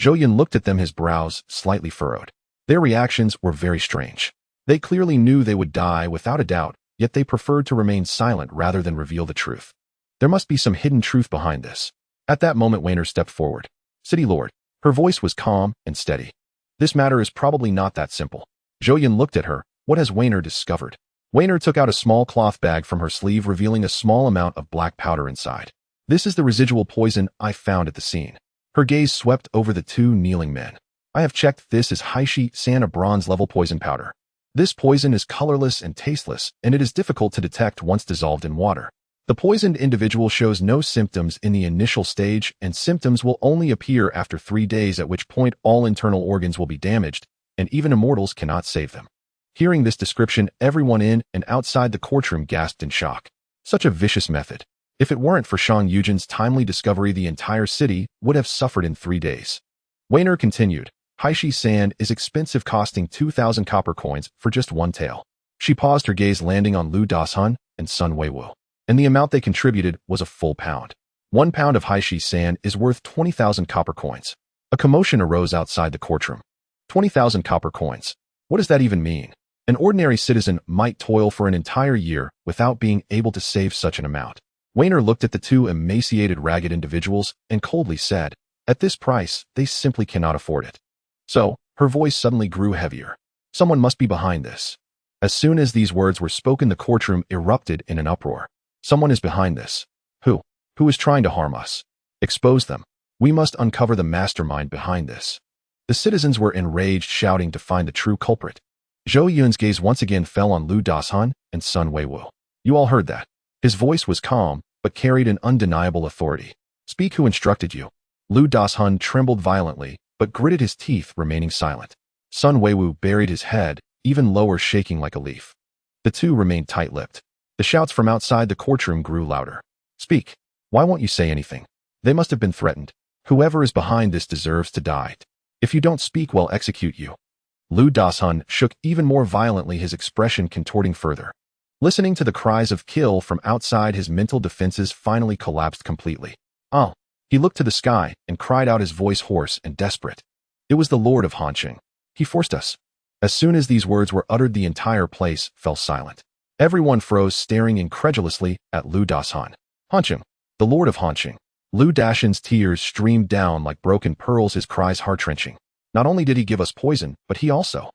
Zhou Yun looked at them, his brows slightly furrowed. Their reactions were very strange. They clearly knew they would die without a doubt, yet they preferred to remain silent rather than reveal the truth. There must be some hidden truth behind this. At that moment, Weiner stepped forward. City Lord. Her voice was calm and steady. This matter is probably not that simple. Zhou Yun looked at her. What has Weiner discovered? Weiner took out a small cloth bag from her sleeve, revealing a small amount of black powder inside. This is the residual poison I found at the scene. Her gaze swept over the two kneeling men. I have checked. This is Haishi San, a bronze-level poison powder. This poison is colorless and tasteless, and it is difficult to detect once dissolved in water. The poisoned individual shows no symptoms in the initial stage, and symptoms will only appear after 3 days, at which point all internal organs will be damaged, and even immortals cannot save them. Hearing this description, everyone in and outside the courtroom gasped in shock. Such a vicious method. If it weren't for Shang Yujin's timely discovery, the entire city would have suffered in 3 days. Weiner continued. Haishi sand is expensive, costing 2,000 copper coins for just one tail. She paused, her gaze landing on Lu Dashun and Sun Weiwu. And the amount they contributed was a full pound. 1 pound of Haishi sand is worth 20,000 copper coins. A commotion arose outside the courtroom. 20,000 copper coins. What does that even mean? An ordinary citizen might toil for an entire year without being able to save such an amount. Weiner looked at the two emaciated, ragged individuals and coldly said, at this price, they simply cannot afford it. So, her voice suddenly grew heavier. Someone must be behind this. As soon as these words were spoken, the courtroom erupted in an uproar. Someone is behind this. Who? Who is trying to harm us? Expose them. We must uncover the mastermind behind this. The citizens were enraged, shouting to find the true culprit. Zhou Yun's gaze once again fell on Lu Dashun and Sun Weiwu. You all heard that. His voice was calm, but carried an undeniable authority. Speak. Who instructed you? Lu Dashun trembled violently, but gritted his teeth, remaining silent. Sun Weiwu buried his head, even lower, shaking like a leaf. The two remained tight-lipped. The shouts from outside the courtroom grew louder. Speak. Why won't you say anything? They must have been threatened. Whoever is behind this deserves to die. If you don't speak, we'll execute you. Lu Dashun shook even more violently, his expression contorting further. Listening to the cries of kill from outside, his mental defenses finally collapsed completely. Oh. He looked to the sky and cried out, his voice hoarse and desperate. It was the Lord of Huaqing. He forced us. As soon as these words were uttered, the entire place fell silent. Everyone froze, staring incredulously at Lu Dashun. Huaqing. The Lord of Huaqing. Lu Dashun's tears streamed down like broken pearls, his cries heart-wrenching. Not only did he give us poison, but he also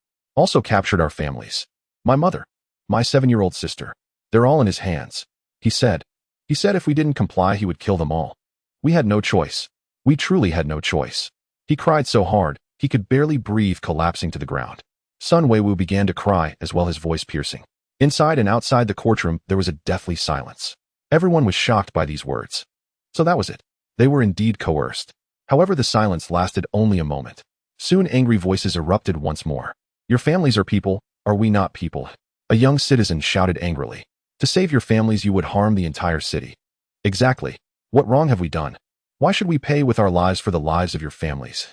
captured our families. My mother. My 7-year-old sister. They're all in his hands. He said if we didn't comply, he would kill them all. We had no choice. We truly had no choice. He cried so hard, he could barely breathe, collapsing to the ground. Sun Weiwu began to cry as well, his voice piercing. Inside and outside the courtroom, there was a deathly silence. Everyone was shocked by these words. So that was it. They were indeed coerced. However, the silence lasted only a moment. Soon angry voices erupted once more. Your families are people, are we not people? A young citizen shouted angrily. To save your families you would harm the entire city. Exactly. What wrong have we done? Why should we pay with our lives for the lives of your families?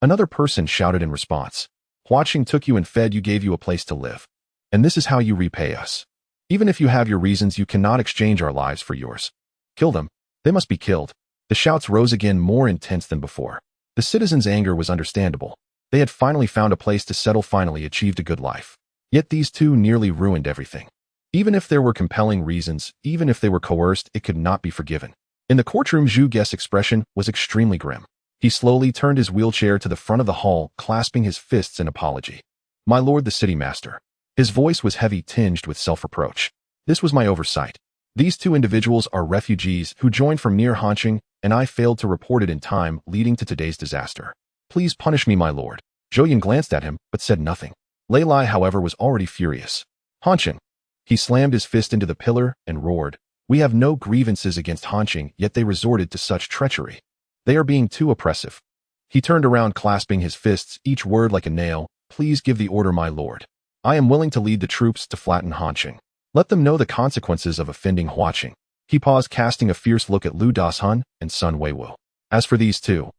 Another person shouted in response. Huaqing took you and fed you, gave you a place to live. And this is how you repay us. Even if you have your reasons, you cannot exchange our lives for yours. Kill them. They must be killed. The shouts rose again, more intense than before. The citizens' anger was understandable. They had finally found a place to settle, finally achieved a good life. Yet these two nearly ruined everything. Even if there were compelling reasons, even if they were coerced, it could not be forgiven. In the courtroom, Zhu Yun's expression was extremely grim. He slowly turned his wheelchair to the front of the hall, clasping his fists in apology. My lord the city master. His voice was heavy, tinged with self-reproach. This was my oversight. These two individuals are refugees who joined from near Hanqing, and I failed to report it in time, leading to today's disaster. Please punish me, my lord. Zhou Yun glanced at him, but said nothing. Lei Lai, however, was already furious. Hanqing. He slammed his fist into the pillar and roared. We have no grievances against Hanqing, yet they resorted to such treachery. They are being too oppressive. He turned around, clasping his fists, each word like a nail. Please give the order, my lord. I am willing to lead the troops to flatten Hanqing. Let them know the consequences of offending Huaqing. He paused, casting a fierce look at Lu Dashun and Sun Weiwu. As for these two,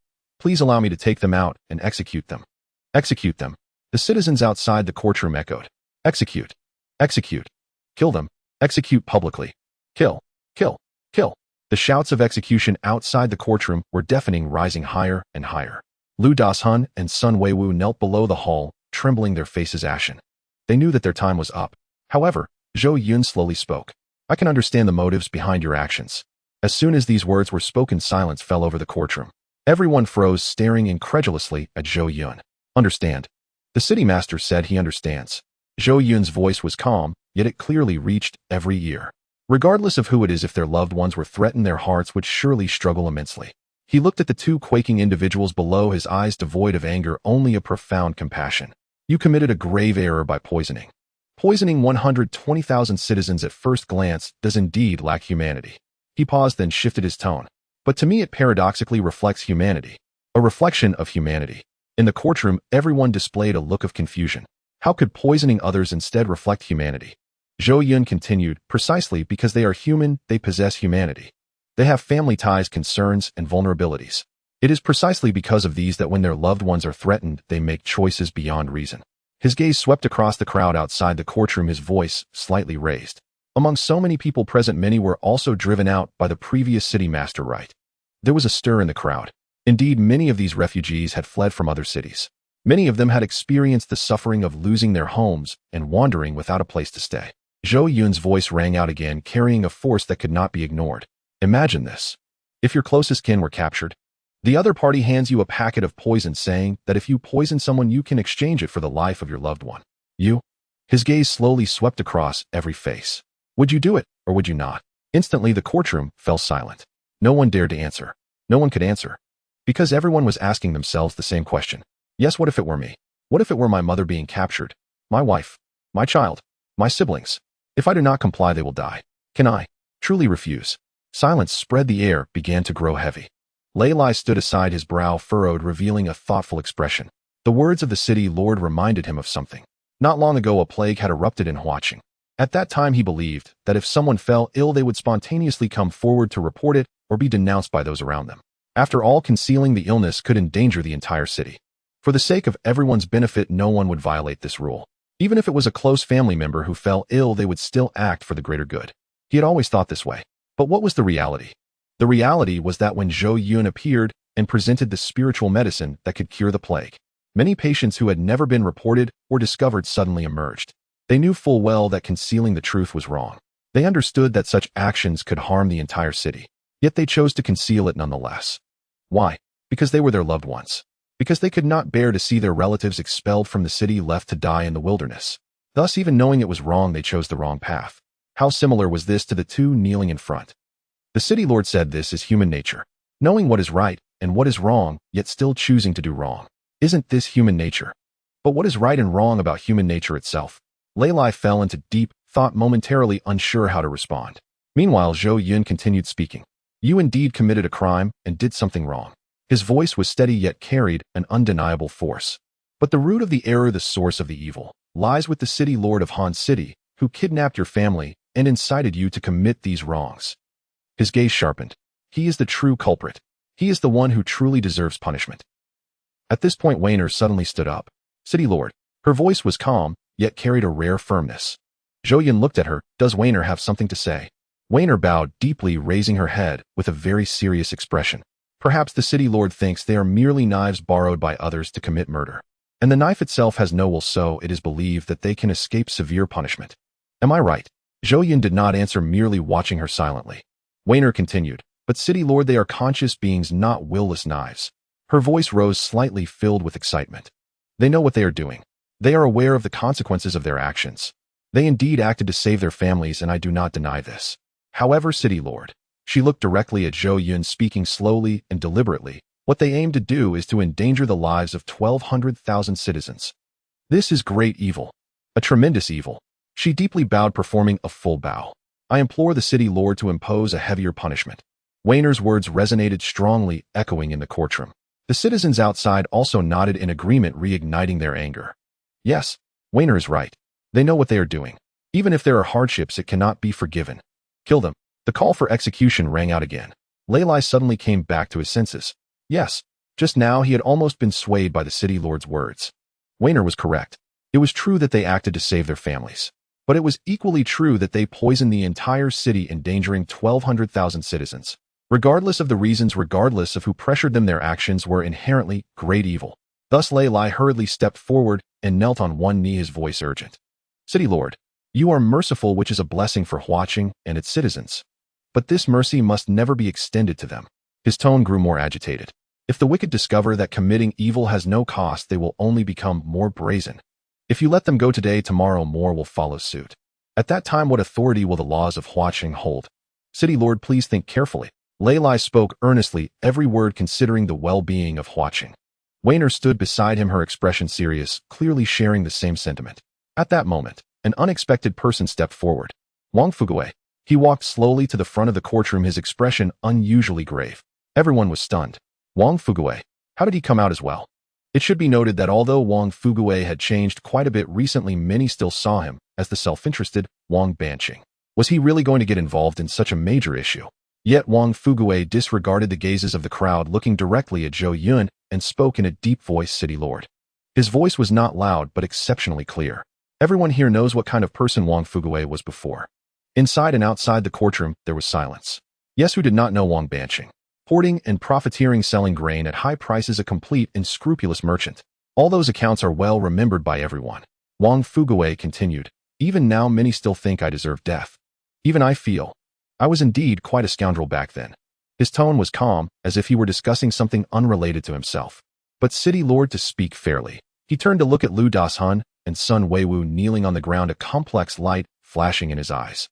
please allow me to take them out and execute them. Execute them. The citizens outside the courtroom echoed. Execute. Execute. Kill them. Execute publicly. Kill. Kill. Kill. The shouts of execution outside the courtroom were deafening, rising higher and higher. Lu Dashun and Sun Weiwu knelt below the hall, trembling, their faces ashen. They knew that their time was up. However, Zhou Yun slowly spoke. I can understand the motives behind your actions. As soon as these words were spoken, silence fell over the courtroom. Everyone froze, staring incredulously at Zhou Yun. Understand. The city master said he understands. Zhou Yun's voice was calm, yet it clearly reached every ear. Regardless of who it is, if their loved ones were threatened, their hearts would surely struggle immensely. He looked at the two quaking individuals below, his eyes devoid of anger, only a profound compassion. You committed a grave error by poisoning. Poisoning 120,000 citizens at first glance does indeed lack humanity. He paused, then shifted his tone. But to me it paradoxically reflects humanity. A reflection of humanity. In the courtroom, everyone displayed a look of confusion. How could poisoning others instead reflect humanity? Zhou Yun continued, precisely because they are human, they possess humanity. They have family ties, concerns, and vulnerabilities. It is precisely because of these that when their loved ones are threatened, they make choices beyond reason. His gaze swept across the crowd outside the courtroom, his voice slightly raised. Among so many people present, many were also driven out by the previous city master right. There was a stir in the crowd. Indeed, many of these refugees had fled from other cities. Many of them had experienced the suffering of losing their homes and wandering without a place to stay. Zhou Yun's voice rang out again, carrying a force that could not be ignored. Imagine this. If your closest kin were captured, the other party hands you a packet of poison, saying that if you poison someone, you can exchange it for the life of your loved one. You? His gaze slowly swept across every face. Would you do it, or would you not? Instantly, the courtroom fell silent. No one dared to answer. No one could answer. Because everyone was asking themselves the same question. Yes, what if it were me? What if it were my mother being captured? My wife? My child? My siblings? If I do not comply, they will die. Can I truly refuse? Silence spread the air, began to grow heavy. Lei Lai stood aside, his brow furrowed, revealing a thoughtful expression. The words of the city lord reminded him of something. Not long ago, a plague had erupted in Huaqing. At that time, he believed that if someone fell ill, they would spontaneously come forward to report it or be denounced by those around them. After all, concealing the illness could endanger the entire city. For the sake of everyone's benefit, no one would violate this rule. Even if it was a close family member who fell ill, they would still act for the greater good. He had always thought this way. But what was the reality? The reality was that when Zhou Yun appeared and presented the spiritual medicine that could cure the plague, many patients who had never been reported or discovered suddenly emerged. They knew full well that concealing the truth was wrong. They understood that such actions could harm the entire city. Yet they chose to conceal it nonetheless. Why? Because they were their loved ones. Because they could not bear to see their relatives expelled from the city, left to die in the wilderness. Thus, even knowing it was wrong, they chose the wrong path. How similar was this to the two kneeling in front? The city lord said this is human nature. Knowing what is right, and what is wrong, yet still choosing to do wrong. Isn't this human nature? But what is right and wrong about human nature itself? Lei Lai fell into deep thought, momentarily unsure how to respond. Meanwhile, Zhou Yun continued speaking. You indeed committed a crime and did something wrong. His voice was steady yet carried an undeniable force. But the root of the error, the source of the evil, lies with the city lord of Han City, who kidnapped your family and incited you to commit these wrongs. His gaze sharpened. He is the true culprit. He is the one who truly deserves punishment. At this point, Weiner suddenly stood up. City lord. Her voice was calm, yet carried a rare firmness. Zhou Yun looked at her. Does Weiner have something to say? Weiner bowed deeply, raising her head with a very serious expression. Perhaps the city lord thinks they are merely knives borrowed by others to commit murder. And the knife itself has no will, so it is believed that they can escape severe punishment. Am I right? Zhou Yun did not answer, merely watching her silently. Weiner continued, but city lord, they are conscious beings, not willless knives. Her voice rose slightly, filled with excitement. They know what they are doing. They are aware of the consequences of their actions. They indeed acted to save their families, and I do not deny this. However, city lord, she looked directly at Zhou Yun, speaking slowly and deliberately. What they aim to do is to endanger the lives of 1,200,000 citizens. This is great evil. A tremendous evil. She deeply bowed, performing a full bow. I implore the city lord to impose a heavier punishment. Weiner's words resonated strongly, echoing in the courtroom. The citizens outside also nodded in agreement, reigniting their anger. Yes, Weiner is right. They know what they are doing. Even if there are hardships, it cannot be forgiven. Kill them. The call for execution rang out again. Lei Lai suddenly came back to his senses. Yes, just now he had almost been swayed by the city lord's words. Weiner was correct. It was true that they acted to save their families. But it was equally true that they poisoned the entire city, endangering 1,200,000 citizens. Regardless of the reasons, regardless of who pressured them, their actions were inherently great evil. Thus Lei Lai hurriedly stepped forward and knelt on one knee, his voice urgent. City lord, you are merciful, which is a blessing for Huaqing and its citizens. But this mercy must never be extended to them. His tone grew more agitated. If the wicked discover that committing evil has no cost, they will only become more brazen. If you let them go today, tomorrow more will follow suit. At that time, what authority will the laws of Huaqing hold? City lord, please think carefully. Lei Lai spoke earnestly, every word considering the well-being of Huaqing. Weiner stood beside him, her expression serious, clearly sharing the same sentiment. At that moment, an unexpected person stepped forward. Wang Fuguwei. He walked slowly to the front of the courtroom, his expression unusually grave. Everyone was stunned. Wang Fuguwei. How did he come out as well? It should be noted that although Wang Fuguwei had changed quite a bit recently, many still saw him as the self-interested Wang Banqing. Was he really going to get involved in such a major issue? Yet Wang Fuguwei disregarded the gazes of the crowd, looking directly at Zhou Yun, and spoke in a deep voice, City lord. His voice was not loud, but exceptionally clear. Everyone here knows what kind of person Wang Fuguwei was before. Inside and outside the courtroom, there was silence. Yes, who did not know Wang Banqing? Hoarding and profiteering, selling grain at high prices, a complete and scrupulous merchant. All those accounts are well remembered by everyone. Wang Fuguwei continued. Even now, many still think I deserve death. Even I feel. I was indeed quite a scoundrel back then. His tone was calm, as if he were discussing something unrelated to himself. But city lord, to speak fairly. He turned to look at Lu Dashun and Sun Weiwu kneeling on the ground, a complex light flashing in his eyes.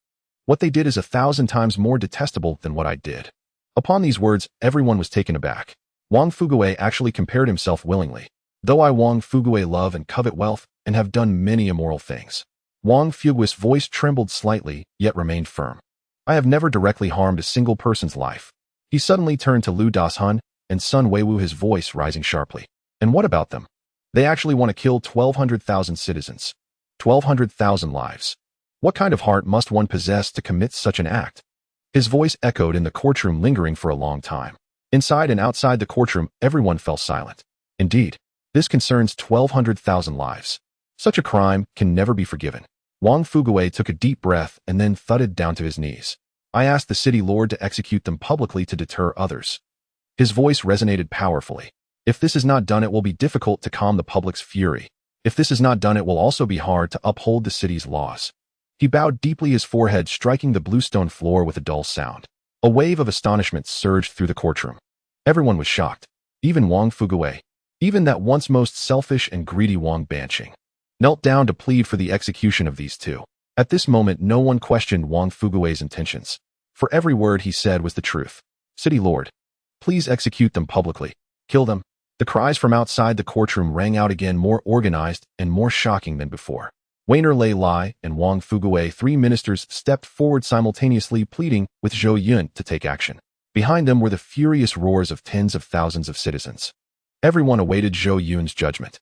What they did is 1,000 times more detestable than what I did. Upon these words, everyone was taken aback. Wang Fuguwei actually compared himself willingly. Though I, Wang Fuguwei, love and covet wealth, and have done many immoral things. Wang Fuguwei's voice trembled slightly, yet remained firm. I have never directly harmed a single person's life. He suddenly turned to Lu Dashun and Sun Weiwu, his voice rising sharply. And what about them? They actually want to kill 1,200,000 citizens. 1,200,000 lives. What kind of heart must one possess to commit such an act? His voice echoed in the courtroom, lingering for a long time. Inside and outside the courtroom, everyone fell silent. Indeed, this concerns 1,200,000 lives. Such a crime can never be forgiven. Wang Fuguwei took a deep breath and then thudded down to his knees. I asked the city lord to execute them publicly to deter others. His voice resonated powerfully. If this is not done, it will be difficult to calm the public's fury. If this is not done, it will also be hard to uphold the city's laws. He bowed deeply, his forehead striking the bluestone floor with a dull sound. A wave of astonishment surged through the courtroom. Everyone was shocked. Even Wang Fuguwei. Even that once most selfish and greedy Wang Banqing knelt down to plead for the execution of these two. At this moment, no one questioned Wang Fuguwei's intentions. For every word he said was the truth. City lord, Please execute them publicly. Kill them. The cries from outside the courtroom rang out again, more organized and more shocking than before. Weiner Lei Lai and Wang Fugui, 3 ministers, stepped forward simultaneously, pleading with Zhou Yun to take action. Behind them were the furious roars of tens of thousands of citizens. Everyone awaited Zhou Yun's judgment.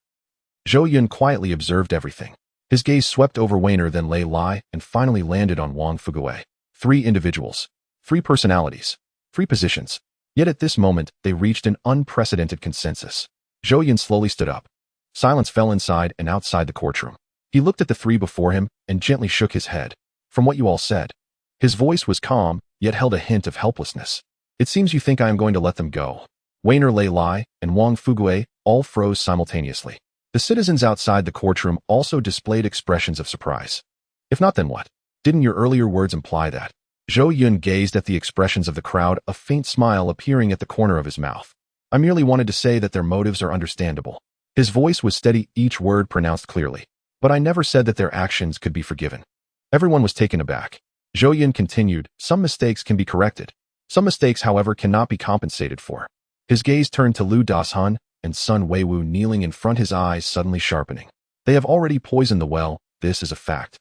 Zhou Yun quietly observed everything. His gaze swept over Weiner, then Lei Lai, and finally landed on Wang Fugui. 3 individuals, 3 personalities, 3 positions. Yet at this moment, they reached an unprecedented consensus. Zhou Yun slowly stood up. Silence fell inside and outside the courtroom. He looked at the 3 before him and gently shook his head. From what you all said. His voice was calm, yet held a hint of helplessness. It seems you think I am going to let them go. Weiner Lei Lai and Wang Fugui all froze simultaneously. The citizens outside the courtroom also displayed expressions of surprise. If not, then what? Didn't your earlier words imply that? Zhou Yun gazed at the expressions of the crowd, a faint smile appearing at the corner of his mouth. I merely wanted to say that their motives are understandable. His voice was steady, each word pronounced clearly. But I never said that their actions could be forgiven. Everyone was taken aback. Zhou Yun continued, some mistakes can be corrected. Some mistakes, however, cannot be compensated for. His gaze turned to Lu Dashun and Sun Weiwu kneeling in front, his eyes suddenly sharpening. They have already poisoned the well, this is a fact.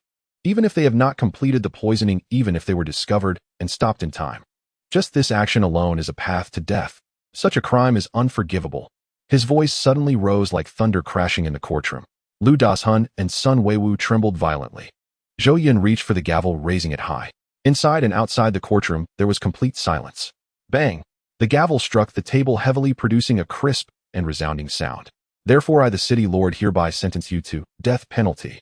Even if they have not completed the poisoning, even if they were discovered and stopped in time. Just this action alone is a path to death. Such a crime is unforgivable. His voice suddenly rose like thunder crashing in the courtroom. Lu Dashun and Sun Weiwu trembled violently. Zhou Yun reached for the gavel, raising it high. Inside and outside the courtroom, there was complete silence. Bang! The gavel struck the table heavily, producing a crisp and resounding sound. Therefore I, the city lord, hereby sentence you to death penalty.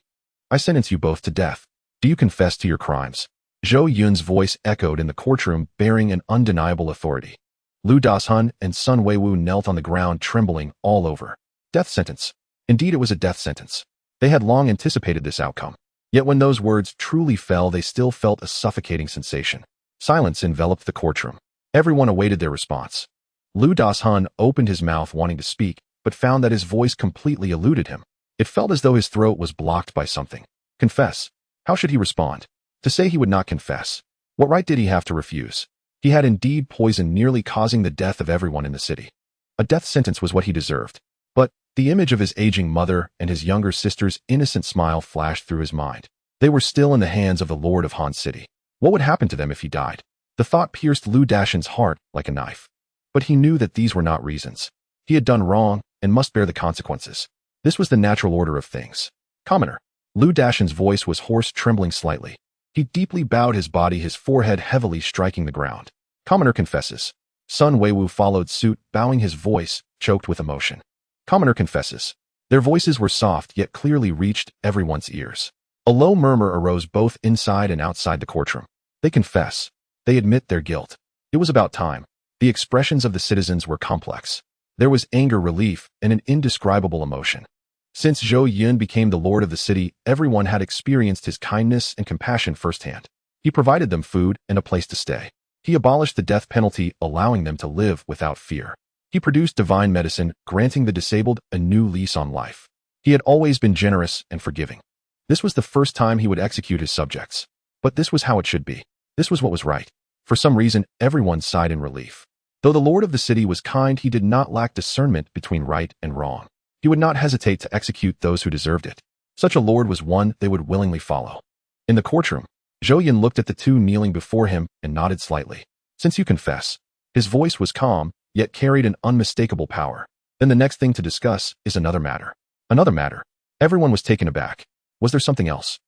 I sentence you both to death. Do you confess to your crimes? Zhou Yun's voice echoed in the courtroom, bearing an undeniable authority. Lu Dashun and Sun Weiwu knelt on the ground, trembling all over. Death sentence. Indeed, it was a death sentence. They had long anticipated this outcome. Yet when those words truly fell, they still felt a suffocating sensation. Silence enveloped the courtroom. Everyone awaited their response. Lu Dashun opened his mouth wanting to speak, but found that his voice completely eluded him. It felt as though his throat was blocked by something. Confess. How should he respond? To say he would not confess. What right did he have to refuse? He had indeed poisoned, nearly causing the death of everyone in the city. A death sentence was what he deserved. But the image of his aging mother and his younger sister's innocent smile flashed through his mind. They were still in the hands of the Lord of Han City. What would happen to them if he died? The thought pierced Lu Dashun's heart like a knife. But he knew that these were not reasons. He had done wrong and must bear the consequences. This was the natural order of things. Commoner. Lu Dashun's voice was hoarse, trembling slightly. He deeply bowed his body, his forehead heavily striking the ground. Commoner confesses. Sun Weiwu followed suit, bowing, his voice choked with emotion. Commoner confesses. Their voices were soft, yet clearly reached everyone's ears. A low murmur arose both inside and outside the courtroom. They confess. They admit their guilt. It was about time. The expressions of the citizens were complex. There was anger, relief, and an indescribable emotion. Since Zhou Yun became the lord of the city, everyone had experienced his kindness and compassion firsthand. He provided them food and a place to stay. He abolished the death penalty, allowing them to live without fear. He produced divine medicine, granting the disabled a new lease on life. He had always been generous and forgiving. This was the first time he would execute his subjects. But this was how it should be. This was what was right. For some reason, everyone sighed in relief. Though the lord of the city was kind, he did not lack discernment between right and wrong. He would not hesitate to execute those who deserved it. Such a lord was one they would willingly follow. In the courtroom, Zhou Yun looked at the 2 kneeling before him and nodded slightly. Since you confess. His voice was calm, yet carried an unmistakable power. Then the next thing to discuss is another matter. Another matter. Everyone was taken aback. Was there something else?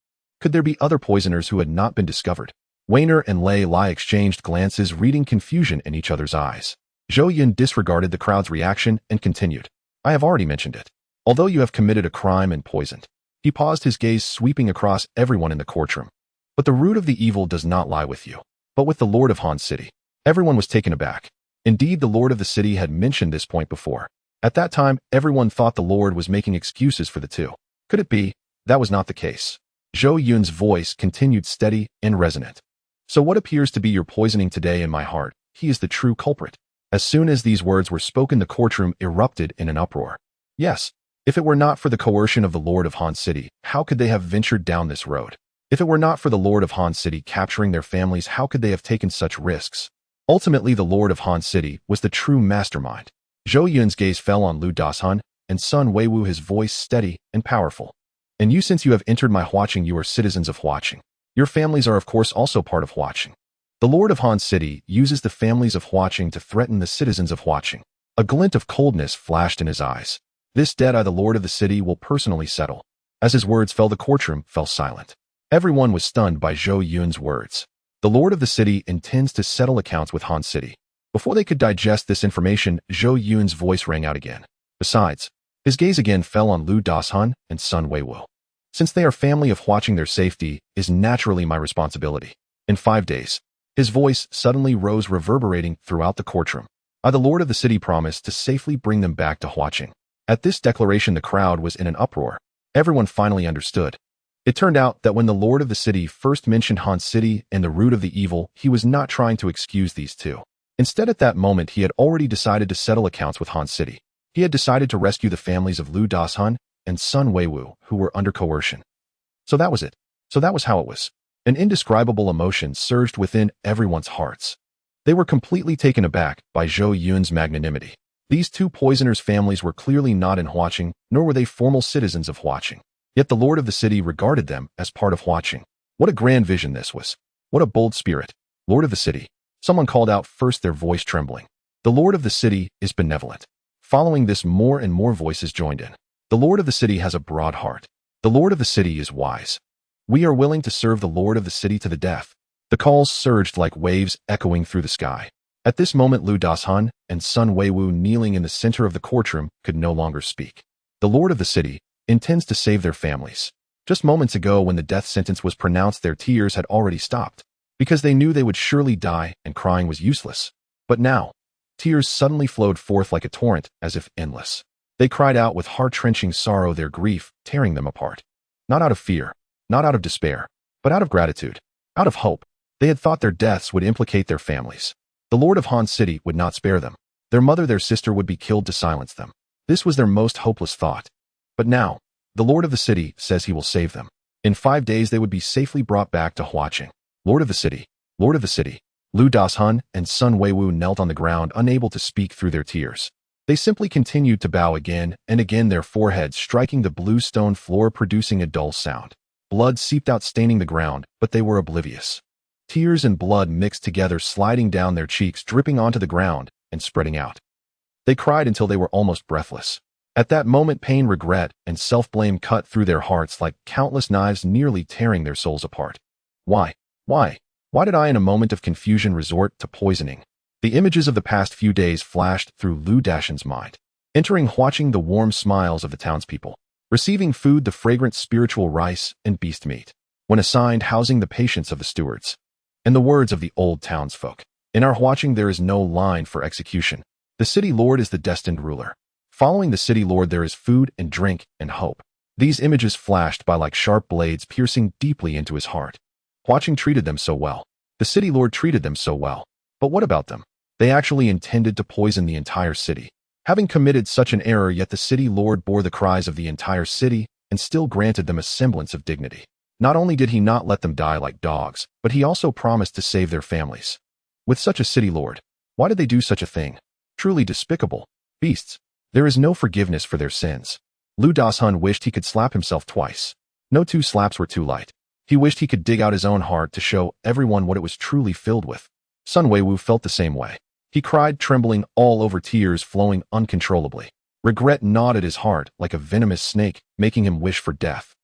Could there be other poisoners who had not been discovered? Weiner and Lei Lai exchanged glances, reading confusion in each other's eyes. Zhou Yun disregarded the crowd's reaction and continued. I have already mentioned it. Although you have committed a crime and poisoned. He paused, his gaze sweeping across everyone in the courtroom. But the root of the evil does not lie with you, but with the Lord of Han City. Everyone was taken aback. Indeed, the Lord of the city had mentioned this point before. At that time, everyone thought the Lord was making excuses for the 2. Could it be? That was not the case. Zhou Yun's voice continued steady and resonant. So what appears to be your poisoning today in my heart, he is the true culprit. As soon as these words were spoken, the courtroom erupted in an uproar. Yes, if it were not for the coercion of the Lord of Han City, how could they have ventured down this road? If it were not for the Lord of Han City capturing their families, how could they have taken such risks? Ultimately, the Lord of Han City was the true mastermind. Zhou Yun's gaze fell on Lu Dahan and Sun Weiwu, his voice steady and powerful. And you, since you have entered my Huaqing, you are citizens of Huaqing. Your families are of course also part of Huaqing. The Lord of Han City uses the families of Huaqing to threaten the citizens of Huaqing. A glint of coldness flashed in his eyes. This debt I, the Lord of the city, will personally settle. As his words fell, the courtroom fell silent. Everyone was stunned by Zhou Yun's words. The Lord of the city intends to settle accounts with Han City. Before they could digest this information, Zhou Yun's voice rang out again. Besides, his gaze again fell on Lu Dahan and Sun Weiwu. Since they are family of Huaqing, their safety is naturally my responsibility. In 5 days, his voice suddenly rose, reverberating throughout the courtroom. I, the Lord of the city, promise to safely bring them back to Huaqing. At this declaration, the crowd was in an uproar. Everyone finally understood. It turned out that when the Lord of the city first mentioned Han City and the root of the evil, he was not trying to excuse these two. Instead, at that moment, he had already decided to settle accounts with Han City. He had decided to rescue the families of Lu Dahan and Sun Weiwu, who were under coercion. So that was it. So that was how it was. An indescribable emotion surged within everyone's hearts. They were completely taken aback by Zhou Yun's magnanimity. These two poisoners' families were clearly not in Huaqing, nor were they formal citizens of Huaqing. Yet the Lord of the city regarded them as part of Huaqing. What a grand vision this was. What a bold spirit. Lord of the city. Someone called out first, their voice trembling. The Lord of the city is benevolent. Following this, more and more voices joined in. The Lord of the city has a broad heart. The Lord of the city is wise. We are willing to serve the Lord of the city to the death. The calls surged like waves echoing through the sky. At this moment, Lu Dahan and Sun Weiwu, kneeling in the center of the courtroom, could no longer speak. The Lord of the city intends to save their families. Just moments ago, when the death sentence was pronounced, their tears had already stopped, because they knew they would surely die and crying was useless. But now, tears suddenly flowed forth like a torrent, as if endless. They cried out with heart-wrenching sorrow, their grief tearing them apart. Not out of fear, not out of despair, but out of gratitude, out of hope. They had thought their deaths would implicate their families. The Lord of Han City would not spare them. Their mother, their sister, would be killed to silence them. This was their most hopeless thought. But now, the Lord of the city says he will save them. In 5 days, they would be safely brought back to Huaqing. Lord of the city, Lord of the city. Lu Dahan and Sun Weiwu knelt on the ground, unable to speak through their tears. They simply continued to bow again and again, their foreheads striking the blue stone floor, producing a dull sound. Blood seeped out, staining the ground, but they were oblivious. Tears and blood mixed together, sliding down their cheeks, dripping onto the ground and spreading out. They cried until they were almost breathless. At that moment, pain, regret, and self-blame cut through their hearts like countless knives, nearly tearing their souls apart. Why? Why did I, in a moment of confusion, resort to poisoning? The images of the past few days flashed through Lu Dahan's mind. Entering Huaqing, the warm smiles of the townspeople. Receiving food, the fragrant spiritual rice and beast meat. When assigned housing, the patience of the stewards. And the words of the old townsfolk. In our Huaqing, there is no line for execution. The city lord is the destined ruler. Following the city lord, there is food and drink and hope. These images flashed by like sharp blades, piercing deeply into his heart. Huaqing treated them so well. The city lord treated them so well. But what about them? They actually intended to poison the entire city. Having committed such an error, yet the city lord bore the cries of the entire city and still granted them a semblance of dignity. Not only did he not let them die like dogs, but he also promised to save their families. With such a city lord, why did they do such a thing? Truly despicable. Beasts. There is no forgiveness for their sins. Lu Dahan wished he could slap himself twice. No 2 slaps were too light. He wished he could dig out his own heart to show everyone what it was truly filled with. Sun Weiwu felt the same way. He cried, trembling all over, tears flowing uncontrollably. Regret gnawed at his heart like a venomous snake, making him wish for death.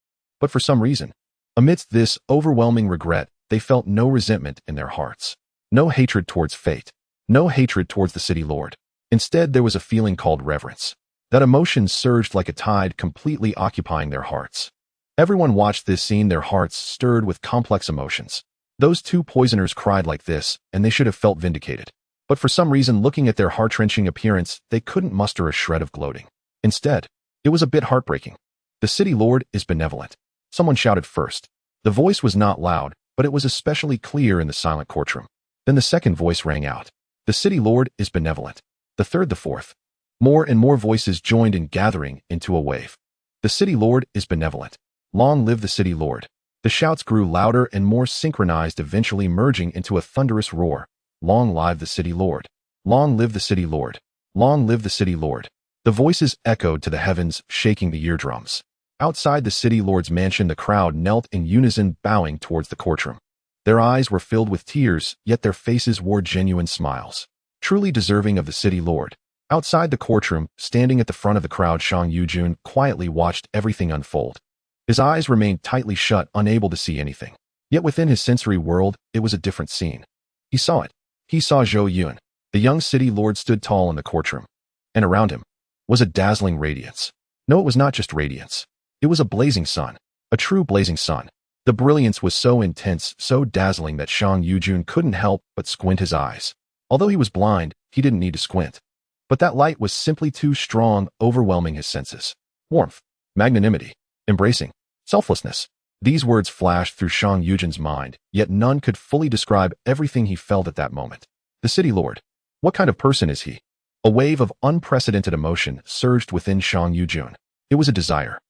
But for some reason, amidst this overwhelming regret, they felt no resentment in their hearts. No hatred towards fate. No hatred towards the city lord. Instead, there was a feeling called reverence. That emotion surged like a tide, completely occupying their hearts. Everyone watched this scene, their hearts stirred with complex emotions. Those 2 poisoners cried like this, and they should have felt vindicated. But for some reason, looking at their heart-wrenching appearance, they couldn't muster a shred of gloating. Instead, it was a bit heartbreaking. The city lord is benevolent. Someone shouted first. The voice was not loud, but it was especially clear in the silent courtroom. Then the second voice rang out. The city lord is benevolent. The third, the fourth. More and more voices joined in, gathering into a wave. The city lord is benevolent. Long live the city lord. The shouts grew louder and more synchronized, eventually merging into a thunderous roar. Long live the city lord! Long live the city lord! Long live the city lord! The voices echoed to the heavens, shaking the eardrums. Outside the city lord's mansion, the crowd knelt in unison, bowing towards the courtroom. Their eyes were filled with tears, yet their faces wore genuine smiles. Truly deserving of the city lord. Outside the courtroom, standing at the front of the crowd, Yun quietly watched everything unfold. His eyes remained tightly shut, unable to see anything. Yet within his sensory world, it was a different scene. He saw it. He saw Zhou Yun. The young city lord stood tall in the courtroom. And around him was a dazzling radiance. No, it was not just radiance. It was a blazing sun. A true blazing sun. The brilliance was so intense, so dazzling that Yun couldn't help but squint his eyes. Although he was blind, he didn't need to squint. But that light was simply too strong, overwhelming his senses. Warmth, magnanimity, embracing, selflessness. These words flashed through Yun's mind, yet none could fully describe everything he felt at that moment. The city lord. What kind of person is he? A wave of unprecedented emotion surged within Yun. It was a desire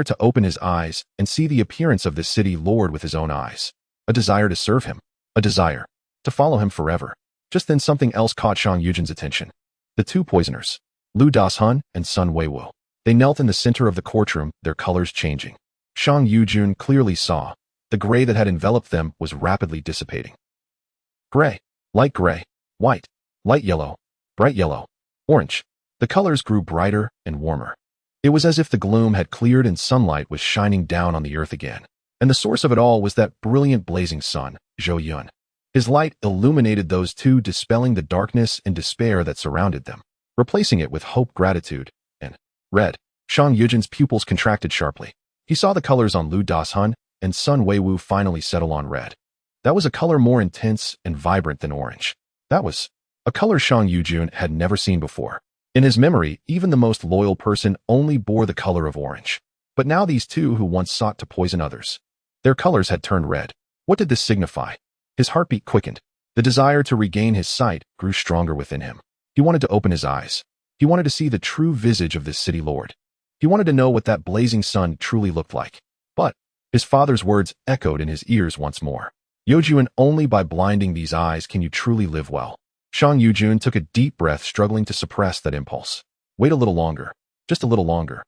to open his eyes and see the appearance of this city lord with his own eyes. A desire to serve him. A desire to follow him forever. Just then something else caught Yun's attention. The two poisoners, Lu Dashun and Sun Weiwu. They knelt in the center of the courtroom, their colors changing. Yun clearly saw the gray that had enveloped them was rapidly dissipating. Gray, light gray, white, light yellow, bright yellow, orange. The colors grew brighter and warmer. It was as if the gloom had cleared and sunlight was shining down on the earth again. And the source of it all was that brilliant blazing sun, Zhou Yun. His light illuminated those two, dispelling the darkness and despair that surrounded them, replacing it with hope, gratitude, and red. Yun's pupils contracted sharply. He saw the colors on Lu Dashun and Sun Weiwu finally settle on red. That was a color more intense and vibrant than orange. That was a color Yun had never seen before. In his memory, even the most loyal person only bore the color of orange. But now these two who once sought to poison others, their colors had turned red. What did this signify? His heartbeat quickened. The desire to regain his sight grew stronger within him. He wanted to open his eyes. He wanted to see the true visage of this city lord. He wanted to know what that blazing sun truly looked like. But his father's words echoed in his ears once more. Yun, only by blinding these eyes can you truly live well. Yun took a deep breath, struggling to suppress that impulse. Wait a little longer. Just a little longer.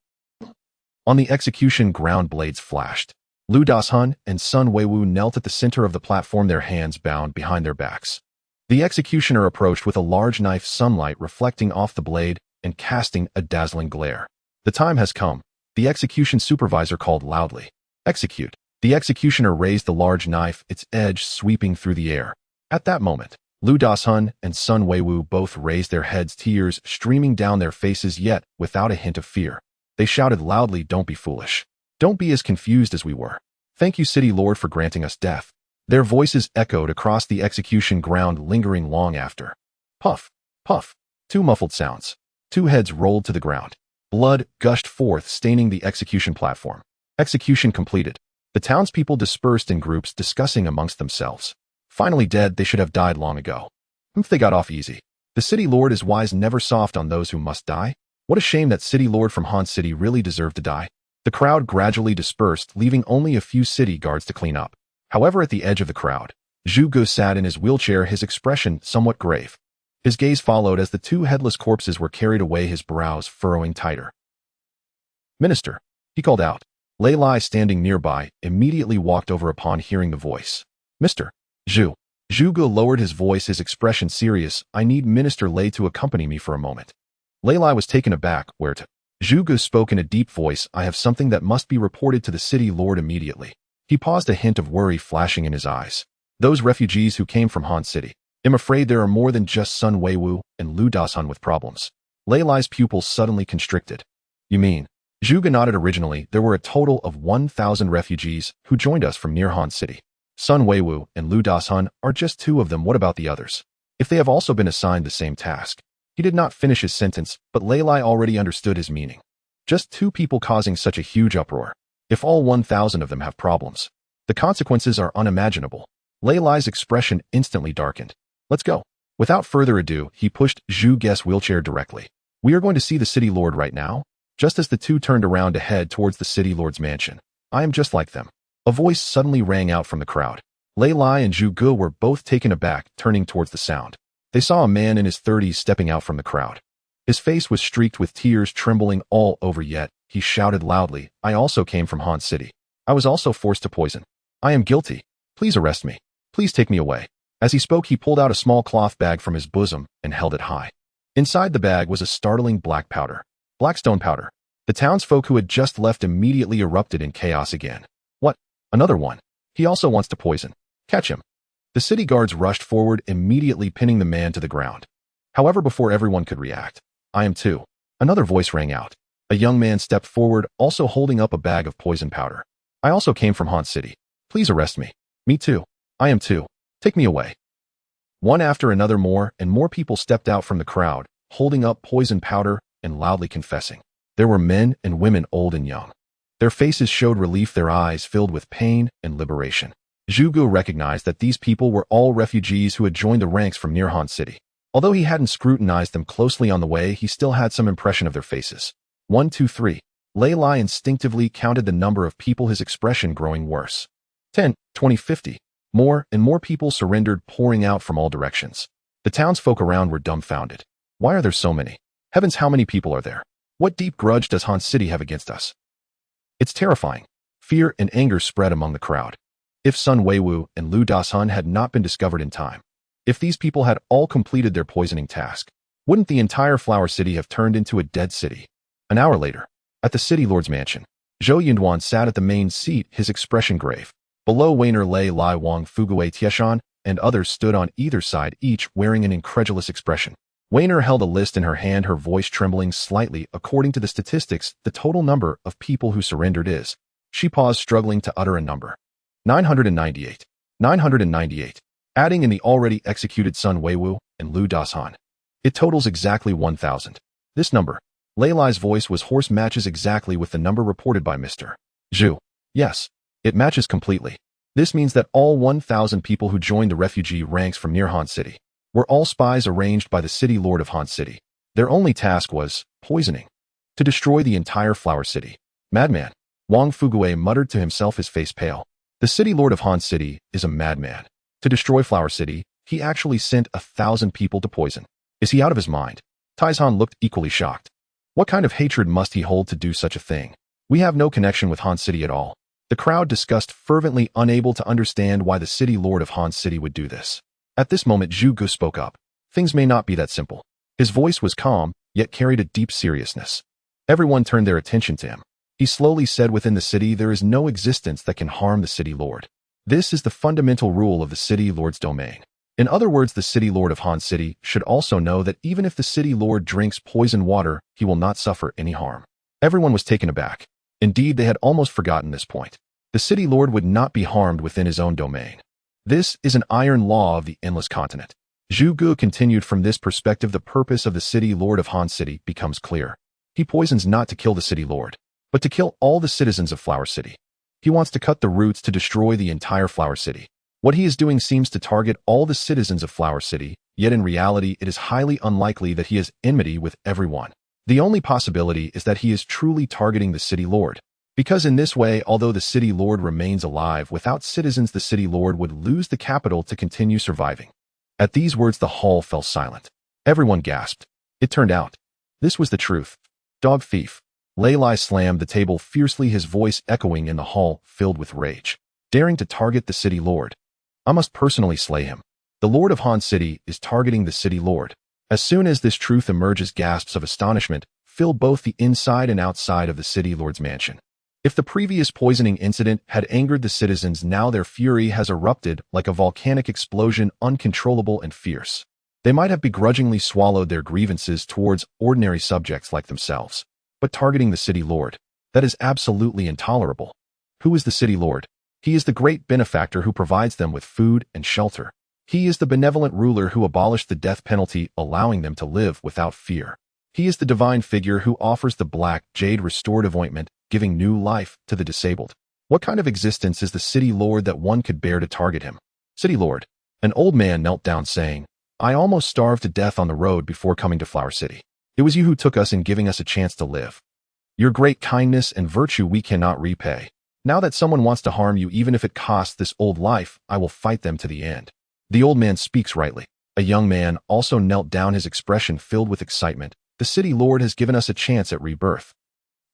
On the execution ground, blades flashed. Lu Dashun and Sun Weiwu knelt at the center of the platform, their hands bound behind their backs. The executioner approached with a large knife, sunlight reflecting off the blade and casting a dazzling glare. The time has come, the execution supervisor called loudly. Execute. The executioner raised the large knife, its edge sweeping through the air. At that moment, Lu Dashun and Sun Weiwu both raised their heads, tears streaming down their faces, yet without a hint of fear. They shouted loudly, "Don't be foolish. Don't be as confused as we were. Thank you, City Lord, for granting us death." Their voices echoed across the execution ground, lingering long after. Puff, puff. Two muffled sounds. Two heads rolled to the ground. Blood gushed forth, staining the execution platform. Execution completed. The townspeople dispersed in groups, discussing amongst themselves. Finally dead, they should have died long ago. They got off easy. The City Lord is wise, never soft on those who must die. What a shame that City Lord from Han City really deserved to die. The crowd gradually dispersed, leaving only a few city guards to clean up. However, at the edge of the crowd, Zhu Gu sat in his wheelchair, his expression somewhat grave. His gaze followed as the two headless corpses were carried away, his brows furrowing tighter. "Minister," he called out. Lei Lai, standing nearby, immediately walked over upon hearing the voice. "Mr. Zhu." Zhu Gu lowered his voice, his expression serious. "I need Minister Lei to accompany me for a moment." Lei Lai was taken aback. "Where to?" Zhu Gu spoke in a deep voice. "I have something that must be reported to the City Lord immediately." He paused, a hint of worry flashing in his eyes. "Those refugees who came from Han City. I'm afraid there are more than just Sun Weiwu and Lu Dashun with problems." Lei Lai's pupils suddenly constricted. "You mean?" Zhu Gu nodded. "Originally, there were a total of 1,000 refugees who joined us from near Han City. Sun Weiwu and Lu Dashun are just two of them. What about the others? If they have also been assigned the same task?" He did not finish his sentence, but Lei Lai already understood his meaning. Just two people causing such a huge uproar. If all 1,000 of them have problems, the consequences are unimaginable. Lei Lai's expression instantly darkened. "Let's go." Without further ado, he pushed Zhu Gu's wheelchair directly. "We are going to see the City Lord right now." Just as the two turned around to head towards the City Lord's mansion. "I am just like them." A voice suddenly rang out from the crowd. Lei Lai and Zhu Gu were both taken aback, turning towards the sound. They saw a man in his 30s stepping out from the crowd. His face was streaked with tears trembling all over, yet he shouted loudly, "I also came from Han City. I was also forced to poison. I am guilty. Please arrest me. Please take me away." As he spoke, he pulled out a small cloth bag from his bosom and held it high. Inside the bag was a startling black powder. Blackstone powder. The townsfolk who had just left immediately erupted in chaos again. "What? Another one? He also wants to poison. Catch him." The city guards rushed forward, immediately pinning the man to the ground. However, before everyone could react, "I am too." Another voice rang out. A young man stepped forward, also holding up a bag of poison powder. "I also came from Han City. Please arrest me." "Me too. I am too. Take me away." One after another, more and more people stepped out from the crowd, holding up poison powder and loudly confessing. There were men and women, old and young. Their faces showed relief, their eyes filled with pain and liberation. Zhu Gu recognized that these people were all refugees who had joined the ranks from near Han City. Although he hadn't scrutinized them closely on the way, he still had some impression of their faces. 1, 2, 3. Lei Lai instinctively counted the number of people, his expression growing worse. 10, 20, 50. More and more people surrendered, pouring out from all directions. The townsfolk around were dumbfounded. Why are there so many? Heavens, how many people are there? What deep grudge does Han City have against us? It's terrifying. Fear and anger spread among the crowd. If Sun Weiwu and Lu Dasun had not been discovered in time, if these people had all completed their poisoning task, wouldn't the entire Flower City have turned into a dead city? An hour later, at the city lord's mansion, Zhou Yun sat at the main seat, his expression grave. Below, Weiner, Lei Lai, Wang Fugue, Tieshan, and others stood on either side, each wearing an incredulous expression. Weiner held a list in her hand, her voice trembling slightly. "According to the statistics, the total number of people who surrendered is..." She paused, struggling to utter a number. 998. 998. Adding in the already executed Sun Weiwu and Lu Dasun, it totals exactly 1,000. This number, Lei Lai's voice was hoarse, matches exactly with the number reported by Mr. Zhu. Yes, it matches completely. This means that all 1,000 people who joined the refugee ranks from near Han City were all spies arranged by the city lord of Han City. Their only task was poisoning, to destroy the entire Flower City. "Madman," Wang Fugue muttered to himself, his face pale. The city lord of Han City is a madman. To destroy Flower City, he actually sent 1,000 people to poison. Is he out of his mind? Taizhan looked equally shocked. What kind of hatred must he hold to do such a thing? "We have no connection with Han City at all." The crowd discussed fervently, unable to understand why the city lord of Han City would do this. At this moment, Zhu Gu spoke up. Things may not be that simple. His voice was calm, yet carried a deep seriousness. Everyone turned their attention to him. He slowly said, "Within the city, there is no existence that can harm the city lord. This is the fundamental rule of the city lord's domain." In other words, the city lord of Han City should also know that even if the city lord drinks poisoned water, he will not suffer any harm. Everyone was taken aback. Indeed, they had almost forgotten this point. The city lord would not be harmed within his own domain. This is an iron law of the endless continent. Zhu Gu continued, "From this perspective, the purpose of the city lord of Han City becomes clear. He poisons not to kill the city lord, but to kill all the citizens of Flower City. He wants to cut the roots to destroy the entire Flower City. What he is doing seems to target all the citizens of Flower City, yet in reality it is highly unlikely that he has enmity with everyone. The only possibility is that he is truly targeting the city lord. Because in this way, although the city lord remains alive, without citizens the city lord would lose the capital to continue surviving." At these words, the hall fell silent. Everyone gasped. It turned out, this was the truth. "Dog thief." Lei Lai slammed the table fiercely, his voice echoing in the hall, filled with rage. "Daring to target the city lord. I must personally slay him. The lord of Han City is targeting the city lord." As soon as this truth emerges, gasps of astonishment filled both the inside and outside of the city lord's mansion. If the previous poisoning incident had angered the citizens, now their fury has erupted like a volcanic explosion, uncontrollable and fierce. They might have begrudgingly swallowed their grievances towards ordinary subjects like themselves. But targeting the city lord, that is absolutely intolerable. Who is the city lord? He is the great benefactor who provides them with food and shelter. He is the benevolent ruler who abolished the death penalty, allowing them to live without fear. He is the divine figure who offers the black jade restorative ointment, giving new life to the disabled. What kind of existence is the city lord that one could bear to target him? "City lord." An old man knelt down, saying, "I almost starved to death on the road before coming to Flower City. It was you who took us in, giving us a chance to live. Your great kindness and virtue we cannot repay. Now that someone wants to harm you, even if it costs this old life, I will fight them to the end. The old man speaks rightly. A young man also knelt down, his expression filled with excitement. The city lord has given us a chance at rebirth.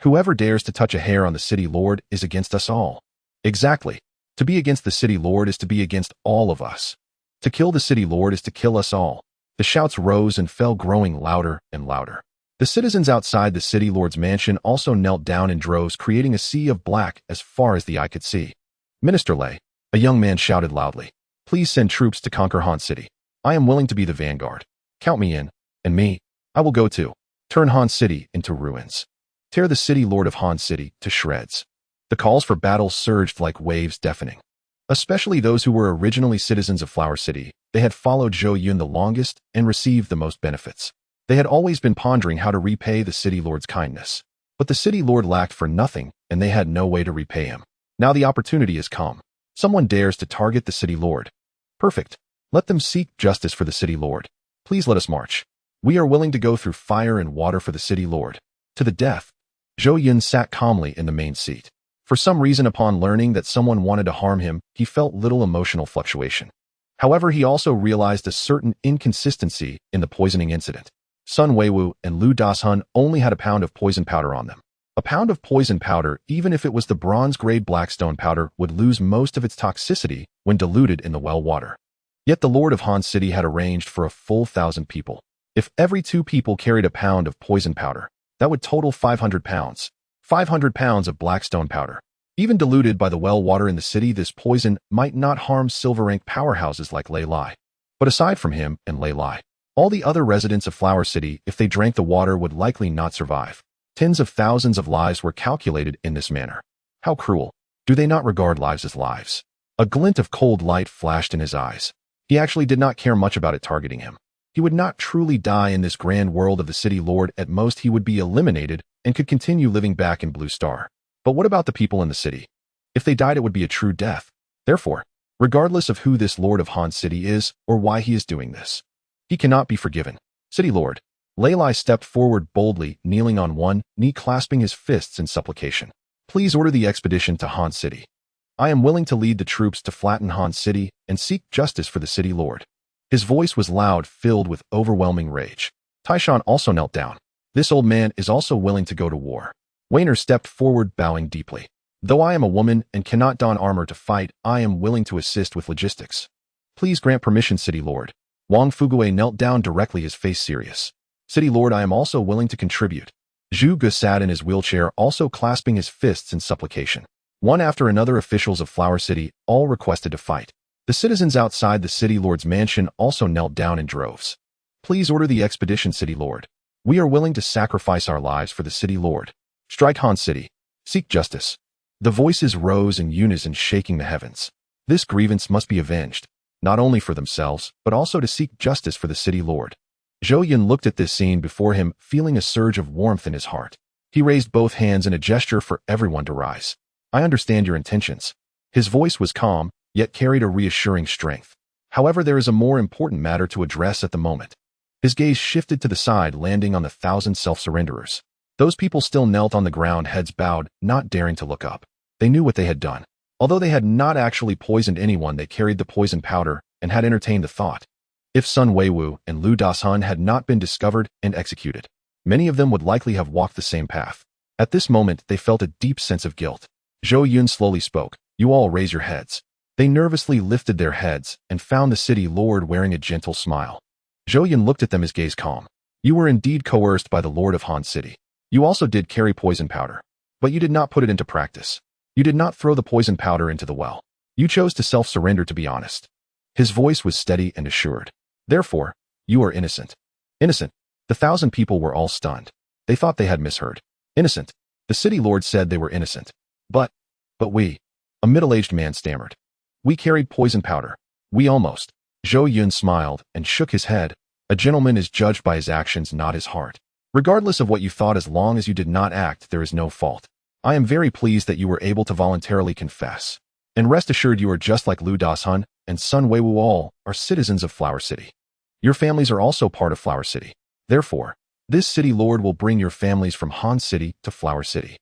Whoever dares to touch a hair on the city lord is against us all. Exactly. To be against the city lord is to be against all of us. To kill the city lord is to kill us all. The shouts rose and fell, growing louder and louder. The citizens outside the city lord's mansion also knelt down in droves, creating a sea of black as far as the eye could see. Minister Lei, a young man shouted loudly, please send troops to conquer Han City. I am willing to be the vanguard. Count me in, and me, I will go too. Turn Han City into ruins. Tear the city lord of Han City to shreds. The calls for battle surged like waves, deafening. Especially those who were originally citizens of Flower City. They had followed Zhou Yun the longest and received the most benefits. They had always been pondering how to repay the city lord's kindness. But the city lord lacked for nothing, and they had no way to repay him. Now the opportunity has come. Someone dares to target the city lord. Perfect. Let them seek justice for the city lord. Please let us march. We are willing to go through fire and water for the city lord. To the death. Zhou Yun sat calmly in the main seat. For some reason, upon learning that someone wanted to harm him, he felt little emotional fluctuation. However, he also realized a certain inconsistency in the poisoning incident. Sun Weiwu and Lu Dashun only had a pound of poison powder on them. A pound of poison powder, even if it was the bronze-grade blackstone powder, would lose most of its toxicity when diluted in the well water. Yet the Lord of Han City had arranged for a full 1,000 people. If every 2 people carried a pound of poison powder, that would total 500 pounds. 500 pounds of blackstone powder. Even diluted by the well water in the city, this poison might not harm silver-rank powerhouses like Lei Lai. But aside from him and Lei Lai, all the other residents of Flower City, if they drank the water, would likely not survive. Tens of thousands of lives were calculated in this manner. How cruel. Do they not regard lives as lives? A glint of cold light flashed in his eyes. He actually did not care much about it targeting him. He would not truly die in this grand world of the city lord. At most, he would be eliminated and could continue living back in Blue Star. But what about the people in the city? If they died, it would be a true death. Therefore, regardless of who this Lord of Han City is or why he is doing this, he cannot be forgiven. City Lord. Lei Lai stepped forward boldly, kneeling on one knee, clasping his fists in supplication. Please order the expedition to Han City. I am willing to lead the troops to flatten Han City and seek justice for the city lord. His voice was loud, filled with overwhelming rage. Taishan also knelt down. This old man is also willing to go to war. Weiner stepped forward, bowing deeply. Though I am a woman and cannot don armor to fight, I am willing to assist with logistics. Please grant permission, city lord. Wang Fugue knelt down directly, his face serious. City lord, I am also willing to contribute. Zhu Ge sat in his wheelchair, also clasping his fists in supplication. One after another, officials of Flower City all requested to fight. The citizens outside the city lord's mansion also knelt down in droves. Please order the expedition, city lord. We are willing to sacrifice our lives for the city lord. Strike Han City. Seek justice. The voices rose in unison, shaking the heavens. This grievance must be avenged, not only for themselves, but also to seek justice for the city lord. Zhou Yun looked at this scene before him, feeling a surge of warmth in his heart. He raised both hands in a gesture for everyone to rise. I understand your intentions. His voice was calm, yet carried a reassuring strength. However, there is a more important matter to address at the moment. His gaze shifted to the side, landing on the 1,000 self-surrenderers. Those people still knelt on the ground, heads bowed, not daring to look up. They knew what they had done. Although they had not actually poisoned anyone, they carried the poison powder and had entertained the thought. If Sun Weiwu and Lu Dashun had not been discovered and executed, many of them would likely have walked the same path. At this moment, they felt a deep sense of guilt. Zhou Yun slowly spoke. You all raise your heads. They nervously lifted their heads and found the city lord wearing a gentle smile. Zhou Yun looked at them, his gaze calm. You were indeed coerced by the Lord of Han City. You also did carry poison powder, but you did not put it into practice. You did not throw the poison powder into the well. You chose to self-surrender, to be honest. His voice was steady and assured. Therefore, you are innocent. Innocent. The 1,000 people were all stunned. They thought they had misheard. Innocent. The city lord said they were innocent. But we. A middle-aged man stammered. We carried poison powder. We almost. Zhou Yun smiled and shook his head. A gentleman is judged by his actions, not his heart. Regardless of what you thought, as long as you did not act, there is no fault. I am very pleased that you were able to voluntarily confess. And rest assured, you are just like Lu Dashun and Sun Weiwu, all are citizens of Flower City. Your families are also part of Flower City. Therefore, this city lord will bring your families from Han City to Flower City.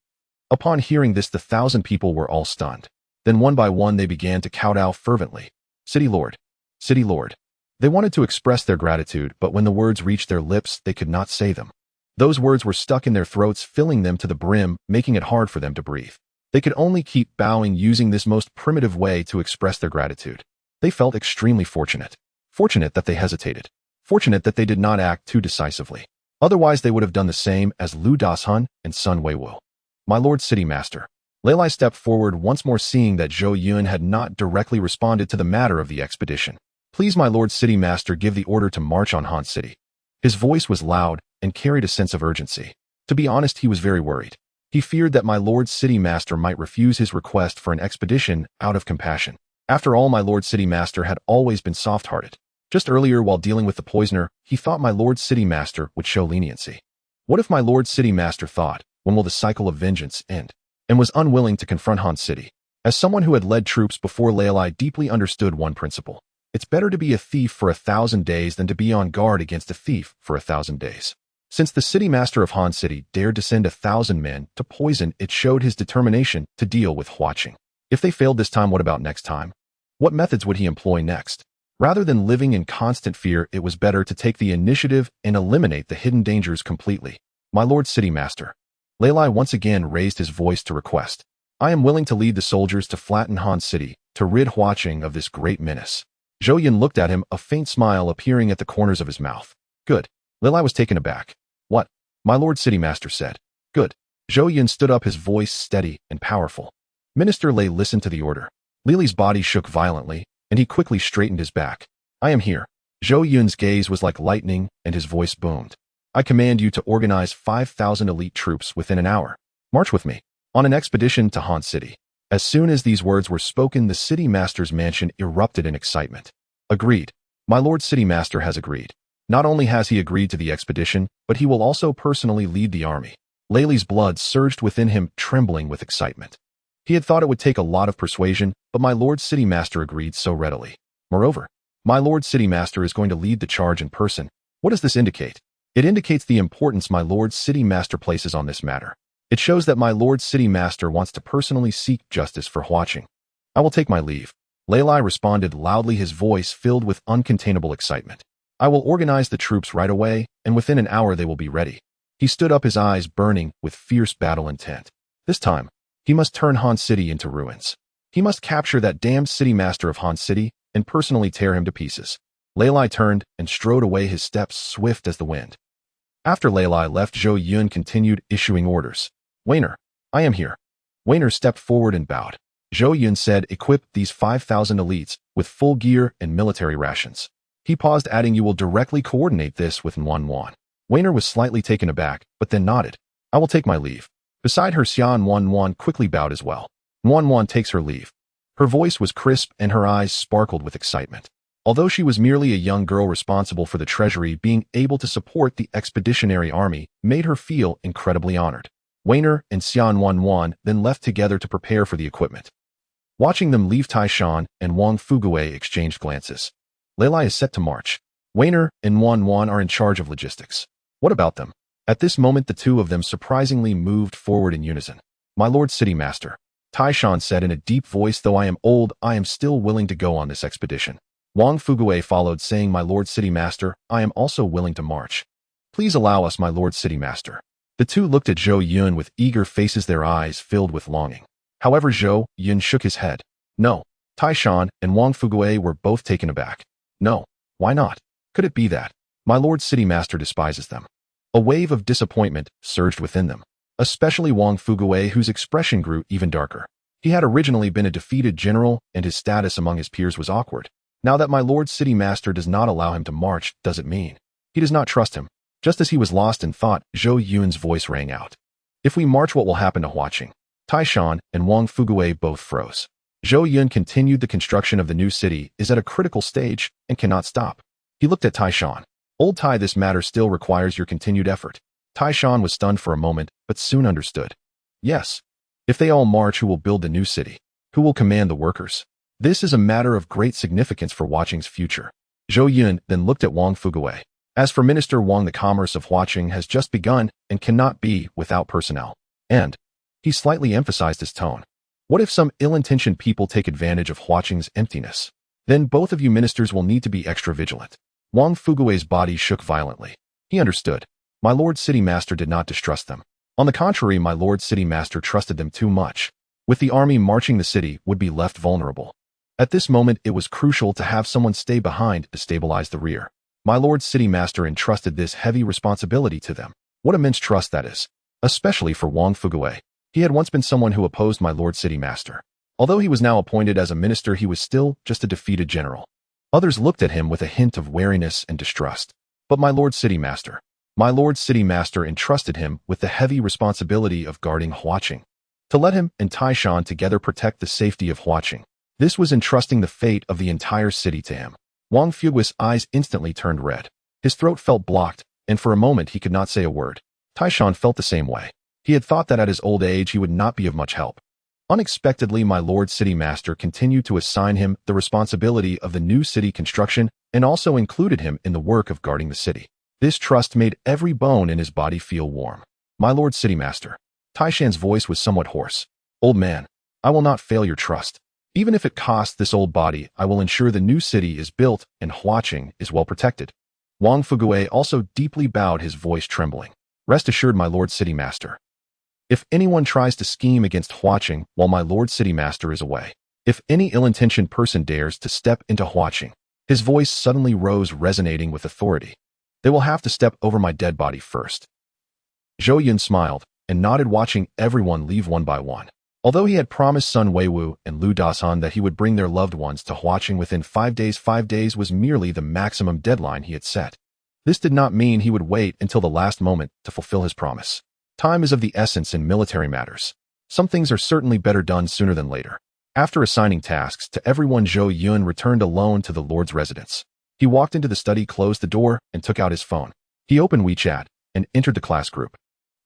Upon hearing this, the 1,000 people were all stunned. Then one by one they began to kowtow fervently. City Lord, City Lord. They wanted to express their gratitude, but when the words reached their lips, they could not say them. Those words were stuck in their throats, filling them to the brim, making it hard for them to breathe. They could only keep bowing, using this most primitive way to express their gratitude. They felt extremely fortunate. Fortunate that they hesitated. Fortunate that they did not act too decisively. Otherwise, they would have done the same as Lu Dashun and Sun Weiwu. My Lord City Master. Leilai stepped forward once more, seeing that Zhou Yun had not directly responded to the matter of the expedition. Please, my Lord City Master, give the order to march on Han City. His voice was loud and carried a sense of urgency. To be honest, he was very worried. He feared that my Lord City Master might refuse his request for an expedition out of compassion. After all, my Lord City Master had always been soft-hearted. Just earlier, while dealing with the poisoner, he thought my Lord City Master would show leniency. What if my Lord City Master thought, when will the cycle of vengeance end? And was unwilling to confront Han City? As someone who had led troops before, Leilai deeply understood one principle. It's better to be a thief for 1,000 days than to be on guard against a thief for 1,000 days. Since the city master of Han City dared to send 1,000 men to poison, it showed his determination to deal with Huaqing. If they failed this time, what about next time? What methods would he employ next? Rather than living in constant fear, it was better to take the initiative and eliminate the hidden dangers completely. My Lord City Master. Leilai once again raised his voice to request. I am willing to lead the soldiers to flatten Han City, to rid Huaqing of this great menace. Zhou Yun looked at him, a faint smile appearing at the corners of his mouth. Good. Leilai was taken aback. What? My Lord City Master said. Good. Zhou Yun stood up, his voice steady and powerful. Minister Lei listened to the order. Lily's body shook violently, and he quickly straightened his back. I am here. Zhou Yun's gaze was like lightning, and his voice boomed. I command you to organize 5,000 elite troops within an hour. March with me on an expedition to Han City. As soon as these words were spoken, the city master's mansion erupted in excitement. Agreed. My Lord City Master has agreed. Not only has he agreed to the expedition, but he will also personally lead the army. Layli's blood surged within him, trembling with excitement. He had thought it would take a lot of persuasion, but my Lord City Master agreed so readily. Moreover, my Lord City Master is going to lead the charge in person. What does this indicate? It indicates the importance my Lord City Master places on this matter. It shows that my Lord City Master wants to personally seek justice for Huaqing. I will take my leave. Leilai responded loudly, his voice filled with uncontainable excitement. I will organize the troops right away, and within an hour they will be ready. He stood up, his eyes burning with fierce battle intent. This time, he must turn Han City into ruins. He must capture that damned city master of Han City and personally tear him to pieces. Leilai turned and strode away, his steps swift as the wind. After Leilai left, Zhou Yun continued issuing orders. Wainer, I am here. Wainer stepped forward and bowed. Zhou Yun said, equip these 5,000 elites with full gear and military rations. He paused, adding, you will directly coordinate this with xuanyuan. Wainer was slightly taken aback, but then nodded. I will take my leave. Beside her, xuanyuan quickly bowed as well. Xuanyuan takes her leave. Her voice was crisp and her eyes sparkled with excitement. Although she was merely a young girl responsible for the treasury, being able to support the expeditionary army made her feel incredibly honored. Wainer and xuanyuan then left together to prepare for the equipment. Watching them leave, Taishan and Wang Fuguei exchanged glances. Leilai is set to march. Wainer and xuanyuan are in charge of logistics. What about them? At this moment, the two of them surprisingly moved forward in unison. My Lord City Master, Taishan said in a deep voice, though I am old, I am still willing to go on this expedition. Wang Fuguei followed, saying, My Lord City Master, I am also willing to march. Please allow us, my Lord City Master. The two looked at Zhou Yun with eager faces, their eyes filled with longing. However, Zhou Yun shook his head. No. Taishan and Wang Fuguei were both taken aback. No. Why not? Could it be that my Lord City Master despises them? A wave of disappointment surged within them, especially Wang Fuguei, whose expression grew even darker. He had originally been a defeated general, and his status among his peers was awkward. Now that my Lord City Master does not allow him to march, does it mean he does not trust him? Just as he was lost in thought, Zhou Yun's voice rang out. If we march, what will happen to Huaqing? Taishan and Wang Fuguei both froze. Zhou Yun continued, the construction of the new city is at a critical stage and cannot stop. He looked at Taishan. Old Tai, this matter still requires your continued effort. Taishan was stunned for a moment, but soon understood. Yes. If they all march, who will build the new city? Who will command the workers? This is a matter of great significance for Huaqing's future. Zhou Yun then looked at Wang Fuguei. As for Minister Wang, the commerce of Huaqing has just begun and cannot be without personnel. And He slightly emphasized his tone. What if some ill-intentioned people take advantage of Huaqing's emptiness? Then both of you ministers will need to be extra vigilant. Wang Fugui's body shook violently. He understood. My Lord City Master did not distrust them. On the contrary, my Lord City Master trusted them too much. With the army marching, the city would be left vulnerable. At this moment, it was crucial to have someone stay behind to stabilize the rear. My Lord City Master entrusted this heavy responsibility to them. What immense trust that is, especially for Wang Fugui. He had once been someone who opposed my Lord City Master. Although he was now appointed as a minister, he was still just a defeated general. Others looked at him with a hint of wariness and distrust. But my Lord City Master entrusted him with the heavy responsibility of guarding Huaqing. To let him and Taishan together protect the safety of Huaqing. This was entrusting the fate of the entire city to him. Wang Fugui's eyes instantly turned red. His throat felt blocked, and for a moment he could not say a word. Taishan felt the same way. He had thought that at his old age he would not be of much help. Unexpectedly, my Lord City Master continued to assign him the responsibility of the new city construction and also included him in the work of guarding the city. This trust made every bone in his body feel warm. My Lord City Master. Taishan's voice was somewhat hoarse. Old man, I will not fail your trust. Even if it costs this old body, I will ensure the new city is built and Huaqing is well protected. Wang Fugui also deeply bowed, his voice trembling. Rest assured, my Lord City Master. If anyone tries to scheme against Huaqing while my Lord City Master is away, if any ill-intentioned person dares to step into Huaqing, his voice suddenly rose, resonating with authority. They will have to step over my dead body first. Zhou Yun smiled and nodded, watching everyone leave one by one. Although he had promised Sun Weiwu and Lu Dasan that he would bring their loved ones to Huaqing within 5 days was merely the maximum deadline he had set. This did not mean he would wait until the last moment to fulfill his promise. Time is of the essence in military matters. Some things are certainly better done sooner than later. After assigning tasks to everyone, Zhou Yun returned alone to the Lord's residence. He walked into the study, closed the door, and took out his phone. He opened WeChat and entered the class group.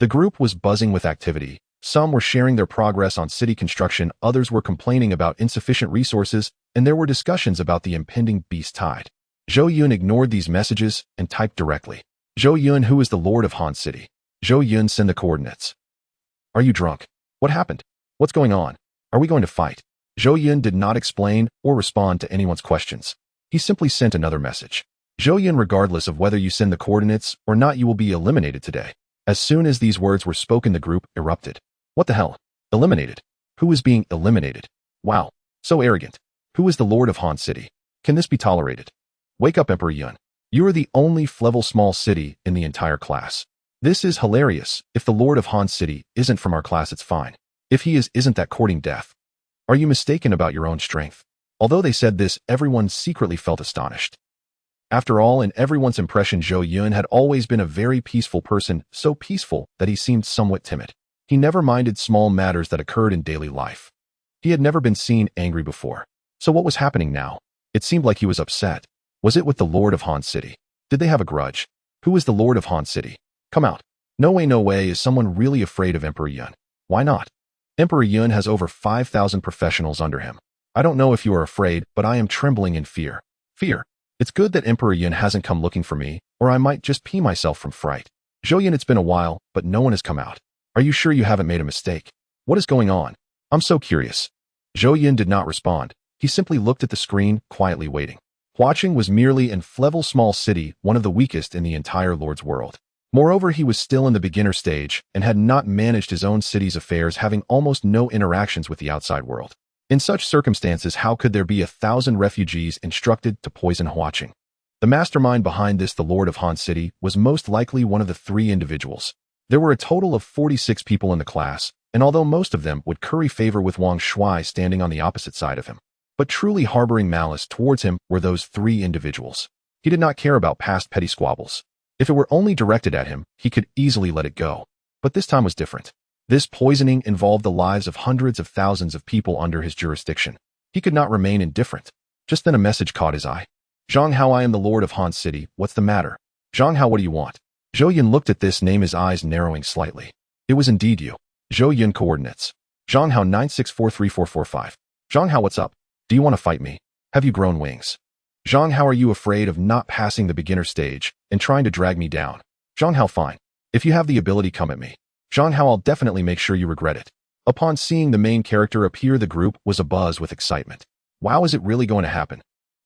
The group was buzzing with activity. Some were sharing their progress on city construction, others were complaining about insufficient resources, and there were discussions about the impending beast tide. Zhou Yun ignored these messages and typed directly. Zhou Yun, who is the Lord of Han City? Zhou Yun, send the coordinates. Are you drunk? What happened? What's going on? Are we going to fight? Zhou Yun did not explain or respond to anyone's questions. He simply sent another message. Zhou Yun, regardless of whether you send the coordinates or not, you will be eliminated today. As soon as these words were spoken, the group erupted. What the hell? Eliminated? Who is being eliminated? Wow, so arrogant. Who is the Lord of Han City? Can this be tolerated? Wake up, Emperor Yun. You are the only level small city in the entire class. This is hilarious. If the Lord of Han City isn't from our class, it's fine. If he is, isn't that courting death? Are you mistaken about your own strength? Although they said this, everyone secretly felt astonished. After all, in everyone's impression, Zhou Yun had always been a very peaceful person, so peaceful that he seemed somewhat timid. He never minded small matters that occurred in daily life. He had never been seen angry before. So what was happening now? It seemed like he was upset. Was it with the Lord of Han City? Did they have a grudge? Who is the Lord of Han City? Come out. No way, is someone really afraid of Emperor Yun? Why not? Emperor Yun has over 5,000 professionals under him. I don't know if you are afraid, but I am trembling in fear. Fear? It's good that Emperor Yun hasn't come looking for me, or I might just pee myself from fright. Zhou Yun, it's been a while, but no one has come out. Are you sure you haven't made a mistake? What is going on? I'm so curious. Zhou Yun did not respond. He simply looked at the screen, quietly waiting. Huaqing was merely an level small city, one of the weakest in the entire Lord's world. Moreover, he was still in the beginner stage and had not managed his own city's affairs, having almost no interactions with the outside world. In such circumstances, how could there be 1,000 refugees instructed to poison Huaqing? The mastermind behind this, the Lord of Han City, was most likely one of the 3 individuals. There were a total of 46 people in the class, and although most of them would curry favor with Wang Shui standing on the opposite side of him, but truly harboring malice towards him were those 3 individuals. He did not care about past petty squabbles. If it were only directed at him, he could easily let it go. But this time was different. This poisoning involved the lives of hundreds of thousands of people under his jurisdiction. He could not remain indifferent. Just then a message caught his eye. Zhang Hao, I am the Lord of Han City. What's the matter? Zhang Hao, what do you want? Zhou Yun looked at this name, his eyes narrowing slightly. It was indeed you. Zhou Yun, coordinates. Zhang Hao 9643445. Zhang Hao, what's up? Do you want to fight me? Have you grown wings? Zhang Hao, are you afraid of not passing the beginner stage and trying to drag me down? Zhang Hao, fine. If you have the ability, come at me. Zhang Hao, I'll definitely make sure you regret it. Upon seeing the main character appear, the group was abuzz with excitement. Wow, is it really going to happen?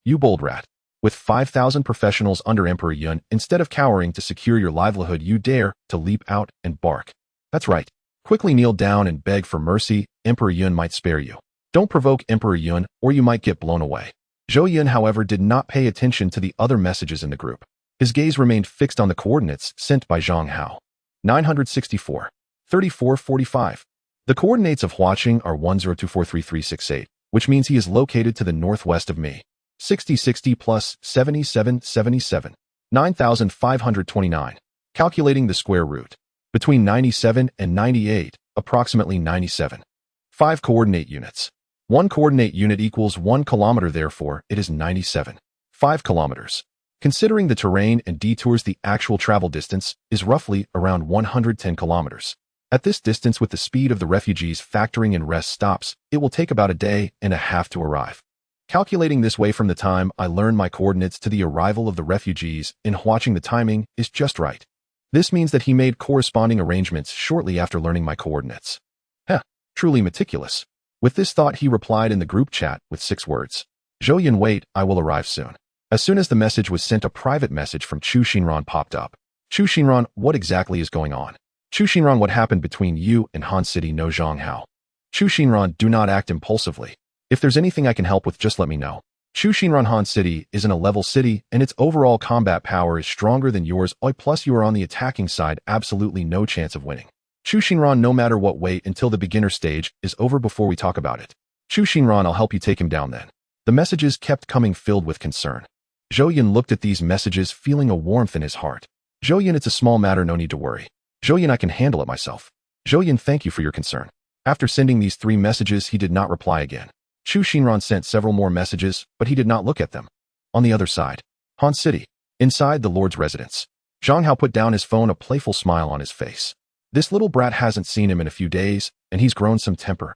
You bold rat. With 5,000 professionals under Emperor Yun, instead of cowering to secure your livelihood, you dare to leap out and bark. That's right. Quickly kneel down and beg for mercy. Emperor Yun might spare you. Don't provoke Emperor Yun, or you might get blown away. Zhou Yun, however, did not pay attention to the other messages in the group. His gaze remained fixed on the coordinates sent by Zhang Hao. 964. 3445. The coordinates of Huaqing are 10243368, which means he is located to the northwest of me. 6060 plus 7777. 9529. Calculating the square root. Between 97 and 98, approximately 97. 5 coordinate units. 1 coordinate unit equals 1 kilometer, therefore it is 97. 5 kilometers. Considering the terrain and detours, the actual travel distance is roughly around 110 kilometers. At this distance, with the speed of the refugees factoring in rest stops, it will take about a day and a half to arrive. Calculating this way from the time I learn my coordinates to the arrival of the refugees in Huaqing, the timing is just right. This means that he made corresponding arrangements shortly after learning my coordinates. Heh, truly meticulous. With this thought, he replied in the group chat with 6 words. Zhou Yun, wait, I will arrive soon. As soon as the message was sent, a private message from Chu Xinran popped up. Chu Xinran, what exactly is going on? Chu Xinran, what happened between you and Han City no Zhang Hao? Chu Xinran, do not act impulsively. If there's anything I can help with, just let me know. Chu Xinran, Han City isn't a level city, and its overall combat power is stronger than yours. Plus you are on the attacking side, absolutely no chance of winning. Chu Xinran, no matter what, wait until the beginner stage is over before we talk about it. Chu Xinran, I'll help you take him down then. The messages kept coming, filled with concern. Zhou Yun looked at these messages, feeling a warmth in his heart. Zhou Yun, it's a small matter, no need to worry. Zhou Yun, I can handle it myself. Zhou Yun, thank you for your concern. After sending these 3 messages, he did not reply again. Chu Xinran sent several more messages, but he did not look at them. On the other side, Han City. Inside the Lord's residence. Zhang Hao put down his phone, a playful smile on his face. This little brat hasn't seen him in a few days, and he's grown some temper.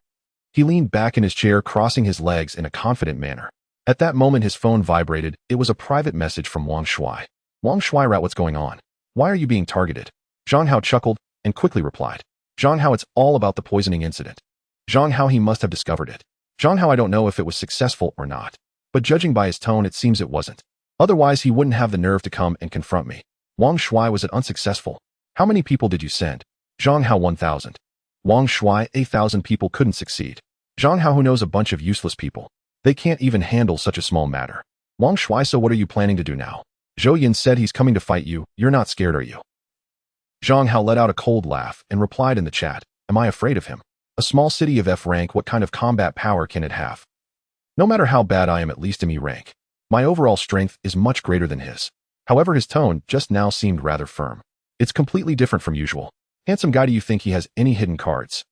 He leaned back in his chair, crossing his legs in a confident manner. At that moment, his phone vibrated. It was a private message from Wang Shuai. Wang Shuai, rat, what's going on? Why are you being targeted? Zhang Hao chuckled and quickly replied. Zhang Hao, it's all about the poisoning incident. Zhang Hao, he must have discovered it. Zhang Hao, I don't know if it was successful or not, but judging by his tone, it seems it wasn't. Otherwise, he wouldn't have the nerve to come and confront me. Wang Shuai, was it unsuccessful? How many people did you send? Zhang Hao, 1,000. Wang Shuai, 8,000 people couldn't succeed. Zhang Hao, who knows a bunch of useless people? They can't even handle such a small matter. Wang Shuai, so what are you planning to do now? Zhou Yun said he's coming to fight you. You're not scared, are you? Zhang Hao let out a cold laugh and replied in the chat, am I afraid of him? A small city of F rank, what kind of combat power can it have? No matter how bad I am, at least in E rank, my overall strength is much greater than his. However, his tone just now seemed rather firm. It's completely different from usual. Handsome guy, do you think he has any hidden cards?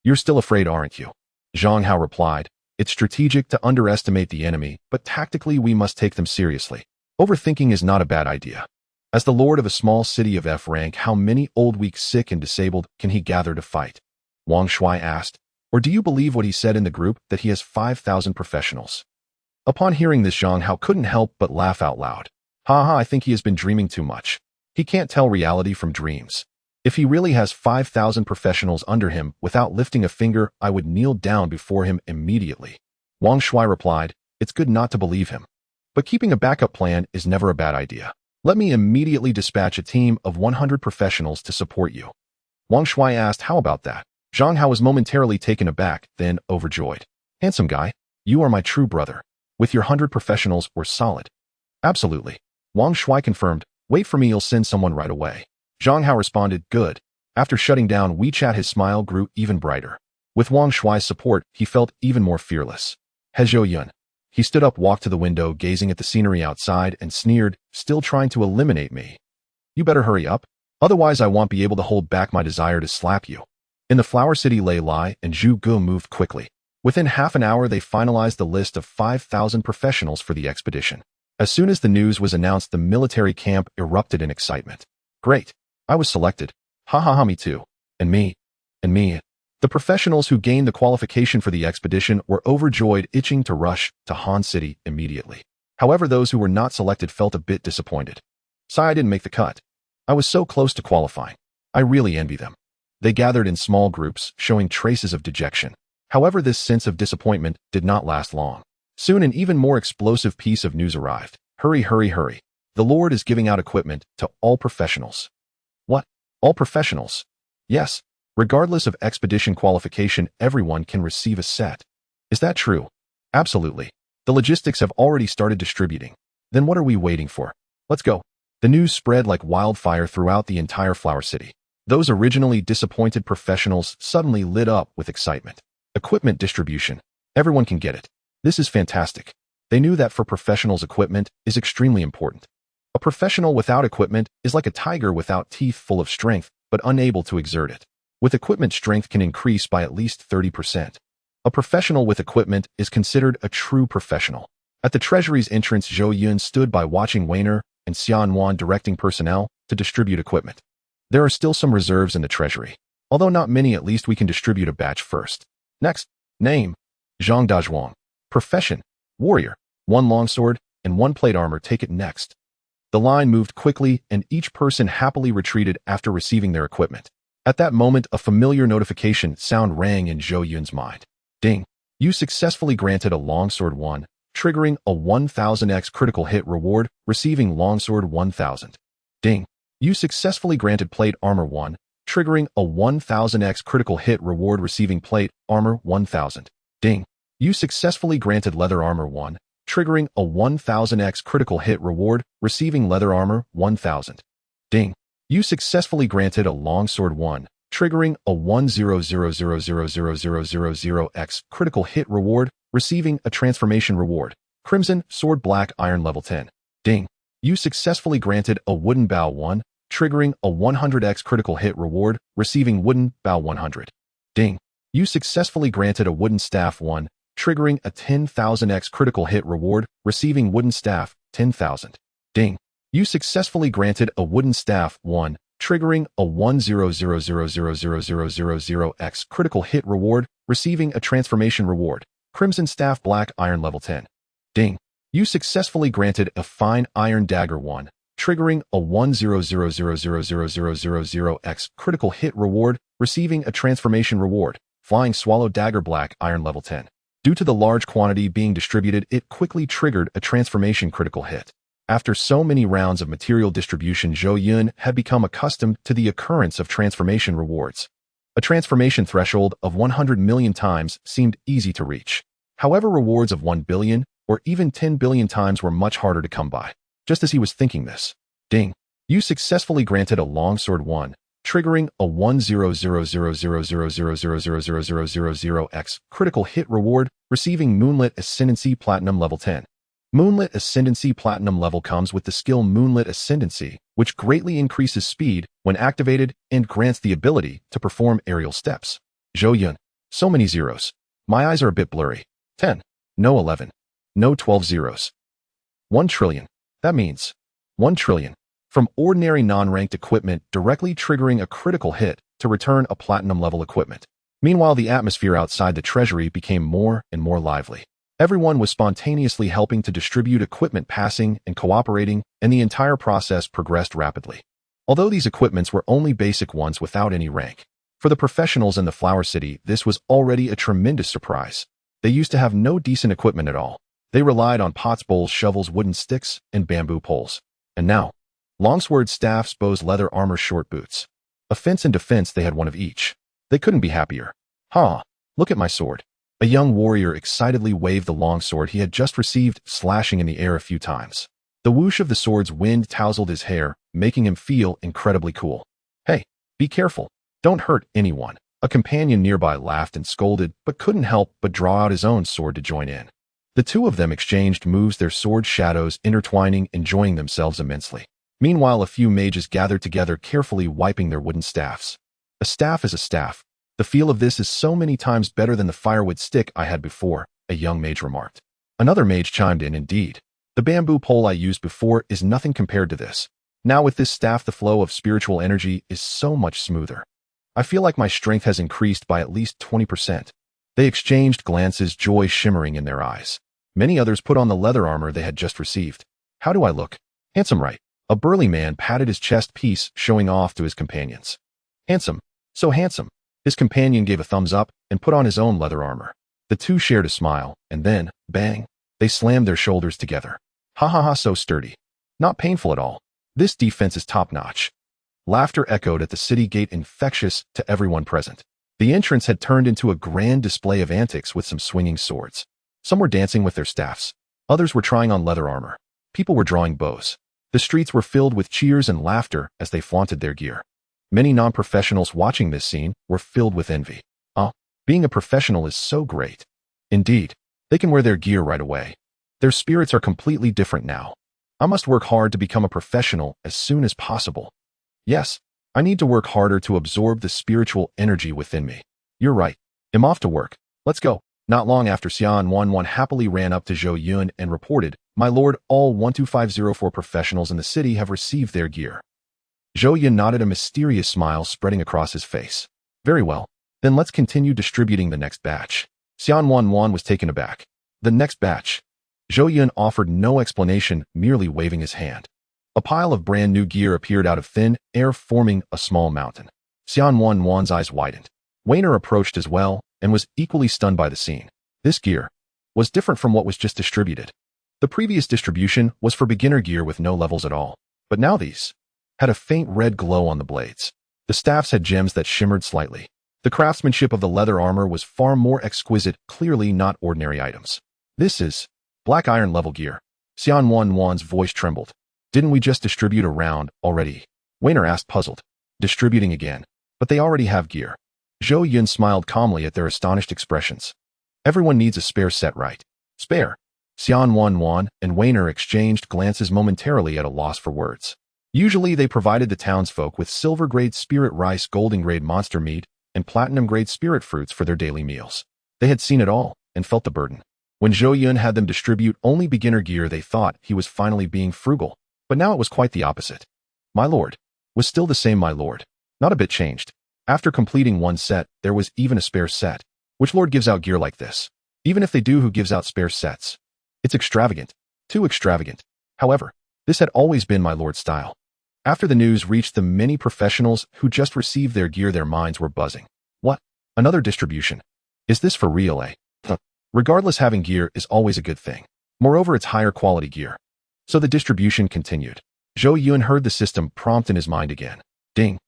You're still afraid, aren't you? Zhang Hao replied, it's strategic to underestimate the enemy, but tactically we must take them seriously. Overthinking is not a bad idea. As the lord of a small city of F rank, how many old, weak, sick, and disabled can he gather to fight? Wang Shuai asked. Or do you believe what he said in the group, that he has 5,000 professionals? Upon hearing this, Zhang Hao couldn't help but laugh out loud. Ha, I think he has been dreaming too much. He can't tell reality from dreams. If he really has 5,000 professionals under him, without lifting a finger, I would kneel down before him immediately. Wang Shuai replied, it's good not to believe him. But keeping a backup plan is never a bad idea. Let me immediately dispatch a team of 100 professionals to support you. Wang Shuai asked, how about that? Zhang Hao was momentarily taken aback, then overjoyed. Handsome guy, you are my true brother. With your 100 professionals, we're solid. Absolutely. Wang Shuai confirmed, wait for me, you'll send someone right away. Zhang Hao responded, good. After shutting down WeChat, his smile grew even brighter. With Wang Shuai's support, he felt even more fearless. Zhou Yun. He stood up, walked to the window, gazing at the scenery outside, and sneered, still trying to eliminate me. You better hurry up. Otherwise, I won't be able to hold back my desire to slap you. In the Flower City, Lei Lai and Zhu Gu moved quickly. Within half an hour, they finalized the list of 5,000 professionals for the expedition. As soon as the news was announced, the military camp erupted in excitement. Great. I was selected. Ha, me too. And me. The professionals who gained the qualification for the expedition were overjoyed, itching to rush to Han City immediately. However, those who were not selected felt a bit disappointed. Sigh, I didn't make the cut. I was so close to qualifying. I really envy them. They gathered in small groups, showing traces of dejection. However, this sense of disappointment did not last long. Soon an even more explosive piece of news arrived. Hurry, hurry, hurry. The Lord is giving out equipment to all professionals. What? All professionals? Yes. Regardless of expedition qualification, everyone can receive a set. Is that true? Absolutely. The logistics have already started distributing. Then what are we waiting for? Let's go. The news spread like wildfire throughout the entire Flower City. Those originally disappointed professionals suddenly lit up with excitement. Equipment distribution. Everyone can get it. This is fantastic. They knew that for professionals, equipment is extremely important. A professional without equipment is like a tiger without teeth, full of strength, but unable to exert it. With equipment, strength can increase by at least 30%. A professional with equipment is considered a true professional. At the Treasury's entrance, Zhou Yun stood by watching Weiner and xuanyuan directing personnel to distribute equipment. There are still some reserves in the Treasury. Although not many, at least we can distribute a batch first. Next. Name. Zhang Dazhuang. Profession. Warrior. 1 longsword and 1 plate armor. Take it next. The line moved quickly and each person happily retreated after receiving their equipment. At that moment, a familiar notification sound rang in Zhou Yun's mind. Ding. You successfully granted a longsword 1, triggering a 1000x critical hit reward, receiving longsword 1000. Ding. You successfully granted plate armor 1, triggering a 1000x critical hit reward, receiving plate armor 1000. Ding. You successfully granted leather armor 1, triggering a 1000x critical hit reward, receiving leather armor 1000. Ding. You successfully granted a longsword 1, triggering a 1000000000x critical hit reward, receiving a transformation reward. Crimson Sword Black Iron level 10. Ding. You successfully granted a wooden bow 1, triggering a 100x critical hit reward, receiving wooden bow 100. Ding. You successfully granted a wooden staff 1, triggering a 10,000x critical hit reward, receiving wooden staff 10,000. Ding. You successfully granted a wooden staff 1, triggering a 100000000x critical hit reward, receiving a transformation reward. Crimson Staff Black Iron level 10. Ding. You successfully granted a fine iron dagger 1, triggering a 100000000x critical hit reward, receiving a transformation reward. Flying Swallow Dagger Black Iron level 10. Due to the large quantity being distributed, it quickly triggered a transformation critical hit. After so many rounds of material distribution, Zhou Yun had become accustomed to the occurrence of transformation rewards. A transformation threshold of 100 million times seemed easy to reach. However, rewards of 1 billion or even 10 billion times were much harder to come by. Just as he was thinking this, ding, you successfully granted a longsword 1, triggering a 1000000000000x critical hit reward, receiving Moonlit Ascendancy Platinum level 10. Moonlit Ascendancy Platinum level comes with the skill Moonlit Ascendancy, which greatly increases speed when activated and grants the ability to perform aerial steps. Zhou Yun. So many zeros. My eyes are a bit blurry. 10. No 11. No 12 zeros. 1 trillion. That means 1 trillion. From ordinary non-ranked equipment directly triggering a critical hit to return a platinum level equipment. Meanwhile, the atmosphere outside the treasury became more and more lively. Everyone was spontaneously helping to distribute equipment, passing and cooperating, and the entire process progressed rapidly. Although these equipments were only basic ones without any rank, for the professionals in the Flower City, this was already a tremendous surprise. They used to have no decent equipment at all. They relied on pots, bowls, shovels, wooden sticks, and bamboo poles. And now, longsword, staffs, bows, leather armor, short boots. Offense and defense, they had one of each. They couldn't be happier. Look at my sword. A young warrior excitedly waved the long sword he had just received, slashing in the air a few times. The whoosh of the sword's wind tousled his hair, making him feel incredibly cool. Hey, be careful. Don't hurt anyone. A companion nearby laughed and scolded, but couldn't help but draw out his own sword to join in. The two of them exchanged moves, their sword shadows intertwining, enjoying themselves immensely. Meanwhile, a few mages gathered together, carefully wiping their wooden staffs. A staff is a staff. The feel of this is so many times better than the firewood stick I had before, a young mage remarked. Another mage chimed in, indeed. The bamboo pole I used before is nothing compared to this. Now with this staff, the flow of spiritual energy is so much smoother. I feel like my strength has increased by at least 20%. They exchanged glances, joy shimmering in their eyes. Many others put on the leather armor they had just received. How do I look? Handsome, right? A burly man patted his chest piece, showing off to his companions. Handsome. So handsome. His companion gave a thumbs up and put on his own leather armor. The two shared a smile, and then, bang, they slammed their shoulders together. Ha ha ha, so sturdy. Not painful at all. This defense is top-notch. Laughter echoed at the city gate, infectious to everyone present. The entrance had turned into a grand display of antics with some swinging swords. Some were dancing with their staffs. Others were trying on leather armor. People were drawing bows. The streets were filled with cheers and laughter as they flaunted their gear. Many non-professionals watching this scene were filled with envy. Being a professional is so great. Indeed, they can wear their gear right away. Their spirits are completely different now. I must work hard to become a professional as soon as possible. Yes, I need to work harder to absorb the spiritual energy within me. You're right. I'm off to work. Let's go. Not long after, xuanyuan happily ran up to Zhou Yun and reported, "My lord, all 12504 professionals in the city have received their gear." Zhou Yun nodded, a mysterious smile spreading across his face. Very well. Then let's continue distributing the next batch. Xuanyuan was taken aback. The next batch? Zhou Yun offered no explanation, merely waving his hand. A pile of brand new gear appeared out of thin air, forming a small mountain. Xuanyuan's eyes widened. Weiner approached as well, and was equally stunned by the scene. This gear was different from what was just distributed. The previous distribution was for beginner gear with no levels at all, but now these had a faint red glow on the blades. The staffs had gems that shimmered slightly. The craftsmanship of the leather armor was far more exquisite, clearly not ordinary items. This is black iron level gear. Xuanyuan's voice trembled. Didn't we just distribute a round already? Weiner asked, puzzled. Distributing again. But they already have gear. Zhou Yun smiled calmly at their astonished expressions. Everyone needs a spare set, right? Spare. Xuanyuan and Weiner exchanged glances, momentarily at a loss for words. Usually they provided the townsfolk with silver-grade spirit rice, golden-grade monster meat, and platinum-grade spirit fruits for their daily meals. They had seen it all and felt the burden. When Zhou Yun had them distribute only beginner gear, they thought he was finally being frugal. But now it was quite the opposite. My lord was still the same my lord. Not a bit changed. After completing one set, there was even a spare set. Which lord gives out gear like this? Even if they do, who gives out spare sets? It's extravagant. Too extravagant. However, this had always been my lord's style. After the news reached the many professionals who just received their gear, their minds were buzzing. What? Another distribution? Is this for real, eh? Regardless, having gear is always a good thing. Moreover, it's higher quality gear. So the distribution continued. Zhou Yun heard the system prompt in his mind again. Ding.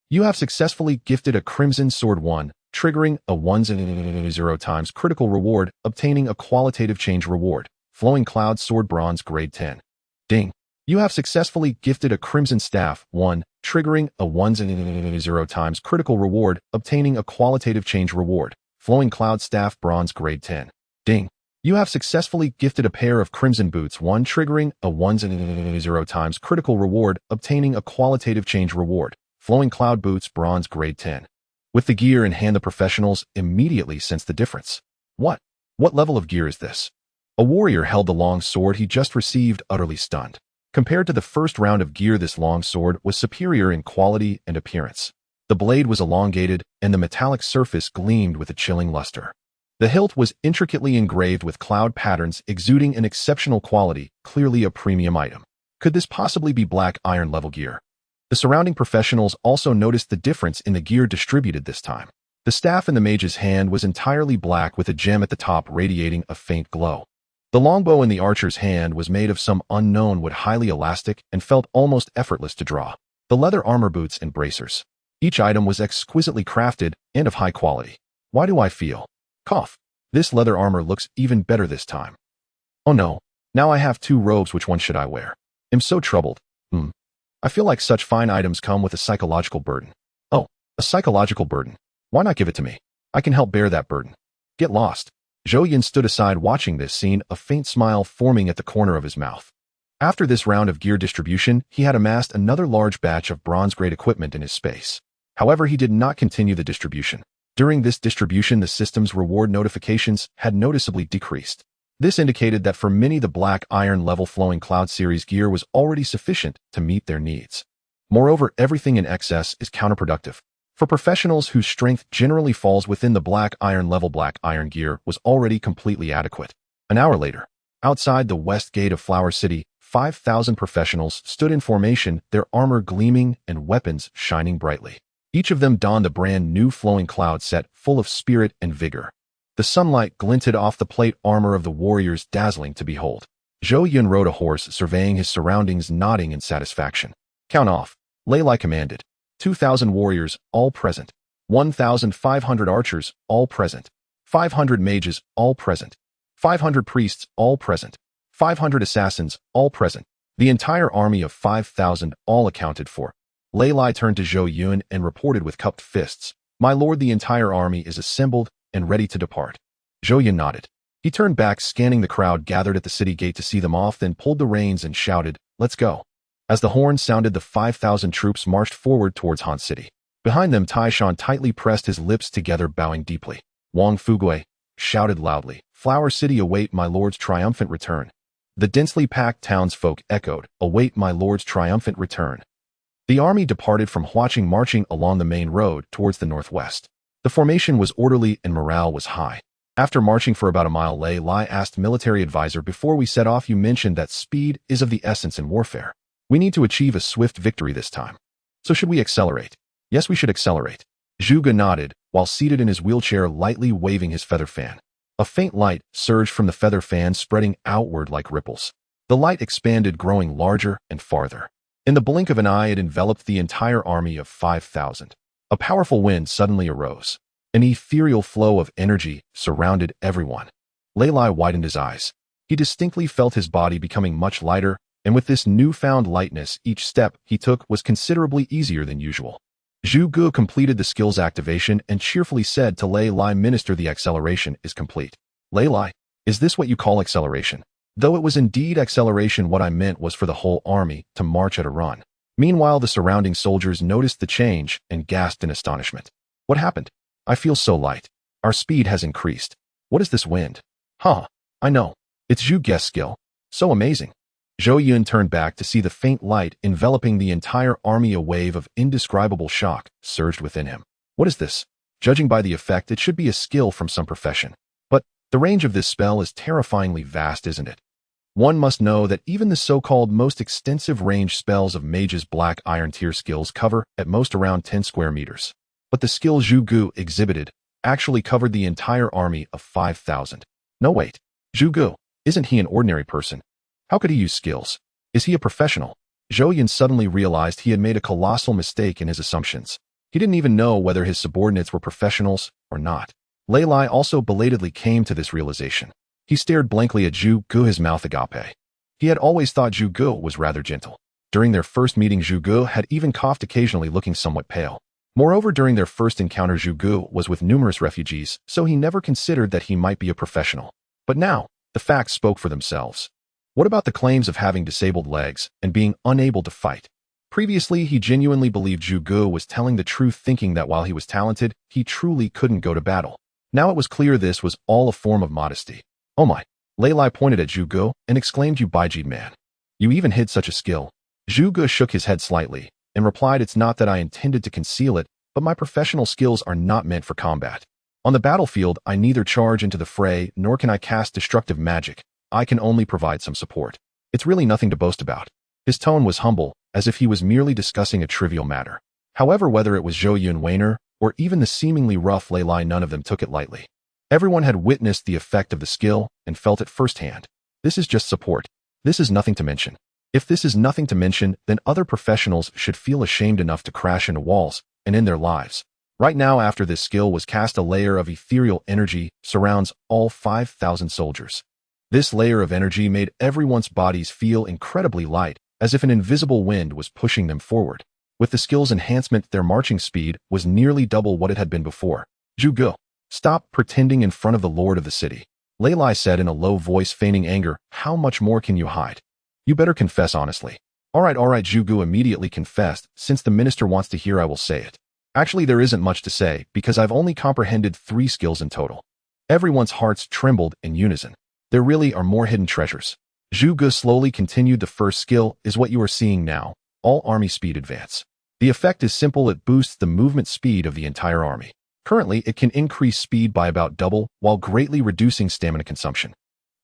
You have successfully gifted a Crimson Sword 1, triggering a 1/0 times critical reward, obtaining a qualitative change reward. Flowing Cloud Sword Bronze Grade 10. Ding. You have successfully gifted a Crimson Staff 1, triggering a 1/0 times critical reward, obtaining a qualitative change reward. Flowing Cloud Staff Bronze Grade 10. Ding. You have successfully gifted a pair of Crimson Boots 1, triggering a 1/0 times critical reward, obtaining a qualitative change reward. Flowing Cloud Boots Bronze Grade 10. With the gear in hand, the professionals immediately sensed the difference. What level of gear is this? A warrior held the long sword he just received, utterly stunned. Compared to the first round of gear, this long sword was superior in quality and appearance. The blade was elongated, and the metallic surface gleamed with a chilling luster. The hilt was intricately engraved with cloud patterns, exuding an exceptional quality, clearly a premium item. Could this possibly be black iron level gear? The surrounding professionals also noticed the difference in the gear distributed this time. The staff in the mage's hand was entirely black, with a gem at the top radiating a faint glow. The longbow in the archer's hand was made of some unknown wood, highly elastic, and felt almost effortless to draw. The leather armor, boots, and bracers. Each item was exquisitely crafted and of high quality. Why do I feel? Cough. This leather armor looks even better this time. Oh no. Now I have two robes. Which one should I wear? I'm so troubled. I feel like such fine items come with a psychological burden. Oh, a psychological burden. Why not give it to me? I can help bear that burden. Get lost. Zhou Yun stood aside watching this scene, a faint smile forming at the corner of his mouth. After this round of gear distribution, he had amassed another large batch of bronze-grade equipment in his space. However, he did not continue the distribution. During this distribution, the system's reward notifications had noticeably decreased. This indicated that for many, the black iron level Flowing Cloud series gear was already sufficient to meet their needs. Moreover, everything in excess is counterproductive. For professionals whose strength generally falls within the black iron level, black iron gear was already completely adequate. An hour later, outside the west gate of Flower City, 5,000 professionals stood in formation, their armor gleaming and weapons shining brightly. Each of them donned a brand new flowing cloud set full of spirit and vigor. The sunlight glinted off the plate armor of the warriors, dazzling to behold. Zhou Yun rode a horse, surveying his surroundings, nodding in satisfaction. Count off, Lei Lai commanded. 2,000 warriors, all present. 1,500 archers, all present. 500 mages, all present. 500 priests, all present. 500 assassins, all present. The entire army of 5,000, all accounted for. Lei Lai turned to Zhou Yun and reported with cupped fists, "My lord, the entire army is assembled and ready to depart." Zhou Yun nodded. He turned back, scanning the crowd gathered at the city gate to see them off, then pulled the reins and shouted, "Let's go." As the horn sounded, the 5,000 troops marched forward towards Han City. Behind them, Taishan tightly pressed his lips together, bowing deeply. Wang Fugui shouted loudly, "Flower City, await my lord's triumphant return." The densely packed townsfolk echoed, "Await my lord's triumphant return." The army departed from Huaqing, marching along the main road towards the northwest. The formation was orderly and morale was high. After marching for about a mile, Lei Lai asked military advisor, "Before we set off, you mentioned that speed is of the essence in warfare. We need to achieve a swift victory this time. So should we accelerate?" "Yes, we should accelerate." Zhu Ge nodded, while seated in his wheelchair, lightly waving his feather fan. A faint light surged from the feather fan, spreading outward like ripples. The light expanded, growing larger and farther. In the blink of an eye, it enveloped the entire army of 5,000. A powerful wind suddenly arose. An ethereal flow of energy surrounded everyone. Lei Lai widened his eyes. He distinctly felt his body becoming much lighter, and with this newfound lightness, each step he took was considerably easier than usual. Zhu Ge completed the skill's activation and cheerfully said to Lei Lai, "Minister, the acceleration is complete." "Lei Lai, is this what you call acceleration?" Though it was indeed acceleration, what I meant was for the whole army to march at a run. Meanwhile, the surrounding soldiers noticed the change and gasped in astonishment. "What happened? I feel so light. Our speed has increased. What is this wind?" "Huh, I know. It's Zhu Ge's skill. So amazing." Zhou Yun turned back to see the faint light enveloping the entire army. A wave of indescribable shock surged within him. "What is this? Judging by the effect, it should be a skill from some profession. But the range of this spell is terrifyingly vast, isn't it? One must know that even the so-called most extensive range spells of mages' black iron tier skills cover at most around 10 square meters. But the skill Zhu Ge exhibited actually covered the entire army of 5,000. No, wait. Zhu Ge, isn't he an ordinary person? How could he use skills? Is he a professional?" Zhou Yun suddenly realized he had made a colossal mistake in his assumptions. He didn't even know whether his subordinates were professionals or not. Lei Lai also belatedly came to this realization. He stared blankly at Zhu Ge, his mouth agape. He had always thought Zhu Ge was rather gentle. During their first meeting, Zhu Ge had even coughed occasionally, looking somewhat pale. Moreover, during their first encounter, Zhu Ge was with numerous refugees, so he never considered that he might be a professional. But now, the facts spoke for themselves. What about the claims of having disabled legs and being unable to fight? Previously, he genuinely believed Zhu Ge was telling the truth, thinking that while he was talented, he truly couldn't go to battle. Now it was clear this was all a form of modesty. "Oh my." Lei Lai pointed at Zhu Ge and exclaimed, "You Baijid man. You even hid such a skill." Zhu Ge shook his head slightly and replied, "It's not that I intended to conceal it, but my professional skills are not meant for combat. On the battlefield, I neither charge into the fray nor can I cast destructive magic. I can only provide some support. It's really nothing to boast about." His tone was humble, as if he was merely discussing a trivial matter. However, whether it was Zhou Yun Weiner or even the seemingly rough Lei Lai, none of them took it lightly. Everyone had witnessed the effect of the skill and felt it firsthand. This is just support. This is nothing to mention. If this is nothing to mention, then other professionals should feel ashamed enough to crash into walls and end their lives. Right now, after this skill was cast, a layer of ethereal energy surrounds all 5,000 soldiers. This layer of energy made everyone's bodies feel incredibly light, as if an invisible wind was pushing them forward. With the skill's enhancement, their marching speed was nearly double what it had been before. "Zhu Ge, stop pretending in front of the lord of the city," Lei Lai said in a low voice, feigning anger. "How much more can you hide? You better confess honestly." All right, Zhu Ge immediately confessed. "Since the minister wants to hear, I will say it. Actually, there isn't much to say, because I've only comprehended 3 skills in total." Everyone's hearts trembled in unison. There really are more hidden treasures. Zhu Ge slowly continued. "The first skill is what you are seeing now, all army speed advance. The effect is simple. It boosts the movement speed of the entire army. Currently, it can increase speed by about double while greatly reducing stamina consumption.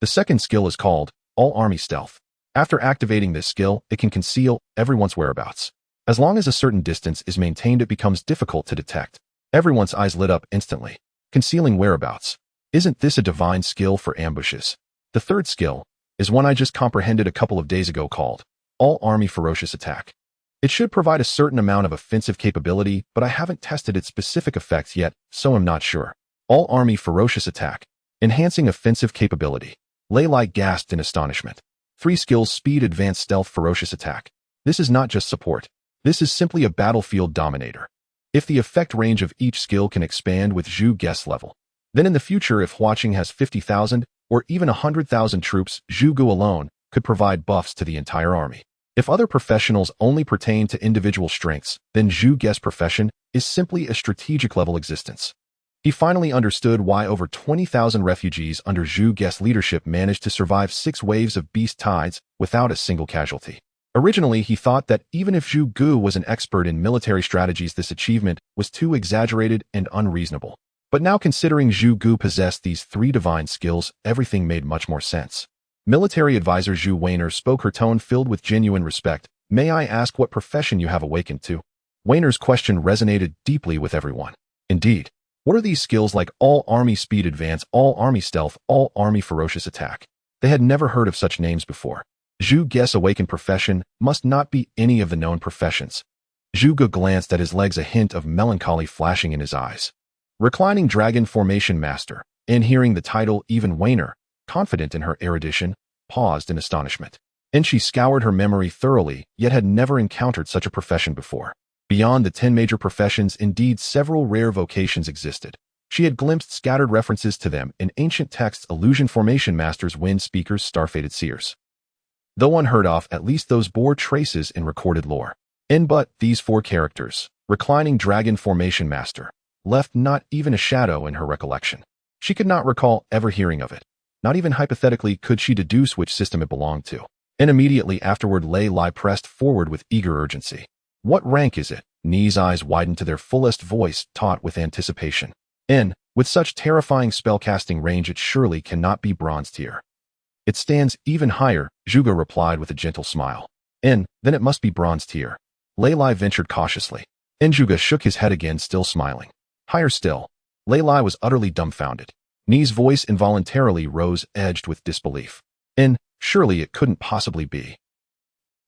The second skill is called All Army Stealth. After activating this skill, it can conceal everyone's whereabouts. As long as a certain distance is maintained, it becomes difficult to detect. Everyone's eyes lit up instantly, concealing whereabouts. Isn't this a divine skill for ambushes? The third skill is one I just comprehended a couple of days ago called All-Army Ferocious Attack. It should provide a certain amount of offensive capability, but I haven't tested its specific effects yet, so I'm not sure. All-Army Ferocious Attack. Enhancing offensive capability. Lei Lai gasped in astonishment. 3 skills: Speed, Advanced Stealth, Ferocious Attack. This is not just support. This is simply a battlefield dominator. If the effect range of each skill can expand with Zhou guess level, then in the future, if Huaqing has 50,000 or even 100,000 troops, Zhu Gu alone could provide buffs to the entire army. If other professionals only pertain to individual strengths, then Zhu Guess profession is simply a strategic level existence. He finally understood why over 20,000 refugees under Zhu Guess leadership managed to survive 6 waves of beast tides without a single casualty. Originally, he thought that even if Zhu Gu was an expert in military strategies, this achievement was too exaggerated and unreasonable. But now, considering Zhu Gu possessed these 3 divine skills, everything made much more sense. Military advisor Zhu Weiner spoke, her tone filled with genuine respect. May I ask what profession you have awakened to? Weiner's question resonated deeply with everyone. Indeed. What are these skills like All-Army Speed Advance, All-Army Stealth, All-Army Ferocious Attack? They had never heard of such names before. Zhu Guess awakened profession must not be any of the known professions. Zhu Gu glanced at his legs, a hint of melancholy flashing in his eyes. Reclining Dragon Formation Master. And hearing the title, even Weiner, confident in her erudition, paused in astonishment. And she scoured her memory thoroughly, yet had never encountered such a profession before. Beyond the 10 major professions, indeed, several rare vocations existed. She had glimpsed scattered references to them in ancient texts: illusion formation masters, wind speakers, star-fated seers. Though unheard of, at least those bore traces in recorded lore. And but these 4 characters, reclining Dragon Formation Master, left not even a shadow in her recollection. She could not recall ever hearing of it. Not even hypothetically could she deduce which system it belonged to. And immediately afterward, Lei Lai pressed forward with eager urgency. What rank is it? Ni's eyes widened to their fullest, voice taut with anticipation. N. With such terrifying spellcasting range, it surely cannot be bronze tier. It stands even higher, Zhu Gu replied with a gentle smile. N. Then it must be bronze tier. Lei Lai ventured cautiously. And Zhu Gu shook his head again, still smiling. Higher still. Lei Lai was utterly dumbfounded. Ni's voice involuntarily rose, edged with disbelief. And surely it couldn't possibly be.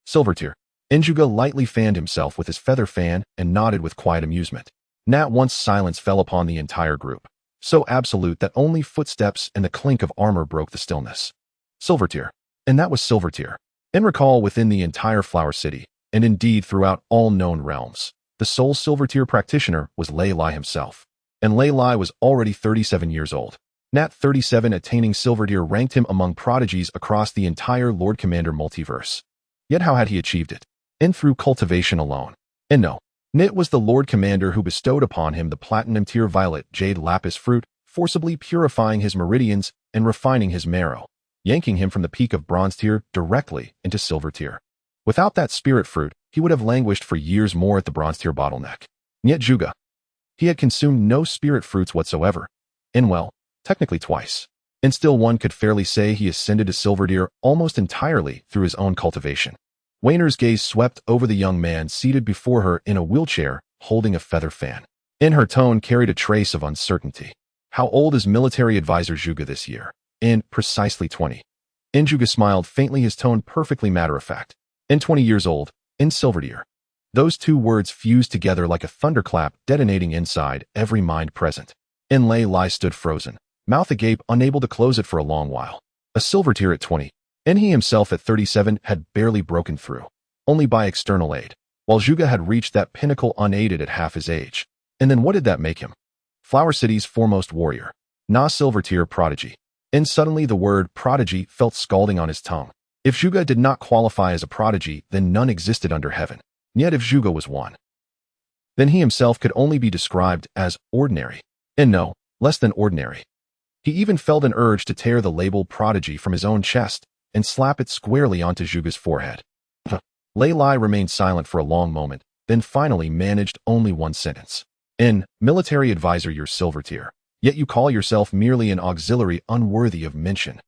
Silver tier. Zhu Gu lightly fanned himself with his feather fan and nodded with quiet amusement. At once silence fell upon the entire group, so absolute that only footsteps and the clink of armor broke the stillness. Silver tier. And that was silver tier. And recall, within the entire Flower City, and indeed throughout all known realms, the sole silver tier practitioner was Lei Lai himself. And Lei Lai was already 37 years old. Nat 37 attaining silver tier ranked him among prodigies across the entire Lord Commander multiverse. Yet how had he achieved it? And through cultivation alone. And no, it was the Lord Commander who bestowed upon him the platinum tier violet jade lapis fruit, forcibly purifying his meridians and refining his marrow, yanking him from the peak of bronze tier directly into silver tier. Without that spirit fruit, he would have languished for years more at the bronze tier bottleneck. Yet Zhu Gu, he had consumed no spirit fruits whatsoever. And well, technically twice. And still one could fairly say he ascended to silver tier almost entirely through his own cultivation. Weiner's gaze swept over the young man seated before her in a wheelchair, holding a feather fan. In her tone carried a trace of uncertainty. How old is military advisor Zhu Gu this year? And precisely 20. And Zhu Gu smiled faintly, his tone perfectly matter-of-fact. And 20 years old, in silver tier. Those 2 words fused together like a thunderclap, detonating inside every mind present. And Lei Lai stood frozen, mouth agape, unable to close it for a long while. A silver tier at 20. And he himself at 37 had barely broken through, only by external aid, while Zhu Gu had reached that pinnacle unaided at half his age. And then what did that make him? Flower City's foremost warrior. Na silver tier prodigy. And suddenly the word prodigy felt scalding on his tongue. If Zhu Gu did not qualify as a prodigy, then none existed under heaven. Yet if Zhu Gu was one, then he himself could only be described as ordinary. And no, less than ordinary. He even felt an urge to tear the label prodigy from his own chest and slap it squarely onto Zhu Gu's forehead. Lei Lai remained silent for a long moment, then finally managed only one sentence. In military advisor, you're silver tier, yet you call yourself merely an auxiliary unworthy of mention.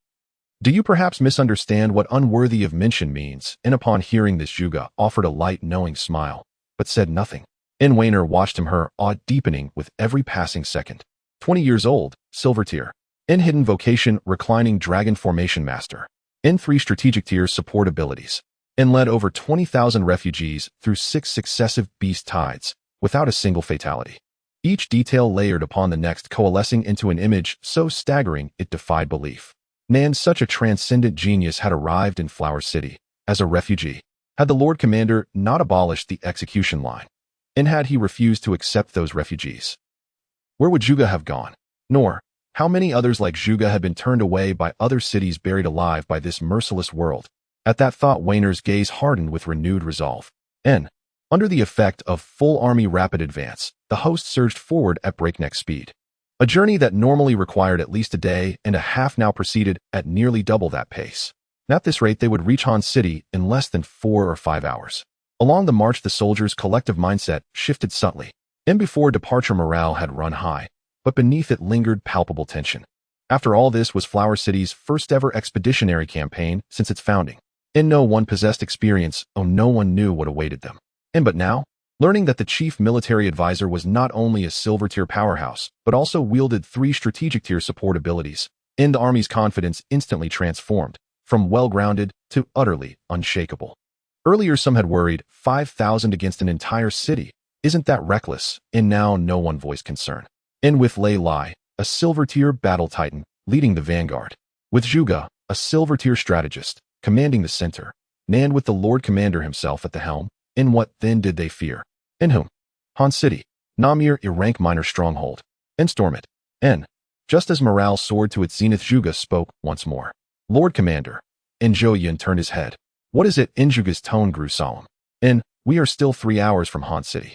Do you perhaps misunderstand what unworthy of mention means? And upon hearing this, Zhu Gu offered a light, knowing smile. but said nothing. Weiner watched him, her awe deepening with every passing second. 20 years old, silver tier. Hidden vocation, reclining dragon formation master. 3 strategic tier support abilities. Led over 20,000 refugees through 6 successive beast tides, without a single fatality. Each detail layered upon the next, coalescing into an image so staggering it defied belief. Such a transcendent genius had arrived in Flower City, as a refugee. Had the Lord Commander not abolished the execution line? And had he refused to accept those refugees? Where would Zhuge have gone? Nor, how many others like Zhuge had been turned away by other cities, buried alive by this merciless world? At that thought, Weiner's gaze hardened with renewed resolve. Under the effect of full army rapid advance, the host surged forward at breakneck speed. A journey that normally required at least a day and a half now proceeded at nearly double that pace. At this rate, they would reach Han City in less than 4 or 5 hours. Along the march, the soldiers' collective mindset shifted subtly. Before departure, morale had run high, but beneath it lingered palpable tension. After all, this was Flower City's first-ever expeditionary campaign since its founding. No one possessed experience, no one knew what awaited them. But now, learning that the chief military advisor was not only a silver-tier powerhouse, but also wielded 3 strategic-tier support abilities, the army's confidence instantly transformed, from well-grounded to utterly unshakable. Earlier, some had worried, 5,000 against an entire city. Isn't that reckless? Now no one voiced concern. With Lei Lai, a silver-tier battle titan, leading the vanguard. With Zhuge, a silver-tier strategist, commanding the center. And with the Lord Commander himself at the helm. What then did they fear? Whom? Han City, Namir, a rank minor stronghold. Storm it. Just as morale soared to its zenith, Zhuge spoke once more. Lord Commander. Zhou Yun turned his head. What is it? Zhuge's tone grew solemn. We are still 3 hours from Han City.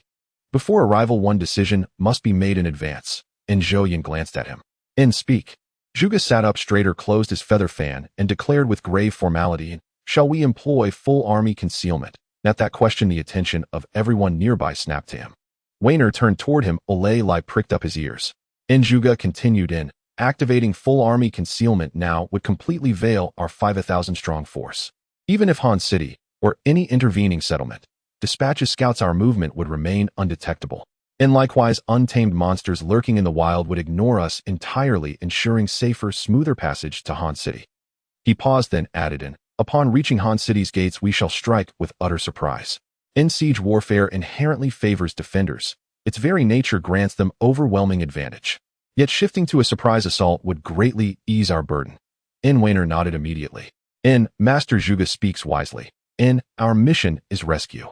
Before arrival, one decision must be made in advance. Zhou Yun glanced at him. Speak. Zhuge sat up straighter, closed his feather fan, and declared with grave formality, shall we employ full army concealment? At that question, the attention of everyone nearby snapped to him. Weiner turned toward him. Lei Lai pricked up his ears. Zhuge continued, activating full army concealment now would completely veil our 5,000-strong force. Even if Han City, or any intervening settlement, dispatches scouts, our movement would remain undetectable. Likewise, untamed monsters lurking in the wild would ignore us entirely, ensuring safer, smoother passage to Han City. He paused, then added, upon reaching Han City's gates, we shall strike with utter surprise. Siege warfare inherently favors defenders. Its very nature grants them overwhelming advantage. Yet shifting to a surprise assault would greatly ease our burden. Weiner nodded immediately. Master Zhuge speaks wisely. Our mission is rescue.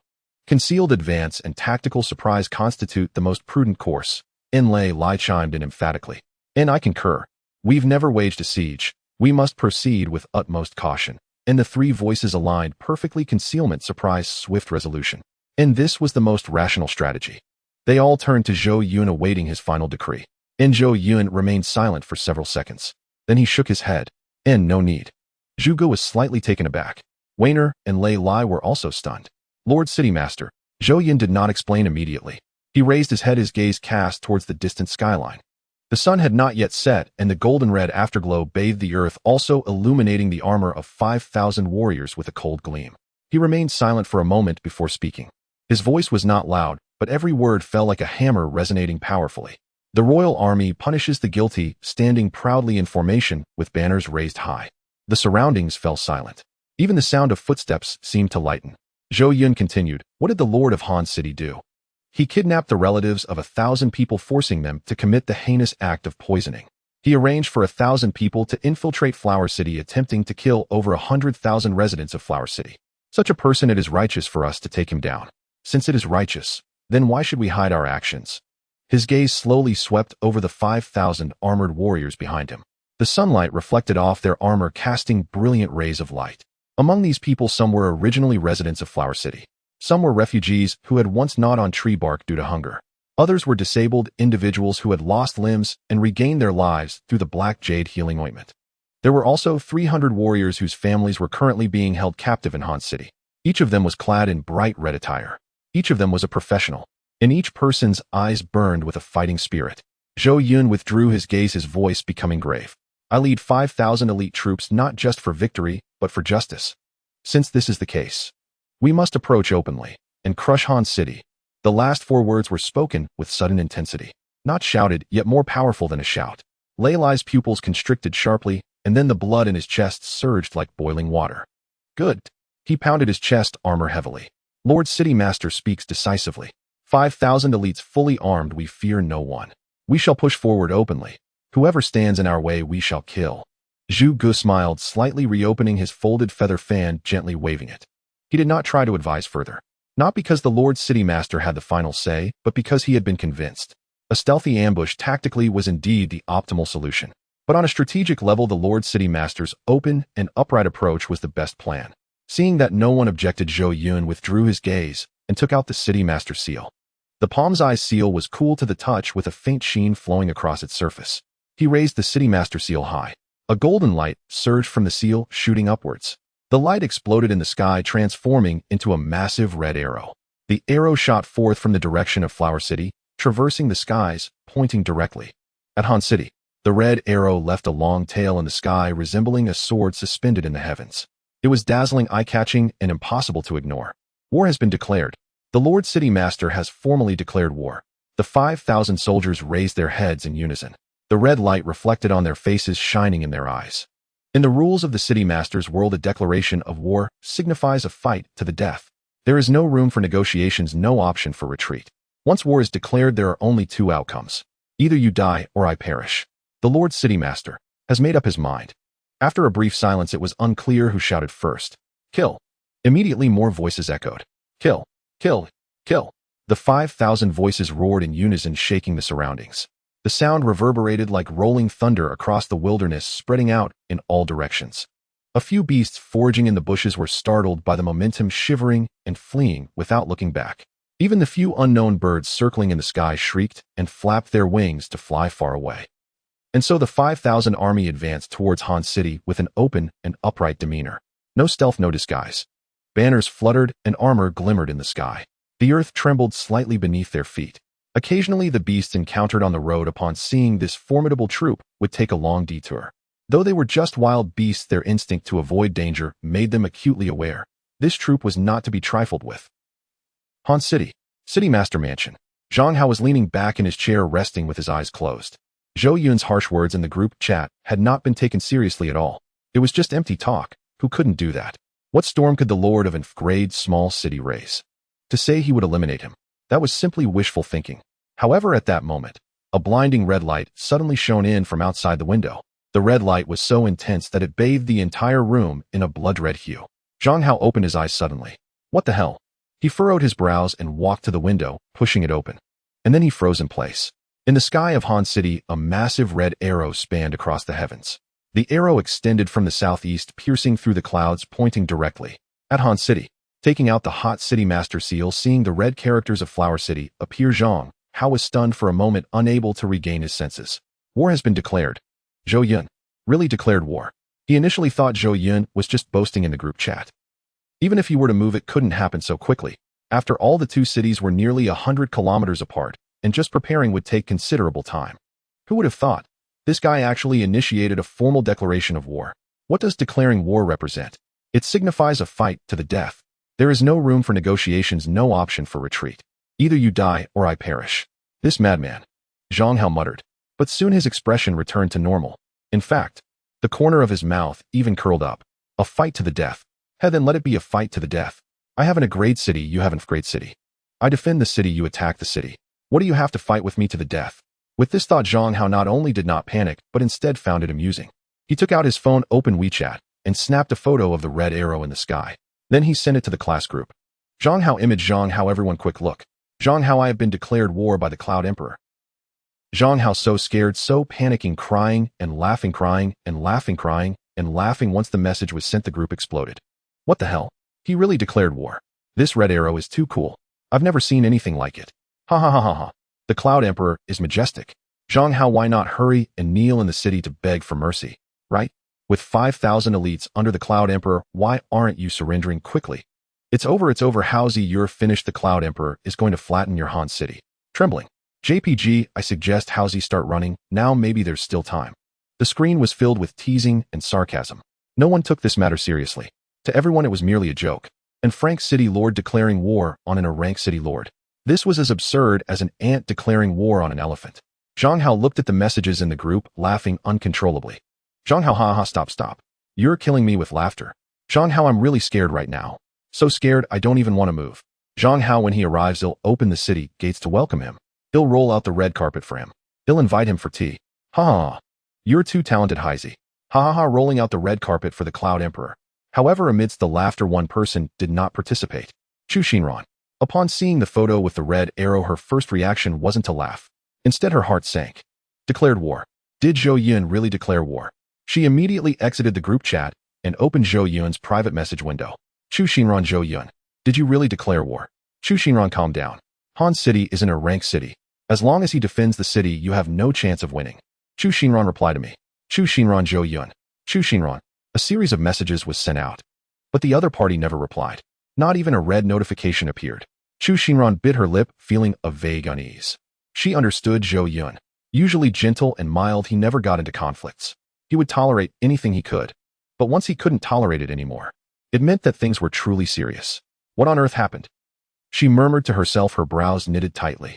Concealed advance and tactical surprise constitute the most prudent course. Lei Lai chimed in emphatically. I concur. We've never waged a siege. We must proceed with utmost caution. The 3 voices aligned perfectly: concealment, surprise, swift resolution. This was the most rational strategy. They all turned to Zhou Yun, awaiting his final decree. Zhou Yun remained silent for several seconds. Then he shook his head. No need. Zhuge was slightly taken aback. Weiner and Lei Lai were also stunned. Lord City Master, Zhou Yun did not explain immediately. He raised his head, his gaze cast towards the distant skyline. The sun had not yet set, and the golden-red afterglow bathed the earth, also illuminating the armor of 5,000 warriors with a cold gleam. He remained silent for a moment before speaking. His voice was not loud, but every word fell like a hammer, resonating powerfully. The royal army punishes the guilty, standing proudly in formation, with banners raised high. The surroundings fell silent. Even the sound of footsteps seemed to lighten. Zhou Yun continued, what did the Lord of Han City do? He kidnapped the relatives of 1,000 people, forcing them to commit the heinous act of poisoning. He arranged for 1,000 people to infiltrate Flower City, attempting to kill over 100,000 residents of Flower City. Such a person, it is righteous for us to take him down. Since it is righteous, then why should we hide our actions? His gaze slowly swept over the 5,000 armored warriors behind him. The sunlight reflected off their armor, casting brilliant rays of light. Among these people, some were originally residents of Flower City. Some were refugees who had once gnawed on tree bark due to hunger. Others were disabled individuals who had lost limbs and regained their lives through the black jade healing ointment. There were also 300 warriors whose families were currently being held captive in Han City. Each of them was clad in bright red attire. Each of them was a professional. In each person's eyes burned with a fighting spirit. Zhou Yun withdrew his gaze, his voice becoming grave. I lead 5,000 elite troops not just for victory, but for justice. Since this is the case, we must approach openly and crush Han City. The last 4 words were spoken with sudden intensity. Not shouted, yet more powerful than a shout. Lei Lai's pupils constricted sharply, and then the blood in his chest surged like boiling water. Good. He pounded his chest armor heavily. Lord City Master speaks decisively. 5,000 elites fully armed, we fear no one. We shall push forward openly. Whoever stands in our way we shall kill. Zhu Gu smiled, slightly reopening his folded feather fan, gently waving it. He did not try to advise further. Not because the Lord City Master had the final say, but because he had been convinced. A stealthy ambush tactically was indeed the optimal solution. But on a strategic level, the Lord City Master's open and upright approach was the best plan. Seeing that no one objected, Zhou Yun withdrew his gaze and took out the City Master seal. The palm's eye seal was cool to the touch with a faint sheen flowing across its surface. He raised the City Master seal high. A golden light surged from the seal, shooting upwards. The light exploded in the sky, transforming into a massive red arrow. The arrow shot forth from the direction of Flower City, traversing the skies, pointing directly at Han City. The red arrow left a long tail in the sky, resembling a sword suspended in the heavens. It was dazzling, eye-catching, and impossible to ignore. War has been declared. The Lord City Master has formally declared war. The 5,000 soldiers raised their heads in unison. The red light reflected on their faces, shining in their eyes. In the rules of the City Master's world, a declaration of war signifies a fight to the death. There is no room for negotiations, no option for retreat. Once war is declared, there are only 2 outcomes. Either you die or I perish. The Lord City Master has made up his mind. After a brief silence, it was unclear who shouted first. Kill. Immediately more voices echoed. Kill. Kill. Kill. The 5,000 voices roared in unison, shaking the surroundings. The sound reverberated like rolling thunder across the wilderness, spreading out in all directions. A few beasts foraging in the bushes were startled by the momentum, shivering and fleeing without looking back. Even the few unknown birds circling in the sky shrieked and flapped their wings to fly far away. And so the 5,000 army advanced towards Han City with an open and upright demeanor. No stealth, no disguise. Banners fluttered and armor glimmered in the sky. The earth trembled slightly beneath their feet. Occasionally the beasts encountered on the road upon seeing this formidable troop would take a long detour. Though they were just wild beasts, their instinct to avoid danger made them acutely aware. This troop was not to be trifled with. Han City. City Master Mansion. Zhang Hao was leaning back in his chair, resting with his eyes closed. Zhou Yun's harsh words in the group chat had not been taken seriously at all. It was just empty talk. Who couldn't do that? What storm could the lord of an grade small city raise? To say he would eliminate him. That was simply wishful thinking. However, at that moment, a blinding red light suddenly shone in from outside the window. The red light was so intense that it bathed the entire room in a blood-red hue. Zhang Hao opened his eyes suddenly. What the hell? He furrowed his brows and walked to the window, pushing it open. And then he froze in place. In the sky of Han City, a massive red arrow spanned across the heavens. The arrow extended from the southeast, piercing through the clouds, pointing directly at Han City. Taking out the hot City Master seal, seeing the red characters of Flower City appear, Zhang Hao was stunned for a moment, unable to regain his senses. War has been declared. Zhou Yun really declared war. He initially thought Zhou Yun was just boasting in the group chat. Even if he were to move, it couldn't happen so quickly. After all, the 2 cities were nearly 100 kilometers apart, and just preparing would take considerable time. Who would have thought? This guy actually initiated a formal declaration of war. What does declaring war represent? It signifies a fight to the death. There is no room for negotiations, no option for retreat. Either you die or I perish. This madman. Zhang Hao muttered. But soon his expression returned to normal. In fact, the corner of his mouth even curled up. A fight to the death. Then let it be a fight to the death. I haven't a great city, you haven't a great city. I defend the city, you attack the city. What do you have to fight with me to the death? With this thought, Zhang Hao not only did not panic, but instead found it amusing. He took out his phone, opened WeChat, and snapped a photo of the red arrow in the sky. Then he sent it to the class group. Zhang Hao image. Zhang Hao, everyone quick look. Zhang Hao, I have been declared war by the Cloud Emperor. Zhang Hao so scared, so panicking, crying and laughing, crying and laughing, crying and laughing. Once the message was sent, the group exploded. What the hell? He really declared war. This red arrow is too cool. I've never seen anything like it. Ha ha ha ha ha. The Cloud Emperor is majestic. Zhang Hao, why not hurry and kneel in the city to beg for mercy, right? With 5,000 elites under the Cloud Emperor, why aren't you surrendering quickly? It's over, Howzy, you're finished. The Cloud Emperor is going to flatten your Han City. Trembling. JPG, I suggest Howzy start running, now maybe there's still time. The screen was filled with teasing and sarcasm. No one took this matter seriously. To everyone it was merely a joke. And Frank City Lord declaring war on an rank city lord. This was as absurd as an ant declaring war on an elephant. Zhang Hao looked at the messages in the group, laughing uncontrollably. Zhang Hao, ha ha, stop. You're killing me with laughter. Zhang Hao, I'm really scared right now. So scared I don't even want to move. Zhang Hao, when he arrives, he'll open the city gates to welcome him. He'll roll out the red carpet for him. He'll invite him for tea. Ha ha. You're too talented, Heisey. Ha ha ha, rolling out the red carpet for the Cloud Emperor. However, amidst the laughter, one person did not participate. Chu Xinran. Upon seeing the photo with the red arrow, her first reaction wasn't to laugh. Instead, her heart sank. Declared war. Did Zhou Yun really declare war? She immediately exited the group chat and opened Zhou Yun's private message window. Chu Xinran, Zhou Yun. Did you really declare war? Chu Xinran, calm down. Han City isn't a rank city. As long as he defends the city, you have no chance of winning. Chu Xinran, reply to me. Chu Xinran, Zhou Yun. Chu Xinran. A series of messages was sent out. But the other party never replied. Not even a red notification appeared. Chu Xinran bit her lip, feeling a vague unease. She understood Zhou Yun. Usually gentle and mild, he never got into conflicts. He would tolerate anything he could. But once he couldn't tolerate it anymore, it meant that things were truly serious. What on earth happened? She murmured to herself, her brows knitted tightly.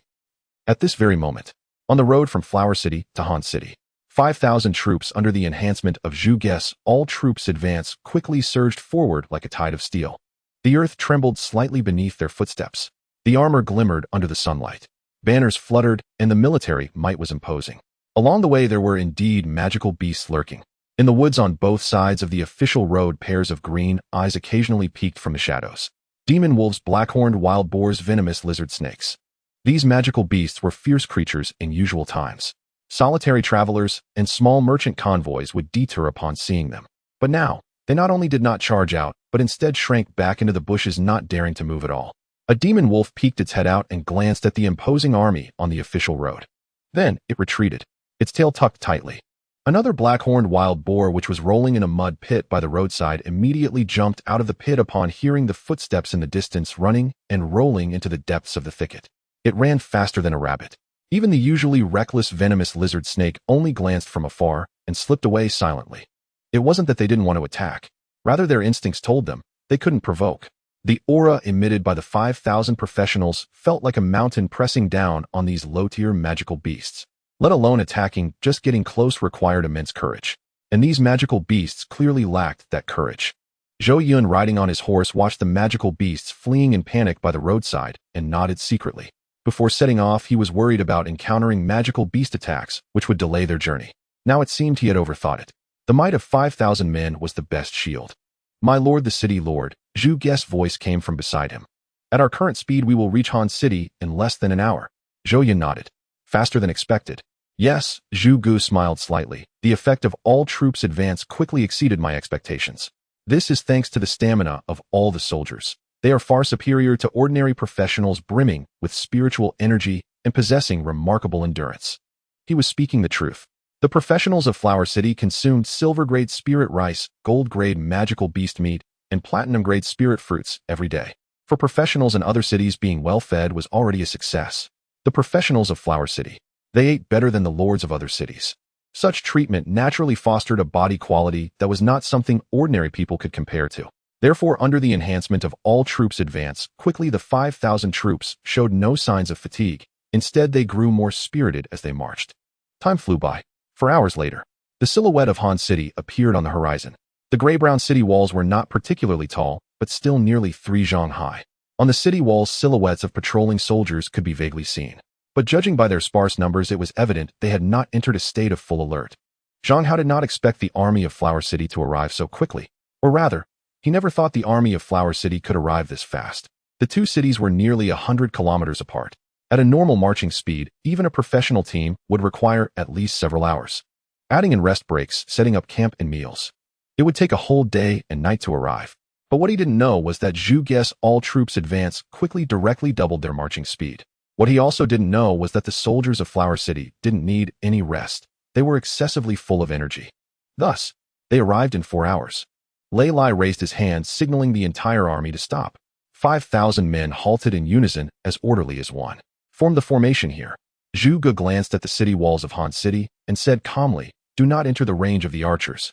At this very moment, on the road from Flower City to Han City, 5,000 troops under the enhancement of Zhu Guess, all troops advance, quickly surged forward like a tide of steel. The earth trembled slightly beneath their footsteps. The armor glimmered under the sunlight. Banners fluttered, and the military might was imposing. Along the way there were indeed magical beasts lurking. In the woods on both sides of the official road, pairs of green eyes occasionally peeked from the shadows. Demon wolves, black-horned wild boars, venomous lizard snakes. These magical beasts were fierce creatures in usual times. Solitary travelers and small merchant convoys would detour upon seeing them. But now, they not only did not charge out, but instead shrank back into the bushes, not daring to move at all. A demon wolf peeked its head out and glanced at the imposing army on the official road. Then it retreated, its tail tucked tightly. Another black-horned wild boar, which was rolling in a mud pit by the roadside, immediately jumped out of the pit upon hearing the footsteps in the distance, running and rolling into the depths of the thicket. It ran faster than a rabbit. Even the usually reckless venomous lizard snake only glanced from afar and slipped away silently. It wasn't that they didn't want to attack. Rather, their instincts told them they couldn't provoke. The aura emitted by the 5,000 professionals felt like a mountain pressing down on these low-tier magical beasts. Let alone attacking, just getting close required immense courage. And these magical beasts clearly lacked that courage. Zhou Yun, riding on his horse, watched the magical beasts fleeing in panic by the roadside and nodded secretly. Before setting off, he was worried about encountering magical beast attacks, which would delay their journey. Now it seemed he had overthought it. The might of 5,000 men was the best shield. My lord, the city lord, Zhu Guess' voice came from beside him. At our current speed, we will reach Han City in less than an hour. Zhou Yun nodded. Faster than expected. Yes, Zhu Gu smiled slightly. The effect of all troops' advance quickly exceeded my expectations. This is thanks to the stamina of all the soldiers. They are far superior to ordinary professionals, brimming with spiritual energy and possessing remarkable endurance. He was speaking the truth. The professionals of Flower City consumed silver-grade spirit rice, gold-grade magical beast meat, and platinum-grade spirit fruits every day. For professionals in other cities, being well-fed was already a success. The professionals of Flower City, they ate better than the lords of other cities. Such treatment naturally fostered a body quality that was not something ordinary people could compare to. Therefore, under the enhancement of all troops' advance, quickly the 5,000 troops showed no signs of fatigue. Instead, they grew more spirited as they marched. Time flew by. 4 hours later, the silhouette of Han City appeared on the horizon. The gray-brown city walls were not particularly tall, but still nearly 3 zhang high. On the city walls, silhouettes of patrolling soldiers could be vaguely seen. But judging by their sparse numbers, it was evident they had not entered a state of full alert. Zhang Hao did not expect the army of Flower City to arrive so quickly. Or rather, he never thought the army of Flower City could arrive this fast. The two cities were nearly 100 kilometers apart. At a normal marching speed, even a professional team would require at least several hours. Adding in rest breaks, setting up camp and meals. It would take a whole day and night to arrive. But what he didn't know was that Zhu Guess' all troops advance quickly directly doubled their marching speed. What he also didn't know was that the soldiers of Flower City didn't need any rest. They were excessively full of energy. Thus, they arrived in 4 hours. Lei Lai raised his hand, signaling the entire army to stop. 5,000 men halted in unison, as orderly as one. Form the formation here. Zhu Gu glanced at the city walls of Han City and said calmly, "Do not enter the range of the archers."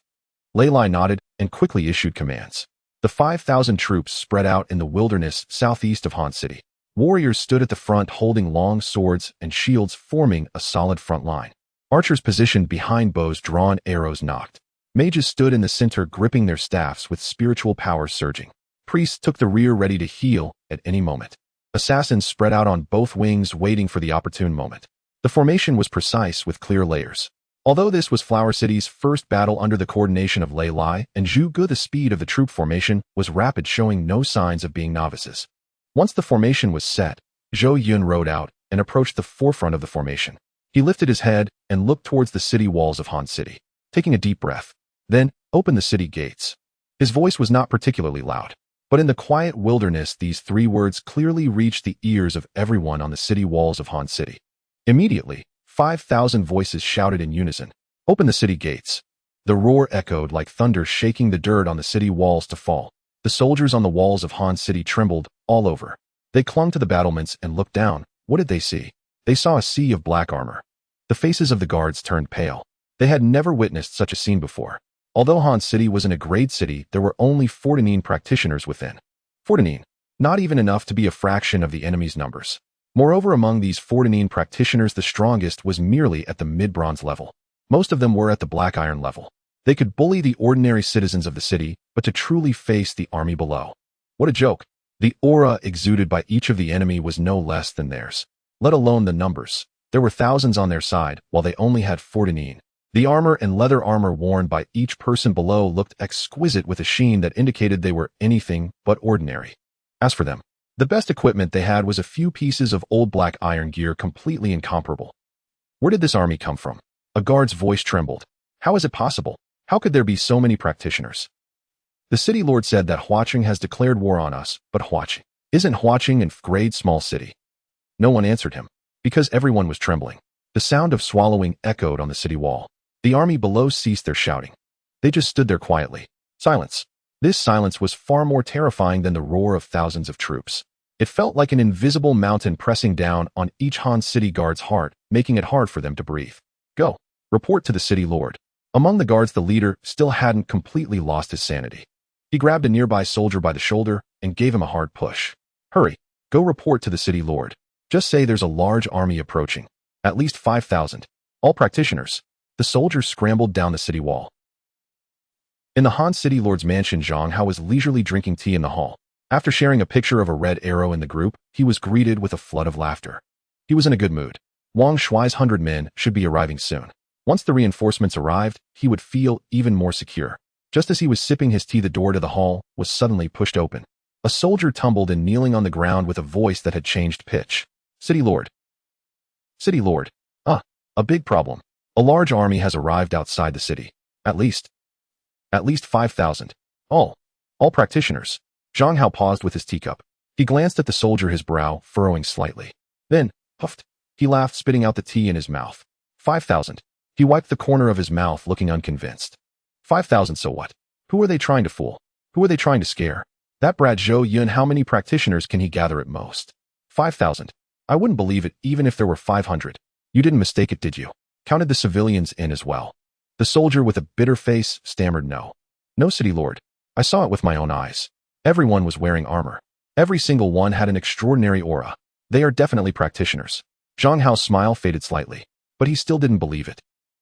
Lei Lai nodded and quickly issued commands. The 5,000 troops spread out in the wilderness southeast of Han City. Warriors stood at the front holding long swords and shields, forming a solid front line. Archers positioned behind bows drawn, arrows nocked. Mages stood in the center gripping their staffs with spiritual power surging. Priests took the rear ready to heal at any moment. Assassins spread out on both wings waiting for the opportune moment. The formation was precise with clear layers. Although this was Flower City's first battle under the coordination of Lei Lai and Zhu Gu, the speed of the troop formation was rapid, showing no signs of being novices. Once the formation was set, Zhou Yun rode out and approached the forefront of the formation. He lifted his head and looked towards the city walls of Han City, taking a deep breath. Then, opened the city gates. His voice was not particularly loud, but in the quiet wilderness these 3 words clearly reached the ears of everyone on the city walls of Han City. Immediately, 5,000 voices shouted in unison, "Open the city gates." The roar echoed like thunder, shaking the dirt on the city walls to fall. The soldiers on the walls of Han City trembled all over. They clung to the battlements and looked down. What did they see? They saw a sea of black armor. The faces of the guards turned pale. They had never witnessed such a scene before. Although Han City was in a great city, there were only 14 practitioners within. 14, not even enough to be a fraction of the enemy's numbers. Moreover, among these 14 practitioners, the strongest was merely at the mid-bronze level. Most of them were at the black iron level. They could bully the ordinary citizens of the city, but to truly face the army below. What a joke. The aura exuded by each of the enemy was no less than theirs. Let alone the numbers. There were thousands on their side, while they only had 14. The armor and leather armor worn by each person below looked exquisite with a sheen that indicated they were anything but ordinary. As for them, the best equipment they had was a few pieces of old black iron gear completely incomparable. Where did this army come from? A guard's voice trembled. How is it possible? How could there be so many practitioners? The city lord said that Huaqing has declared war on us, but Huaqing isn't Huaqing in grade small city. No one answered him, because everyone was trembling. The sound of swallowing echoed on the city wall. The army below ceased their shouting. They just stood there quietly. Silence. This silence was far more terrifying than the roar of thousands of troops. It felt like an invisible mountain pressing down on each Han City guard's heart, making it hard for them to breathe. Go. Report to the city lord. Among the guards, the leader still hadn't completely lost his sanity. He grabbed a nearby soldier by the shoulder and gave him a hard push. Hurry. Go report to the city lord. Just say there's a large army approaching. At least 5,000. All practitioners. The soldiers scrambled down the city wall. In the Han City Lord's mansion, Zhang Hao was leisurely drinking tea in the hall. After sharing a picture of a red arrow in the group, he was greeted with a flood of laughter. He was in a good mood. Wang Shuai's 100 men should be arriving soon. Once the reinforcements arrived, he would feel even more secure. Just as he was sipping his tea, the door to the hall was suddenly pushed open. A soldier tumbled in, kneeling on the ground with a voice that had changed pitch. City Lord. City Lord. A big problem. A large army has arrived outside the city. At least 5,000. All practitioners. Zhang Hao paused with his teacup. He glanced at the soldier, his brow furrowing slightly. Then, huffed. He laughed, spitting out the tea in his mouth. 5,000. He wiped the corner of his mouth, looking unconvinced. 5,000, so what? Who are they trying to fool? Who are they trying to scare? That brat Zhou Yun, how many practitioners can he gather at most? 5,000. I wouldn't believe it even if there were 500. You didn't mistake it, did you? Counted the civilians in as well. The soldier with a bitter face stammered no. No, city lord. I saw it with my own eyes. Everyone was wearing armor. Every single one had an extraordinary aura. They are definitely practitioners. Zhang Hao's smile faded slightly, but he still didn't believe it.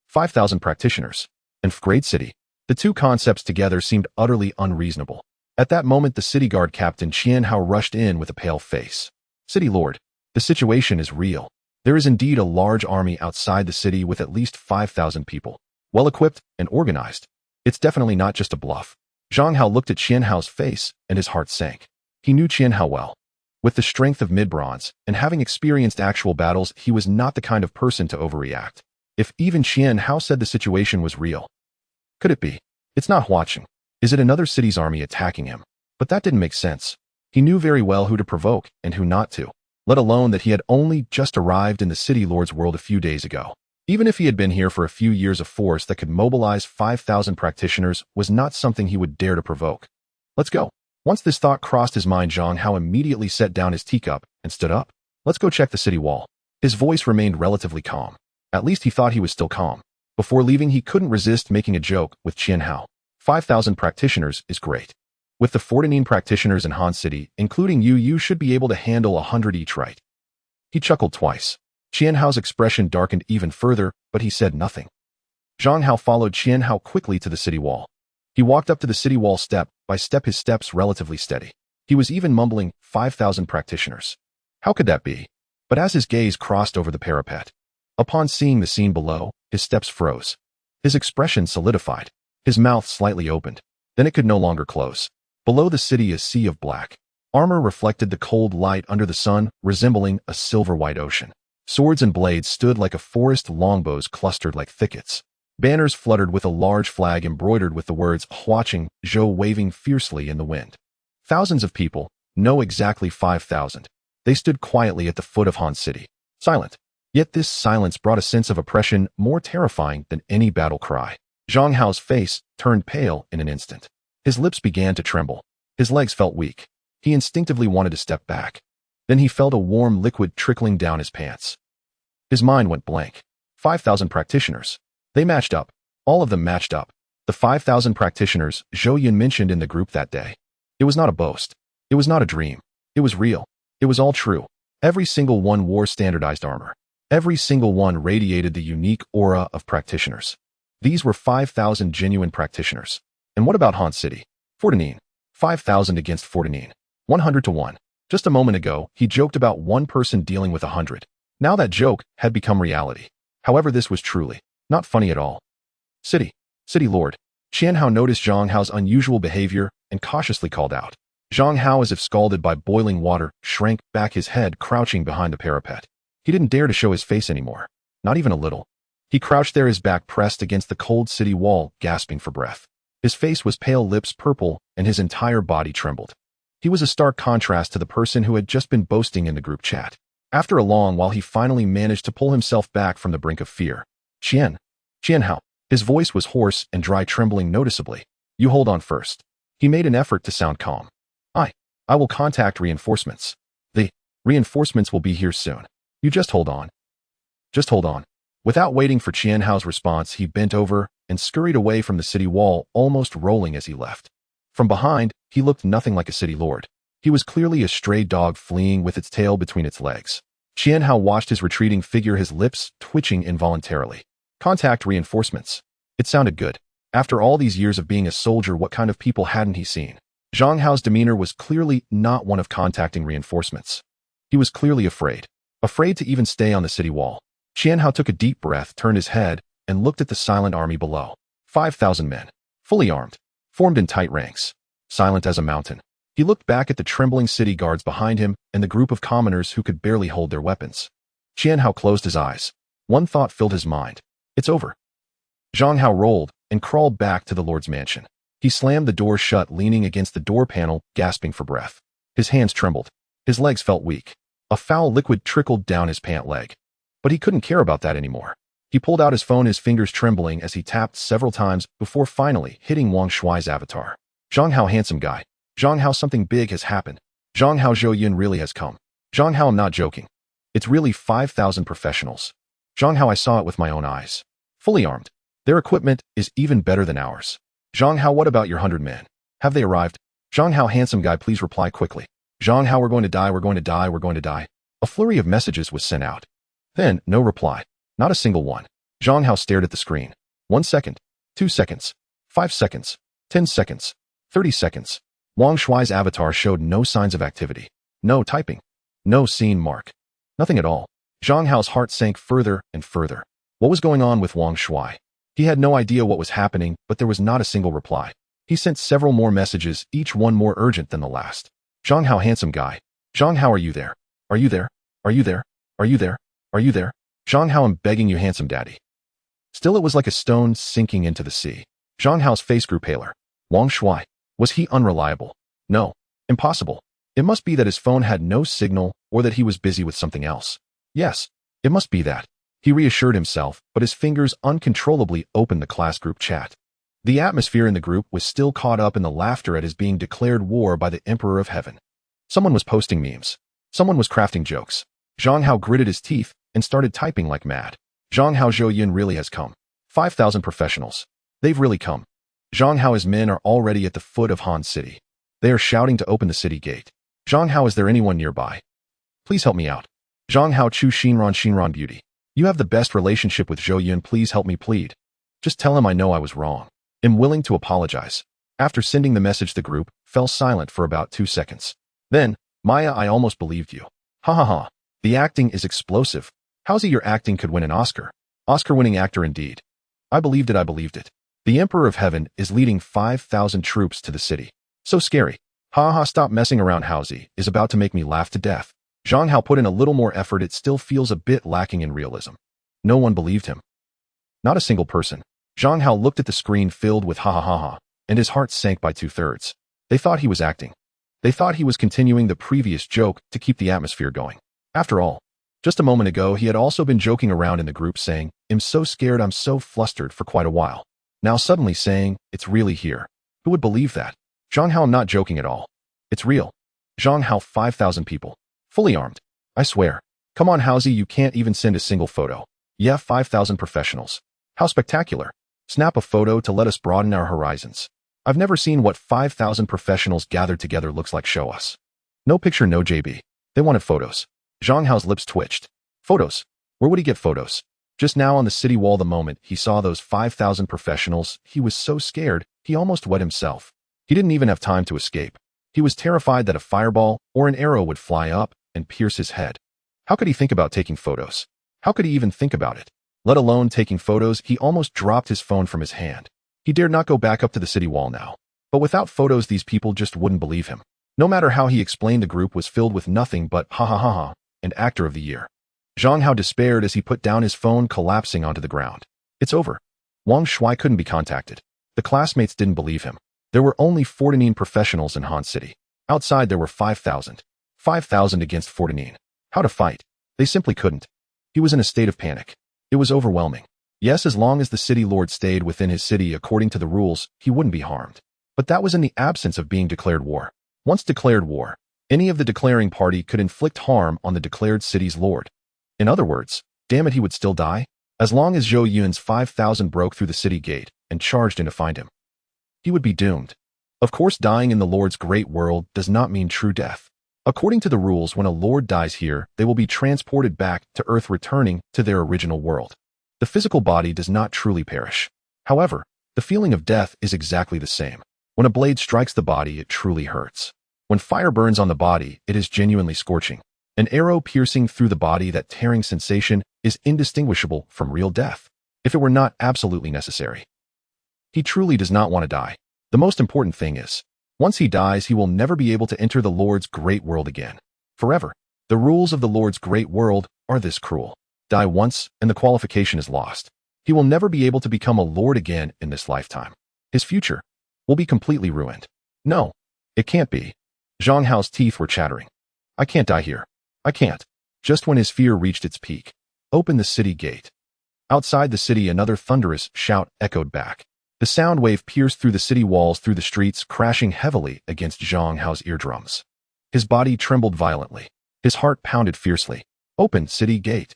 5,000 practitioners. And great city. The two concepts together seemed utterly unreasonable. At that moment, the city guard captain Qian Hao rushed in with a pale face. City lord, the situation is real. There is indeed a large army outside the city with at least 5,000 people, well-equipped and organized. It's definitely not just a bluff. Zhang Hao looked at Qian Hao's face and his heart sank. He knew Qian Hao well. With the strength of mid-bronze and having experienced actual battles, he was not the kind of person to overreact. If even Qian Hao said the situation was real, could it be? It's not Huaqing. Is it another city's army attacking him? But that didn't make sense. He knew very well who to provoke and who not to, let alone that he had only just arrived in the city lord's world a few days ago. Even if he had been here for a few years, a force that could mobilize 5,000 practitioners was not something he would dare to provoke. Let's go. Once this thought crossed his mind, Zhang Hao immediately set down his teacup and stood up. Let's go check the city wall. His voice remained relatively calm. At least he thought he was still calm. Before leaving, he couldn't resist making a joke with Qian Hao. 5,000 practitioners is great. With the 14 practitioners in Han City, including you should be able to handle 100 each, right? He chuckled twice. Qianhao's expression darkened even further, but he said nothing. Zhang Hao followed Qianhao quickly to the city wall. He walked up to the city wall step by step, his steps relatively steady. He was even mumbling 5,000 practitioners. How could that be? But as his gaze crossed over the parapet, upon seeing the scene below, his steps froze. His expression solidified. His mouth slightly opened. Then it could no longer close. Below the city, a sea of black armor reflected the cold light under the sun, resembling a silver-white ocean. Swords and blades stood like a forest, longbows clustered like thickets. Banners fluttered with a large flag embroidered with the words Appointing, Zhou waving fiercely in the wind. Thousands of people, no, exactly 5,000. They stood quietly at the foot of Han City, silent. Yet this silence brought a sense of oppression more terrifying than any battle cry. Zhang Hao's face turned pale in an instant. His lips began to tremble. His legs felt weak. He instinctively wanted to step back. Then he felt a warm liquid trickling down his pants. His mind went blank. 5,000 practitioners. They matched up. All of them matched up. The 5,000 practitioners Zhou Yun mentioned in the group that day. It was not a boast. It was not a dream. It was real. It was all true. Every single one wore standardized armor. Every single one radiated the unique aura of practitioners. These were 5,000 genuine practitioners. And what about Han City? 14. 5,000 against 14. 100 to 1. Just a moment ago, he joked about one person dealing with 100. Now that joke had become reality. However, this was truly not funny at all. City Lord. Qianhao noticed Zhang Hao's unusual behavior and cautiously called out. Zhang Hao, as if scalded by boiling water, shrank back, his head crouching behind the parapet. He didn't dare to show his face anymore. Not even a little. He crouched there, his back pressed against the cold city wall, gasping for breath. His face was pale, lips purple, and his entire body trembled. He was a stark contrast to the person who had just been boasting in the group chat. After a long while, he finally managed to pull himself back from the brink of fear. Qianhao. His voice was hoarse and dry, trembling noticeably. You hold on first. He made an effort to sound calm. I will contact reinforcements. The reinforcements will be here soon. You just hold on. Just hold on. Without waiting for Qianhao's response, he bent over and scurried away from the city wall, almost rolling as he left. From behind, he looked nothing like a city lord. He was clearly a stray dog fleeing with its tail between its legs. Qianhao watched his retreating figure, his lips twitching involuntarily. Contact reinforcements. It sounded good. After all these years of being a soldier, what kind of people hadn't he seen? Zhang Hao's demeanor was clearly not one of contacting reinforcements. He was clearly afraid. Afraid to even stay on the city wall. Qianhao took a deep breath, turned his head, and looked at the silent army below. 5,000 men. Fully armed. Formed in tight ranks. Silent as a mountain. He looked back at the trembling city guards behind him and the group of commoners who could barely hold their weapons. Qianhao closed his eyes. One thought filled his mind. It's over. Zhang Hao rolled and crawled back to the Lord's mansion. He slammed the door shut, leaning against the door panel, gasping for breath. His hands trembled. His legs felt weak. A foul liquid trickled down his pant leg. But he couldn't care about that anymore. He pulled out his phone, his fingers trembling as he tapped several times before finally hitting Wang Shuai's avatar. Zhang Hao, handsome guy. Zhang Hao, something big has happened. Zhang Hao, Zhou Yun really has come. Zhang Hao, I'm not joking. It's really 5,000 professionals. Zhang Hao, I saw it with my own eyes. Fully armed. Their equipment is even better than ours. Zhang Hao, what about your 100 men? Have they arrived? Zhang Hao, handsome guy, please reply quickly. Zhang Hao, we're going to die, we're going to die, we're going to die. A flurry of messages was sent out. Then, no reply. Not a single one. Zhang Hao stared at the screen. 1 second. 2 seconds. 5 seconds. 10 seconds. 30 seconds. Wang Shuai's avatar showed no signs of activity. No typing. No scene mark. Nothing at all. Zhang Hao's heart sank further and further. What was going on with Wang Shuai? He had no idea what was happening, but there was not a single reply. He sent several more messages, each one more urgent than the last. Zhang Hao, handsome guy. Zhang Hao, are you there? Are you there? Are you there? Are you there? Are you there? Zhang Hao, I'm begging you, handsome daddy. Still, it was like a stone sinking into the sea. Zhang Hao's face grew paler. Wang Shuai. Was he unreliable? No. Impossible. It must be that his phone had no signal or that he was busy with something else. Yes, it must be that. He reassured himself, but his fingers uncontrollably opened the class group chat. The atmosphere in the group was still caught up in the laughter at his being declared war by the Emperor of Heaven. Someone was posting memes. Someone was crafting jokes. Zhang Hao gritted his teeth and started typing like mad. Zhang Hao, Zhou Yun really has come. 5,000 professionals. They've really come. Zhang Hao's men are already at the foot of Han City. They are shouting to open the city gate. Zhang Hao, is there anyone nearby? Please help me out. Zhang Hao, Chu Xinran beauty. You have the best relationship with Zhou Yun, please help me plead. Just tell him I know I was wrong. Am willing to apologize. After sending the message, the group fell silent for about 2 seconds. Then, Maya, I almost believed you. Ha ha ha. The acting is explosive. How's it your acting could win an Oscar? Oscar-winning actor indeed. I believed it. The Emperor of Heaven is leading 5,000 troops to the city. So scary. Ha ha, stop messing around. Howsy is about to make me laugh to death. Zhang Hao put in a little more effort. It still feels a bit lacking in realism. No one believed him. Not a single person. Zhang Hao looked at the screen filled with ha ha ha ha, and his heart sank by 2/3. They thought he was acting. They thought he was continuing the previous joke to keep the atmosphere going. After all, just a moment ago he had also been joking around in the group saying, I'm so scared, I'm so flustered for quite a while. Now suddenly saying, it's really here. Who would believe that? Zhang Hao not joking at all. It's real. Zhang Hao, 5,000 people. Fully armed. I swear. Come on Howsy, you can't even send a single photo. Yeah, 5,000 professionals. How spectacular. Snap a photo to let us broaden our horizons. I've never seen what 5,000 professionals gathered together looks like. Show us. No picture, no JB. They wanted photos. Zhang Hao's lips twitched. Photos? Where would he get photos? Just now on the city wall, the moment he saw those 5,000 professionals, he was so scared, he almost wet himself. He didn't even have time to escape. He was terrified that a fireball or an arrow would fly up and pierce his head. How could he think about taking photos? How could he even think about it? Let alone taking photos. He almost dropped his phone from his hand. He dared not go back up to the city wall now. But without photos, these people just wouldn't believe him. No matter how he explained, the group was filled with nothing but ha ha ha ha, and actor of the year. Zhang Hao despaired as he put down his phone, collapsing onto the ground. It's over. Wang Shuai couldn't be contacted. The classmates didn't believe him. There were only 14 professionals in Han City. Outside there were 5,000. 5,000 against 14. How to fight? They simply couldn't. He was in a state of panic. It was overwhelming. Yes, as long as the city lord stayed within his city according to the rules, he wouldn't be harmed. But that was in the absence of being declared war. Once declared war, any of the declaring party could inflict harm on the declared city's lord. In other words, damn it, he would still die? As long as Zhou Yun's 5,000 broke through the city gate and charged in to find him. He would be doomed. Of course, dying in the Lord's great world does not mean true death. According to the rules, when a lord dies here, they will be transported back to Earth, returning to their original world. The physical body does not truly perish. However, the feeling of death is exactly the same. When a blade strikes the body, it truly hurts. When fire burns on the body, it is genuinely scorching. An arrow piercing through the body, that tearing sensation is indistinguishable from real death, if it were not absolutely necessary. He truly does not want to die. The most important thing is, once he dies, he will never be able to enter the Lord's great world again. Forever. The rules of the Lord's great world are this cruel. Die once, and the qualification is lost. He will never be able to become a lord again in this lifetime. His future will be completely ruined. No, it can't be. Zhang Hao's teeth were chattering. I can't die here. I can't. Just when his fear reached its peak, open the city gate. Outside the city, another thunderous shout echoed back. The sound wave pierced through the city walls, through the streets, crashing heavily against Zhang Hao's eardrums. His body trembled violently. His heart pounded fiercely. Open city gate.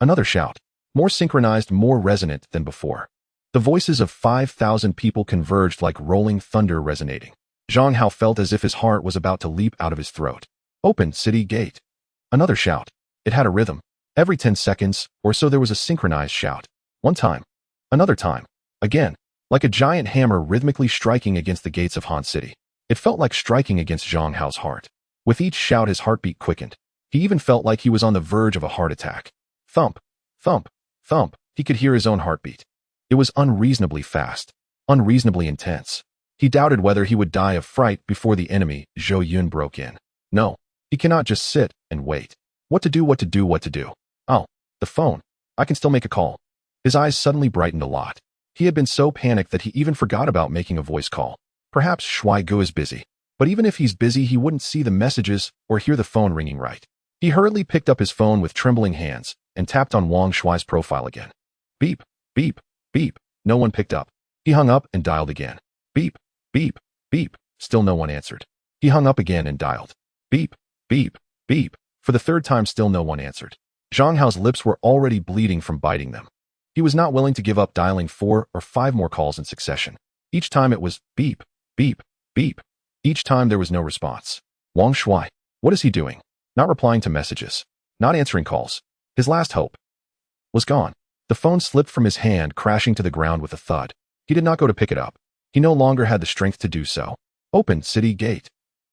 Another shout, more synchronized, more resonant than before. The voices of 5,000 people converged like rolling thunder, resonating. Zhang Hao felt as if his heart was about to leap out of his throat. Open city gate. Another shout. It had a rhythm. Every 10 seconds or so there was a synchronized shout. One time. Another time. Again. Like a giant hammer rhythmically striking against the gates of Han City. It felt like striking against Zhang Hao's heart. With each shout, his heartbeat quickened. He even felt like he was on the verge of a heart attack. Thump, thump, thump. He could hear his own heartbeat. It was unreasonably fast, unreasonably intense. He doubted whether he would die of fright before the enemy, Zhou Yun, broke in. No, he cannot just sit and wait. What to do, what to do, what to do. Oh, the phone. I can still make a call. His eyes suddenly brightened a lot. He had been so panicked that he even forgot about making a voice call. Perhaps Shuai Gu is busy. But even if he's busy, he wouldn't see the messages or hear the phone ringing right. He hurriedly picked up his phone with trembling hands and tapped on Wang Shuai's profile again. Beep, beep, beep. No one picked up. He hung up and dialed again. Beep, beep, beep. Still no one answered. He hung up again and dialed. Beep, beep, beep. For the third time, still no one answered. Zhang Hao's lips were already bleeding from biting them. He was not willing to give up dialing 4 or 5 more calls in succession. Each time it was beep, beep, beep. Each time there was no response. Wang Shui, what is he doing? Not replying to messages. Not answering calls. His last hope was gone. The phone slipped from his hand, crashing to the ground with a thud. He did not go to pick it up. He no longer had the strength to do so. Open city gate.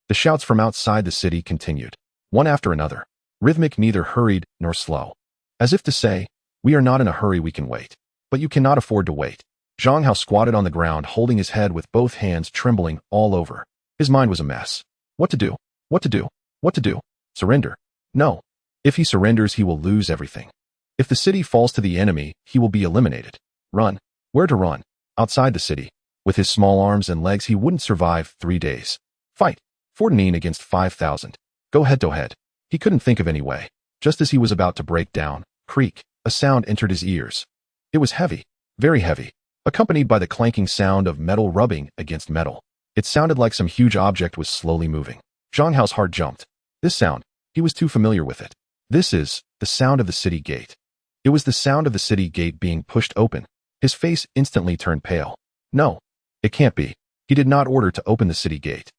The shouts from outside the city continued, one after another, rhythmic, neither hurried nor slow. As if to say, we are not in a hurry, we can wait. But you cannot afford to wait. Zhang Hao squatted on the ground, holding his head with both hands trembling all over. His mind was a mess. What to do? What to do? What to do? Surrender? No. If he surrenders, he will lose everything. If the city falls to the enemy, he will be eliminated. Run. Where to run? Outside the city. With his small arms and legs, he wouldn't survive 3 days. Fight. 14 against 5,000. Go head to head. He couldn't think of any way. Just as he was about to break down, creak, a sound entered his ears. It was heavy, very heavy, accompanied by the clanking sound of metal rubbing against metal. It sounded like some huge object was slowly moving. Zhang Hao's heart jumped. This sound, he was too familiar with it. This is the sound of the city gate. It was the sound of the city gate being pushed open. His face instantly turned pale. No, it can't be. He did not order to open the city gate.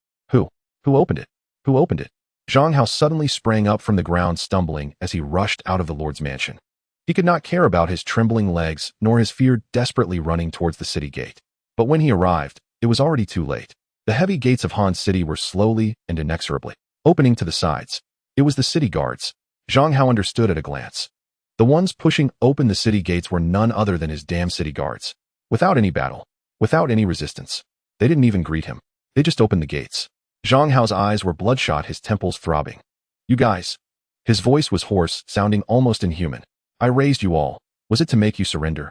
Who opened it? Who opened it? Zhang Hao suddenly sprang up from the ground, stumbling as he rushed out of the Lord's mansion. He could not care about his trembling legs nor his fear, desperately running towards the city gate. But when he arrived, it was already too late. The heavy gates of Han City were slowly and inexorably opening to the sides. It was the city guards. Zhang Hao understood at a glance. The ones pushing open the city gates were none other than his damn city guards. Without any battle, without any resistance. They didn't even greet him. They just opened the gates. Zhang Hao's eyes were bloodshot, his temples throbbing. You guys. His voice was hoarse, sounding almost inhuman. I raised you all. Was it to make you surrender?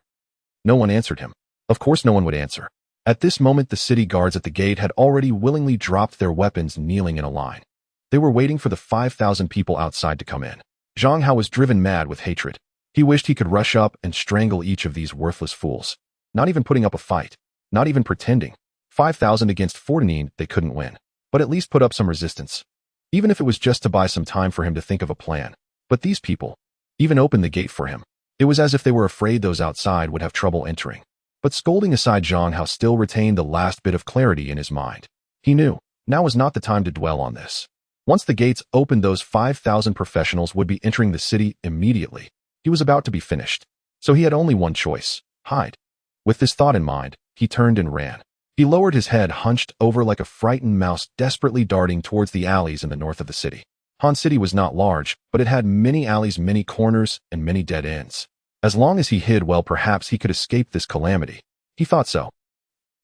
No one answered him. Of course no one would answer. At this moment, the city guards at the gate had already willingly dropped their weapons, kneeling in a line. They were waiting for the 5,000 people outside to come in. Zhang Hao was driven mad with hatred. He wished he could rush up and strangle each of these worthless fools. Not even putting up a fight. Not even pretending. 5,000 against 14, they couldn't win. But at least put up some resistance. Even if it was just to buy some time for him to think of a plan. But these people even opened the gate for him. It was as if they were afraid those outside would have trouble entering. But scolding aside, Zhang Hao still retained the last bit of clarity in his mind. He knew, now was not the time to dwell on this. Once the gates opened, those 5,000 professionals would be entering the city immediately. He was about to be finished. So he had only one choice: hide. With this thought in mind, he turned and ran. He lowered his head, hunched over like a frightened mouse, desperately darting towards the alleys in the north of the city. Han City was not large, but it had many alleys, many corners, and many dead ends. As long as he hid well, perhaps he could escape this calamity. He thought so.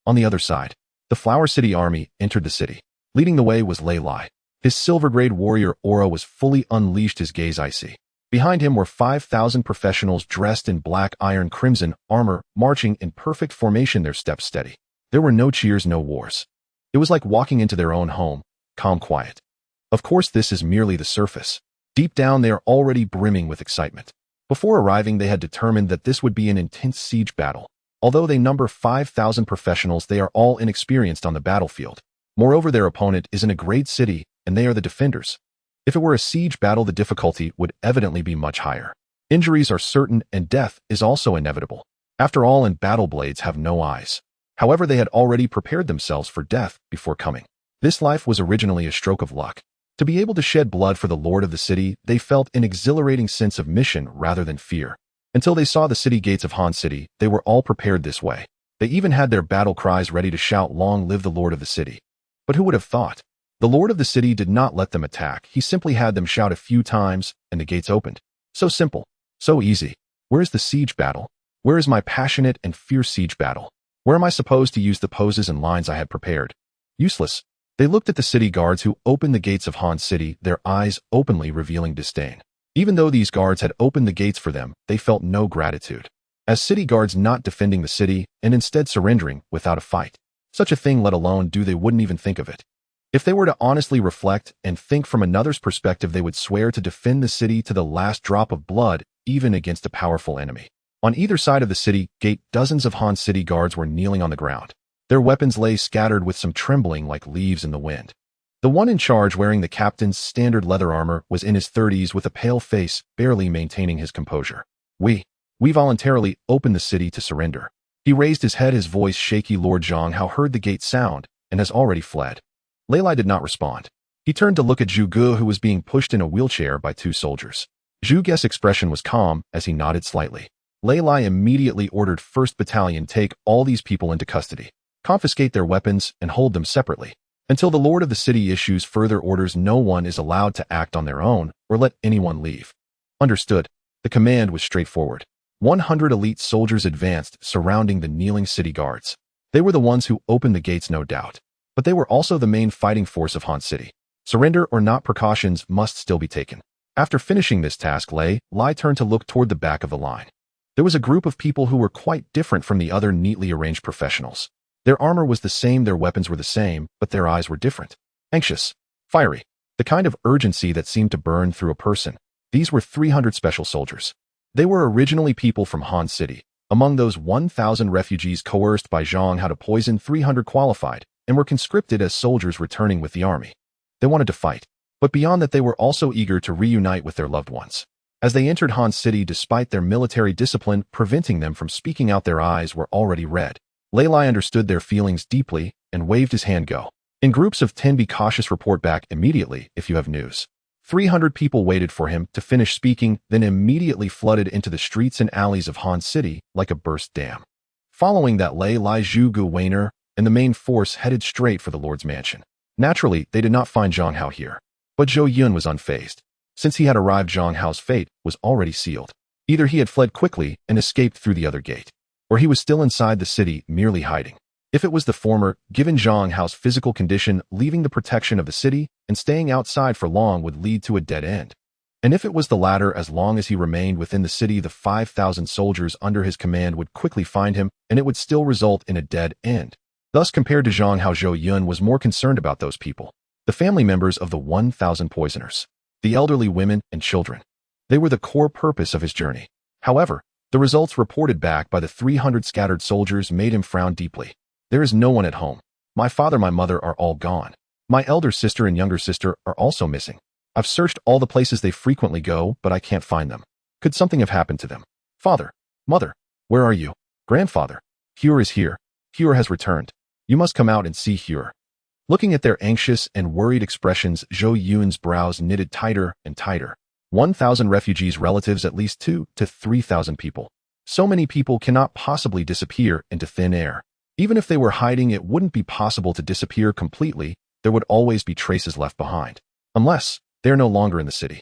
On the other side, the Flower City army entered the city. Leading the way was Lei Lai. His silver-grade warrior aura was fully unleashed, his gaze icy. Behind him were 5,000 professionals dressed in black iron crimson armor, marching in perfect formation, their steps steady. There were no cheers, no wars. It was like walking into their own home, calm, quiet. Of course, this is merely the surface. Deep down, they are already brimming with excitement. Before arriving, they had determined that this would be an intense siege battle. Although they number 5,000 professionals, they are all inexperienced on the battlefield. Moreover, their opponent is in a great city, and they are the defenders. If it were a siege battle, the difficulty would evidently be much higher. Injuries are certain, and death is also inevitable. After all, and battle blades have no eyes. However, they had already prepared themselves for death before coming. This life was originally a stroke of luck. To be able to shed blood for the Lord of the city, they felt an exhilarating sense of mission rather than fear. Until they saw the city gates of Han City, they were all prepared this way. They even had their battle cries ready to shout, "Long live the Lord of the city." But who would have thought? The Lord of the city did not let them attack. He simply had them shout a few times, and the gates opened. So simple. So easy. Where is the siege battle? Where is my passionate and fierce siege battle? Where am I supposed to use the poses and lines I had prepared? Useless. They looked at the city guards who opened the gates of Han City, their eyes openly revealing disdain. Even though these guards had opened the gates for them, they felt no gratitude. As city guards not defending the city, and instead surrendering without a fight. Such a thing, let alone do, they wouldn't even think of it. If they were to honestly reflect and think from another's perspective, they would swear to defend the city to the last drop of blood, even against a powerful enemy. On either side of the city gate, dozens of Han City guards were kneeling on the ground. Their weapons lay scattered with some trembling like leaves in the wind. The one in charge, wearing the captain's standard leather armor, was in his 30s with a pale face, barely maintaining his composure. We voluntarily opened the city to surrender. He raised his head, his voice shaky. Lord Zhang Hao heard the gate sound and has already fled. Lei Lai did not respond. He turned to look at Zhu Ge, who was being pushed in a wheelchair by two soldiers. Zhu Ge's expression was calm as he nodded slightly. Lei Lai immediately ordered 1st Battalion take all these people into custody, confiscate their weapons, and hold them separately. Until the Lord of the City issues further orders, no one is allowed to act on their own or let anyone leave. Understood. The command was straightforward. 100 elite soldiers advanced, surrounding the kneeling city guards. They were the ones who opened the gates, no doubt. But they were also the main fighting force of Han City. Surrender or not, precautions must still be taken. After finishing this task, Lei Lai turned to look toward the back of the line. There was a group of people who were quite different from the other neatly arranged professionals. Their armor was the same, their weapons were the same, but their eyes were different. Anxious, fiery, the kind of urgency that seemed to burn through a person. These were 300 special soldiers. They were originally people from Han City. Among those, 1,000 refugees coerced by Zhang Hao to poison 300 qualified and were conscripted as soldiers returning with the army. They wanted to fight, but beyond that they were also eager to reunite with their loved ones. As they entered Han City, despite their military discipline preventing them from speaking out, their eyes were already red. Lei Lai understood their feelings deeply and waved his hand. Go. In groups of 10, be cautious, report back immediately if you have news. 300 people waited for him to finish speaking, then immediately flooded into the streets and alleys of Han City like a burst dam. Following that, Lei Lai, Zhu Ge, Weiner, and the main force headed straight for the Lord's mansion. Naturally, they did not find Zhang Hao here. But Zhou Yun was unfazed. Since he had arrived, Zhang Hao's fate was already sealed. Either he had fled quickly and escaped through the other gate, or he was still inside the city, merely hiding. If it was the former, given Zhang Hao's physical condition, leaving the protection of the city and staying outside for long would lead to a dead end. And if it was the latter, as long as he remained within the city, the 5,000 soldiers under his command would quickly find him, and it would still result in a dead end. Thus, compared to Zhang Hao, Zhou Yun was more concerned about those people, the family members of the 1,000 poisoners, the elderly, women, and children. They were the core purpose of his journey. However, the results reported back by the 300 scattered soldiers made him frown deeply. There is no one at home. My father, my mother are all gone. My elder sister and younger sister are also missing. I've searched all the places they frequently go, but I can't find them. Could something have happened to them? Father, mother, where are you? Grandfather, Hure is here. Hure has returned. You must come out and see Hure. Looking at their anxious and worried expressions, Zhou Yun's brows knitted tighter and tighter. 1,000 refugees, relatives, at least 2,000 to 3,000 people. So many people cannot possibly disappear into thin air. Even if they were hiding, it wouldn't be possible to disappear completely. There would always be traces left behind. Unless they are no longer in the city.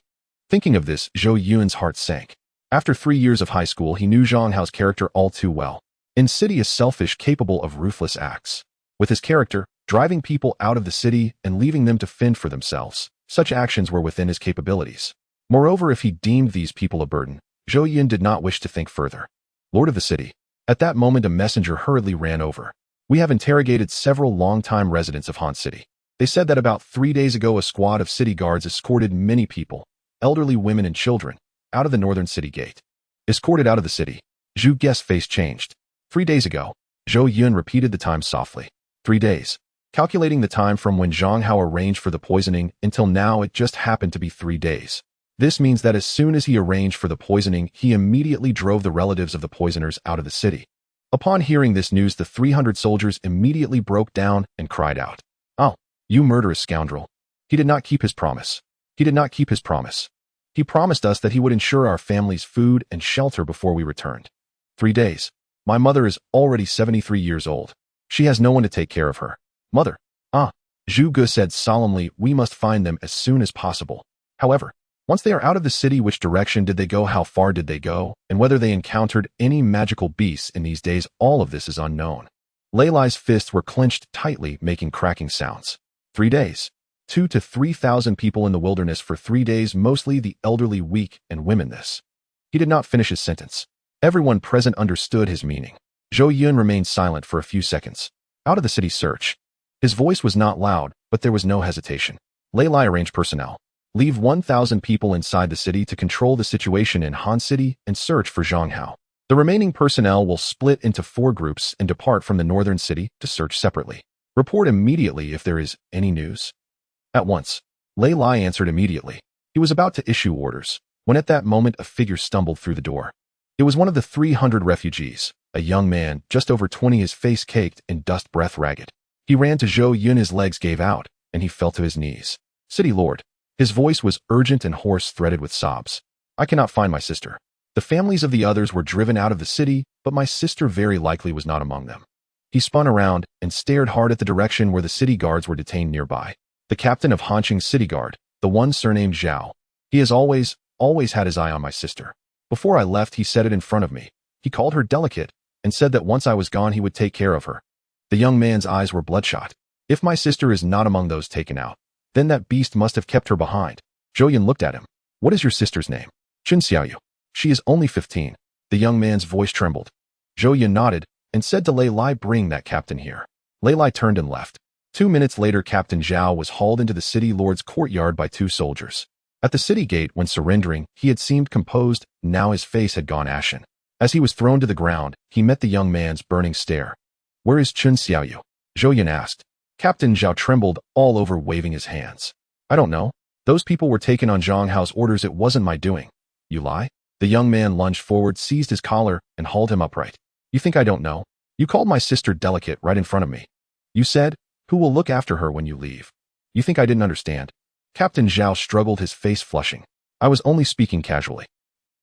Thinking of this, Zhou Yun's heart sank. After 3 years of high school, he knew Zhang Hao's character all too well. Insidious, selfish, capable of ruthless acts. With his character, driving people out of the city and leaving them to fend for themselves, such actions were within his capabilities. Moreover, if he deemed these people a burden, Zhou Yun did not wish to think further. Lord of the city. At that moment, a messenger hurriedly ran over. We have interrogated several long-time residents of Han City. They said that about 3 days ago, a squad of city guards escorted many people, elderly, women, and children, out of the northern city gate. Escorted out of the city. Zhu Ge's face changed. 3 days ago. Zhou Yun repeated the time softly. 3 days. Calculating the time from when Zhang Hao arranged for the poisoning until now, it just happened to be 3 days. This means that as soon as he arranged for the poisoning, he immediately drove the relatives of the poisoners out of the city. Upon hearing this news, the 300 soldiers immediately broke down and cried out, "Oh, you murderous scoundrel! He did not keep his promise. He did not keep his promise. He promised us that he would ensure our families food and shelter before we returned. 3 days. My mother is already 73 years old. She has no one to take care of her. Mother." Zhu Ge said solemnly, "We must find them as soon as possible. However, once they are out of the city, which direction did they go, how far did they go, and whether they encountered any magical beasts in these days, all of this is unknown." Lei Lai's fists were clenched tightly, making cracking sounds. 3 days. 2,000 to 3,000 people in the wilderness for 3 days, mostly the elderly, weak, and women. This. He did not finish his sentence. Everyone present understood his meaning. Zhou Yun remained silent for a few seconds. Out of the city, search. His voice was not loud, but there was no hesitation. Lei Lai, arrange personnel. Leave 1,000 people inside the city to control the situation in Han City and search for Zhang Hao. The remaining personnel will split into 4 groups and depart from the northern city to search separately. Report immediately if there is any news. At once. Lei Lai answered immediately. He was about to issue orders, when at that moment a figure stumbled through the door. It was one of the 300 refugees, a young man, just over 20, his face caked in dust, breath ragged. He ran to Zhou Yun, his legs gave out, and he fell to his knees. City Lord. His voice was urgent and hoarse, threaded with sobs. I cannot find my sister. The families of the others were driven out of the city, but my sister very likely was not among them. He spun around and stared hard at the direction where the city guards were detained nearby. The captain of Hanqing's city guard, the one surnamed Zhao. He has always had his eye on my sister. Before I left, he said it in front of me. He called her delicate and said that once I was gone, he would take care of her. The young man's eyes were bloodshot. If my sister is not among those taken out, then that beast must have kept her behind. Zhou Yun looked at him. What is your sister's name? Xiaoyu. She is only 15. The young man's voice trembled. Zhou Yun nodded and said to Lei Lai, bring that captain here. Lei Lai turned and left. 2 minutes later, Captain Zhao was hauled into the city lord's courtyard by 2 soldiers. At the city gate, when surrendering, he had seemed composed. Now his face had gone ashen. As he was thrown to the ground, he met the young man's burning stare. Where is Xiaoyu? Zhou Yun asked. Captain Zhao trembled all over, waving his hands. I don't know. Those people were taken on Zhang Hao's orders. It wasn't my doing. You lie? The young man lunged forward, seized his collar, and hauled him upright. You think I don't know? You called my sister delicate right in front of me. You said, who will look after her when you leave? You think I didn't understand? Captain Zhao struggled, his face flushing. I was only speaking casually.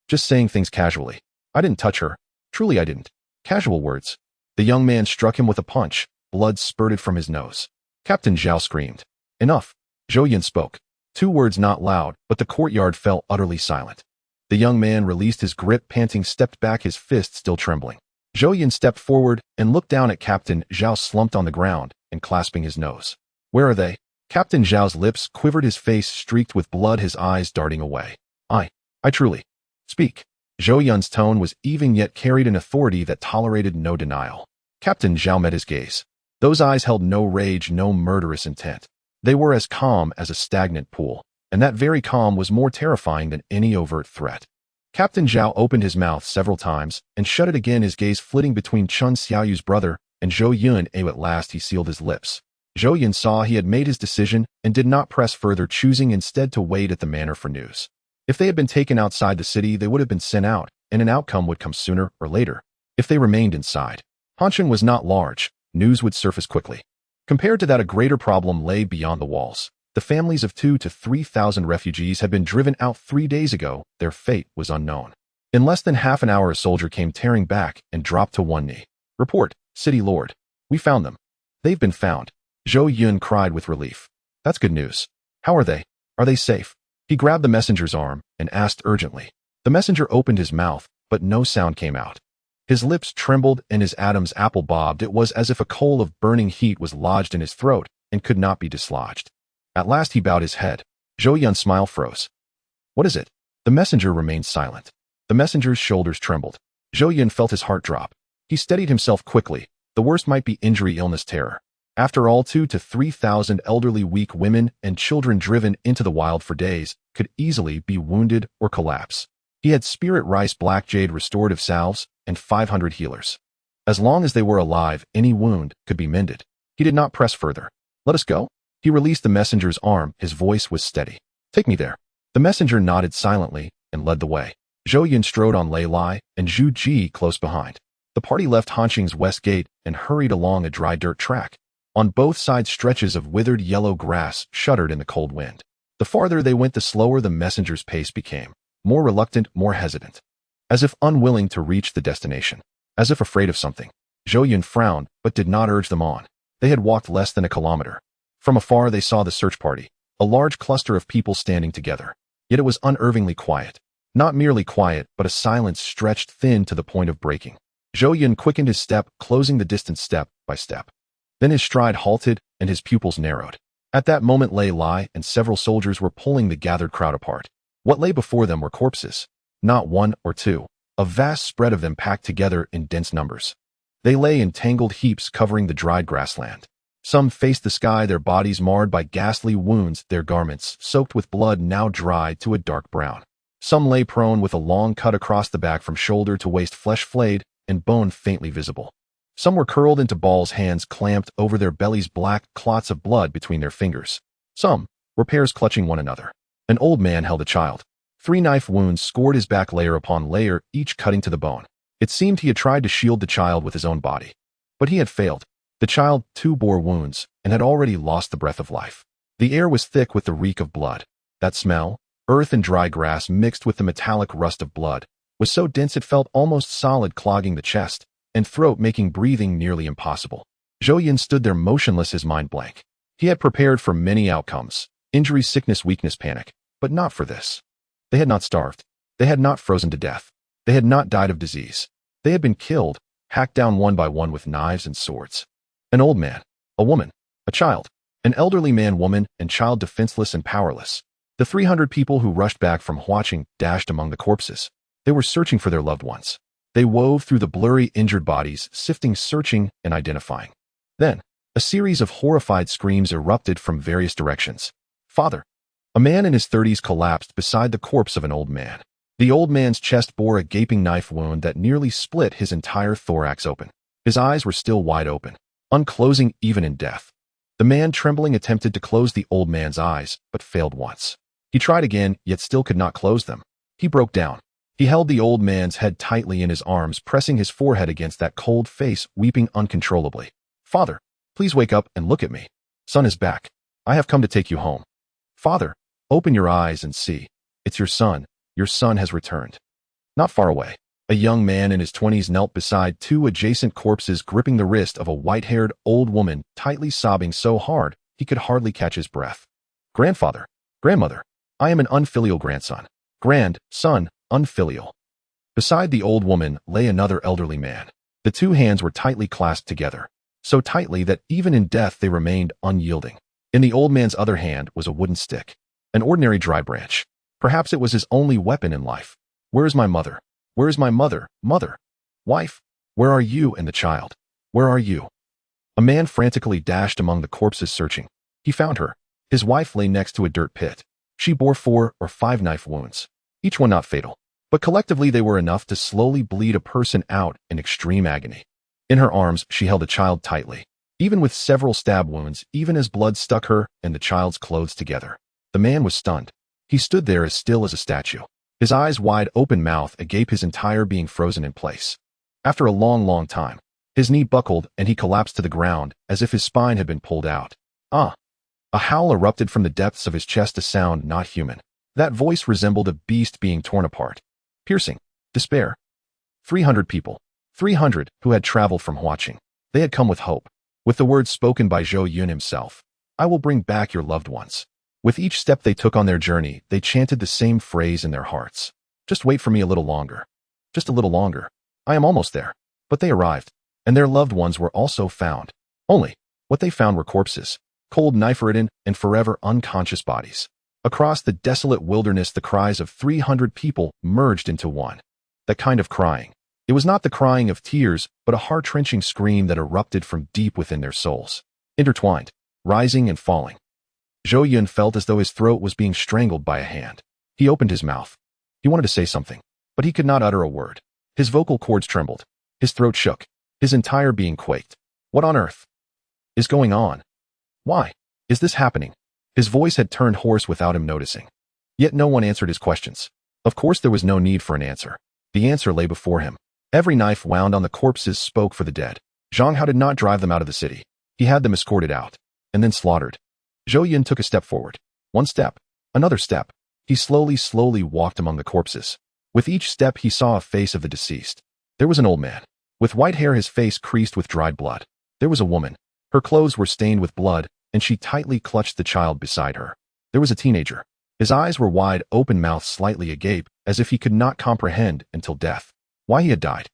Just saying things casually. I didn't touch her. Truly I didn't. Casual words. The young man struck him with a punch. Blood spurted from his nose. Captain Zhao screamed. Enough. Zhou Yun spoke. 2 words, not loud, but the courtyard fell utterly silent. The young man released his grip, panting, stepped back, his fist still trembling. Zhou Yun stepped forward and looked down at Captain Zhao, slumped on the ground and clasping his nose. Where are they? Captain Zhao's lips quivered, his face streaked with blood, his eyes darting away. I truly. Speak. Zhou Yun's tone was even yet carried an authority that tolerated no denial. Captain Zhao met his gaze. Those eyes held no rage, no murderous intent. They were as calm as a stagnant pool, and that very calm was more terrifying than any overt threat. Captain Zhao opened his mouth several times and shut it again, his gaze flitting between Xiaoyu's brother and Zhou Yun. At last he sealed his lips. Zhou Yun saw he had made his decision and did not press further, choosing instead to wait at the manor for news. If they had been taken outside the city, they would have been sent out, and an outcome would come sooner or later. If they remained inside, Hanqing was not large. News would surface quickly. Compared to that, a greater problem lay beyond the walls. The families of 2,000 to 3,000 refugees had been driven out 3 days ago. Their fate was unknown. In less than half an hour, a soldier came tearing back and dropped to one knee. Report, City Lord. We found them. They've been found. Zhou Yun cried with relief. That's good news. How are they? Are they safe? He grabbed the messenger's arm and asked urgently. The messenger opened his mouth, but no sound came out. His lips trembled and his Adam's apple bobbed. It was as if a coal of burning heat was lodged in his throat and could not be dislodged. At last he bowed his head. Zhou Yun's smile froze. What is it? The messenger remained silent. The messenger's shoulders trembled. Zhou Yun felt his heart drop. He steadied himself quickly. The worst might be injury, illness, terror. After all, 2,000 to 3,000 elderly, weak women and children driven into the wild for days could easily be wounded or collapse. He had spirit rice, black jade restorative salves, and 500 healers. As long as they were alive, any wound could be mended. He did not press further. Let us go. He released the messenger's arm. His voice was steady. Take me there. The messenger nodded silently and led the way. Zhou Yun strode on Lei Lai and Zhu Ji close behind. The party left Hanqing's west gate and hurried along a dry dirt track. On both sides, stretches of withered yellow grass shuddered in the cold wind. The farther they went, the slower the messenger's pace became. More reluctant, more hesitant. As if unwilling to reach the destination. As if afraid of something. Zhou Yun frowned, but did not urge them on. They had walked less than a kilometer. From afar they saw the search party, a large cluster of people standing together. Yet it was unnervingly quiet. Not merely quiet, but a silence stretched thin to the point of breaking. Zhou Yun quickened his step, closing the distance step by step. Then his stride halted and his pupils narrowed. At that moment, Lei Lai and several soldiers were pulling the gathered crowd apart. What lay before them were corpses. Not one or two. A vast spread of them packed together in dense numbers. They lay in tangled heaps covering the dried grassland. Some faced the sky, their bodies marred by ghastly wounds, their garments soaked with blood now dried to a dark brown. Some lay prone with a long cut across the back from shoulder to waist, flesh flayed and bone faintly visible. Some were curled into balls, hands clamped over their bellies, black clots of blood between their fingers. Some were pairs clutching one another. An old man held a child. 3 knife wounds scored his back layer upon layer, each cutting to the bone. It seemed he had tried to shield the child with his own body. But he had failed. The child, too, bore wounds and had already lost the breath of life. The air was thick with the reek of blood. That smell, earth and dry grass mixed with the metallic rust of blood, was so dense it felt almost solid, clogging the chest and throat, making breathing nearly impossible. Zhou Yun stood there motionless, his mind blank. He had prepared for many outcomes: injury, sickness, weakness, panic, but not for this. They had not starved. They had not frozen to death. They had not died of disease. They had been killed, hacked down one by one with knives and swords. An old man, a woman, a child, an elderly man, woman, and child, defenseless and powerless. The 300 people who rushed back from Huaqing dashed among the corpses. They were searching for their loved ones. They wove through the blurry, injured bodies, sifting, searching, and identifying. Then, a series of horrified screams erupted from various directions. Father! A man in his 30s collapsed beside the corpse of an old man. The old man's chest bore a gaping knife wound that nearly split his entire thorax open. His eyes were still wide open, unclosing even in death. The man, trembling, attempted to close the old man's eyes, but failed once. He tried again, yet still could not close them. He broke down. He held the old man's head tightly in his arms, pressing his forehead against that cold face, weeping uncontrollably. Father, please wake up and look at me. Son is back. I have come to take you home. Father, open your eyes and see. It's your son. Your son has returned. Not far away, a young man in his 20s knelt beside two adjacent corpses, gripping the wrist of a white-haired old woman, tightly sobbing so hard he could hardly catch his breath. Grandfather, grandmother, I am an unfilial grandson. Grandson, unfilial. Beside the old woman lay another elderly man. The two hands were tightly clasped together, so tightly that even in death they remained unyielding. In the old man's other hand was a wooden stick, an ordinary dry branch. Perhaps it was his only weapon in life. Where is my mother? Where is my mother? Mother? Wife? Where are you and the child? Where are you? A man frantically dashed among the corpses, searching. He found her. His wife lay next to a dirt pit. She bore 4 or 5 knife wounds, each one not fatal, but collectively they were enough to slowly bleed a person out in extreme agony. In her arms she held a child tightly, even with several stab wounds, even as blood stuck her and the child's clothes together. The man was stunned. He stood there as still as a statue, his eyes wide open, mouth agape, his entire being frozen in place. After a long time, his knee buckled and he collapsed to the ground as if his spine had been pulled out. Ah! A howl erupted from the depths of his chest, a sound not human. That voice resembled a beast being torn apart. Piercing. Despair. 300 people. 300 who had traveled from Huaqing. They had come with hope, with the words spoken by Zhou Yun himself. I will bring back your loved ones. With each step they took on their journey, they chanted the same phrase in their hearts. Just wait for me a little longer. Just a little longer. I am almost there. But they arrived, and their loved ones were also found. Only, what they found were corpses, cold, knife-ridden, and forever unconscious bodies. Across the desolate wilderness, the cries of 300 people merged into one. That kind of crying. It was not the crying of tears, but a heart-wrenching scream that erupted from deep within their souls. Intertwined, rising and falling. Zhou Yun felt as though his throat was being strangled by a hand. He opened his mouth. He wanted to say something, but he could not utter a word. His vocal cords trembled. His throat shook. His entire being quaked. What on earth is going on? Why is this happening? His voice had turned hoarse without him noticing. Yet no one answered his questions. Of course there was no need for an answer. The answer lay before him. Every knife wound on the corpses spoke for the dead. Zhang Hao did not drive them out of the city. He had them escorted out, and then slaughtered. Zhou Yun took a step forward. One step. Another step. He slowly walked among the corpses. With each step he saw a face of the deceased. There was an old man, with white hair, his face creased with dried blood. There was a woman. Her clothes were stained with blood, and she tightly clutched the child beside her. There was a teenager. His eyes were wide open, mouth slightly agape, as if he could not comprehend until death why he had died.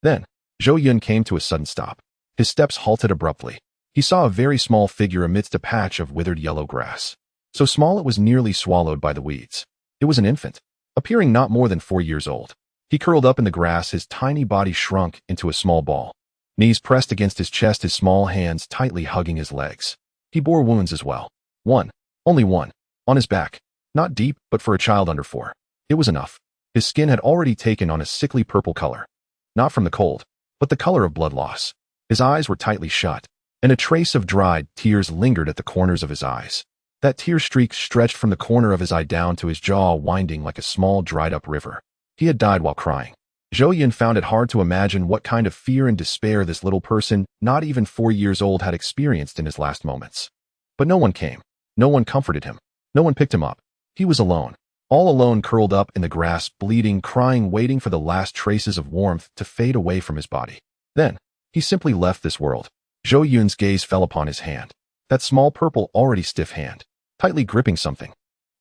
Then, Zhou Yun came to a sudden stop. His steps halted abruptly. He saw a very small figure amidst a patch of withered yellow grass. So small it was nearly swallowed by the weeds. It was an infant, appearing not more than 4 years old. He curled up in the grass, his tiny body shrunk into a small ball. Knees pressed against his chest, his small hands tightly hugging his legs. He bore wounds as well. One, only one, on his back. Not deep, but for a child under 4, it was enough. His skin had already taken on a sickly purple color. Not from the cold, but the color of blood loss. His eyes were tightly shut, and a trace of dried tears lingered at the corners of his eyes. That tear streak stretched from the corner of his eye down to his jaw, winding like a small dried-up river. He had died while crying. Zhou Yun found it hard to imagine what kind of fear and despair this little person, not even 4 years old, had experienced in his last moments. But no one came. No one comforted him. No one picked him up. He was alone. All alone, curled up in the grass, bleeding, crying, waiting for the last traces of warmth to fade away from his body. Then, he simply left this world. Zhou Yun's gaze fell upon his hand. That small purple, already stiff hand, tightly gripping something.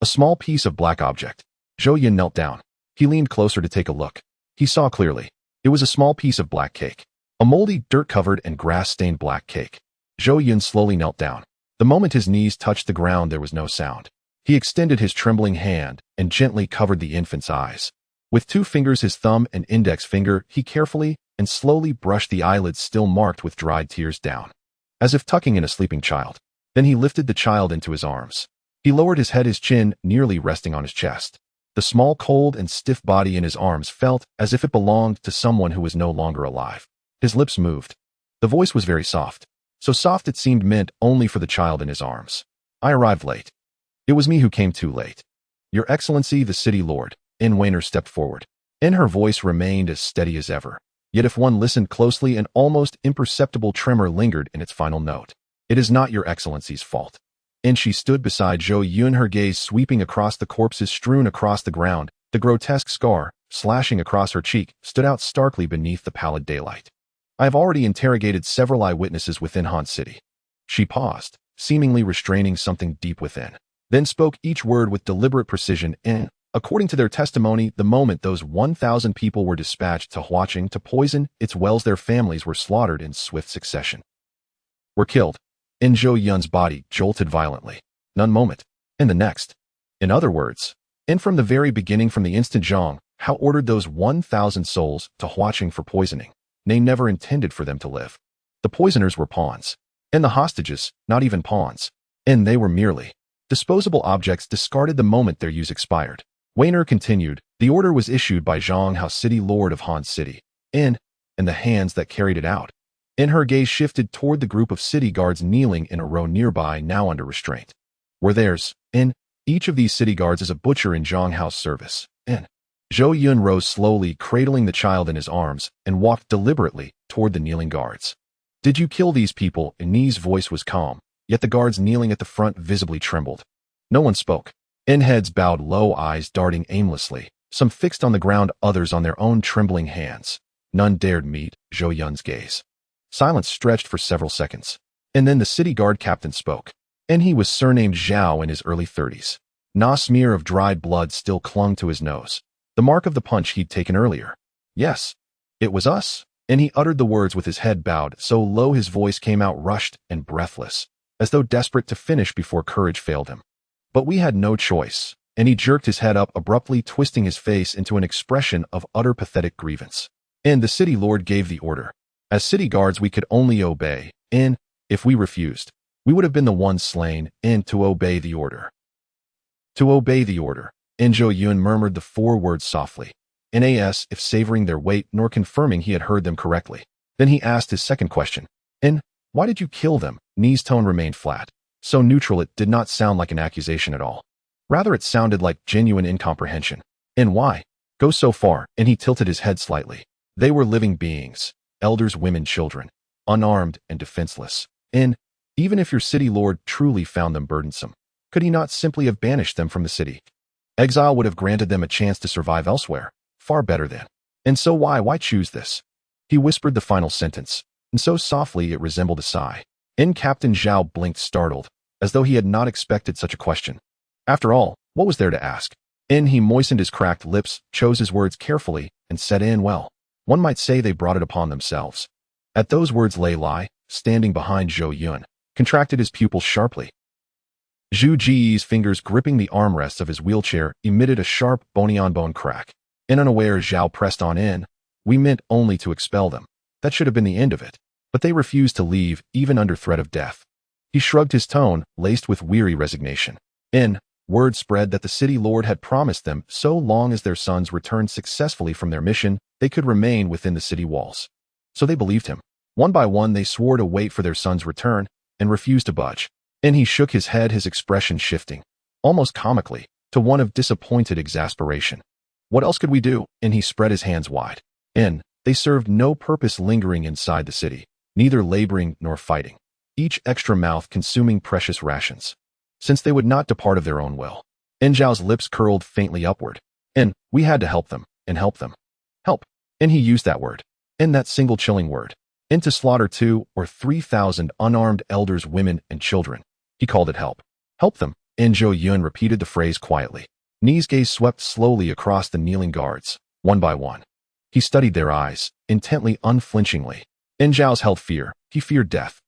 A small piece of black object. Zhou Yun knelt down. He leaned closer to take a look. He saw clearly. It was a small piece of black cake. A moldy, dirt-covered and grass-stained black cake. Zhou Yun slowly knelt down. The moment his knees touched the ground, there was no sound. He extended his trembling hand and gently covered the infant's eyes. With 2 fingers, his thumb and index finger, he carefully and slowly brushed the eyelids still marked with dried tears down, as if tucking in a sleeping child. Then he lifted the child into his arms. He lowered his head, his chin nearly resting on his chest. The small, cold and stiff body in his arms felt as if it belonged to someone who was no longer alive. His lips moved. The voice was very soft. So soft it seemed meant only for the child in his arms. I arrived late. It was me who came too late. Your Excellency, the city lord. Weiner stepped forward. Her voice remained as steady as ever. Yet if one listened closely, an almost imperceptible tremor lingered in its final note. It is not your Excellency's fault. She stood beside Zhou Yun, her gaze sweeping across the corpses strewn across the ground. The grotesque scar, slashing across her cheek, stood out starkly beneath the pallid daylight. I have already interrogated several eyewitnesses within Han City. She paused, seemingly restraining something deep within, then spoke each word with deliberate precision. According to their testimony, the moment those 1,000 people were dispatched to Huaqing to poison its wells, their families were slaughtered in swift succession. Were killed. Zhou Yun's body jolted violently. None moment. In the next. In other words, from the very beginning, from the instant Zhang Hao ordered those 1,000 souls to Huaqing for poisoning, they never intended for them to live. The poisoners were pawns. The hostages, not even pawns. They were merely disposable objects discarded the moment their use expired. Weiner continued, the order was issued by Zhang Hao, city lord of Han City, and the hands that carried it out. Her gaze shifted toward the group of city guards kneeling in a row nearby, now under restraint. Were theirs. Each of these city guards is a butcher in Zhang Hao's service. Zhou Yun rose slowly, cradling the child in his arms, and walked deliberately toward the kneeling guards. Did you kill these people? Ni's voice was calm, yet the guards kneeling at the front visibly trembled. No one spoke. Heads bowed low, eyes darting aimlessly, some fixed on the ground, others on their own trembling hands. None dared meet Zhou Yun's gaze. Silence stretched for several seconds. Then the city guard captain spoke. He was surnamed Zhao, in his early 30s. A smear of dried blood still clung to his nose. The mark of the punch he'd taken earlier. Yes, it was us. He uttered the words with his head bowed, so low his voice came out rushed and breathless, as though desperate to finish before courage failed him. But we had no choice. He jerked his head up abruptly, twisting his face into an expression of utter pathetic grievance. The city lord gave the order. As city guards, we could only obey. If we refused, we would have been the ones slain. To obey the order. To obey the order. Zhou Yun murmured the 4 words softly. As if savoring their weight nor confirming he had heard them correctly. Then he asked his second question. Why did you kill them? Ni's tone remained flat. So neutral it did not sound like an accusation at all. Rather, it sounded like genuine incomprehension. Why? Go so far, he tilted his head slightly. They were living beings. Elders, women, children. Unarmed and defenseless. Even if your city lord truly found them burdensome, could he not simply have banished them from the city? Exile would have granted them a chance to survive elsewhere. Far better then. So why choose this? He whispered the final sentence, so softly it resembled a sigh. Captain Zhao blinked, startled, as though he had not expected such a question. After all, what was there to ask? He moistened his cracked lips, chose his words carefully, and said, well, one might say they brought it upon themselves. At those words, Lai, standing behind Zhou Yun, contracted his pupils sharply. Zhu Ji's fingers gripping the armrests of his wheelchair emitted a sharp bone-on-bone crack. Unaware, Zhao pressed on. We meant only to expel them. That should have been the end of it. But they refused to leave, even under threat of death. He shrugged, his tone laced with weary resignation. Word spread that the city lord had promised them, so long as their sons returned successfully from their mission, they could remain within the city walls. So they believed him. One by one, they swore to wait for their son's return, and refused to budge. He shook his head, his expression shifting, almost comically, to one of disappointed exasperation. What else could we do? He spread his hands wide. They served no purpose lingering inside the city, neither laboring nor fighting, each extra mouth consuming precious rations. since they would not depart of their own will. In Zhao's lips curled faintly upward. And we had to help them, and help them. Help. And he used that word. In that single chilling word. And to slaughter 2,000 or 3,000 unarmed elders, women, and children. He called it help. Help them. And Zhou Yun repeated the phrase quietly. Ni's gaze swept slowly across the kneeling guards, one by one. He studied their eyes, intently, unflinchingly. In Zhao's held fear. He feared death.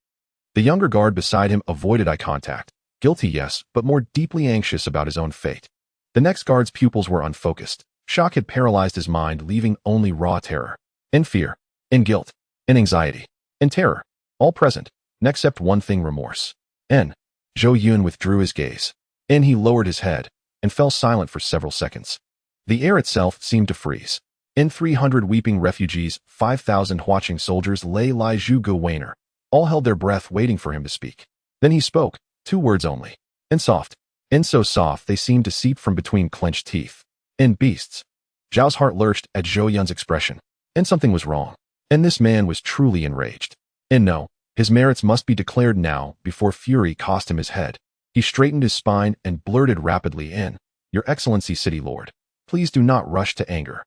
The younger guard beside him avoided eye contact. Guilty, yes, but more deeply anxious about his own fate. The next guard's pupils were unfocused. Shock had paralyzed his mind, leaving only raw terror. And fear. And guilt. And anxiety. And terror. All present. Except one thing, remorse. Zhou Yun withdrew his gaze. He lowered his head, and fell silent for several seconds. The air itself seemed to freeze. 300 weeping refugees, 5,000 watching soldiers lay lie Zhu Guwaner. All held their breath waiting for him to speak. Then he spoke, 2 words only. And soft. And so soft they seemed to seep from between clenched teeth. Beasts. Zhao's heart lurched at Zhou Yun's expression. Something was wrong. This man was truly enraged. No, his merits must be declared now before fury cost him his head. He straightened his spine and blurted rapidly, Your Excellency, City Lord, please do not rush to anger.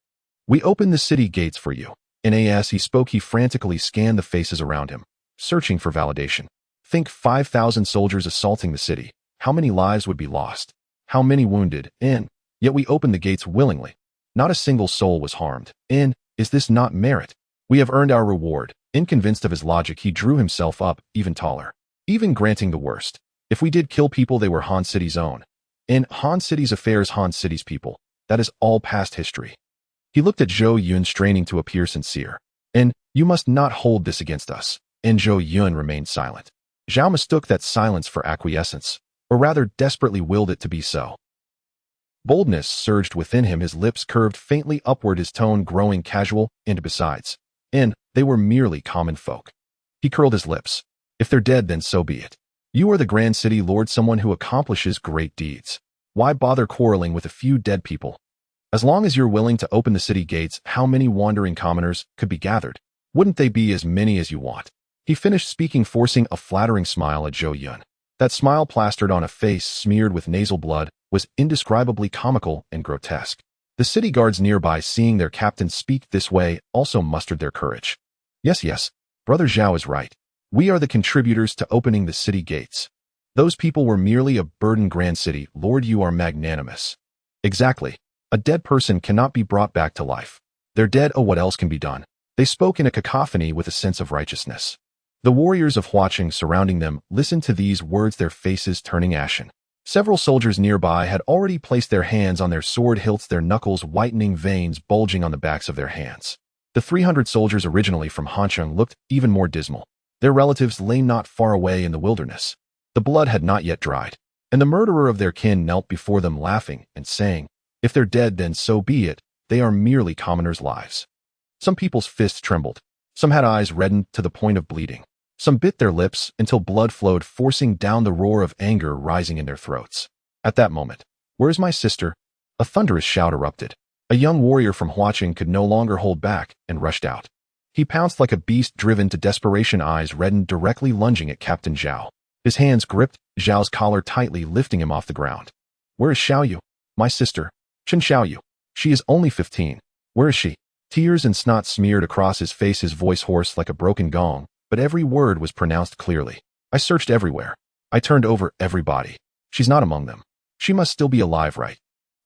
We open the city gates for you. As he spoke, he frantically scanned the faces around him, searching for validation. Think 5,000 soldiers assaulting the city. How many lives would be lost? How many wounded? Yet we opened the gates willingly. Not a single soul was harmed. Is this not merit? We have earned our reward. Convinced of his logic, he drew himself up even taller. Even granting the worst. If we did kill people, they were Han City's own. Han City's affairs, Han City's people. That is all past history. He looked at Zhou Yun, straining to appear sincere. You must not hold this against us. Zhou Yun remained silent. Zhao mistook that silence for acquiescence, or rather desperately willed it to be so. Boldness surged within him, his lips curved faintly upward, his tone growing casual, and besides, they were merely common folk. He curled his lips. If they're dead, then so be it. You are the Grand City Lord, someone who accomplishes great deeds. Why bother quarreling with a few dead people? As long as you're willing to open the city gates, how many wandering commoners could be gathered? Wouldn't they be as many as you want? He finished speaking, forcing a flattering smile at Zhou Yun. That smile, plastered on a face smeared with nasal blood, was indescribably comical and grotesque. The city guards nearby, seeing their captain speak this way, also mustered their courage. Yes, Brother Zhao is right. We are the contributors to opening the city gates. Those people were merely a burden. Grand City Lord, you are magnanimous. Exactly. A dead person cannot be brought back to life. They're dead, oh, what else can be done? They spoke in a cacophony with a sense of righteousness. The warriors of Huaqing surrounding them listened to these words, their faces turning ashen. Several soldiers nearby had already placed their hands on their sword hilts, their knuckles whitening, veins bulging on the backs of their hands. The 300 soldiers originally from Hancheng looked even more dismal. Their relatives lay not far away in the wilderness. The blood had not yet dried, and the murderer of their kin knelt before them, laughing and saying, If they're dead, then so be it. They are merely commoners' lives. Some people's fists trembled. Some had eyes reddened to the point of bleeding. Some bit their lips until blood flowed, forcing down the roar of anger rising in their throats. At that moment, "Where's my sister?" a thunderous shout erupted. A young warrior from Huaqing could no longer hold back and rushed out. He pounced like a beast driven to desperation, eyes reddened, directly lunging at Captain Zhao. His hands gripped Zhao's collar tightly, lifting him off the ground. "Where is Xiaoyu? My sister. Chen Xiaoyu. She is only 15. Where is she?" Tears and snot smeared across his face, his voice hoarse like a broken gong, but every word was pronounced clearly. "I searched everywhere. I turned over every body. She's not among them. She must still be alive, right?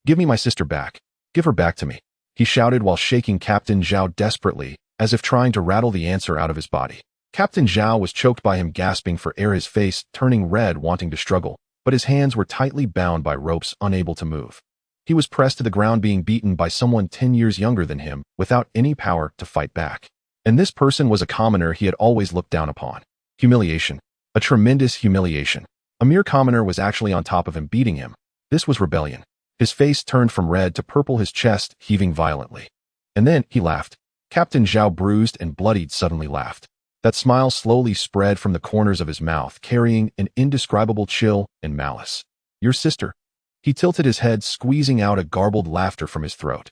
Give me my sister back. Give her back to me," he shouted while shaking Captain Zhao desperately, as if trying to rattle the answer out of his body. Captain Zhao was choked by him, gasping for air, his face turning red, wanting to struggle, but his hands were tightly bound by ropes, unable to move. He was pressed to the ground, being beaten by someone 10 years younger than him, without any power to fight back. And this person was a commoner he had always looked down upon. Humiliation. A tremendous humiliation. A mere commoner was actually on top of him, beating him. This was rebellion. His face turned from red to purple, his chest heaving violently. And then he laughed. Captain Zhao, bruised and bloodied, suddenly laughed. That smile slowly spread from the corners of his mouth, carrying an indescribable chill and malice. "Your sister?" He tilted his head, squeezing out a garbled laughter from his throat.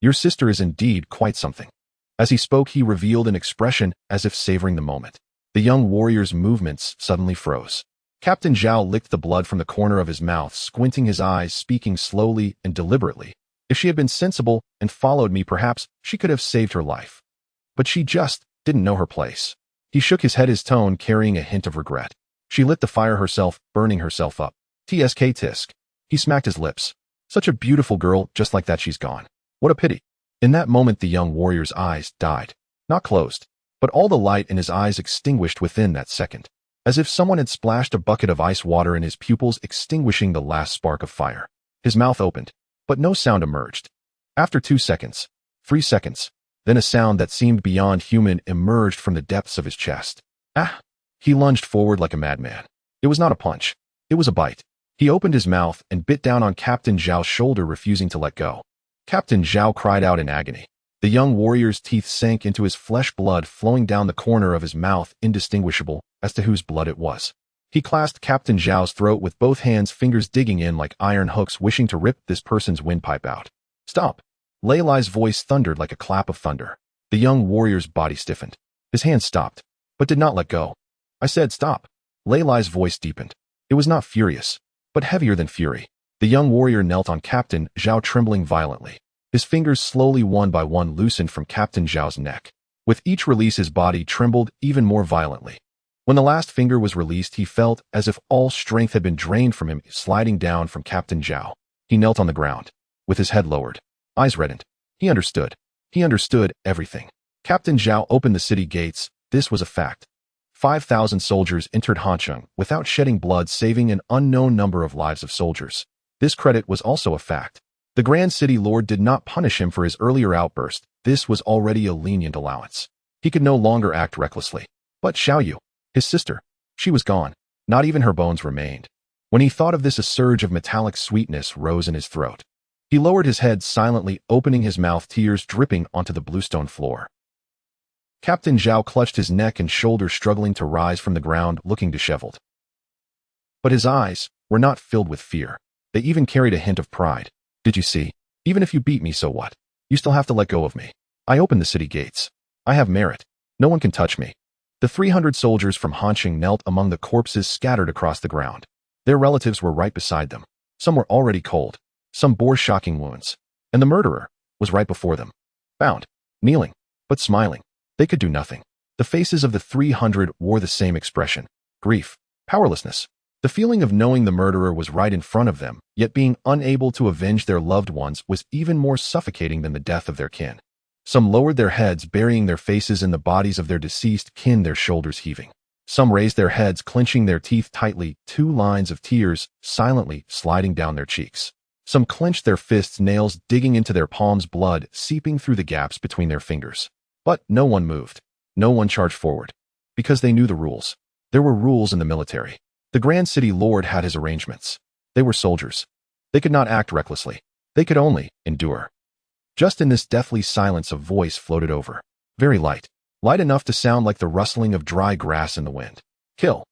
Your sister is indeed quite something." As he spoke, he revealed an expression as if savoring the moment. The young warrior's movements suddenly froze. Captain Zhao licked the blood from the corner of his mouth, squinting his eyes, speaking slowly and deliberately. If she had been sensible and followed me, perhaps she could have saved her life. But she just didn't know her place. He shook his head, his tone carrying a hint of regret. She lit the fire herself, burning herself up. Tsk tisk. He smacked his lips. Such a beautiful girl, just like that she's gone. What a pity. In that moment the young warrior's eyes died. Not closed, but all the light in his eyes extinguished within that second. As if someone had splashed a bucket of ice water in his pupils, extinguishing the last spark of fire. His mouth opened, but no sound emerged. After 2 seconds, 3 seconds, then a sound that seemed beyond human emerged from the depths of his chest. Ah! He lunged forward like a madman. It was not a punch. It was a bite. He opened his mouth and bit down on Captain Zhao's shoulder, refusing to let go. Captain Zhao cried out in agony. The young warrior's teeth sank into his flesh, blood flowing down the corner of his mouth, indistinguishable as to whose blood it was. He clasped Captain Zhao's throat with both hands, fingers digging in like iron hooks, wishing to rip this person's windpipe out. Stop! Lei Lai's voice thundered like a clap of thunder. The young warrior's body stiffened. His hands stopped, but did not let go. I said stop. Lei Lai's voice deepened. It was not furious, but heavier than fury. The young warrior knelt on Captain Zhao, trembling violently. His fingers slowly, one by one, loosened from Captain Zhao's neck. With each release his body trembled even more violently. When the last finger was released, he felt as if all strength had been drained from him, sliding down from Captain Zhao. He knelt on the ground, with his head lowered, eyes reddened. He understood. He understood everything. Captain Zhao opened the city gates. This was a fact. 5,000 soldiers entered Hancheng without shedding blood, saving an unknown number of lives of soldiers. This credit was also a fact. The Grand City Lord did not punish him for his earlier outburst. This was already a lenient allowance. He could no longer act recklessly. But Zhou Yun, his sister, she was gone. Not even her bones remained. When he thought of this, a surge of metallic sweetness rose in his throat. He lowered his head silently, opening his mouth, tears dripping onto the bluestone floor. Captain Zhao clutched his neck and shoulders, struggling to rise from the ground, looking disheveled. But his eyes were not filled with fear. They even carried a hint of pride. Did you see? Even if you beat me, so what? You still have to let go of me. I opened the city gates. I have merit. No one can touch me. The 300 soldiers from Hancheng knelt among the corpses scattered across the ground. Their relatives were right beside them. Some were already cold. Some bore shocking wounds. And the murderer was right before them. Bound, kneeling, but smiling. They could do nothing. The faces of the 300 wore the same expression. Grief, powerlessness. The feeling of knowing the murderer was right in front of them, yet being unable to avenge their loved ones, was even more suffocating than the death of their kin. Some lowered their heads, burying their faces in the bodies of their deceased kin, their shoulders heaving. Some raised their heads, clenching their teeth tightly, 2 lines of tears silently sliding down their cheeks. Some clenched their fists, nails digging into their palms, blood seeping through the gaps between their fingers. But no one moved. No one charged forward. Because they knew the rules. There were rules in the military. The Grand City Lord had his arrangements. They were soldiers. They could not act recklessly. They could only endure. Just in this deathly silence, a voice floated over. Very light. Light enough to sound like the rustling of dry grass in the wind. Kill.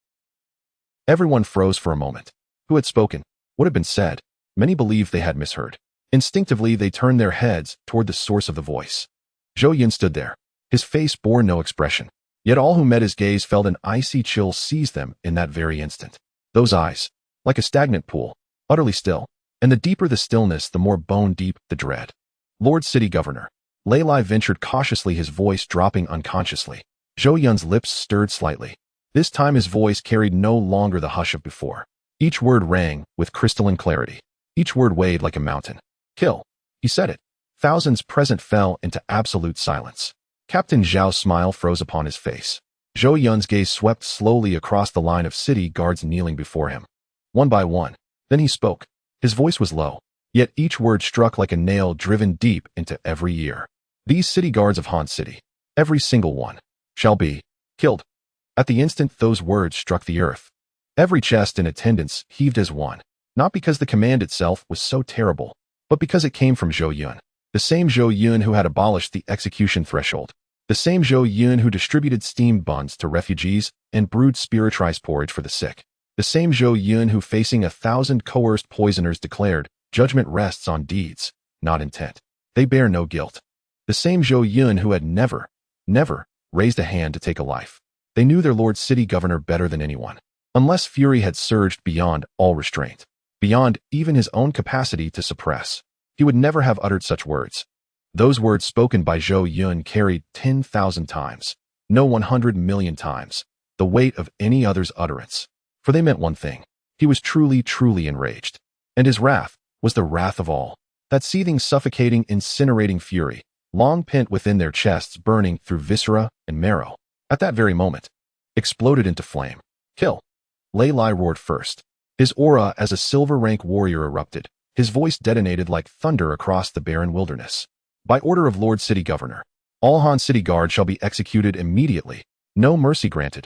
Everyone froze for a moment. Who had spoken? What had been said? Many believed they had misheard. Instinctively, they turned their heads toward the source of the voice. Zhou Yun stood there. His face bore no expression. Yet all who met his gaze felt an icy chill seize them in that very instant. Those eyes, like a stagnant pool, utterly still. And the deeper the stillness, the more bone-deep the dread. Lord City Governor. Lei Lai ventured cautiously, his voice dropping unconsciously. Zhou Yun's lips stirred slightly. This time his voice carried no longer the hush of before. Each word rang with crystalline clarity. Each word weighed like a mountain. Kill. He said it. Thousands present fell into absolute silence. Captain Zhao's smile froze upon his face. Zhou Yun's gaze swept slowly across the line of city guards kneeling before him. One by one. Then he spoke. His voice was low, yet each word struck like a nail driven deep into every ear. These city guards of Han City, every single one, shall be killed. At the instant those words struck the earth, every chest in attendance heaved as one, not because the command itself was so terrible, but because it came from Zhou Yun. The same Zhou Yun who had abolished the execution threshold. The same Zhou Yun who distributed steamed buns to refugees and brewed spiritualized porridge for the sick. The same Zhou Yun who, facing 1,000 coerced poisoners, declared, "Judgment rests on deeds, not intent. They bear no guilt." The same Zhou Yun who had never raised a hand to take a life. They knew their Lord City Governor better than anyone. unless fury had surged beyond all restraint, beyond even his own capacity to suppress. He would never have uttered such words. Those words spoken by Zhou Yun carried 10,000 times, no 100 million times, the weight of any other's utterance. For they meant one thing. He was truly, truly enraged. And his wrath was the wrath of all. That seething, suffocating, incinerating fury, long pent within their chests, burning through viscera and marrow, at that very moment, exploded into flame. Kill. Lei Lai roared first. His aura as a silver rank warrior erupted. His voice detonated like thunder across the barren wilderness. By order of Lord City Governor, all Han City Guard shall be executed immediately. No mercy granted.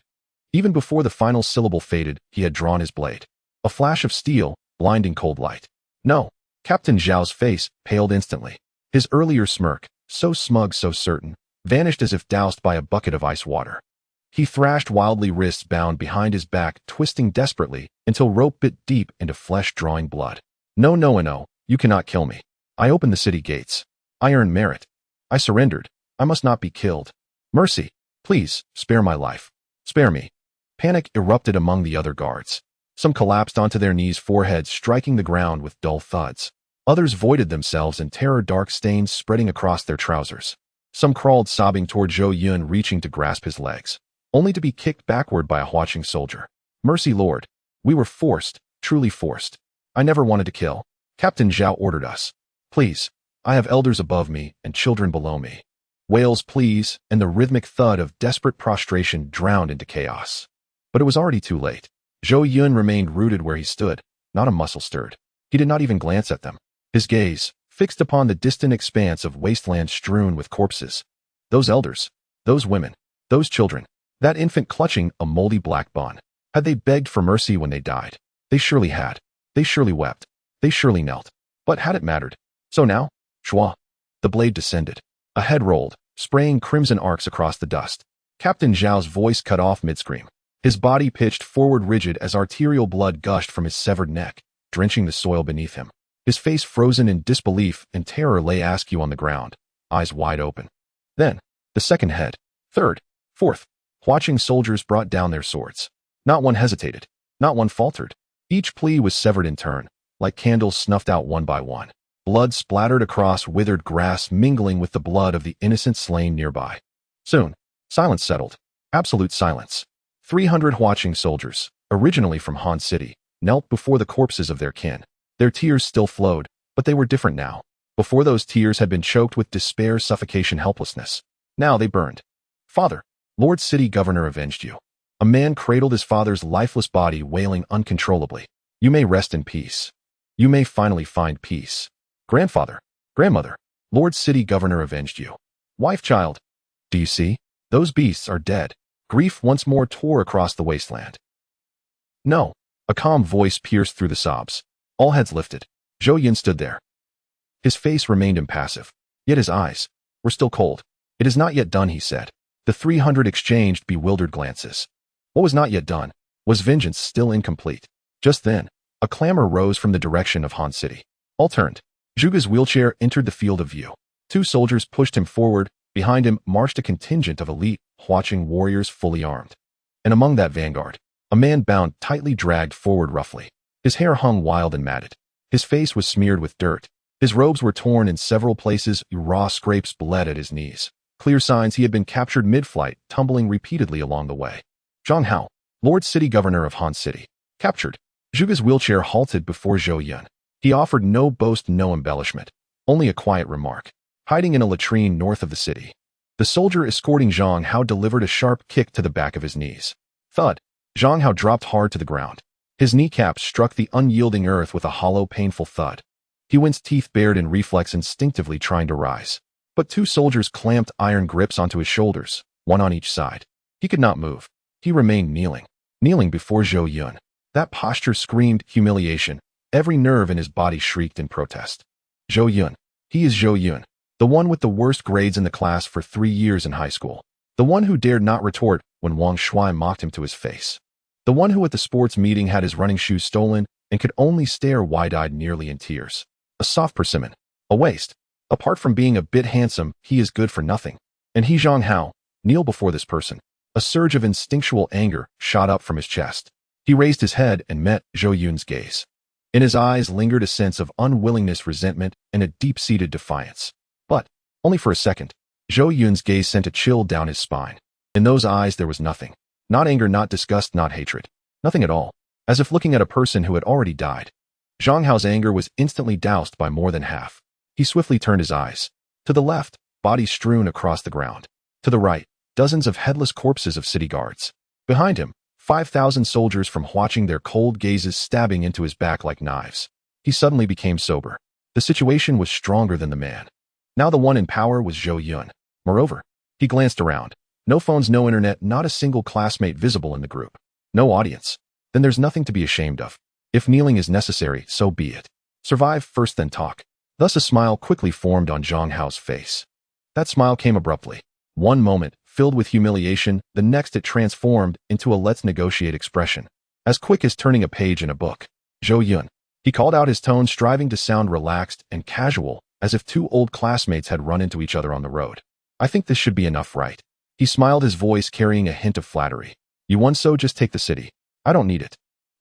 Even before the final syllable faded, he had drawn his blade. A flash of steel, blinding cold light. No. Captain Zhao's face paled instantly. His earlier smirk, so smug, so certain, vanished as if doused by a bucket of ice water. He thrashed wildly, wrists bound behind his back, twisting desperately until rope bit deep into flesh, drawing blood. No, no, no, you cannot kill me. I opened the city gates. I earned merit. I surrendered. I must not be killed. Mercy, please, spare my life. Spare me. Panic erupted among the other guards. Some collapsed onto their knees, foreheads striking the ground with dull thuds. Others voided themselves in terror, dark stains spreading across their trousers. Some crawled sobbing toward Zhou Yun, reaching to grasp his legs, only to be kicked backward by a watching soldier. Mercy, Lord. We were forced, truly forced. I never wanted to kill. Captain Zhao ordered us. Please. I have elders above me and children below me. Wails, please, and the rhythmic thud of desperate prostration drowned into chaos. But it was already too late. Zhou Yun remained rooted where he stood, not a muscle stirred. He did not even glance at them. His gaze, fixed upon the distant expanse of wasteland strewn with corpses. Those elders, those women, those children, that infant clutching a moldy black bun. Had they begged for mercy when they died? They surely had. They surely wept. They surely knelt. But had it mattered? So now? Shua. The blade descended. A head rolled, spraying crimson arcs across the dust. Captain Zhao's voice cut off mid-scream. His body pitched forward rigid as arterial blood gushed from his severed neck, drenching the soil beneath him. His face frozen in disbelief and terror lay askew on the ground, eyes wide open. Then, the second head, third, fourth. Watching soldiers brought down their swords. Not one hesitated. Not one faltered. Each plea was severed in turn, like candles snuffed out one by one. Blood splattered across withered grass, mingling with the blood of the innocent slain nearby. Soon, silence settled. Absolute silence. 300 watching soldiers, originally from Han City, knelt before the corpses of their kin. Their tears still flowed, but they were different now. Before, those tears had been choked with despair, suffocation, helplessness. Now they burned. Father, Lord City Governor avenged you. A man cradled his father's lifeless body, wailing uncontrollably. You may rest in peace. You may finally find peace. Grandfather, grandmother, Lord City Governor avenged you. Wife, child. Do you see? Those beasts are dead. Grief once more tore across the wasteland. No. A calm voice pierced through the sobs. All heads lifted. Zhou Yun stood there. His face remained impassive, yet his eyes were still cold. It is not yet done, he said. The 300 exchanged bewildered glances. What was not yet done? Was vengeance still incomplete? Just then, a clamor rose from the direction of Han City. All turned. Zhuge's wheelchair entered the field of view. 2 soldiers pushed him forward. Behind him marched a contingent of elite, watching warriors fully armed. And among that vanguard, a man bound tightly dragged forward roughly. His hair hung wild and matted. His face was smeared with dirt. His robes were torn in several places. Raw scrapes bled at his knees. Clear signs he had been captured mid-flight, tumbling repeatedly along the way. Zhang Hao, Lord City Governor of Han City. Captured. Zhuge's wheelchair halted before Zhou Yun. He offered no boast, no embellishment. Only a quiet remark. Hiding in a latrine north of the city. The soldier escorting Zhang Hao delivered a sharp kick to the back of his knees. Thud. Zhang Hao dropped hard to the ground. His kneecaps struck the unyielding earth with a hollow, painful thud. He winced, teeth bared in reflex, instinctively trying to rise. But 2 soldiers clamped iron grips onto his shoulders, one on each side. He could not move. He remained kneeling before Zhou Yun. That posture screamed humiliation. Every nerve in his body shrieked in protest. Zhou Yun. He is Zhou Yun. The one with the worst grades in the class for 3 years in high school. The one who dared not retort when Wang Shuai mocked him to his face. The one who at the sports meeting had his running shoes stolen and could only stare wide-eyed, nearly in tears. A soft persimmon. A waste. Apart from being a bit handsome, he is good for nothing. And he, Zhang Hao, kneel before this person. A surge of instinctual anger shot up from his chest. He raised his head and met Zhou Yun's gaze. In his eyes lingered a sense of unwillingness, resentment, and a deep-seated defiance. But, only for a second, Zhou Yun's gaze sent a chill down his spine. In those eyes there was nothing. Not anger, not disgust, not hatred. Nothing at all. As if looking at a person who had already died. Zhang Hao's anger was instantly doused by more than half. He swiftly turned his eyes. To the left, bodies strewn across the ground. To the right, dozens of headless corpses of city guards. Behind him, 5,000 soldiers from watching their cold gazes stabbing into his back like knives. He suddenly became sober. The situation was stronger than the man. Now the one in power was Zhou Yun. Moreover, he glanced around. No phones, no internet, not a single classmate visible in the group. No audience. Then there's nothing to be ashamed of. If kneeling is necessary, so be it. Survive first, then talk. Thus a smile quickly formed on Zhang Hao's face. That smile came abruptly. One moment, filled with humiliation, the next it transformed into a let's negotiate expression. As quick as turning a page in a book. Zhou Yun. He called out, his tone striving to sound relaxed and casual, as if two old classmates had run into each other on the road. I think this should be enough, right? He smiled, his voice carrying a hint of flattery. You won, so just take the city. I don't need it.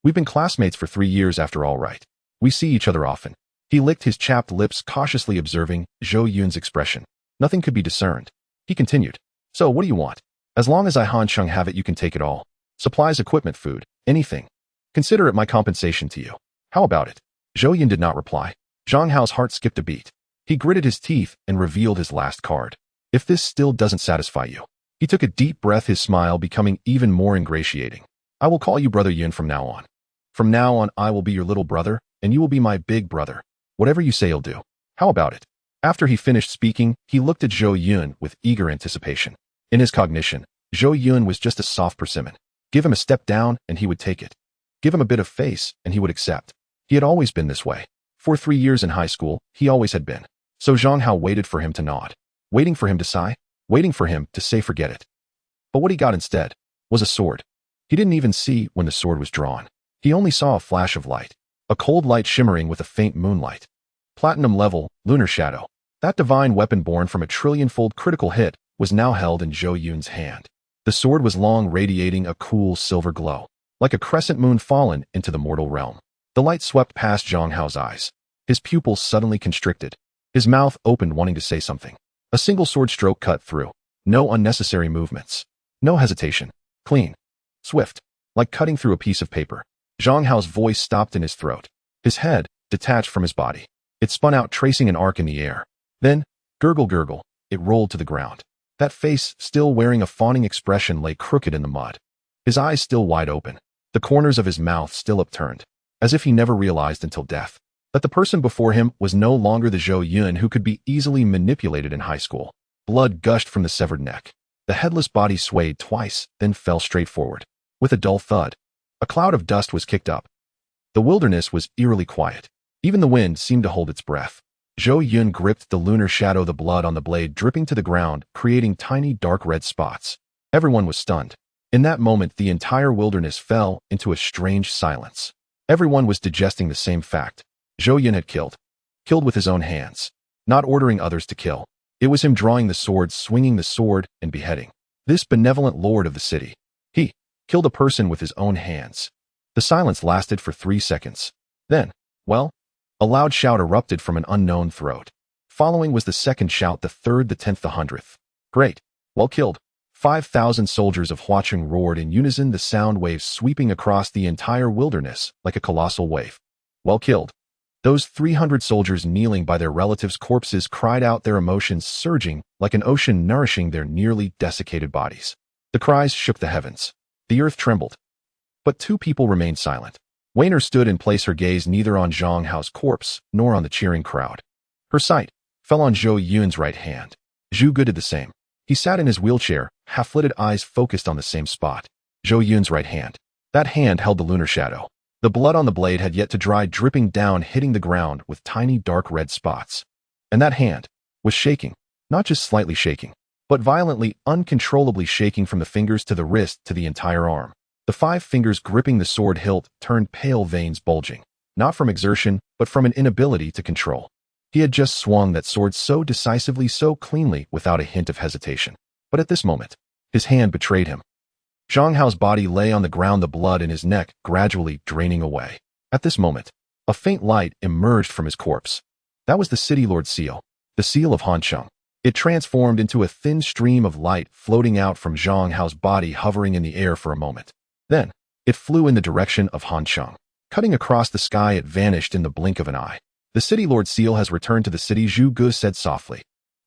We've been classmates for 3 years after all, right? We see each other often. He licked his chapped lips, cautiously observing Zhou Yun's expression. Nothing could be discerned. He continued. So what do you want? As long as I Han Chung have it, you can take it all. Supplies, equipment, food, anything. Consider it my compensation to you. How about it? Zhou Yun did not reply. Zhang Hao's heart skipped a beat. He gritted his teeth and revealed his last card. If this still doesn't satisfy you. He took a deep breath, his smile becoming even more ingratiating. I will call you Brother Yun from now on. From now on, I will be your little brother, and you will be my big brother. Whatever you say, you'll do. How about it? After he finished speaking, he looked at Zhou Yun with eager anticipation. In his cognition, Zhou Yun was just a soft persimmon. Give him a step down, and he would take it. Give him a bit of face, and he would accept. He had always been this way. For 3 years in high school, he always had been. So Zhang Hao waited for him to nod. Waiting for him to sigh. Waiting for him to say forget it. But what he got instead was a sword. He didn't even see when the sword was drawn. He only saw a flash of light. A cold light shimmering with a faint moonlight. Platinum level, lunar shadow. That divine weapon born from a trillionfold critical hit was now held in Zhou Yun's hand. The sword was long, radiating a cool silver glow. Like a crescent moon fallen into the mortal realm. The light swept past Zhang Hao's eyes. His pupils suddenly constricted. His mouth opened, wanting to say something. A single sword stroke cut through. No unnecessary movements. No hesitation. Clean. Swift. Like cutting through a piece of paper. Zhang Hao's voice stopped in his throat. His head detached from his body. It spun out, tracing an arc in the air. Then, gurgle gurgle, it rolled to the ground. That face, still wearing a fawning expression, lay crooked in the mud. His eyes still wide open. The corners of his mouth still upturned. As if he never realized until death that the person before him was no longer the Zhou Yun who could be easily manipulated in high school. Blood gushed from the severed neck. The headless body swayed twice, then fell straight forward. With a dull thud, a cloud of dust was kicked up. The wilderness was eerily quiet. Even the wind seemed to hold its breath. Zhou Yun gripped the lunar shadow, the blood on the blade dripping to the ground, creating tiny dark red spots. Everyone was stunned. In that moment, the entire wilderness fell into a strange silence. Everyone was digesting the same fact. Zhou Yun had killed. Killed with his own hands. Not ordering others to kill. It was him drawing the sword, swinging the sword, and beheading. This benevolent lord of the city. He killed a person with his own hands. The silence lasted for 3 seconds. Then, well, a loud shout erupted from an unknown throat. Following was the second shout, the third, the 10th, the 100th. Great. Well killed. 5,000 soldiers of Huacheng roared in unison, the sound waves sweeping across the entire wilderness like a colossal wave. Well killed. Those 300 soldiers kneeling by their relatives' corpses cried out, their emotions surging like an ocean nourishing their nearly desiccated bodies. The cries shook the heavens. The earth trembled. But 2 people remained silent. Weiner stood in place, her gaze neither on Zhang Hao's corpse nor on the cheering crowd. Her sight fell on Zhou Yun's right hand. Zhu Gu did the same. He sat in his wheelchair, half-lidded eyes focused on the same spot. Zhou Yun's right hand. That hand held the lunar shadow. The blood on the blade had yet to dry, dripping down, hitting the ground with tiny dark red spots. And that hand was shaking, not just slightly shaking, but violently, uncontrollably shaking from the fingers to the wrist to the entire arm. The 5 fingers gripping the sword hilt turned pale, veins bulging, not from exertion, but from an inability to control. He had just swung that sword so decisively, so cleanly, without a hint of hesitation. But at this moment, his hand betrayed him. Zhang Hao's body lay on the ground, the blood in his neck gradually draining away. At this moment, a faint light emerged from his corpse. That was the City Lord seal, the seal of Hansheng. It transformed into a thin stream of light floating out from Zhang Hao's body, hovering in the air for a moment. Then, it flew in the direction of Hansheng. Cutting across the sky, it vanished in the blink of an eye. The City Lord seal has returned to the city, Zhu Gu said softly.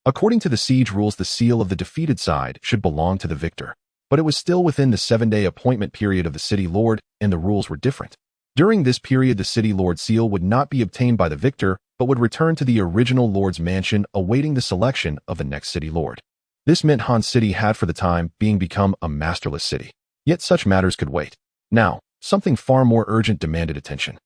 According to the siege rules, the seal of the defeated side should belong to the victor. But it was still within the 7-day appointment period of the City Lord, and the rules were different. During this period, the City Lord seal would not be obtained by the victor, but would return to the original Lord's mansion, awaiting the selection of the next City Lord. This meant Han City had for the time being become a masterless city. Yet such matters could wait. Now, something far more urgent demanded attention.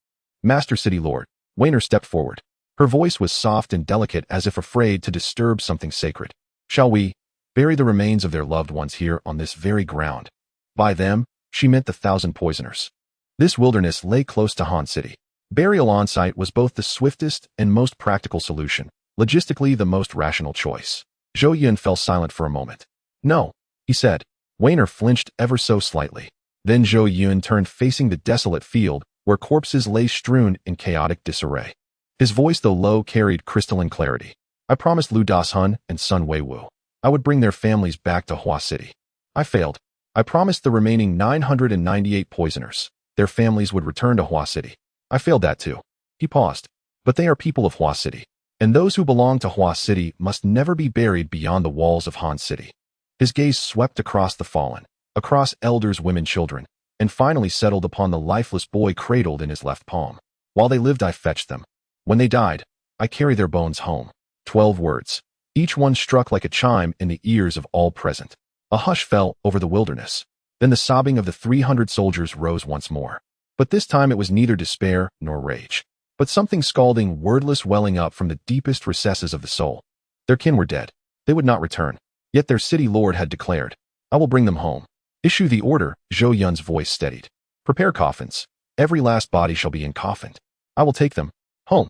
Master City Lord, Weiner stepped forward. Her voice was soft and delicate, as if afraid to disturb something sacred. Shall we bury the remains of their loved ones here on this very ground? By them, she meant the 1,000 poisoners. This wilderness lay close to Han City. Burial on site was both the swiftest and most practical solution, logistically the most rational choice. Zhou Yun fell silent for a moment. No, he said. Weiner flinched ever so slightly. Then Zhou Yun turned, facing the desolate field, where corpses lay strewn in chaotic disarray. His voice, though low, carried crystalline clarity. I promised Lu Dashun and Sun Weiwu I would bring their families back to Hua City. I failed. I promised the remaining 998 poisoners their families would return to Hua City. I failed that too. He paused. But they are people of Hua City, and those who belong to Hua City must never be buried beyond the walls of Han City. His gaze swept across the fallen, across elders, women, children, and finally settled upon the lifeless boy cradled in his left palm. While they lived, I fetched them. When they died, I carry their bones home. 12 words. Each one struck like a chime in the ears of all present. A hush fell over the wilderness. Then the sobbing of the 300 soldiers rose once more. But this time it was neither despair nor rage, but something scalding, wordless, welling up from the deepest recesses of the soul. Their kin were dead. They would not return. Yet their city lord had declared, I will bring them home. Issue the order, Zhou Yun's voice steadied. Prepare coffins. Every last body shall be encoffined. I will take them home.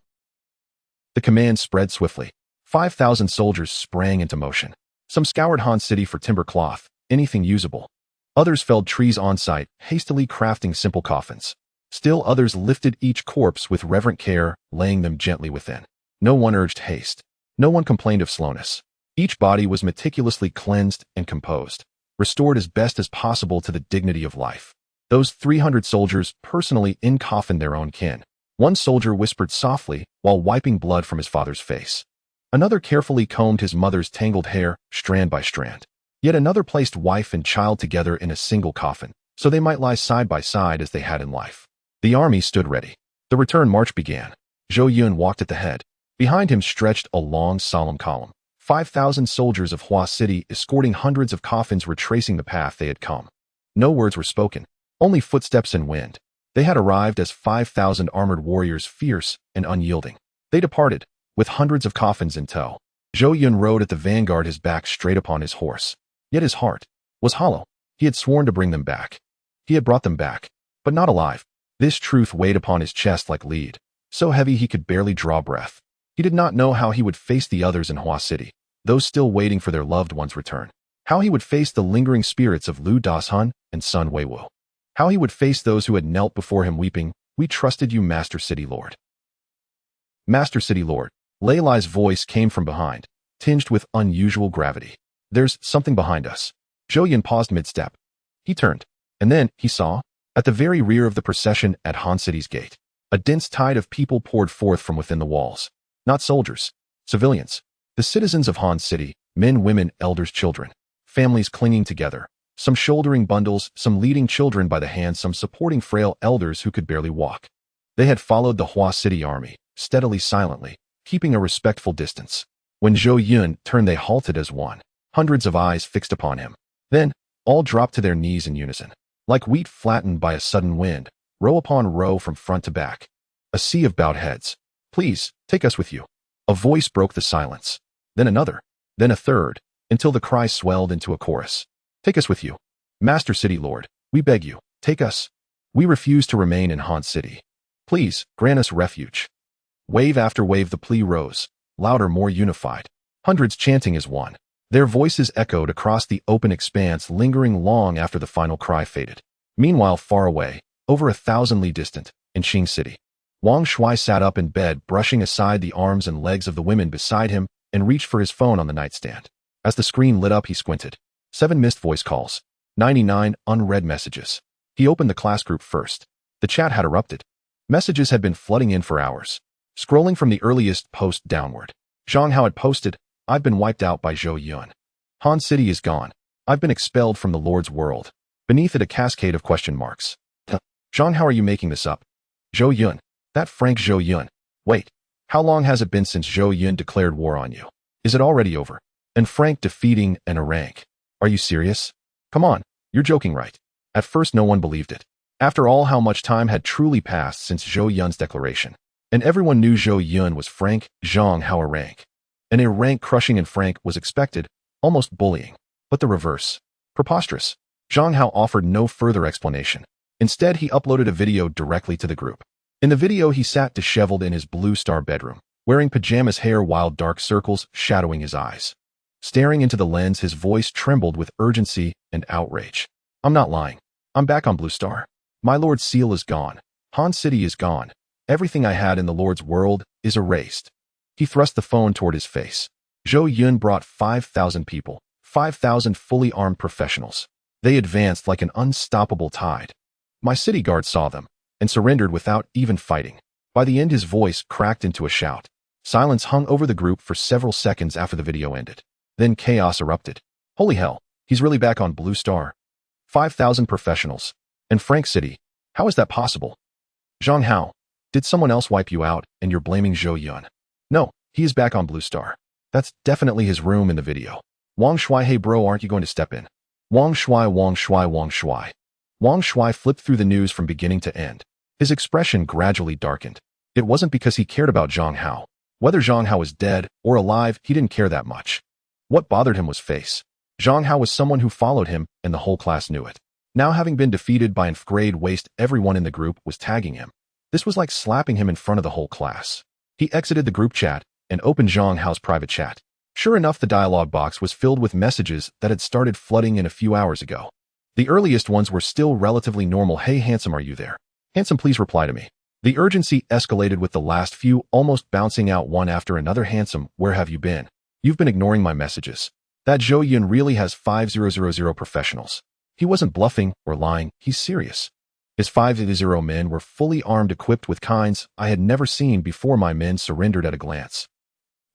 The command spread swiftly. 5,000 soldiers sprang into motion. Some scoured Han City for timber, cloth, anything usable. Others felled trees on site, hastily crafting simple coffins. Still others lifted each corpse with reverent care, laying them gently within. No one urged haste. No one complained of slowness. Each body was meticulously cleansed and composed, restored as best as possible to the dignity of life. Those 300 soldiers personally encoffined their own kin. One soldier whispered softly while wiping blood from his father's face. Another carefully combed his mother's tangled hair, strand by strand. Yet another placed wife and child together in a single coffin, so they might lie side by side as they had in life. The army stood ready. The return march began. Zhou Yun walked at the head. Behind him stretched a long, solemn column. 5,000 soldiers of Hua City escorting hundreds of coffins, retracing the path they had come. No words were spoken, only footsteps and wind. They had arrived as 5,000 armored warriors, fierce and unyielding. They departed, with hundreds of coffins in tow. Zhou Yun rode at the vanguard, his back straight upon his horse. Yet his heart was hollow. He had sworn to bring them back. He had brought them back, but not alive. This truth weighed upon his chest like lead, so heavy he could barely draw breath. He did not know how he would face the others in Hua City, those still waiting for their loved one's return. How he would face the lingering spirits of Lu Dashun and Sun Weiwu. How he would face those who had knelt before him weeping, We trusted you, Master City Lord. Master City Lord. Lei Lai's voice came from behind, tinged with unusual gravity. There's something behind us. Zhou Yun paused mid-step. He turned, and then he saw, at the very rear of the procession at Han City's gate, a dense tide of people poured forth from within the walls. Not soldiers, civilians, the citizens of Han City, men, women, elders, children, families clinging together, some shouldering bundles, some leading children by the hand, some supporting frail elders who could barely walk. They had followed the Hua City army, steadily, silently, keeping a respectful distance. When Zhou Yun turned, they halted as one, hundreds of eyes fixed upon him. Then, all dropped to their knees in unison. Like wheat flattened by a sudden wind, row upon row from front to back. A sea of bowed heads. Please, take us with you. A voice broke the silence. Then another. Then a third, until the cry swelled into a chorus. Take us with you. Master City Lord, we beg you, take us. We refuse to remain in Han City. Please, grant us refuge. Wave after wave the plea rose, louder, more unified. Hundreds chanting as one. Their voices echoed across the open expanse, lingering long after the final cry faded. Meanwhile, far away, over 1,000 li distant, in Qing City, Wang Shuai sat up in bed, brushing aside the arms and legs of the women beside him, and reached for his phone on the nightstand. As the screen lit up, he squinted. 7 missed voice calls. 99 unread messages. He opened the class group first. The chat had erupted. Messages had been flooding in for hours. Scrolling from the earliest post downward, Zhang Hao had posted, "I've been wiped out by Zhou Yun. Han City is gone. I've been expelled from the Lord's world." Beneath it, a cascade of question marks. Zhang, how are you making this up? Zhou Yun. That Frank Zhou Yun. Wait, how long has it been since Zhou Yun declared war on you? Is it already over? And Frank defeating an rank. Are you serious? Come on, you're joking, right? At first no one believed it. After all, how much time had truly passed since Zhou Yun's declaration? And everyone knew Zhou Yun was Frank Zhang Hao rank. And a rank crushing in Frank was expected, almost bullying. But the reverse. Preposterous. Zhang Hao offered no further explanation. Instead, he uploaded a video directly to the group. In the video, he sat disheveled in his blue star bedroom, wearing pajamas, hair wild dark circles shadowing his eyes. Staring into the lens, his voice trembled with urgency and outrage. "I'm not lying. I'm back on Blue Star. My Lord's seal is gone. Han City is gone. Everything I had in the Lord's world is erased." He thrust the phone toward his face. Zhou Yun brought 5,000 people, 5,000 fully armed professionals. They advanced like an unstoppable tide. My city guard saw them and surrendered without even fighting. By the end, his voice cracked into a shout. Silence hung over the group for several seconds after the video ended. Then chaos erupted. Holy hell, he's really back on Blue Star. 5,000 professionals. And Frank City. How is that possible? Zhang Hao, did someone else wipe you out and you're blaming Zhou Yun? No, he is back on Blue Star. That's definitely his room in the video. Wang Shuai, hey bro, aren't you going to step in? Wang Shuai, Wang Shuai, Wang Shuai. Wang Shuai flipped through the news from beginning to end. His expression gradually darkened. It wasn't because he cared about Zhang Hao. Whether Zhang Hao was dead or alive, he didn't care that much. What bothered him was face. Zhang Hao was someone who followed him, and the whole class knew it. Now, having been defeated by nth grade waste, everyone in the group was tagging him. This was like slapping him in front of the whole class. He exited the group chat and opened Zhang Hao's private chat. Sure enough, the dialogue box was filled with messages that had started flooding in a few hours ago. The earliest ones were still relatively normal. "Hey handsome, are you there? Handsome, please reply to me." The urgency escalated with the last few almost bouncing out one after another. "Handsome, where have you been? You've been ignoring my messages." That Zhou Yun really has 5,000 professionals. He wasn't bluffing or lying, he's serious. His 5,000 men were fully armed, equipped with kinds I had never seen before. My men surrendered at a glance.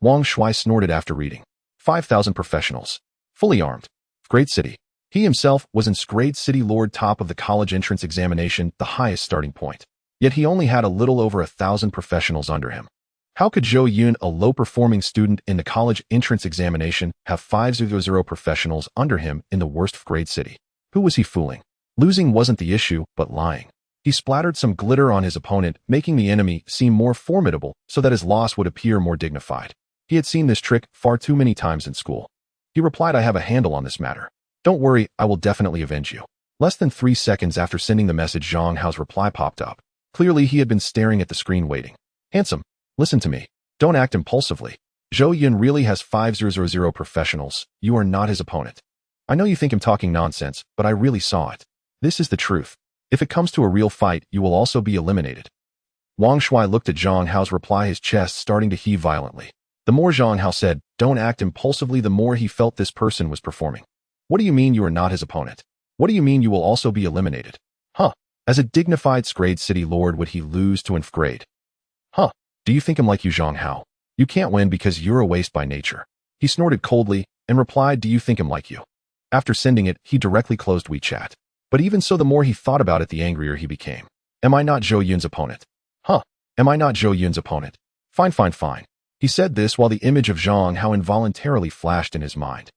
Wang Shuai snorted after reading. 5,000 professionals. Fully armed. Great City. He himself was in Great City Lord, top of the college entrance examination, the highest starting point. Yet he only had a little over 1,000 professionals under him. How could Zhou Yun, a low-performing student in the college entrance examination, have 5,000 professionals under him in the worst Great City? Who was he fooling? Losing wasn't the issue, but lying. He splattered some glitter on his opponent, making the enemy seem more formidable so that his loss would appear more dignified. He had seen this trick far too many times in school. He replied, "I have a handle on this matter. Don't worry, I will definitely avenge you." Less than 3 seconds after sending the message, Zhang Hao's reply popped up. Clearly, he had been staring at the screen waiting. "Handsome, listen to me. Don't act impulsively. Zhou Yun really has 5,000 professionals. You are not his opponent. I know you think I'm talking nonsense, but I really saw it. This is the truth. If it comes to a real fight, you will also be eliminated." Wang Shuai looked at Zhang Hao's reply, his chest starting to heave violently. The more Zhang Hao said, "Don't act impulsively," the more he felt this person was performing. What do you mean you are not his opponent? What do you mean you will also be eliminated? Huh? As a dignified Great City Lord, would he lose to nth grade? Huh? Do you think I'm like you, Zhang Hao? You can't win because you're a waste by nature. He snorted coldly and replied, "Do you think I'm like you?" After sending it, he directly closed WeChat. But even so, the more he thought about it, the angrier he became. Am I not Zhou Yun's opponent? Huh? Am I not Zhou Yun's opponent? Fine, fine, fine. He said this while the image of Zhang Hao involuntarily flashed in his mind.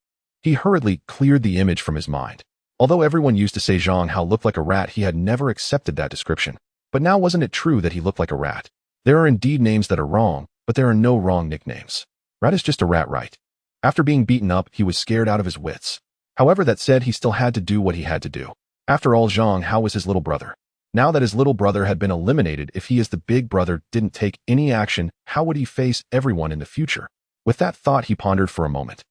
He hurriedly cleared the image from his mind. Although everyone used to say Zhang Hao looked like a rat, he had never accepted that description. But now, wasn't it true that he looked like a rat? There are indeed names that are wrong, but there are no wrong nicknames. Rat is just a rat, right? After being beaten up, he was scared out of his wits. However, that said, he still had to do what he had to do. After all, Zhang Hao was his little brother. Now that his little brother had been eliminated, if he as the big brother didn't take any action, how would he face everyone in the future? With that thought, he pondered for a moment.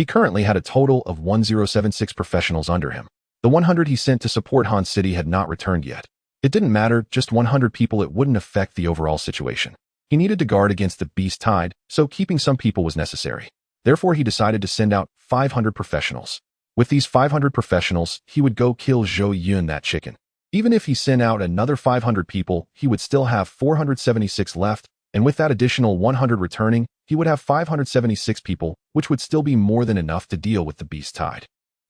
He currently had a total of 1076 professionals under him. The 100 he sent to support Han City had not returned yet. It didn't matter, just 100 people, it wouldn't affect the overall situation. He needed to guard against the beast tide, so keeping some people was necessary. Therefore, he decided to send out 500 professionals. With these 500 professionals, he would go kill Zhou Yun, that chicken. Even if he sent out another 500 people, he would still have 476 left, and with that additional 100 returning, he would have 576 people, which would still be more than enough to deal with the beast tide.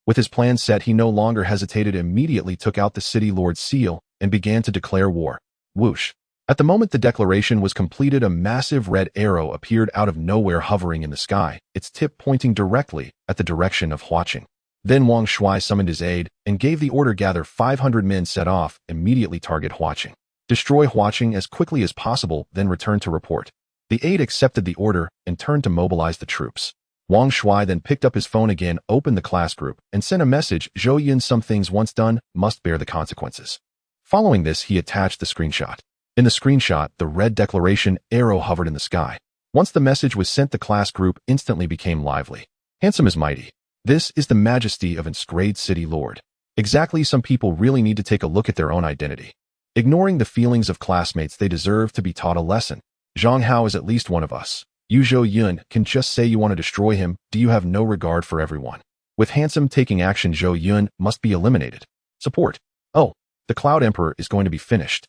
With his plan set, he no longer hesitated, immediately took out the City Lord's seal and began to declare war. Whoosh. At the moment the declaration was completed, a massive red arrow appeared out of nowhere, hovering in the sky, its tip pointing directly at the direction of Huaqing. Then Wang Shuai summoned his aide and gave the order, gather 500 men, set off, immediately target Huaqing. Destroy Huaqing as quickly as possible, then return to report. The aide accepted the order and turned to mobilize the troops. Wang Shuai then picked up his phone again, opened the class group, and sent a message: Zhou Yun, some things once done must bear the consequences. Following this, he attached the screenshot. In the screenshot, the red declaration arrow hovered in the sky. Once the message was sent, the class group instantly became lively. Handsome is mighty. This is the majesty of its great city lord. Exactly, some people really need to take a look at their own identity. Ignoring the feelings of classmates, they deserve to be taught a lesson. Zhang Hao is at least one of us. You, Zhou Yun, can just say you want to destroy him. Do you have no regard for everyone? With Handsome taking action, Zhou Yun must be eliminated. Support. Oh, the Cloud Emperor is going to be finished.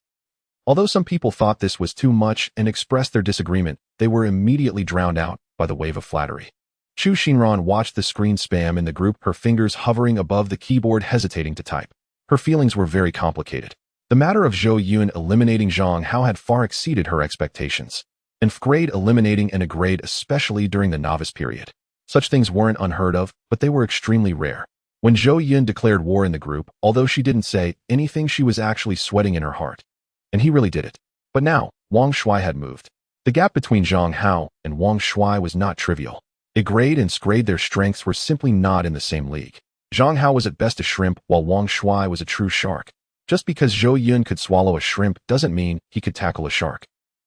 Although some people thought this was too much and expressed their disagreement, they were immediately drowned out by the wave of flattery. Chu Xinran watched the screen spam in the group, her fingers hovering above the keyboard, hesitating to type. Her feelings were very complicated. The matter of Zhou Yun eliminating Zhang Hao had far exceeded her expectations. And grade eliminating and a grade, especially during the novice period. Such things weren't unheard of, but they were extremely rare. When Zhou Yun declared war in the group, although she didn't say anything, she was actually sweating in her heart. And he really did it. But now, Wang Shuai had moved. The gap between Zhang Hao and Wang Shuai was not trivial. A grade and grade, their strengths were simply not in the same league. Zhang Hao was at best a shrimp, while Wang Shuai was a true shark. Just because Zhou Yun could swallow a shrimp doesn't mean he could tackle a shark.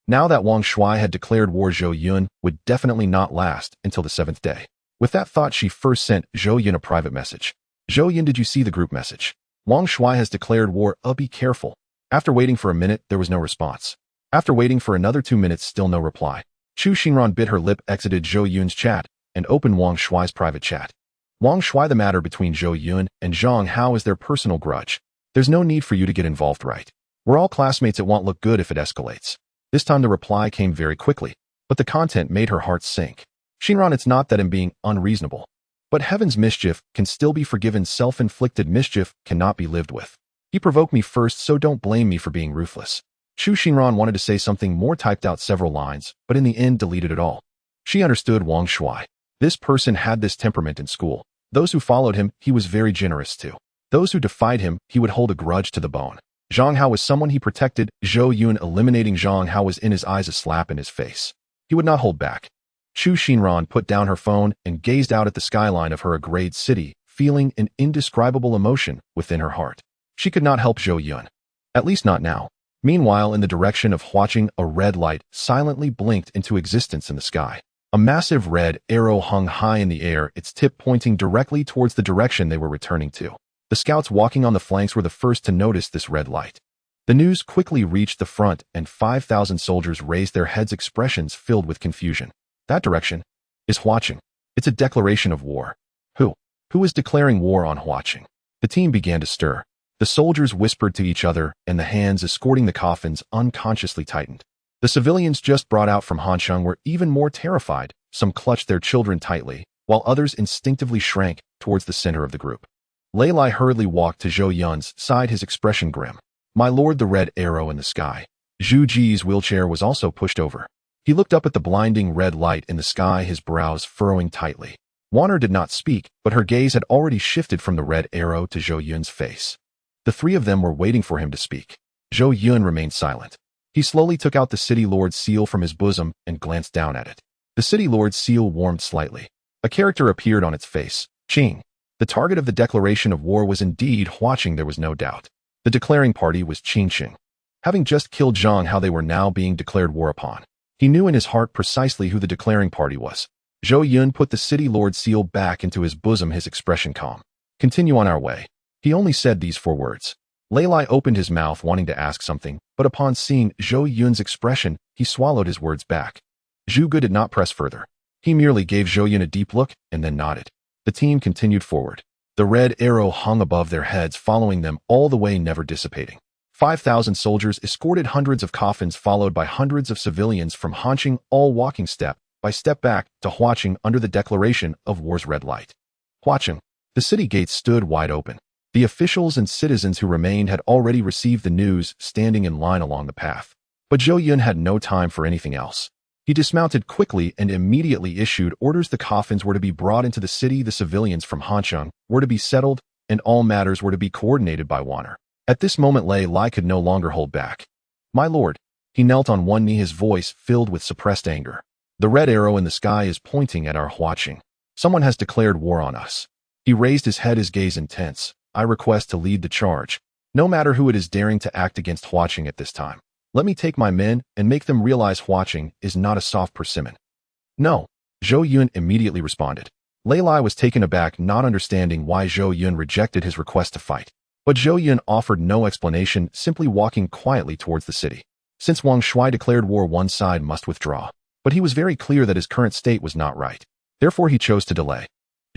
Now that Wang Shuai had declared war, Zhou Yun would definitely not last until the 7th day. With that thought, she first sent Zhou Yun a private message. Zhou Yun, did you see the group message? Wang Shuai has declared war. Be careful. After waiting for a minute, there was no response. After waiting for another 2 minutes, still no reply. Chu Xinran bit her lip, exited Zhou Yun's chat, and opened Wang Shuai's private chat. Wang Shuai, the matter between Zhou Yun and Zhang Hao is their personal grudge. There's no need for you to get involved, right? We're all classmates, it won't look good if it escalates. This time the reply came very quickly, but the content made her heart sink. Xinran, it's not that I'm being unreasonable. But heaven's mischief can still be forgiven. Self-inflicted mischief cannot be lived with. He provoked me first, so don't blame me for being ruthless. Chu Xinran wanted to say something more, typed out several lines, but in the end deleted it all. She understood Wang Shuai. This person had this temperament in school. Those who followed him, he was very generous to. Those who defied him, he would hold a grudge to the bone. Zhang Hao was someone he protected. Zhou Yun eliminating Zhang Hao was in his eyes a slap in his face. He would not hold back. Chu Xinran put down her phone and gazed out at the skyline of her great city, feeling an indescribable emotion within her heart. She could not help Zhou Yun. At least not now. Meanwhile, in the direction of Huaqing, a red light silently blinked into existence in the sky. A massive red arrow hung high in the air, its tip pointing directly towards the direction they were returning to. The scouts walking on the flanks were the first to notice this red light. The news quickly reached the front, and 5,000 soldiers raised their heads, expressions filled with confusion. That direction is Huaqing. It's a declaration of war. Who is declaring war on Huaqing? The team began to stir. The soldiers whispered to each other, and the hands escorting the coffins unconsciously tightened. The civilians just brought out from Hansheng were even more terrified. Some clutched their children tightly, while others instinctively shrank towards the center of the group. Lei Lai hurriedly walked to Zhou Yun's side, his expression grim. My lord, the red arrow in the sky. Zhu Ji's wheelchair was also pushed over. He looked up at the blinding red light in the sky, his brows furrowing tightly. Wanner did not speak, but her gaze had already shifted from the red arrow to Zhou Yun's face. The three of them were waiting for him to speak. Zhou Yun remained silent. He slowly took out the City Lord's seal from his bosom and glanced down at it. The City Lord's seal warmed slightly. A character appeared on its face. Qing. The target of the declaration of war was indeed Huaqing, there was no doubt. The declaring party was Qing. Having just killed Zhang Hao, they were now being declared war upon. He knew in his heart precisely who the declaring party was. Zhou Yun put the city lord seal back into his bosom, his expression calm. Continue on our way. He only said these 4 words. Lei Lai opened his mouth wanting to ask something, but upon seeing Zhou Yun's expression, he swallowed his words back. Zhu Ge did not press further. He merely gave Zhou Yun a deep look and then nodded. The team continued forward. The red arrow hung above their heads, following them all the way, never dissipating. 5,000 soldiers escorted hundreds of coffins, followed by hundreds of civilians from Hanqing, all walking step by step back to Huaqing under the declaration of war's red light. Huaqing. The city gates stood wide open. The officials and citizens who remained had already received the news, standing in line along the path. But Zhou Yun had no time for anything else. He dismounted quickly and immediately issued orders. The coffins were to be brought into the city, the civilians from Hanqing were to be settled, and all matters were to be coordinated by Wanner. At this moment, Lei Lai could no longer hold back. My lord. He knelt on one knee, his voice filled with suppressed anger. The red arrow in the sky is pointing at our Huaqing. Someone has declared war on us. He raised his head, his gaze intense. I request to lead the charge. No matter who it is daring to act against Huaqing at this time. Let me take my men and make them realize Huaqing is not a soft persimmon. No. Zhou Yun immediately responded. Lei Lai was taken aback, not understanding why Zhou Yun rejected his request to fight. But Zhou Yun offered no explanation, simply walking quietly towards the city. Since Wang Shui declared war, one side must withdraw. But he was very clear that his current state was not right. Therefore he chose to delay.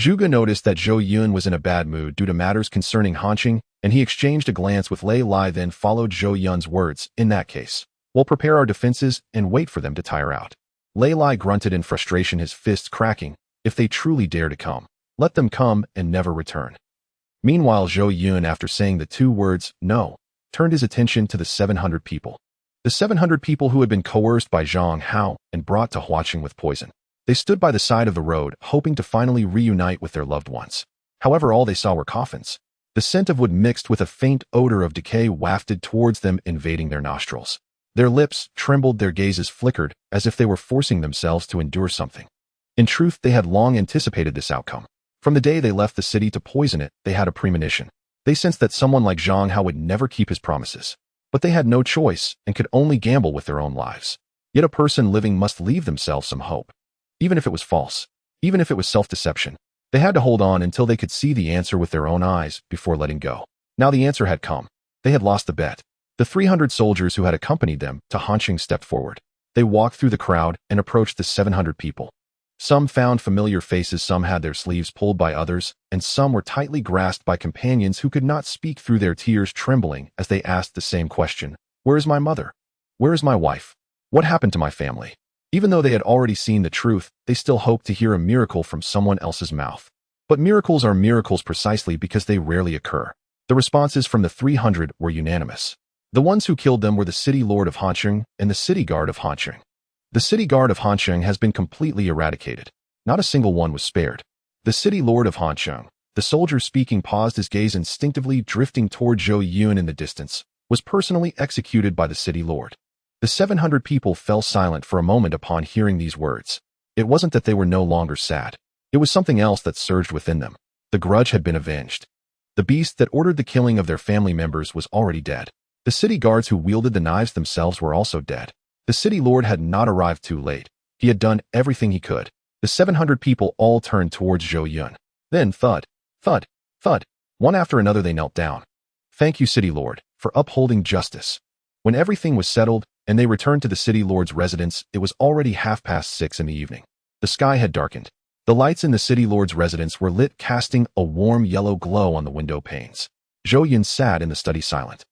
Zhu Ge noticed that Zhou Yun was in a bad mood due to matters concerning Hanqing, and he exchanged a glance with Lei Lai, then followed Zhou Yun's words. In that case, we'll prepare our defenses and wait for them to tire out. Lei Lai grunted in frustration, his fists cracking. If they truly dare to come, let them come and never return. Meanwhile, Zhou Yun, after saying the 2 words, no, turned his attention to the 700 people. The 700 people who had been coerced by Zhang Hao and brought to Huaqing with poison. They stood by the side of the road, hoping to finally reunite with their loved ones. However, all they saw were coffins. The scent of wood mixed with a faint odor of decay wafted towards them, invading their nostrils. Their lips trembled, their gazes flickered, as if they were forcing themselves to endure something. In truth, they had long anticipated this outcome. From the day they left the city to poison it, they had a premonition. They sensed that someone like Zhang Hao would never keep his promises. But they had no choice and could only gamble with their own lives. Yet a person living must leave themselves some hope. Even if it was false, even if it was self-deception, they had to hold on until they could see the answer with their own eyes before letting go. Now the answer had come. They had lost the bet. The 300 soldiers who had accompanied them to Hanqing stepped forward. They walked through the crowd and approached the 700 people. Some found familiar faces, some had their sleeves pulled by others, and some were tightly grasped by companions who could not speak through their tears, trembling as they asked the same question. Where is my mother? Where is my wife? What happened to my family? Even though they had already seen the truth, they still hoped to hear a miracle from someone else's mouth. But miracles are miracles precisely because they rarely occur. The responses from the 300 were unanimous. The ones who killed them were the city lord of Hanqing and the city guard of Hanqing. The city guard of Hanqing has been completely eradicated. Not a single one was spared. The city lord of Hanqing, the soldier speaking, paused, his gaze instinctively drifting toward Zhou Yun in the distance, was personally executed by the city lord. The 700 people fell silent for a moment upon hearing these words. It wasn't that they were no longer sad. It was something else that surged within them. The grudge had been avenged. The beast that ordered the killing of their family members was already dead. The city guards who wielded the knives themselves were also dead. The city lord had not arrived too late. He had done everything he could. The 700 people all turned towards Zhou Yun. Then thud, thud, thud. One after another they knelt down. Thank you, city lord, for upholding justice. When everything was settled, and they returned to the city lord's residence, it was already 6:30 in the evening. The sky had darkened. The lights in the city lord's residence were lit, casting a warm yellow glow on the window panes. Zhou Yun sat in the study silent.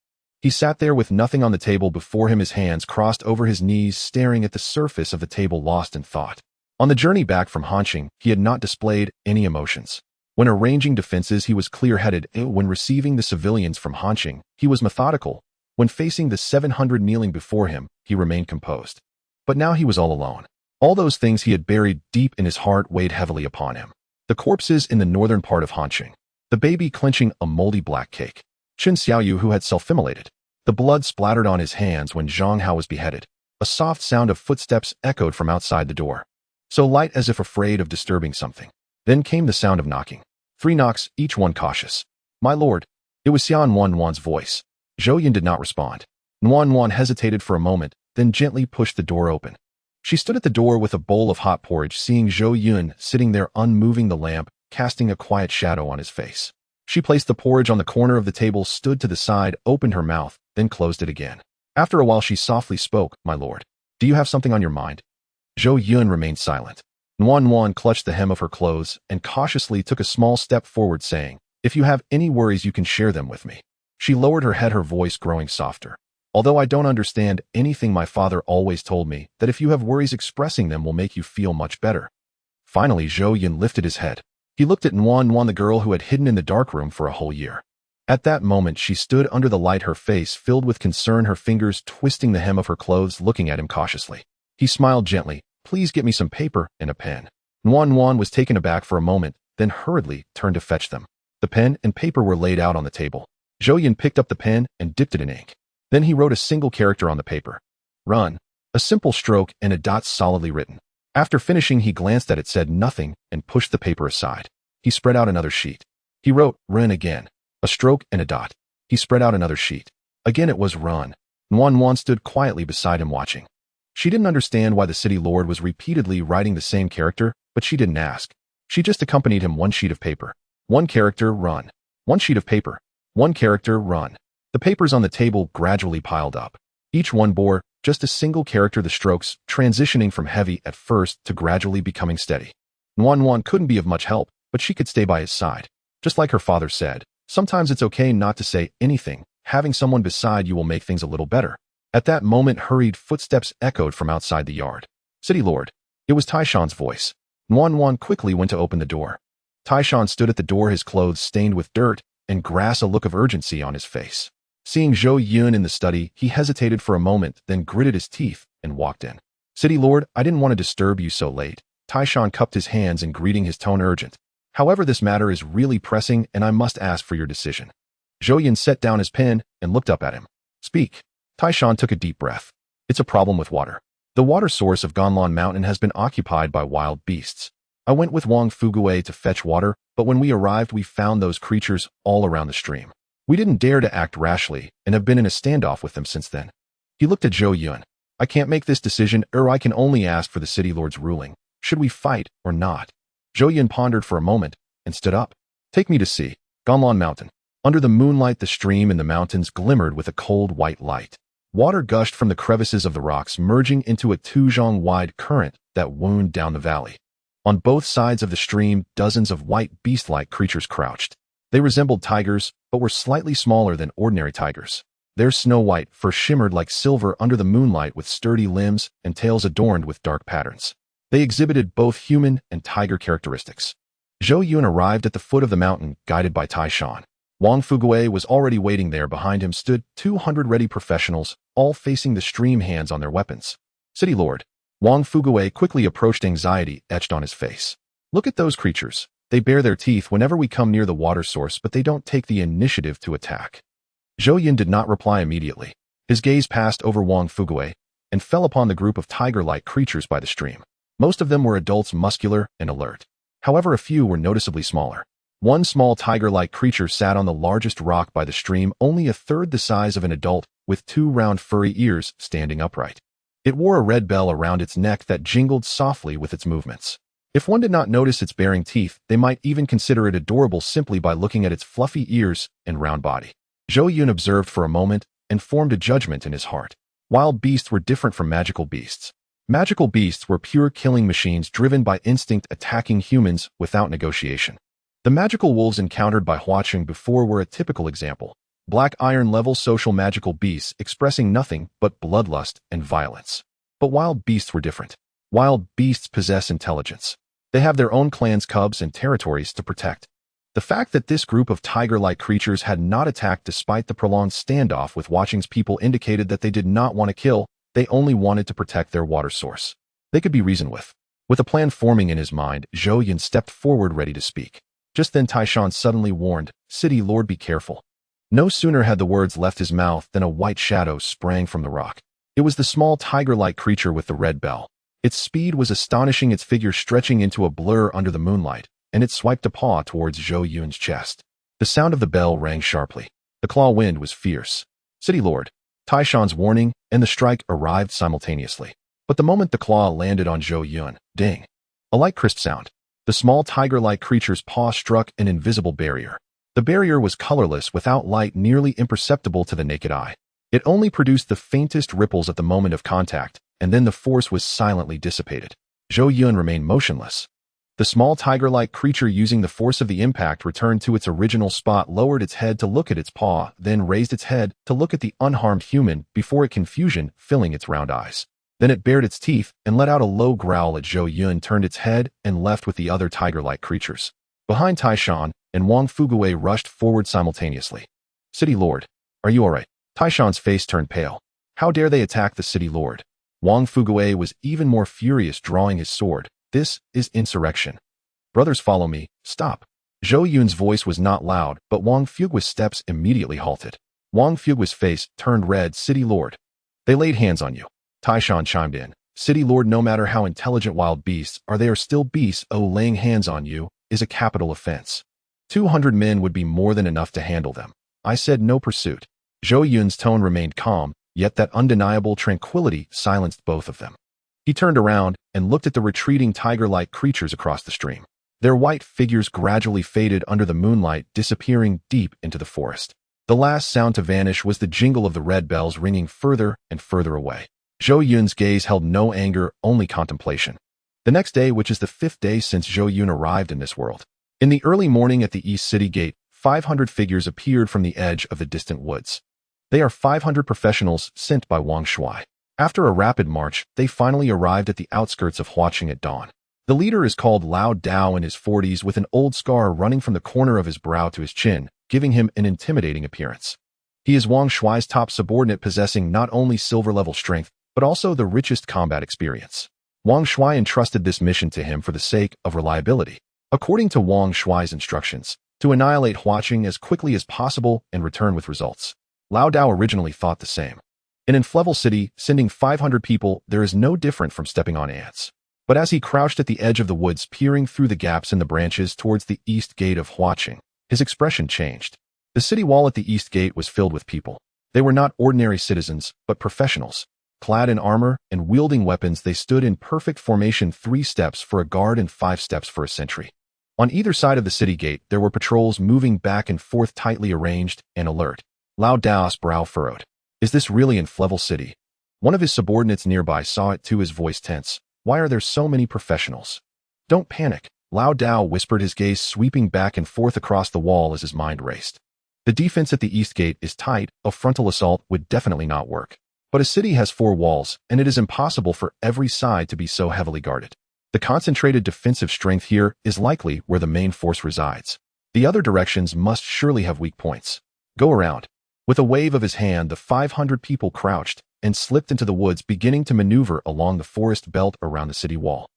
He sat there with nothing on the table before him, his hands crossed over his knees, staring at the surface of the table, lost in thought. On the journey back from Hanqing, he had not displayed any emotions. When arranging defenses, he was clear-headed. When receiving the civilians from Hanqing, he was methodical. When facing the 700 kneeling before him, he remained composed. But now he was all alone. All those things he had buried deep in his heart weighed heavily upon him. The corpses in the northern part of Hanqing. The baby clenching a moldy black cake. Chen Xiaoyu, who had self-immolated. The blood splattered on his hands when Zhang Hao was beheaded. A soft sound of footsteps echoed from outside the door. So light as if afraid of disturbing something. Then came the sound of knocking. 3 knocks, each one cautious. My lord. It was xuanyuan's voice. Zhou Yun did not respond. Xuanyuan hesitated for a moment, then gently pushed the door open. She stood at the door with a bowl of hot porridge, seeing Zhou Yun sitting there unmoving the lamp, casting a quiet shadow on his face. She placed the porridge on the corner of the table, stood to the side, opened her mouth, then closed it again. After a while she softly spoke, "My lord, do you have something on your mind?" Zhou Yun remained silent. Xuanyuan clutched the hem of her clothes and cautiously took a small step forward, saying, "If you have any worries, you can share them with me." She lowered her head, her voice growing softer. "Although I don't understand anything, my father always told me that if you have worries, expressing them will make you feel much better." Finally, Zhou Yun lifted his head. He looked at Xuanyuan, the girl who had hidden in the dark room for a whole year. At that moment, she stood under the light, her face filled with concern, her fingers twisting the hem of her clothes, looking at him cautiously. He smiled gently. "Please get me some paper and a pen." Xuanyuan was taken aback for a moment, then hurriedly turned to fetch them. The pen and paper were laid out on the table. Zhou Yun picked up the pen and dipped it in ink. Then he wrote a single character on the paper. "Run." A simple stroke and a dot solidly written. After finishing, he glanced at it, said nothing, and pushed the paper aside. He spread out another sheet. He wrote, "Run" again. A stroke and a dot. He spread out another sheet. Again it was "Run." Xuanyuan stood quietly beside him, watching. She didn't understand why the city lord was repeatedly writing the same character, but she didn't ask. She just accompanied him. One sheet of paper. One character, "Run." One sheet of paper. One character, "Run." The papers on the table gradually piled up. Each one bore just a single character, the strokes transitioning from heavy at first to gradually becoming steady. Xuanyuan couldn't be of much help, but she could stay by his side. Just like her father said, sometimes it's okay not to say anything. Having someone beside you will make things a little better. At that moment, hurried footsteps echoed from outside the yard. "City Lord." It was Taishan's voice. Xuanyuan quickly went to open the door. Taishan stood at the door, his clothes stained with dirt and grass, a look of urgency on his face. Seeing Zhou Yun in the study, he hesitated for a moment, then gritted his teeth and walked in. "City Lord, I didn't want to disturb you so late." Taishan cupped his hands in greeting, his tone urgent. "However, this matter is really pressing and I must ask for your decision." Zhou Yun set down his pen and looked up at him. "Speak." Taishan took a deep breath. "It's a problem with water. The water source of Ganlan Mountain has been occupied by wild beasts. I went with Wang Fugue to fetch water, but when we arrived we found those creatures all around the stream. We didn't dare to act rashly and have been in a standoff with them since then." He looked at Zhou Yun. "I can't make this decision, or I can only ask for the city lord's ruling. Should we fight or not?" Zhou Yun pondered for a moment and stood up. "Take me to see." Ganlan Mountain. Under the moonlight, the stream in the mountains glimmered with a cold white light. Water gushed from the crevices of the rocks, merging into a tuzhong-wide current that wound down the valley. On both sides of the stream, dozens of white beast-like creatures crouched. They resembled tigers, but were slightly smaller than ordinary tigers. Their snow-white fur shimmered like silver under the moonlight, with sturdy limbs and tails adorned with dark patterns. They exhibited both human and tiger characteristics. Zhou Yun arrived at the foot of the mountain, guided by Taishan. Wang Fugue was already waiting there. Behind him stood 200 ready professionals, all facing the stream, hands on their weapons. "City Lord." Wang Fugue quickly approached, anxiety etched on his face. "Look at those creatures. They bare their teeth whenever we come near the water source, but they don't take the initiative to attack." Zhou Yun did not reply immediately. His gaze passed over Wang Fugue and fell upon the group of tiger-like creatures by the stream. Most of them were adults, muscular and alert. However, a few were noticeably smaller. One small tiger-like creature sat on the largest rock by the stream, only a third the size of an adult, with two round furry ears standing upright. It wore a red bell around its neck that jingled softly with its movements. If one did not notice its baring teeth, they might even consider it adorable simply by looking at its fluffy ears and round body. Zhou Yun observed for a moment and formed a judgment in his heart. Wild beasts were different from magical beasts. Magical beasts were pure killing machines driven by instinct, attacking humans without negotiation. The magical wolves encountered by Huacheng before were a typical example. Black iron-level social magical beasts expressing nothing but bloodlust and violence. But wild beasts were different. Wild beasts possess intelligence. They have their own clans, cubs, and territories to protect. The fact that this group of tiger-like creatures had not attacked despite the prolonged standoff with Huacheng's people indicated that they did not want to kill, they only wanted to protect their water source. They could be reasoned with. With a plan forming in his mind, Zhou Yun stepped forward ready to speak. Just then Taishan suddenly warned, "City Lord, be careful." No sooner had the words left his mouth than a white shadow sprang from the rock. It was the small tiger-like creature with the red bell. Its speed was astonishing, its figure stretching into a blur under the moonlight, and it swiped a paw towards Zhou Yun's chest. The sound of the bell rang sharply. The claw wind was fierce. "City Lord." Taishan's warning and the strike arrived simultaneously. But the moment the claw landed on Zhou Yun, ding! A light crisp sound. The small tiger-like creature's paw struck an invisible barrier. The barrier was colorless, without light, nearly imperceptible to the naked eye. It only produced the faintest ripples at the moment of contact, and then the force was silently dissipated. Zhou Yun remained motionless. The small tiger-like creature, using the force of the impact, returned to its original spot, lowered its head to look at its paw, then raised its head to look at the unharmed human before confusion filling its round eyes. Then it bared its teeth and let out a low growl at Zhou Yun, turned its head, and left with the other tiger-like creatures. Behind Taishan and Wang Fugui rushed forward simultaneously. "City Lord, are you all right?" Taishan's face turned pale. How dare they attack the City Lord? Wang Fugui was even more furious, drawing his sword. "This is insurrection. Brothers, follow me. Stop." Zhou Yun's voice was not loud, but Wang Fugui's steps immediately halted. Wang Fugui's face turned red. "City Lord, they laid hands on you." Taishan chimed in. "City Lord, no matter how intelligent wild beasts are, they are still beasts. Oh, laying hands on you is a capital offense. 200 men would be more than enough to handle them. I said no pursuit." Zhou Yun's tone remained calm, yet that undeniable tranquility silenced both of them. He turned around and looked at the retreating tiger-like creatures across the stream. Their white figures gradually faded under the moonlight, disappearing deep into the forest. The last sound to vanish was the jingle of the red bells, ringing further and further away. Zhou Yun's gaze held no anger, only contemplation. The next day, which is the 5th day since Zhou Yun arrived in this world. In the early morning at the East City Gate, 500 figures appeared from the edge of the distant woods. They are 500 professionals sent by Wang Shuai. After a rapid march, they finally arrived at the outskirts of Huaqing at dawn. The leader is called Lao Dao, in his 40s, with an old scar running from the corner of his brow to his chin, giving him an intimidating appearance. He is Wang Shuai's top subordinate, possessing not only silver-level strength, but also the richest combat experience. Wang Shuai entrusted this mission to him for the sake of reliability. According to Wang Shuai's instructions, to annihilate Huaqing as quickly as possible and return with results. Lao Dao originally thought the same. In Inflevel City, sending 500 people there is no different from stepping on ants. But as he crouched at the edge of the woods, peering through the gaps in the branches towards the east gate of Huaqing, his expression changed. The city wall at the east gate was filled with people. They were not ordinary citizens, but professionals. Clad in armor and wielding weapons, they stood in perfect formation, 3 steps for a guard and 5 steps for a sentry. On either side of the city gate, there were patrols moving back and forth, tightly arranged and alert. Lao Dao's brow furrowed. Is this really Inflevel City? One of his subordinates nearby saw it too, his voice tense. Why are there so many professionals? Don't panic, Lao Dao whispered, his gaze sweeping back and forth across the wall as his mind raced. The defense at the east gate is tight, a frontal assault would definitely not work. But a city has 4 walls, and it is impossible for every side to be so heavily guarded. The concentrated defensive strength here is likely where the main force resides. The other directions must surely have weak points. Go around. With a wave of his hand, the 500 people crouched and slipped into the woods, beginning to maneuver along the forest belt around the city wall.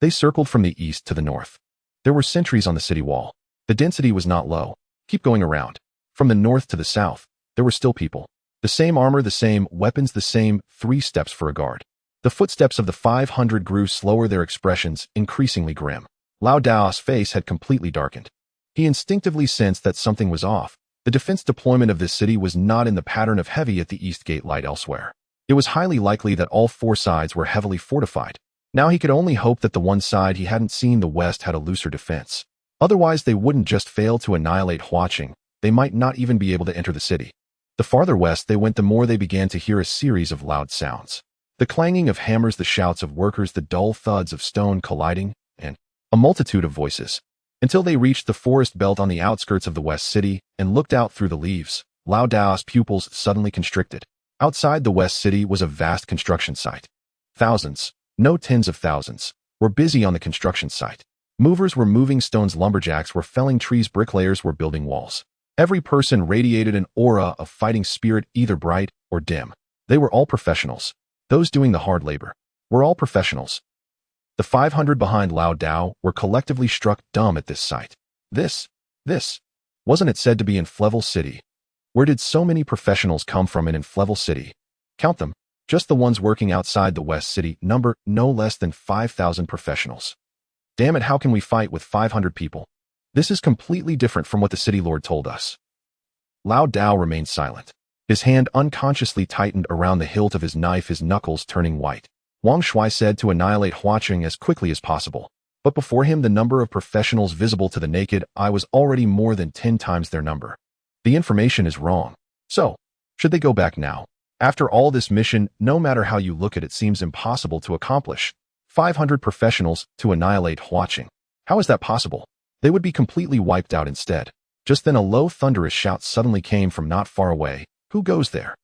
They circled from the east to the north. There were sentries on the city wall. The density was not low. Keep going around. From the north to the south, there were still people. The same armor, the same weapons, the same 3 steps for a guard. The footsteps of the 500 grew slower, their expressions increasingly grim. Lao Dao's face had completely darkened. He instinctively sensed that something was off. The defense deployment of this city was not in the pattern of heavy at the east gate light elsewhere. It was highly likely that all 4 sides were heavily fortified. Now he could only hope that the one side he hadn't seen, the west, had a looser defense. Otherwise, they wouldn't just fail to annihilate Huaqing, they might not even be able to enter the city. The farther west they went, the more they began to hear a series of loud sounds. The clanging of hammers, the shouts of workers, the dull thuds of stone colliding, and a multitude of voices. Until they reached the forest belt on the outskirts of the west city and looked out through the leaves, Lao Dao's pupils suddenly constricted. Outside the west city was a vast construction site. Thousands, no tens of thousands, were busy on the construction site. Movers were moving stones, lumberjacks were felling trees, bricklayers were building walls. Every person radiated an aura of fighting spirit, either bright or dim. They were all professionals. Those doing the hard labor were all professionals. The 500 behind Lao Dao were collectively struck dumb at this sight. This, wasn't it said to be Inflevel City? Where did so many professionals come from in Inflevel City? Count them. Just the ones working outside the West City number no less than 5,000 professionals. Damn it, how can we fight with 500 people? This is completely different from what the city lord told us. Lao Dao remained silent. His hand unconsciously tightened around the hilt of his knife, his knuckles turning white. Wang Shui said to annihilate Huaqing as quickly as possible. But before him, the number of professionals visible to the naked eye was already more than 10 times their number. The information is wrong. So, should they go back now? After all, this mission, no matter how you look at it, seems impossible to accomplish. 500 professionals to annihilate Huaqing. How is that possible? They would be completely wiped out instead. Just then a low thunderous shout suddenly came from not far away. Who goes there?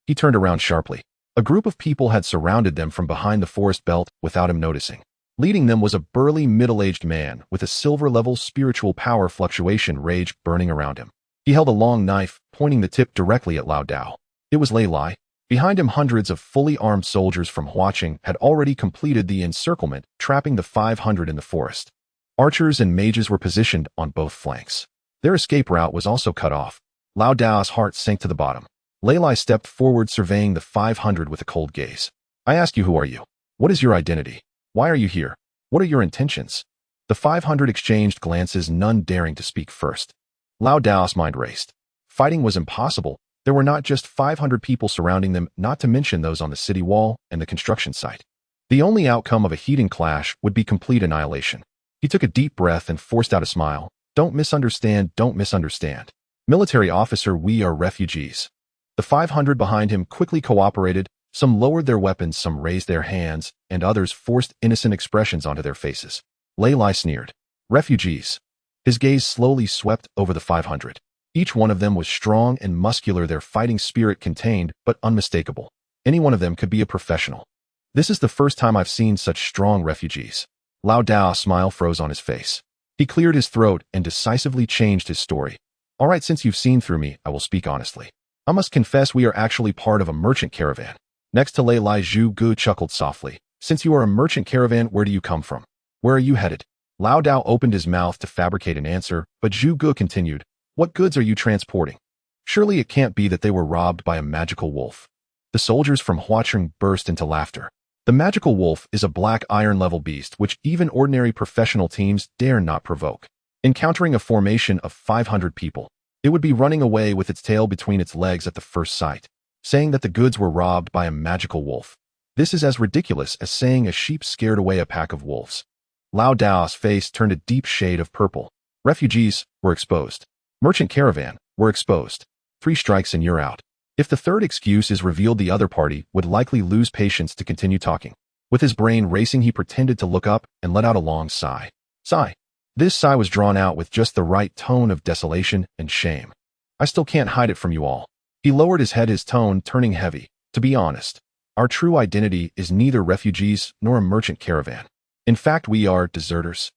He turned around sharply. A group of people had surrounded them from behind the forest belt without him noticing. Leading them was a burly middle-aged man with a silver-level spiritual power fluctuation rage burning around him. He held a long knife, pointing the tip directly at Lao Dao. It was Lei Lai. Behind him, hundreds of fully armed soldiers from Huaqing had already completed the encirclement, trapping the 500 in the forest. Archers and mages were positioned on both flanks. Their escape route was also cut off. Lao Dao's heart sank to the bottom. Lei Lai stepped forward, surveying the 500 with a cold gaze. I ask you, who are you? What is your identity? Why are you here? What are your intentions? The 500 exchanged glances, none daring to speak first. Lao Dao's mind raced. Fighting was impossible. There were not just 500 people surrounding them, not to mention those on the city wall and the construction site. The only outcome of a heating clash would be complete annihilation. He took a deep breath and forced out a smile. Don't misunderstand, don't misunderstand. Military officer, we are refugees. The 500 behind him quickly cooperated. Some lowered their weapons, some raised their hands, and others forced innocent expressions onto their faces. Lei Lai sneered. Refugees. His gaze slowly swept over the 500. Each one of them was strong and muscular, their fighting spirit contained but unmistakable. Any one of them could be a professional. This is the first time I've seen such strong refugees. Lao Dao's smile froze on his face. He cleared his throat and decisively changed his story. All right, since you've seen through me, I will speak honestly. I must confess we are actually part of a merchant caravan. Next to Lei Lai, Zhu Gu chuckled softly. Since you are a merchant caravan, where do you come from? Where are you headed? Lao Dao opened his mouth to fabricate an answer, but Zhu Gu continued. What goods are you transporting? Surely it can't be that they were robbed by a magical wolf. The soldiers from Huaqing burst into laughter. The magical wolf is a black iron-level beast which even ordinary professional teams dare not provoke. Encountering a formation of 500 people, it would be running away with its tail between its legs at the first sight, saying that the goods were robbed by a magical wolf. This is as ridiculous as saying a sheep scared away a pack of wolves. Lao Dao's face turned a deep shade of purple. Refugees were exposed. Merchant caravan were exposed. 3 strikes and you're out. If the third excuse is revealed, the other party would likely lose patience to continue talking. With his brain racing, he pretended to look up and let out a long sigh. Sigh. This sigh was drawn out with just the right tone of desolation and shame. I still can't hide it from you all. He lowered his head, his tone turning heavy. To be honest, our true identity is neither refugees nor a merchant caravan. In fact, we are deserters.